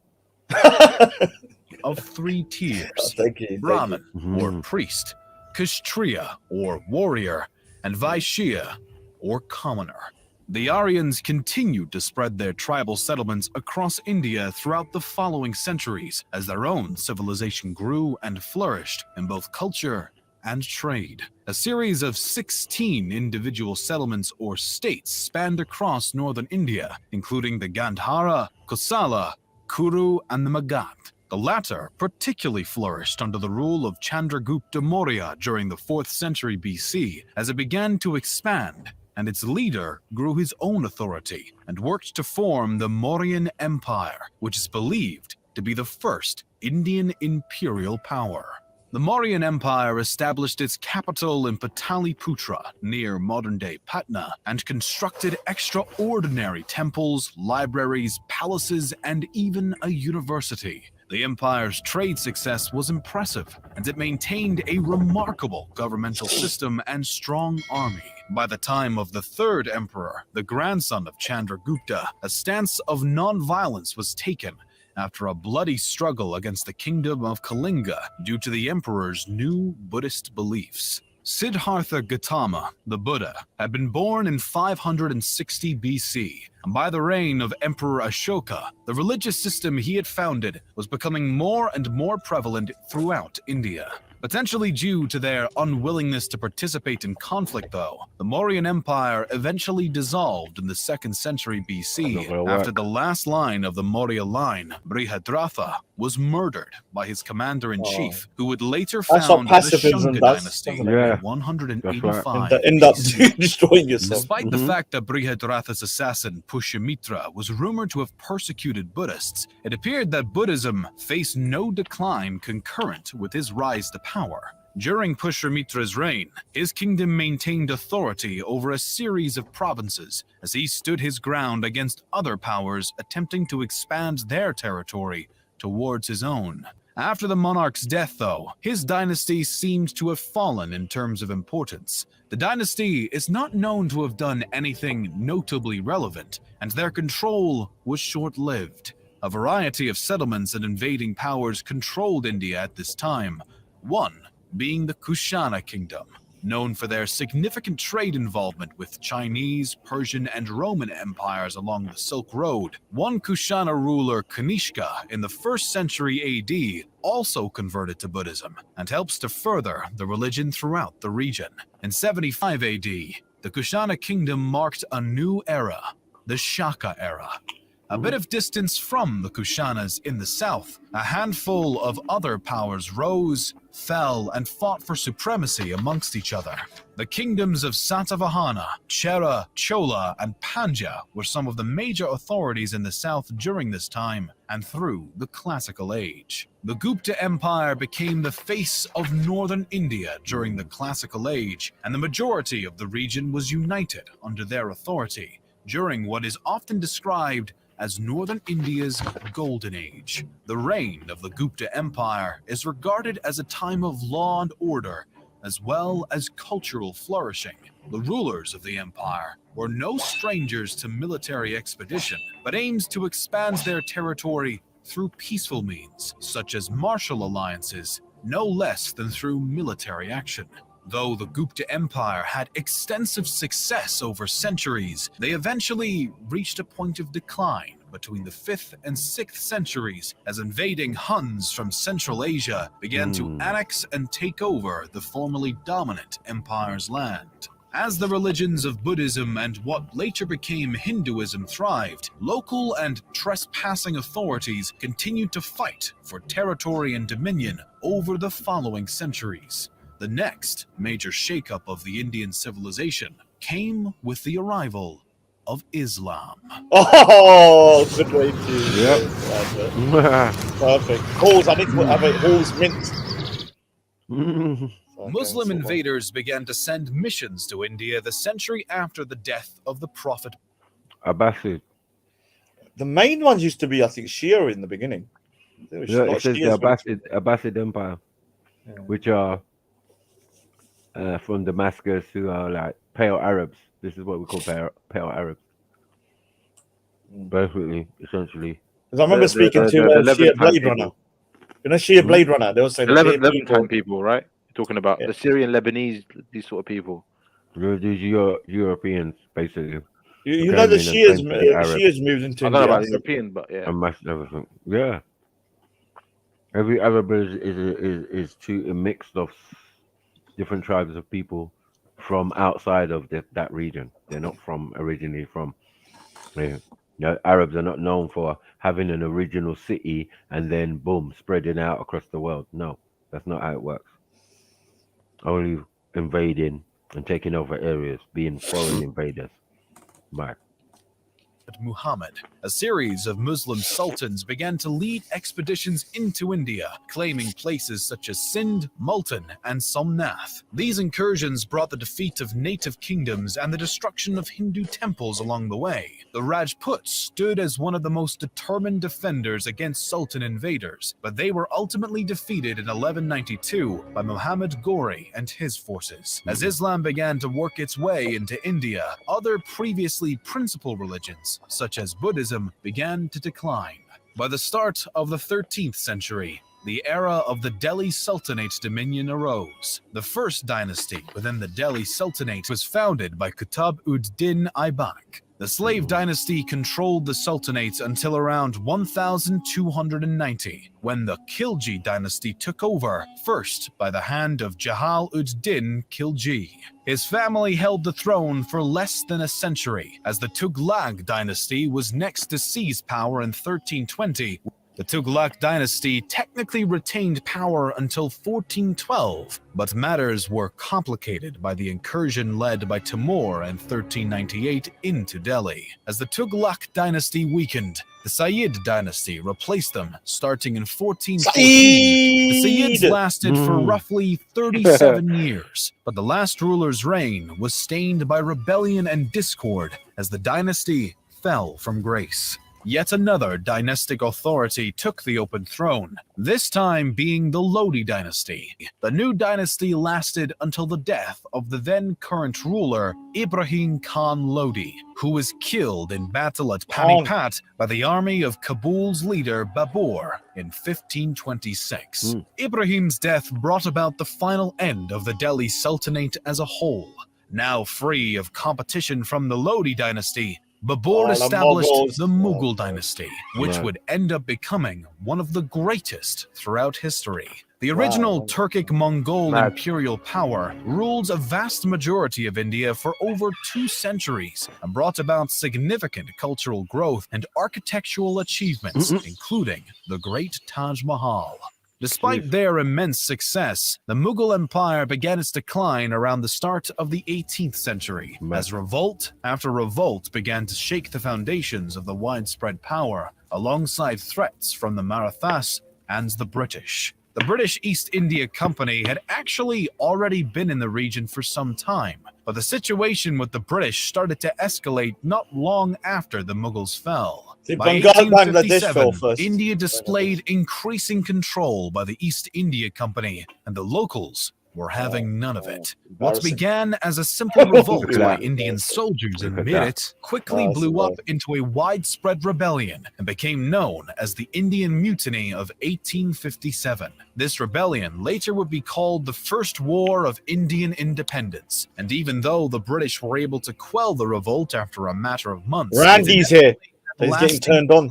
Of 3 tiers: thank you. Brahmin, or priest; Kshatriya, or warrior; and Vaishya, or commoner. The Aryans continued to spread their tribal settlements across India throughout the following centuries as their own civilization grew and flourished in both culture and trade. A series of 16 individual settlements or states spanned across northern India, including the Gandhara, Kosala, Kuru, and the Magadh. The latter particularly flourished under the rule of Chandragupta Maurya during the 4th century BC, as it began to expand, and its leader grew his own authority and worked to form the Mauryan Empire, which is believed to be the first Indian imperial power. The Mauryan Empire established its capital in Pataliputra, near modern-day Patna, and constructed extraordinary temples, libraries, palaces, and even a university. The empire's trade success was impressive, and it maintained a remarkable governmental system and strong army. By the time of the 3rd emperor, the grandson of Chandragupta, a stance of non-violence was taken after a bloody struggle against the kingdom of Kalinga due to the emperor's new Buddhist beliefs. Siddhartha Gautama, the Buddha, had been born in 560 BC, and by the reign of Emperor Ashoka, the religious system he had founded was becoming more and more prevalent throughout India. Potentially due to their unwillingness to participate in conflict, though, the Mauryan Empire eventually dissolved in the 2nd century BC after the last line of the Maurya line, Brihadratha, was murdered by his commander-in-chief, who would later found the Shunga dynasty in 185 End up BC. destroying yourself. Despite the fact that Brihadratha's assassin, Pushyamitra, was rumored to have persecuted Buddhists, it appeared that Buddhism faced no decline concurrent with his rise to power. During Pushyamitra's reign, his kingdom maintained authority over a series of provinces as he stood his ground against other powers attempting to expand their territory towards his own. After the monarch's death, though, his dynasty seemed to have fallen in terms of importance. The dynasty is not known to have done anything notably relevant, and their control was short-lived. A variety of settlements and invading powers controlled India at this time, one being the Kushana kingdom, known for their significant trade involvement with Chinese, Persian, and Roman empires along the Silk Road. One Kushana ruler, Kanishka, in the 1st century AD, also converted to Buddhism and helps to further the religion throughout the region. In 75 AD, the Kushana kingdom marked a new era, the Shaka era. A bit of distance from the Kushanas in the south, a handful of other powers rose, fell, and fought for supremacy amongst each other. The kingdoms of Satavahana, Chera, Chola, and Pandya were some of the major authorities in the south during this time and through the Classical Age. The Gupta Empire became the face of northern India during the Classical Age, and the majority of the region was united under their authority during what is often described as Northern India's Golden Age. The reign of the Gupta Empire is regarded as a time of law and order, as well as cultural flourishing. The rulers of the empire were no strangers to military expedition, but aimed to expand their territory through peaceful means, such as martial alliances, no less than through military action. Though the Gupta Empire had extensive success over centuries, they eventually reached a point of decline between the 5th and 6th centuries as invading Huns from Central Asia began to annex and take over the formerly dominant empire's land. As the religions of Buddhism and what later became Hinduism thrived, local and trespassing authorities continued to fight for territory and dominion over the following centuries. The next major shakeup of the Indian civilization came with the arrival of Islam. Oh, good way to. Yep. Perfect. Calls. I need to have it. Calls mint. Muslim invaders began to send missions to India the century after the death of the Prophet. Abbasid. The main ones used to be, I think, Shia in the beginning. Yeah, it says the Abbasid Empire, which are from Damascus, who are like pale Arabs. This is what we call pale Arabs. Basically, essentially. Because I remember speaking to Shia Blade Runner. You know Shia Blade Runner? They were saying Levantine people, right? You're talking about the Syrian, Lebanese, these sort of people. These Europeans, basically. You know the Shias moved into India. I don't know about European, but yeah. And massive everything. Yeah. Every Arab is a mix of different tribes of people from outside of that region. They're not originally from. Arabs are not known for having an original city and then boom, spreading out across the world. No, that's not how it works. Only invading and taking over areas, being foreign invaders. Right. Muhammad, a series of Muslim sultans began to lead expeditions into India, claiming places such as Sindh, Multan, and Somnath. These incursions brought the defeat of native kingdoms and the destruction of Hindu temples along the way. The Rajputs stood as one of the most determined defenders against Sultan invaders, but they were ultimately defeated in 1192 by Muhammad Ghori and his forces. As Islam began to work its way into India, other previously principal religions, such as Buddhism, began to decline. By the start of the 13th century, the era of the Delhi Sultanate's dominion arose. The first dynasty within the Delhi Sultanate was founded by Qutb-ud-Din Aibak. The slave dynasty controlled the Sultanate until around 1290, when the Khilji dynasty took over, first by the hand of Jahal-ud-Din Khilji. His family held the throne for less than a century, as the Tughlaq dynasty was next to seize power in 1320. The Tughlaq dynasty technically retained power until 1412, but matters were complicated by the incursion led by Timur in 1398 into Delhi. As the Tughlaq dynasty weakened, the Sayyid dynasty replaced them, starting in 1414. The Sayyids lasted for roughly 37 years, but the last ruler's reign was stained by rebellion and discord as the dynasty fell from grace. Yet another dynastic authority took the open throne, this time being the Lodi dynasty. The new dynasty lasted until the death of the then current ruler, Ibrahim Khan Lodi, who was killed in battle at Panipat by the army of Kabul's leader Babur in 1526. Ibrahim's death brought about the final end of the Delhi Sultanate as a whole. Now free of competition from the Lodi dynasty, Babur established the Mughal dynasty, which would end up becoming one of the greatest throughout history. The original Turkic-Mongol imperial power ruled a vast majority of India for over 2 centuries and brought about significant cultural growth and architectural achievements, including the Great Taj Mahal. Despite their immense success, the Mughal Empire began its decline around the start of the 18th century, as revolt after revolt began to shake the foundations of the widespread power, alongside threats from the Marathas and the British. The British East India Company had actually already been in the region for some time, but the situation with the British started to escalate not long after the Mughals fell. By 1857, India displayed increasing control by the East India Company, and the locals were having none of it. What began as a simple revolt by Indian soldiers in Meerut quickly blew up into a widespread rebellion and became known as the Indian Mutiny of 1857. This rebellion later would be called the First War of Indian Independence, and even though the British were able to quell the revolt after a matter of months, Randy's here. He's getting turned on.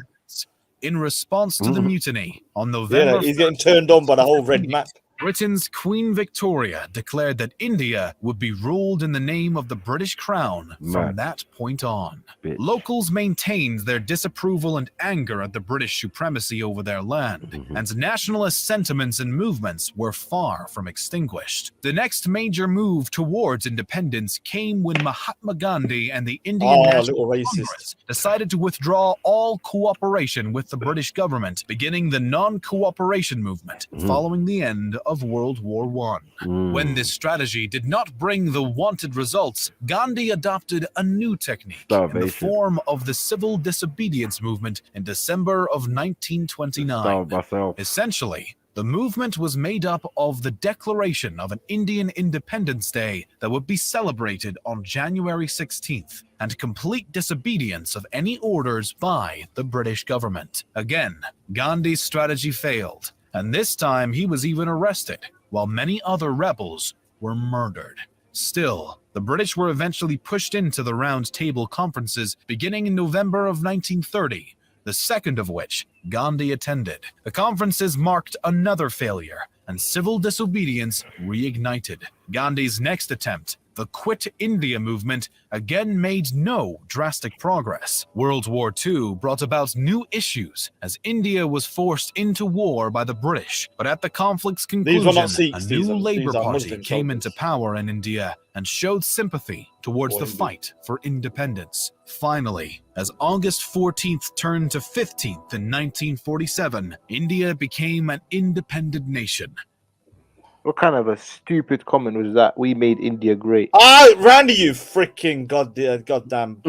In response to the mutiny, on November 1st, he's getting turned on by the whole red map. Britain's Queen Victoria declared that India would be ruled in the name of the British Crown from that point on. Locals maintained their disapproval and anger at the British supremacy over their land, and nationalist sentiments and movements were far from extinguished. The next major move towards independence came when Mahatma Gandhi and the Indian National Congress decided to withdraw all cooperation with the British government, beginning the non-cooperation movement following the end of World War I. When this strategy did not bring the wanted results, Gandhi adopted a new technique in the form of the civil disobedience movement in December of 1929. Essentially, the movement was made up of the declaration of an Indian Independence Day that would be celebrated on January 16th, and complete disobedience of any orders by the British government. Again, Gandhi's strategy failed, and this time he was even arrested, while many other rebels were murdered. Still, the British were eventually pushed into the Round Table conferences beginning in November of 1930, the second of which Gandhi attended. The conferences marked another failure, and civil disobedience reignited. Gandhi's next attempt, the Quit India movement, again made no drastic progress. World War II brought about new issues as India was forced into war by the British, but at the conflict's conclusion, a new Labour Party came into power in India and showed sympathy towards the fight for independence. Finally, as August 14th turned to 15th in 1947, India became an independent nation. What kind of a stupid comment was that? We made India great. Randy, you freaking goddamn.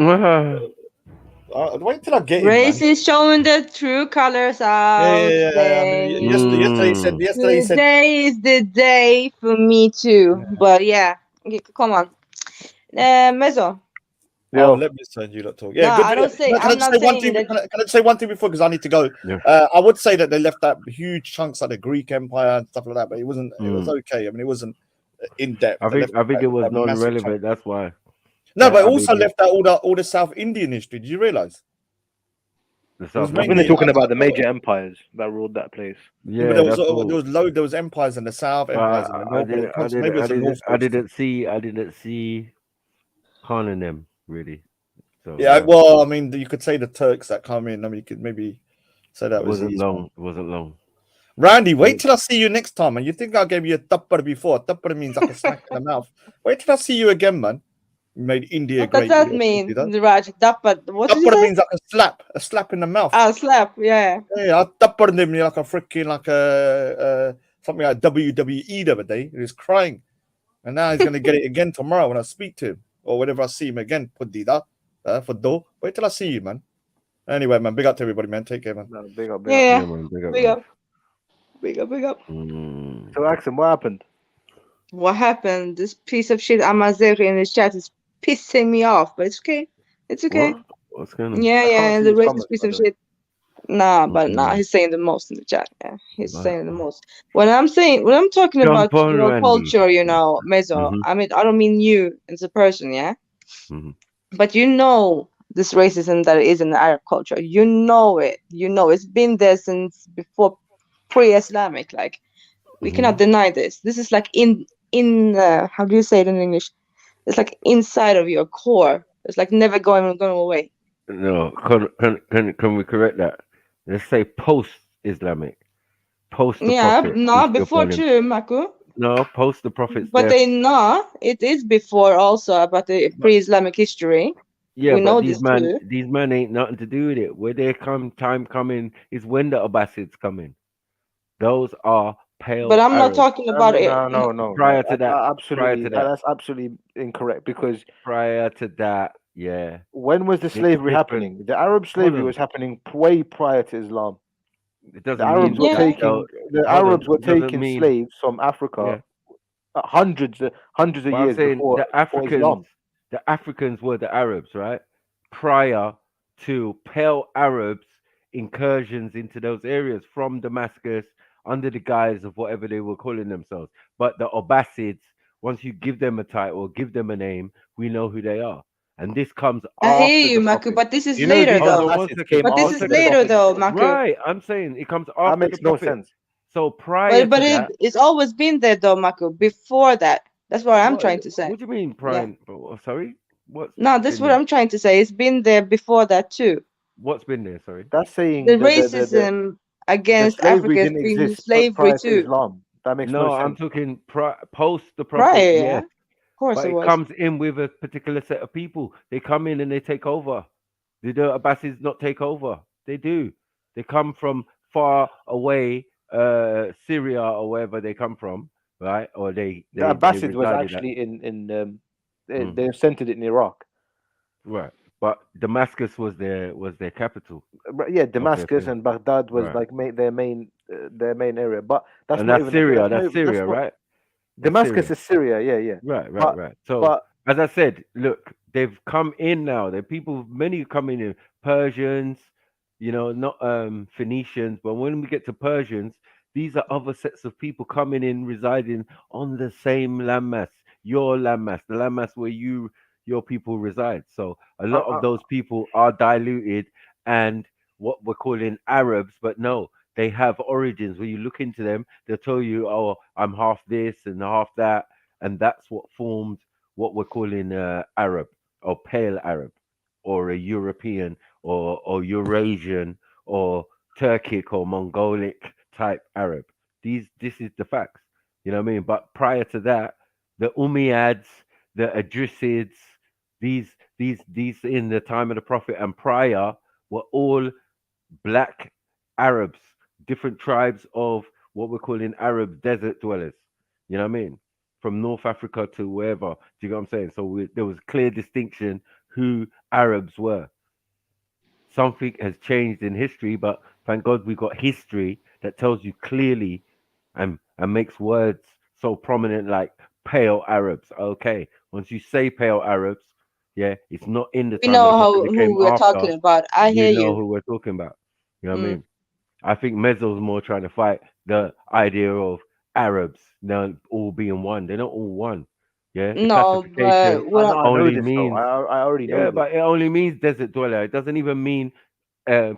Wait till I get Race is showing the true colors out. Yesterday he said. Today is the day for me too. But yeah, okay, come on. Mezzo. Oh, let me send you that talk. Yeah, No, good. I don't say. Can I I'm just not say one saying thing? that. Can I just say one thing before? Because I need to go. Yeah. I would say that they left that huge chunks of the Greek Empire and stuff like that, but it wasn't. It was okay. I mean, it wasn't in depth. I think it was a massive non-relevant. chunk. That's why. No, but I also mean, left out all the South Indian history. Did you realize? The I South think they're Indian. talking about the major empires that ruled that place. Yeah, but there was empires in the south, empires in the north. Maybe it was the North I Coast. didn't see Han and them really. So Yeah, well, I mean, you could say the Turks that come in. I mean, you could maybe say that it wasn't long. It wasn't long. Randy, wait till I see you next time, man. You think I gave you a tappar before? Tappar means like a smack in the mouth. Wait till I see you again, man. You made India What great. does that mean, Raj? Dapper. What did you Tappar say? means like a slap in the mouth. Ah, slap. Yeah. Yeah, I tappered him like a freaking something like WWE the other day. He was crying, and now he's gonna get it again tomorrow when I speak to him or whenever I see him again. Put that for do. Wait till I see you, man. Anyway, man, big up to everybody, man. Take care, man. No, big up, Yeah. man, Big up. Big up. Big up. So, Axel, what happened? What happened? This piece of shit Amazeri in his chat is pissing me off, but it's okay. It's okay. What's going on? Yeah, the racist piece of shit. Nah, he's saying the most in the chat. Yeah, he's saying the most. When I'm talking Jump about on, your Randy. culture, Meso, I mean, I don't mean you as a person, yeah? But this racism that is in the Arab culture. You know it. It's been there since before pre-Islamic. Like, we cannot deny this. This is like in how do you say it in English? It's like inside of your core. It's like never going away. No, can we correct that? Let's say post-Islamic, post the prophet. No, before too, Maku. No, post the prophet's But death. it is before also about the pre-Islamic history. Yeah, we but know these too. men ain't nothing to do with it. Where they time coming is when the Abbasids coming. Those are pale. But I'm not Arabs. talking about it. No. Prior to that, absolutely, that's absolutely incorrect because prior to that, yeah. When was the slavery happening? The Arab slavery was happening way prior to Islam. It doesn't the Arabs mean were taking Arabs were taking slaves from Africa hundreds of years before Islam. The Africans were the Arabs, right? Prior to pale Arabs incursions into those areas from Damascus under the guise of whatever they were calling themselves. But the Abbasids, once you give them a title, give them a name, we know who they are. And this comes I after hear you, the Maku, prophet. but this is later though. But this is later though, Maku. Right, I'm saying it comes after. That makes the no prophet. sense. So prior But to that, it's always been there though, Maku. Before that, that's what I'm trying to say. What do you mean prior? Sorry, what? No, that's what I'm trying to say. It's been there before that too. What's been there? Sorry, that's saying the racism against Africans being slavery too. Islam. That makes no sense. I'm talking post the prophet. Prior, yeah. Of course, but it comes in with a particular set of people. They come in and they take over. Did the Abbasids not take over? They do. They come from far away, Syria or wherever they come from, right? Or the Abbasids was actually they centered it in Iraq, right? But Damascus was their capital. Yeah, Damascus and Baghdad was like their main area. But that's not even Syria. That's Syria, right? Damascus is Syria, yeah. Right. So, as I said, look, they've come in now. Many coming in, Persians, not Phoenicians, but when we get to Persians, these are other sets of people coming in, residing on the same landmass, your landmass, the landmass where your people reside. So a lot of those people are diluted and what we're calling Arabs, but no, they have origins. When you look into them, they'll tell you, oh, I'm half this and half that. And that's what formed what we're calling Arab or pale Arab or a European or Eurasian or Turkic or Mongolic type Arab. This is the facts. You know what I mean? But prior to that, the Umayyads, the Idrisids, these in the time of the Prophet and prior were all black Arabs, different tribes of what we're calling Arab desert dwellers. You know what I mean? From North Africa to wherever. Do you know what I'm saying? So there was clear distinction who Arabs were. Something has changed in history, but thank God we got history that tells you clearly and makes words so prominent like pale Arabs. Okay, once you say pale Arabs, Yeah, it's not in the We time of the know prophet. It came who we're after. talking about. I hear You know you. who we're talking about. You know what I Mm. mean? I think Mezzo's more trying to fight the idea of Arabs now all being one. They're not all one. Yeah, the No, classification but what I know only this though. means I already know this. but it only means desert dweller. It doesn't even mean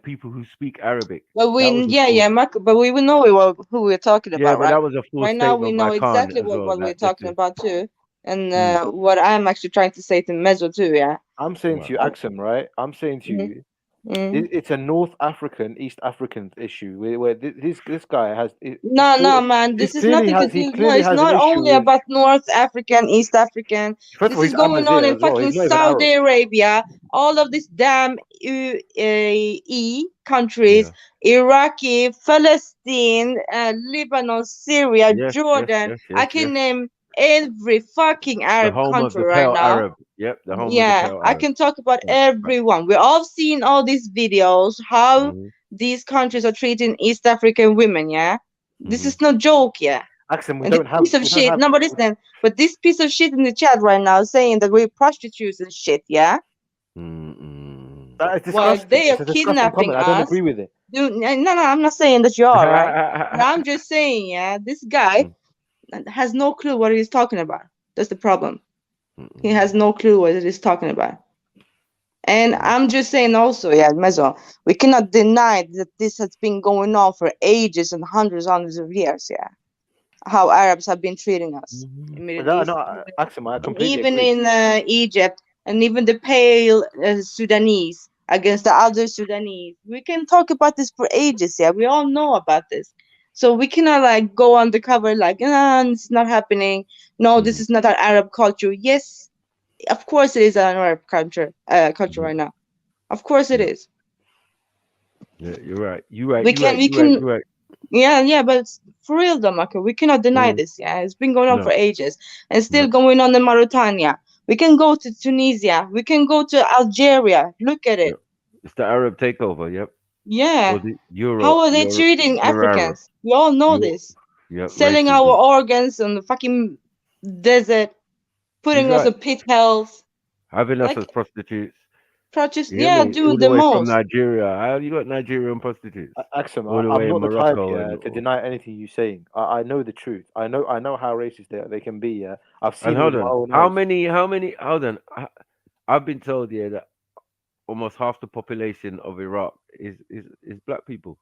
people who speak Arabic. but That was a false, Marco, but we will know who we're talking yeah, about, but right? that was a false Right now we statement by know Khan exactly as well. what we're Like, that's talking it. about too, and Mm. what I'm actually trying to say to Mezzo too. Yeah. I'm saying to you, Axum, right? I'm saying to Mhm. you, Mm. it's a North African, East African issue where this guy has. No, man. This is nothing to He do. No, clearly it's has an not issue only with. about North African, East African. First of This all, is he's going on Amazigh in as well. fucking He's not even Arab. Saudi Arabia. All of these damn UAE countries, Iraqi, Palestine, Lebanon, Syria, Yes, Jordan. I can name every fucking The Arab home of country the right pale now. Arab. Yep, the home of the Yeah, pale I Arab. can talk about Right. everyone. We all seen all these videos how these countries are treating East African women. Yeah, this is no joke. Yeah, Axum, we and this don't have. piece of We don't shit. have. No, but listen. But this piece of shit in the chat right now saying that we're prostitutes and shit. Yeah. That is Well, disgusting. they are It's a disgusting kidnapping comment. I don't us. agree with it. Dude, no, I'm not saying that you are right. But I'm just saying, yeah, this guy has no clue what he's talking about. That's the problem. He has no clue what he's talking about. And I'm just saying also, yeah, Mezzo, we cannot deny that this has been going on for ages and hundreds of years, yeah. How Arabs have been treating us in Middle East, Axum, I and completely even agree. in Egypt, and even the pale Sudanese against the other Sudanese. We can talk about this for ages, yeah. We all know about this. So we cannot like go undercover like, it's not happening. No, this is not our Arab culture. Yes, of course it is an Arab culture right now. Of course it is. Yeah, you're right. You're right. We You're can, right. You're right. yeah, but for real though, Marco, we cannot deny this. Yeah, it's been going on No. for ages, and still No. going on in Mauritania. We can go to Tunisia. We can go to Algeria. Look at it. It's the Arab takeover. Yep. Yeah. Or the How are they Europe, treating Arab. Africans? We all know Europe. this. Yep. Selling Racism. our organs on the fucking desert, putting He's us right. in pit hells. Having us Like, as prostitutes. prostitutes, You hear yeah, me? do All the the way from most. Nigeria. How you got Nigerian prostitutes? Axum, All the I'm way in not the type Morocco to deny anything you're saying. I know the truth. I know how racist they can be. Yeah, I've seen And it hold with my on. own How eyes. many? Hold on. I've been told that almost half the population of Iraq is black people.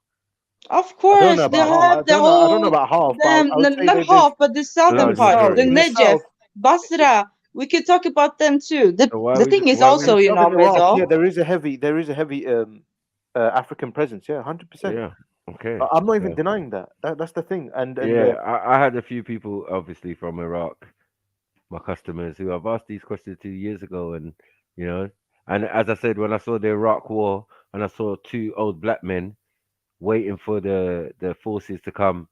Of course, they have the I don't know whole, about half, but I would say not that half, but the southern Large part, the majority. Negev, Basra. We could talk about them too. So why The we thing is why also, we? you know, Southern Iraq, Mezzo. yeah, there is a heavy African presence. Yeah, 100%. Yeah. Okay. I'm not even So, denying that. That's the thing. And yeah, I had a few people obviously from Iraq, my customers, who I've asked these questions 2 years ago, and you know, and as I said, when I saw the Iraq War and I saw two old black men waiting for the forces to come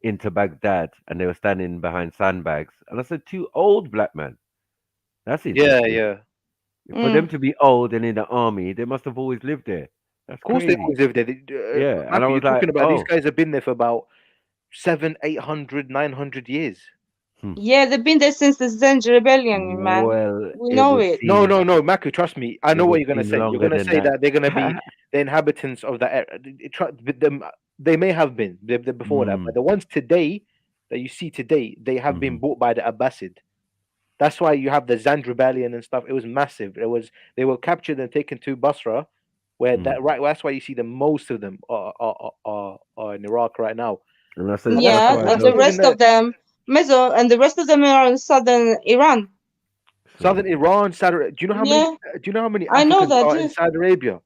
into Baghdad, and they were standing behind sandbags, and I said, two old black men. That's interesting. yeah. For them to be old and in the army, they must have always lived there. That's Of course, they crazy. always live there. Yeah, and I Matthew, you're was like, talking about these oh, guys have been there for about 700, 800, 900 years. Yeah, they've been there since the Zenj Rebellion, man. well, We it know would it. No, seem Maku, trust me. I it know what would you're gonna seem say. You're longer gonna than say that. that they're gonna be the inhabitants of that era. They may have been before that, but the ones today that you see today, they have been bought by the Abbasid. That's why you have the Zand rebellion and stuff. It was massive. They were captured and taken to Basra, where that's why you see the most of them are in Iraq right now. And I said, Yeah, that's why and the rest of them, Mezzo, and the rest of them are in southern Iran. Southern Iran, Saudi. Do you know how many? Yeah, Do you know how many I know Africans that are in too. Saudi Arabia?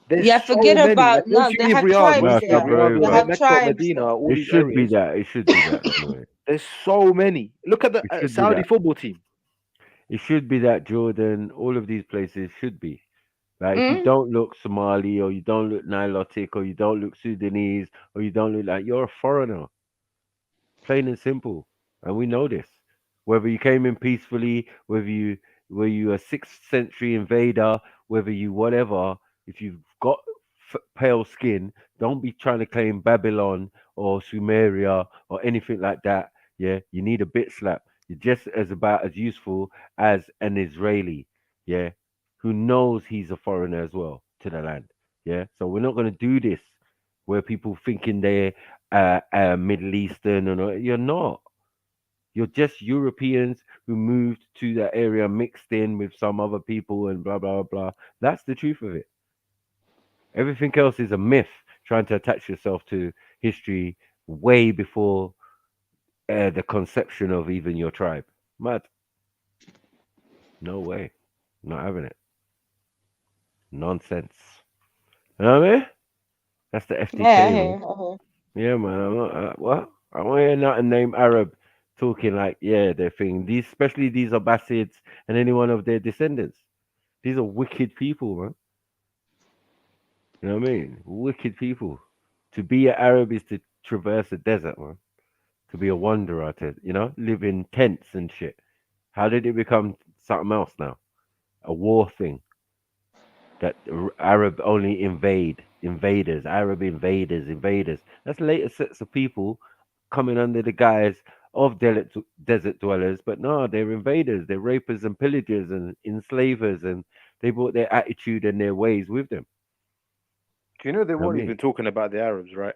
There's Yeah, so forget many. about Like once no. you They leave have Riyadh, tribes once you leave there. Riyadh, They have Mecca, tribes Medina, there. all it these should be areas. that. It should be that. Anyway. There's so many. Look at the It should be Saudi that. football team. It should be that Jordan. All of these places should be. Like if you Mm? don't look Somali or you don't look Nilotic or you don't look Sudanese or you don't look like you're a foreigner. Plain and simple. And we know this. Whether you came in peacefully, whether you were you a 6th century invader, whether you whatever, if you've got pale skin, don't be trying to claim Babylon or Sumeria or anything like that. Yeah, you need a bit slap. You're just as about as useful as an Israeli. yeah, who knows he's a foreigner as well to the land. Yeah, so we're not going to do this where people thinking they're Middle Eastern and you're not. You're just Europeans who moved to that area, mixed in with some other people, and blah blah blah. That's the truth of it. Everything else is a myth, trying to attach yourself to history way before the conception of even your tribe. Mad. No way. Not having it. Nonsense. You know what I mean? That's the FTK, Yeah, I man. hear. I hear. Yeah, man. I'm not, what? I want to hear nothing named Arab talking like, yeah, their thing. These, especially these Abbasids and any one of their descendants. These are wicked people, man. You know what I mean? Wicked people. To be an Arab is to traverse a desert, man. To be a wanderer, to, live in tents and shit. How did it become something else now? A war thing. That Arab only invaders, Arab invaders. That's later sets of people coming under the guise of desert dwellers, but no, they're invaders, they're rapers and pillagers and enslavers, and they brought their attitude and their ways with them. Do you know they weren't even talking about the Arabs, right?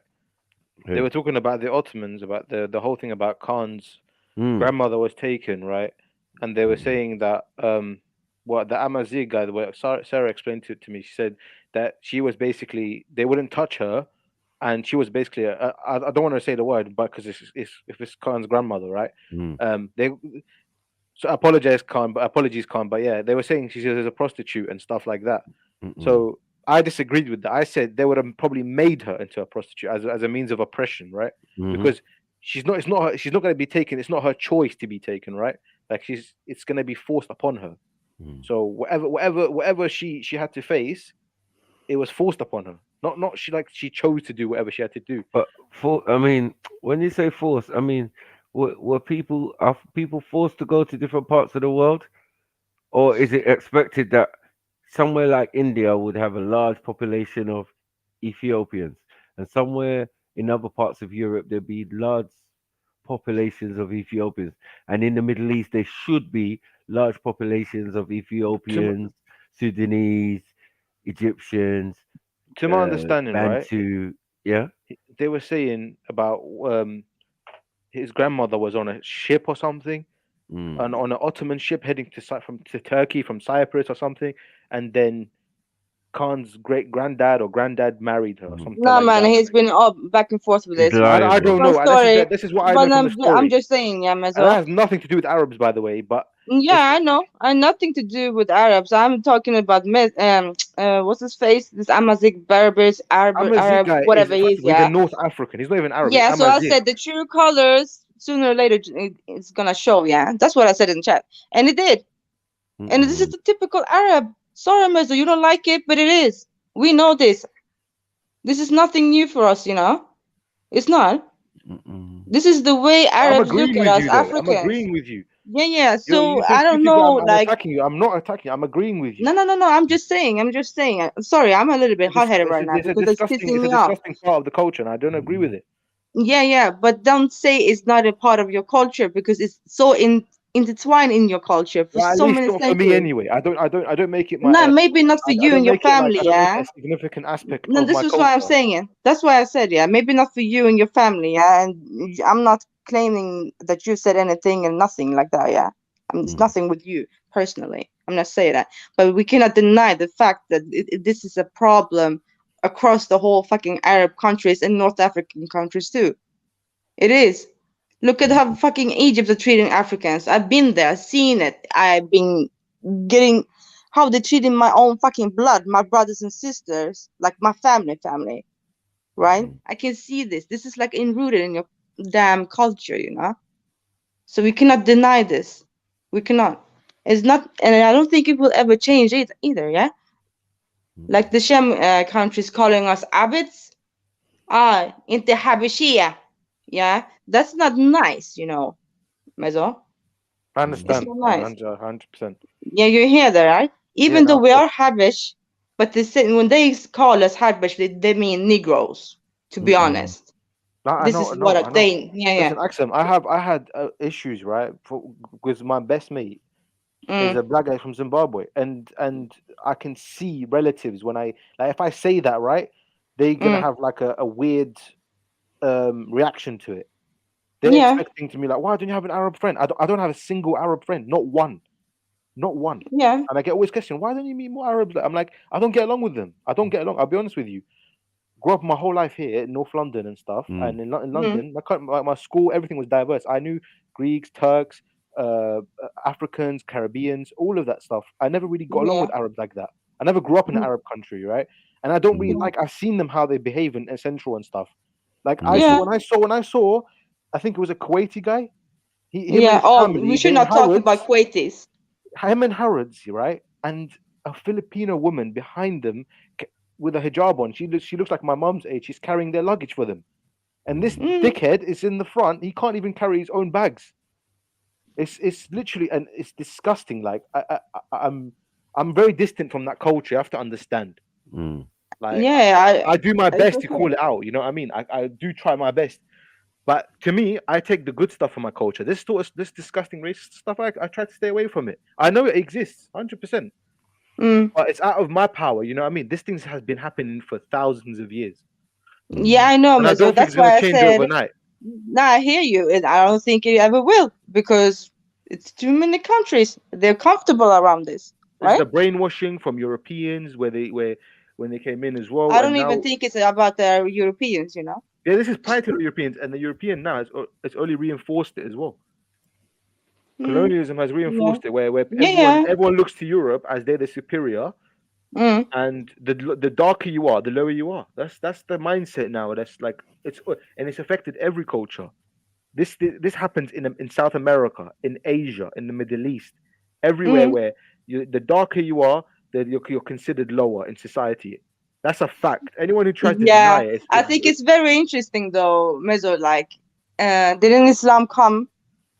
They were talking about the Ottomans, about the whole thing about Khan's grandmother was taken, right? And they were saying that what the Amazigh guy, the way Sarah explained it to me, she said that she was basically, they wouldn't touch her, and she was basically I don't want to say the word, but because if it's Khan's grandmother, right? They so apologies, Khan, but yeah, they were saying she's a prostitute and stuff like that. So I disagreed with that. I said they would have probably made her into a prostitute as a means of oppression, right? Because she's not going to be taken. It's not her choice to be taken, right? Like it's going to be forced upon her. So whatever she had to face, it was forced upon her. Not she chose to do whatever she had to do. But when you say forced, are people forced to go to different parts of the world, or is it expected that somewhere like India would have a large population of Ethiopians, and somewhere in other parts of Europe there'd be large populations of Ethiopians, and in the Middle East there should be large populations of Ethiopians, Sudanese, Egyptians. To my understanding, Bantu, right? Yeah. They were saying about his grandmother was on a ship or something, and on an Ottoman ship heading to Turkey from Cyprus or something, and then Khan's great granddad or granddad married her or something. No, like man, that. he's been up back and forth with this. I don't know. This is what I know from the story. I'm just saying, yeah, And that has nothing to do with Arabs, by the way. But yeah, I know, and nothing to do with Arabs. I'm talking about what's his face? This Amazigh Berbers, Arab, guy whatever he is. He's Yeah, a North African. He's not even Arab. yeah. So I said the true colors sooner or later it's gonna show. Yeah, that's what I said in the chat, and it did. And this is the typical Arab. Sorry, Mezo, you don't like it, but it is. We know this. This is nothing new for us, It's not. This is the way Arabs look at us, Africans. I'm agreeing with you. Yeah. So I don't know, I'm attacking you. I'm not attacking you. I'm agreeing with you. No. I'm just saying. I'm sorry. I'm a little bit hot-headed right now because it's pissing me off. It's a disgusting part of the culture, and I don't agree with it. Yeah. But don't say it's not a part of your culture because it's so intertwined in your culture for so many centuries. For me anyway. I don't make it my. No, maybe not for you and your family. Yeah. A significant aspect. No, this is why I'm saying it. That's why I said, yeah, maybe not for you and your family, yeah. And I'm not claiming that you said anything and nothing like that, yeah. It's nothing with you personally. I'm not saying that, but we cannot deny the fact that this is a problem across the whole fucking Arab countries and North African countries too. It is. Look at how fucking Egypt are treating Africans. I've been there, seen it. I've been getting how they treating my own fucking blood, my brothers and sisters, like my family, right? I can see this. This is like enrooted in your damn culture, So we cannot deny this. We cannot. It's not, and I don't think it will ever change either, yeah? Like the Shem countries calling us Abids. Inte Habashia. Yeah? That's not nice, Mezo. I understand. It's not nice. 100%. Yeah, you hear that, right? Even though we are Habish, but when they call us Habish, they mean Negroes, to be honest. This is what they. Yeah. Listen, Axel, I had issues, right? With my best mate. There's a black guy from Zimbabwe, and I can see relatives when I like if I say that, right, they're gonna have like a weird reaction to it. They're expecting to me like, why don't you have an Arab friend? I don't have a single Arab friend, not one. Yeah. And I get always questioned, why don't you meet more Arabs? I'm like, I don't get along with them. I don't get along. I'll be honest with you. Grew up my whole life here in North London and stuff, and in London, my school, everything was diverse. I knew Greeks, Turks, Africans, Caribbeans, all of that stuff. I never really got along with Arabs like that. I never grew up in an Arab country, right? And I don't really like. I've seen them how they behave in Central and stuff. Like when I saw, I think it was a Kuwaiti guy. Him and his family, we should not talk about Kuwaitis. Him and Harrods, right? And a Filipino woman behind them with a hijab on. She looks like my mom's age. She's carrying their luggage for them. And this dickhead is in the front. He can't even carry his own bags. It's literally, and it's disgusting. Like I'm very distant from that culture. You have to understand. Like I do my best to call it out. You know what I mean? I do try my best. But to me, I take the good stuff from my culture. This disgusting racist stuff, I try to stay away from it. I know it exists, 100%. But it's out of my power. You know what I mean? This thing has been happening for thousands of years. Yeah, I know, and that's why I said. Overnight. No, I hear you, and I don't think it ever will because it's too many countries. They're comfortable around this, right? It's the brainwashing from Europeans when they came in as well. I don't even think it's about the Europeans, you know. Yeah, this is prior to the Europeans, and the European now has only reinforced it as well. Colonialism has reinforced it, where everyone looks to Europe as they're the superior, and the darker you are, the lower you are. That's the mindset now. That's like it's affected every culture. This happens in South America, in Asia, in the Middle East, everywhere where the darker you are, you're considered lower in society. That's a fact. Anyone who tries to deny it. I think it's very interesting though, Mezo. Like, didn't Islam come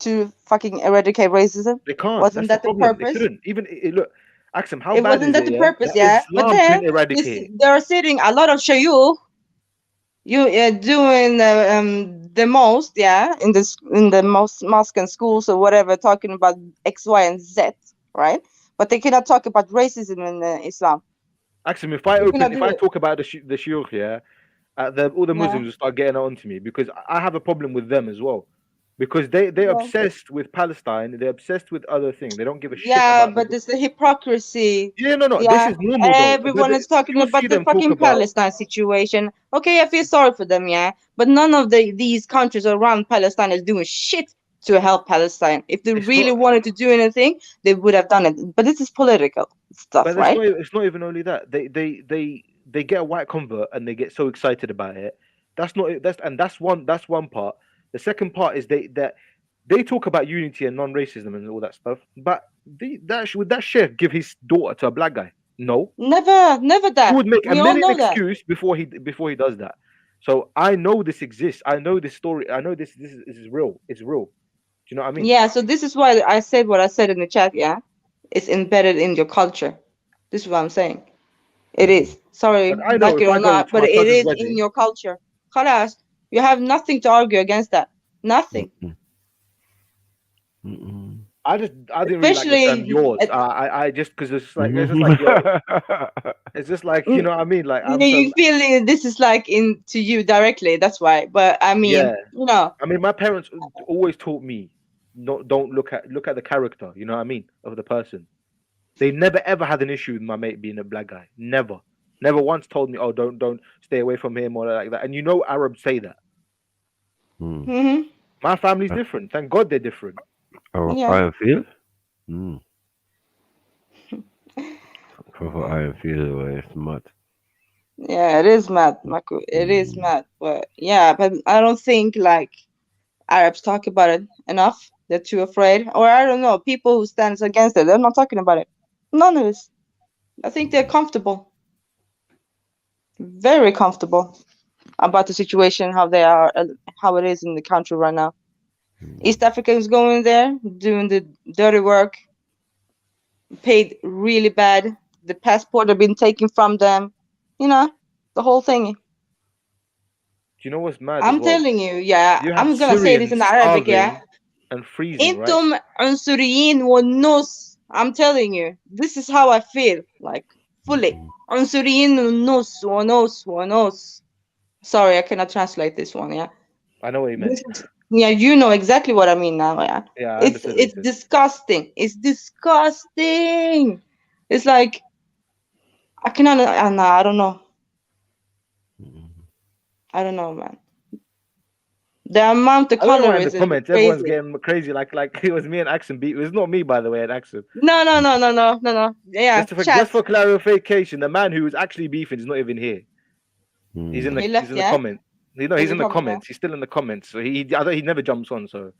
to fucking eradicate racism? They can't. Wasn't that the purpose? They couldn't. Even look, Axum, how it bad wasn't is that it, the purpose, that But Islam then they're sitting a lot of shayukh, doing the most, in the most mosque and schools or whatever, talking about X, Y, and Z, right? But they cannot talk about racism in Islam. Axum, if I talk about the shiur, all the Muslims will start getting on to me because I have a problem with them as well. Because they're obsessed with Palestine, they're obsessed with other things. They don't give a shit about but it's the hypocrisy. No. This is normal. Everyone is talking about the fucking Palestine situation. Okay, I feel sorry for them, but none of these countries around Palestine is doing shit to help Palestine. If they really wanted to do anything, they would have done it. But this is political stuff, right? It's not even only that. They get a white convert and they get so excited about it. That's one part. The second part is they talk about unity and non-racism and all that stuff. But would that chef give his daughter to a black guy? No. Never that. He would make a minute excuse before he does that. So I know this exists. I know this story. I know this is real. It's real. Do you know what I mean? Yeah, so this is why I said what I said in the chat, It's embedded in your culture. This is what I'm saying. It is. Sorry, like it or not, but it is in your culture. Khalas, you have nothing to argue against that. Nothing. I didn't really like the term yours. I just because it's just like you know what I mean. Like you feel this is like into you directly. That's why. But I mean, I mean, my parents always taught me don't look at the character. You know what I mean, of the person. They never ever had an issue with my mate being a black guy. Never once told me, oh, don't stay away from him or like that. And you know, Arabs say that. My family's different. Thank God they're different. Iron feel? Proper iron feel way. It's mad. Yeah, it is mad, Marco. It is mad. But but I don't think like Arabs talk about it enough. They're too afraid. Or I don't know, people who stands against it, they're not talking about it. None of this. I think they're comfortable. Very comfortable about the situation, how they are, how it is in the country right now. East Africans going there, doing the dirty work, paid really bad. The passport have been taken from them. You know, the whole thing. Do you know what's mad? I'm telling you, I'm gonna say this in Arabic, and freezing, انتم عنصريين والنص I'm telling you, this is how I feel, like fully. Sorry, I cannot translate this one. Yeah, I know what you meant. yeah, you know exactly what I mean now. Yeah, Yeah, I understood. It's disgusting. It's disgusting. It's like I cannot. I don't know. I don't know, man. The amount of I don't know why in colorism the comments is everyone's crazy. getting crazy. Like it was me and Axon beat. It was not me, by the way, and Axon. No. Yeah, Just for clarification, the man who was actually beefing is not even here. He's in the comment. He's in the comments. He's still in the comments. So I thought he never jumps on. So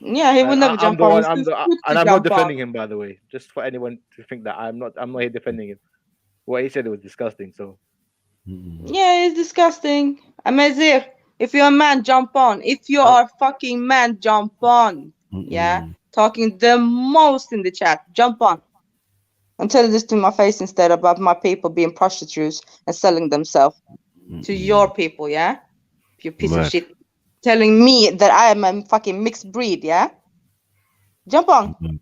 yeah, he would never jump on. I'm not defending him, by the way. Just for anyone to think that I'm not here defending him. What he said was disgusting. So yeah, it's disgusting. Amazir, if you're a man, jump on. If you are a fucking man, jump on. Yeah, talking the most in the chat. Jump on. I'm telling this to my face instead about my people being prostitutes and selling themselves to your people. Yeah, you piece of shit. Telling me that I am a fucking mixed breed. Yeah, jump on.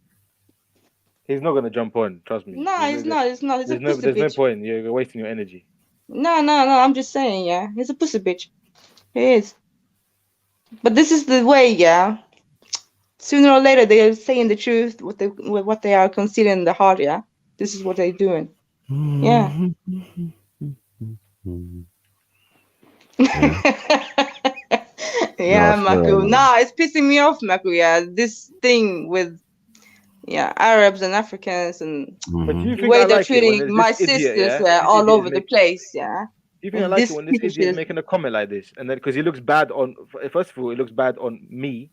He's not gonna jump on. Trust me. No, he's not. It's not. He's a pussy there's no bitch. point. You're wasting your energy. No. I'm just saying. Yeah, he's a pussy bitch. He is. But this is the way. Yeah. Sooner or later, they are saying the truth with what they are concealing in the heart. Yeah. This is what they're doing. Yeah. Yeah, Maku. Nah, it's pissing me off, Maku. Yeah, this thing with Arabs and Africans and the way they're treating my sisters all over the place. Yeah. Do you think I like it when this idiot is making a comment like this, and then because he looks bad on? First of all, it looks bad on me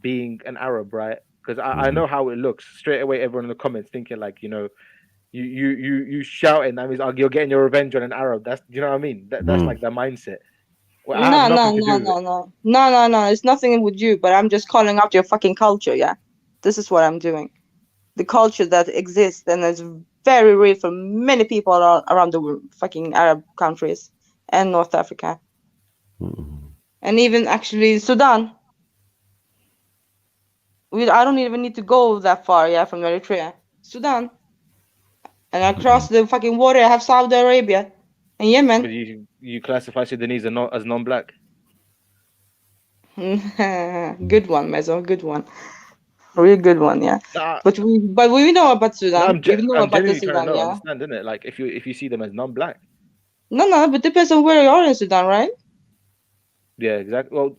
being an Arab, right? Because I know how it looks. Straight away, everyone in the comments thinking like, you know, you shouting, that means you're getting your revenge on an Arab. That's, you know what I mean? That's like the mindset. Well, No. It's nothing with you, but I'm just calling out your fucking culture. Yeah, this is what I'm doing. The culture that exists and is very real for many people around the fucking Arab countries and North Africa, and even actually Sudan. I don't even need to go that far. Yeah, from Eritrea, Sudan, and across the fucking water, I have Saudi Arabia and Yemen. But you classify Sudanese as non-black. Good one, Mezo. Good one. Real good one, yeah. But we know about Sudan. We know about the Sudan, yeah. Understand, isn't it? Like if you see them as non-black. No, but depends on where you are in Sudan, right? Yeah, exactly. Well,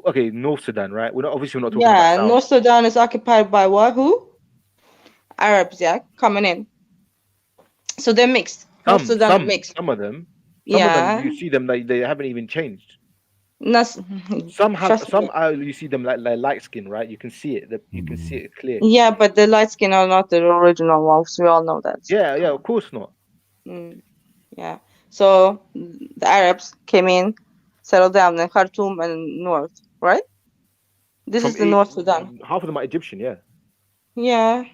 okay, North Sudan, right? We're not talking about South. North Sudan is occupied by what? Who? Arabs, yeah, coming in. So they're mixed. North Sudan mixed. Some of them. Some of them, you see them like they haven't even changed. Some you see them like light skin, right? You can see it. You can see it clear. Yeah, but the light skin are not the original ones. We all know that. Yeah, of course not. Yeah. So the Arabs came in, settled down in Khartoum and North, right? This is the North Sudan. Half of them are Egyptian, yeah. Yeah.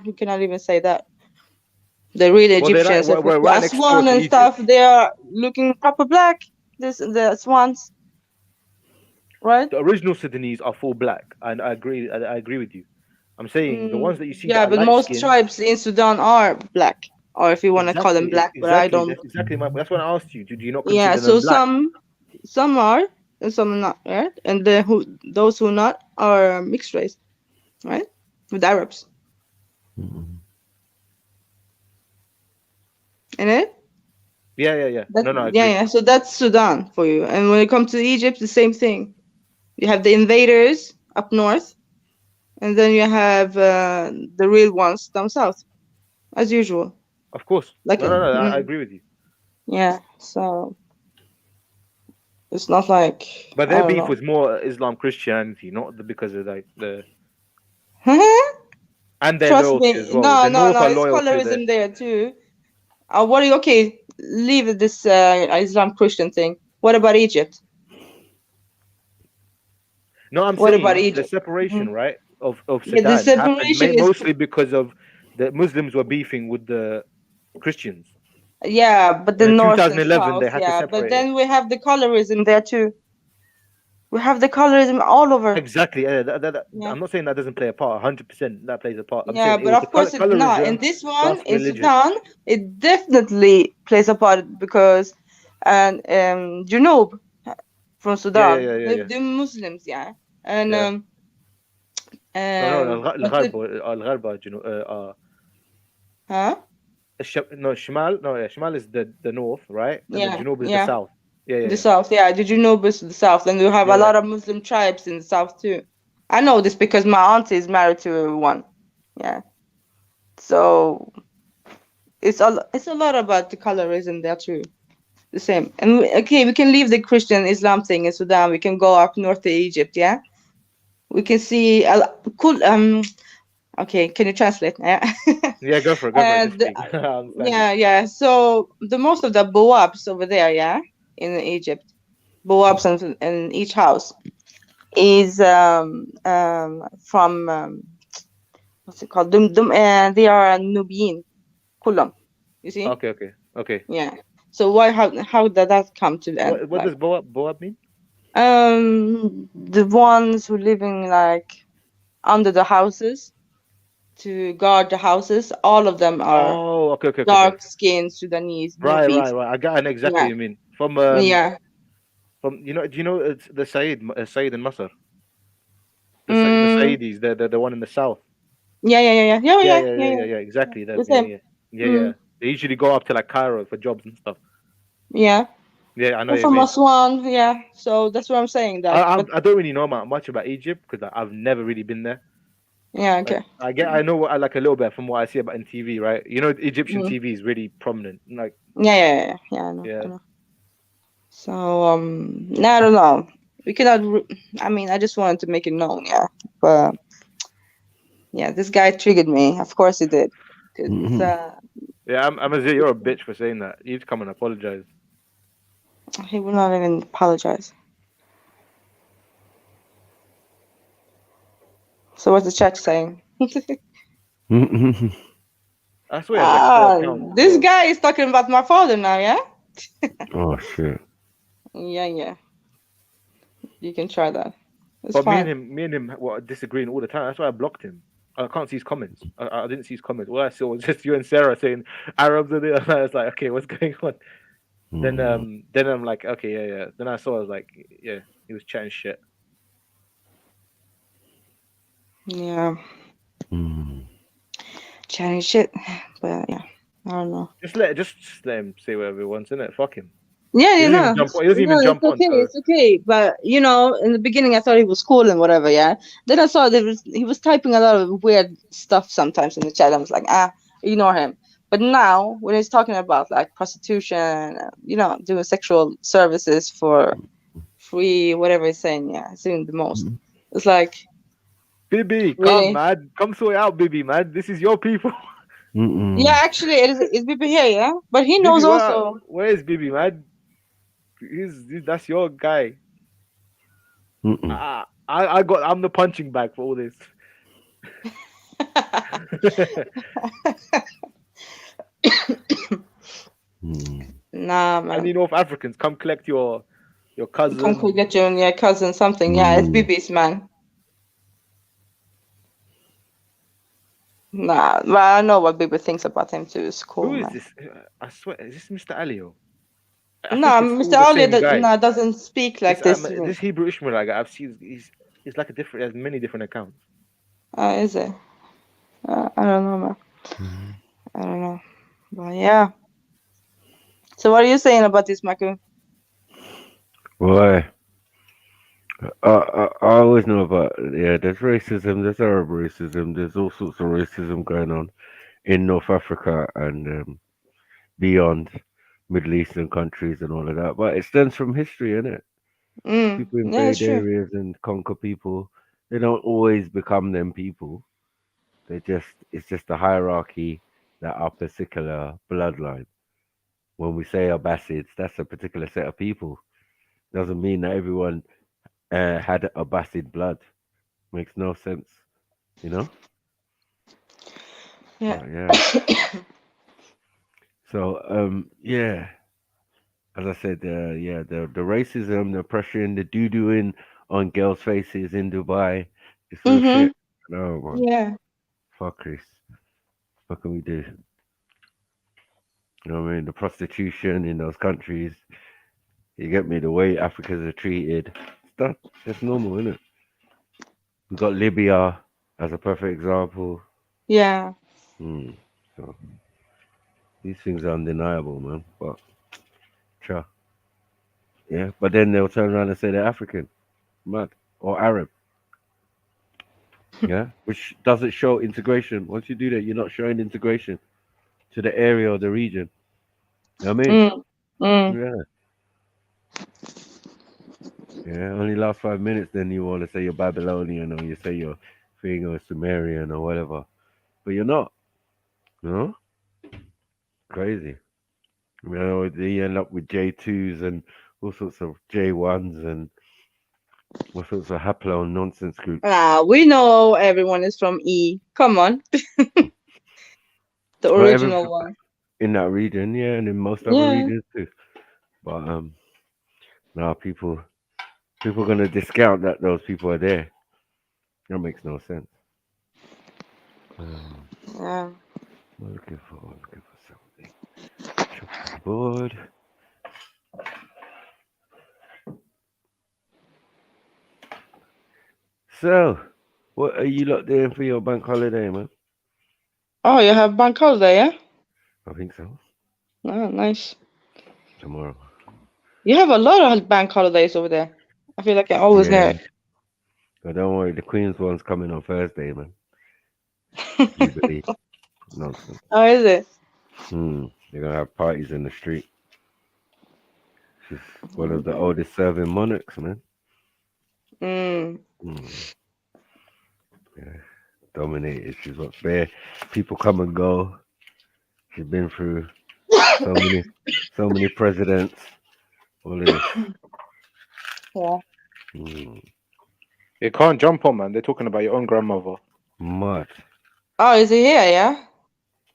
You cannot even say that. The real Egyptians, the Swan and stuff, they are looking proper black. The swans, right? The original Sudanese are full black, and I agree with you. I'm saying the ones that you see. Yeah, but most tribes in Sudan are black, or if you want to call them black, but I don't. That's what I asked you. Do you not? Yeah, so some are and some are not, right? And those who not are mixed race, right? With Arabs. In it? Yeah. Yeah. So that's Sudan for you. And when it comes to Egypt, the same thing. You have the invaders up north, and then you have the real ones down south, as usual. Of course. I agree with you. Yeah. So it's not like. But their beef was more Islam Christianity, not because of like the. And their loyalty as well. No. It's colorism there too. Okay, leave this Islam Christian thing. What about Egypt? No, I'm saying the separation, right, of Sudan the separation happened mostly because of the Muslims were beefing with the Christians. Yeah, but the North 2011 and South, they had to separate. But then we have the colorism there too. We have the colorism all over. Exactly. Yeah. I'm not saying that doesn't play a part. 100% that plays a part. I'm Yeah, saying it but was of course the it not. In colorism this one, plus in religion. Sudan, it definitely plays a part because Junub from Sudan, Yeah. they're Muslims, yeah. And Yeah. No, but الغربة huh? شمال. No, yeah, شمال is the north, right? And then Yeah, Junub is the yeah. south. Yeah. The south, yeah. The Junub is the south, and you have a lot of Muslim tribes in the south too. I know this because my auntie is married to one. Yeah. So it's a lot about the colorism there too. The same. And okay, we can leave the Christian Islam thing in Sudan. We can go up north to Egypt, yeah. We can see cool. Okay, can you translate? Yeah. Yeah, go for it. And yeah. So the most of the boabs over there, yeah, in Egypt, boabs in each house is from what's it called? They are Nubian, Kulam. You see? Okay. Yeah. So how did that come to end? What does boab mean? The ones who living like under the houses to guard the houses, all of them are Okay. dark skinned Sudanese. Right. Nubis. I got exactly what you mean. From yeah. From do you know it's the Said in Masr? The Mm. Saidis, the one in the south. Yeah. Exactly. The same. Yeah. They usually go up to like Cairo for jobs and stuff. Yeah. Yeah, I know. From Aswan, yeah. So that's what I'm saying. That I don't really know much about Egypt because I've never really been there. Yeah. Okay. I know what I like a little bit from what I see about in TV, right? You know, Egyptian TV is really prominent. Like. Yeah. I know. So I don't know. We cannot. I mean, I just wanted to make it known, yeah. But yeah, this guy triggered me. Of course he did. Yeah, Amazir, you're a bitch for saying that. You need to come and apologize. He will not even apologize. So what's the chat saying? I swear. This guy is talking about my father now, yeah? Oh shit. Yeah. You can try that. It's but fine. me and him were disagreeing all the time. That's why I blocked him. I can't see his comments. I didn't see his comments. All I saw was just you and Sarah saying Arabs are there. I was like, okay, what's going on? Then I'm like, okay, yeah. Then I was like, yeah, he was chatting shit. Yeah. Chatting shit. But yeah, I don't know. Just let him say whatever he wants, innit? Fuck him. Yeah, he doesn't even jump on. It's okay. But you know, in the beginning I thought he was cool and whatever, yeah. Then I saw he was typing a lot of weird stuff sometimes in the chat. I was like, ignore him. But now when he's talking about like prostitution, you know, doing sexual services for free, whatever he's saying, yeah, he's doing the most. It's like, Bibi, really? come man, come sort it out, Bibi, man. This is your people. Yeah, actually, it's Bibi here, yeah. But he knows Bibi, also. Where is Bibi, man? That's your guy. I'm the punching bag for all this. Nah, man. Any North Africans, come collect your cousin. Come collect your cousin something. Yeah, it's Bibi's, man. Nah, but I know what Bibi thinks about him too. It's cool. Who is man. this? I swear, is this Mr. Alio? No, Mr. Ali doesn't speak like this. This Hebrew Ishmael guy I've seen, he's like he has many different accounts. Is it? I don't know, man. I don't know, but yeah. So what are you saying about this, Michael? Why? I always know about there's racism, there's Arab racism, there's all sorts of racism going on in North Africa and beyond. Middle Eastern countries and all of that, but it stems from history, innit? People invade areas and conquer people. They don't always become them people. It's just a hierarchy that are particular bloodline. When we say Abbasids, that's a particular set of people. Doesn't mean that everyone had Abbasid blood. Makes no sense, you know? Yeah. So, as I said, the racism, the oppression, the doo-dooing on girls' faces in Dubai. It's real shit. No, man. Yeah. Fuck this. What can we do? You know what I mean? The prostitution in those countries. You get me? The way Africans are treated. Stuff. That's normal, isn't it? We got Libya as a perfect example. Yeah. So these things are undeniable, man. But sure. Yeah. But then they'll turn around and say they're African, mad, or Arab. Yeah. Which doesn't show integration. Once you do that, you're not showing integration to the area or the region. You know what I mean? Yeah. Yeah, only last 5 minutes, then you want to say you're Babylonian or you say you're thing or Sumerian or whatever. But you're not. You know? Crazy. You know, they end up with J2s and all sorts of J1s and all sorts of haplo nonsense groups. We know everyone is from E. Come on. The original one. In that region, yeah, and in most other regions too. But now people are gonna discount that those people are there. That makes no sense. Yeah. I'm looking for something. Board. So, what are you lot doing for your bank holiday, man? Oh, you have bank holiday, yeah? I think so. Oh, nice. Tomorrow. You have a lot of bank holidays over there. I feel like I always know it. But don't worry, the Queen's one's coming on Thursday, man. Usually. Nonsense. Oh, is it? They're gonna have parties in the street. She's one of the oldest serving monarchs, man. Yeah, dominated. She's up there. People come and go. She's been through so many presidents. All of this. Yeah. You can't jump on, man. They're talking about your own grandmother. Mad. Oh, is he here? Yeah.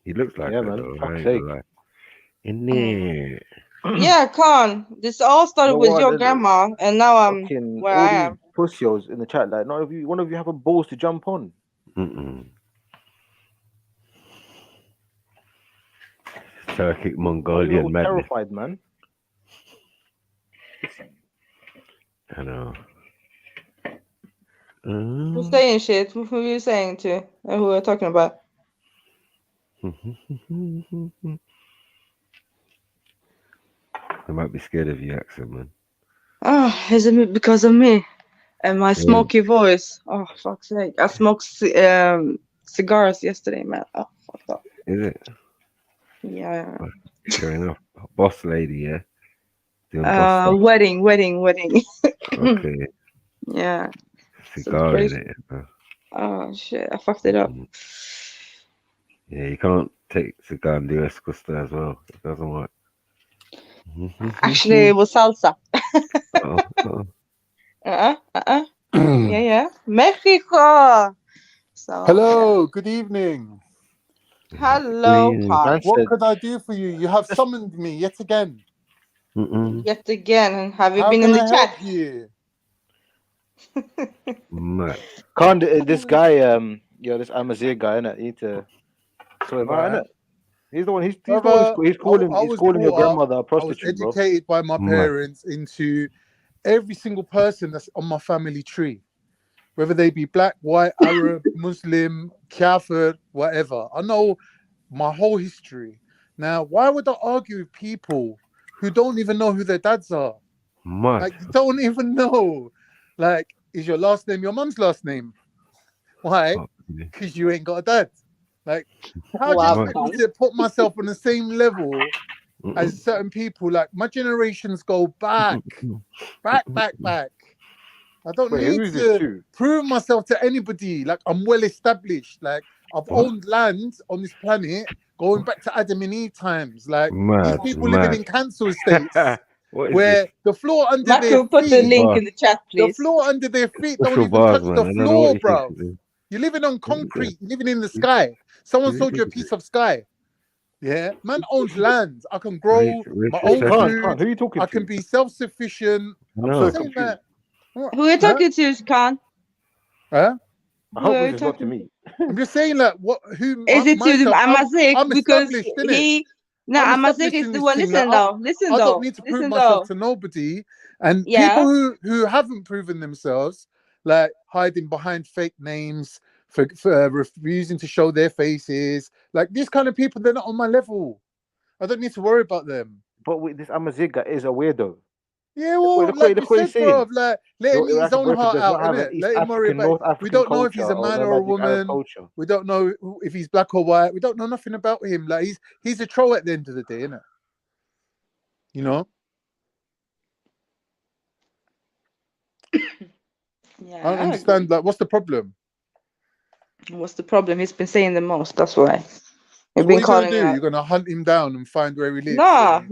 He looks like Yeah, her, man. though. Fuck's I ain't sake. gonna lie. In there. Yeah, Khan. This all started with your grandma, and now I'm where I am. Pussios in the chat, like, one of you have a balls to jump on. Turkic Mongolian madness. Terrified, man. I know. Who's saying shit? Who are you saying to? Who are you talking about? I might be scared of your accent, man. Oh, is it because of me and my smoky voice? Oh, fuck's sake! I smoked cigars yesterday, man. Oh, fuck up. Is it? Yeah. Sure enough. Boss lady, yeah? Wedding. Okay. Yeah. Cigar in it. Oh, shit. I fucked it up. Yeah, you can't take cigar and do escosta as well. It doesn't work. Actually, it was salsa. Yeah. Mexico. So, hello, good evening. Hello, Khan. What could I do for you? You have summoned me yet again. Yet again. Have you How been can in the I chat? help you? Khan, this guy, this Amazir guy, innit? You need to sort him out, innit? He's the one. He's calling your grandmother a prostitute. I was educated by my parents into every single person that's on my family tree, whether they be black, white, Arab, Muslim, Kafir, whatever. I know my whole history. Now, why would I argue with people who don't even know who their dads are? Like, you don't even know. Like, is your last name your mum's last name? Why? Because you ain't got a dad. Like, how do you expect me to put myself on the same level as certain people? Like, my generations go back. I don't need to prove myself to anybody. Like, I'm well established. Like, I've owned land on this planet going back to Adam and Eve times. Like, these people living in council estates where the floor under their feet. Put the link in the chat, please. The floor under their feet don't even touch the floor, bro. You're living on concrete. You're living in the sky. Someone sold you a piece of sky. Yeah, man owns land. I can grow my own food. Who are you talking to? I can be self-sufficient. I'm saying that Who are you talking to, Khan? Huh? I Who hope are you this is not to talking me. I'm just saying, like, what? Who? Is it to myself? Amazik? I'm Because established, innit? he. No, I'm Amazik established is in the this one. thing. Like, Listen I don't though. need to prove Listen myself though. to nobody. And Yeah. people who haven't proven themselves, like hiding behind fake names for refusing to show their faces, like these kind of people, they're not on my level. I don't need to worry about them. But with this Amazik guy is a weirdo. Yeah, well, Look like you what he's said, bro, saying. like let him eat his Iraqi own boyfriend heart does out, not have an innit? East Let him worry African, about. North We African don't know if he's culture a or man or a nomadic Arab woman. culture. We don't know if he's black or white. We don't know nothing about him. Like he's a troll at the end of the day, innit? You know. Yeah. I don't understand. Like, what's the problem? What's the problem? He's been saying the most. That's why. So You've what are been you gonna calling do? out. You're gonna hunt him down and find where he lives? No,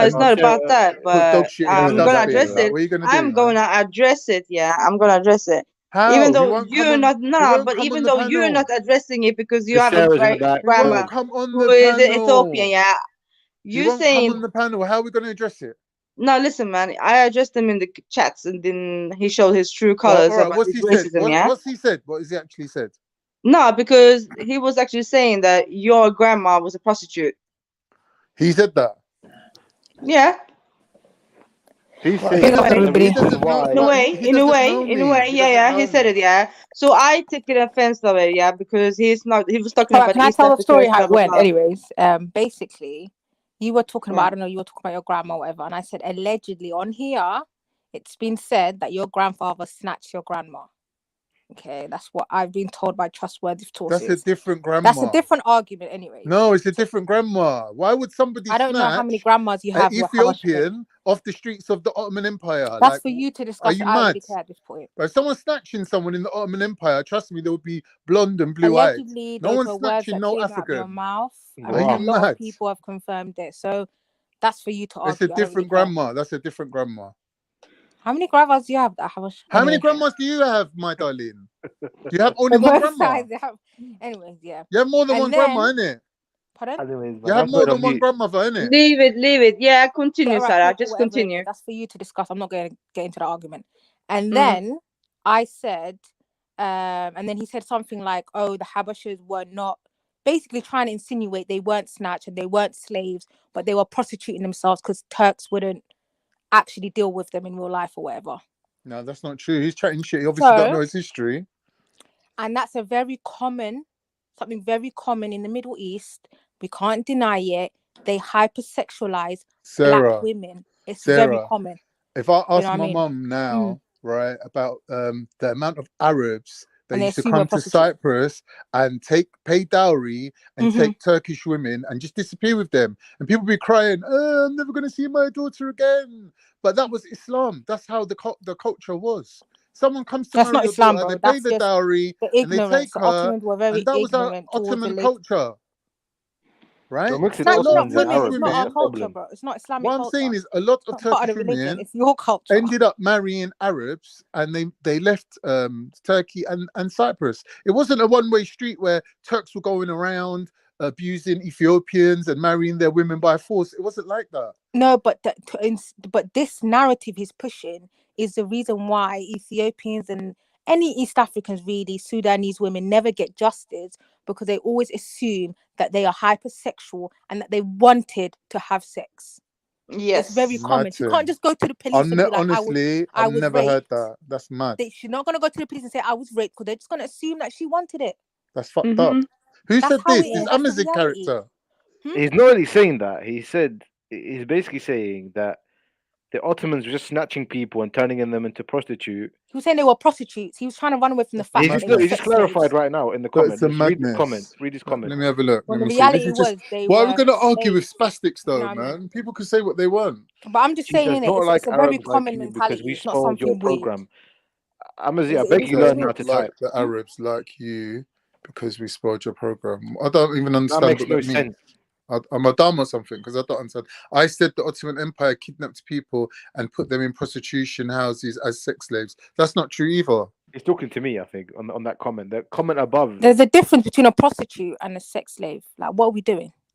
it's not about that. Put dog But shit in his I'm gonna dustbin. address Like, it. what are you gonna do, I'm man? gonna address it. Yeah, I'm gonna address it. How? Even He though won't come you're on. not, He nah, won't but come on even the though you're panel. not addressing it because you Miss have a Sarah's in the He won't grandma come on who the is an panel. Ethiopian. Yeah, He you won't come saying on the panel. How are we gonna address it? no? Listen, man. I addressed him in the chats, and then he showed his true All colors right. about What's his he said? racism. Yeah. What's he said? What has he actually said? No, because he was actually saying that your grandma was a prostitute. He said that. Yeah. He's But saying he doesn't. the He reason doesn't know. why. In a But way, he doesn't know me. He doesn't yeah, know he said me. it, yeah. So I took it offense of it, yeah, because he was talking All right, about can I East tell the story Africa, how blah it blah went? blah. Anyways, basically, you were talking about, Yeah. I don't know, you were talking about your grandma or whatever, and I said allegedly on here, it's been said that your grandfather snatched your grandma. Okay, that's what I've been told by trustworthy sources. That's a different grandma. That's a different argument, anyway. No, it's a different grandma. Why would somebody I don't know how many snatch grandmas you an have. Ethiopian off the streets of the Ottoman Empire? That's Like, for you to are discuss. you I don't mad? really care at this point. If someone's snatching someone in the Ottoman Empire, trust me, they would be blonde and blue eyed. Allegedly, No those one's were words snatching that no came out of your African. mouth. I Are mean, you a lot mad? of people have confirmed it. So that's for you to It's a argue. I don't really different care. grandma. That's a different grandma. How many grandmas do you have that have a How many anyway? grandmas do you have, my darling? Do you have only On one both grandma? sides, they have. Anyways, yeah. You have more than And one then, grandma, innit? pardon? Anyways, You man, have I'm more going than on one mute. grandmother, innit? Leave it. Yeah, Yeah, continue, all right, Sarah. cool, Just whatever it continue. is. That's for you to discuss. I'm not going to get into the argument. And Mm. then I said, and then he said something like, "Oh, the Habashas were not." Basically, trying to insinuate they weren't snatched and they weren't slaves, but they were prostituting themselves because Turks wouldn't actually deal with them in real life or whatever. No, that's not true. He's chatting shit. He obviously don't know his history. And that's something very common in the Middle East. We can't deny it. They hypersexualize black women. It's very common. If I ask know what my I mean? mum now, right, about the amount of Arabs that And they used to assume we're come to prostitutes. Cyprus and pay dowry and Mhm. take Turkish women and just disappear with them, and people be crying, "Oh, I'm never going to see my daughter again." But that was Islam. That's how the culture was. Someone comes to That's marry not your Islam, daughter, bro. they pay That's the just dowry, the and they ignorance. take The her, Ottomans were very and that was our ignorant towards the Ottoman late. culture. Right? You're mixing A It's lot not of Ottomans and Turkish women. It's not our women. culture, bro. It's not Islamic What I'm culture. saying is, a lot It's of not part Turkish of the religion. women It's your culture. ended up marrying Arabs, and they left Turkey and Cyprus. It wasn't a one-way street where Turks were going around abusing Ethiopians and marrying their women by force. It wasn't like that. No, but but this narrative he's pushing is the reason why Ethiopians and any East Africans, really, Sudanese women never get justice, because they always assume that they are hypersexual and that they wanted to have sex. Yes. It's very common. You can't just go to the police and be like, honestly, I I've was never raped. heard that. That's mad. She's not going to go to the police and say, I was raped, because they're just going to assume that she wanted it. That's fucked up. Who That's said how this? it This is. That's the Amazigh reality. character. He's not really saying that. He's basically saying that the Ottomans were just snatching people and turning them into prostitute. He was saying they were prostitutes. He was trying to run away from the fact that they were He just sex clarified slaves. right now in the That's comment. some Just read this madness. comment. Read this comment. Let me have a look. When Let the me see. This reality is just was they why are we were going to argue with slaves. spastics, though, You know what I mean? man? People can say what they want. But I'm just saying, Jesus, innit, not it's like a very Arabs like common you because mentality. we It's not spoiled your something weird. program. Amazi, I It beg is you what learn it how is. to Like type. the Arabs like you because we spoiled your program. I don't even That understand makes what no that means. sense. I'm a dumb or something because I don't understand. I said the Ottoman Empire kidnapped people and put them in prostitution houses as sex slaves. That's not true either. He's talking to me, I think, on that comment. The comment above. There's a difference between a prostitute and a sex slave. Like, what are we doing?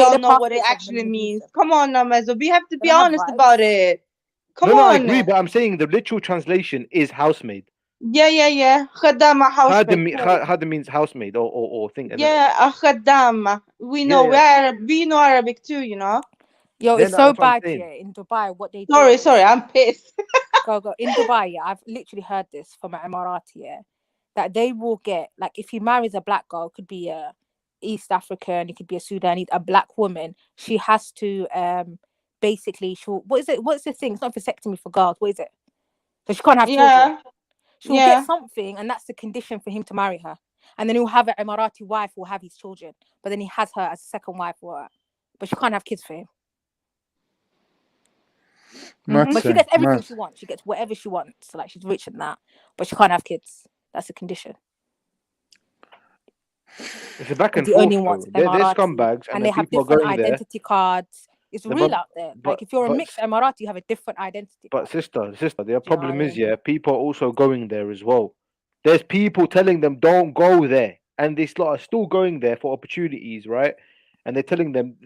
we all know what it actually means. Come on now, Mezzo. We have to be honest about it. Come No, I on. agree, but I'm saying the literal translation is housemaid. Yeah. Khadama, housemaid. Khadam means housemaid or thing. Yeah, a khadama. We know we know Arabic too, you know. Yo, it's so bad here in Dubai. What they do? Sorry, I'm pissed. Go. In Dubai, yeah, I've literally heard this from an Emirati, yeah, that they will get, like, if he marries a black girl, it could be a East African, it could be a Sudanese, a black woman, she has to basically, what's the thing? It's not vasectomy for girls. What is it? So she can't have children. She'll get something, and that's the condition for him to marry her. And then he'll have an Emirati wife, will have his children, but then he has her as a second wife, but she can't have kids for him. But she gets everything she wants. She gets whatever she wants. So, like, she's rich in that, but she can't have kids. That's a condition. It's a back and the forth. Only ones They're scumbags, and they have different identity cards. It's real out there. Like, if you're a mixed Emirati, you have a different identity. But sister, the problem is, people are also going there as well. There's people telling them don't go there, and these lot are still going there for opportunities, right? And they're telling them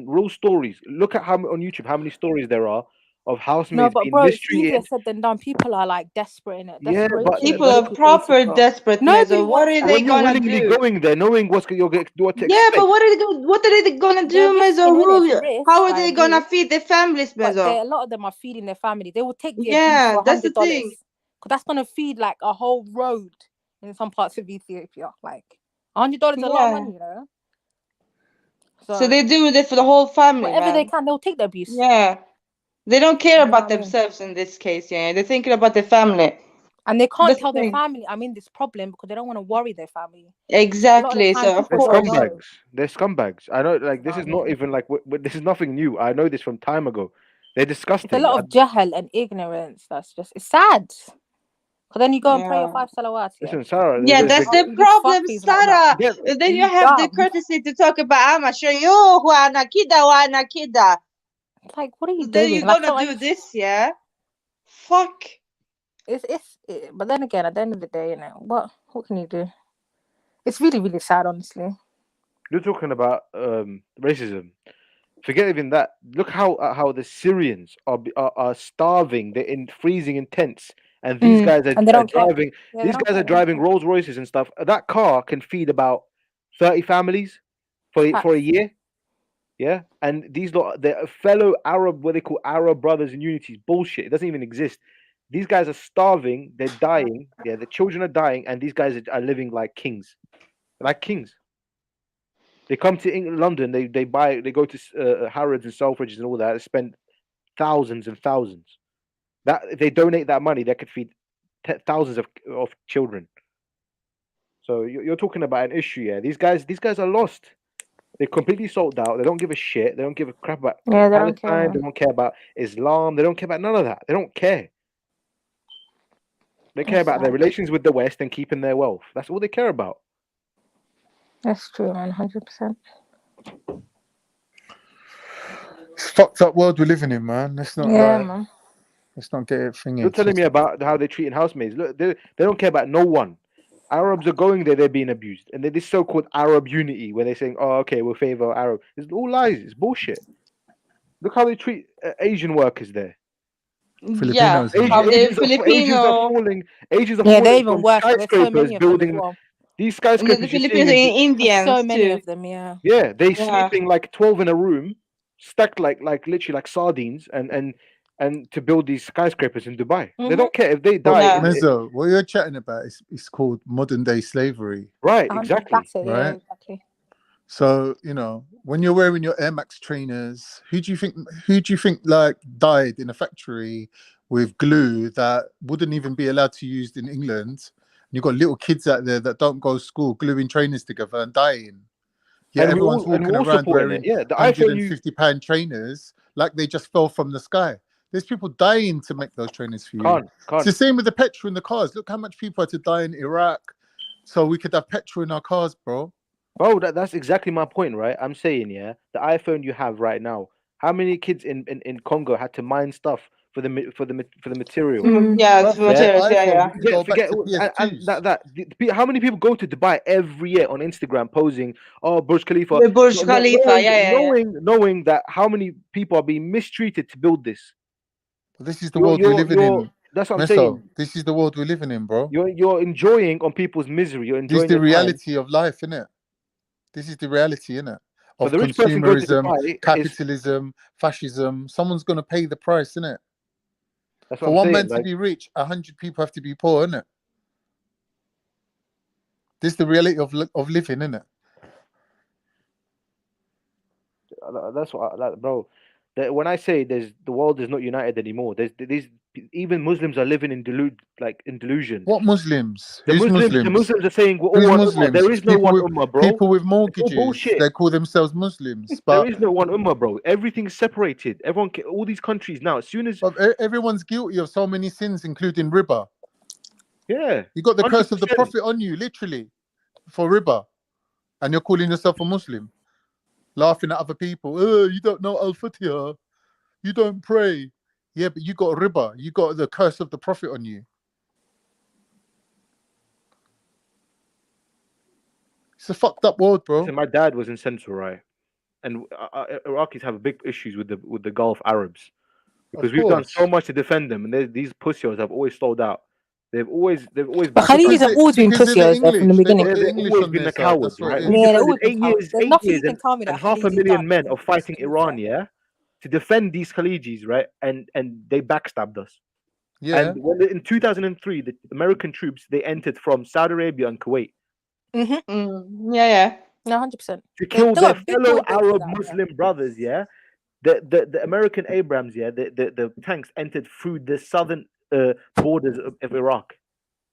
real stories. Look at how on YouTube how many stories there are of housemaids being mistreated. It's easier said than done. People are like desperate in it. But people are proper desperate. So what are they gonna do? Going there, knowing what to expect. But what are they gonna do, Mezo? How are they gonna feed their families, Mezo? A lot of them are feeding their family. They will take the abuse for $100. That's the thing. Because that's gonna feed like a whole road in some parts of Ethiopia. Like $100 is a lot of money, you know. So they do it for the whole family. Whatever they can, they'll take the abuse. Yeah. They don't care about themselves in this case, They're thinking about their family. And they can't tell their family I'm in this problem because they don't want to worry their family. Exactly. So of course. They're scumbags. I know, like, this is not even like this is nothing new. I know this from time ago. They're disgusting. It's a lot of jahal and ignorance. It's sad. Because then you go and pray your 5 salawats. Listen, Sarah. That's the problem, Sarah. Then you have the courtesy to talk about Kida. Like, what are you then doing? You're gonna do this, Fuck. But then again, at the end of the day, what can you do? It's really, really sad, honestly. You're talking about racism. Forget even that. Look how the Syrians are starving. They're freezing in tents, and these guys are driving. These guys are driving Rolls Royces and stuff. That car can feed about 30 families for a year. Yeah, and they're fellow Arab, what they call Arab brothers in unity. Is bullshit. It doesn't even exist. These guys are starving. They're dying. Yeah, the children are dying, and these guys are living like kings. Like kings. They come to London. They go to Harrods and Selfridges and all that. They spend thousands and thousands. That if they donate that money, they could feed thousands of children. So you're talking about an issue. Yeah, these guys are lost. They're completely sold out. They don't give a shit. They don't give a crap about Palestine. They don't care about Islam. They don't care about none of that. They don't care. They care about their relations with the West and keeping their wealth. That's all they care about. That's true, man. 100%. It's fucked up world we're living in, man. Let's not man. Let's not get it thingy. You're telling me about how they're treating housemaids. Look, they don't care about no one. Arabs are going there, they're being abused. And this so-called Arab unity, where they're saying, oh, okay, we'll favor Arab. It's all lies. It's bullshit. Look how they treat Asian workers there. Filipinos. Asians are they falling even from worse. skyscrapers, building these skyscrapers. The Filipinos and Indians so many too. of them, yeah. Yeah, they sleeping like 12 in a room, stacked like literally like sardines, and to build these skyscrapers in Dubai. They don't care if they die. Mezzo, what you're chatting about is called modern day slavery. Right, exactly. Right? Yeah, exactly. So, when you're wearing your Air Max trainers, who do you think like died in a factory with glue that wouldn't even be allowed to use in England? And you've got little kids out there that don't go to school gluing trainers together and dying. Yeah, And everyone's walking around wearing the £150 trainers like they just fell from the sky. There's people dying to make those trainers for you. Can't. It's the same with the petrol in the cars. Look how much people had to die in Iraq so we could have petrol in our cars, bro. Bro, that's exactly my point, right? I'm saying, the iPhone you have right now, how many kids in Congo had to mine stuff for the material? How many people go to Dubai every year on Instagram posing, oh, Burj Khalifa, knowing that how many people are being mistreated to build this. But this is the world we're living in. That's what I'm Meso, saying. this is the world we're living in, bro. You're enjoying on people's misery. You're This enjoying is the their reality of life, innit? This is the reality, innit? So Of the rich person goes to consumerism, Dubai capitalism, fascism. Someone's gonna pay the price, innit? That's what For I'm one saying. man to be rich, 100 people have to be poor, innit? This is the reality of living, innit? That's what, bro. When I say the world is not united anymore, there's even Muslims are living in delusion. What Muslims? The Who's Muslims are saying we're all Who's one Muslims? ummah. There is no People one with, ummah, bro. People with It's all mortgages, bullshit. they call themselves Muslims. There But is no one ummah, bro. Everything's separated. All these countries now, as soon as everyone's guilty of so many sins, including riba. Yeah, you got the curse of the 100%. Prophet on you, literally, for riba, and you're calling yourself a Muslim, laughing at other people. Oh, you don't know Al-Fatiha, you don't pray. Yeah, but you got riba. You got the curse of the Prophet on you. It's a fucked up world, bro. So my dad was in Central, right? And Iraqis have big issues with the Gulf Arabs because we've done so much to defend them, and these pussies have always sold out. They've always But Khalidis have always been pussies from the beginning. They've always been the cowards, right? Yeah, they're always been 8 cowards. years, There's 8 nothing years, you can tell me that and half a Khalidis million done men to of fighting Iran, yeah, to defend these Khalijis, right? And they backstabbed us. Yeah. And when in 2003, the American troops they entered from Saudi Arabia and Kuwait Yeah. No, 100%. to kill They their got big fellow point there for Arab that, Muslim brothers, yeah. The American Abrams, yeah, the tanks entered through the southern borders of Iraq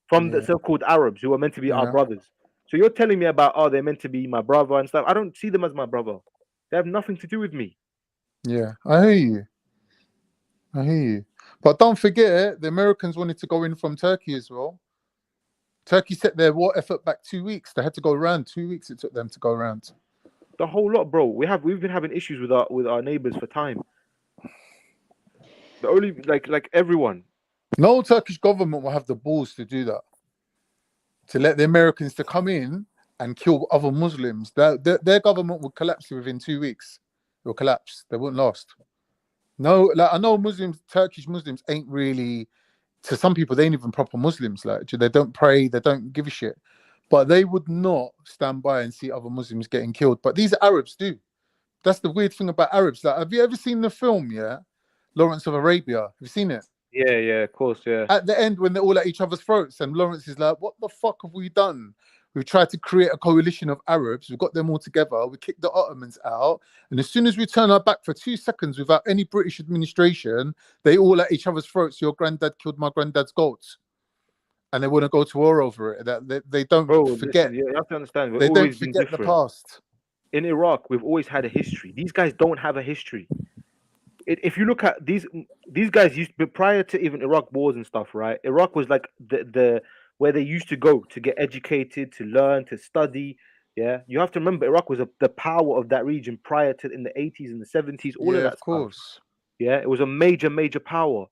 from the so-called Arabs who are meant to be our brothers. So you're telling me about they're meant to be my brother and stuff. I don't see them as my brother. They have nothing to do with me. Yeah, I hear you. But don't forget, the Americans wanted to go in from Turkey as well. Turkey set their war effort back 2 weeks. They had to go around 2 weeks. It took them to go around. The whole lot, bro. We've been having issues with our neighbors for time. The only like everyone. No Turkish government will have the balls to do that. To let the Americans to come in and kill other Muslims. Their government will collapse within 2 weeks. It will collapse. They won't last. No, like I know Turkish Muslims ain't really, to some people, they ain't even proper Muslims. Like they don't pray, they don't give a shit. But they would not stand by and see other Muslims getting killed. But these Arabs do. That's the weird thing about Arabs. Like, have you ever seen the film, Lawrence of Arabia? Have you seen it? Yeah, of course, yeah. At the end, when they're all at each other's throats, and Lawrence is like, what the fuck have we done? We've tried to create a coalition of Arabs. We've got them all together. We kicked the Ottomans out. And as soon as we turn our back for 2 seconds without any British administration, they all at each other's throats. Your granddad killed my granddad's goats. And they want to go to war over it. They don't forget. You have to understand. They don't forget the past. In Iraq, we've always had a history. These guys don't have a history. If you look at these guys used to, prior to even Iraq wars and stuff, right? Iraq was like the where they used to go to get educated, to learn, to study. Yeah, you have to remember Iraq was the power of that region prior to in the 80s and the 70s. All of that, of course. Stuff. Yeah, it was a major power.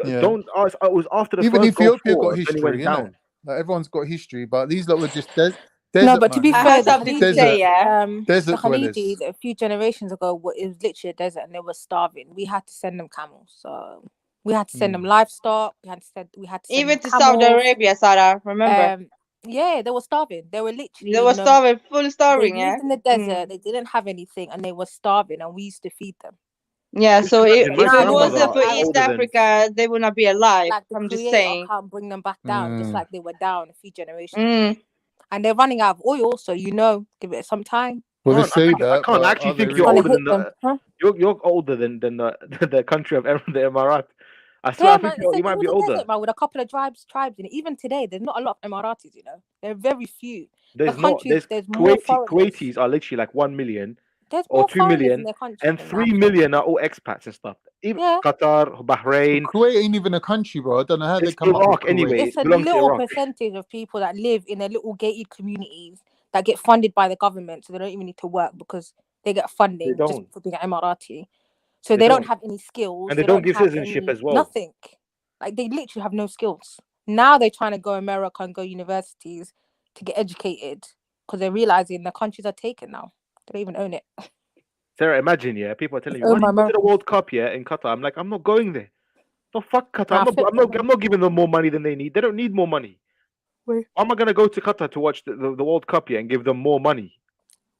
Yeah. Don't ask. It was after the Even first Ethiopia Gulf War, got history, then it went innit? down. Like everyone's got history, but these lot were just desert. No, but to be man. fair, the something to say, Khalidis, the Desert dwellers. Khalidis a few generations ago, it was literally a desert and they were starving. We had to send them camels. So we had to send them livestock. We had to send Even to them Saudi camels. Arabia, Sarah, remember? Yeah, they were starving. They were literally They were starving, fully starving, they yeah? lived in the desert. They didn't have anything and they were starving and we used to feed them. Yeah, so if it grandmother wasn't for is East older than- Africa, they would not be alive. Like the I'm just creator saying. can't bring them back down, just Mm. like they were down a few generations. And they're running out of oil, so give it some time. Well, they say I that. can't but actually are they think you're really? older than them, huh? you're older than the country of the Emirat. I swear, Yeah, I think man, you might be it was a older. desert, man, with a couple of tribes in it. Even today, there's not a lot of Emiratis, There are very few. There's the not. countries, There's more foreigners. Kuwaitis are literally like 1 million There's or more 2 foreigners in million, their country and than 3 million are all expats and stuff. Even Yeah. Qatar, Bahrain. Kuwait ain't even a country, bro. I don't know how they It's come up Iraq with Kuwait. anyway. It's It a belongs to little Iraq. percentage of people that live in their little gated communities that get funded by the government, so they don't even need to work because they get funding just don't. for being an Emirati. So They they don't don't. have any skills. And they don't give have citizenship any- as well. Nothing. Like they literally have no skills. Now they're trying to go America and go universities to get educated because they're realizing the countries are taken now. They don't even own it. Sarah, imagine, people are telling Oh, you, why my don't you go to the World Cup, in Qatar? I'm like, I'm not going there. Oh fuck Qatar! I'm not giving them more money than they need. They don't need more money. Wait. Why am I gonna go to Qatar to watch the World Cup here and give them more money?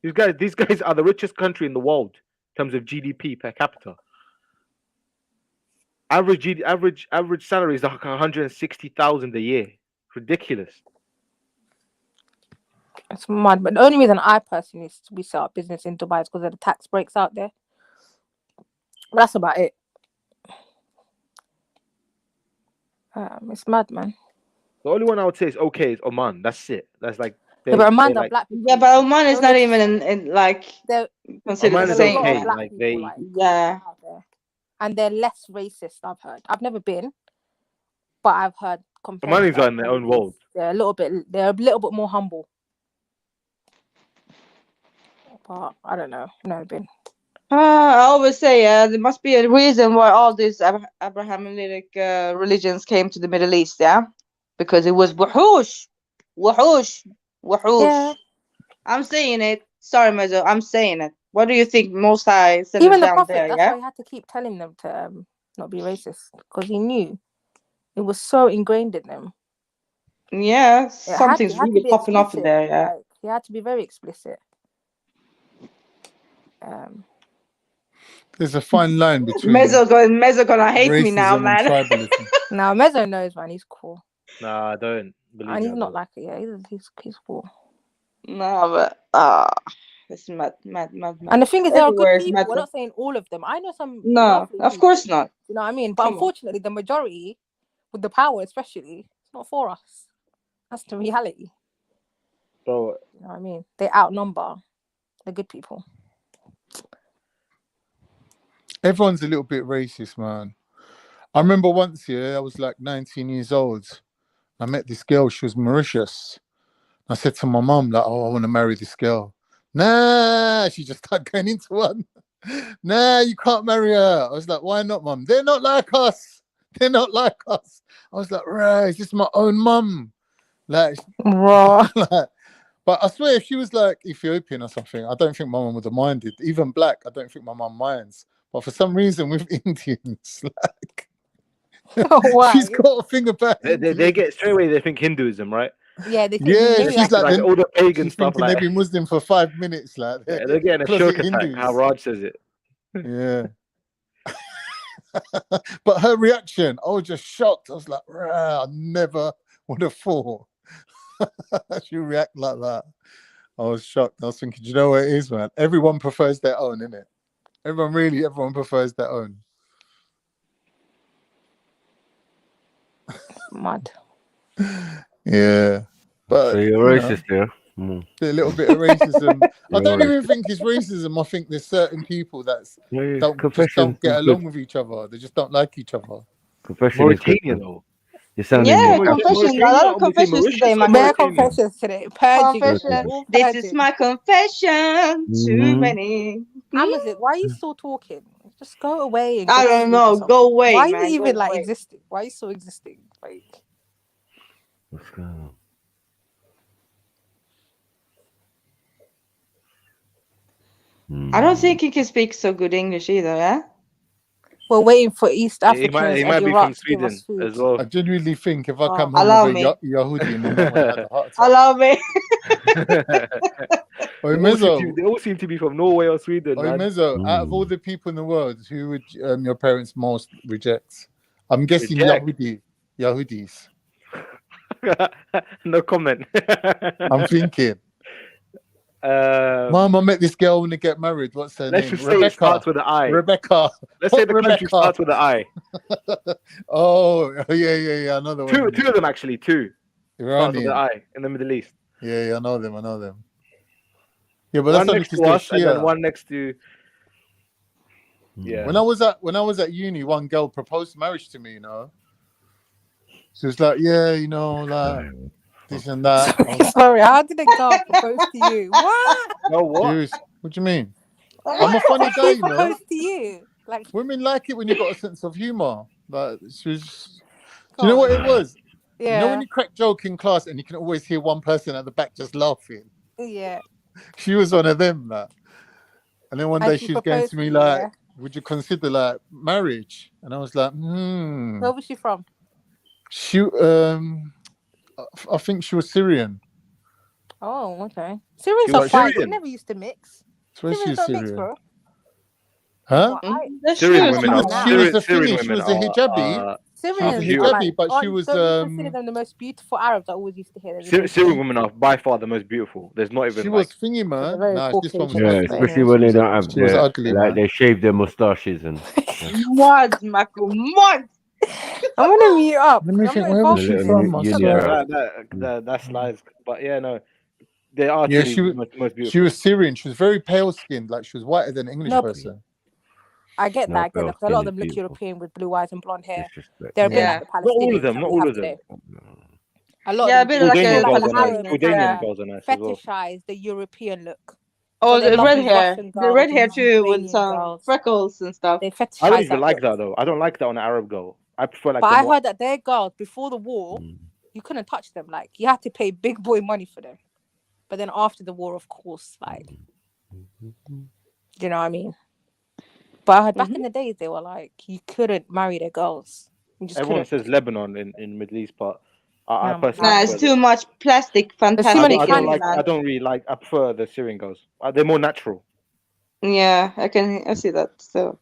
These guys are the richest country in the world in terms of GDP per capita. Average salary is like 160,000 a year. Ridiculous. It's mad. But the only reason I personally we set up business in Dubai is because of the tax breaks out there. But that's about it. It's mad, man. The only one I would say is okay is Oman. That's it. That's like Yeah, but Oman are black people. Yeah, but Oman is not even in like considered Oman the is same. okay. Yeah. Like they, Yeah. And they're less racist. I've never been, but I've heard. Omanis are in their own world. They're a little bit more humble. But I don't know. I've never been. I always say, there must be a reason why all these Abrahamic religions came to the Middle East, yeah? Because it was wuhush. Yeah. I'm saying it. Sorry, Mezzo, I'm saying it. What do you think Most High sent Even the down prophet, there, that's yeah? why he had to keep telling them to not be racist, because he knew it was so ingrained in them. Yeah, something's It had to really be popping off in explicit. there, yeah. Like, he had to be very explicit. There's a fine line between Mezzo gonna hate me now, racism man. and tribalism. Now Mezzo knows, man. He's cool, Nah, I don't believe and he's that, not bro. like it. Yeah, he's cool. No, but it's mad. And the thing is, there are Everywhere good is people. mad. We're not saying all of them. I know some No, lovely of people, course not. You know what I mean? But Come on. unfortunately, the majority, with the power especially, it's not for us. That's the reality. Bro, you know what I mean? They outnumber the good people. Everyone's a little bit racist, man. I remember once, I was like 19 years old. I met this girl. She was Mauritius. I said to my mum, like, "Oh, I want to marry this girl." Nah, she just started going into one. Nah, you can't marry her. I was like, "Why not, mum? They're not like us. They're not like us." I was like, "Right, this is my own mum." Like, but I swear, if she was like Ethiopian or something, I don't think my mum would have minded. Even black, I don't think my mum minds. But for some reason, with Indians, like, she's got a thing about they get straight away. They think Hinduism, right? Yeah, they think yeah, she's like all the pagan she's stuff. thinking Like, they've been Muslim for 5 minutes. Like, they're getting a closet shock attack. How Hindus. Raj says it. Yeah. But her reaction, I was just shocked. I was like, I never would have thought she react like that. I was shocked. I was thinking, do you know what it is, man? Everyone prefers their own, innit? Everyone prefers their own. Mad. Yeah. But so you're racist, yeah? A little bit of racism. I don't even think it's racism. I think there's certain people that don't get along with each other. They just don't like each other. Confession is good. though. You're sounding confession. A lot of confessions today, my Bare friend. confessions today. Purging. Confession. This is my confession. Too many. Amazik, why are you still talking? Just go away. And I go don't sleep know. or something. Go away, Why man. are you even Go like away. existing? Why are you still existing? Like, what's going on? I don't think he can speak so good English either, yeah? we're waiting for East Africans He and might be Iraq from to give us Sweden food. as well. I genuinely think if I come allow home with a me. Yahudi and then I would have had a heart attack. Allow me. Oi, Mezzo. They all seem to be from Norway or Sweden. Oi, Man. Mezzo, out of all the people in the world, who would your parents most reject? I'm guessing Yahudis. No comment. I'm thinking. Mom, I met this girl when they get married. What's her Let's name? just say it starts with an I. Rebecca. Let's say the country Rebecca. starts with an I. Oh, yeah. Another one. Two of them actually. Two. Starts with Iranian. an I in the Middle East. Yeah, I know them. Yeah, but that's One only next because to they're us and then Shia. one next to. Yeah. When I was at uni, one girl proposed marriage to me. You know, she was like, "Yeah, you know, like this and that." I was Sorry, how did a girl propose to you? What? No, what? serious. What do you mean? I'm a funny guy, you know. Propose to you? Like, Women like it when you got a sense of humor. Like, she was. Do you know what it was? yeah, You know when you crack joke in class and you can always hear one person at the back just laughing. yeah. She was one of them, that. And then one And day she she was going proposed to me to you, like, yeah? would you consider like marriage? And I was like, Where was she from? She, I think she was Syrian. Oh, okay. Syrians are fine. They never used to mix. Syrians don't mix, bro. Huh? Syrian women are She was a Syrian Finnish. She women was a hijabi. Syrians She was a are hijabi, but she was. Don't you consider them the most beautiful Arabs? I always used to hear them. Syrian women are by far the most beautiful. There's not even. She was thingy, man. Nah, this one was Yeah, ugly. especially when they don't have She was their, ugly, like man. they shave their mustaches and. Mud, Mako, mud. I'm gonna mute up. Let me think. Where was she from? That's lies. But yeah, no, they are. Yeah, truly she was. most beautiful. She was Syrian. She was very pale skinned. Like she was whiter than an English person. I get that. I get that. 'Cause a lot of them look European with blue eyes and blonde hair. They're a bit like the Palestinians. Not all of them. that Not we all have of them. today. A lot Yeah, a of bit them. like Jordanian a girls are nice. Palestinian. Jordanian girls are nice as well. Fetishize the European look. Oh, they the love red these hair. Russian The girls red hair and too, with Ukrainian some girls. freckles and stuff. They I don't fetishize even that like look. that though. I don't like that on an Arab girl. I prefer like. But the I more- heard that their girls before the war, you couldn't touch them. Like you had to pay big boy money for them. But then after the war, of course, like, do you know what I mean? But I heard back in the days they were like you couldn't marry their girls. You just Everyone couldn't. says Lebanon in Middle East, but I No, personally. Nah, prefer it's too much plastic, fantastic. many I don't trannies, like. man. I don't really like. I prefer the Syrian girls. They're more natural. Yeah, I see that. So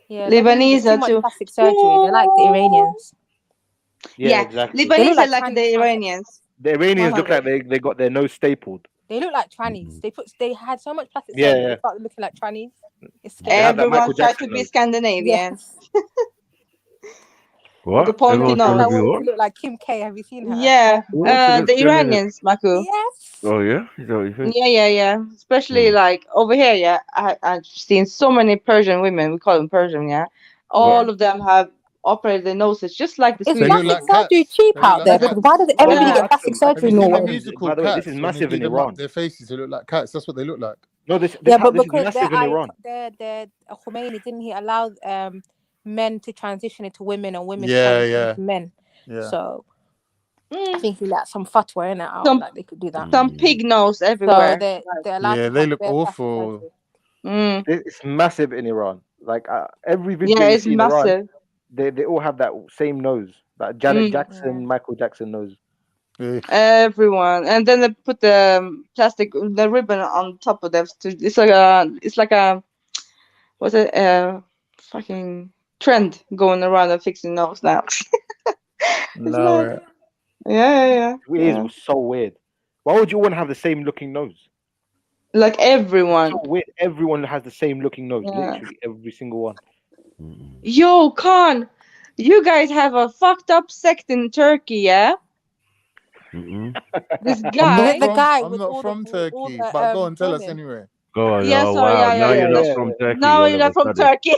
Yeah, Lebanese too are much too. plastic surgery. They're like the Iranians. Yeah, exactly. They look Lebanese are like like the trannies. Iranians. The Iranians look 100. like they got their nose stapled. They look like trannies. They had so much plastic Yeah, surgery. yeah. They started looking like trannies. It's They have that scary. Michael Everyone tried to Jackson be nose. Scandinavian. Yes. What? The pointy Everyone's They trying to nose. be wanted what? to look like Kim K. Have you seen her? Yeah, What's the Iranians, Maku. Yes. Oh yeah, is that what you think? Yeah. Especially like over here, yeah. I've seen so many Persian women. We call them Persian, yeah. All of them have operated their noses just like the Is Swedish. plastic surgery cheap out there? Because why does everybody get plastic surgery in Have you seen the Norway? musical By the way, Cats? this is When they massive do in them up, Iran. their faces, they look like cats. That's what they look like. No, this Yeah, but this is because massive in Iran. their Khomeini didn't he allow men to transition into women and women to Yeah, transition yeah. into men? Yeah. So I think he let some fatwa in it out Some- that they could do that. Some pig nose So everywhere. they're allowed Yeah, to they have look bare plastic awful. surgery. It's massive in Iran. Like every video Yeah, you it's see in Iran, massive. they all have that same nose, that Janet Mm. Jackson, Michael Jackson nose. Everyone, and then they put the plastic, the ribbon on top of them. It's like a, what's it? Fucking trend going around and fixing nose now. It's mad. Yeah. It was so weird. Why would you want to have the same looking nose? Like everyone. So weird. Everyone has the same looking nose. Yeah. Literally every single one. Yo, Khan, you guys have a fucked up sect in Turkey, yeah? This guy. I'm not from Turkey, but go and tell us anyway. Go on. Yeah, Oh sorry, wow, now you're not yeah. from Turkey. Now all you're of not a from sudden. Turkey.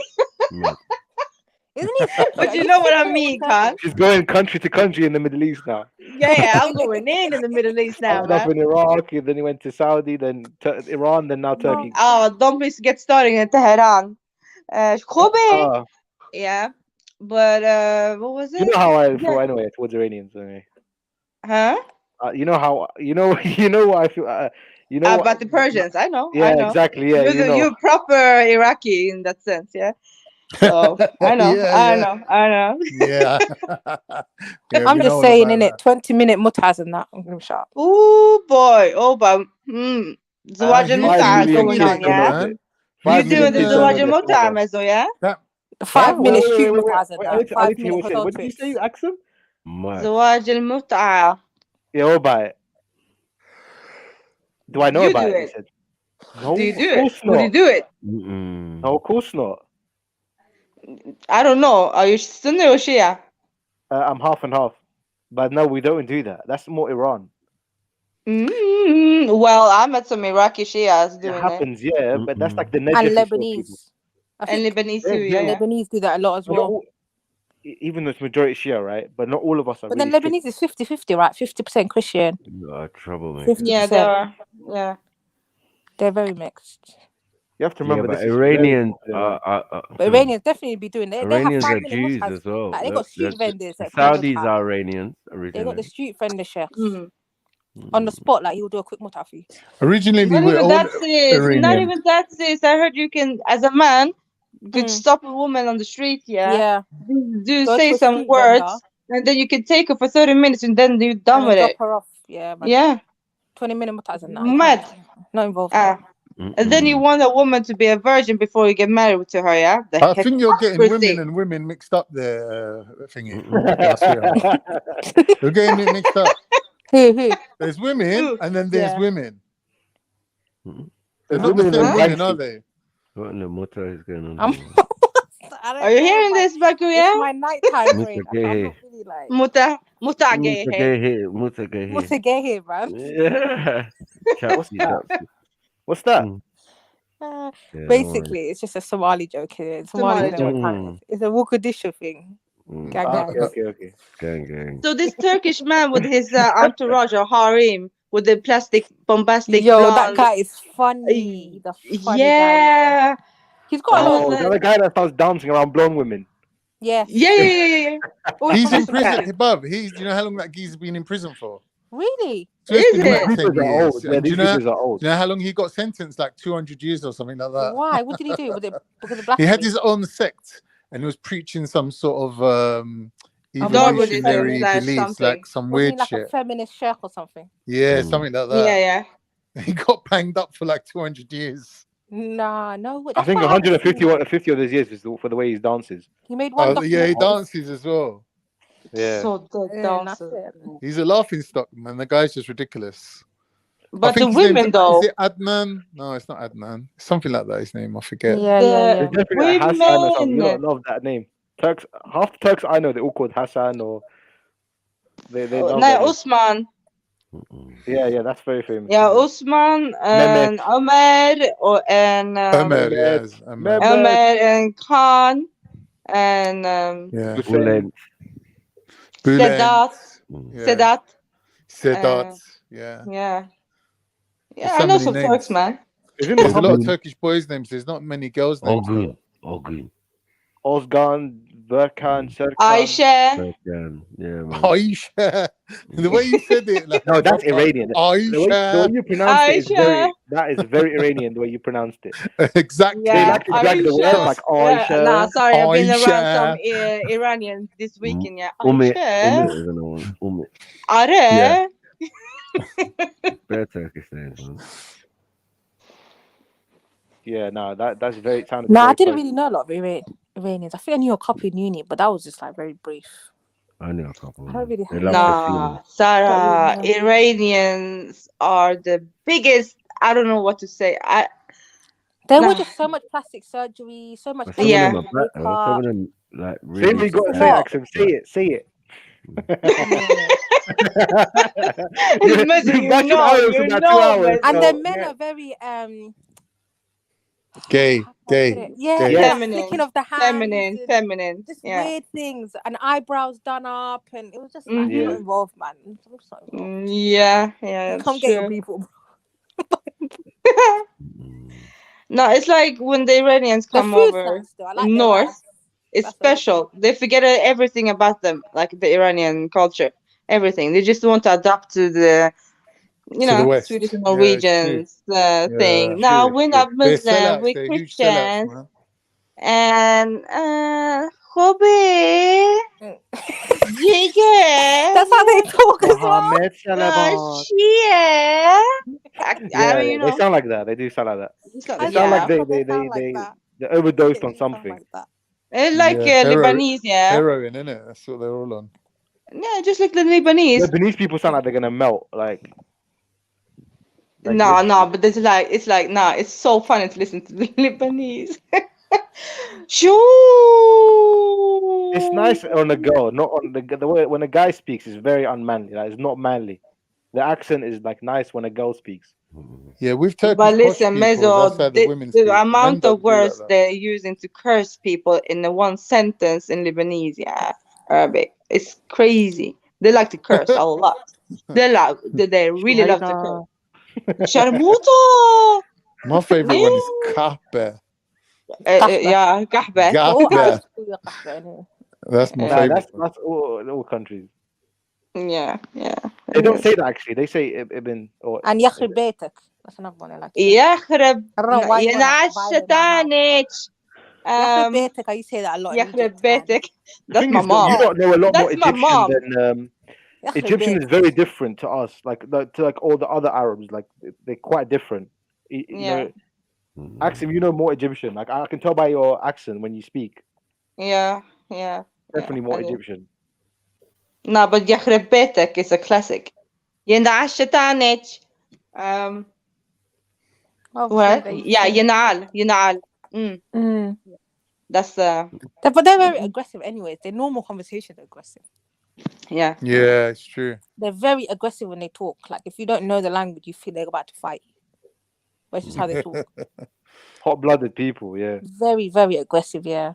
Isn't he? But you know what I mean, Khan? She's going country to country in the Middle East now. Yeah, I'm going in the Middle East now, Started off man. in Iraq, then he went to Saudi, then Iran, then now Turkey. Oh, don't get started in Tehran. Kobe. Uh, Yeah, but what was it? you know how I Yeah. feel anyway towards Iranians. Anyway. Huh? You know how you know what I feel. You know About the Persians, I know. Yeah, I know. exactly. Yeah, You're proper Iraqi in that sense, yeah. So I know, I know. Yeah. I'm just saying, in it, 20-minute mutas and that. I'm gonna shut up. Oh boy. Zawaj al-Mut'a going on, yeah. You doing the Zawaj al-Mut'a, Mezzo, yeah? 5 minutes shoot wait, mutas and that. 5 minute What hotel did you trips. say, Axel? Zawaj al-Mut'a. Yeah, all about it. Do I know You about do it? it. He said. No, Do you of do course it? Would you not. do it? No, of course not. I don't know. Are you Sunni or Shia? I'm half and half. But no, we don't do that. That's more Iran. Well, I met some Iraqi Shias It doing it. happens, yeah, but that's like the And negative people. Lebanese. I And think Lebanese too, yeah. Lebanese do that a lot as Not well. all- even though it's majority Shia, right? But not all of us are. But really then Lebanese is 50-50, right? 50% Christian. Troublemaker. 50%. Yeah, they are. Yeah. They're very mixed. You have to Yeah, remember but this is very Iranians popular. But Iranians definitely be doing it. They have Iranians are 5 minute Jews mutas. as well. Like, they got street vendors. The that call Saudis mutas. are Iranians They got the originally. street vendor chefs. On the spot, like he'll do a quick muta for you. Originally, we Not were even all that, sis. Not Iranian. even that, sis. I heard you can, as a man, could stop a woman on the street, Yeah. do Go say to a some street words, vendor. and then you can take her for 30 minutes, and then you're done And with drop it. her off. Yeah, man. Yeah. 20-minute mutas and that. Mad. Not involved. And then you want a woman to be a virgin before you get married to her, yeah? I think you're getting hypocrisy. women mixed up there, thingy. You're getting it mixed up. Who? There's women, and then there's women. They're There's not the women same in women, Banksy. are they? What in the motor is going on? Are you hearing this, Baku? Yeah. It's my nighttime brain. I'm not really like Mutagehe, man. Yeah. What's that? Basically, it's just a Somali joke here. Somali know what time it is. It's a Wukadisha thing. Gang. Okay. Gang. So this Turkish man with his entourage or harem with the plastic bombastic Yo, blonde. that guy is funny. The funny yeah. guy. He's got a lot of the guy that starts dancing around blonde women. Yes. Yeah. He's in prison, above. Do you know how long that geezer's been in prison for? Really? So it's been Is like it? 10 years. Yeah, Do you these are old. know how long he got sentenced? Like 200 years or something like that. Why? What did he do? Was it because of He blasphemy? had his own sect and he was preaching some sort of Darwinism evolutionary beliefs, something. like some Was he weird like shit. a feminist sheikh or something? Yeah, something like that. Yeah. He got banged up for like 200 years. Nah, no. I think 150 of those years is for the way he dances. He made one. Yeah, he documentary. dances as well. Yeah. So dead dancer. He's a laughing stock, man. The guy's just ridiculous. But I think the his name's- women, though. Is it Adnan? No, it's not Adnan. Something like that, his name. I forget. It's definitely like Hassan or something. You Women. don't love that name. Half the Turks I know, they're all called Hassan or they love No, that name. Usman. Yeah, that's very famous. Yeah, Usman and Omer and Omer, yes. Omer and Khan and Bülent. Sedat. Yeah. Sedat. Sedat. Yeah. Yeah. There's Yeah, so I know many some names. Turks, man. There's a lot of Turkish boys' names. There's not many girls' names. Ogun. Ozgan, Berkan, Serkan. Aisha. Yeah, man. Aisha. The way you said it. Like, No, that's Iranian. Aisha. The way you pronounced it is Aisha. that is very Iranian, the way you pronounced it. Exactly. They like to drag the word like Aisha. Nah, sorry, I've been around Aisha. some Iranians this weekend. Yeah. Ume Aisha. is another one. Ume. Are. Yeah. Better Turkish names, man. Yeah, no, that's very sounded. Nah, very I didn't close. really know a lot of Iranians. I think I knew a couple in uni, but that was just like very brief. I knew a couple. I don't really They have love Nah, Sarah, Iranians are the biggest. I don't know what to say. There Nah. was just so much plastic surgery, so much. Some Yeah. of them are black, though. Some of them like Say really. what you got to say, Axel. Say it. Imagine, Back in Ireland for about 2 hours. And so, the men yeah. are very Gay. yeah, Gay. Feminine. flicking of the hands, Feminine. just Yeah. weird things, and eyebrows done up, and it was just like Mhm. not involved, man. I'm just not involved. Yeah. You That's can't get your true. people. No, it's like when the Iranians The come food's over nice, though. I like their north. rice. It's That's what it is. special. They forget everything about them, like the Iranian culture. Everything. They just want to adapt to the, To the West. Swedish and Yeah, it's true. Norwegians thing. Yeah, Now true, we're true. not They're Muslim, sellouts. we're They're huge sellouts, Christians, man. and Khobi, Jigger, That's how they talk as well. Mohammed Salamat. Shia. Yeah, mean, they sound like that. They do sound like that. it's not- They sound yeah. like they overdosed on something. It's like Yeah, Lebanese, yeah. Heroin, innit? That's what they're all on. Yeah, just like the Lebanese. Lebanese people sound like they're gonna melt. Like No, but it's like it's so funny to listen to the Lebanese. Shoo. it's nice on a girl, not on the way when a guy speaks is very unmanly. Like, it's not manly. The accent is like nice when a girl speaks. Yeah, with Turkish But posh listen, people, Mezzo, that's how the women speak. the Men amount don't of do like words that. they're using to curse people in the one sentence in Lebanese, yeah, Arabic, it's crazy. They like to curse a lot. They really love to curse. Sharmuta. My favorite one is kahbe. Yeah, kahbe. Kahbe. That's my favorite. That's all countries. Yeah. They don't say that actually. They say ibn or And يخرب بيتك. That's another one I like. يخرب I don't know why you wanna ينعش violate my house. شتانك. Yakhrebetek, I say that a lot in Egypt. Yakhrebetek. The That's thing my is that you mom. don't know a lot more That's my Egyptian mom. than Egyptian is very different to us, to like all the other Arabs. Like they're quite different. You know, Axim, you know more Egyptian. Like I can tell by your accent when you speak. Yeah. Definitely more I do. Egyptian. No, but Yakhrebetek is a classic. Yenashetanich. What? Yeah, Yenal. That's But they're very aggressive anyways. Their normal conversations are aggressive. Yeah. Yeah, it's true. They're very aggressive when they talk. Like if you don't know the language, you feel they're about to fight. But it's just how they talk. Hot-blooded people, yeah. Very, very aggressive, yeah.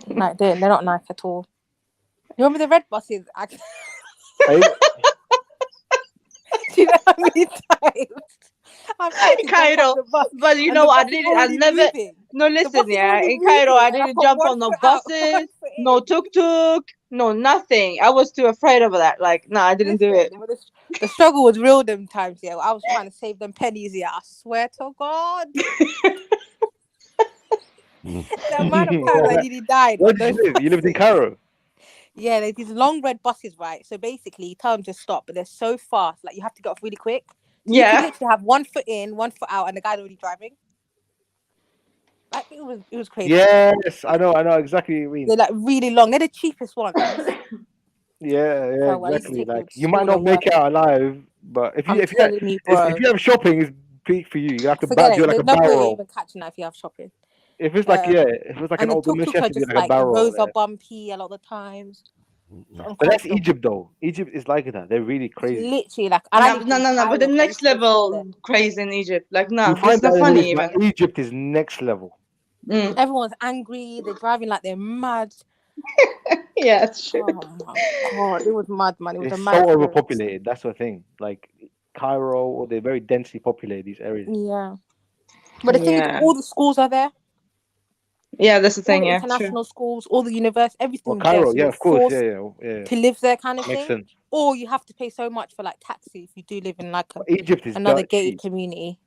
Like they're not nice at all. You remember the red buses? Do you know how many times I've tried to jump off the bus, but you and know, the I bus is didn't. I already never. moving. No, The listen, bus is yeah. already In Cairo, I moving, and didn't put jump one on no foot out, buses, one foot in. no tuk-tuk, no nothing. I was too afraid of that. Like, no, I didn't do it. The struggle was real them times, yeah. I was trying to save them pennies, yeah. I swear to God. The amount of times I nearly died. Where did you live? You lived in Cairo? Yeah, there's these long red buses, right? So basically, you tell them to stop, but they're so fast, like you have to get off really quick. So you could literally have 1 foot in, 1 foot out, and the guy's already driving. Like it was crazy. Yes, I know exactly what you mean. They're like really long. They're the cheapest ones. Yeah, So I used to exactly. take them Like to you might school not and make work. it out alive, but if you have shopping, it's peak for you. You have to Forget do it. like There's a no barrel point roll. even catching that if you have shopping. If it's like if it's like and an the old tuk-tuk you are have to do just like a like barrel roll. roads are bumpy a lot of the times. But that's Egypt though. Egypt is like that. They're really crazy. Literally like No. But the next level crazy in Egypt. Like, no, You this find is not that funny like, even. Egypt is next level. Everyone's angry. They're driving like they're mad. Yeah, it's true. Oh my God, it was mad, man. It was It's a so mad experience. overpopulated. That's the thing. Like Cairo, or they're very densely populated. These areas. Yeah, but the thing is, all the schools are there. Yeah, that's the All thing. the Yeah, international schools, all the universities, everything's Cairo, there. So yeah, you're of course, forced yeah. to live there, kind of Makes thing. sense. Or you have to pay so much for like taxi if you do live in like Egypt is another dirt gated cheap. community.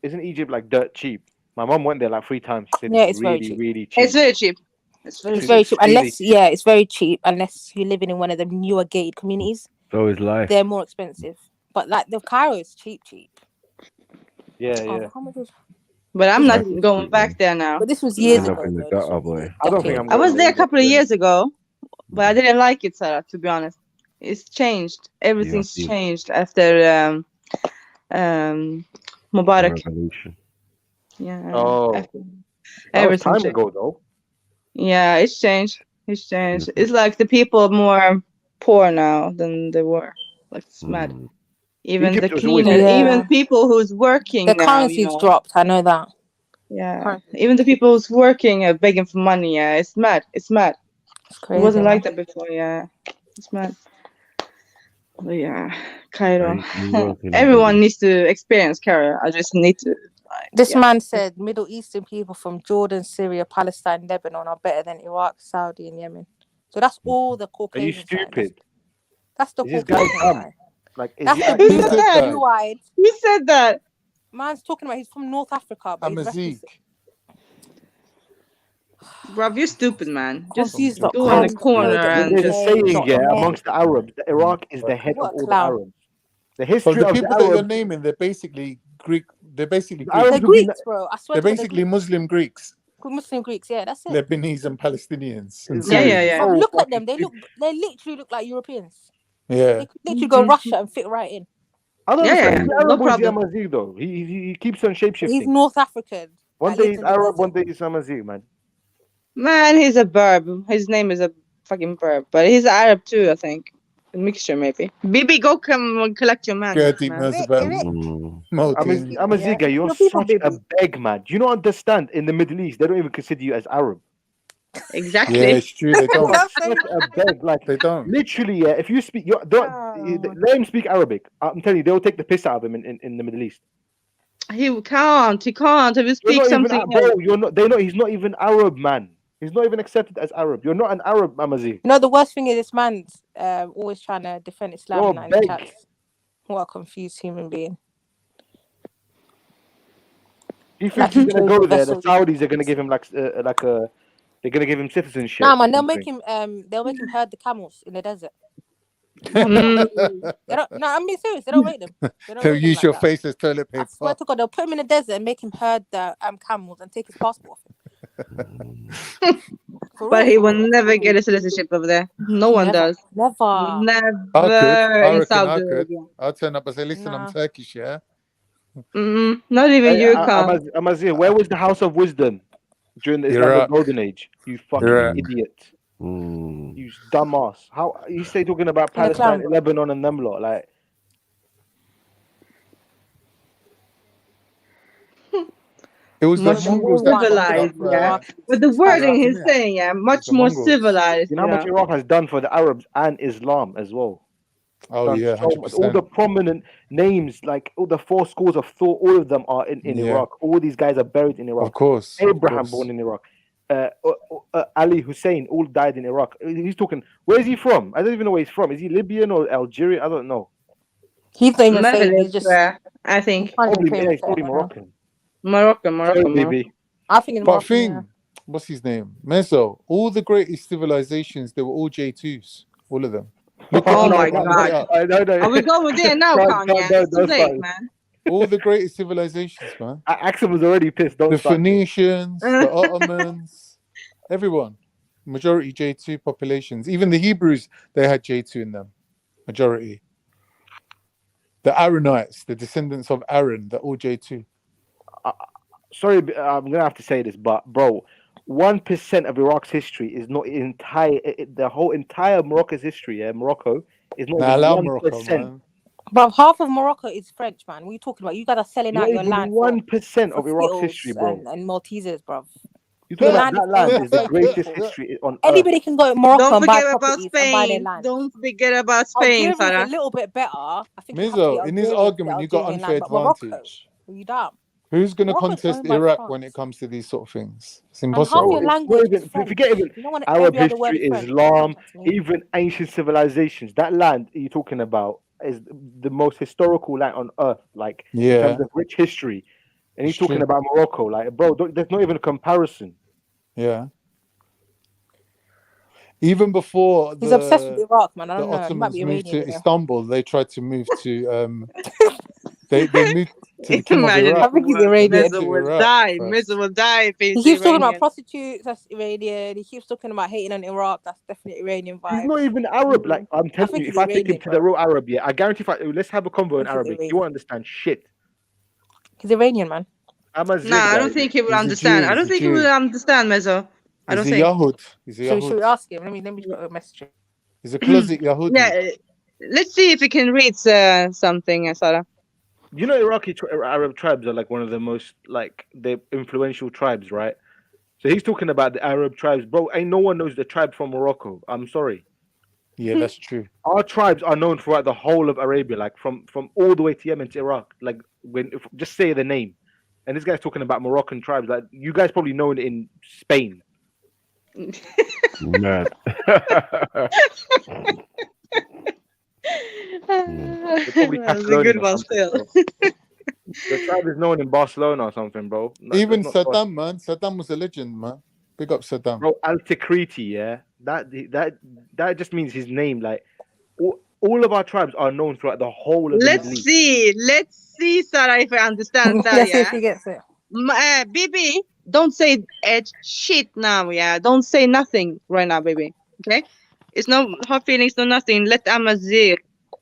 Isn't Egypt like dirt cheap? My mom went there like 3 times. She said Yeah, it's it's very really, cheap. really cheap. It's very cheap. It's very cheap. Unless it's very cheap unless you're living in one of the newer gated communities. So is life. They're more expensive. But like the Cairo is cheap. Yeah. How much is... But I'm not going back there now. But this was years End up ago. in the gutter, boy. I don't think I'm I was going there a there couple of years ago, but I didn't like it, Sarah, to be honest. It's changed. Everything's changed after Mubarak. Revolution. Yeah. Oh, that was Everything time changed. ago though. Yeah, it's changed. It's changed. It's like the people are more poor now than they were. Like it's mad. Even Egypt the was always cleaner, rich. even people who's working The now, currency's dropped. I know that. Yeah, even the people who's working are begging for money. Yeah, it's mad. It's mad. It's It crazy. wasn't like that before. Yeah, it's mad. But yeah, Cairo. Everyone needs to experience Cairo. I just need to. This man said Middle Eastern people from Jordan, Syria, Palestine, Lebanon are better than Iraq, Saudi, and Yemen. So that's all the Are you Caucasian side. stupid? That's the Is this guy Caucasian dumb? side. Like, is That's he the actually blue, dumb? blue-eyed. Who said that? Man's talking about he's from North Africa, but he's Amazigh. Bruv, you're stupid, man. Just Confused.com. go in the corner and There's a just. saying amongst the Arabs that Iraq is the head of all the Arabs. The But history the of people the that you're Arabs. naming, they're basically Greek. They're basically The Greek. Arabs They're Greeks, bro. I swear They're to God, basically Muslim Greeks, Muslim Greeks. Yeah, that's it. Lebanese and Palestinians. And Yeah. Syrians. But look at them. They literally look like Europeans. Yeah. They could literally go Russia and fit right in. I don't understand. Is he no Arab or is he problem. Amazigh though? He keeps on shapeshifting. He's North African. One that day lives he's in the Arab, desert. one day he's Amazigh, man. Man, he's a verb. His name is a fucking verb, but he's Arab too, I think. A mixture, maybe. Bibi, go come and collect your man. Gertie man. knows about Motin. Amazigh, you're such a beg, man. Do you not understand? In the Middle East, they don't even consider you as Arab. Exactly. Yeah, it's true. They don't. You're such a beg, like They don't. literally. Yeah, if you speak, let him speak Arabic. I'm telling you, they'll take the piss out of him in the Middle East. He can't. He can't. If you You're speak not something even, bro. You're not. They know he's not even Arab, man. He's not even accepted as Arab. You're not an Arab, Amazigh. You know, the worst thing is this man's always trying to defend Islam You're now in beg. chats. What a confused human being. You think Like he's he gonna chose go the there? The vessel. Saudis are gonna give him they're gonna give him citizenship. Nah, or man, something. they'll make him herd the camels in the desert. Mm. They don't. No, I'm being serious. They don't rate them. They don't They'll rate them use like your that. face as toilet I swear paper. to God, they'll put him in the desert and make him herd the camels and take his passport off him. For But real, he for will real. never get a citizenship over there. No one Never, does. never. I could. Never I in reckon Saudi I could. Arabia. I'll turn up and say, listen, I'm Nah. Turkish, yeah? Not even Hey, you can. Amazir, where was the House of Wisdom during the Islamic Iraq. Golden Age? You fucking Iraq. idiot. You dumbass. How you stay talking about In the Palestine, clan, bro. Lebanon, and them lot? Like, It was the Much more Mongols that fucked civilized, up yeah. But the wording Iraq, he's innit? saying, yeah, It was much the more Mongols. civilized. you know how much Iraq has done for the Arabs and Islam as well. Oh, Done yeah, so much. All 100%. the prominent names, like all the 4 schools of thought, all of them are in Yeah. Iraq. All these guys are buried in Iraq. Of course. Abraham born in Iraq. Ali Hussein all died in Iraq. He's talking. Where is he from? I don't even know where he's from. Is he Libyan or Algerian? I don't know. He's not even saying. Maghreb, He's just. I think. Can't even Probably, claim yeah, it he's probably forever now. Moroccan. Moroccan. Sorry, baby. I think it's But Moroccan. Yeah. thing, what's his name? Meso. All the greatest civilizations, they were all J2s. All of them. Look it Oh up, my man. Look it God. up. Are we going there now, Kanye? It's too late, man. All the greatest civilizations, man. Axel was already pissed. Don't The start. Phoenicians, the Ottomans, everyone. Majority J2 populations. Even the Hebrews, they had J2 in them. Majority. The Aaronites, the descendants of Aaron, they're all J2. Sorry, I'm gonna have to say this, but bro, 1% of Iraq's history is not entire. The whole entire Morocco's history, Morocco is not Nah, even allow 1%. Morocco, man. But half of Morocco is French, man. What are you talking about? You guys are selling Not out your even land 1% for of Iraq's Skittles history, bro. and Maltesers, bruv. You talking Your about land that is owned land by is the French greatest people. history on earth. Anybody can go to Morocco Don't and buy forget about properties and buy their Spain. land. Don't forget about Spain, Algeria's a Sarah. little bit better. I think you have to Mizo, get in his Algerians to argument, you got Algerian unfair land, but Morocco, advantage. are you dumb? Who's going to Morocco's contest owned by Iraq France. when it comes to these sort of things? It's And half impossible. your It's language not is even, French. forget even You don't want Arab every other word history, French. Islam, Contact me. even ancient civilizations. That land you're talking about is the most historical land on earth, like in Yeah. terms of rich history. And he's It's talking true. about Morocco, like, bro, there's not even a comparison. Yeah. Even before He's obsessed with the Iraq, man. I don't know. He might Ottomans be moved Iranian. to Istanbul, they tried to move to they moved to the king of Imagine Iraq. I think he's They Iranian. moved Mizzle to will Iraq die. first. Mizzle will die if He he's keeps talking about Iranian. prostitutes. That's Iranian. He keeps talking about hating on Iraq. That's definitely Iranian He's vibes. not even Arab. Like, I'm I telling think you, he's if I take him Iranian, to the bro. real Arab, yeah, I guarantee let's have a convo in I think he's Arabic. You Iranian. won't understand shit. He's Iranian, man. I'm a Nah, I Zig don't guy. think he will He's a understand. Jew. I He's don't a think he will Jew. understand, Mezzo. I He's don't a think. Yahud. He's a Should we Yahud. ask him? Let me put a message. He's a closet Yahudi. Yeah, let's see if he can read something, Sarah. You know, Iraqi Arab tribes are like one of the most the influential tribes, right? So he's talking about the Arab tribes, bro. Ain't no one knows the tribe from Morocco. I'm sorry. Yeah, that's true. Our tribes are known throughout the whole of Arabia, like from all the way to Yemen to Iraq. Like just say the name, and this guy's talking about Moroccan tribes. Like you guys probably know it in Spain. Mad. That's a good one still. The tribe is known in Barcelona or something, bro. Even that's not Saddam, man. Saddam was a legend, man. Big up Saddam. Bro, Al-Tikriti, yeah. That just means his name. Like all of our tribes are known throughout the whole of the Middle East. Let's see, Sarah, if I understand that. Let's see if Yeah. he gets it. Baby, don't say shit now. Yeah, don't say nothing right now, baby. Okay, it's no hard feelings, no nothing. Let Amazir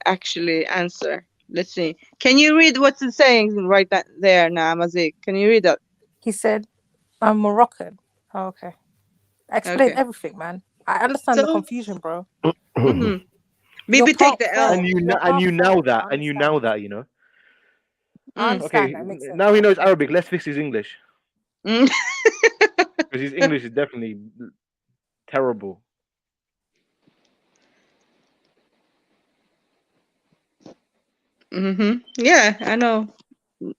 actually answer. Let's see. Can you read what's it saying right there now, Amazir? Can you read that? He said, "I'm Moroccan." Oh, okay. Explain Okay. everything, man. I understand the So- confusion, bro. Mm-hmm. You're Baby, take the L. And you know that, you know. I understand Okay, that. It makes sense. now he knows Arabic. Let's fix his English. Mm. Because his English is definitely terrible. Yeah, I know.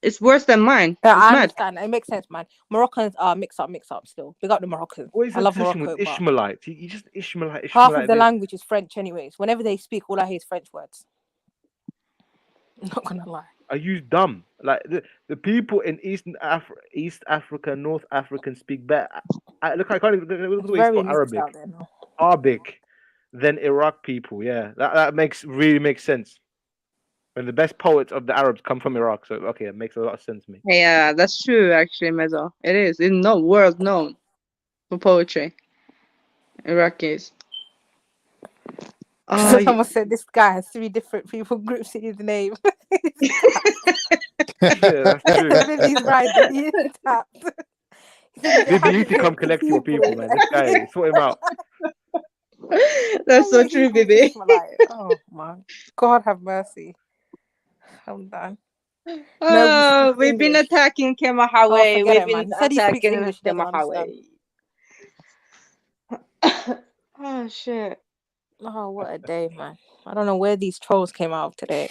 It's worse than mine. Yeah, It's I mad. understand. It makes sense, man. Moroccans are mix up still. Big up the Moroccans. What is I the love obsession Morocco, with but Ishmaelites? You just Ishmaelite. half of the this. language is French anyways. Whenever they speak, all I hear is French words. I'm not gonna lie. Are you dumb? Like the people in East Africa, North Africa speak better. Look, I can't even look at the way you Very spell mixed out there now. Arabic than Iraq people. Yeah, that really makes sense. And the best poets of the Arabs come from Iraq, so okay, it makes a lot of sense to me. Yeah, that's true. Actually, Mezzo, it is. It's no world known for poetry. Iraqis. So someone said this guy has 3 different people groups in his name. Yeah, that's true. He's right. He's tapped. Bibi, you need to come collect your people, man. This guy, sort him out. That's so true, Bibi. Oh man, God have mercy. I'm done. Oh, we've been attacking Kemahawe. We've been attacking Kemahawe. Oh shit. Oh, what a day, man. I don't know where these trolls came out of today.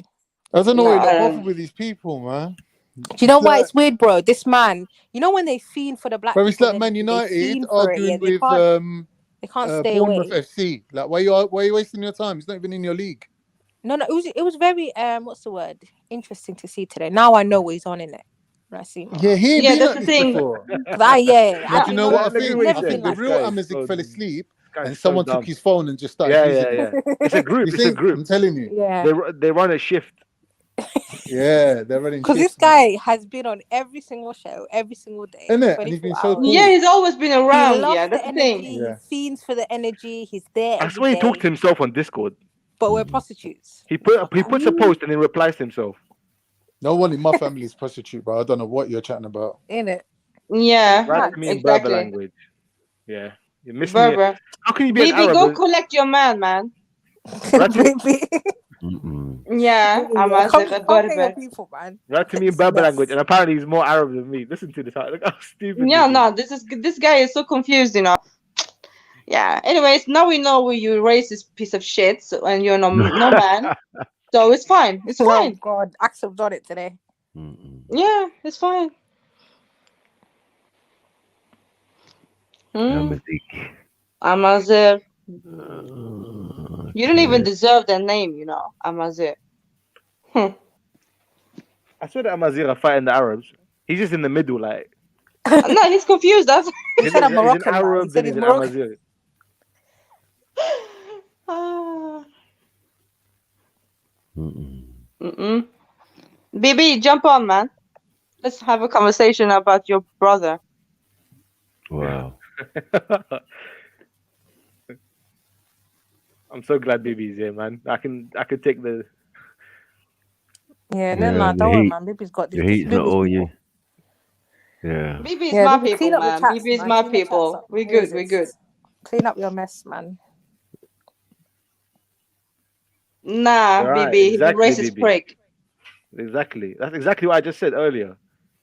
I don't know what you're bothered with these people, man. Do you know why it's weird, bro? This man, you know when they fiend for the black But it's people, like Man they United fiend for it, arguing yeah, with they can't stay Bournemouth away. FC. Like, why are you wasting your time? It's not even in your league. No, it was very what's the word? Interesting to see today. Now I know what he's on in it. I see. Yeah, he ain't been that's like the this thing. before. But Do you know what I think? I think the real Amazic fell asleep and someone took his phone and just started using it. It's a group. It's a group. I'm telling you. Yeah. They run a shift. Yeah, they're running. Because this guy has been on every single show, every single day. Isn't it? And he's been so cool. Yeah, he's always been around. He Yeah, that's the thing. He fiends for the energy. He's there. I swear he talked to himself on Discord. But we're prostitutes. He puts a post and then replies to himself. No one in my family is prostitute, bro. I don't know what you're chatting about. Ain't it? Yeah, Write to me in Berber language. Yeah, you're missing Berber. it. How can you be an Bibi, Arab? go collect your man. Write to me, Yeah, Amazic Berber. write to me in Berber language, and apparently he's more Arab than me. Listen to this. Look how stupid. Yeah, no, this guy is so confused, you know. Yeah. Anyways, now we know you racist piece of shit, and you're no man, so it's fine. It's fine. Oh God, Axel done it today. Yeah, it's fine. Amazic. You don't even deserve that name, you know, Amazic. I swear that Amazir are fighting the Arabs. He's just in the middle, like. No, he's confused. That's. He said I'm Moroccan. He's an Arab, then he's an Amazir. Bibi, jump on, man. Let's have a conversation about your brother. Wow. I'm so glad Bibi's here, man. I can take the. Yeah, don't worry, man. Bibi's got this. The heat's not all you. Yeah. Bibi's my people, man. Bibi's my people. We good. We good. Clean up your mess, man. Nah, Right, Bibi, exactly, he's a racist Bibi. prick. Exactly. That's exactly what I just said earlier.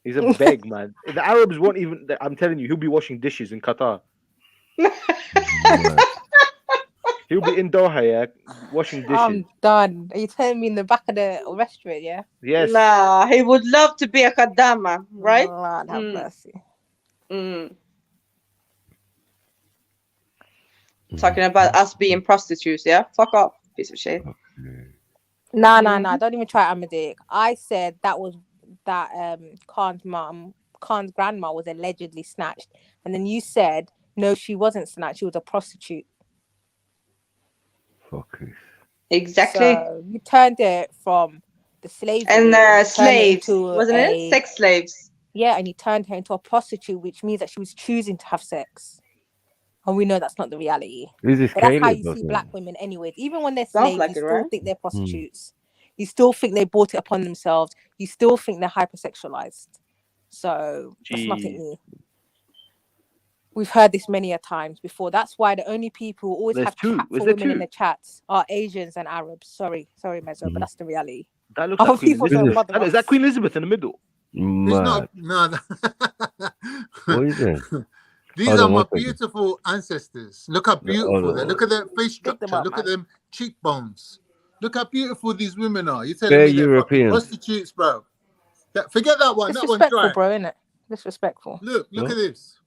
He's a beg, man. The Arabs won't even. I'm telling you, he'll be washing dishes in Qatar. He'll be in Doha, yeah, washing dishes. I'm done. Are you telling me in the back of the restaurant, yeah? Yes. Nah, he would love to be a Kadama, right? Lord have mercy. Talking about us being prostitutes, yeah? Fuck off, piece of shit. Nah. Don't even try Amadik. I said that Khan's grandma was allegedly snatched. And then you said, no, she wasn't snatched. She was a prostitute. Exactly. So you turned it from the slaves and slaves, wasn't it? Sex slaves. Yeah, and you turned her into a prostitute, which means that she was choosing to have sex. And we know that's not the reality. Who's this But that's how Caleb, you see wasn't black it? women anyways. Even when they're Sounds slaves, like you it, still right? think they're prostitutes. You still think they brought it upon themselves. You still think they're hypersexualized. So that's nothing new. We've heard this many a times before. That's why the only people who always have chat for women in the chats are Asians and Arabs. Sorry, Mezzo, but that's the reality. That looks Other like Queen people don't Elizabeth. bother Is that Queen Elizabeth in the middle? Mad. What is it? These Hold are on, my one second. beautiful ancestors. Look how beautiful they're. Look at their face structure. Look at them cheekbones. Look how beautiful these women are. You're telling They're me they're fucking European. prostitutes, bro. Forget that one. That one's Disrespectful, dry. bro, innit? Disrespectful. Look What? at this.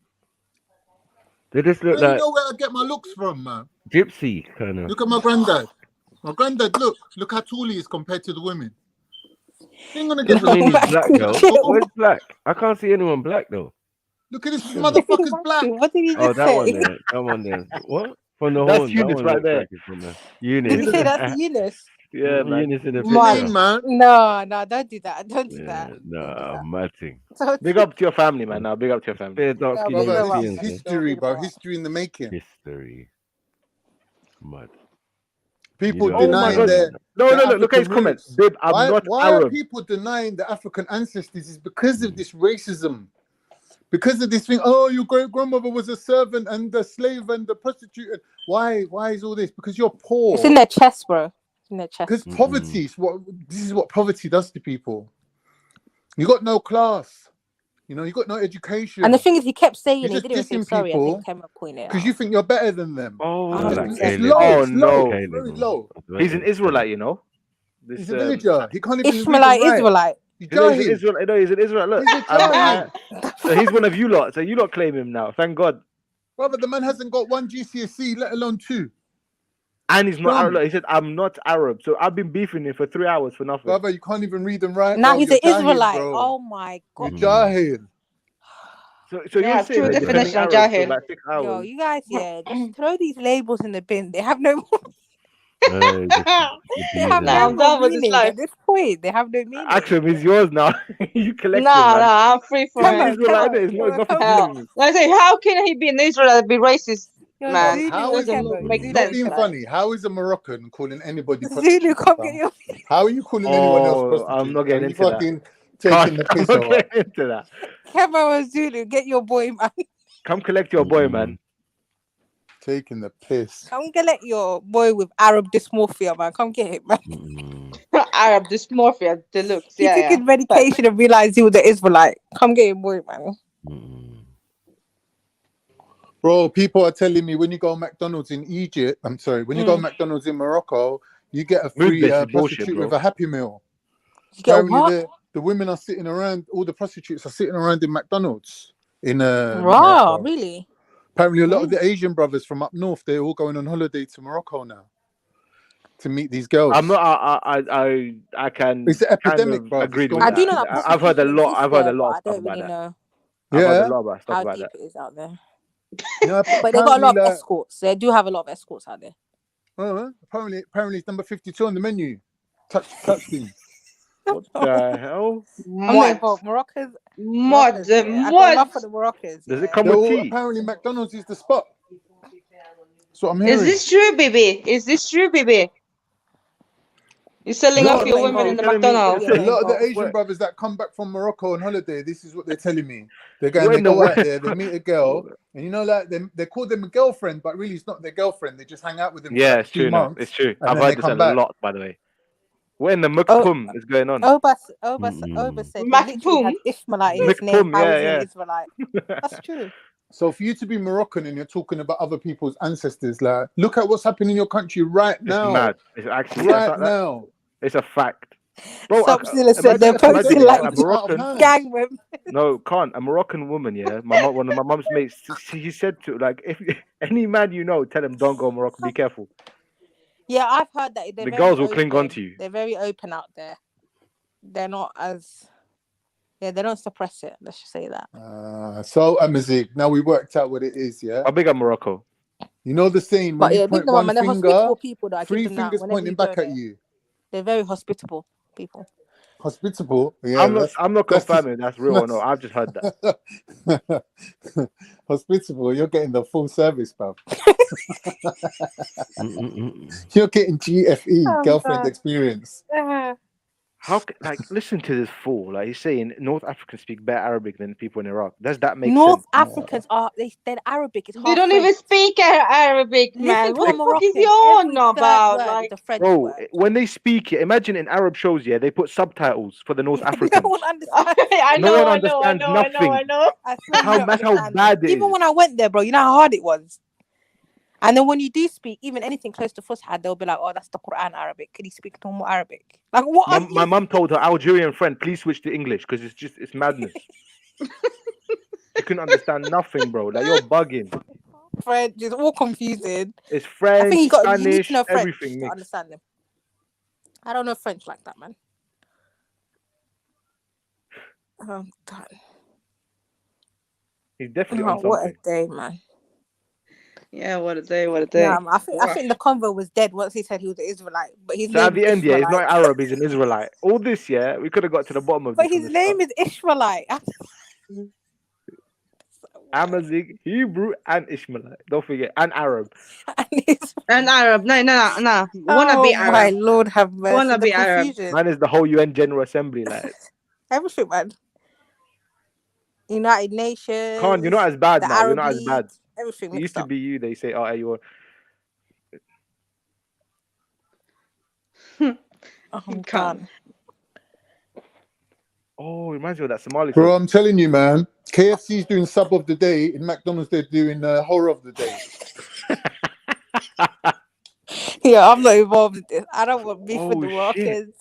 They just look You like know where I get my looks from, man. gypsy kind of. Look at my granddad. My granddad, look how tall he is compared to the women. Ain't gonna get Doesn't mean he's black though. chill. Where's black? I can't see anyone black though. Look at this motherfucker's black. What did he Oh, just that say? one there. That one there. What? From the That's horn. That Eunice one right looks there. like it's from the Did Eunice. you say that's Eunice? Yeah, man. Eunice in the Mad, picture. man. No, don't do that. Don't do Yeah, that. nah, mad thing. Big up to your family, man. Now, big up to your family. Fair dark skin Brother, this Europeans, is man. history, bro. History in the making. History. Mad. People You know, denying God. their No, their no, look at his African comment. roots. Babe, I'm not Why are Arab. people denying the African ancestors? Is because of this racism. Because of this thing, oh, your great grandmother was a servant and the slave and the prostitute. Why is all this? Because you're poor. It's in their chest, bro. It's in their chest. Because poverty is this is what poverty does to people. You got no class. You know, you got no education. And the thing is, he kept saying You're it. He just didn't say dissing sorry. I people think Cameron pointed it because out. you think you're better than them. Oh, it's like low. Oh, It's low. no. It's very low. He's an Israelite, you know. This, He's a villager. He can't even Ishmaelite, read and write. Israelite. He's You know, he's an Jahil. Israelite. No, he's an Israelite. Look, He's a Jahil. so he's one of you lot. So you lot claim him now. Thank God. Brother, the man hasn't got one GCSE, let alone two. And he's not Dumb. Arab. Look, he said, "I'm not Arab." So I've been beefing him for 3 hours for nothing. Brother, you can't even read and write. Now bro. he's You're an Jahil, Israelite. bro. Oh my You're god. Jahil. So Yeah, you're saying true that defending definition of Arabs for Jahil. like 6 hours? Yo, you guys, yeah, just throw these labels in the bin. They have no. They have Nah, no I'm more done with this meaning life. at this point. They have no meaning. Axel is yours now. You collect Nah, him, man. I'm free for Come it. on, Israelite, come it's not on, nothing to do Hell, with me. like I say, how can he be an Israelite and be racist, Yo, man? Zulu, How is Kemo, Make Zulu, not sense. being Like, funny? How is a Moroccan calling anybody Zulu, prostitute? come fam? get your. How are you calling anyone else Oh, prostitute? I'm not Are getting you into that. fucking taking the I'm piss not or what? getting into that. Kemo and Zulu, get your boy, man. Come collect your boy, man. Taking the piss. Come collect your boy with Arab dysmorphia, man. Come get him, man. Arab dysmorphia deluxe. He Yeah, took yeah. his medication and realized he was an Israelite. Come get him, boy, man. Bro, people are telling me when you go to McDonald's in Egypt, I'm sorry, when you go to McDonald's in Morocco, you get a free Mood-based is bullshit, prostitute bro. with a Happy Meal. You get a Apparently, what? the women are sitting around, all the prostitutes are sitting around in McDonald's in Wow, Morocco. really? Apparently, a lot of the Asian brothers from up north, they're all going on holiday to Morocco now to meet these girls. I'm not. I can. It's an epidemic, kind of bro. agree with I that. do know that I've heard a prostitution lot. exists I've heard a there, lot but of I stuff don't about really that. know I've heard Yeah. a lot about stuff how about deep that. it is out there. Yeah, But they got a lot of apparently, escorts. They do have a lot of escorts out there. apparently, it's number 52 on the menu. Touch thing. What the hell? I'm looking for Moroccans. Moroccans, yeah. I got love for the Moroccans. Does yeah. it come They're with all, tea? apparently, McDonald's is the spot. That's what I'm Is hearing. this true, baby? Is this true, baby? You're selling No, off your no, women no. in the Telling me- McDonald's. A lot of the Listen, Asian brothers that come back from Morocco on holiday, this is what they're telling me. They're going, What they in the go out world? there, they meet a girl, and you know, like they call them a girlfriend, but really it's not their girlfriend. They just hang out with them for Yeah, like it's 2 true. No, months. it's true. and I've then they heard this a come back. lot, by the way. What in the Oh, mukpum is going on? Oba said he literally had Ishmaelite in his name. Mukpum, How yeah, is he yeah. an Israelite? That's true. So for you to be Moroccan and you're talking about other people's ancestors, like look at what's happening in your country right It's now. mad. It's actually Right now. It's a fact, bro. Subzilla said they're imagine posting epidemic, like bro. It's out of Moroccan. hand. gang women. No, can't. A Moroccan woman, yeah. One of my mom's mates, she said to like, if any man you know, tell him don't go Morocco. Be careful. Yeah, I've heard that they're The very girls will cling on open. to you. They're very open out there. They're not as they don't suppress it. Let's just say that. So Amazik, now we worked out what it is, yeah. How big at Morocco? You know the saying But when you yeah, point big them up, one man. They're finger, hospitable people, though. I 3 give them that. fingers Whenever pointing you go back at there, you. they're very hospitable people. Hospitable, yeah. I'm not that's confirming if that's real or not. I've just heard that. Hospitable, you're getting the full service, bro. You're getting GFE, girlfriend God. experience. How like listen to this fool? Like he's saying North Africans speak better Arabic than people in Iraq. Does that make North sense? Africans are they're Arabic. It's They half don't French. even speak Arabic, Listen man. to What a the fuck is Moroccan. you on Every third about? word Like, is a French Bro, word. when they speak it, imagine in Arab shows, yeah, they put subtitles for the North No Africans. one understands. I No one know. understands nothing. I know. I swear you don't That's how understand bad them. it Even is. when I went there, bro, you know how hard it was. And then when you do speak, even anything close to Fusha, they'll be like, "Oh, that's the Quran Arabic. Could you speak normal Arabic?" Like, what? My mum told her Algerian friend, please switch to English because it's madness. You couldn't understand nothing, bro. Like you're bugging. French is all confusing. It's I French, think you need Spanish, to know French everything to mixed. understand them. I don't know French like that, man. I'm done. He's definitely Oh, on something. what a day, man. Yeah, what a day, what a day. Yeah, I think the convo was dead once he said he was an Israelite, but his So name at the is end, yeah, he's not Israelite. Arab, he's an Israelite. All this, yeah, we could have got to the bottom of But this. From his the name is Israelite. Amazigh, Hebrew, and Ishmaelite. Don't forget, and Arab. And Arab. No. Wanna be Arab. My Lord have mercy. Wanna The be Arab. confusion. Man is the whole UN General Assembly, like. Everything, man. United Nations. Khan, you're not as bad the now. Arab You're not as League, bad. Everything It mixed used to up. be you. They say, "Oh, you're." I'm done. Oh, it reminds me of that Somali Bro, song. I'm telling you, man. KFC's doing sub of the day. In McDonald's, they're doing horror of the day. Yeah, I'm not involved in this. I don't want beef with the shit. workers.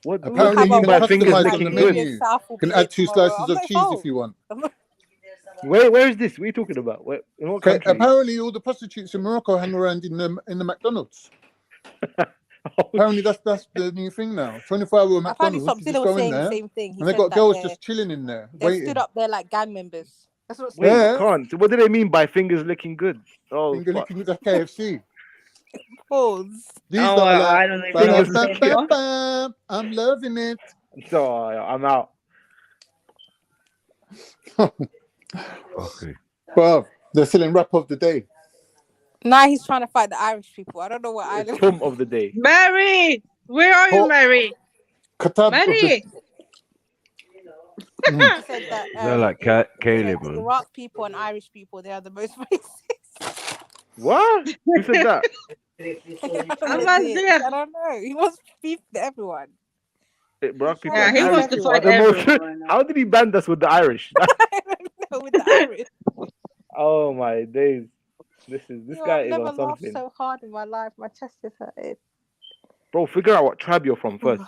What Apparently, you can customize on the menu. You can add 2 slices of cheese if you want. Where is this? What are you talking about? In what country? Apparently, all the prostitutes in Morocco hang around in the McDonald's. Apparently, that's the new thing now. 24-hour Apparently, McDonald's. You Subzilla just was go in saying the there, same thing. He and they said got that girls just chilling in there, they waiting. stood up there like gang members. That's what. Wait, Khan. So what do they mean by fingers looking good? Oh, Finger licking with the KFC. Pause. These are like, I don't know. I'm loving it. So I'm out. Okay. Well, they're selling rap of the day. Now he's trying to fight the Irish people. I don't know what island. Pump of the day. Mary, where are you, Mary? Katab Mary. He said that They're like Caleb, man. Iraq people and Irish people, they are the most racist. What? Who said that? I don't know. He wants beef to everyone. Iraq people Yeah, and he Irish wants to people fight are the most. everyone. How did he band us with the Irish? No, with the Irish. Oh my days! This guy I've is never on laughed something. so hard in my life. My chest is hurting. Bro, figure out what tribe you're from first.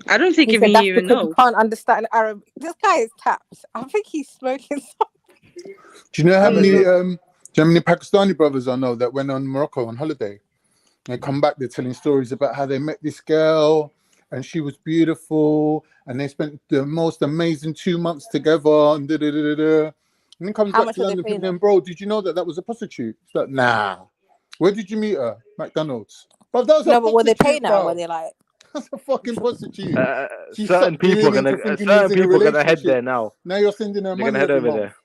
I don't think He even said you that's even because know. you can't understand Arabic. This guy is tapped. I think he's smoking something. Do you know how many Pakistani brothers I know that went on Morocco on holiday? They come back, they're telling stories about how they met this girl and she was beautiful and they spent the most amazing 2 months together and da-da-da-da-da. And then comes How back much to are they London paying thinking, them? bro, did you know that was a prostitute? It's like, nah. Where did you meet her? McDonald's. But that was a No, but were they prostitute, paying now? bro. Were they like? That's a fucking prostitute. She Certain sucked you people in are into gonna thinking you was in a head there relationship. now. Now you're sending her They're money gonna head every over month. there.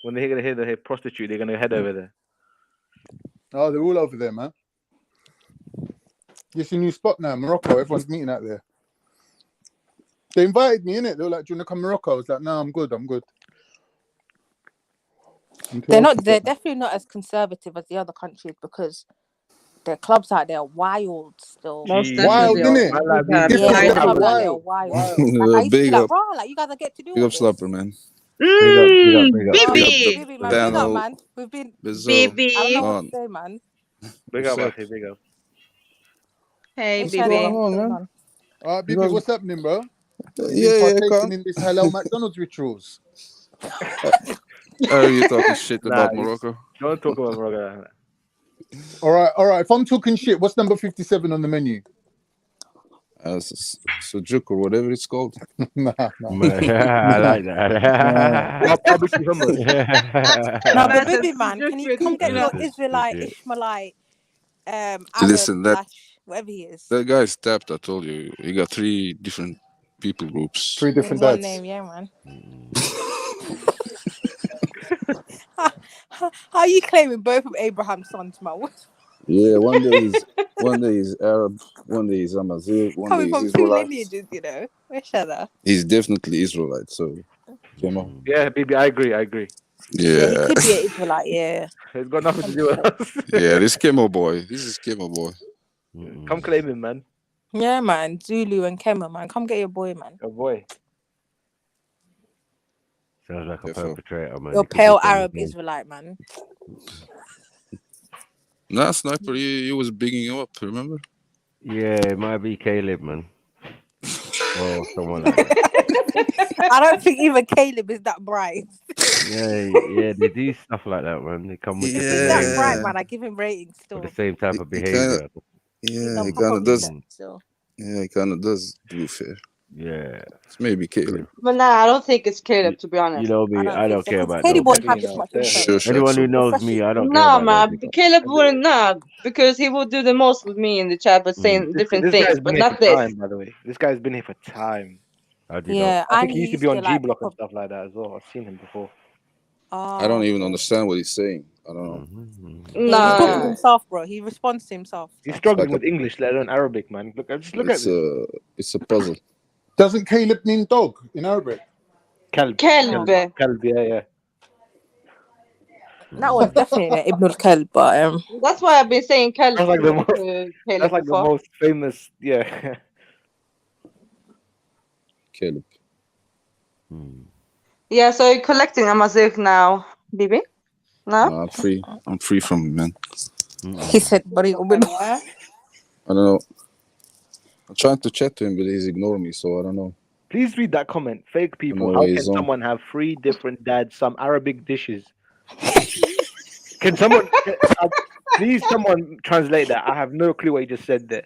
When they're gonna hear the prostitute, they're gonna head over there. Oh, they're all over there, man. It's a new spot now, Morocco. Everyone's meeting out there. They invited me, innit? They were like, do you want to come to Morocco? I was like, no, I'm good. They're definitely not as conservative as the other countries because their clubs out there are wild still. Most Wild, definitely. innit? Yeah, Different the level. clubs out there are wild. Like I used to be Big like, up. bro, like you guys get to do Big all up, this. Slapper, man. Bibi. Bibi, man, big up, man. We've been Bibi. I don't know what to say, man. Big up, I say big up. Hey, What's Bibi. going on, man? Bibi, what's happening, bro? You've Yeah, been partaking come. in this halal McDonald's rituals. Are you talking shit about Morocco? Don't talk about Morocco. All right. If I'm talking shit, what's number 57 on the menu? Sujuk or whatever it's called. Nah. I like that. No, but Bibi, man, can you get your Israelite, Ishmaelite, Arab, Listen, whatever he is? that guy's tapped. I told you, he got 3 different people groups. 3 different One dads. name, yeah, man. How are you claiming both of Abraham's sons, man? Yeah, one day he's Arab, one day he's Amazigh, one Coming day from he's 2 Israelite. lineages, you know. Each other. He's definitely Israelite. So, you know. Yeah, baby, I agree. Yeah, he Yeah. could be an Israelite, yeah. It's got nothing to do with us. Yeah, this Kemo boy. This is Kemo boy. Come claim him, man. Yeah, man. Zulu and Kema, man. Come get your boy, man. Your boy. Sounds like a perpetrator, man. Your pale Arab Israelite, man. Nah, Sniper, he was bigging you up, remember? Yeah, it might be Caleb, man. Or someone like that. I don't think even Caleb is that bright. Yeah, they do stuff like that, man. They come with If he's that bright, man, I give him ratings still. the same type of behavior. Yeah, he kind of does. Still. Yeah, he kind of does, to be fair. Yeah. It's maybe Caleb. But nah, I don't think it's Caleb, to be honest. You know me, I don't care about Caleb won't nobody. have this much Shush, Anyone who Axel. knows me, I don't care Nah, about man, nobody. Caleb wouldn't, nah, because he would do the most with me in the chat, but saying different This things, guy's but been here not for this. time, by the way. This guy's been here for time. I did Yeah, I think and he used to used be on G like Block pop and up. stuff like that as well. I've seen him before. I don't even understand what he's saying. I don't know. Yeah, he's talking to himself, bro. He responds to himself. He's struggling like with English, let alone Arabic, man. Look at this. It's a puzzle. Doesn't Caleb mean dog in Arabic? Kalb. Kalb. Kalb, yeah. That was definitely Ibn al-Kalb, but That's why I've been saying Caleb That's like the most, Caleb that's like before. the most famous, yeah. Caleb. Yeah, so you're collecting Amazigh now, Bibi? No? No, I'm free. I'm free from it, man. he said, "Buddy, I I don't know. I'm trying to chat to him, but he's ignoring me, so I don't know. Please read that comment. Fake people. know How where can he's on. someone have 3 different dads, some Arabic dishes? Can someone, please someone translate that? I have no clue what he just said there.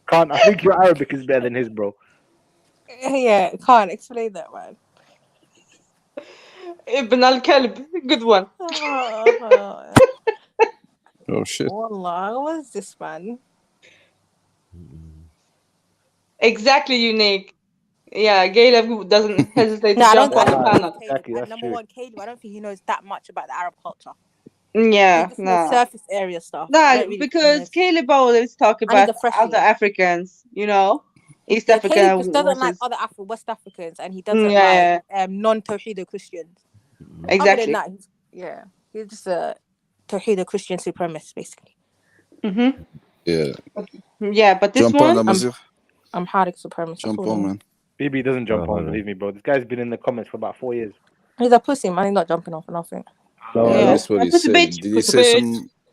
Can't. I think your Arabic is better than his, bro. yeah, can't explain that, man." Ibn al-Kalb, good one. Oh shit. Wallah, what is this, man? Exactly, unique. Yeah, Caleb doesn't hesitate to No, I jump don't on the think panel. Caleb. Exactly, And that's number true. one, Caleb, I don't think he knows that much about the Arab culture. Yeah, He just knows surface area stuff. I Nah, don't really because Caleb always talk And he's about a freshie. other Africans, you know? East Yeah, Africa Caleb just doesn't like versus... other West Africans, and he doesn't yeah, like non-Tawhidi Christians. Other exactly. than that, he's just a Tawhidi Christian supremacist, basically. Mm-hmm. Yeah. Yeah, but this Jump one... on, Amazigh. I'm Harik supremacist. Jump on, man. BB doesn't jump on, believe me, bro. This guy's been in the comments for about 4 years. He's a pussy, man. He's not jumping off or nothing. Yeah, that's what he said. Did he say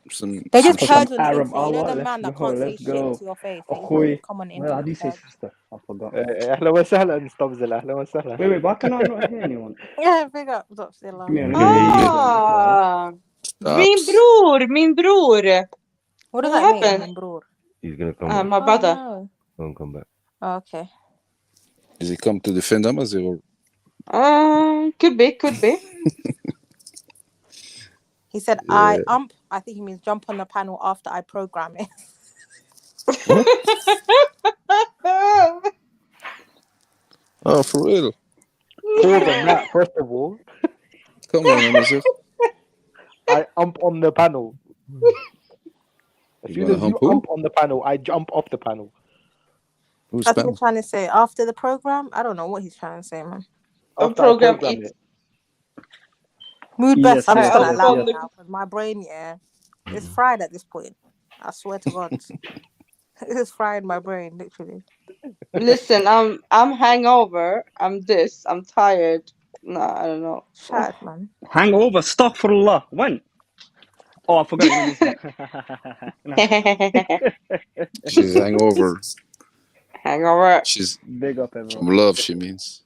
some? They just some heard shit? on the Arab, internet. You know the let's man that go, can't say let's shit go. to your face. Akhoy. Come on, Well, how do you say sister? I forgot. أهلا وسهلا Stobzilla. أهلا وسهلا. Wait, why can I not hear anyone? Yeah, big up. Stopzilla. Min bror. What does What that mean, happened? min bror? He's gonna come back. My brother. No. Don't come back. Oh, okay. Does he come to defend Amazigh or? Could be. He said, Yeah. I think he means jump on the panel after I program it. Oh, for real? More than that, first of all. Come on, Amazigh. I on the panel. As soon as you on the panel, I jump off the panel. I think he's trying to say after the program. I don't know what he's trying to say, man. After program I it. Mood Yes, best. I'm just gonna yes, allow yes. it now. My brain, it's fried at this point. I swear to God, it's fried my brain, literally. Listen, I'm hangover. I'm tired. No, I don't know. Shut up, man. Hangover, astaghfirullah. When? Oh, I forgot. She's hangover. Hangover. She's Big up, everyone. from love. She means.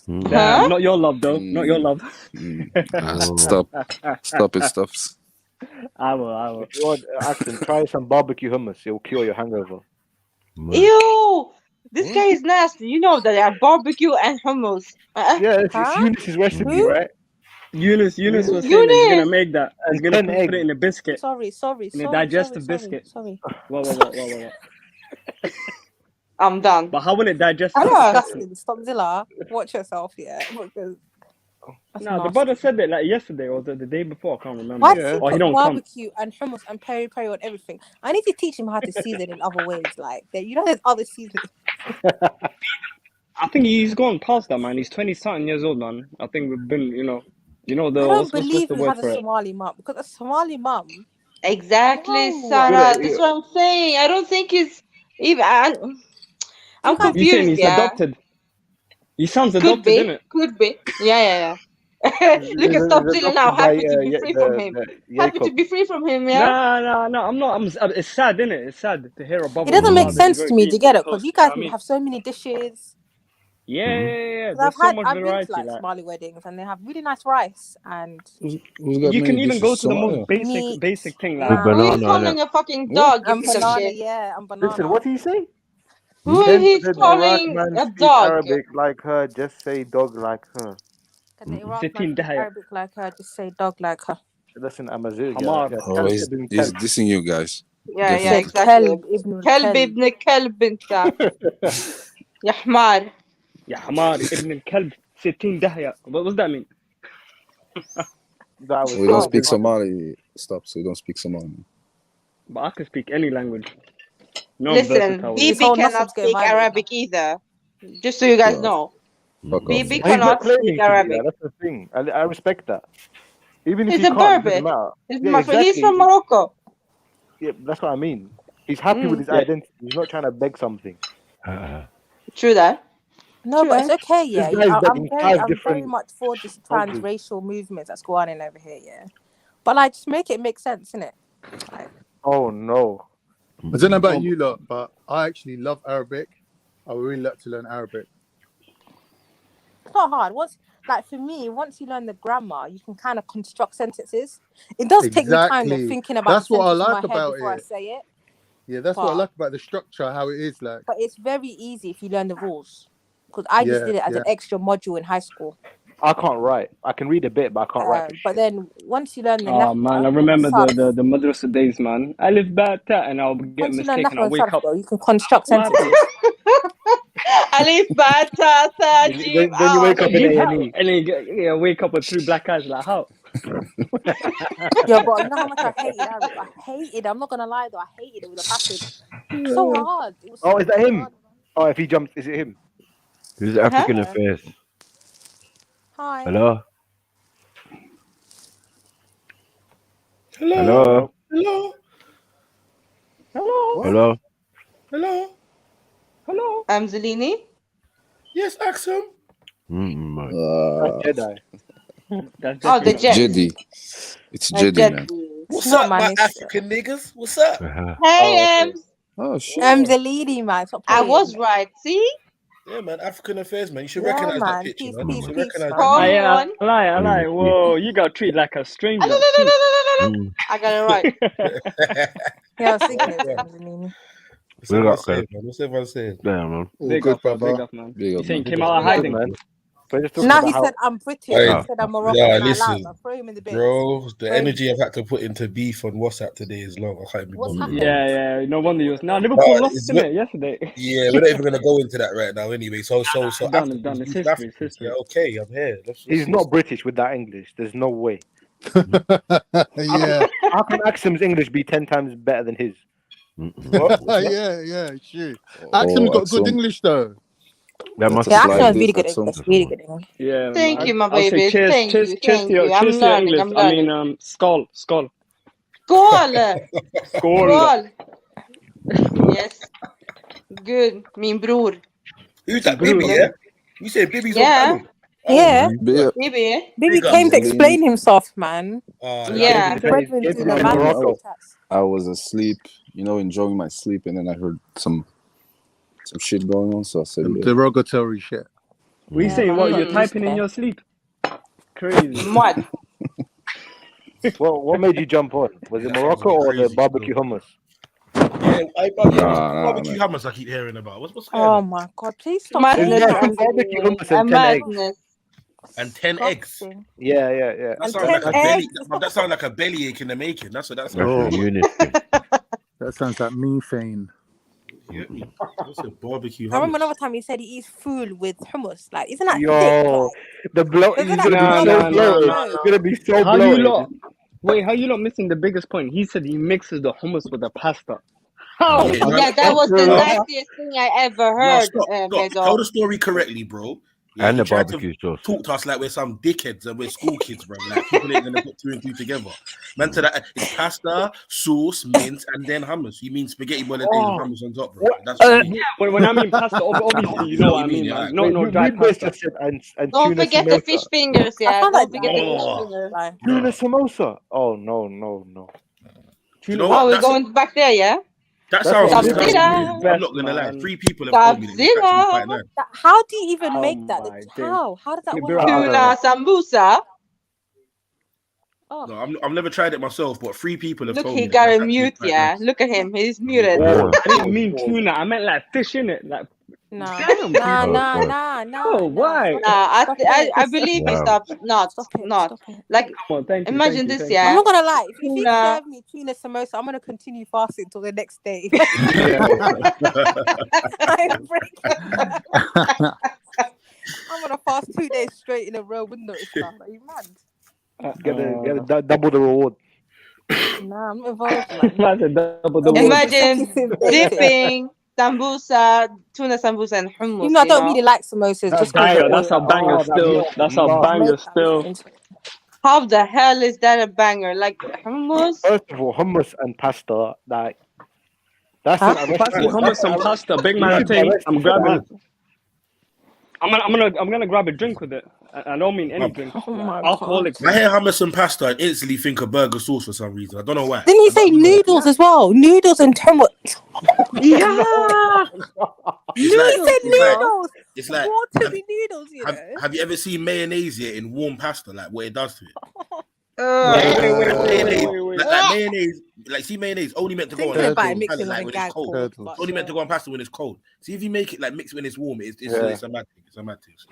Damn, not your love, though. Not your love. Stop it, stuffs. I will. If you want, Axel, try some barbecue hummus. It will cure your hangover. Ew! This guy is nasty. You know that they are barbecue and hummus. Yeah, it's Eunice's recipe, right? Eunice was saying that he's gonna make that. He's gonna put it in a biscuit. Sorry. In a digestive biscuit. Sorry. Whoa. I'm done. But how will it digest? Stop Zilla. Watch yourself, because no, the brother said it like yesterday or the day before. I can't remember. Why does he Or he put don't come. barbecue and hummus and peri on everything? I need to teach him how to season in other ways. Like, there's other seasonings. I think he's gone past that, man. He's 20-something years old, man. I think we've been, the I don't what's believe the he word has for a it? Somali mum, because a Somali mum. Exactly, No. Sarah. That's what I'm saying. I don't think he's even. I'm confused. You saying he's adopted? He sounds adopted, innit? Could be. Yeah. Look at Stopzilla now. Happy to be free from him. Happy to be free from him, yeah? No, I'm not. It's sad, innit? It's sad to hear a bubble. It doesn't make sense to me. Do you get it? Because you guys have so many dishes. Yeah. I've There's so much been to variety. like Somali weddings, and they have really nice rice, and You can even go to the most basic thing, like Who are you calling a fucking dog? You and piece of banana, shit. and banana. Listen, what do you say? Who He's he's calling a dog? Arabic like her, just say dog like her. Can the Iraq man speak Arabic like her? Just say dog like her. Listen, Amazigh. Oh, he's dissing you guys. Yeah, Definitely. exactly. ابن كلب ابن كلب انت يا حمار. يا حمار ابن الكلب 60 داهية. What does that mean? We don't speak Somali. Stop. So we don't speak Somali. But I can speak any language. No, Listen, Bibi cannot speak Arabic either. Just so you guys know. Bibi cannot speak Arabic. That's the thing. I respect that. Even if He's he a can't, Berber. it doesn't matter. He's from Morocco. Yeah, that's what I mean. He's happy with his identity. He's not trying to beg something. True that. No, but it's okay, yeah. This guy's I'm very much for this transracial movement that's going on over here, yeah. But like, just make it make sense, innit? Like, oh no. I don't know about you lot, but I actually love Arabic. I would really like to learn Arabic. it's not hard. Like for me, once you learn the grammar, you can kind of construct sentences. It does take me time of thinking about. That's what I in like my head about before it. I say it. Yeah, that's what I like about the structure, how it is like. But it's very easy if you learn the rules. Because I just did it as an extra module in high school. I can't write. I can read a bit, but I can't write. But then once you learn the Oh man, I remember the madrasa days, man. Alif ba ta, and I'll get mistaken. I'll wake up. You can construct sentences. Alif ba ta ta jim. Then you wake up in A&E. And then you wake up with 3 black eyes. Like how? Yeah, but you know how much I hated Arabic. I hated. I'm not gonna lie though. I hated it with a passion. So hard. It was so is that him? hard. Oh, if he jumps, is it him? This is African Affairs. Hi. Hello. Hello. Hello. Hello. Hello. Hello. Hello. Hello. Zelini? Yes, Axum. Jedi. The Jedi. It's Jedi, man. What's up, my African niggas? What's up? Hey, Ems. Oh, shit. The leading man. I was right. See? Yeah, man. African Affairs, man. You should recognize that picture, man. You should recognize that. I lie. Whoa, you got treated like a stranger. No. I got it right. Yeah, I was thinking it. What's everyone saying, man? What's everyone saying? Yeah, man. Big up, man. You saying came out of hiding, man. Now he said I'm British. He said I'm Moroccan. Yeah, listen, I throw him in the bin. bro. The energy I've had to put into beef on WhatsApp today is long. I can't be bothered. Yeah. No wonder you was. Now Liverpool lost it yesterday. Yeah, we're not even gonna go into that right now. Anyway, so. Done. It's history. It's history. Yeah, okay, I'm here. He's not British with that English. There's no way. Yeah. How can Axum's English be 10 times better than his? Yeah, true. Axum's got good English though. Axum has really good English. Really good English. Yeah. Thank you, my baby. Thank you. I'm learning. I mean, Skool. Skål. Yes. Good. Min bror. Who's that? Bibi, yeah? You said Bibi's on panel. Yeah. Bibi came to explain himself, man. Yeah. I was asleep, enjoying my sleep, and then I heard some shit going on, so I said derogatory shit. We saying what you're typing in your sleep? Crazy. What? Well, what made you jump on? Was it Morocco or the barbecue hummus? Yeah, barbecue hummus I keep hearing about. What's going on? Oh my god, please stop. Madness barbecue hummus and 10 eggs. And 10 eggs. Yeah. That sounds like a bellyache in the making. That's what that sounds like. That sounds like methane. Yeah. What's a barbecue hummus? I remember another time he said he eats food with hummus. Like, isn't that the blow is gonna be so bloated. Wait, how you not missing the biggest point? He said he mixes the hummus with the pasta. How? Yeah, that was the nastiest thing I ever heard. Tell the story correctly, bro. Yeah, and the barbecue sauce. Talk to us like we're some dickheads and we're school kids, bro. Like people ain't gonna put 2 and 2 together. Man, to that it's pasta, sauce, mint, and then hummus. You mean spaghetti bolognese and hummus on top, bro? That's what I mean. When I mean pasta, obviously you know what I mean. Yeah. No dry pasta. And don't forget the fish fingers, yeah. Don't forget the fish fingers. Tuna samosa. Oh no. You know what? We're going back there, yeah. That sounds good. I'm not gonna lie. 3 people have told me that. How do you even make that? How does that work? Tuna sambusa. Oh. No, I've never tried it myself, but 3 people have Look, told he me got that. a mute, yeah. Look at him, he's muted. I didn't mean tuna. I meant like fish in it. Like, Nah, damn, nah. why? I believe he stops. Not. Like, Come on, thank you, imagine thank you, this, thank yeah. I'm not gonna lie. If you Tuna. serve me tuna samosa, I'm gonna continue fasting till the next day. I'm gonna fast 2 days straight in a row with no iftar. Are you mad? Get double the reward. Nah, I'm not involved, man. Imagine dipping sambusa, tuna sambusa, and hummus. You know, I don't really like samosas. That's Just because that's a banger still. That's a banger still. How the hell is that a banger? Like hummus? First of all, hummus and pasta, like that's If I see hummus and pasta, big man thing, I'm grabbing. I'm gonna grab a drink with it. I don't mean any drink. Alcoholic. I hear hummus and pasta and instantly think of burger sauce for some reason. I don't know why. Didn't you say noodles as well? Noodles and turmeric. Yeah. You said noodles. It's like watery noodles. You know. have you ever seen mayonnaise in warm pasta? Like what it does to it. Wait. Like mayonnaise, like see mayonnaise only meant to go on Thinking about pasta it, mixing like with when a it's cold. It's only meant to go on pasta when it's cold. See if you make it like mix when it's warm, it's a mad thing. It's a mad thing. So,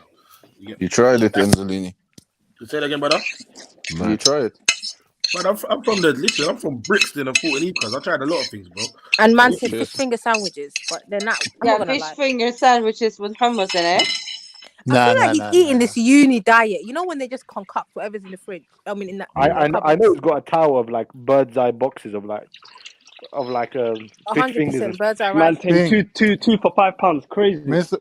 you tried it, Angelini. Say that again, brother. You tried it. But I'm from I'm from Brixton and Fulton Heath. I tried a lot of things, bro. And man said fish finger sandwiches, but they're not. Yeah, fish finger sandwiches with hummus in it. I feel like he's eating this uni diet. You know when they just concoct whatever's in the fridge. I mean, in that. I know it's got a tower of like bird's eye boxes of like fish fingers. 100% bird's eye Man, rice. take two for £5. Crazy.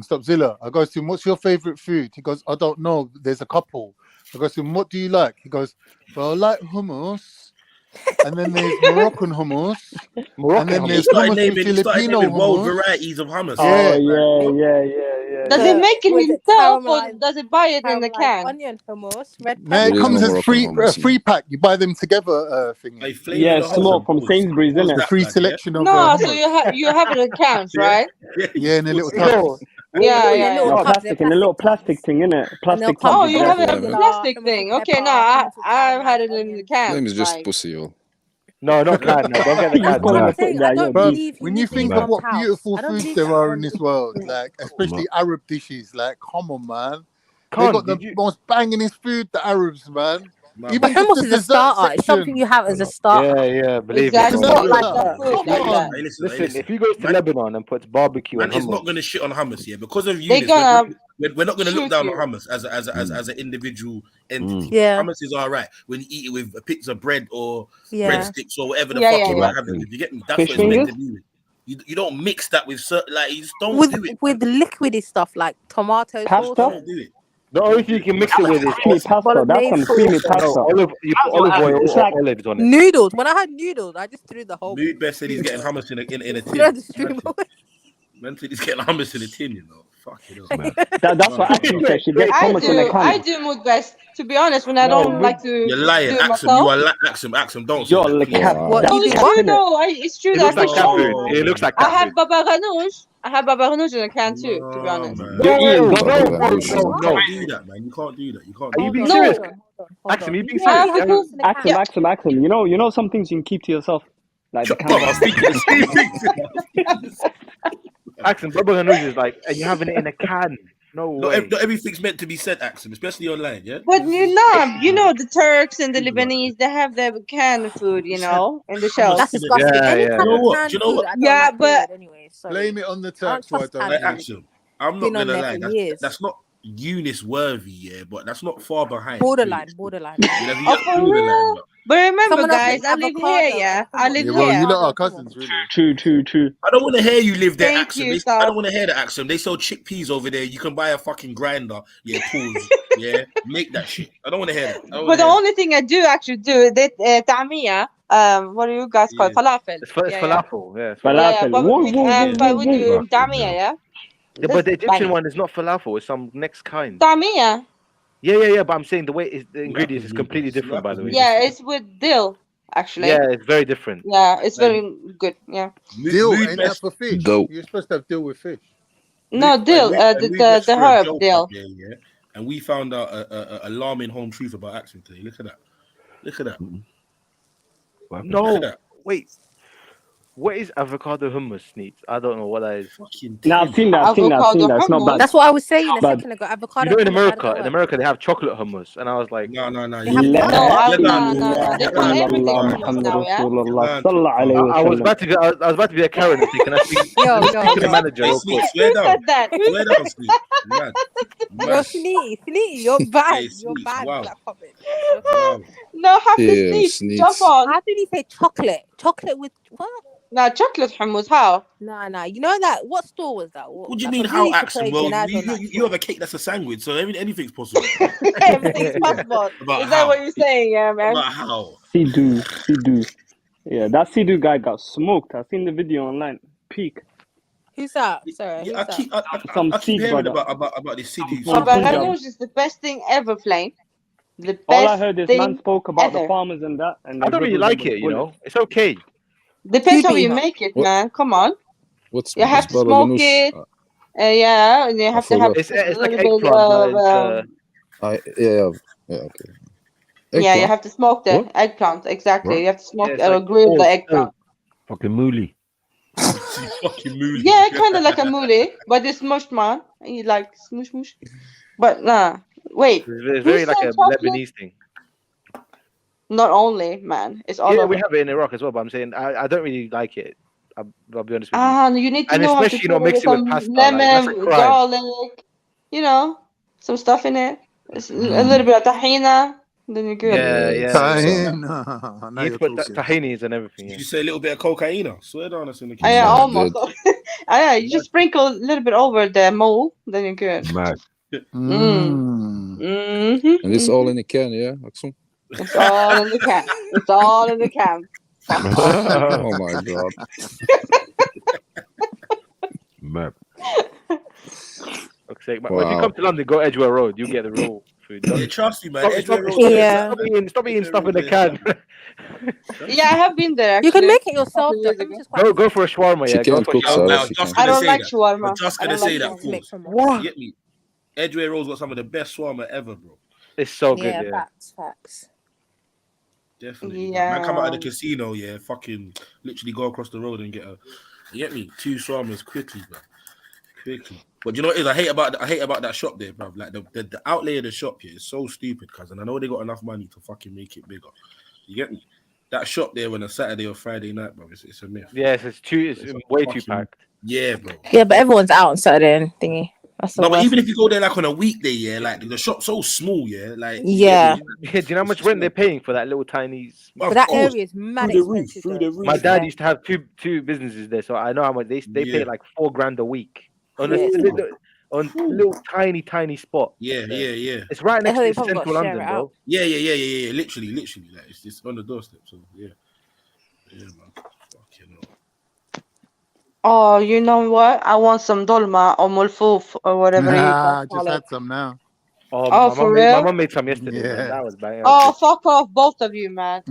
Stop Zilla. I goes to him, what's your favorite food? He goes, I don't know. There's a couple. I goes to him, what do you like? He goes, well, I like hummus. And then there's Moroccan hummus. And then there's hummus with Filipino world hummus. varieties of hummus. Yeah. Does it make it himself or does it buy it in the can? Onion hummus, red No, it comes as free pack. You buy them together. Yeah, small from Sainsbury's, isn't it? The free selection of. No, so you have it in cans, right? Yeah, in a little tub. Yeah. No, plastic in a little plastic thing, innit? Plastic. Oh, you have it in a plastic thing. Okay, no, I've had it in the can. Name is just pussy, yo. No, not can. No, don't get the can. When you think of what beautiful foods there are in this world, like especially Arab dishes, like come on, man, they got the most bangingest food, the Arabs, man. But hummus is a starter. It's something you have as a starter. Yeah, believe me. It's not like a. Listen, if you go to Lebanon and put barbecue man, on hummus, it's not going to shit on hummus, yeah, because of you. We're not going to look down on hummus as an individual entity. Yeah. Hummus is all right when you eat it with a pizza bread or Yeah. breadsticks or whatever the fuck you might have. If you get me, that's Fish what it's meant to fingers? be with. You don't mix that with certain, like you just don't do it. With liquidy stuff like tomato Pasta? sauce. Don't do it. the only thing you can mix it with is Creamy pasta. That's some creamy pasta. olive. You put olive oil It's or like olives on it. Noodles. When I had noodles, I just threw the whole. Mood Best said he's getting hummus in a I just threw tin. them away. Man said he's getting hummus in a tin, you know. Fuck it up. That's what Axel said. She gets hummus in a I can. do mood best. To be honest, when I don't like to. You're lying, do it Axel. myself. You are Axel. Don't. You're say that, like please. What No, do you it's do? true What? though. It's true It that looks like cat food. It looks like I cat have food. baba ganoush. I have baba ganoush in a can too. To be honest. Man. Ian, You no. can't do that, man. You can't do that. You can't Are you do being that. serious? Hold Axel, on. you being Yeah, serious? because- Axel. You know some things you can keep to yourself. Like the Bro, I'm speaking the same thing. Axel, baba ganoush is like, and you're having it in a can. No way. Not everything's meant to be said, Axel, especially online, yeah? But you know the Turks and the Lebanese, they have their canned food, in the shelves. That's disgusting. Yeah, Any yeah. kind You know of what? canned Do you know food, what? I don't Yeah, like but- period anyway. Sorry. Blame it on the I don't Turks, why trust don't canned Like, food. Axel, I'm not Been on gonna there lie. for years. That's not Eunice worthy, yeah, but that's not far behind. Borderline. You know, if you Oh, get for borderline, real? but But remember, Someone else guys, with I live avocado here, yeah. and I hummus. live Yeah, well, here. you lot are cousins, really. True. I don't want to hear you live there, Thank Axel. you, I Sal. don't want to hear that, Axel. They sell chickpeas over there. You can buy a fucking grinder. Yeah, pause. Yeah, make that shit. I don't want to hear that. But the only thing I do actually do, ta'miya, what do you guys call it? Falafel. It's falafel. Yeah, it's Falafel. But we do ta'miya, yeah? Yeah, but the Egyptian bang. one is not falafel. It's some next kind. Ta'miya. Yeah. But I'm saying the way the ingredients is completely different, by the way. Yeah, it's with dill, actually. Yeah, it's very different. Yeah, it's very good. Yeah. Dill, ain't that for fish? Dope. You're supposed to have dill with fish. No, dill. The herb dill. Yeah. And we found out a alarming home truth about Axel today. Look at that. Look at that. No, Look at that. wait. What is avocado hummus, Needs? I don't know what that is. Nah, I've seen that. It's not bad. That's what I was saying a Bad. second ago. Avocado. You know, in hummus, I don't know America, what. they have chocolate hummus, and I was like, no. They have لا chocolate. إله They got everything إلا الله hummus محمد now, yeah? رسول الله صلى الله عليه I was وسلم. about to be, I was about to be a Karen and say, can I speak? Yo, Can I speak to the manager Hey, real Sneak, quick? swear Who down. said that? Swear down, Sneak. Mad. Yo, Mad. Sneaky, you're bad. Hey, You're Sneak, bad. wow. Black comment. Wow. No, have to Yeah, sneak. sneaks. Jump on. How did he say chocolate? Chocolate with what? No, chocolate hummus. How? Nah. You know that? What store was that? What do you Like, mean 'cause how we used to accent? play Well, Janaaz on that you have a cake that's a sandwich, so anything's possible. Everything's possible. About Is that how? what you're saying, yeah, man? About how? Sidu. Yeah, that Sidu guy got smoked. I've seen the video online. Peak. Who's that? Sorry, Yeah, who's that? Some I keep Sikh hearing brother. about this city. From Baba Punjab. Ganoush is the best thing ever, Flame. The best All I heard is man thing spoke about the ever. farmers and that, and I they don't really riddled them like with it, you know. bullets. It's okay. Depends how you Cutie. make it, What? man. Come on. What's You have to Baba smoke Ganoush? it. Yeah, and you I have to have forgot. It's a like little bit eggplant, but of it's Yeah, okay. yeah, you Eggplant? have to smoke the What? eggplant. Exactly. What? You have to yeah, smoke it's like grill the stove. eggplant. Fucking mooly. Fucking moody. Yeah, kind of like a mouli, but it's mushed, man. And you like smush. But nah, wait. It's Who very like said a chocolate? Lebanese thing. Not only, man. It's all Yeah, over. we have it in Iraq as well, but I'm saying I don't really like it. I'll be honest with you. Ah, you need to And know how to especially, you know, put it mix with it with some pasta. Like, that's a lemon, crime. garlic, you know, some stuff in it. It's a little bit of tahina, then you're good. Yeah. Tahina. Now You need you're to put talking. tahinis and everything. Did Yeah. you say a little bit of cocaine? Swear down, that's in the Oh, yeah, Nah, almost. dude. Yeah, you just sprinkle a little bit over the mold, then you're good. Mad. And this all in a can, yeah, Aksum? It's all in the can. It's all in the can. Fuck off. Oh my god. Mad. Okay, but if you come to London, go Edgware Road. You get the real food. Yeah, trust me, man. Edgware Road. Stop eating stuff in the can. Yeah, I have been there. You can actually, make it yourself. couple years Though. ago. Go for a shawarma. She Yeah, go can't for cook, a so Now, she just can't. I gonna don't say like that. shawarma. I'm just I gonna don't say like that. shawarma. Pause. What? You get me? Edgware Road's got some of the best shawarma ever, bro. It's so good. Yeah, Yeah. facts. Definitely. Yeah. Man, come out of the casino, yeah, fucking literally go across the road and get a. You get me? 2 shawarmas quickly, bro. Quickly. But you know what it is? I hate about that shop there, bro. Like the outlay of the shop here is so stupid, cousin. I know they got enough money to fucking make it bigger. You get me? That shop there on a Saturday or Friday night, bro, it's a myth. Yes, it's way too packed. Yeah, bro. Yeah, but everyone's out on Saturday and thingy. That's the No, but worst. even if you go there like on a weekday, yeah, like the shop's so small, yeah, like Yeah. Do you know how much rent they're paying for that little tiny? But that area is mad expensive. though. My dad used to have two businesses there, so I know how much they pay like $4,000 a week on a little tiny spot. Yeah. It's right next That's to how they probably central gotta share London, it bro. out. Yeah. Literally, like it's just on the doorstep. So yeah, man. Fucking hell. Oh, you know what? I want some dolma or mulfoof or whatever you Nah, can call just it. had some now. Oh, for real? My mom made some yesterday. Yeah. Man. That was bang. Oh, fuck off, both of you, man.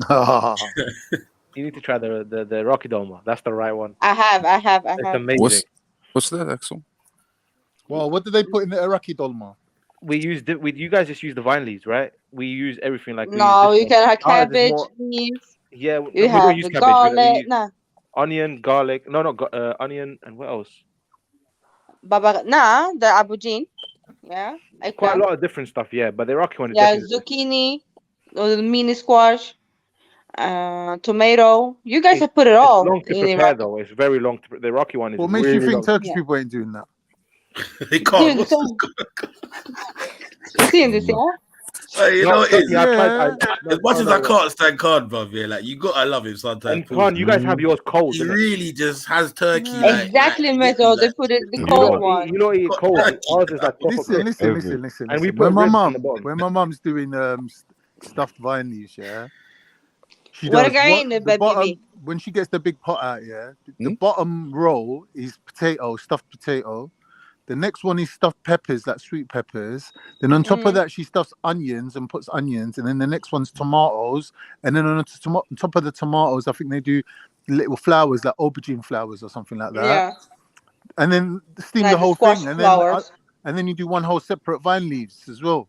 You need to try the Rocky Dolma. That's the right one. I have. It's amazing. What's that, Axel? Well, what do they put in the Iraqi dolma? You guys just use the vine leaves, right? We use everything like. No, you can have Ours is cabbage, more- leaves. Yeah, You we have don't use the cabbage. We garlic. use Nah, onion, garlic. Onion and what else? baba. Nah, the abujin. Yeah, Quite a eggplant. lot of different stuff, yeah. But the Rocky one is Yeah, definitely. zucchini, or the mini squash, tomato. You guys have put it all. It's long to in prepare Iraq. though. It's very long. The Rocky one is What makes really you think long. Turkish Yeah. people ain't doing that? They can't. Dude, so- You seeing this, yeah? Hey, you know what it is? Yeah, As much as I can't stand Khan, bro, yeah, like you gotta love him sometimes. And Khan, you guys have yours cold. He innit? really just has turkey. Like, Exactly, like, Mezo. They put it the cold one. You know, eat cold. Ours is like proper cooked. Listen. And we When put my ribs on mum, the bottom. when my mum's doing stuffed vine leaves, yeah, she What does again, baby? bottom, when she gets the big pot out, yeah, the bottom roll is stuffed potato. The next one is stuffed peppers, like sweet peppers. Then on top of that, she stuffs onions and puts onions. And then the next one's tomatoes. And then on top of the tomatoes, I think they do little flowers, like aubergine flowers or something like that. Yeah. And then steam Like the whole squash thing. flowers. And then you do one whole separate vine leaves as well.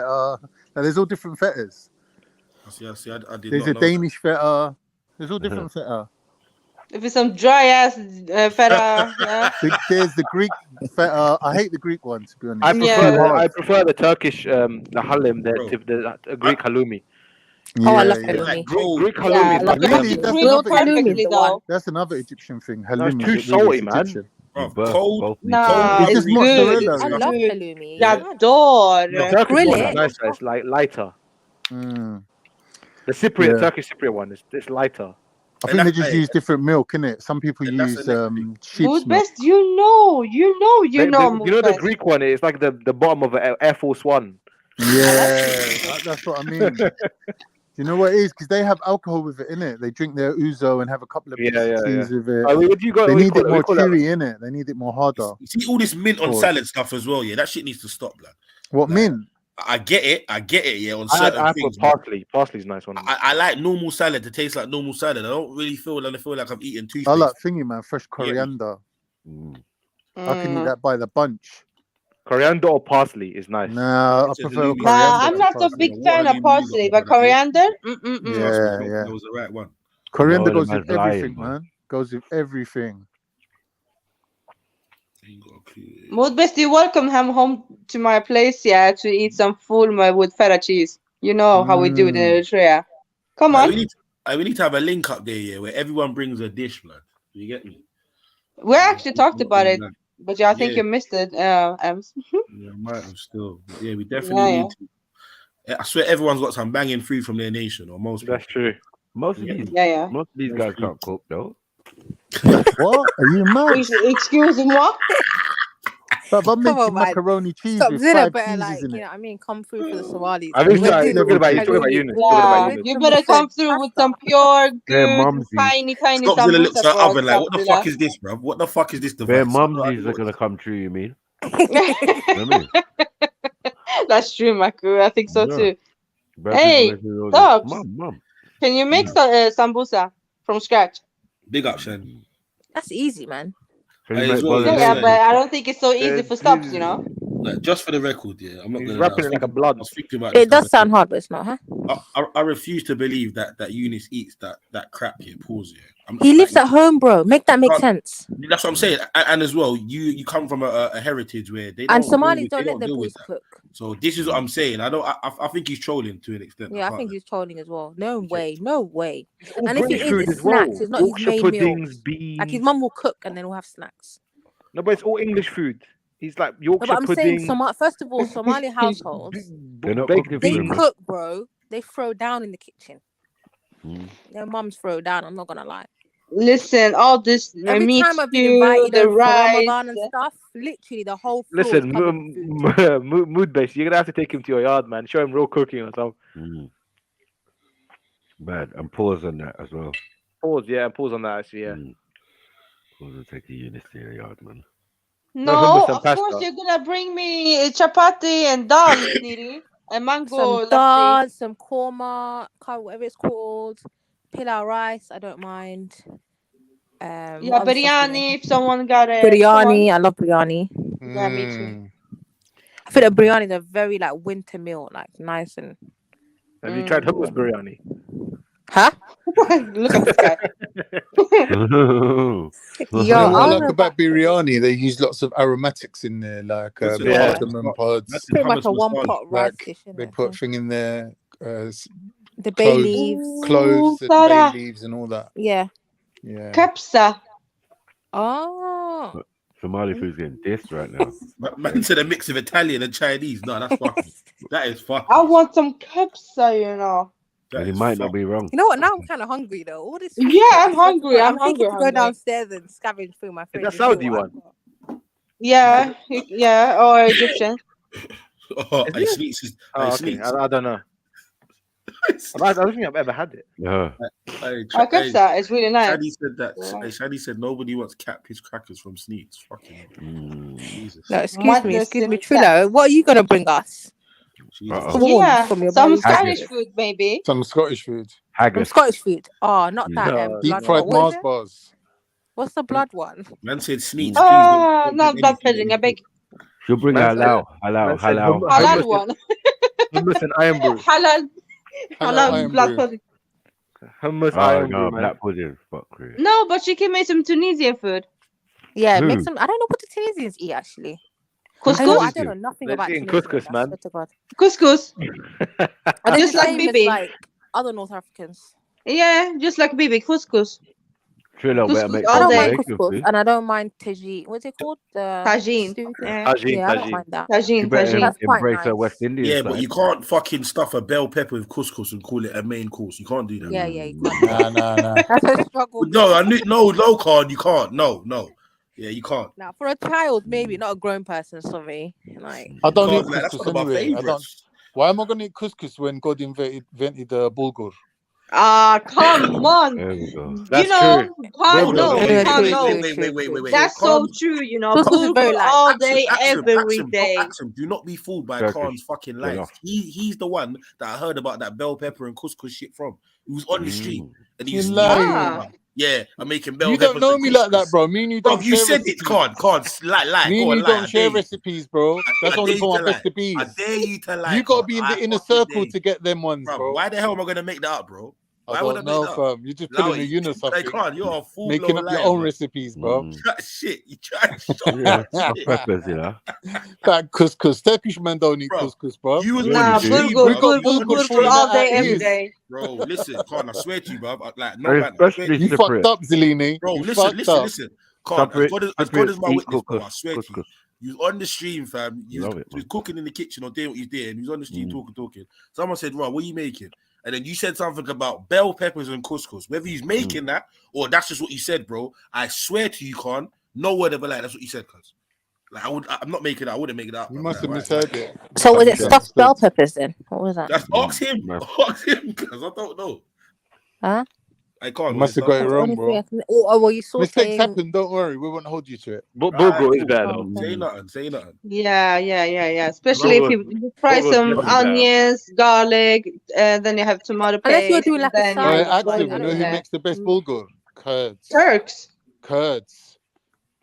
feta. Now, there's all different fetas. I see. I did There's not a know Danish feta. There's all different feta. If it's some dry ass feta, yeah. There's the Greek feta. I hate the Greek one, to be honest. I prefer the Turkish the halim, the Greek halloumi. Oh, I love halloumi. Greek halloumi. Really? That's Greek another perfectly Egyptian. though. That's another Egyptian thing. No, Halloumi. it's too really salty, is man. Egyptian. Cold. Nah, It's it's just good. mozzarella. I really. love halloumi. J'adore. The Turkish Grill one it. is nicer. It's like lighter. Mm. The Cypriot, Yeah. Turkish Cypriot one is it's lighter. I think they just use different milk, innit? Some people use sheep's Mood milk. best, you know. You know Mood the best. Greek one is like the bottom of an Air Force One. Yeah, that's what I mean. You know what it is? Because they have alcohol with it, innit? They drink their ouzo and have a couple of pieces of cheese with it. What do you got? They What do you need call it it? more We call that- chewy, innit? They need it more harder. You see all this mint on Pause. salad stuff as well, yeah. That shit needs to stop, like. What mint? I get it, yeah. On I certain put things, parsley. Parsley's nice one. I like normal salad to taste like normal salad. I don't really feel like I'm eating toothpaste. I like thingy, man. Fresh coriander. I can eat that by the bunch. Coriander or parsley is nice. Nah, I prefer coriander. Nah, I'm to not a parsley. big fan of parsley, but coriander. Yeah, That was the right one. Coriander No, goes the with man's lying, everything, man. Goes with everything. Mood best, you welcome him home to my place, yeah, to eat some full with feta cheese. You know how we do it in Eritrea. Come on. We need to have a link up there, yeah, where everyone brings a dish, blood. You get me? We actually talked about it, but yeah, I think Yeah. you missed it, Ems. Yeah, I might have still. But yeah, we definitely need to. I swear everyone's got some banging food from their nation, or most. That's true. Most of these guys can't cook though. What? Are you mad? Excusez-moi. But I'm Come making on, man. macaroni cheese Stop with Zilla 5 better, cheeses like, in you it. know what I mean? Come through for the Somalis. I mean, We're he's talking about Eunice. Yeah, you better come through with some pure, Their good, mumsies. tiny Scottzilla looks sambusa at the for us, oven like, what the Scottzilla. fuck is this, bro? What the fuck is this Their device? mumsies are gonna come true. You mean? You know what I mean? That's true, Maku. I think so Yeah. too. Bad Hey, people making all Dobbs, this. Mum. can you make sambusa from scratch? Big up, Shen. That's easy, man. As well, Yeah, but I don't think it's so easy for subs, you know? Like, just for the record, yeah, I'm not He's gonna. rapping it like a blood. I was thinking about It this does sound hard, but it's not, huh? I refuse to believe that Eunice eats that crap here. Pause here. He lives at home, bro. Make that make sense. That's what I'm saying. And as well, you come from a heritage where they don't And Somalis they don't let their deal boys with that. cook. So this is what I'm saying. I think he's trolling to an extent. Yeah, I think he's trolling as well. No way. And all if he British is, food it's as well. snacks. It's not Yorkshire his main puddings, meal. beans. Like his mum will cook and then we'll have snacks. No, but it's all English food. He's like No, Yorkshire but I'm pudding. saying, first of all, Somali households, They're not baked cooking they for him. cook, bro. They throw down in the kitchen. Their mums throw down. I'm not gonna lie. Listen, all this Every meat time I've been stew, invited the over for rice. Ramadan and stuff, literally the whole floor is Listen, covered with food. mood based. You're gonna have to take him to your yard, man. Show him real cooking or something. Bad. And pause on that as well. Pause, yeah, and pause on that actually, yeah. Pause and take a unit to your yard, man. No, hummus and of course pasta. you're gonna bring me chapati and dal, Niri, and mango. Some dal, some korma, whatever it's called, pilau rice. I don't mind. Yeah, what other stuff do they biryani. If someone got it, biryani. I love biryani. Yeah, me too. I feel that biryani is a very like winter meal, like nice and. Have you tried hummus biryani? Huh? Look at this guy. You know what I like about biryani? They use lots of aromatics in there, like cardamom pods. It's pretty much a one-pot rice Like, dish, isn't they it? put thing in there, The bay leaves. cloves, and Sarah. bay leaves, and all that. Yeah. Yeah. Kapsa. Oh. Somali food's getting dissed right now. Man said a mix of Italian and Chinese. No, that's fucking. That is fucking. I want some kapsa, you know. And he might not be wrong. You know what? Now I'm kind of hungry though. All this. Yeah, I'm hungry. I'm thinking hungry. to go downstairs and scavenge through my fridge. Is that Saudi one? Yeah, yeah, or Egyptian. Oh, I sneaks. Oh, okay. I don't know. I don't think I've ever had it. Yeah. Kapsa is really nice. Shadi said that. Yeah. Shadi said nobody wants cat piss crackers from Sneaks. Fucking Jesus. No, excuse me, Trillo. What are you gonna bring us? Yeah, From some your Spanish food, maybe. Some Scottish food. Some Scottish food. Oh, not that. Deep blood fried one. What Mars is it? bars. What's the blood one? Man said Sneaks. Oh, not blood pudding. I beg. She'll bring halal. Halal one. Hummus and iron brew. Halal Halal blood pudding. Hummus, Oh no, black pudding. Fuck Chris. No, but she can make some Tunisian food. Yeah, Who? make some. I don't know what the Tunisians eat actually. Couscous. I don't know nothing about eating Tunisians. couscous, I man. swear to God. Couscous. Are they Just the like same as Bibi. like other North Africans? Yeah, just like Bibi. Couscous. Trilla better Couscous make all I some don't mind day. Jamaican couscous food. and I don't mind tagine. What's it called? The Tagine. stew thing? Yeah. Yeah, I don't mind that. She Tagine. better That's quite embrace her nice. West Indian Yeah, side. but you can't fucking stuff a bell pepper with couscous and call it a main course. You can't do that. Yeah, you can't. Nah. That's a struggle. No, no, card. You can't. No. Yeah, you can't. Now, for a child, maybe not a grown person. Sorry, like I don't You eat can't, like, that's couscous one of my anyway. I don't. favourites. Why am I gonna eat couscous when God invented bulgur? Ah, come on. There we go. That's Khan, Hold no, on, Khan, wait. That's so true, you know. Couscous is very Bulgur light. all day, every Axum, day. Axum, do not be fooled by Turkish. Khan's fucking lies. Jollof. He's the one that I heard about that bell pepper and couscous shit from. He was on the street and You he's lying. yeah, I'm making bell You peppers. don't know and me like that, couscous. bro. Me and you Bro, don't you share said recipes. it, Khan. Lie. Me Go and on, you lie. don't share recipes, bro. That's I only dare for you my to lie. recipes. I dare you to lie. You gotta Khan. be in I the inner fucking circle dare to get them ones, bro. Why the hell am I gonna make that up, bro? Why I would I don't make know, that up? fam. You're just Allow pulling a it. unit, I Hey, think. Khan, you're a full Making blown up your liar, own bro. recipes, bro. Shit, you try to shut Yeah, up. soft Shit. peppers, you know. That couscous. Turkish man don't eat couscous, bro. You was Yeah, on Nah, the street, bulgur, We bro. got You was on the bulgur bulgur street. all day, at every ease. day. Bro, listen, Khan, I swear to you, bro. Like, no man, I Especially swear to You you. fucked up, Zellini. Bro, You listen, fucked up. Khan, as Cypriots God is my eat witness, bro. I couscous. swear to you. Couscous. You was on the stream, fam. You Love it, was cooking in the kitchen or doing what you did, and you was on the stream Mm. talking. Someone said, "Bro, what are you making?" And then you said something about bell peppers and couscous. Whether he's making that or that's just what you said, bro. I swear to you, Khan, no word of a lie. That's what you said, cuz. Like I'm not making it. I wouldn't make it up. You bro. must have Like, misheard it. So was it Yeah. stuffed bell peppers then? What was that? That's ask him, because I don't know. Huh? I can't. You must have got it That's the wrong, only thing I bro. can. Oh, well, you Mistakes sauteing. happen. Don't worry. We won't hold you to it. But bulgur is better Oh, though. Say nothing. Yeah. Especially if Bulgur- you fry bulgur is some definitely better. onions, garlic, then you have tomato Unless you're paste, doing and like a then Oh, salad. you Axel, throw you it know in who there. makes the best bulgur? Kurds. Turks. Kurds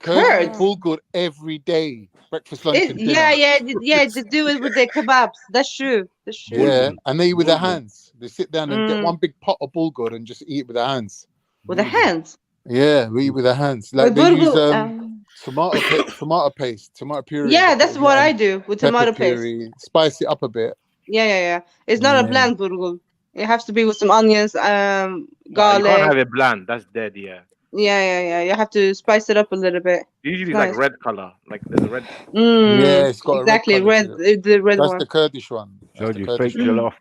Kurds. bulgur every day. Breakfast, lunch, and dinner. Yeah. They do it with their kebabs. That's true. Yeah, and they eat with their Bulgur. hands. They sit down and get one big pot of bulgur and just eat it with their hands. With the hands. Yeah, we eat with their hands. Like With they use bulgur, tomato paste, tomato puree. yeah, they that's put what it I in, do with pepper tomato paste. puree, spice it up a bit. Yeah. It's not a Yeah. bland bulgur. It has to be with some onions, You can't garlic. have it bland. That's dead. Yeah. Yeah. You have to spice it up a little bit. Usually It's it's like nice. red color. Like there's a red. Yeah, it's got Exactly, a red colour to it. the red That's one. the Kurdish one. That's Showed the you Kurdish fake one. jollof.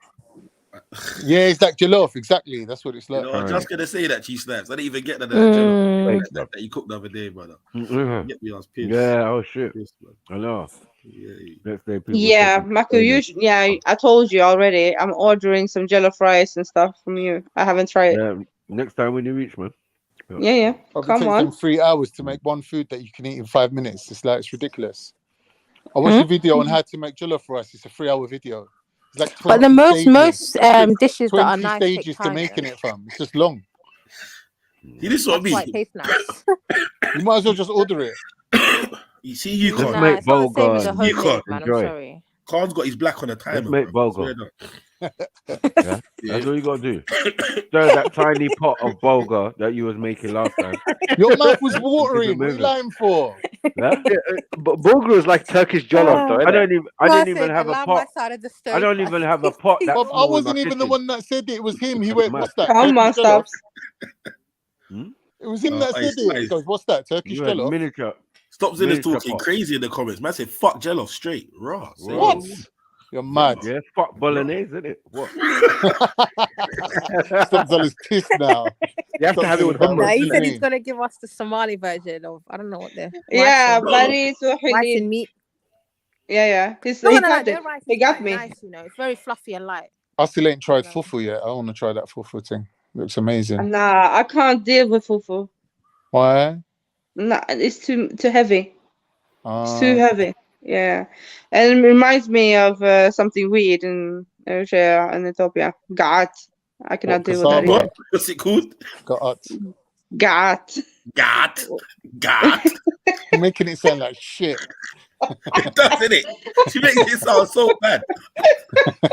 Yeah, it's like jollof. Exactly. That's what it's You like. know, I'm just gonna say that cheese snaps. I didn't even get that that you cooked the other day, brother. Mhm. Get me, I was pissed. Yeah, oh shit. Pissed, man. I know. Yeah. Next day people Yeah, taking Mako, I told you already. I'm ordering some jollof rice and stuff from you. I haven't tried it. Yeah, next time when you reach, man. Yeah. Probably Come takes on. them 3 hours to make one food that you can eat in 5 minutes. It's ridiculous. I watched a video on how to make jollof rice. It's a 3-hour video. It's like 20 But the most stages. dishes that are 20 nice take stages to time. making it, fam. It's just long. See, this is what I That's why it mean. tastes nice. You might as well just order it. You see, you Let's can't. make it's not the same as a bulgur. You homemade, can't man. I'm enjoy. sorry. Khan's got his black on a timer. Let's make bro. bulgur. Swear Yeah, that's all you gotta do. Stir that tiny pot of bulgur that you was making last time. Your mouth was Keep it watering. What are you moving. lying for? Yeah? But bulgur is like Turkish jollof, though. I Isn't it? didn't even have a Allow pot. my side of the I don't story even have a pot that Bob, I small in my wasn't even the kitchen. one that said it. It was him. He went, Mad. "What's that? Come on, Turkish jollof?" Hmm? It was him that said it. He goes, "What's that? Turkish You had jollof?" miniature. Stop Zilla's Miniature talking pot. crazy in the comments. Man said, fuck Jello straight. Raw. Say What? it. You're mad. Yeah, fuck bolognese, isn't it? What? Stop Zella's pissed now. You have to have it with hummus. No, he isn't said it? he's gonna give us the Somali version of I don't know what the Yeah, rice Baris rice and meat. Yeah. He No, got their it. rice He is got quite me. nice, you know. It's very fluffy and light. I still ain't tried fufu yet. I want to try that fufu thing. Looks amazing. Nah, I can't deal with fufu. Why? Nah, it's too heavy. It's too Ah, heavy. Yeah, and it reminds me of something weird in Eritrea and Ethiopia. Gat. I cannot what, deal with that cassava? either. What's it called? Got Gat. Gat. You're making it sound like shit. It does, innit? She makes it sound so bad.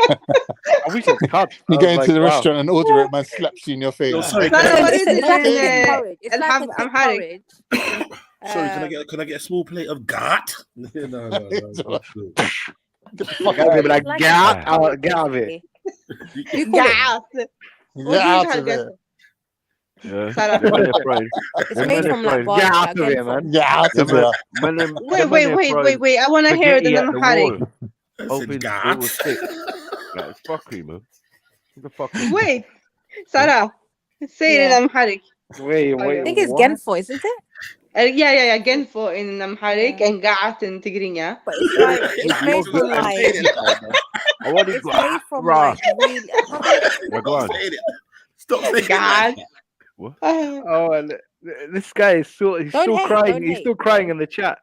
I wish it's cut. You go into the restaurant and order it, man slaps you in your face. Yo, sorry, No, what is It's like a thick it? porridge. It's like a thick porridge. Sorry, can I get a small plate of gat? No. Get the fuck out of here, like, get out of it. Get out. Get out of it. Yeah. It's made from like Get out of here, man. Get out of here. Wait. I want to hear it in Amharic. Open it was thick. Like fuckery, man. What the fuck? Wait, Sarah, say it in Amharic. Wait. I think it's Genfo, isn't it? Yeah. Genfo in Amharic and Ga'at in Tigrinya. But it's like it's made from like it's made from like really. Go on. Stop saying God. What? Oh, and this guy is he's still crying. He's still crying in the chat.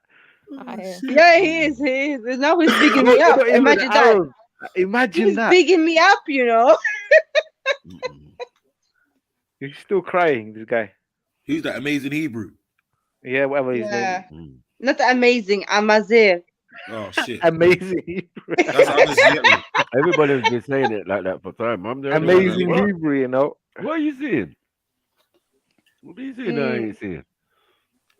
Yeah, he is. Now he's bigging me up. Imagine that. Imagine that. He's bigging me up, you know. He's still crying, this guy. Who's that amazing Hebrew? Yeah, whatever his name. Not amazing, Amazir. Oh shit. Amazing Hebrew. Everybody's been saying it like that for time. I'm the only Amazing one. Hebrew, you know. What are you seeing? What are you seeing? I ain't seeing.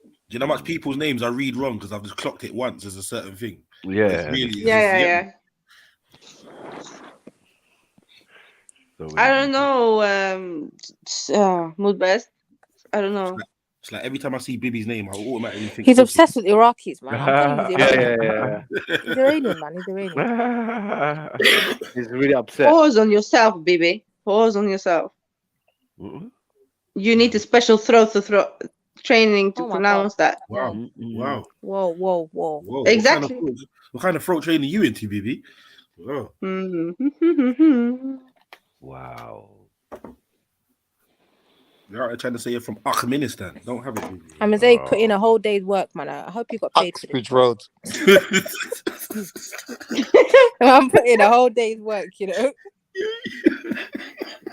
Do you know how much people's names I read wrong because I've just clocked it once as a certain thing? Yeah. Yeah. I don't know. Mood best. I don't know. It's like every time I see Bibi's name, I automatically think He's obsessed with Iraqis, man. Yeah. He's Iranian, man. He's Iranian. He's really upset. Pause on yourself, Bibi. Pause on yourself. You need a special throat training to pronounce that. Wow. Whoa. Exactly. What kind of throat training you into, Bibi? Wow. Wow. You're trying to say you're from Turkmenistan. Don't have it, Bibi. Amazigh put in a whole day's work, man. I hope you got paid for Uxbridge Road. I'm putting a whole day's work, you know.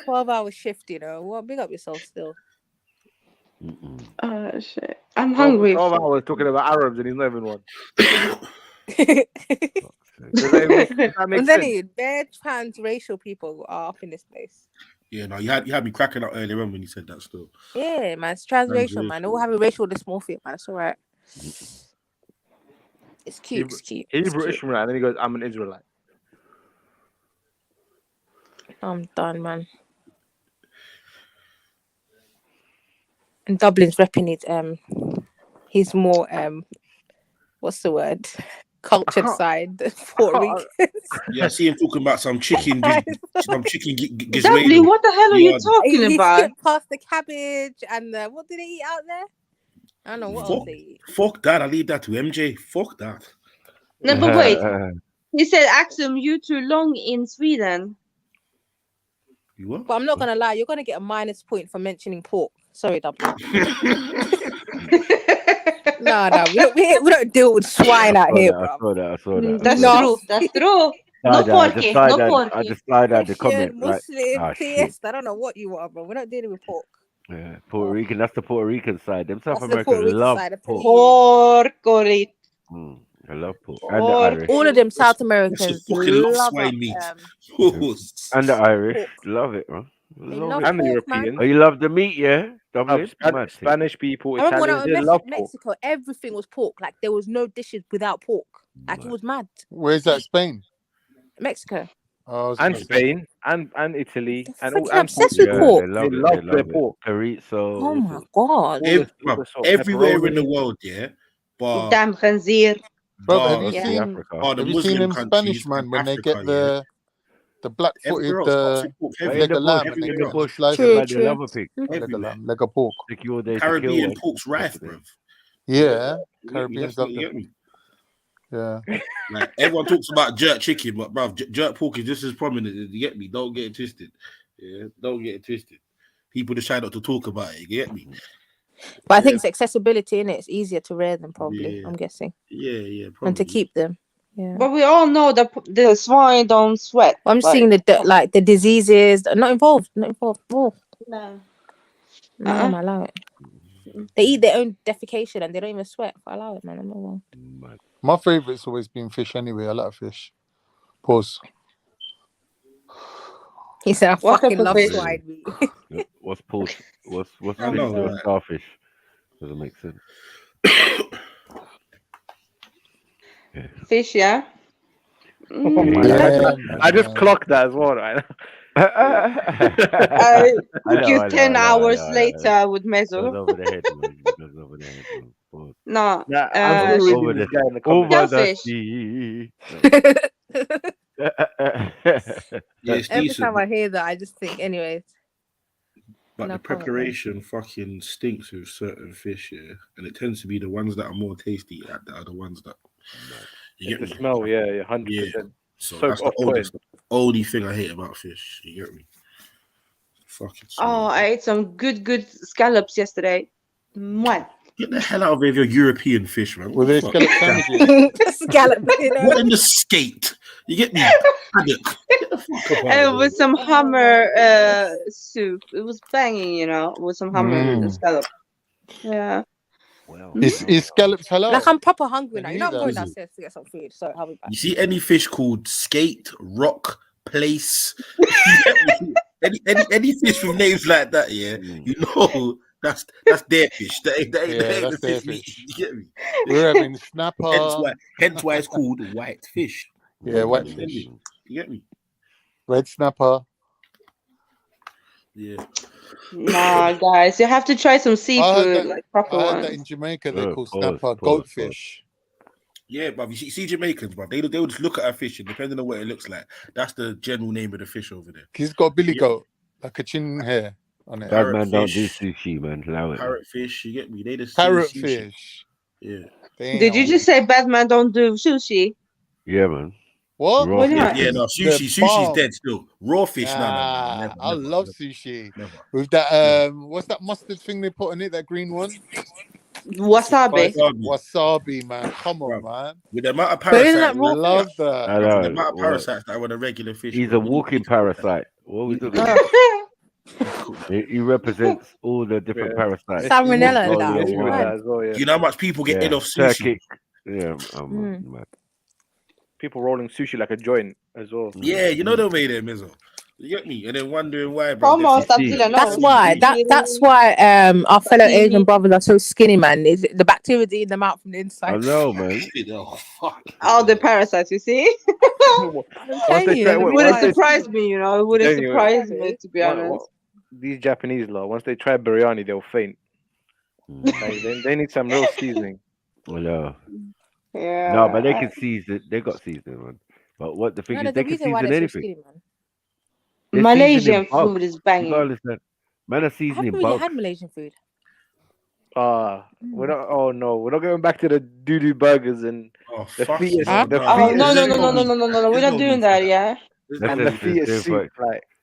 12-hour shift, you know. Well, big up yourself still. Oh shit! I'm hungry. 12 hours talking about Arabs and he's not even one. And then bare transracial people are up in this place. Yeah, no, you had me cracking up earlier on when you said that still. Yeah, man, it's transracial, man. They all have a racial dysmorphia, man. It's all right. It's cute. It's cute. He's British, man. And then he goes, "I'm an Israelite." I'm done, man. And Dublin's repping it. He's more what's the word? Cultured side than Puerto Rican. Yeah, I see him talking about some chicken. Dublin, what the hell are you talking about? He past the cabbage and what did they eat out there? I don't know what else they eat. Fuck that. I leave that to MJ. Fuck that. No, but wait. He said, Axum, you too long in Sweden. You what? But I'm not gonna lie, you're gonna get a minus point for mentioning pork. Sorry, Dublin. No, we don't deal with swine out here, bro. I saw that. That's true. That's true. No porky. No porky. I just slide out the comment. Muslim, theist. I don't know what you are, bro. We're not dealing with pork. Yeah, Puerto Rican. That's the Puerto Rican side. Them South That's the Americans Puerto love Rican side. pork. Pork. I love pork. And the Irish. All of them South Americans love swine meat. And the Irish love it, man. love And the pork, Europeans. Oh, you love the meat, yeah? Dublin? Spanish people, I remember when I Italians, they was love in pork. Mexico, everything was pork. Like there was no dishes without pork. Like it was mad. Where's that? Spain? Mexico. Oh, And Spain and Italy and all freaking obsessed with pork. They love their pork. Chorizo. Oh my god. Everywhere in the world, yeah. But Damn khanzir. Bro, have you Yeah. seen? the Have you seen Muslim them countries Spanish man and when they Africa, get the black-footed Everywhere else, pork, leg everywhere. of lamb and Everywhere they else. put slice True, of true. Love a pig. leg of Everywhere. lamb, leg of pork. Secure day to Caribbean kill pork's rife, bro. Yeah, You Caribbeans get love me? them. Yeah. Like everyone talks about jerk chicken, but bro, jerk pork is just as prominent. You get me? Don't get it twisted. Yeah, don't get it twisted. People just try not to talk about it. You get me? But I think it's accessibility in it. It's easier to rear them, probably. Yeah. I'm guessing, Yeah, probably. and to keep them. Yeah. But we all know that the swine don't sweat. I'm Like, seeing the diseases. Not involved. Not involved. Oh, no. no, I'm allow it. They eat their own defecation and they don't even sweat. I allow it, man. I'm not wrong. My favourite's always been fish anyway. I like fish. Pause. He said, I What fucking type of love fish? swine meat. What's fish I know, to a right? starfish? Doesn't make sense. Fish, yeah. Oh my God. I just clocked that as well, right? I took you 10 hours later with Goes Meso. over the head, man. Goes over the head, man. Pause. No, Nah, I'm still reading over this the, guy in the comments. over the Shellfish. sea. Yeah, it's Every decent, time I hear that, I just think, anyways. but No the comment, preparation fucking stinks with certain fish, yeah. And it tends to be the ones that are more tasty that are the ones that you get The me. smell, yeah, 100%. Yeah. So So that's the off-putting. oldie thing I hate about fish. You get me? Fucking smell. Oh, I ate some good scallops yesterday. Mwah. Get the hell out of here with your European fish, man. Were they Fuck. scallop sandwiches? Scallop, you know. What in the skate? You get me? Haddock. Get the fuck up out And of with here. some hammer soup. It was banging, you know, with some hammer and scallop. Yeah. Is scallops halal? Like, I'm proper hungry now. Can You you know, eat I'm going that? downstairs to get some food. So I'll be back. You see any fish called skate, rock, place? any fish with names like that, yeah, you know that's their fish. That ain't That's the their fish. fish. You get me? We're having snapper. Hence why it's called white fish. Yeah, white fish. You get me? Red snapper. Yeah. Nah, guys, you have to try some I heard seafood, that, like proper I heard ones. that in Jamaica they call Pause, snapper pause, goldfish. Yeah, but you see Jamaicans, bro. They will just look at a fish and depending on what it looks like, that's the general name of the fish over there. He's got a billy Yeah. goat, like a chin hair on it. Bad man don't do Parrotfish. sushi, man. Allow it. Parrot fish, you get me? They just say sushi. Parrotfish. Yeah. Did you just say Batman don't do sushi? Yeah, man. What? Raw Why fish, not? Yeah, no, The sushi's bomb. dead still. Raw fish, no. Ah, Never, I never, love never, sushi. never. With that what's that mustard thing they put in it? That green one? Wasabi. Wasabi, man. Come on, man. With the amount of But isn't parasites, that raw Love fish? that. I with know. the amount of What? parasites that are on a regular fish. He's bro, a we walking need to cook that. parasite. What are we talking Yeah. about? He represents all the different Yeah. parasites. Salmonella and All that. the Let's do with wine. that as well, yeah. Do you know how much people get Yeah, ill off sushi? Turkic. Yeah, man. People rolling sushi like a joint as well. Yeah, you know the way they're Mizzo. You get me? And then wondering why, bro. Come on, stop see. dealing. That's why. That's why our fellow Asian brothers are so skinny, man. Is the bacteria eating them out from the I inside? know, man. Oh, fuck. All the parasites, you see? Once telling they you, try, It wait, wouldn't once they, surprise me, you know. It wouldn't Then you- surprise me, to be what- honest. these Japanese law, once they try biryani, they'll faint. Like, they need some real seasoning. I know. Yeah. No, but they can season. They got seasoning, man. But what the thing No, is, there's they a can reason why season they're so anything. skinny, man. They're Malaysian seasoning bulk. food is You banging. gotta understand. Man are I seasoning haven't really bulk. had Malaysian food. We're not. Oh no, we're not going back to the doo-doo burgers and Oh, the fuck fetus. yeah. The Oh, fetus no, There's no, no, no no, no, need. no, no, no. We're There's not no doing need for that, that. yeah? and the That's fetus just soup, different.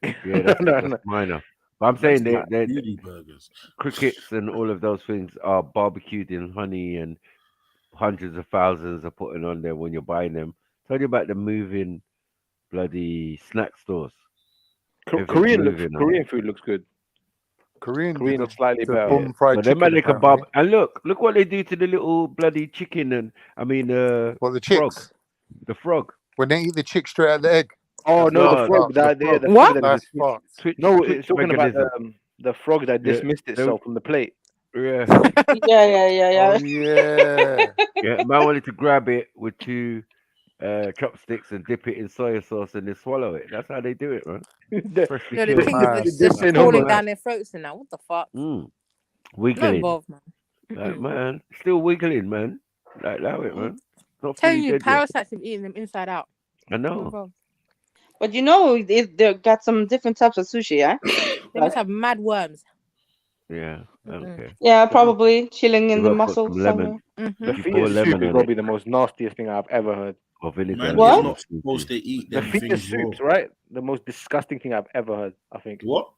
like Yeah, that's, no, that's no. minor. But I'm saying That's they beauty burgers. crickets and all of those things are barbecued in honey, and hundreds of thousands are putting on there when you're buying them. Tell you about the moving bloody snack stores. Everything's moving on Korean it. food looks good. Korean Korean is slightly the better. bum fried But they might chicken. make a Apparently. and look what they do to the little bloody chicken and Well, the frog. chicks. The frog. When they eat the chick straight out the egg. Oh That's no, the No, frog. fucked. That yeah, the What? frog that That's dismissed. fucked. Twitch, No, twitch it's talking about mechanism. the frog that Yeah, dismissed itself from the plate. yeah, Yeah. Oh yeah. yeah. Man wanted to grab it with two chopsticks and dip it in soy sauce and then swallow it. That's how they do it, man. Freshly No, the killed. thing Man. is, it's Dip in falling hummus. down their throats and now. What the fuck? Mm. Not Wiggling. involved, man. Like, man, still wiggling, man. Like, allow it, man. Not Telling fully you, dead yet. parasites have eaten them inside out. I Not know. involved. But you know, they got some different types of sushi, yeah? They must have mad worms. Yeah, I don't care. Yeah, probably chilling in You the gotta put muscle some lemon. somewhere. Mm-hmm. The You fetus pour soup lemon is on gonna it. be the most nastiest thing I've ever heard. Or vinegar. Man, and you're What? not supposed to eat The them fetus things raw. soups, right? The most disgusting thing I've ever heard. I think. What?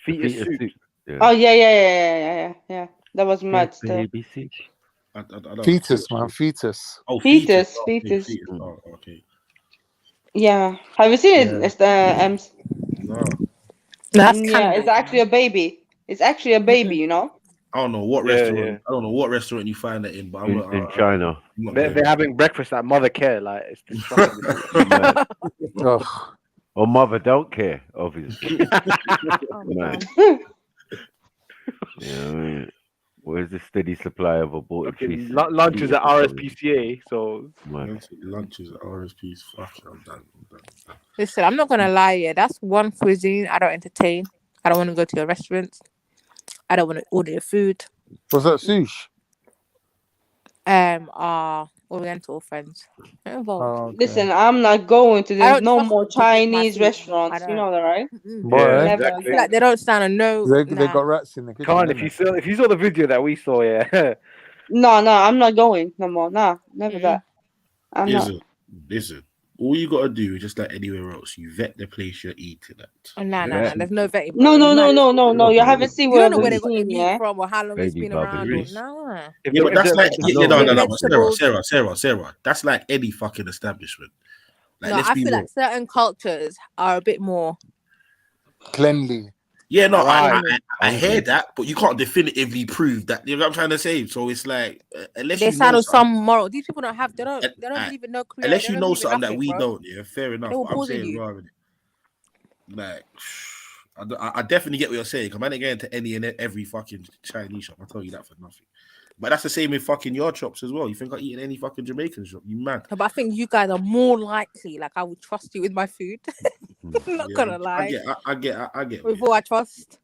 The Fetus fetus soup. soup. Yeah. Oh, yeah. That was mad still. Baby soup. I don't Fetus, man. Fetus. Oh, Fetus, Oh, okay, fetus. fetus. Oh, okay. Yeah. Have you seen it, Yeah. Ems? No. That's Yeah, cannibal. it's actually a baby. It's actually a baby, you know? I don't know what restaurant. I don't know what restaurant you find that in, but in China. They're having breakfast at Mother Care. Like it's disgusting. Or Mother don't care, obviously. Man. Yeah, I mean, where's the steady supply of aborted feces? Lunches at RSPCA. So lunches at RSPCA. Fuck, I'm done. Listen, I'm not gonna lie. Yeah, that's one cuisine I don't entertain. I don't want to go to your restaurants. I don't want to order your food. Was that sushi? Our Oriental friends. Listen, I'm not going to. There's no more Chinese restaurants. You know that, right? Boy, Never exactly. again. Like they don't stand on no. They got rats in the kitchen. Khan, if you saw the video that we saw, yeah. No, I'm not going no more. Nah, never that. I'm not. Listen. All you gotta do is just like anywhere else. You vet the place you're eating at. Nah. There's no vetting. No. You haven't seen You where don't know where they got the seen, meat yeah? from or how long it's been around. Nah. Yeah, but that's like no, Sarah. That's like any fucking establishment. Like, No, I feel like certain cultures are a bit more cleanly. Yeah, no, Right. I hear that, but you can't definitively prove that. You know what I'm trying to say? So it's like unless they you stand know on some moral. These people don't have. They don't believe in no creator. unless They you don't know believe in something that nothing, we bro. don't. Yeah, fair enough. They will But I'm poison saying you. rather than like, I definitely get what you're saying. I'm not going to any and every fucking Chinese shop. I tell you that for nothing. But that's the same in fucking your shops as well. You think I eat in any fucking Jamaican shop? You mad? No, but I think you guys are more likely. Like I would trust you with my food. I'm not gonna lie. I get. With all I trust.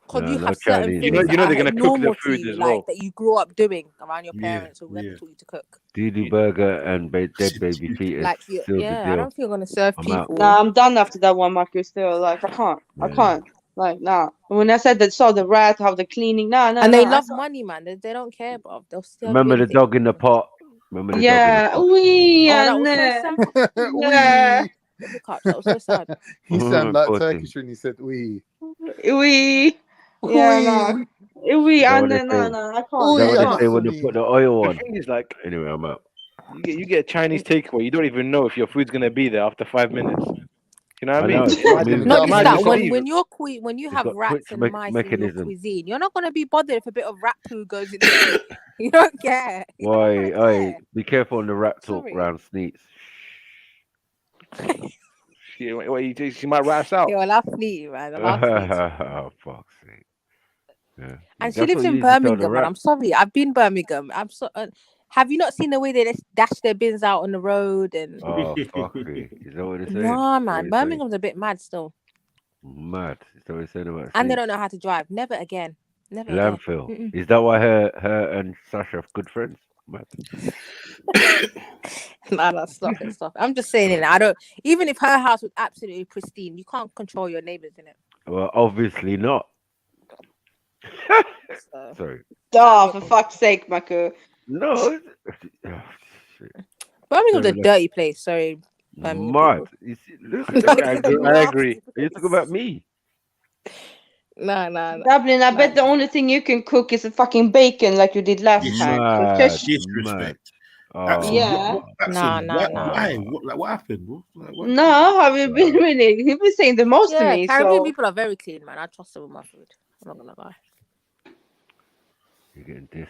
Because you have certain things you know that they're are gonna cook normal the to food you, as like well. that you grew up doing around your parents or whoever taught you to cook. Didi burger and dead baby fetus. Like Seal the I deal. don't feel gonna serve I'm out. people. Nah, I'm done after that one, Marcus. Still, like, I can't. Like, nah. When I said that, saw the rat, how the cleaning, And they love money, man. They don't care, bro. They'll still Remember the dog in the pot? Remember the dog in the pot? That was so sad. Yeah. That was so sad. He sounded like Poor Turkish when he said "we." Yeah, no. And then no, I can't. Is that what they say when they put the oil on? The thing is, like, Anyway, I'm out. you get a Chinese takeaway. You don't even know if your food's gonna be there after 5 minutes. You know what I mean? I know. Not just that. Imagine- When you have got rats quick and mice in your mechanism. cuisine, you're not gonna be bothered if a bit of rat poo goes in there. You don't care. Why? Be careful on the rat talk round Sneaks. You might rat us out. Yo, I love Sneaky, man. I love Sneaky. Oh, fuck's sake. Yeah. And That's she what lives you in used to tell the Birmingham, and rat. I'm sorry, I've been Birmingham. I'm so. Have you not seen the way they dash their bins out on the road and? Oh, fuckery. Is that what they're saying? Nah, Is that what man, you're Birmingham's a bit mad still, saying? Mad. Is that what you're saying about and they Sneaks? don't know how to drive. Never again. Never Landfill. again. Is that why her and Sasha are good friends? Mad. Nah, stop it. I'm just saying it. I don't. Even if her house was absolutely pristine, you can't control your neighbors in it. Well, obviously not. Sorry. Oh, for fuck's sake, Mako. No. Birmingham's a Sorry, dirty place. Sorry, Birmingham Mad. people. You see, look, I agree. You talk about me. Nah. Dublin, I bet the only thing you can cook is a fucking bacon like you did last time. So just- Disrespect. Yeah. Nah. Why? What happened? Bro? Like, what? No, have you been really? You've been saying the most to me. Caribbean So people are very clean, man. I trust them with my food. I'm not gonna lie. You're getting this.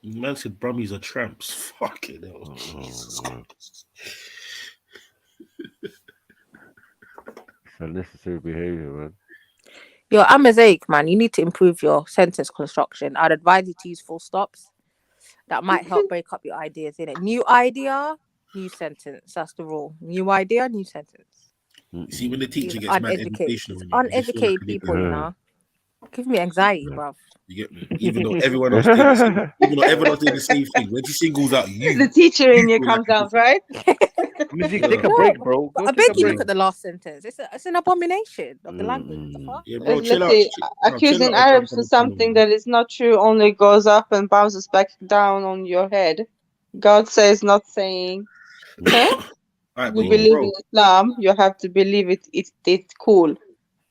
Man said Brummies are tramps. Fucking hell. It's unnecessary behavior, man. Yo, I'm a Zake, man. You need to improve your sentence construction. I'd advise you to use full stops. That might help break up your ideas in it. New idea, new sentence. That's the rule. New idea, new sentence. You see, when the teacher These gets mad uneducated, educational, uneducated people, you know, give me anxiety, bruv. You get me? Even though everyone else did the same, even though everyone else did the same thing. When she singles out you, the teacher in you comes out, right? Take a break, bro. I beg you, look at the last sentence. It's an abomination of the language. The fuck? Yeah, bro, Let's chill out. see. chill Accusing out. Arabs for something that is not true only goes up and bounces back down on your head. God says, not saying. Huh? Alright, You but believe bro, in Islam, you have to believe it. It's cool.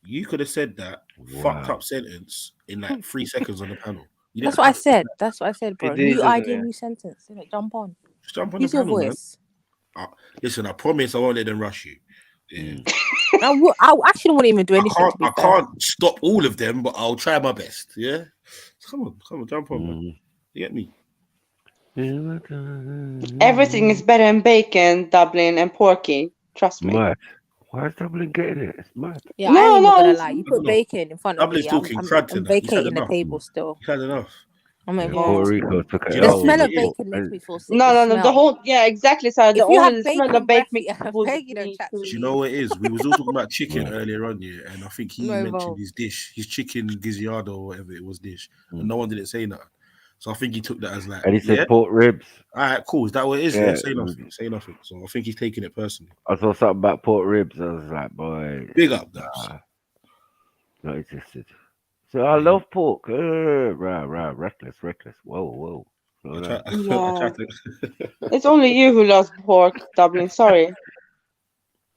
you could have said that fucked up sentence in like 3 seconds on the panel. You That's didn't what I have to. said. That's what I said, bro. It is, New isn't idea, it? new sentence. Innit? Jump on. Just jump on Use the your panel, man. voice. Listen, I promise I won't let them rush you. I actually wouldn't even do anything. I can't stop all of them, but I'll try my best. Yeah. Come on, jump on, man. You get me? Everything is better than bacon, Dublin, and Porky. Trust me. Mad. Why is Dublin getting it? It's mad. Yeah, I ain't even gonna lie. You put bacon in front of Dublin's me, talking I'm crud tonight. He's had vacating the enough. table still. He's had enough. I'm Yeah, involved. Puerto Rico took it. The smell of bacon makes me feel sick. No, The the smell. whole exactly. So If the you only have the smell bacon of breath, bacon yeah, was bacon don't chat to Do you me. know what it is? We was all talking about chicken earlier on, yeah, and I think he No mentioned involved. his dish, his chicken gizzardo or whatever it was dish, and no one didn't say nothing. So I think he took that as like, And he said yeah, pork ribs. all right, cool. Is that what it is? Yeah. Yeah, say nothing. Say nothing. So I think he's taking it personally. I saw something about pork ribs. I was like, boy. Big up, Dubs. Not interested. So I love pork. Reckless. Whoa. Slow down. Yeah. It's only you who loves pork, Dublin. Sorry.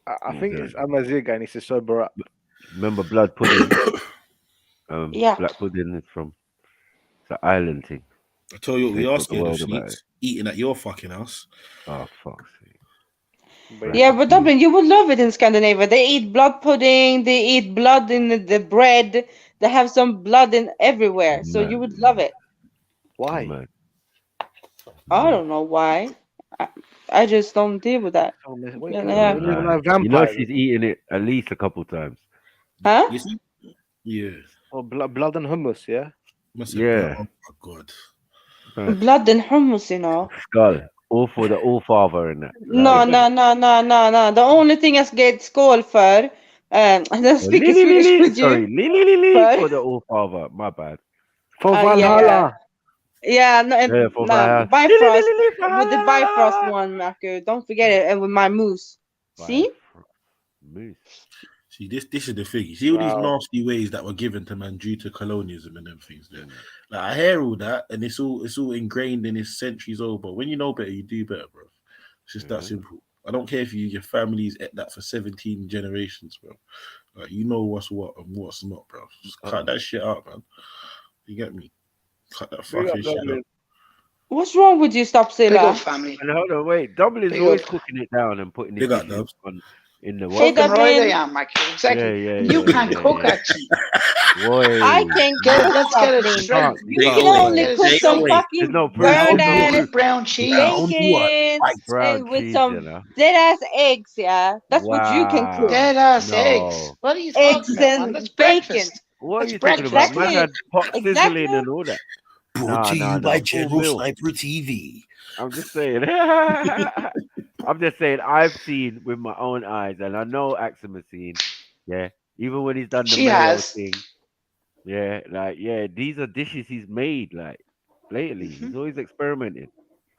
I think it's Amazir guy needs to sober up. Remember blood pudding? Yeah. Black pudding is from the island thing. I tell you what, we They are told the scared of world about sweets. it. Eating at your fucking house. Oh, fuck's sake. Yeah, but Dublin, you would love it in Scandinavia. They eat blood pudding. They eat blood in the bread. They have some blood in everywhere. So you would love it. Why? I don't know why. I just don't deal with that. You know she's eaten it at least a couple times. Huh? You see? Yeah. Oh, blood and hummus, yeah? Yeah. Oh my god. Blood and hummus, you know. Skull. All for the All-Father in that. No. The only thing I get Skool for, I'm speaking Swedish with you. Sorry, För- for the All-Father. My bad. For Valhalla. Yeah, no, Yeah, for no, Valhalla. Bifrost with the Bifrost one, Marco. Don't forget it, and with my moose. See? Moose. See, this is the thing. You see all these nasty ways that were given to man due to colonialism and them things. There, like I hear all that, and it's all ingrained and it's centuries old. But when you know better, you do better, bro. It's just that simple. I don't care if your family's at that for 17 generations, bro. Like you know what's what and what's not, bro. Just cut that shit out, man. You get me? Cut that fucking shit out. What's wrong with you, Stop Silla? family. And hold on, wait. Dublin's Big always up. cooking it down and putting Big it up, Dubs. in the Hey, Fucking right Dublin. I am, Mikey. Exactly. Yeah, you can't cook, actually. Boy. I can cook Let's get it something. straight. You can only cook some fucking burnt ass brown cheese. bacon and with some dead ass eggs, yeah. That's what you can cook. Dead ass eggs. What are you talking Eggs about, man? and That's bacon. breakfast. What are That's you talking about? Man had pot Exactly. sizzling and all that. Brought to you by General Full Sniper TV. I'm just saying. I'm just saying. I've seen with my own eyes, and I know Axum has seen. Yeah, even when he's done the She mayo has. thing. Yeah, like these are dishes he's made like lately. He's always experimenting.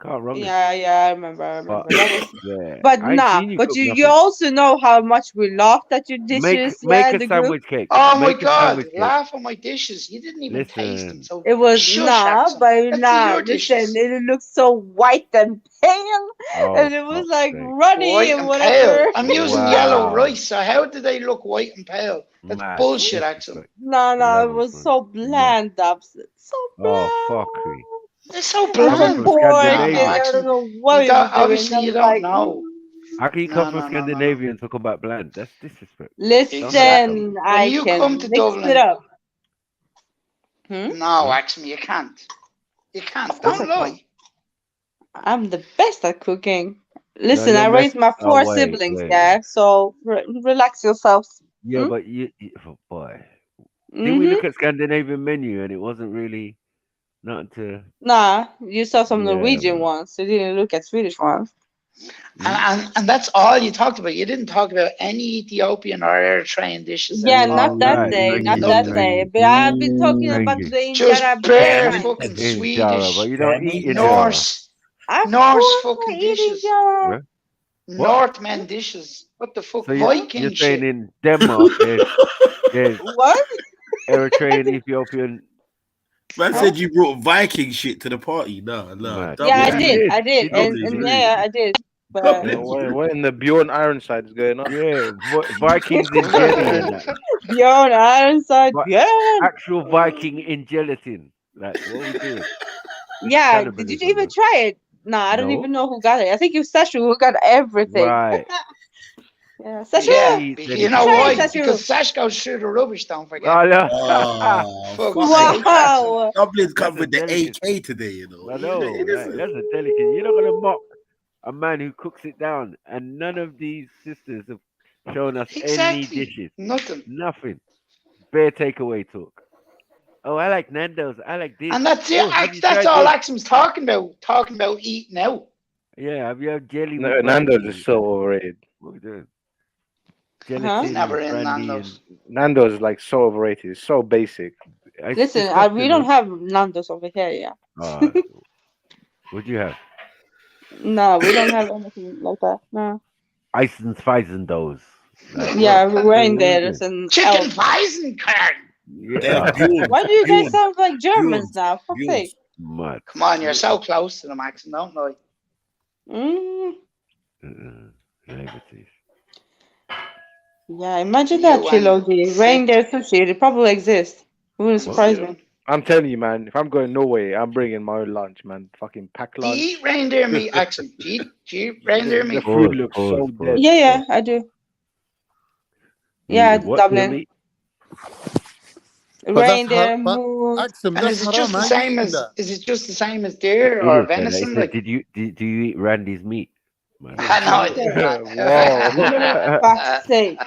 Can't wrong it. Yeah, I remember. But, That was... yeah, But I ain't nah, seen you but cook you nothing. also know how much we laughed at your dishes. Make the a group. sandwich cake. Oh my Make a god, sandwich cake. laugh at my dishes. You didn't even taste them. Listen. So It was shush, Axel. but Let's see nah. your dishes. Listen, it looked so white and pale, Oh, and it was fuck's like sake. runny White and and whatever. pale. I'm using yellow rice, so how do they look white and pale? That's Mad. bullshit, Axel. No, it Levels, was man. so bland, Dubs. So Oh, fuckery. They're so And Coming bland. from pork, and Scandinavia. I don't know what You he got, was doing. obviously, I you was don't like, know. How can you No, come from no, no, no. Scandinavia and talk about bland? That's disrespect. Listen, Exactly. When I you can come to mix Dublin, it up. no, Axel, you can't. You can't. course Don't I lie. I'm the best at cooking. Listen, you're I raised my Oh, 4 wait, siblings, wait. yeah. So relax yourselves. Yeah, but oh, boy. Did we look at Scandinavian menu and it wasn't really nothing to. Nah, you saw some Yeah, Norwegian man. ones. You didn't look at Swedish ones. And that's all you talked about. You didn't talk about any Ethiopian or Eritrean dishes. Yeah, at all. not that Right, day, thank not you, that thank day. you. But I've been talking Thank about you. the Just injera bare bread. fucking Injera, Swedish, but you don't eat injera. Norse, Of Norse course I fucking eat dishes. injera. What? Northmen dishes. What the fuck? So Viking you're saying shit. in Denmark there's What? Eritrean, Ethiopian. Man said you brought Viking shit to the party. No. Mad. Yeah, I Double did. I did. He did, And he yeah, I did. But What in the Bjorn Ironside is going on? Yeah, Vikings in jelly and that. Bjorn Ironside, But yeah. actual Viking in gelatin. Like, what are we doing? Yeah, did Cannibalism, you even man. try it? No, I don't No. even know who got it. I think it was Sasha who got everything. Right. Yeah, Sasha. Yeah, Please, you know Try why? it, Sasha. Because Sash goes through the rubbish. Don't forget. Oh, no. Oh, Fuck's fuck. sake. Wow. Dublin's come That's a with the delicacy. AK today, you know. I know, right? That's a delicacy. You're not gonna mock a man who cooks it down, and none of these sisters have shown us any Exactly. dishes. Nothing. Nothing. Bare takeaway talk. Oh, I like Nando's. I like this. And that's it. Oh, have you That's tried all this? Axum's talking about. Talking about eating out. Yeah, have you had jelly No, with Nando's brandy? is so overrated. What are we doing? It's Gelatin never with in brandy Nando's. Nando's is like so overrated. It's so basic. It's Listen, we disgusting, don't man. have Nando's over here, yeah. What'd you have? No, we don't have anything like that. No. Eisenspeisendos. Yeah, what? reindeers and Chicken elves. Weizenkern. Yeah. Why do you guys sound like Germans now? Fuck's sake. Mud. Come on, you're so close to them, Axum. Don't lie. Liberties. Yeah, imagine that You trilogy. Reindeer sushi, it probably exists. Wouldn't surprise me. I'm telling you, man. If I'm going Norway, I'm bringing my own lunch, man. Fucking pack Do lunch. you eat reindeer meat, Axum? Do you eat reindeer The meat? food looks so dead. Yeah, I do. Yeah, What? Dublin. Meat? Reindeer, moose. Axum, And is it just the same as deer It or is, fella. venison? It says, Like, do you eat Randy's meat? Man. I know I did not. Fuck's sake.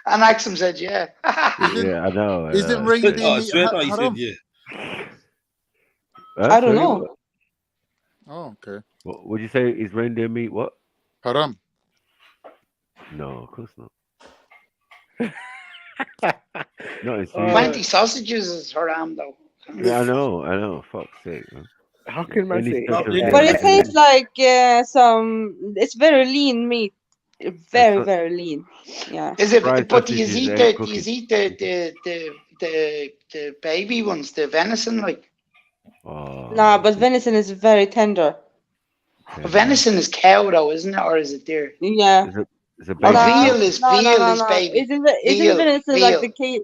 And Axum said, yeah. Yeah, I know. Is it reindeer meat he haram? said, yeah. I don't know. Oh, okay. What would you say? Is reindeer meat what? Haram. No, of course not. No, it's 20 sausages is haram, though. Yeah, I know. Fuck's sake, man. How can man say? But it tastes like it's very lean meat. Very, very lean. Yeah. Is it? Fried But do you sausages eat and the? Do cookies. you eat the baby ones, the venison? Like, Nah, but venison is very tender. venison is cow, though, isn't it, or is it deer? Yeah. Is it Or baby? veal is baby. Isn't Veal, venison like the cake?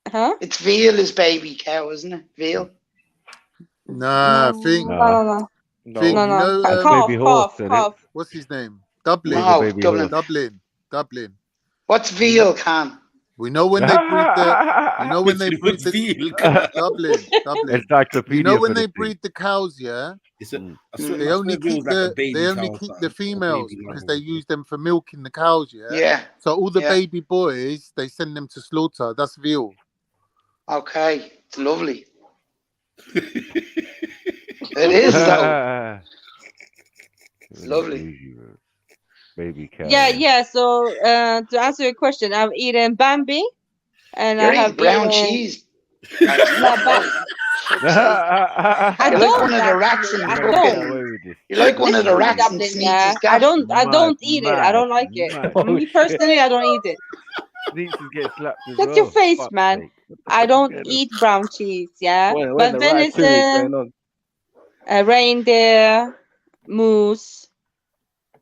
Huh? It's veal is baby cow, isn't it? Veal. Nah, think. No. Think, No. you know, Cough. what's his name? Dublin. No, Dublin. Dublin. What's veal, Can? We know when they breed the. You know when they breed the. Dublin. Encyclopedia You know when for they this breed the cows, yeah. They only keep the females because they use them for milking the cows, yeah. Yeah. So all the Yeah. baby boys, they send them to slaughter. That's veal. Okay, it's lovely. It is, though. It's lovely. Baby cow. Yeah. So to answer your question, I've eaten Bambi, and You're I have eating brown eaten. cheese. I You're don't like one of the rats in actually, I fucking. don't. You're like one of the rats in Dublin, Sneaks' I don't eat it. I don't like it. Me personally, I don't eat it. Sneaks get slapped as Shut well. your face, Fuck's man. sake. I don't eat brown cheese, yeah. When But the ratatouille is venison, going on. reindeer, moose.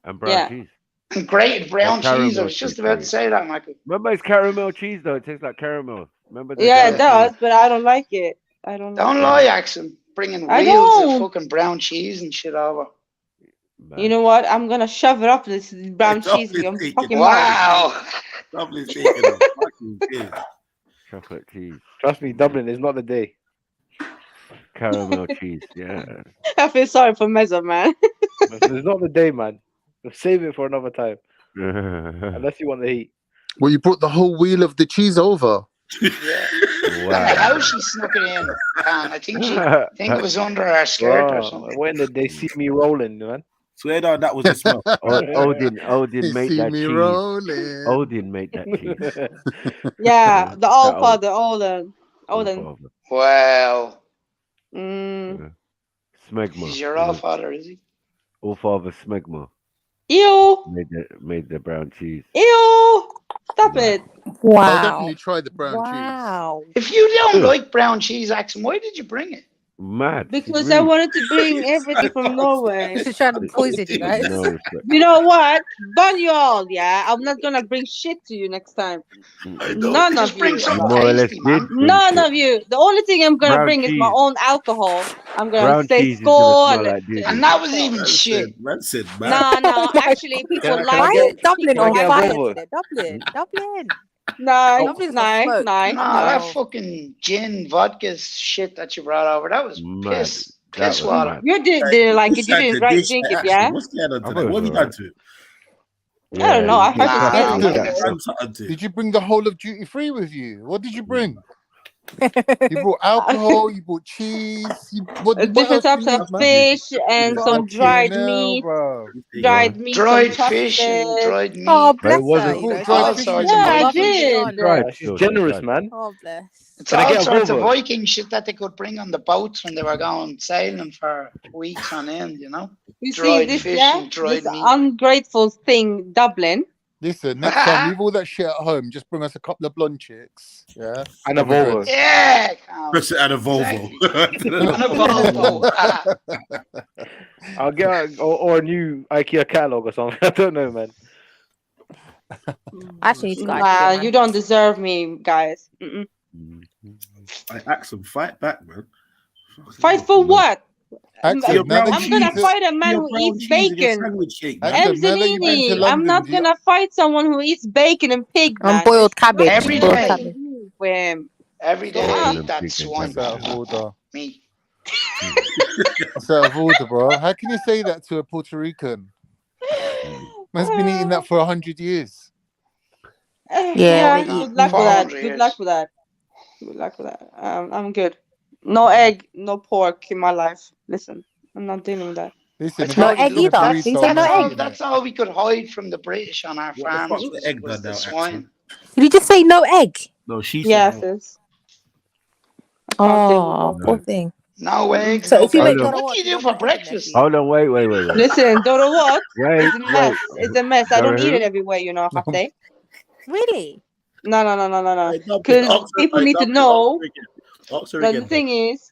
And brown Yeah. cheese. And grated brown Or caramel cheese. I was just cheese, about to maybe. say that, Michael. Remember, it's caramel cheese though. It tastes like caramel. Remember? The Yeah, it caramel does, but I don't like it. I don't. Don't lie, Axon. Bringing I wheels of don't. fucking brown cheese and shit over. You know what? I'm gonna shove it up this brown cheese in your fucking mouth. Wow. Dublin's taking a fucking piss. Chocolate cheese. Trust me, Dublin is not the day. Caramel cheese. Yeah. I feel sorry for Mezzo, man. It's not the day, man. Save it for another time. Unless you want the heat. Well, you brought the whole wheel of the cheese over. I don't know how she snuck it in. I think it was under her skirt or something. When did they see me rolling, man? Swear down, that was the smell. Odin made See that me cheese. rolling. Odin made that cheese. Yeah, the All That Father, Odin. Wow. Smegma. He's your all father, is he? All father Smegma Ew. made the brown cheese. Ew. Stop it. I'll definitely try the brown cheese. If you don't like brown cheese, Axon, why did you bring it? Mad. Because I wanted to bring everything from Norway. She's trying to poison you guys. No respect. You know what? Burn you all, yeah? I'm not gonna bring shit to you next time. None of you. More or less did bring None shit. of you. The only thing I'm gonna Brown bring is my cheese. own alcohol. I'm gonna Brown say cheese is gonna Skool smell like this. And that was even shit. That's it, man. No. Actually, people Can like I Why get- is Dublin Can I on get a fire Volvo? today? Dublin. Nice, Dublin's nice, got smoke. nice. No, that fucking gin vodka shit that you brought over, that was Mad. piss That was water. mad. You didn't like it. You What's that didn't to drink this it, actually? yeah? What's going on I today? was What have you alright. done to it? I don't know. I you heard get it's cracked good. with that, bro. Done something to it. Did you bring the whole of duty free with you? What did you bring? You brought alcohol. You brought cheese. What Different else types do you of need, man? fish and some Fucking dried hell, meat. bro. Dried meat, Dried some fish and chopsticks. dried meat. Oh, But it bless her. wasn't. You know, Dried all fish sorts with of Yeah, I Viking did. shit. She tried. She's still, generous, she tried. man. Oh, bless. It's Can I all get a sorts of Volvo? Viking shit that they could bring on the boats when they were going sailing for weeks on end, you know? You see Dried this, fish yeah? and dried This meat. ungrateful thing, Dublin. Listen, next time, leave all that shit at home. Just bring us a couple of blonde chicks. Yeah. And a Volvo. Yeah, Cam. Press it out of Volvo. On a Volvo. I'll get or a new IKEA catalog or something. I don't know, man. I actually need to go. Nah, you don't deserve me, guys. Mm-mm. I ask them, fight back, man. Fight for what? Axel, I'm now that you've gonna been to- fight a man Your who brown eats cheese and your bacon. sandwich cake, man. Axel, now that you've been to Emzalini, I'm London, not do you- gonna fight someone who eats bacon and pig, man. And boiled cabbage. Every boiled day. cabbage. For him. Every day Ah. I eat that swine. That's out of order. Me. That's out of order, bro. How can you say that to a Puerto Rican? Man's been eating that for 100 years. Yeah, Good luck with that. 400 Good luck with that. Good luck with that. I'm good. No egg, no pork in my life. Listen, I'm not dealing with that. Listen, No egg either. He said no egg. That's all we could hide from the British on our What the farms fuck's the egg was done the now, swine. Did you just say no egg? No, she Yes, said. sis. Oh, poor thing. No eggs. So no if you make bacon. Dora What do you do what, for put egg in there, breakfast? please? Hold on, wait. Listen, Dodo what? Wait, It's a mess. It's a mess. I don't Dora eat who? it everywhere, you know, half day. Really? No. Hey, Because Doctor, people hey, need to Doctor, know Doctor that again, the thing is,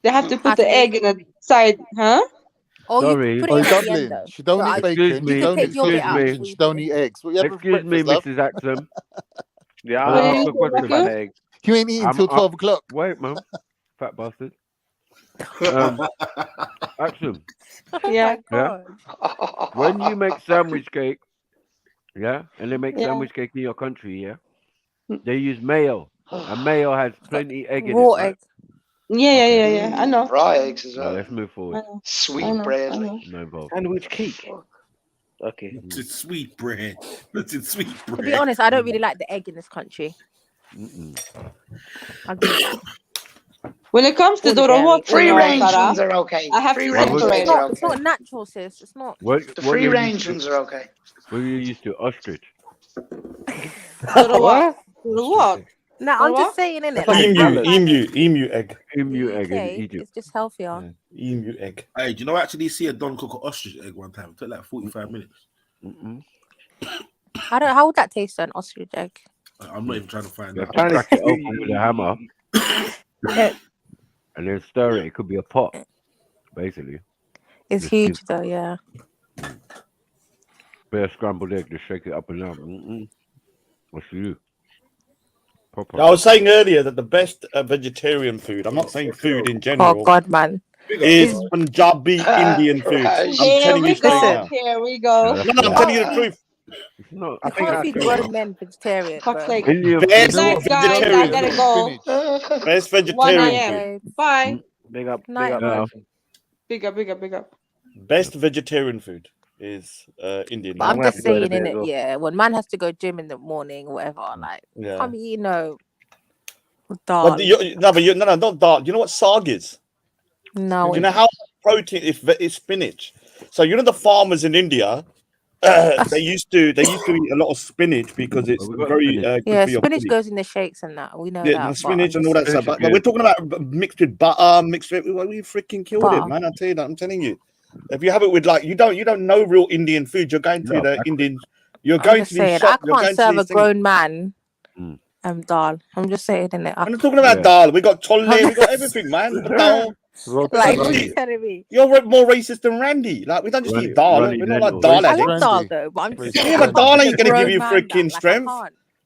they have to How put to the make egg in the side, huh? Oh, you Sorry. put Oh, it in at the end Dublin. though. She don't So eat Excuse bacon. me. She don't eat take your bit Excuse out me. sausage. before She you don't put it eat eggs. What you having for Excuse me, breakfast, love? Mrs. Axum. Yeah, What I'll do ask you a question think, about Matthew? the egg. You ain't eating till 12 o'clock. Wait, man. Fat bastard. Axum. Oh Yeah. my god. When you make sandwich cake, yeah, and they make Yeah. sandwich cake in your country, yeah, they use mayo. And mayo has plenty egg in it, Raw right? egg. Yeah. I know. Raw eggs as Well, well. let's move I forward. know. Sweet bread. I know. Like. No involved. Sandwich cake. Okay. It's sweet bread. It's sweet bread. To be honest, I don't really like the egg in this country. I'll give you that. When it comes to All the Dodo dairy, what, all you Free know, range Sarah, ones are okay. I have Free to range separate eggs it. are It's okay. not natural, sis. It's not. What, The what free you range used to, ones are okay. what you used to ostrich? Dodo what? Dodo what? No, I'm just saying, innit? like Emu egg. Emu egg in UK, Egypt. it's just healthier. Emu egg. Hey, do you know I actually see a Don cook an ostrich egg one time? It took like 45 minutes. How would that taste, an ostrich egg? I'm not even trying to find You out. have to crack it open with a hammer and then stir it. It could be a pot, basically. It's Just huge though, yeah. Bit of scrambled egg, just shake it up and down. What's for you? Proper. I was saying earlier that the best vegetarian food, I'm not saying food in Oh general, god, man. is Punjabi Indian food. I'm Here telling we you straight go. now. Here we go. Yeah, No, I'm telling you the truth. It's not. You can't feed grown men vegetarian, Fuck's bro. sake. Indian Best food. Night, guys. I vegetarian gotta food. go. Best 1 vegetarian a.m. food. Bye. Big up. Big Night, up. man. Big up. Best vegetarian food is Indian. But I'm gonna have just to go in a saying, bit as innit? well. Yeah, when man has to go gym in the morning, whatever, like, Yeah. can't be eating no But dal. no, not dal. You know what sag is? No. Do you know how protein is spinach? So you know the farmers in India, they used to eat a lot of spinach because it's we got very spinach. good Yeah, for your spinach body. goes in the shakes and that. We know Yeah, that. the but spinach I'm and all that just- stuff. Spinach is But we're good. talking about mixed with butter, mixed with. Well, we freaking killed Butter. it, man. I tell you that. I'm telling you. If you have it with like you don't know real Indian food. You're going to No, the Indian. You're I'm going just to these saying, I shops. You're can't going to serve a these things. grown man Mm. dal. I'm just saying, innit? I'm not talking about Yeah. dal. We got cholle. We got everything, man. Dal. Like, what are you telling me? You're more racist than Randy. Like, we don't just eat dal. We're not like dal. I love dal though, but I'm just saying. Yeah, but dal ain't gonna give you freaking strength.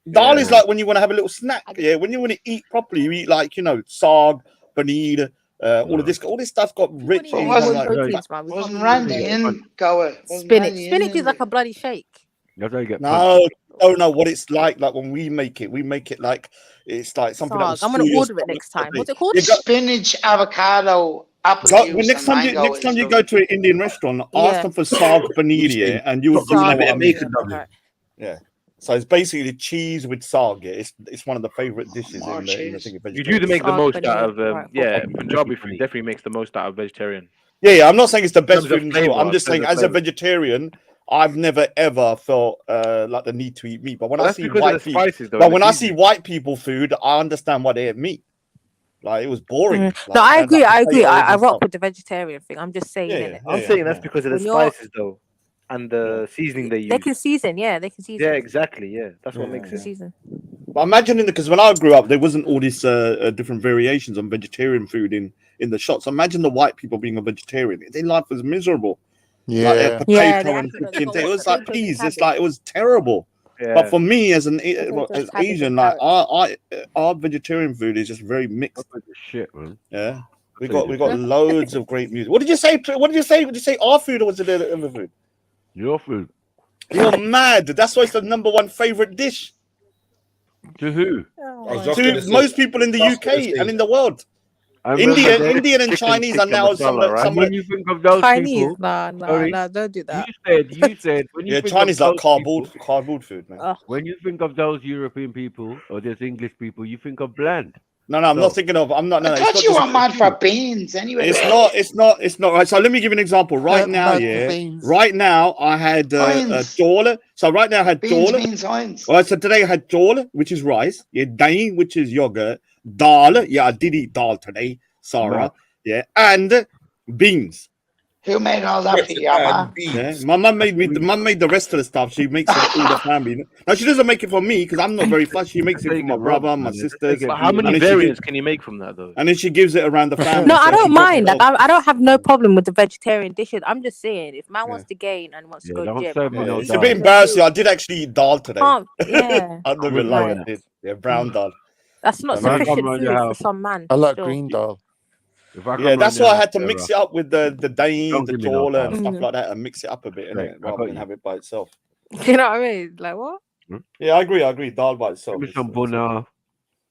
Dal is like when you want to have a little snack. Yeah, when you want to eat properly, you eat like, you know, sag, paneer, all of this. All this stuff's got rich. Wasn't Randy in Goa? Spinach. Spinach is like a bloody shake. No, don't know what it's like. Like when we make it like it's like something that I'm gonna order it next time. What's it called? Spinach, avocado, apple juice. Next time you go to an Indian restaurant, ask them for sag paneer, and you'll know what I mean. Yeah. So it's basically cheese with sag. It's one of the favorite dishes in the thing. You do make the most out of Punjabi food definitely makes the most out of vegetarian. Yeah. I'm not saying it's the best food in the world. I'm just saying as a vegetarian, I've never ever felt like the need to eat meat. But when I see white people, I see white people food, I understand why they eat meat. Like it was boring. Like, no, I agree. I rock with the vegetarian thing. I'm just saying. I'm saying that's because of the spices though. And the seasoning they use. They can season, yeah. They can season. Yeah, exactly. Yeah, that's what makes it season. But imagine because when I grew up, there wasn't all these different variations on vegetarian food in the shops. Imagine the white people being a vegetarian; their life was miserable. Yeah, like, potato and cooking. It was like peas. It's like it was terrible. Yeah. But for me, as Asian, like our vegetarian food is just very mixed. Shit, man. Yeah, we got loads of great music. What did you say? What did you say? Did you say our food or was it the other food? Your food. You're mad. That's why it's the #1 favorite dish. To who? To most people in the UK and in the world. Indian and Chinese are now some. When you think of those Chinese, people, no, don't do that. You said when you think Chinese of like cardboard food, man. When you think of those European people or those English people, you think of bland. No, I'm not thinking of. I'm not. No, I thought you were mad for beans anyway. It's not right. So let me give you an example. Right now, Right now, I had dal. So right now I had dal. All right. So today I had dal, which is rice. Yeah, dahi, which is yogurt. Dal. Yeah, I did eat dal today, Sarah. Yeah, and beans. Who made all that for you, Mama? Yeah, my mum made the rest of the stuff. She makes it for all the family. Now she doesn't make it for me because I'm not very fussy. She makes it for my brother, my sisters. But how many variants can you make from that though? And then she gives it around the family. No, I don't mind. Like, I don't have no problem with the vegetarian dishes. I'm just saying, if man wants to gain and wants to go gym, it's a bit embarrassing. I did actually eat dal today. Yeah, I don't even like it. Yeah, brown dal. That's not sufficient food for some man. I like green dal. Yeah, that's why I had to mix it up with the daim, the dal, and stuff like that, and mix it up a bit, innit? Rather than have it by itself. You know what I mean? Like what? Yeah, I agree. Dal by itself. Give me some bunna.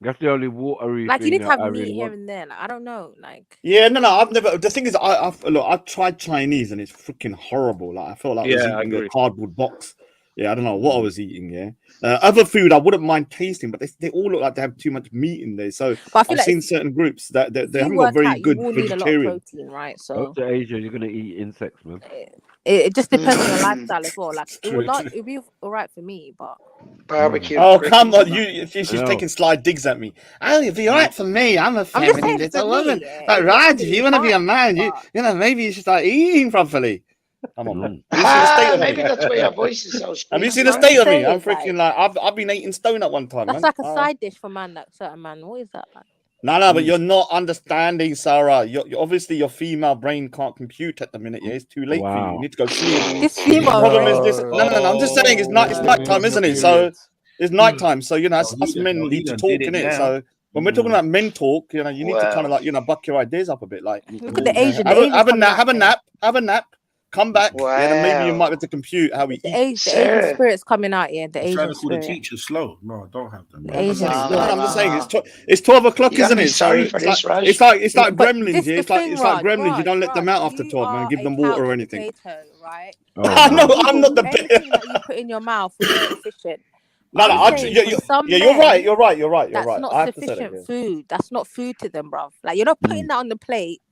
That's the only watery. Like you need to have meat here and there. Like I don't know. Like no. I've never. The thing is, I've tried Chinese and it's freaking horrible. Like I felt like I was eating a cardboard box. Yeah, I don't know what I was eating. Yeah, other food I wouldn't mind tasting, but they all look like they have too much meat in there. So I've seen certain groups that they haven't got very good vegetarian. Protein, right? So go to Asia, you're gonna eat insects, man. It just depends on your lifestyle as well. Like it'd be all right for me, but barbecue. Oh come on, she's taking sly digs at me. Oh, it'd be all right for me. I'm a feminine little woman. But right, if you want to be a man, you know maybe you should start eating properly. Come on, man. Maybe that's why your voice is so. Have you seen the state of me? I'm freaking like I've been eating stone at one time. That's like a side dish for man, like certain man. What is that like? No, but you're not understanding, Sarah. You're obviously your female brain can't compute at the minute. Yeah, it's too late for you. You need to go sleep. This female. The problem is this. No. I'm just saying it's nighttime, isn't it? So it's nighttime. So you know, us men need to talk in it. So when we're talking about men talk, you know, you need to kind of like buck your ideas up a bit. Like look at the Asian. Have a nap. Come back, and then maybe you might be able to compute how we eat. The Asian spirit's coming out, yeah. The Asian trying to call the teacher slow. No, I don't have that. The Asian spirit. I'm just saying it's 12 o'clock, isn't it? So it's like gremlins. It's like gremlins. You don't let them out after 12, man. Give them water or anything. Right? I'm not the anything that you put in your mouth is sufficient. You're right. That's not sufficient food. That's not food to them, bro. Like you're not putting that on the plate.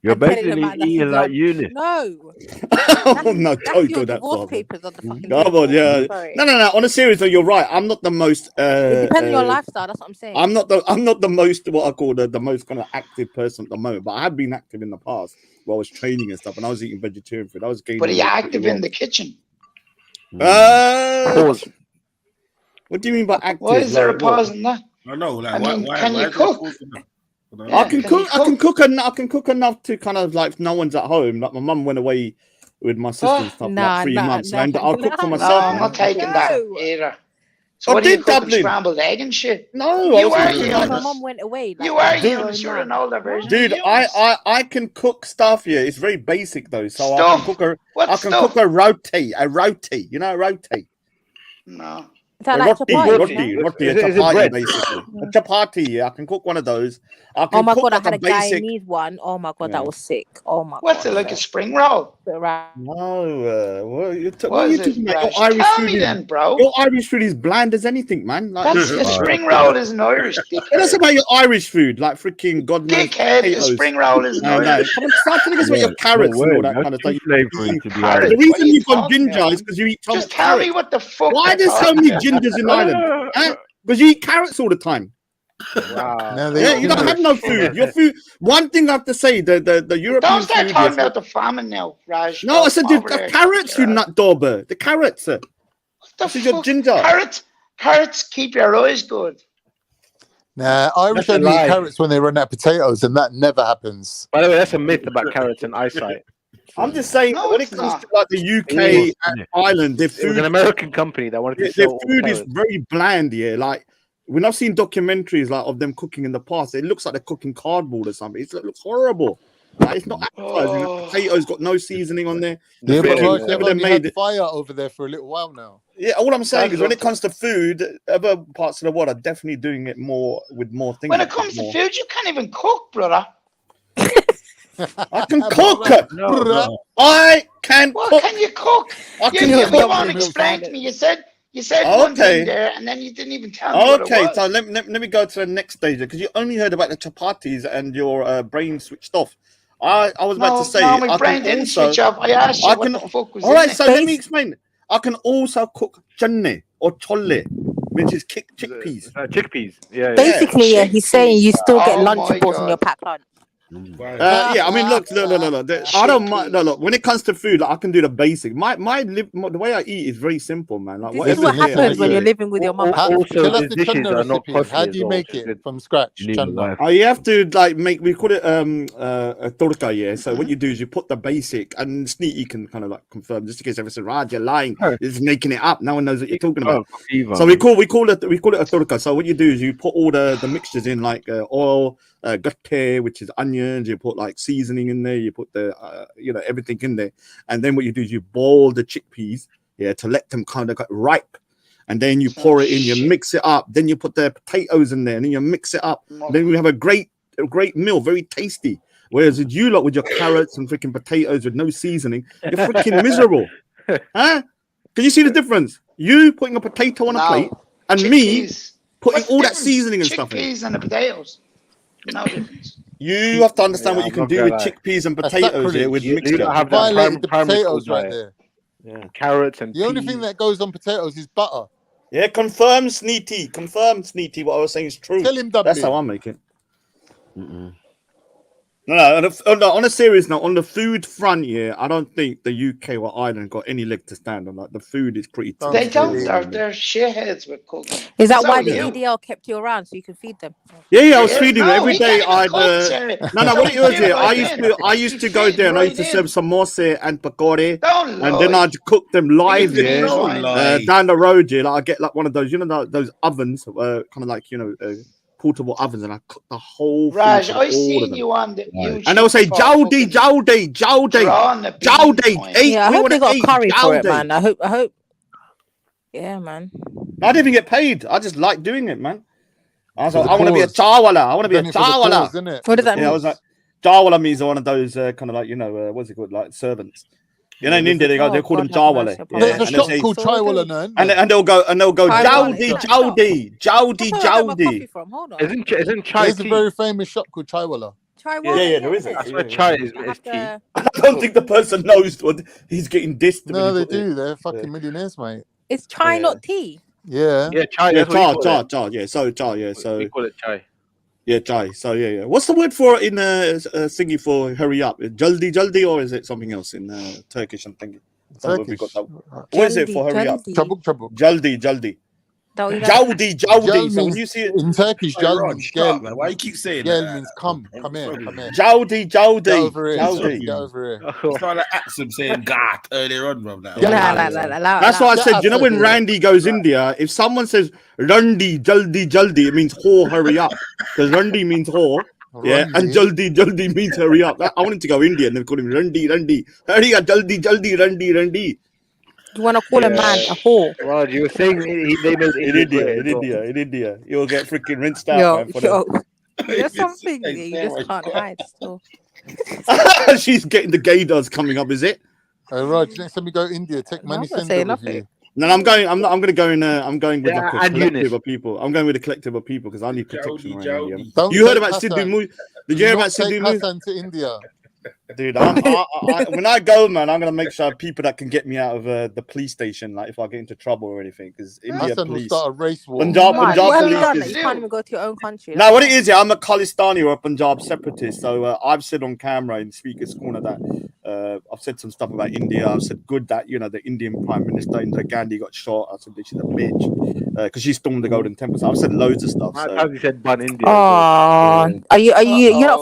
You're basically eating like Eunice. No. No, don't go that far. No. On a serious note, you're right. I'm not the most. It depends on your lifestyle. That's what I'm saying. I'm not the most what I call the most kind of active person at the moment. But I have been active in the past while I was training and stuff, and I was eating vegetarian food. I was gaining. But are you active in the kitchen? Pause. What do you mean by active? Why is there a pause in that? I know. Like, can you cook? I can cook. I can cook enough. I can cook enough to kind of like if no one's at home. Like my mum went away with my sister and stuff like 3 months, and I'll cook for myself. No, I'm not taking that either. So I what are you did cooking? Dublin. Scrambled egg and shit? No, You are My Eunice. mom went away. Like, You are a grown Eunice. You're man. an older version. Dude, of Eunice. I can cook stuff. Yeah, it's very basic though. So I Stuff? can cook a What I can stuff? cook a roti. You know, a roti. No. Is that like chapati? Roti, a Is it chapati bread? basically. A chapati, yeah, I can cook one of those. I can Oh my cook god, I like had a basic. Guyanese one. Oh my god, Yeah. that was sick. Oh my What's god. it, like a spring roll? Right. No, what are you What is it, talking about? Your Raj? Irish Tell food me is then, bro. your Irish food is bland as anything, man. Like That's a spring roll is an Irish dickhead. Tell us about your Irish food, like freaking God knows Dickhead, a potatoes. spring roll is an No, Irish. come on, start telling us about your carrots and all that kind of stuff. Flavoring to be The Irish. What are reason you you've gone talking ginger about? is because you eat Just tell me carrots. what the fuck. Why you're there's so talking many about. gingers in Ireland? Because you eat carrots all the time. Wow. No, they Yeah, eat you don't have no ginger. food. Your food. One thing I have to say, the European Don't start food. talking Is, about the famine now, Raj. no, I said the Over there. carrots, you nut dauber. The carrots. The This is your fuck? ginger. Carrots keep your eyes good. Nah, Irish That's a only eat lie. carrots when they run out of potatoes, and that never happens. By the way, that's a myth about carrots and eyesight. I'm just saying, No, when it's it comes not. to like the UK and Ireland, their It was food, an American company that wanted to their sell all food is carrots. very bland. Yeah, like when I've seen documentaries like of them cooking in the past, it looks like they're cooking cardboard or something. It looks horrible. Like, it's not appetizing. The potatoes got no seasoning on there. Yeah, but Freaking- Raj, they've whatever they only made had fire over there for a little while now. Yeah, all I'm saying I is when love it comes to food, other parts of the world are definitely doing it more with more things. When it comes to food, you can't even cook, brother. I can cook. No. I can What cook. can you cook? I You, can you, cook. you won't explain to me. You said one thing there, and then you didn't even tell me what it Okay, was. so let me go to the next stage because you only heard about the chapatis and your brain switched off. I was about to say, no, my I brain can didn't also, switch off. I asked you I what can, the fuck was all in right, it. so let me explain. I can also cook channe or cholle, which is chickpeas. Chickpeas, yeah. Basically, yeah, he's saying you still get Oh my Lunchables in your God. pack lunch. Yeah, I mean, look. I don't mind. No, look. When it comes to food, like, I can do the basic. The way I eat is very simple, man. Like, This is what happens when you're living with your mum. Tell us the chutney recipe. How do you make it from scratch? Chutney. Oh, you have to like make. We call it a torka, yeah. So what you do is you put the basic, and Sneaky can kind of like confirm, just in case everyone says, "Raj, you're lying. It's making it up." No one knows what you're talking about. So we call it a torka. So what you do is you put all the mixtures in, like oil, gatte, which is onions. You put like seasoning in there. You put the everything in there, and then what you do is you boil the chickpeas, yeah, to let them kind of get ripe. And then you pour it in, you mix it up. Then you put the potatoes in there, and then you mix it up. Then we have a great meal, very tasty. Whereas with you lot with your carrots and freaking potatoes with no seasoning, you're freaking miserable. Huh? Can you see the difference? You putting a potato on a plate, and me putting all that seasoning and stuff in. Chickpeas and the potatoes. No difference. You have to understand what you can do with chickpeas and potatoes here with mixture. You don't have that Violated the primary potatoes school right diet. there. Yeah, carrots and The only thing that goes on potatoes is butter. Yeah, confirm, Sneety. What I was saying is true. Tell him, That's how I make it. No, on a serious note, on the food front, yeah, I don't think the UK or Ireland got any leg to stand on. Like, the food is pretty tough. They don't. They're shitheads with cooking. Is that So why are the you. EDL kept you around so you could feed them? Yeah, I was feeding them every he day. can't even cook, sir. What it was here, Feed I used to go there and I used to serve samosa and pakore, Don't and then lie. I'd cook them live Don't here lie. down the road. Yeah, like I get like one of those, those ovens, kind of like portable ovens, and I cook the whole thing. Raj, for I all seen of them. you on the YouTube. And they'll say for Jowdy, fucking drawing the Jowdy, eight. Yeah, I we hope want they got eight, curry for it, Jowdy. man. I hope. Yeah, man. I didn't even get paid. I just like doing it, man. I was For like, the I want to be a cause. chawala. I want to be a Done it for the chawala. cause, innit? What does that Yeah, I mean? was like, chawala means one of those kind of like what's it called, like servants. You know, in India they call them chawala. There's a and shop they'll say, called Chaiwala, man. and they'll go Chaiwala, Jowdy. Isn't chai There's tea? a very famous shop called Chaiwala. Yeah, there is. I swear chai is tea. I don't think the person knows what he's getting dissed. No, they do. They're fucking millionaires, mate. It's chai, not tea. Yeah. Yeah, chai. Yeah, That's what we call it. chai. Yeah, so chai. Yeah, so We call it chai. yeah, chai. So yeah. What's the word for in thingy for hurry up? Jaldi, or is it something else in Turkish? I'm thinking. What is it for hurry up? Trouble. Jaldi. Jaldi. So when you see it in Turkish, Hey, Jal Rod, means shut up, gel. man. Why you keep saying Gel that? means come here, come here. Jaldi. Get over here, Jaldi. get over here. It's not like accent saying God earlier on, bro. That's why I said, you know, when Randy goes India, if someone says Randi, Jaldi, it means whore, hurry up. Because Randi means whore. Yeah, and Jaldi means hurry up. I wanted to go Indian and they call him Randi. Hurry up, Jaldi, Randi. You want to call a man a whore? Rod, you were saying they made in India. You'll get freaking rinsed out, man. For them. There's something that you just can't hide still. She's getting the gaydars coming up, is it? Raj, next time we go India, take Money Center with you. No, I'm going. I'm going to go in. I'm going with like a collective of people. I'm going with a collective of people because I need protection. You heard about Sidhu? Did you hear about Sidhu? Hassan to India. Dude, when I go, man, I'm gonna make sure I have people that can get me out of the police station, like if I get into trouble or anything. Because India Hassan police will start a race war. Punjab What have you done police that you can't even go to your own country? Now, what it is, yeah, I'm a Khalistani or a Punjab separatist. So I've said on camera in Speaker's Corner that I've said some stuff about India. I've said good that, you know, the Indian Prime Minister Indira Gandhi got shot. I said this is a bitch because she stormed the Golden Temple. So I've said loads of stuff. So. Have you said ban India? Oh, are you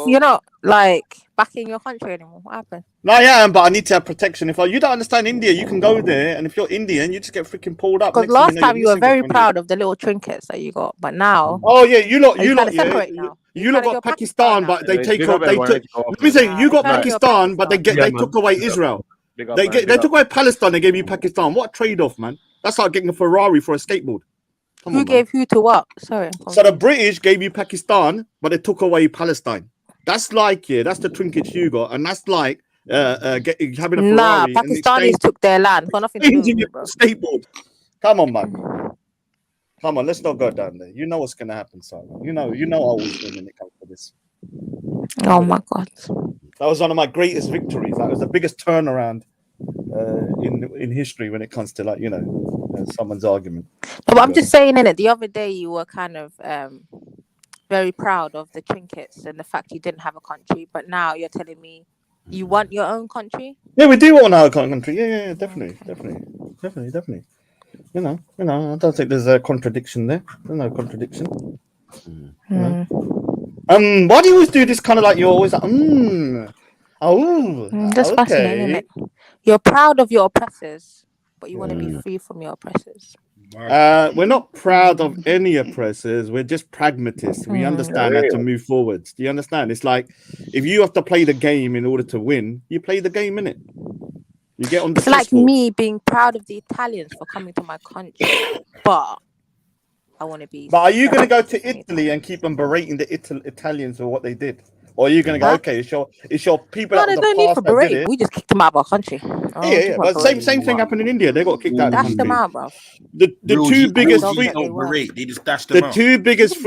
you're not like back in your country anymore? What happened? No, I am, but I need to have protection. If you don't understand India, you can go there, and if you're Indian, you just get freaking pulled up. Because last time you were very proud of the little trinkets that you got, but now you lot got Pakistan, but they take off. Let me say, you got Pakistan, but they took away Israel. They took away Palestine. They gave you Pakistan. What trade-off, man? That's like getting a Ferrari for a skateboard. Who gave who to what? Sorry. So the British gave you Pakistan, but they took away Palestine. That's like that's the trinkets you got, and that's like having a Ferrari. Nah, Pakistanis took their land. Got nothing to do with it, bro. Skateboard. Come on, man. Come on, let's not go down there. You know what's gonna happen, son. You know I always win when it comes to this. Oh my god. That was one of my greatest victories. That was the biggest turnaround in history when it comes to someone's argument. No, but I'm just saying, innit, the other day you were kind of very proud of the trinkets and the fact you didn't have a country, but now you're telling me you want your own country? Yeah, we do want our country. Yeah, definitely. You know, I don't think there's a contradiction there. There's no contradiction. Why do you always do this kind of like you're always like, that's fascinating, isn't it? You're proud of your oppressors, but you want to be free from your oppressors. We're not proud of any oppressors. We're just pragmatists. We understand how to move forwards. Do you understand? It's like if you have to play the game in order to win, you play the game, innit? You get on the. It's like me being proud of the Italians for coming to my country, but I want to be. But are you going to go to Italy and keep on berating the Italians for what they did? Or are you going to go, okay, it's your people No, there's no need for berating. We just kicked them out of our country. Yeah. But same thing happened in India. They got kicked out of the country. Dash them out, bro. The two biggest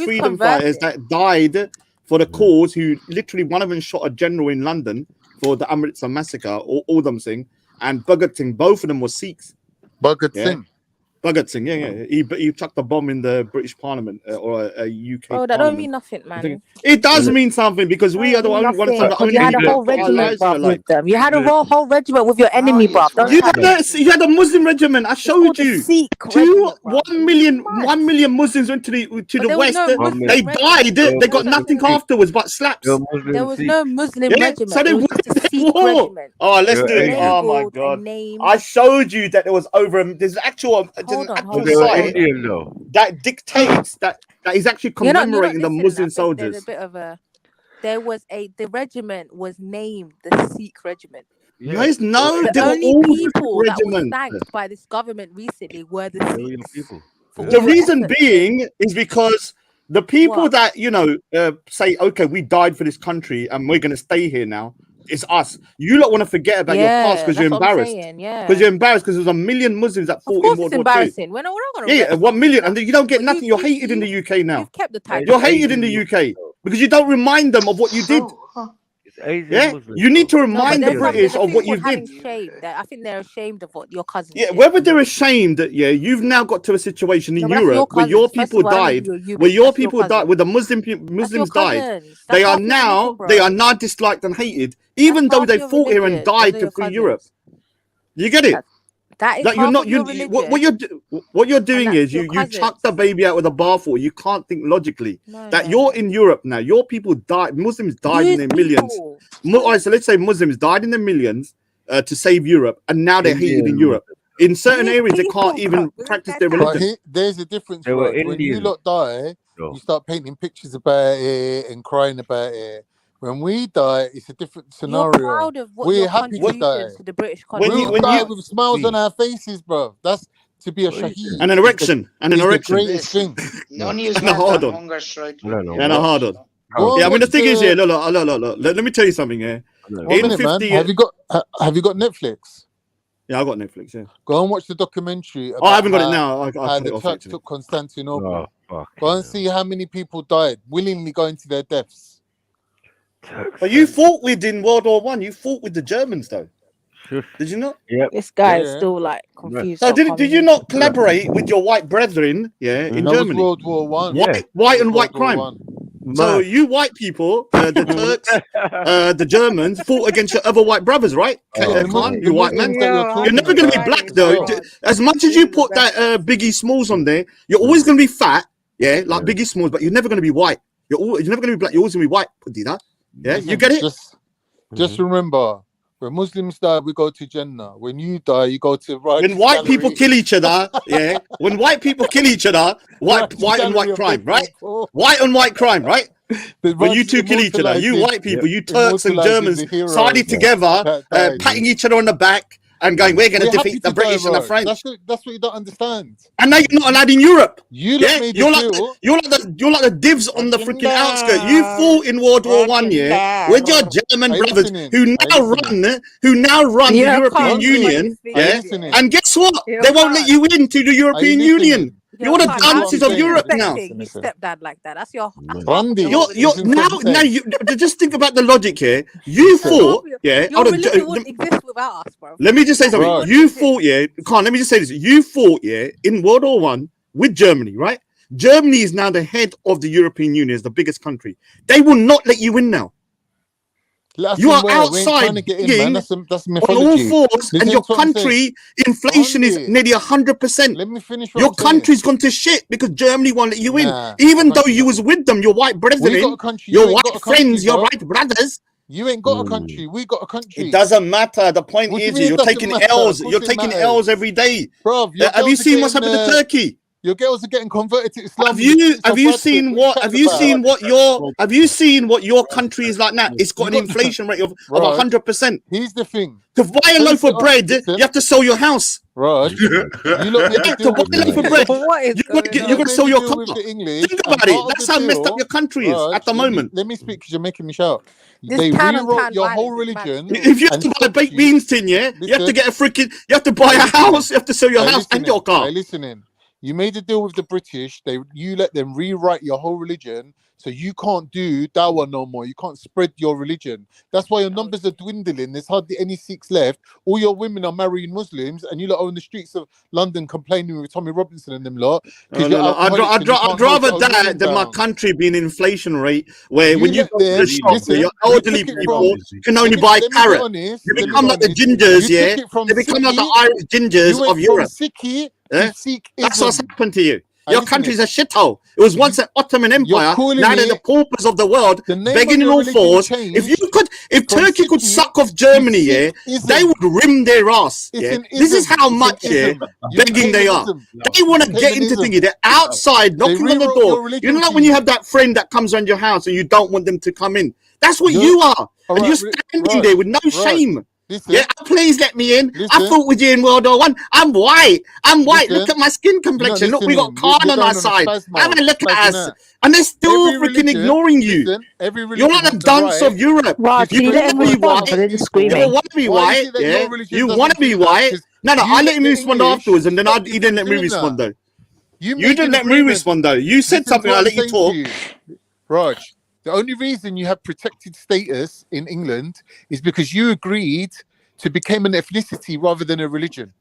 freedom fighters that died for the cause, who literally one of them shot a general in London for the Amritsar massacre, or Udham Singh, and Bhagat Singh. Both of them were Sikhs. Bhagat Singh. Bhagat Singh, yeah. He chucked a bomb in the British Parliament or a UK. Oh, that don't mean nothing, man. It does mean something because we are the only ones. You had a whole regiment, bruv, with them. You had a whole regiment with your enemy, bruv. You had a Muslim regiment. I showed you. 1 million Muslims went to the west. They died. They got nothing afterwards but slaps. There was no Muslim regiment. So they went to Sikh regiment. Oh, let's do it. Oh my god! I showed you that there was there's actual. Site that dictates that is actually commemorating the Muslim soldiers. The regiment was named the Sikh regiment. Guys, no, the only people that were thanked by this government recently were the Sikhs. The reason being is because the people that say, okay, we died for this country and we're going to stay here now. It's us. You don't want to forget about your past because you're embarrassed. Because you're embarrassed because there's 1 million Muslims that fought in World War II. We're not gonna 1 million, and you don't get nothing. You're hated in the UK now. You've kept the title. You're hated in the UK because you don't remind them of what you did. You need to remind the British of what you did. I think they're ashamed of what your cousins. Yeah, whether they're ashamed, you've now got to a situation in Europe where your people died, where the Muslims died. They are now disliked and hated, even though they fought here and died to free Europe. You get it? That is Like you're half not of your you religion. what you're doing that's is your you chuck cousins. the baby out with the bathwater. You can't think logically. No, That no, you're no. in Europe now. Your people died. Muslims died in Whose their millions. people? All right, so let's say Muslims died in their millions to save Europe, and now they're hated in Indian Europe. In certain Whose areas, they can't people, even bro? practice their But religion. there's a difference, They were Raj. When you Indian. lot die, you start painting pictures about it and crying about it. When we die, it's a different You're scenario. proud of what We're your happy to die. contributions to the British When country you We'll when die you with smiles on our faces, bro. That's to be a What are you shaheed. and an erection and an Is the erection greatest Listen, thing. none of you and a went hard on on. hunger strike I with don't know me. And a what. hard on. Go Yeah, I and mean the watch thing is, the. look. Let me tell you something here. One minute, man. Have you got Netflix? Yeah, I got Netflix. Yeah. Go and watch the documentary Oh, I about haven't got it now. I how cut the it off Turks actually. took Constantinople. Oh, fuck. Go and see how many people died willingly going to their deaths. But you fought with in World War One. You fought with the Germans, though. Did you not? Yep. This guy is Yeah. still like confused. So about did you not collaborate with your white brethren? Yeah, in That was Germany. World War One. Yeah. White and World white War crime. One. So Mad. you white people, the Turks, the Germans, fought against your other white brothers, right? Yeah, the, Khan, the you white man. Muslims that you're You're talking never going to be about. black though. Yo, As much as you put that Biggie Smalls on there, you're always going to be fat, yeah, like Biggie Smalls, but you're never going to be white. You're never going to be black. You're always going to be white. That? Yeah, you get it? Just remember, when Muslims die, we go to Jannah. When you die, you go to right. When white people kill each other, yeah. When white people kill each other, white and white crime, right? White and white crime, right? When you two kill each other, you white people, you Turks and Germans siding together, patting each other on the back and going, "We're going to defeat the British and the French." That's what you don't understand. And now you're not allowed in Europe. You you're like the divs on the freaking outskirts. You fought in World War One, yeah, with your German brothers who now run the European Union, yeah. And guess what? They won't let you into the European Union. You're the dances of Europe now. Your stepdad like that. That's your. You're now. You just think about the logic here. You fought, yeah. Your religion wouldn't exist without us, bro. Let me just say something. You fought, yeah. Let me just say this. You fought, yeah, in World War One with Germany, right? Germany is now the head of the European Union, is the biggest country. They will not let you in now. You are outside that's on mythology. all fours, and your country inflation is nearly 100%. Let me finish. Your country's gone to shit because Germany won't let you in, even though you was with them, your white brethren, your white friends, your white brothers. You ain't got a country. We got a country. It doesn't matter. The point What do you is, mean you're it taking doesn't matter? L's. Of course You're it taking matters. L's every day. Bro, have you seen what's happened to Turkey? Your girls are getting converted to Islam. Have you seen what your country is like now? It's got an inflation rate of 100%. Here's the thing. To buy a loaf of bread, you have to sell your house. Raj, you look to buy a loaf of bread, you're gonna sell your car. Think about it. That's how messed up your country is at the moment. Let me speak because you're making me shout. This They can and rewrote can your violence whole is mad. religion. If you have to buy a baked beans tin, yeah, you have to get a freaking. You have to buy a house. You have to sell your house and your car. Listening. You made a deal with the British. You let them rewrite your whole religion, so you can't do dawah no more. You can't spread your religion. That's why your numbers are dwindling. There's hardly any Sikhs left. All your women are marrying Muslims, and you lot are on the streets of London complaining with Tommy Robinson and them lot. I'd rather that than my country being inflation rate where when you go to the shop, your elderly people can only buy carrot. They become like the gingers, yeah. They become like the Irish gingers of Europe. That's what's happened to you. Your country's a shithole. It was once an Ottoman Empire. Now they're the paupers of the world, begging in all fours. If Turkey could suck off Germany, yeah, they would rim their ass. Yeah? This is how much begging they are. They want to get into thingy. They're outside, knocking on the door. You know, like when you have that friend that comes around your house and you don't want them to come in. That's what you are, and you're standing there with no shame. Yeah, please let me in. I fought with you in World War One. I'm white. Look at my skin complexion. Look, we got Khan on our side. Have a look at us. And they're still freaking ignoring you. You're like the dance of Europe. You want to be white. You want to be white. Yeah, you want to be white. No, I let him respond afterwards, and then he didn't let me respond though. You didn't let me respond though. You said something. I let you talk. Raj. The only reason you have protected status in England is because you agreed to become an ethnicity rather than a religion.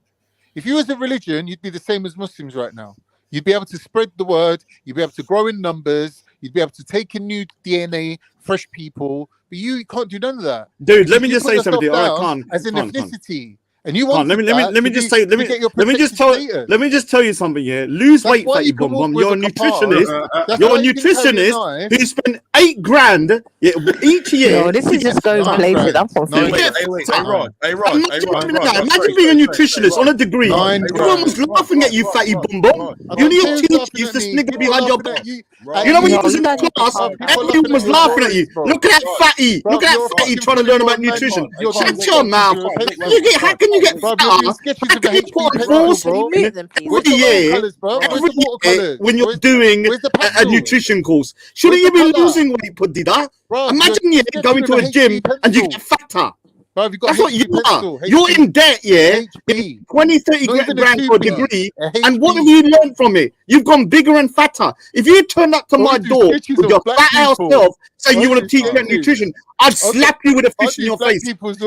If you was a religion, you'd be the same as Muslims right now. You'd be able to spread the word. You'd be able to grow in numbers. You'd be able to take in new DNA, fresh people. But you can't do none of that. Dude, let me just say something. As an ethnicity. And you let me just tell you something. Yeah, lose weight, fatty bum bum. You're a nutritionist. You're a nutritionist who spent $8,000 each year. No, this is just going places. I'm confused. Imagine being a nutritionist on a degree. Everyone was laughing at you, fatty bum bum. You need your teacher used to snigger behind your back. You know when you was in the class, everyone was laughing at you. Look at that fatty. Look at that fatty trying to learn about nutrition. Shut your mouth. How can you get fatter? How can you put on force every year when you're doing a nutrition course? Shouldn't you be losing weight, Pudida? Imagine going to a gym and you get fatter. That's what you are. You're in debt, 20, 30 grand for a degree. And what have you learned from it? You've gone bigger and fatter. If you turn up to my door with your fat ass self saying you want to teach me nutrition, I'd slap you with a fish in your face.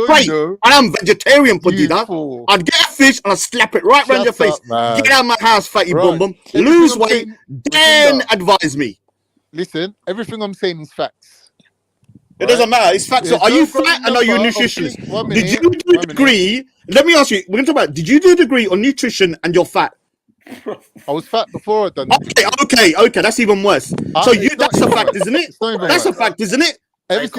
Right. I am vegetarian, Pudida. I'd get a fish and I'd slap it right around your face. Get out of my house, fatty bum bum. Lose weight, then advise me. Listen, everything I'm saying is facts. It doesn't matter. It's facts. So are you fat and are you a nutritionist? Did you do a degree? Let me ask you. We're going to talk about. Did you do a degree on nutrition and you're fat? I was fat before I done it. Okay. That's even worse. So that's a fact, isn't it? That's a fact, isn't it? That's a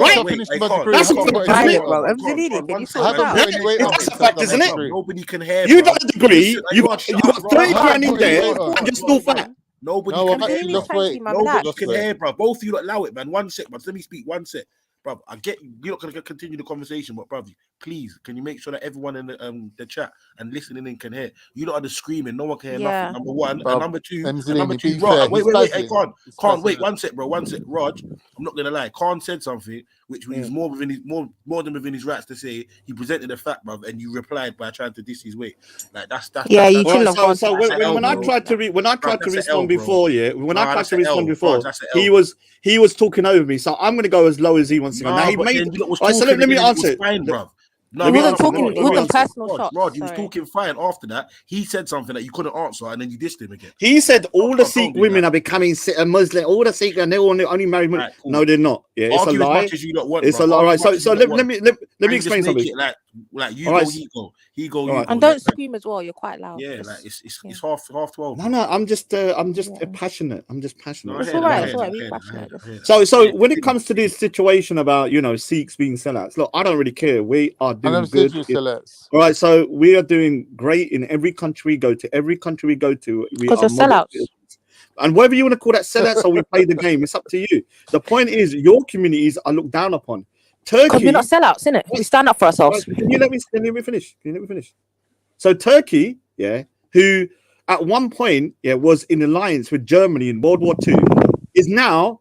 fact, isn't it? Nobody can hear. You done a degree. You got 3 grand in there, and you're still fat. Nobody can hear, bro. Both of you allow it, man. 1 sec, man. Let me speak. 1 sec. Bro, I get you. You're not gonna continue the conversation, but bro, please, can you make sure that everyone in the chat and listening in can hear? You lot are the screaming. No one can hear nothing. Number one, and number two, Rod. Wait. Hey, Khan, wait 1 sec, bro. 1 sec, Rod. I'm not gonna lie. Khan said something which was more than within his rights to say. He presented a fact, bro, and you replied by trying to diss his weight. Like that's. Yeah, you shouldn't have gone. So when I tried to respond before, he was talking over me. So I'm gonna go as low as he wants to go. Now he made. So let me answer it. No, he wasn't talking. It wasn't personal shots. Rod, he was talking fine. After that, he said something that you couldn't answer, and then you dissed him again. He said all the Sikh women are becoming Muslim. All the Sikh and they only marry women. Right, cool. No, they're not. Yeah, it's a lie. It's a lie. Right. So let me explain something. Like you go, he go. And don't scream as well. You're quite loud. Yeah, like it's half 12. No, I'm just passionate. I'm just passionate. It's all right. It's all right. Be passionate. So when it comes to this situation about Sikhs being sellouts, look, I don't really care. We are doing good. All right, so we are doing great in every country we go to. Because you're sellouts. And whether you want to call that sellouts or we play the game, it's up to you. The point is, your communities are looked down upon. Turkey, we're not sellouts, innit? We stand up for ourselves. Can you let me finish? So Turkey, who at one point, was in alliance with Germany in World War II, is now,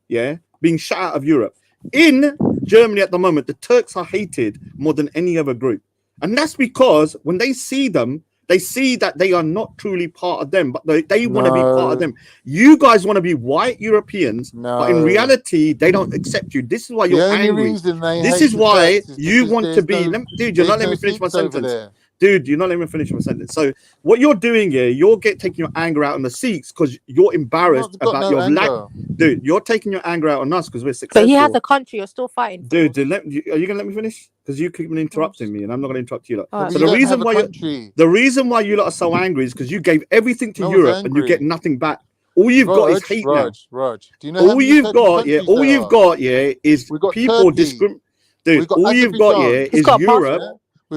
being shut out of Europe. In Germany at the moment, the Turks are hated more than any other group. And that's because when they see them, they see that they are not truly part of them, but they want to be part of them. You guys want to be white Europeans, but in reality, they don't accept you. This is why you're angry. This is why you want to be... Dude, you're not letting me finish my sentence. Dude, you're not letting me finish my sentence. So what you're doing here, you're taking your anger out on the Sikhs because you're embarrassed about your lack. Dude, you're taking your anger out on us because we're successful. But he has a country. You're still fighting. Dude, are you gonna let me finish? Because you keep interrupting me, and I'm not gonna interrupt you. Right. So the reason why you lot are so angry is because you gave everything to Europe and you get nothing back. All you've got is hate now. Do you know all you've got, is people discriminating. Dude, all you've got, is Europe.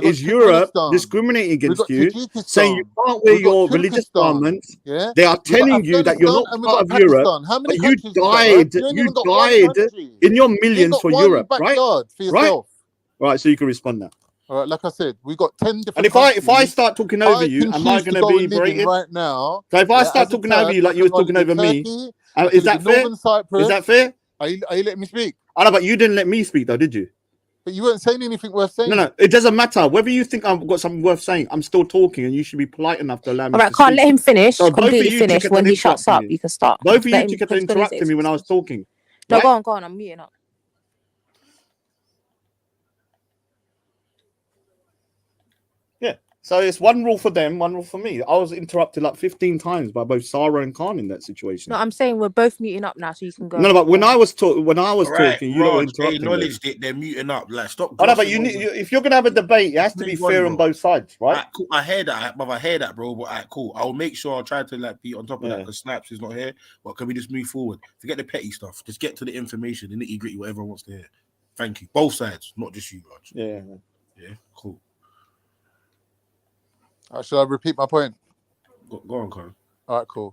Is Europe discriminating against you, saying you can't wear your religious garments? They are telling you that you're not part of Europe, but you died in your millions for Europe, right? Right, so you can respond now. All right, like I said, we got 10 different. And if I start talking over you, am I going to be berated right now? So if I start talking over you like you were talking over me, is that fair? Is that fair? Are you letting me speak? I know, but you didn't let me speak, though, did you? But you weren't saying anything worth saying. No, it doesn't matter. Whether you think I've got something worth saying, I'm still talking, and you should be polite enough to allow me. All right, can't let him finish. So completely finish. When he shuts up, you can start. Both of you kept interrupting me when I was talking. No, go on. I'm muting up. Yeah. So it's one rule for them, one rule for me. I was interrupted like 15 times by both Sarah and Khan in that situation. No, I'm saying we're both meeting up now, so you can go. No, but when I was talking, Right, you don't Raj, interrupt me. acknowledge that they're muting up. Like, stop. I know, but glossing over. if you're gonna have a debate, it has to be fair on both sides, right? Alright, cool. I hear that, brother. I hear that, bro. But alright, cool. I'll make sure I'll try to like be on top of that because Snipes is not here. But can we just move forward? Forget the petty stuff. Just get to the information, the nitty gritty, what everyone wants to hear. Thank you. Both sides, not just you, Raj. Yeah. Yeah. Cool. Shall I repeat my point? Go on, Karen. All right, cool.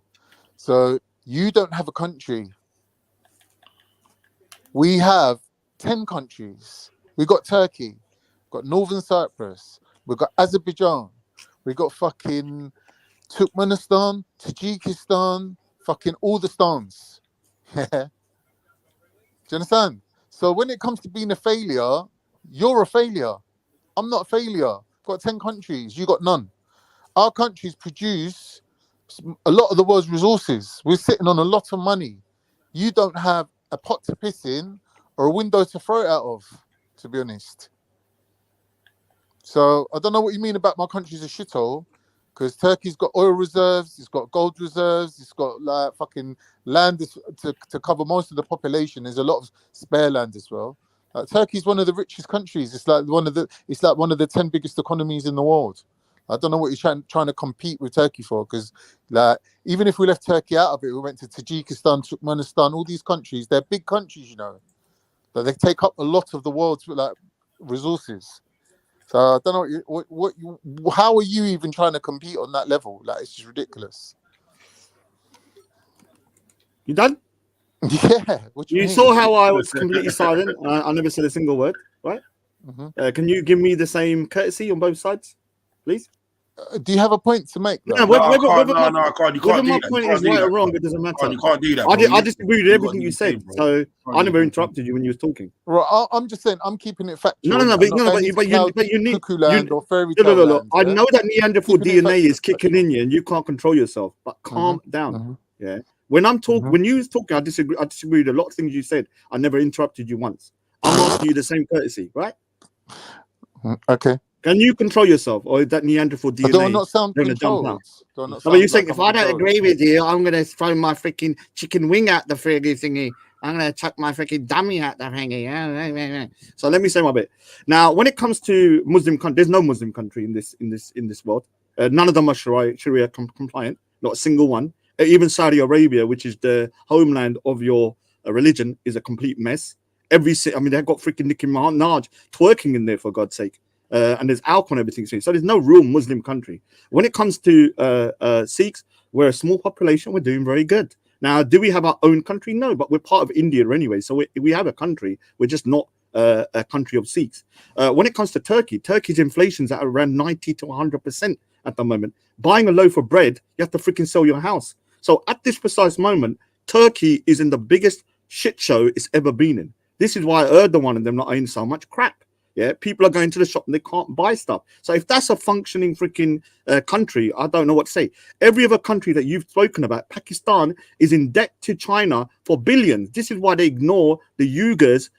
So you don't have a country. We have 10 countries. We got Turkey, got Northern Cyprus, we got Azerbaijan, we got fucking Turkmenistan, Tajikistan, fucking all the stans. Yeah. Do you understand? So when it comes to being a failure, you're a failure. I'm not a failure. Got 10 countries, you got none. Our countries produce a lot of the world's resources. We're sitting on a lot of money. You don't have a pot to piss in or a window to throw it out of, to be honest. So I don't know what you mean about my country's a shithole, because Turkey's got oil reserves, it's got gold reserves, it's got like fucking land to cover most of the population. There's a lot of spare land as well. Turkey's one of the richest countries. It's like one of the 10 biggest economies in the world. I don't know what you're trying to compete with Turkey for, because like even if we left Turkey out of it, we went to Tajikistan, Turkmenistan, all these countries. They're big countries, you know, that they take up a lot of the world's like resources. So I don't know how are you even trying to compete on that level? Like it's just ridiculous. You done? Yeah. What you mean? saw how I was completely silent. I never said a single word, right? Mm-hmm. Can you give me the same courtesy on both sides, please? Do you have a point to make? No, I can't. You can't do my that. point You is can't do right that, or wrong, Khan. it doesn't matter. You can't do that. Bro. I disagree with everything you said, so I never interrupted you when you was talking. Right, I'm just saying I'm keeping it factual. No, but you need cuckoo land or fairy tale land. I know that Neanderthal Keeping it DNA is kicking in you, and you can't control yourself. But calm down. Yeah. When I'm talking, when you was talking, I disagree with a lot of things you said. I never interrupted you once. I'm asking you the same courtesy, right? Okay. Can you control yourself, or is that Neanderthal DNA? Do I not sound controlled? But you're saying if I don't agree with you, I'm gonna throw my freaking chicken wing at the frigging thingy. I'm gonna chuck my freaking dummy at the thingy. So let me say my bit. Now, when it comes to Muslim country, there's no Muslim country in this world. None of them are Sharia compliant. Not a single one. Even Saudi Arabia, which is the homeland of your religion, is a complete mess. They've got freaking Nicki Minaj twerking in there, for God's sake. And there's alcohol and everything. So there's no real Muslim country. When it comes to Sikhs, we're a small population. We're doing very good. Now, do we have our own country? No, but we're part of India anyway. So we have a country. We're just not a country of Sikhs. When it comes to Turkey, Turkey's inflation's at around 90 to 100% at the moment. Buying a loaf of bread, you have to freaking sell your house. So at this precise moment, Turkey is in the biggest shit show it's ever been in. This is why Erdogan and them are in so much crap. Yeah, people are going to the shop and they can't buy stuff. So if that's a functioning freaking country, I don't know what to say. Every other country that you've spoken about, Pakistan is in debt to China for billions. This is why they ignore the Uyghurs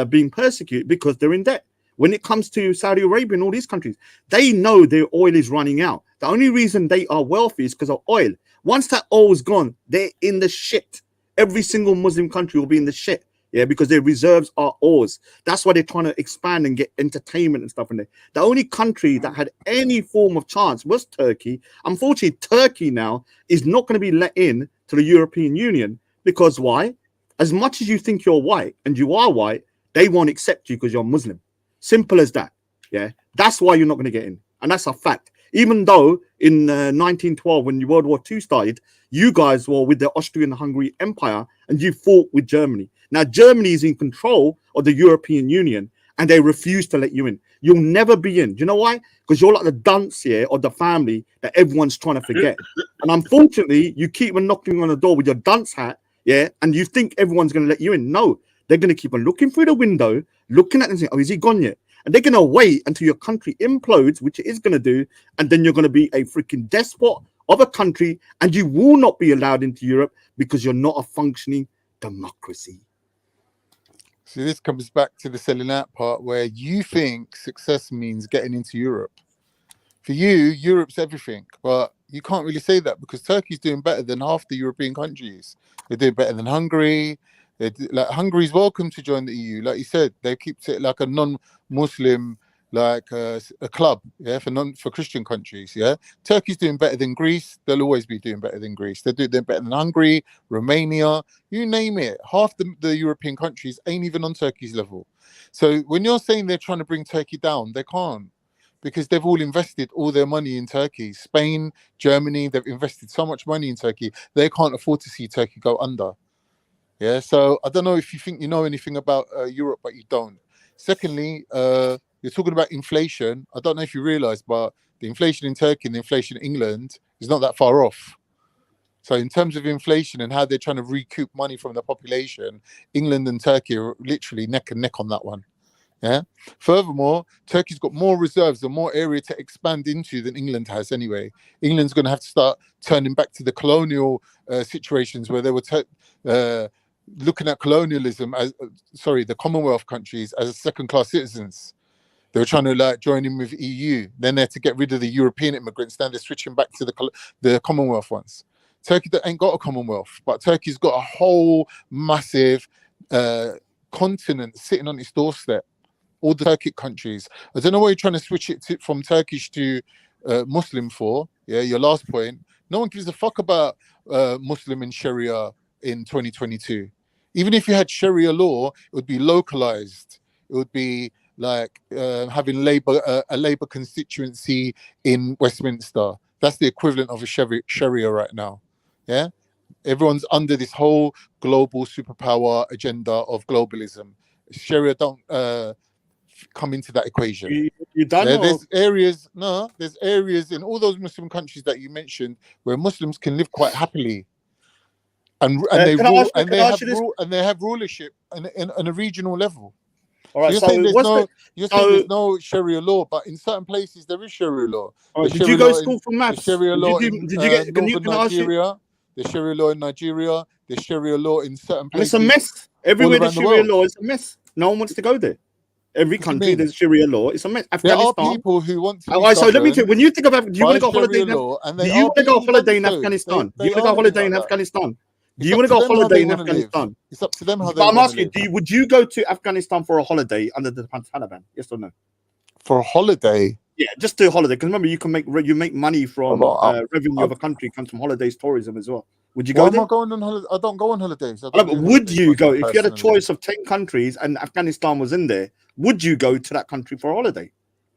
being persecuted, because they're in debt. When it comes to Saudi Arabia and all these countries, they know their oil is running out. The only reason they are wealthy is because of oil. Once that oil is gone, they're in the shit. Every single Muslim country will be in the shit. Yeah, because their reserves are ours. That's why they're trying to expand and get entertainment and stuff in there. The only country that had any form of chance was Turkey. Unfortunately, Turkey now is not going to be let in to the European Union, because why? As much as you think you're white, and you are white, they won't accept you because you're Muslim. Simple as that. Yeah, that's why you're not going to get in. And that's a fact. Even though in 1912, when World War II started, you guys were with the Austrian-Hungary Empire and you fought with Germany. Now, Germany is in control of the European Union and they refuse to let you in. You'll never be in. Do you know why? Because you're like the dunce here of the family that everyone's trying to forget. And unfortunately, you keep on knocking on the door with your dunce hat, yeah, and you think everyone's going to let you in. No, they're going to keep on looking through the window, looking at it and saying, oh, is he gone yet? And they're going to wait until your country implodes, which it is going to do, and then you're going to be a freaking despot of a country, and you will not be allowed into Europe because you're not a functioning democracy. See, this comes back to the selling out part where you think success means getting into Europe. For you, Europe's everything, but you can't really say that because Turkey's doing better than half the European countries. They're doing better than Hungary. Like Hungary's welcome to join the EU. Like you said, they keep it like a non-Muslim, like a club, yeah, for Christian countries, yeah. Turkey's doing better than Greece. They'll always be doing better than Greece. They're doing better than Hungary, Romania, you name it. Half the European countries ain't even on Turkey's level. So when you're saying they're trying to bring Turkey down, they can't. Because they've all invested all their money in Turkey. Spain, Germany, they've invested so much money in Turkey, they can't afford to see Turkey go under. Yeah, so I don't know if you think you know anything about Europe, but you don't. Secondly, you're talking about inflation. I don't know if you realize, but the inflation in Turkey and the inflation in England is not that far off. So in terms of inflation and how they're trying to recoup money from the population, England and Turkey are literally neck and neck on that one. Yeah. Furthermore, Turkey's got more reserves and more area to expand into than England has anyway. England's going to have to start turning back to the colonial situations where they were looking at colonialism as, the Commonwealth countries as second-class citizens. They were trying to like join in with EU. Then they had to get rid of the European immigrants. Now they're switching back to the Commonwealth ones. Turkey ain't got a Commonwealth, but Turkey's got a whole massive continent sitting on its doorstep. All the Turkic countries. I don't know why you're trying to switch it from Turkish to Muslim for. Yeah, your last point. No one gives a fuck about Muslim and Sharia in 2022. Even if you had Sharia law, it would be localized. It would be like having a Labour constituency in Westminster. That's the equivalent of a Sharia right now. Yeah, everyone's under this whole global superpower agenda of globalism. Sharia don't come into that equation. You don't know. There's areas in all those Muslim countries that you mentioned where Muslims can live quite happily, and they rule, and they have rulership on a regional level. All right, so you're saying there's no Sharia law, but in certain places there is Sharia law. Right, did you go to school for maths? The Sharia law did you get northern Nigeria. The Sharia law in Nigeria. The Sharia law in certain places. And it's a mess. Everywhere there's Sharia law is a mess. No one wants to go there. Every country there's Sharia law. It's a mess. Afghanistan. There are people who want to. So let me tell you. When you think about, do you want to go holiday? Do you want to go holiday in Afghanistan? Do you want to go holiday in Afghanistan? Do you want to go holiday in Afghanistan? It's up to them how they. But I'm asking, would you go to Afghanistan for a holiday under the Taliban? Yes or no? For a holiday? Yeah, just do a holiday. Because remember, you make money from revenue of a country comes from holidays, tourism as well. Would you go there? Am I going on holiday? I don't go on holidays. But would you go if you had a choice of 10 countries and Afghanistan was in there? Would you go to that country for a holiday?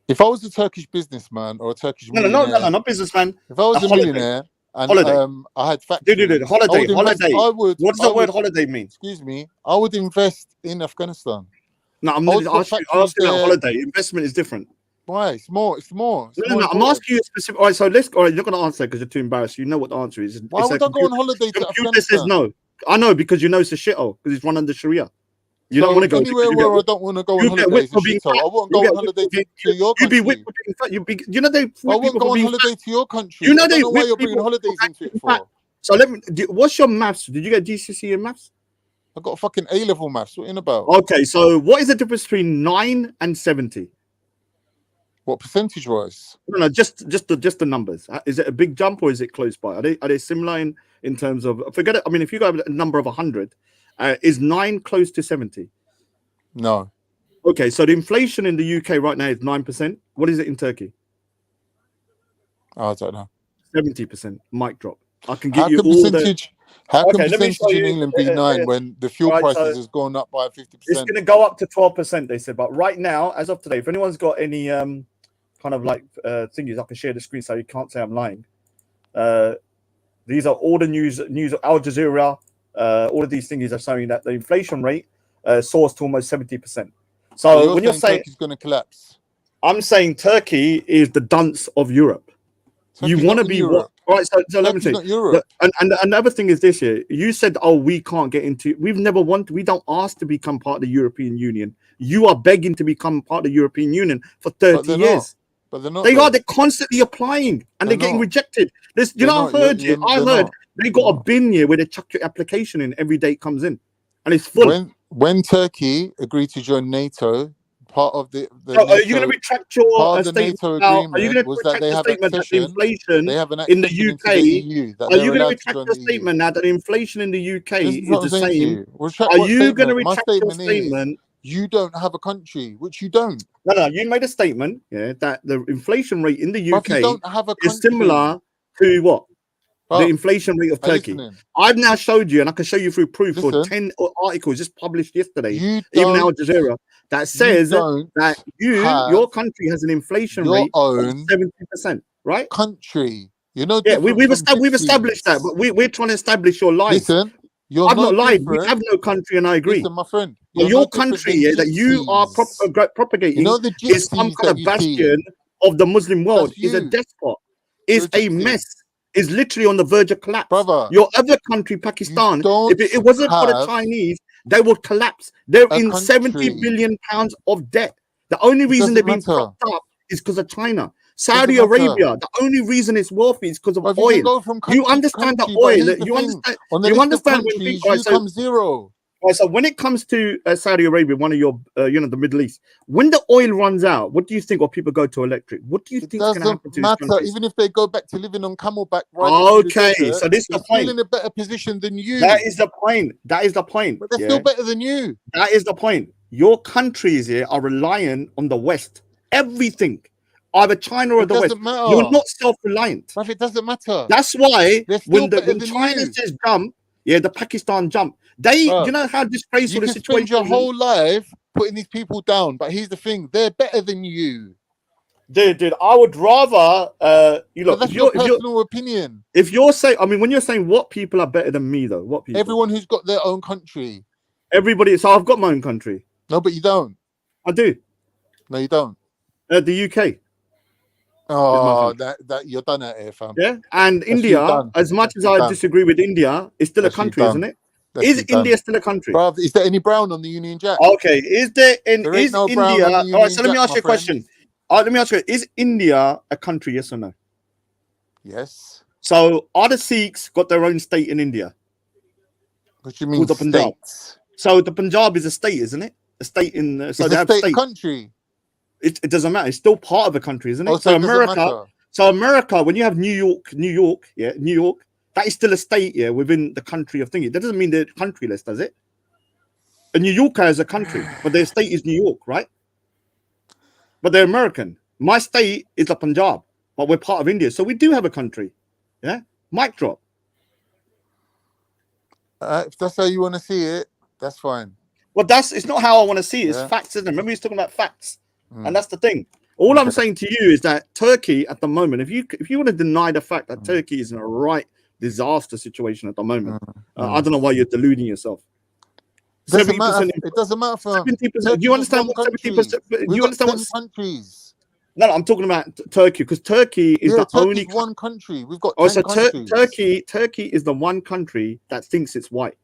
If I was a Turkish businessman or a Turkish no, not businessman. If I was a millionaire and I had factories, holiday. What does the word holiday mean? Excuse me. I would invest in Afghanistan. No, I'm not asking about holiday. Investment is different. Why? It's more. No, I'm asking you a specific. All right, so you're not going to answer because you're too embarrassed. You know what the answer is. Why would I go on holiday to Afghanistan? Says no. I know because you know it's a shithole because it's run under Sharia. You don't want to go anywhere where I don't want to go on holiday. I won't go on holiday to your country. I won't go on holiday to your country. I don't know why you're bringing holidays into it for. So what's your maths? Did you get GCSE in maths? I got a fucking A-level maths. What in about? Okay, so what is the difference between 9 and 70? What percentage wise? No, just the numbers. Is it a big jump or is it close by? Are they similar in terms of? Forget it. I mean, if you got a number of 100, is 9 close to 70? No. Okay, so the inflation in the UK right now is 9%. What is it in Turkey? I don't know. 70%. Mic drop. I can give you all the. How can percentage in England be 9 when the fuel prices has gone up by 50%? It's going to go up to 12%. They said, but right now, as of today, if anyone's got any kind of like thingies, I can share the screen so you can't say I'm lying. These are all the news Al Jazeera. All of these things are showing that the inflation rate soars to almost 70%. So when you're saying Turkey's going to collapse, I'm saying Turkey is the dunce of Europe. Turkey's you want to be Europe. All right, so let me say, and another thing is this here. You said, "Oh, we can't get into. We don't ask to become part of the European Union. You are begging to become part of the European Union for 30 years. But they're not. They're constantly applying, and they're getting rejected. I heard they got a bin here where they chuck your application in every day it comes in, and it's full. When Turkey agreed to join NATO, part of the So are you going to retract your part of the statement? NATO Now, are you agreement going to was that retract they the have statement that the accession. inflation They have an in the accession into UK? the EU that Are they're you going to allowed to retract join your the EU. statement now that inflation in the UK This is is what I'm the saying to same? you. Retract Are what you going to statement? My retract your statement statement? is you don't have a country, which you don't. No, you made a statement, yeah, that the inflation rate in the But if you UK don't have a is country, similar to what? The Bruv, inflation rate of are you Turkey. listening? I've now showed you, and I can show you through proof for Listen, 10 articles just published yesterday, you even Al don't, Jazeera, that you says don't that have your country has an inflation your rate of own 70%, right? country. You're no Yeah, different we've from established that, gypsies. but we're trying to establish your lies. Listen, you're I've no not lied. We different. have no country, and I agree. Listen, my friend, But you're no your different country, than yeah, that you are gypsies. propagating You know the is some gypsies kind that of you see? bastion of the Muslim world. That's Is a you. despot. You're Is a a gypsy. mess. Is literally on the verge of collapse. Brother, Your other country, you Pakistan, don't if it wasn't for the have Chinese, they would collapse. They're a in 70 country. billion pounds of debt. The only It reason they've doesn't been matter. propped up is because of China. Doesn't Saudi matter. Arabia, the only reason it's wealthy is because of But you oil. can go from You country to understand the country, but oil. here's the You thing. understand. On the You list of understand when people. countries, you come zero. Right, so when it comes to Saudi Arabia, one of your, the Middle East, when the oil runs out, what do you think? Or people go to electric? What do you think is going to Doesn't happen to these matter. countries? Even if they go back to living on camelback riding through the Okay, desert, so this is they're the still point. in a better position than you. That is the point. That is the point. But they're yeah? still better than you. That is the point. Your countries here are reliant on the West. Everything, either China or It the West. doesn't matter. You're not self-reliant. But it doesn't matter. That's why They're still when better when than China you. says jump, yeah, the Pakistan jump. They, Bruv, you know how disgraceful you the can spend your situation is. whole life putting these people down, but here's the thing: they're better than you. Dude, I would rather you But look that's if your you're personal opinion. if you're saying, I mean, when you're saying what people are better than me, though, what people? Everyone who's got their own country. Everybody. So I've got my own country. No, but you don't. I do. No, you don't. The UK. Oh, that you're done at it, fam. Yeah, and That's you India, done. as much as You I done. disagree with India, it's still That's a you country, done. isn't it? That's Is you done. India still a country? Bruv, is there any brown on the Union Jack? Okay, is there There ain't is no brown India? on the All right, Union so let me Jack, ask my you a friend. question. Let me ask you: is India a country? Yes or no? Yes. So are the Sikhs got their own state in India? What do you mean Called the Punjab. states? So the Punjab is a state, isn't it? A state in. So It's they a have state states. country. It doesn't matter. It's still part of a country, isn't it? Oh, So so it doesn't America. matter. So America, when you have New York, yeah, New York, that is still a state, yeah, within the country of thingy. That doesn't mean they're countryless, does it? A New Yorker is a country, but their state is New York, right? But they're American. My state is the Punjab, but we're part of India, so we do have a country. Yeah, mic drop. If that's how you want to see it, that's fine. Well, it's not how I want to see it. It's Yeah. facts, isn't it? Remember, he's talking about facts, and that's the thing. All I'm saying to you is that Turkey, at the moment, if you want to deny the fact that Turkey is in a right disaster situation at the moment, I don't know why you're deluding yourself. Doesn't matter. It doesn't matter for 70%. Do you understand what 70%? Do you understand what countries? No, I'm talking about Turkey, because Turkey is the only one country. We've got 10 so countries. Turkey is the one country that thinks it's white.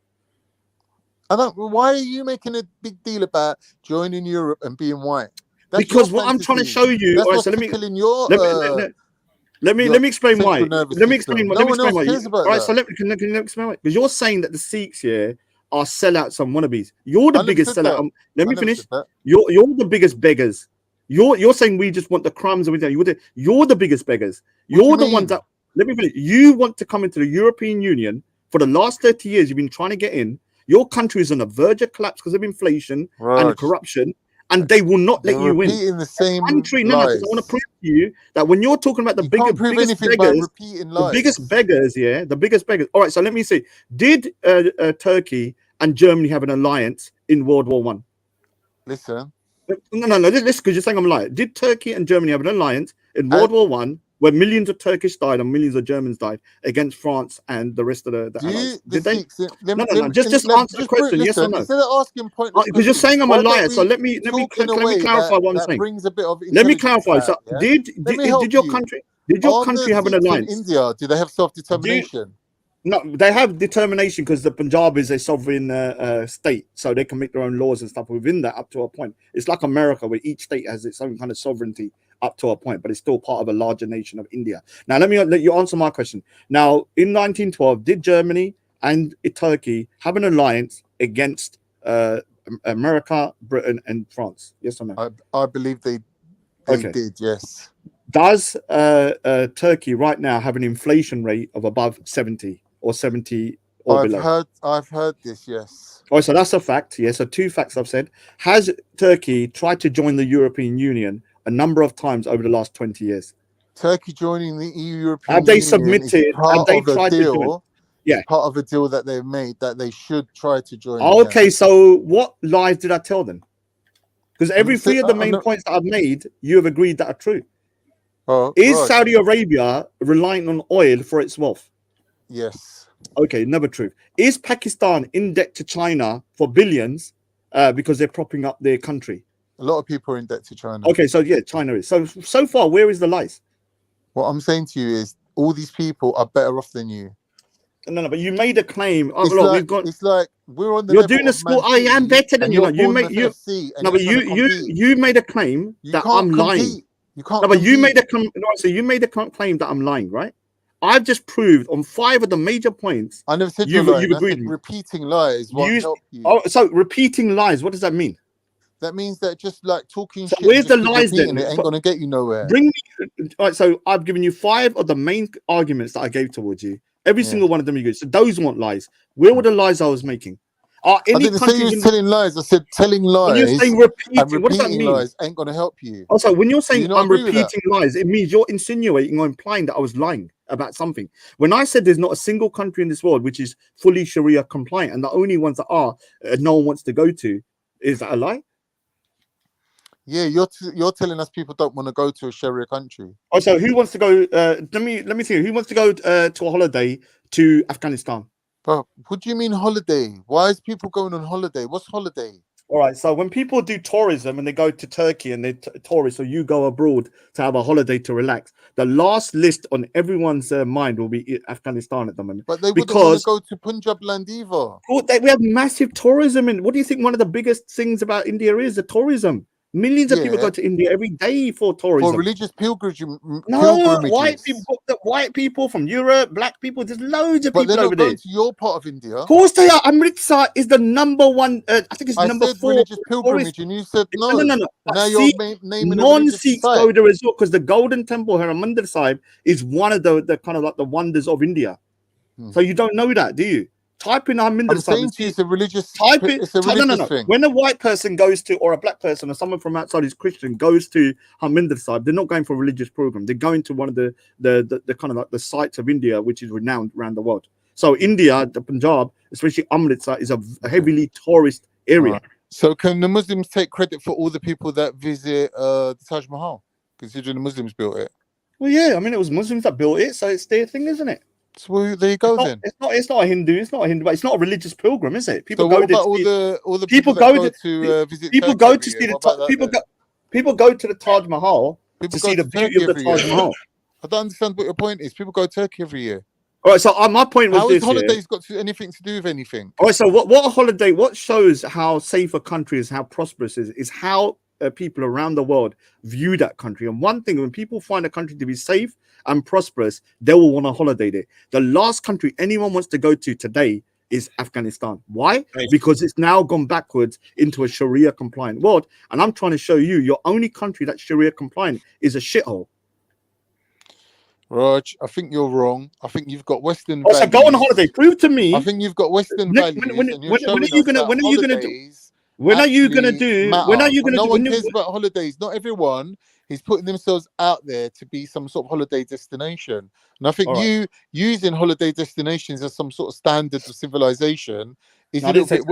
Why are you making a big deal about joining Europe and being white? That's because your what I'm trying to fantasy. show you. That's all right, what's so tickling your. Let me explain why. central nervous Let me system. explain. No Let me one explain else why. cares about All right, that. so can you explain why? Because you're saying that the Sikhs here are sellouts and wannabes. You're the I never biggest said sellout. that. Let I me never finish. said that. You're the biggest beggars. You're saying we just want the crumbs and everything. You're the biggest beggars. You're the ones that. Let me finish. You want to come into the European Union. For the last 30 years, you've been trying to get in. Your country is on the verge of collapse because of inflation and corruption, and they will not let you in. Repeating the same Country, lies. because I want to prove to you that when you're talking about the biggest beggars, the biggest beggars, yeah, the biggest beggars. All right, so let me see. Did Turkey and Germany have an alliance in World War One? Listen. No. Listen, because you're saying I'm lying. Did Turkey and Germany have an alliance in World War One, where millions of Turkish died and millions of Germans died against France and the rest of the Allies? Did they? No. Just answer the question. Yes or no? Instead of asking pointless Because you're saying I'm a liar, so let me clarify what I'm saying. Brings a bit of let me clarify. So, yeah? did your country have an alliance? In India, do they have self-determination? No, they have determination because the Punjab is a sovereign state, so they can make their own laws and stuff within that up to a point. It's like America, where each state has its own kind of sovereignty up to a point, but it's still part of a larger nation of India. Now, let you answer my question. Now, in 1912, did Germany and Turkey have an alliance against America, Britain, and France? Yes or no? I believe they did. Yes. Does Turkey right now have an inflation rate of above 70 or 70 or below? I've heard this. Yes. Oh, so that's a fact. Yeah. So 2 facts I've said. Has Turkey tried to join the European Union a number of times over the last 20 years? Turkey joining the European Have they Union submitted? is part Have they of a tried deal. to join? Yeah. It's part of a deal that they've made that they should try to join. Okay, so what lies did I tell them? Because every 3 of the main points that I've made, you have agreed that are true. Is Saudi Arabia relying on oil for its wealth? Yes. Okay, never true. Is Pakistan in debt to China for billions because they're propping up their country? A lot of people are in debt to China. Okay, so yeah, China is. So far, where is the lies? What I'm saying to you is all these people are better off than you. No, but you made a claim. Oh, It's look, like, we've got. It's like we're on the. You're level doing a of school. Man I am City, better than and you. you're No, you Bournemouth made you. FC, and No, you're but trying to compete. you made a claim You that can't I'm lying. compete. You can't. No, but you compete. made a no. So you made a claim that I'm lying, right? I've just proved on 5 of the major points. I never said you've lying. I agreed. said repeating lies won't help you. Oh, so repeating lies. What does that mean? That means that just like talking So shit. where's and the just lies repeating then? It ain't gonna get you nowhere. Bring me. All right, so I've given you 5 of the main arguments that I gave towards you. Every single one of them you good. So those weren't lies. Where were the lies I was making? Are I any didn't say you countries was telling lies. I said telling when lies you're saying and repeating, what does that repeating mean? lies ain't gonna help you. Also, when you're Do you saying not I'm agree with that? repeating lies, it means you're insinuating or implying that I was lying about something. When I said there's not a single country in this world which is fully Sharia compliant, and the only ones that are no one wants to go to, is that a lie? Yeah, you're telling us people don't want to go to a Sharia country. Also, who wants to go? Let me see. Who wants to go to a holiday to Afghanistan? But what do you mean holiday? Why is people going on holiday? What's holiday? All right. So when people do tourism and they go to Turkey and they tourist, or you go abroad to have a holiday to relax, the last list on everyone's mind will be Afghanistan at the moment. But they wouldn't want to go to Punjab land either. We have massive tourism, and what do you think one of the biggest things about India is? The tourism. Millions of people go to India every day for tourism. For religious pilgrimages. No, white people from Europe, black people. There's loads of people over there. Going to your part of India. Of course they are. Amritsar is the number one. I think it's number 4. Religious pilgrimage, and you said no. No. Now you're naming non-Sikhs go there as well, because the Golden Temple, Harmandir Sahib, is one of the kind of like the wonders of India. So you don't know that, do you? Type in Harmandir Sahib. It's a religious. Type it. It's a religious thing. When a white person goes to, or a black person, or someone from outside who's Christian goes to Harmandir Sahib, they're not going for a religious program. They're going to one of the kind of like the sites of India, which is renowned around the world. So India, the Punjab, especially Amritsar, is a heavily tourist area. Right. So can the Muslims take credit for all the people that visit the Taj Mahal, considering the Muslims built it? Well, yeah. I mean, it was Muslims that built it, so it's their thing, isn't it? So there you go. Then it's not a Hindu. It's not a Hindu. But it's not a religious pilgrim, is it? People so go there. All the people go to visit. People go to see the people go to the Taj Mahal to see the beauty of the Taj Mahal. I don't understand what your point is. People go to Turkey every year. All right. So my point was this: holidays got anything to do with anything? All right. So what a holiday? What shows how safe a country is, how prosperous it is how people around the world view that country. And one thing, when people find a country to be safe and prosperous, they will want to holiday there. The last country anyone wants to go to today is Afghanistan. Why? Because it's now gone backwards into a Sharia compliant world. And I'm trying to show you, your only country that's Sharia compliant is a shithole. Raj, I think you're wrong. I think you've got Western values. So go on holiday. Prove to me. I think you've got Western values. When are you gonna do? When are you gonna do? When are you gonna do? No one cares about holidays. Not everyone is putting themselves out there to be some sort of holiday destination. And I think you using holiday destinations as some sort of standard of civilization is a little bit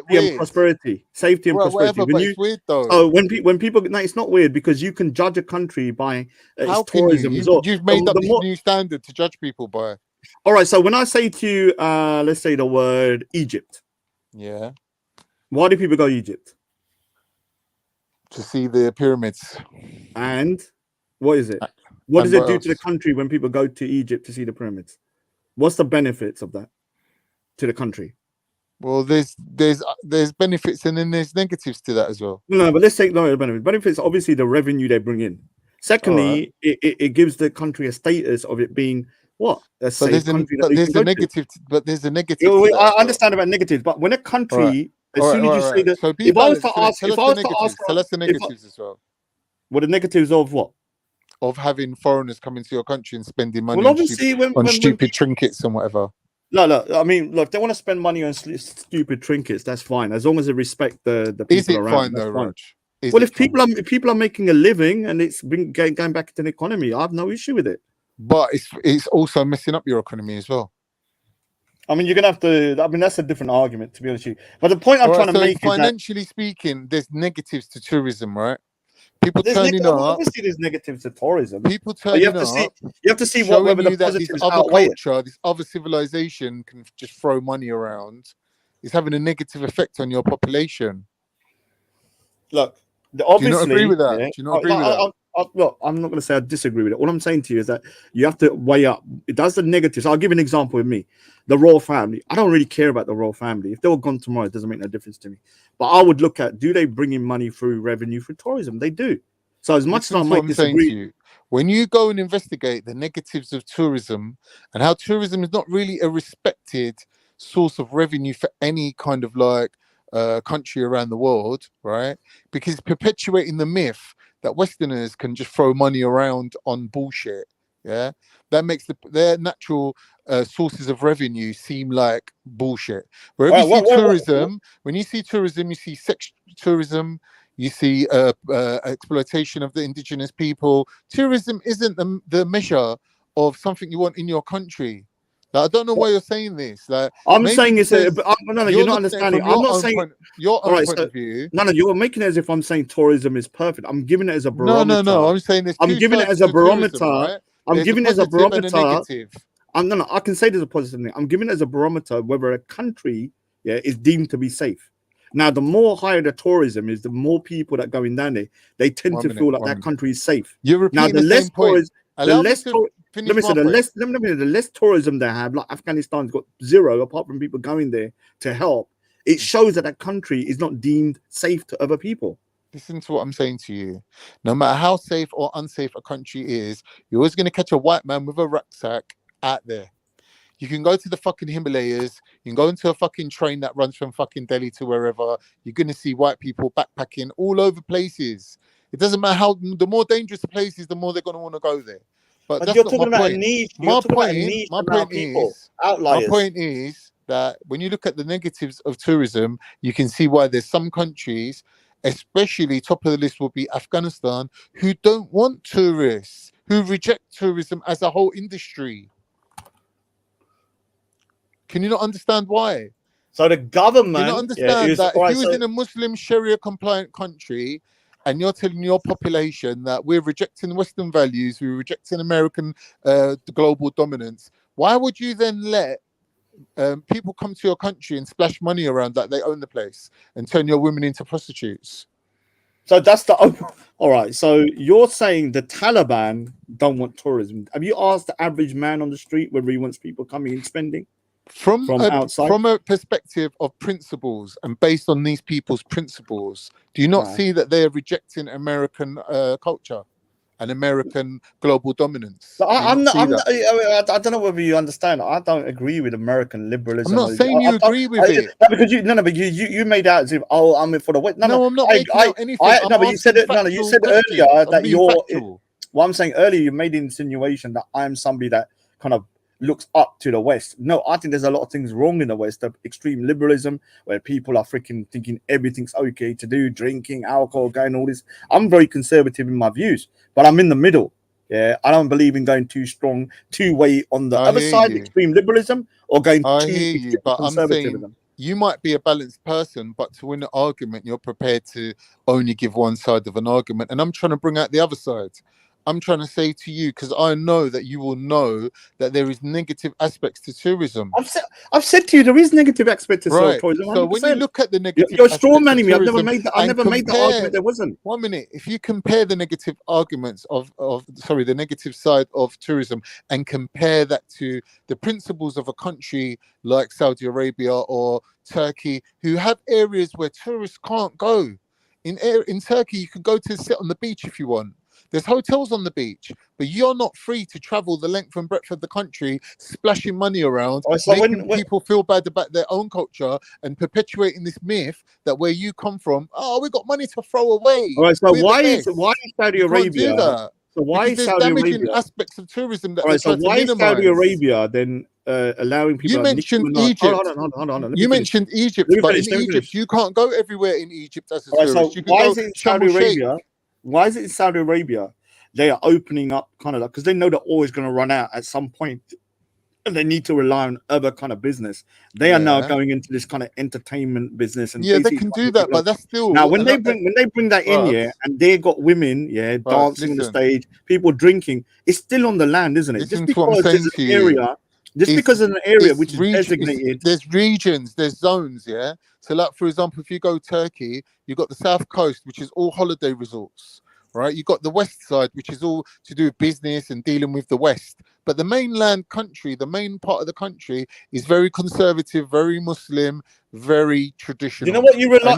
weird. Prosperity, safety and prosperity. Whatever, but it's weird though. Oh, when people, no, it's not weird because you can judge a country by its tourism. You've made up this new standard to judge people by. All right, so when I say to you, let's say the word Egypt. Yeah. Why do people go to Egypt? To see the pyramids. And what is it? What does it do to the country when people go to Egypt to see the pyramids? What's the benefits of that to the country? Well, there's benefits and then there's negatives to that as well. No, but let's take the benefits. Benefits, obviously, the revenue they bring in. Secondly, it gives the country a status of it being what? There's a negative. But there's a negative. I understand about negatives, but when a country As soon as you say that, So be if I was balanced. to ask, Tell us the negatives as well. What the negatives of what? Of having foreigners coming to your country and spending money Well, on obviously, stupid trinkets and whatever. Look. I mean, look, if they want to spend money on stupid trinkets, that's fine, as long as they respect the people Is it around. fine That's though, fine. Raj? Is Well, it if people are making a living and it's been going back into the economy, I have no issue with it. But it's also messing up your economy as well. I mean, you're gonna have to. I mean, that's a different argument, to be honest with you. But the point I'm trying to make is that financially speaking, there's negatives to tourism, right? People turning up. Obviously, there's negatives to tourism. People turning up. You have to see showing whether the you that this positives other outweigh it. culture, this other civilization can just throw money around. It's having a negative effect on your population. Look, do you not agree with that? Yeah, do you not agree with that? Look, I'm not going to say I disagree with it. All I'm saying to you is that you have to weigh up. It does the negatives. I'll give you an example with me. The royal family. I don't really care about the royal family. If they were gone tomorrow, it doesn't make no difference to me. But I would look at, do they bring in money through revenue for tourism? They do. So as much as I might disagree, when you go and investigate the negatives of tourism and how tourism is not really a respected source of revenue for any kind of country around the world, right? Because it's perpetuating the myth that Westerners can just throw money around on bullshit. Yeah, that makes their natural sources of revenue seem like bullshit. Wherever you see tourism, when you see tourism, you see sex tourism. You see exploitation of the indigenous people. Tourism isn't the measure of something you want in your country. Like, I don't know why you're saying this. Like, I'm saying it's no, you're not understanding. I'm not saying your own point of view. No, you're making it as if I'm saying tourism is perfect. I'm giving it as a barometer. No. I'm saying this. I'm giving it as a barometer. Tourism, right? I'm giving it as a barometer. Negative. I can say there's a positive thing. I'm giving it as a barometer whether a country is deemed to be safe. Now, the more higher the tourism is, the more people that go in down there, they tend to feel like that country is safe. You're now, the less tourism, the less tourism they have, like Afghanistan's got zero, apart from people going there to help. It shows that country is not deemed safe to other people. Listen to what I'm saying to you. No matter how safe or unsafe a country is, you're always going to catch a white man with a rucksack out there. You can go to the fucking Himalayas. You can go into a fucking train that runs from fucking Delhi to wherever. You're going to see white people backpacking all over places. It doesn't matter how, the more dangerous the place is, the more they're going to want to go there. But that's you're not talking my about point. a niche. My point is that when you look at the negatives of tourism, you can see why there's some countries, especially top of the list will be Afghanistan, who don't want tourists, who reject tourism as a whole industry. Can you not understand why? So the government... Do you not understand that if you was in a Muslim Sharia compliant country and you're telling your population that we're rejecting Western values, we're rejecting American global dominance, why would you then let people come to your country and splash money around that they own the place and turn your women into prostitutes? So that's the... All right, so you're saying the Taliban don't want tourism. Have you asked the average man on the street whether he wants people coming and spending? From outside, from a perspective of principles and based on these people's principles, do you not see that they are rejecting American culture and American global dominance? So I don't know whether you understand. I don't agree with American liberalism. I'm not saying you agree with it. No, because you made out as if I'm in for the West. No, I'm not making out anything. No, but you said it. No, you said earlier that you're. Well, I'm saying earlier you made the insinuation that I'm somebody that kind of looks up to the West. No, I think there's a lot of things wrong in the West. The extreme liberalism, where people are freaking thinking everything's okay to do, drinking, alcohol, going all this. I'm very conservative in my views, but I'm in the middle. Yeah, I don't believe in going too strong, too way on the other side, extreme liberalism, or going too conservatism. You might be a balanced person, but to win an argument, you're prepared to only give one side of an argument. And I'm trying to bring out the other side. I'm trying to say to you, because I know that you will know that there is negative aspects to tourism. I've said to you there is negative aspects to tourism. 100%. So when you look at the negative, you're straw manning me. I've never made the argument there wasn't. 1 minute. If you compare the negative arguments the negative side of tourism and compare that to the principles of a country like Saudi Arabia or Turkey, who have areas where tourists can't go. In Turkey, you can go to sit on the beach if you want. There's hotels on the beach, but you're not free to travel the length and breadth of the country, splashing money around, making people feel bad about their own culture, and perpetuating this myth that where you come from, oh, we got money to throw away. All right, so why is Saudi Arabia? Do that. So why is there's Saudi damaging Arabia? aspects of tourism that All right, so why is minimize. Saudi Arabia then allowing people? You mentioned Egypt. Hold on. You mentioned Egypt, but in Egypt you can't go everywhere in Egypt as a tourist. So You can why go is it in Saudi Arabia? Why is it in Saudi Arabia? They are opening up kind of like because they know the oil is going to run out at some point, and they need to rely on other kind of business. They are now going into this kind of entertainment business, and they can do that, but that's still now when they bring that in, and they got women, dancing on the stage, people drinking. It's still on the land, isn't it? Just because there's an area, because of an area which is designated. There's regions, there's zones, yeah. So, like for example, if you go Turkey, you've got the south coast, which is all holiday resorts. Right, you got the west side, which is all to do with business and dealing with the west. But the mainland country, the main part of the country, is very conservative, very Muslim, very traditional. Do you know what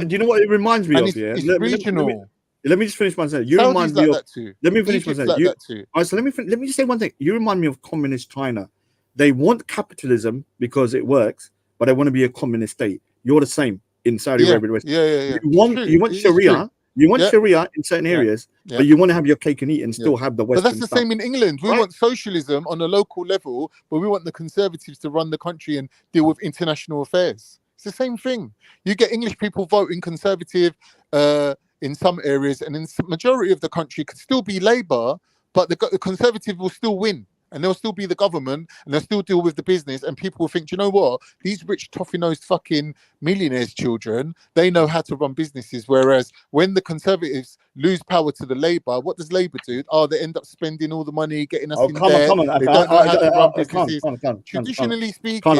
do you know what it reminds me of? It's regional. Let me just finish my sentence. You remind me of that too. Let me finish my sentence. All right, so let me just say one thing. You remind me of communist China. They want capitalism because it works, but they want to be a communist state. You're the same in Saudi Arabia. Yeah. You want Sharia. You want Sharia in certain areas, but you want to have your cake and eat and still have the Western But that's the same in England. We want socialism on a local level, but we want the Conservatives to run the country and deal with international affairs. It's the same thing. You get English people voting Conservative in some areas, and in the majority of the country could still be Labour, but the Conservative will still win. And they'll still be the government, and they'll still deal with the business, and people will think, you know what? These rich, toffee-nosed fucking millionaires' children, they know how to run businesses. Whereas when the Conservatives lose power to the Labour, what does Labour do? Oh, they end up spending all the money, getting us in debt. They don't know how to run businesses. Traditionally speaking,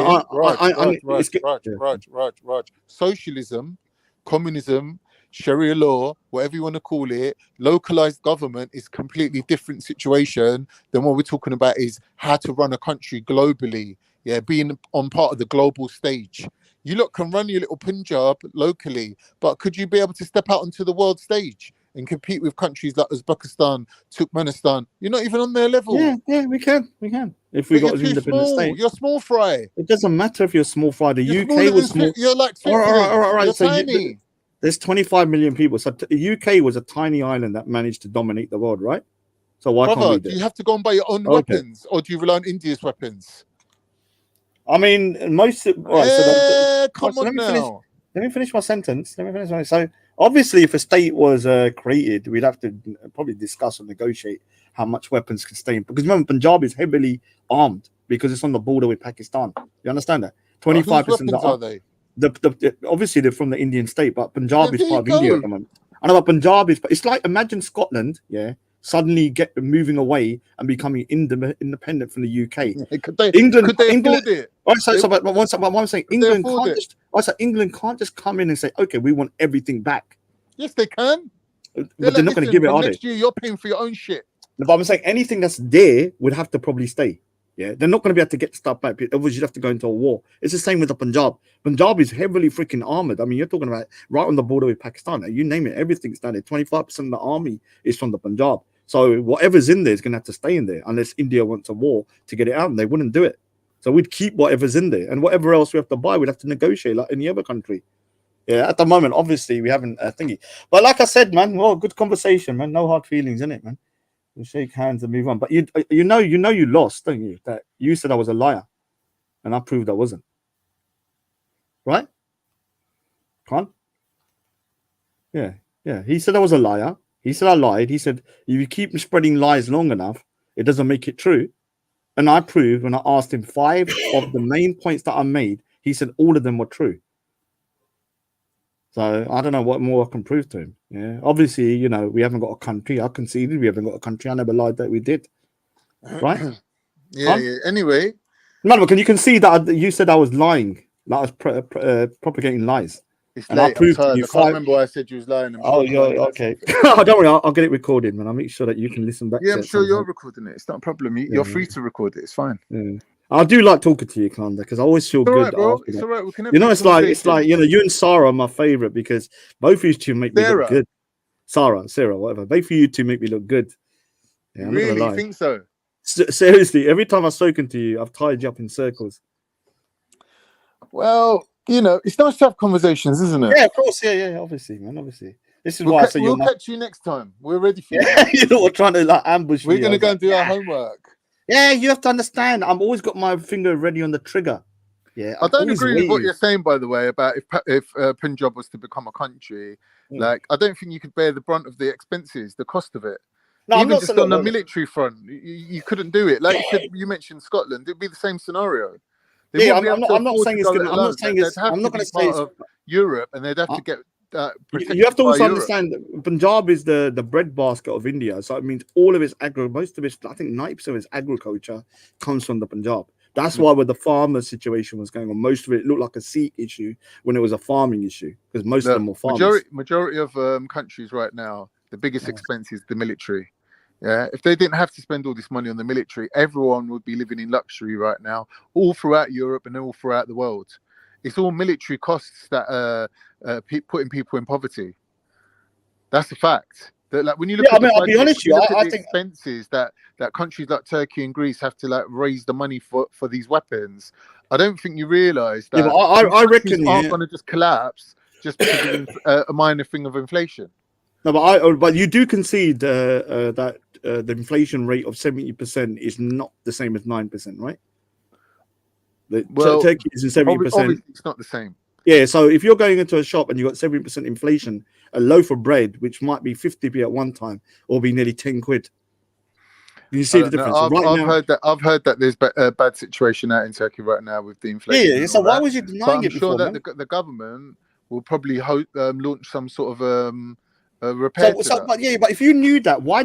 Raj, socialism, communism, Sharia law, whatever you want to call it, localized government is completely different situation than what we're talking about is how to run a country globally. Yeah, being on part of the global stage. You lot can run your little Punjab locally, but could you be able to step out onto the world stage and compete with countries like Uzbekistan, Turkmenistan? You're not even on their level. Yeah, we can. If we got an independent state. You're small fry. It doesn't matter if you're small fry. The UK was small. You're like all right. You're so tiny. There's 25 million people. So the UK was a tiny island that managed to dominate the world, right? So why can't we do you have to go and buy your own weapons, or do you rely on India's weapons? I mean, most. Let me finish my sentence. So obviously, if a state was created, we'd have to probably discuss and negotiate how much weapons can stay in. Because remember, Punjab is heavily armed because it's on the border with Pakistan. You understand that? 25% are they? Obviously they're from the Indian state, but Punjab is part of India at the moment. I know, but Punjab is. It's like imagine Scotland, suddenly moving away and becoming independent from the UK. Could they afford it? I'm saying England can't just come in and say, okay, we want everything back. Yes, they can. But they're not going to give it, are they? Next year, you're paying for your own shit. No, but I'm saying anything that's there would have to probably stay. Yeah, they're not going to be able to get stuff back. Otherwise, you'd have to go into a war. It's the same with the Punjab. Punjab is heavily freaking armored. I mean, you're talking about right on the border with Pakistan. You name it, everything's down there. 25% of the army is from the Punjab. So whatever's in there is going to have to stay in there unless India wants a war to get it out, and they wouldn't do it. So we'd keep whatever's in there, and whatever else we have to buy, we'd have to negotiate like any other country. Yeah, at the moment, obviously, we haven't thingy. But like I said, man, well, good conversation, man. No hard feelings in it, man. We'll shake hands and move on. But you know you lost, don't you? That you said I was a liar, and I proved I wasn't. Right? Con? Yeah. He said I was a liar. He said I lied. He said if you keep spreading lies long enough, it doesn't make it true. And I proved when I asked him 5 of the main points that I made, he said all of them were true. So I don't know what more I can prove to him. Yeah, obviously, we haven't got a country. I conceded we haven't got a country. I never lied that we did. Right? Yeah. Anyway, no, but can you concede that you said I was lying? That I was propagating lies. It's and late. I proved to you I can't remember why I said you was lying. Okay. Don't worry. I'll get it recorded, man. I'll make sure that you can listen back. Yeah, I'm sure you're recording it. It's not a problem. You're free to record it. It's fine. Yeah. I do like talking to you, Klanda, because I always feel good. Right, it's all right. We can it's like you and Sarah are my favorite because both of you two make me look good. Sarah, whatever. Both of you two make me look good. Yeah, I'm not gonna Really? lie. Think so? Seriously, every time I've spoken to you, I've tied you up in circles. Well, you know, it's nice to have conversations, isn't it? Yeah, of course. Yeah, obviously, man. Obviously. This is We'll, why I say we'll catch you next time. We're ready for you. you know, we're trying to like ambush We're me. going to I was go like, and do our homework. Yeah, you have to understand. I'm always got my finger ready on the trigger. Yeah, I I'm don't always agree with what waiting. you're saying, by the way, about if Punjab was to become a country. Like, I don't think you could bear the brunt of the expenses, the cost of it. No, I'm Even not just saying- on the no, no. military front, you couldn't do it. Like you said, you mentioned Scotland, it'd be the same scenario. Yeah, wouldn't be able to I'm not afford saying to it's go gonna. it I'm not alone. saying They'd it's. have I'm to not be gonna say part it's. of Europe, and they'd have to get You have to also Europe. understand that Punjab is the breadbasket of India. So it means all of its most of its, I think 90% of its agriculture comes from the Punjab. That's why when the farmer situation was going on, most of it looked like a Sikh issue when it was a farming issue because most of them were farmers. Majority of countries right now, the biggest expense is the military. Yeah, if they didn't have to spend all this money on the military, everyone would be living in luxury right now, all throughout Europe and all throughout the world. It's all military costs that putting people in poverty. That's a fact. That, like, when you look at the I'll be budget, honest with you. look at I the think expenses that countries like Turkey and Greece have to like raise the money for these weapons. I don't think you realise that. Yeah, but I reckon aren't going to just collapse just because of a minor thing of inflation. No, but you do concede that the inflation rate of 70% is not the same as 9%, right? Turkey is in 70%. Obviously, it's not the same. Yeah, so if you're going into a shop and you've got 70% inflation, a loaf of bread, which might be 50p at one time, will be nearly 10 quid. You see the difference. I've heard that there's a bad situation out in Turkey right now with the inflation. Yeah. So why was you denying it before? I'm sure that the government will probably launch some sort of repair. But if you knew that, why did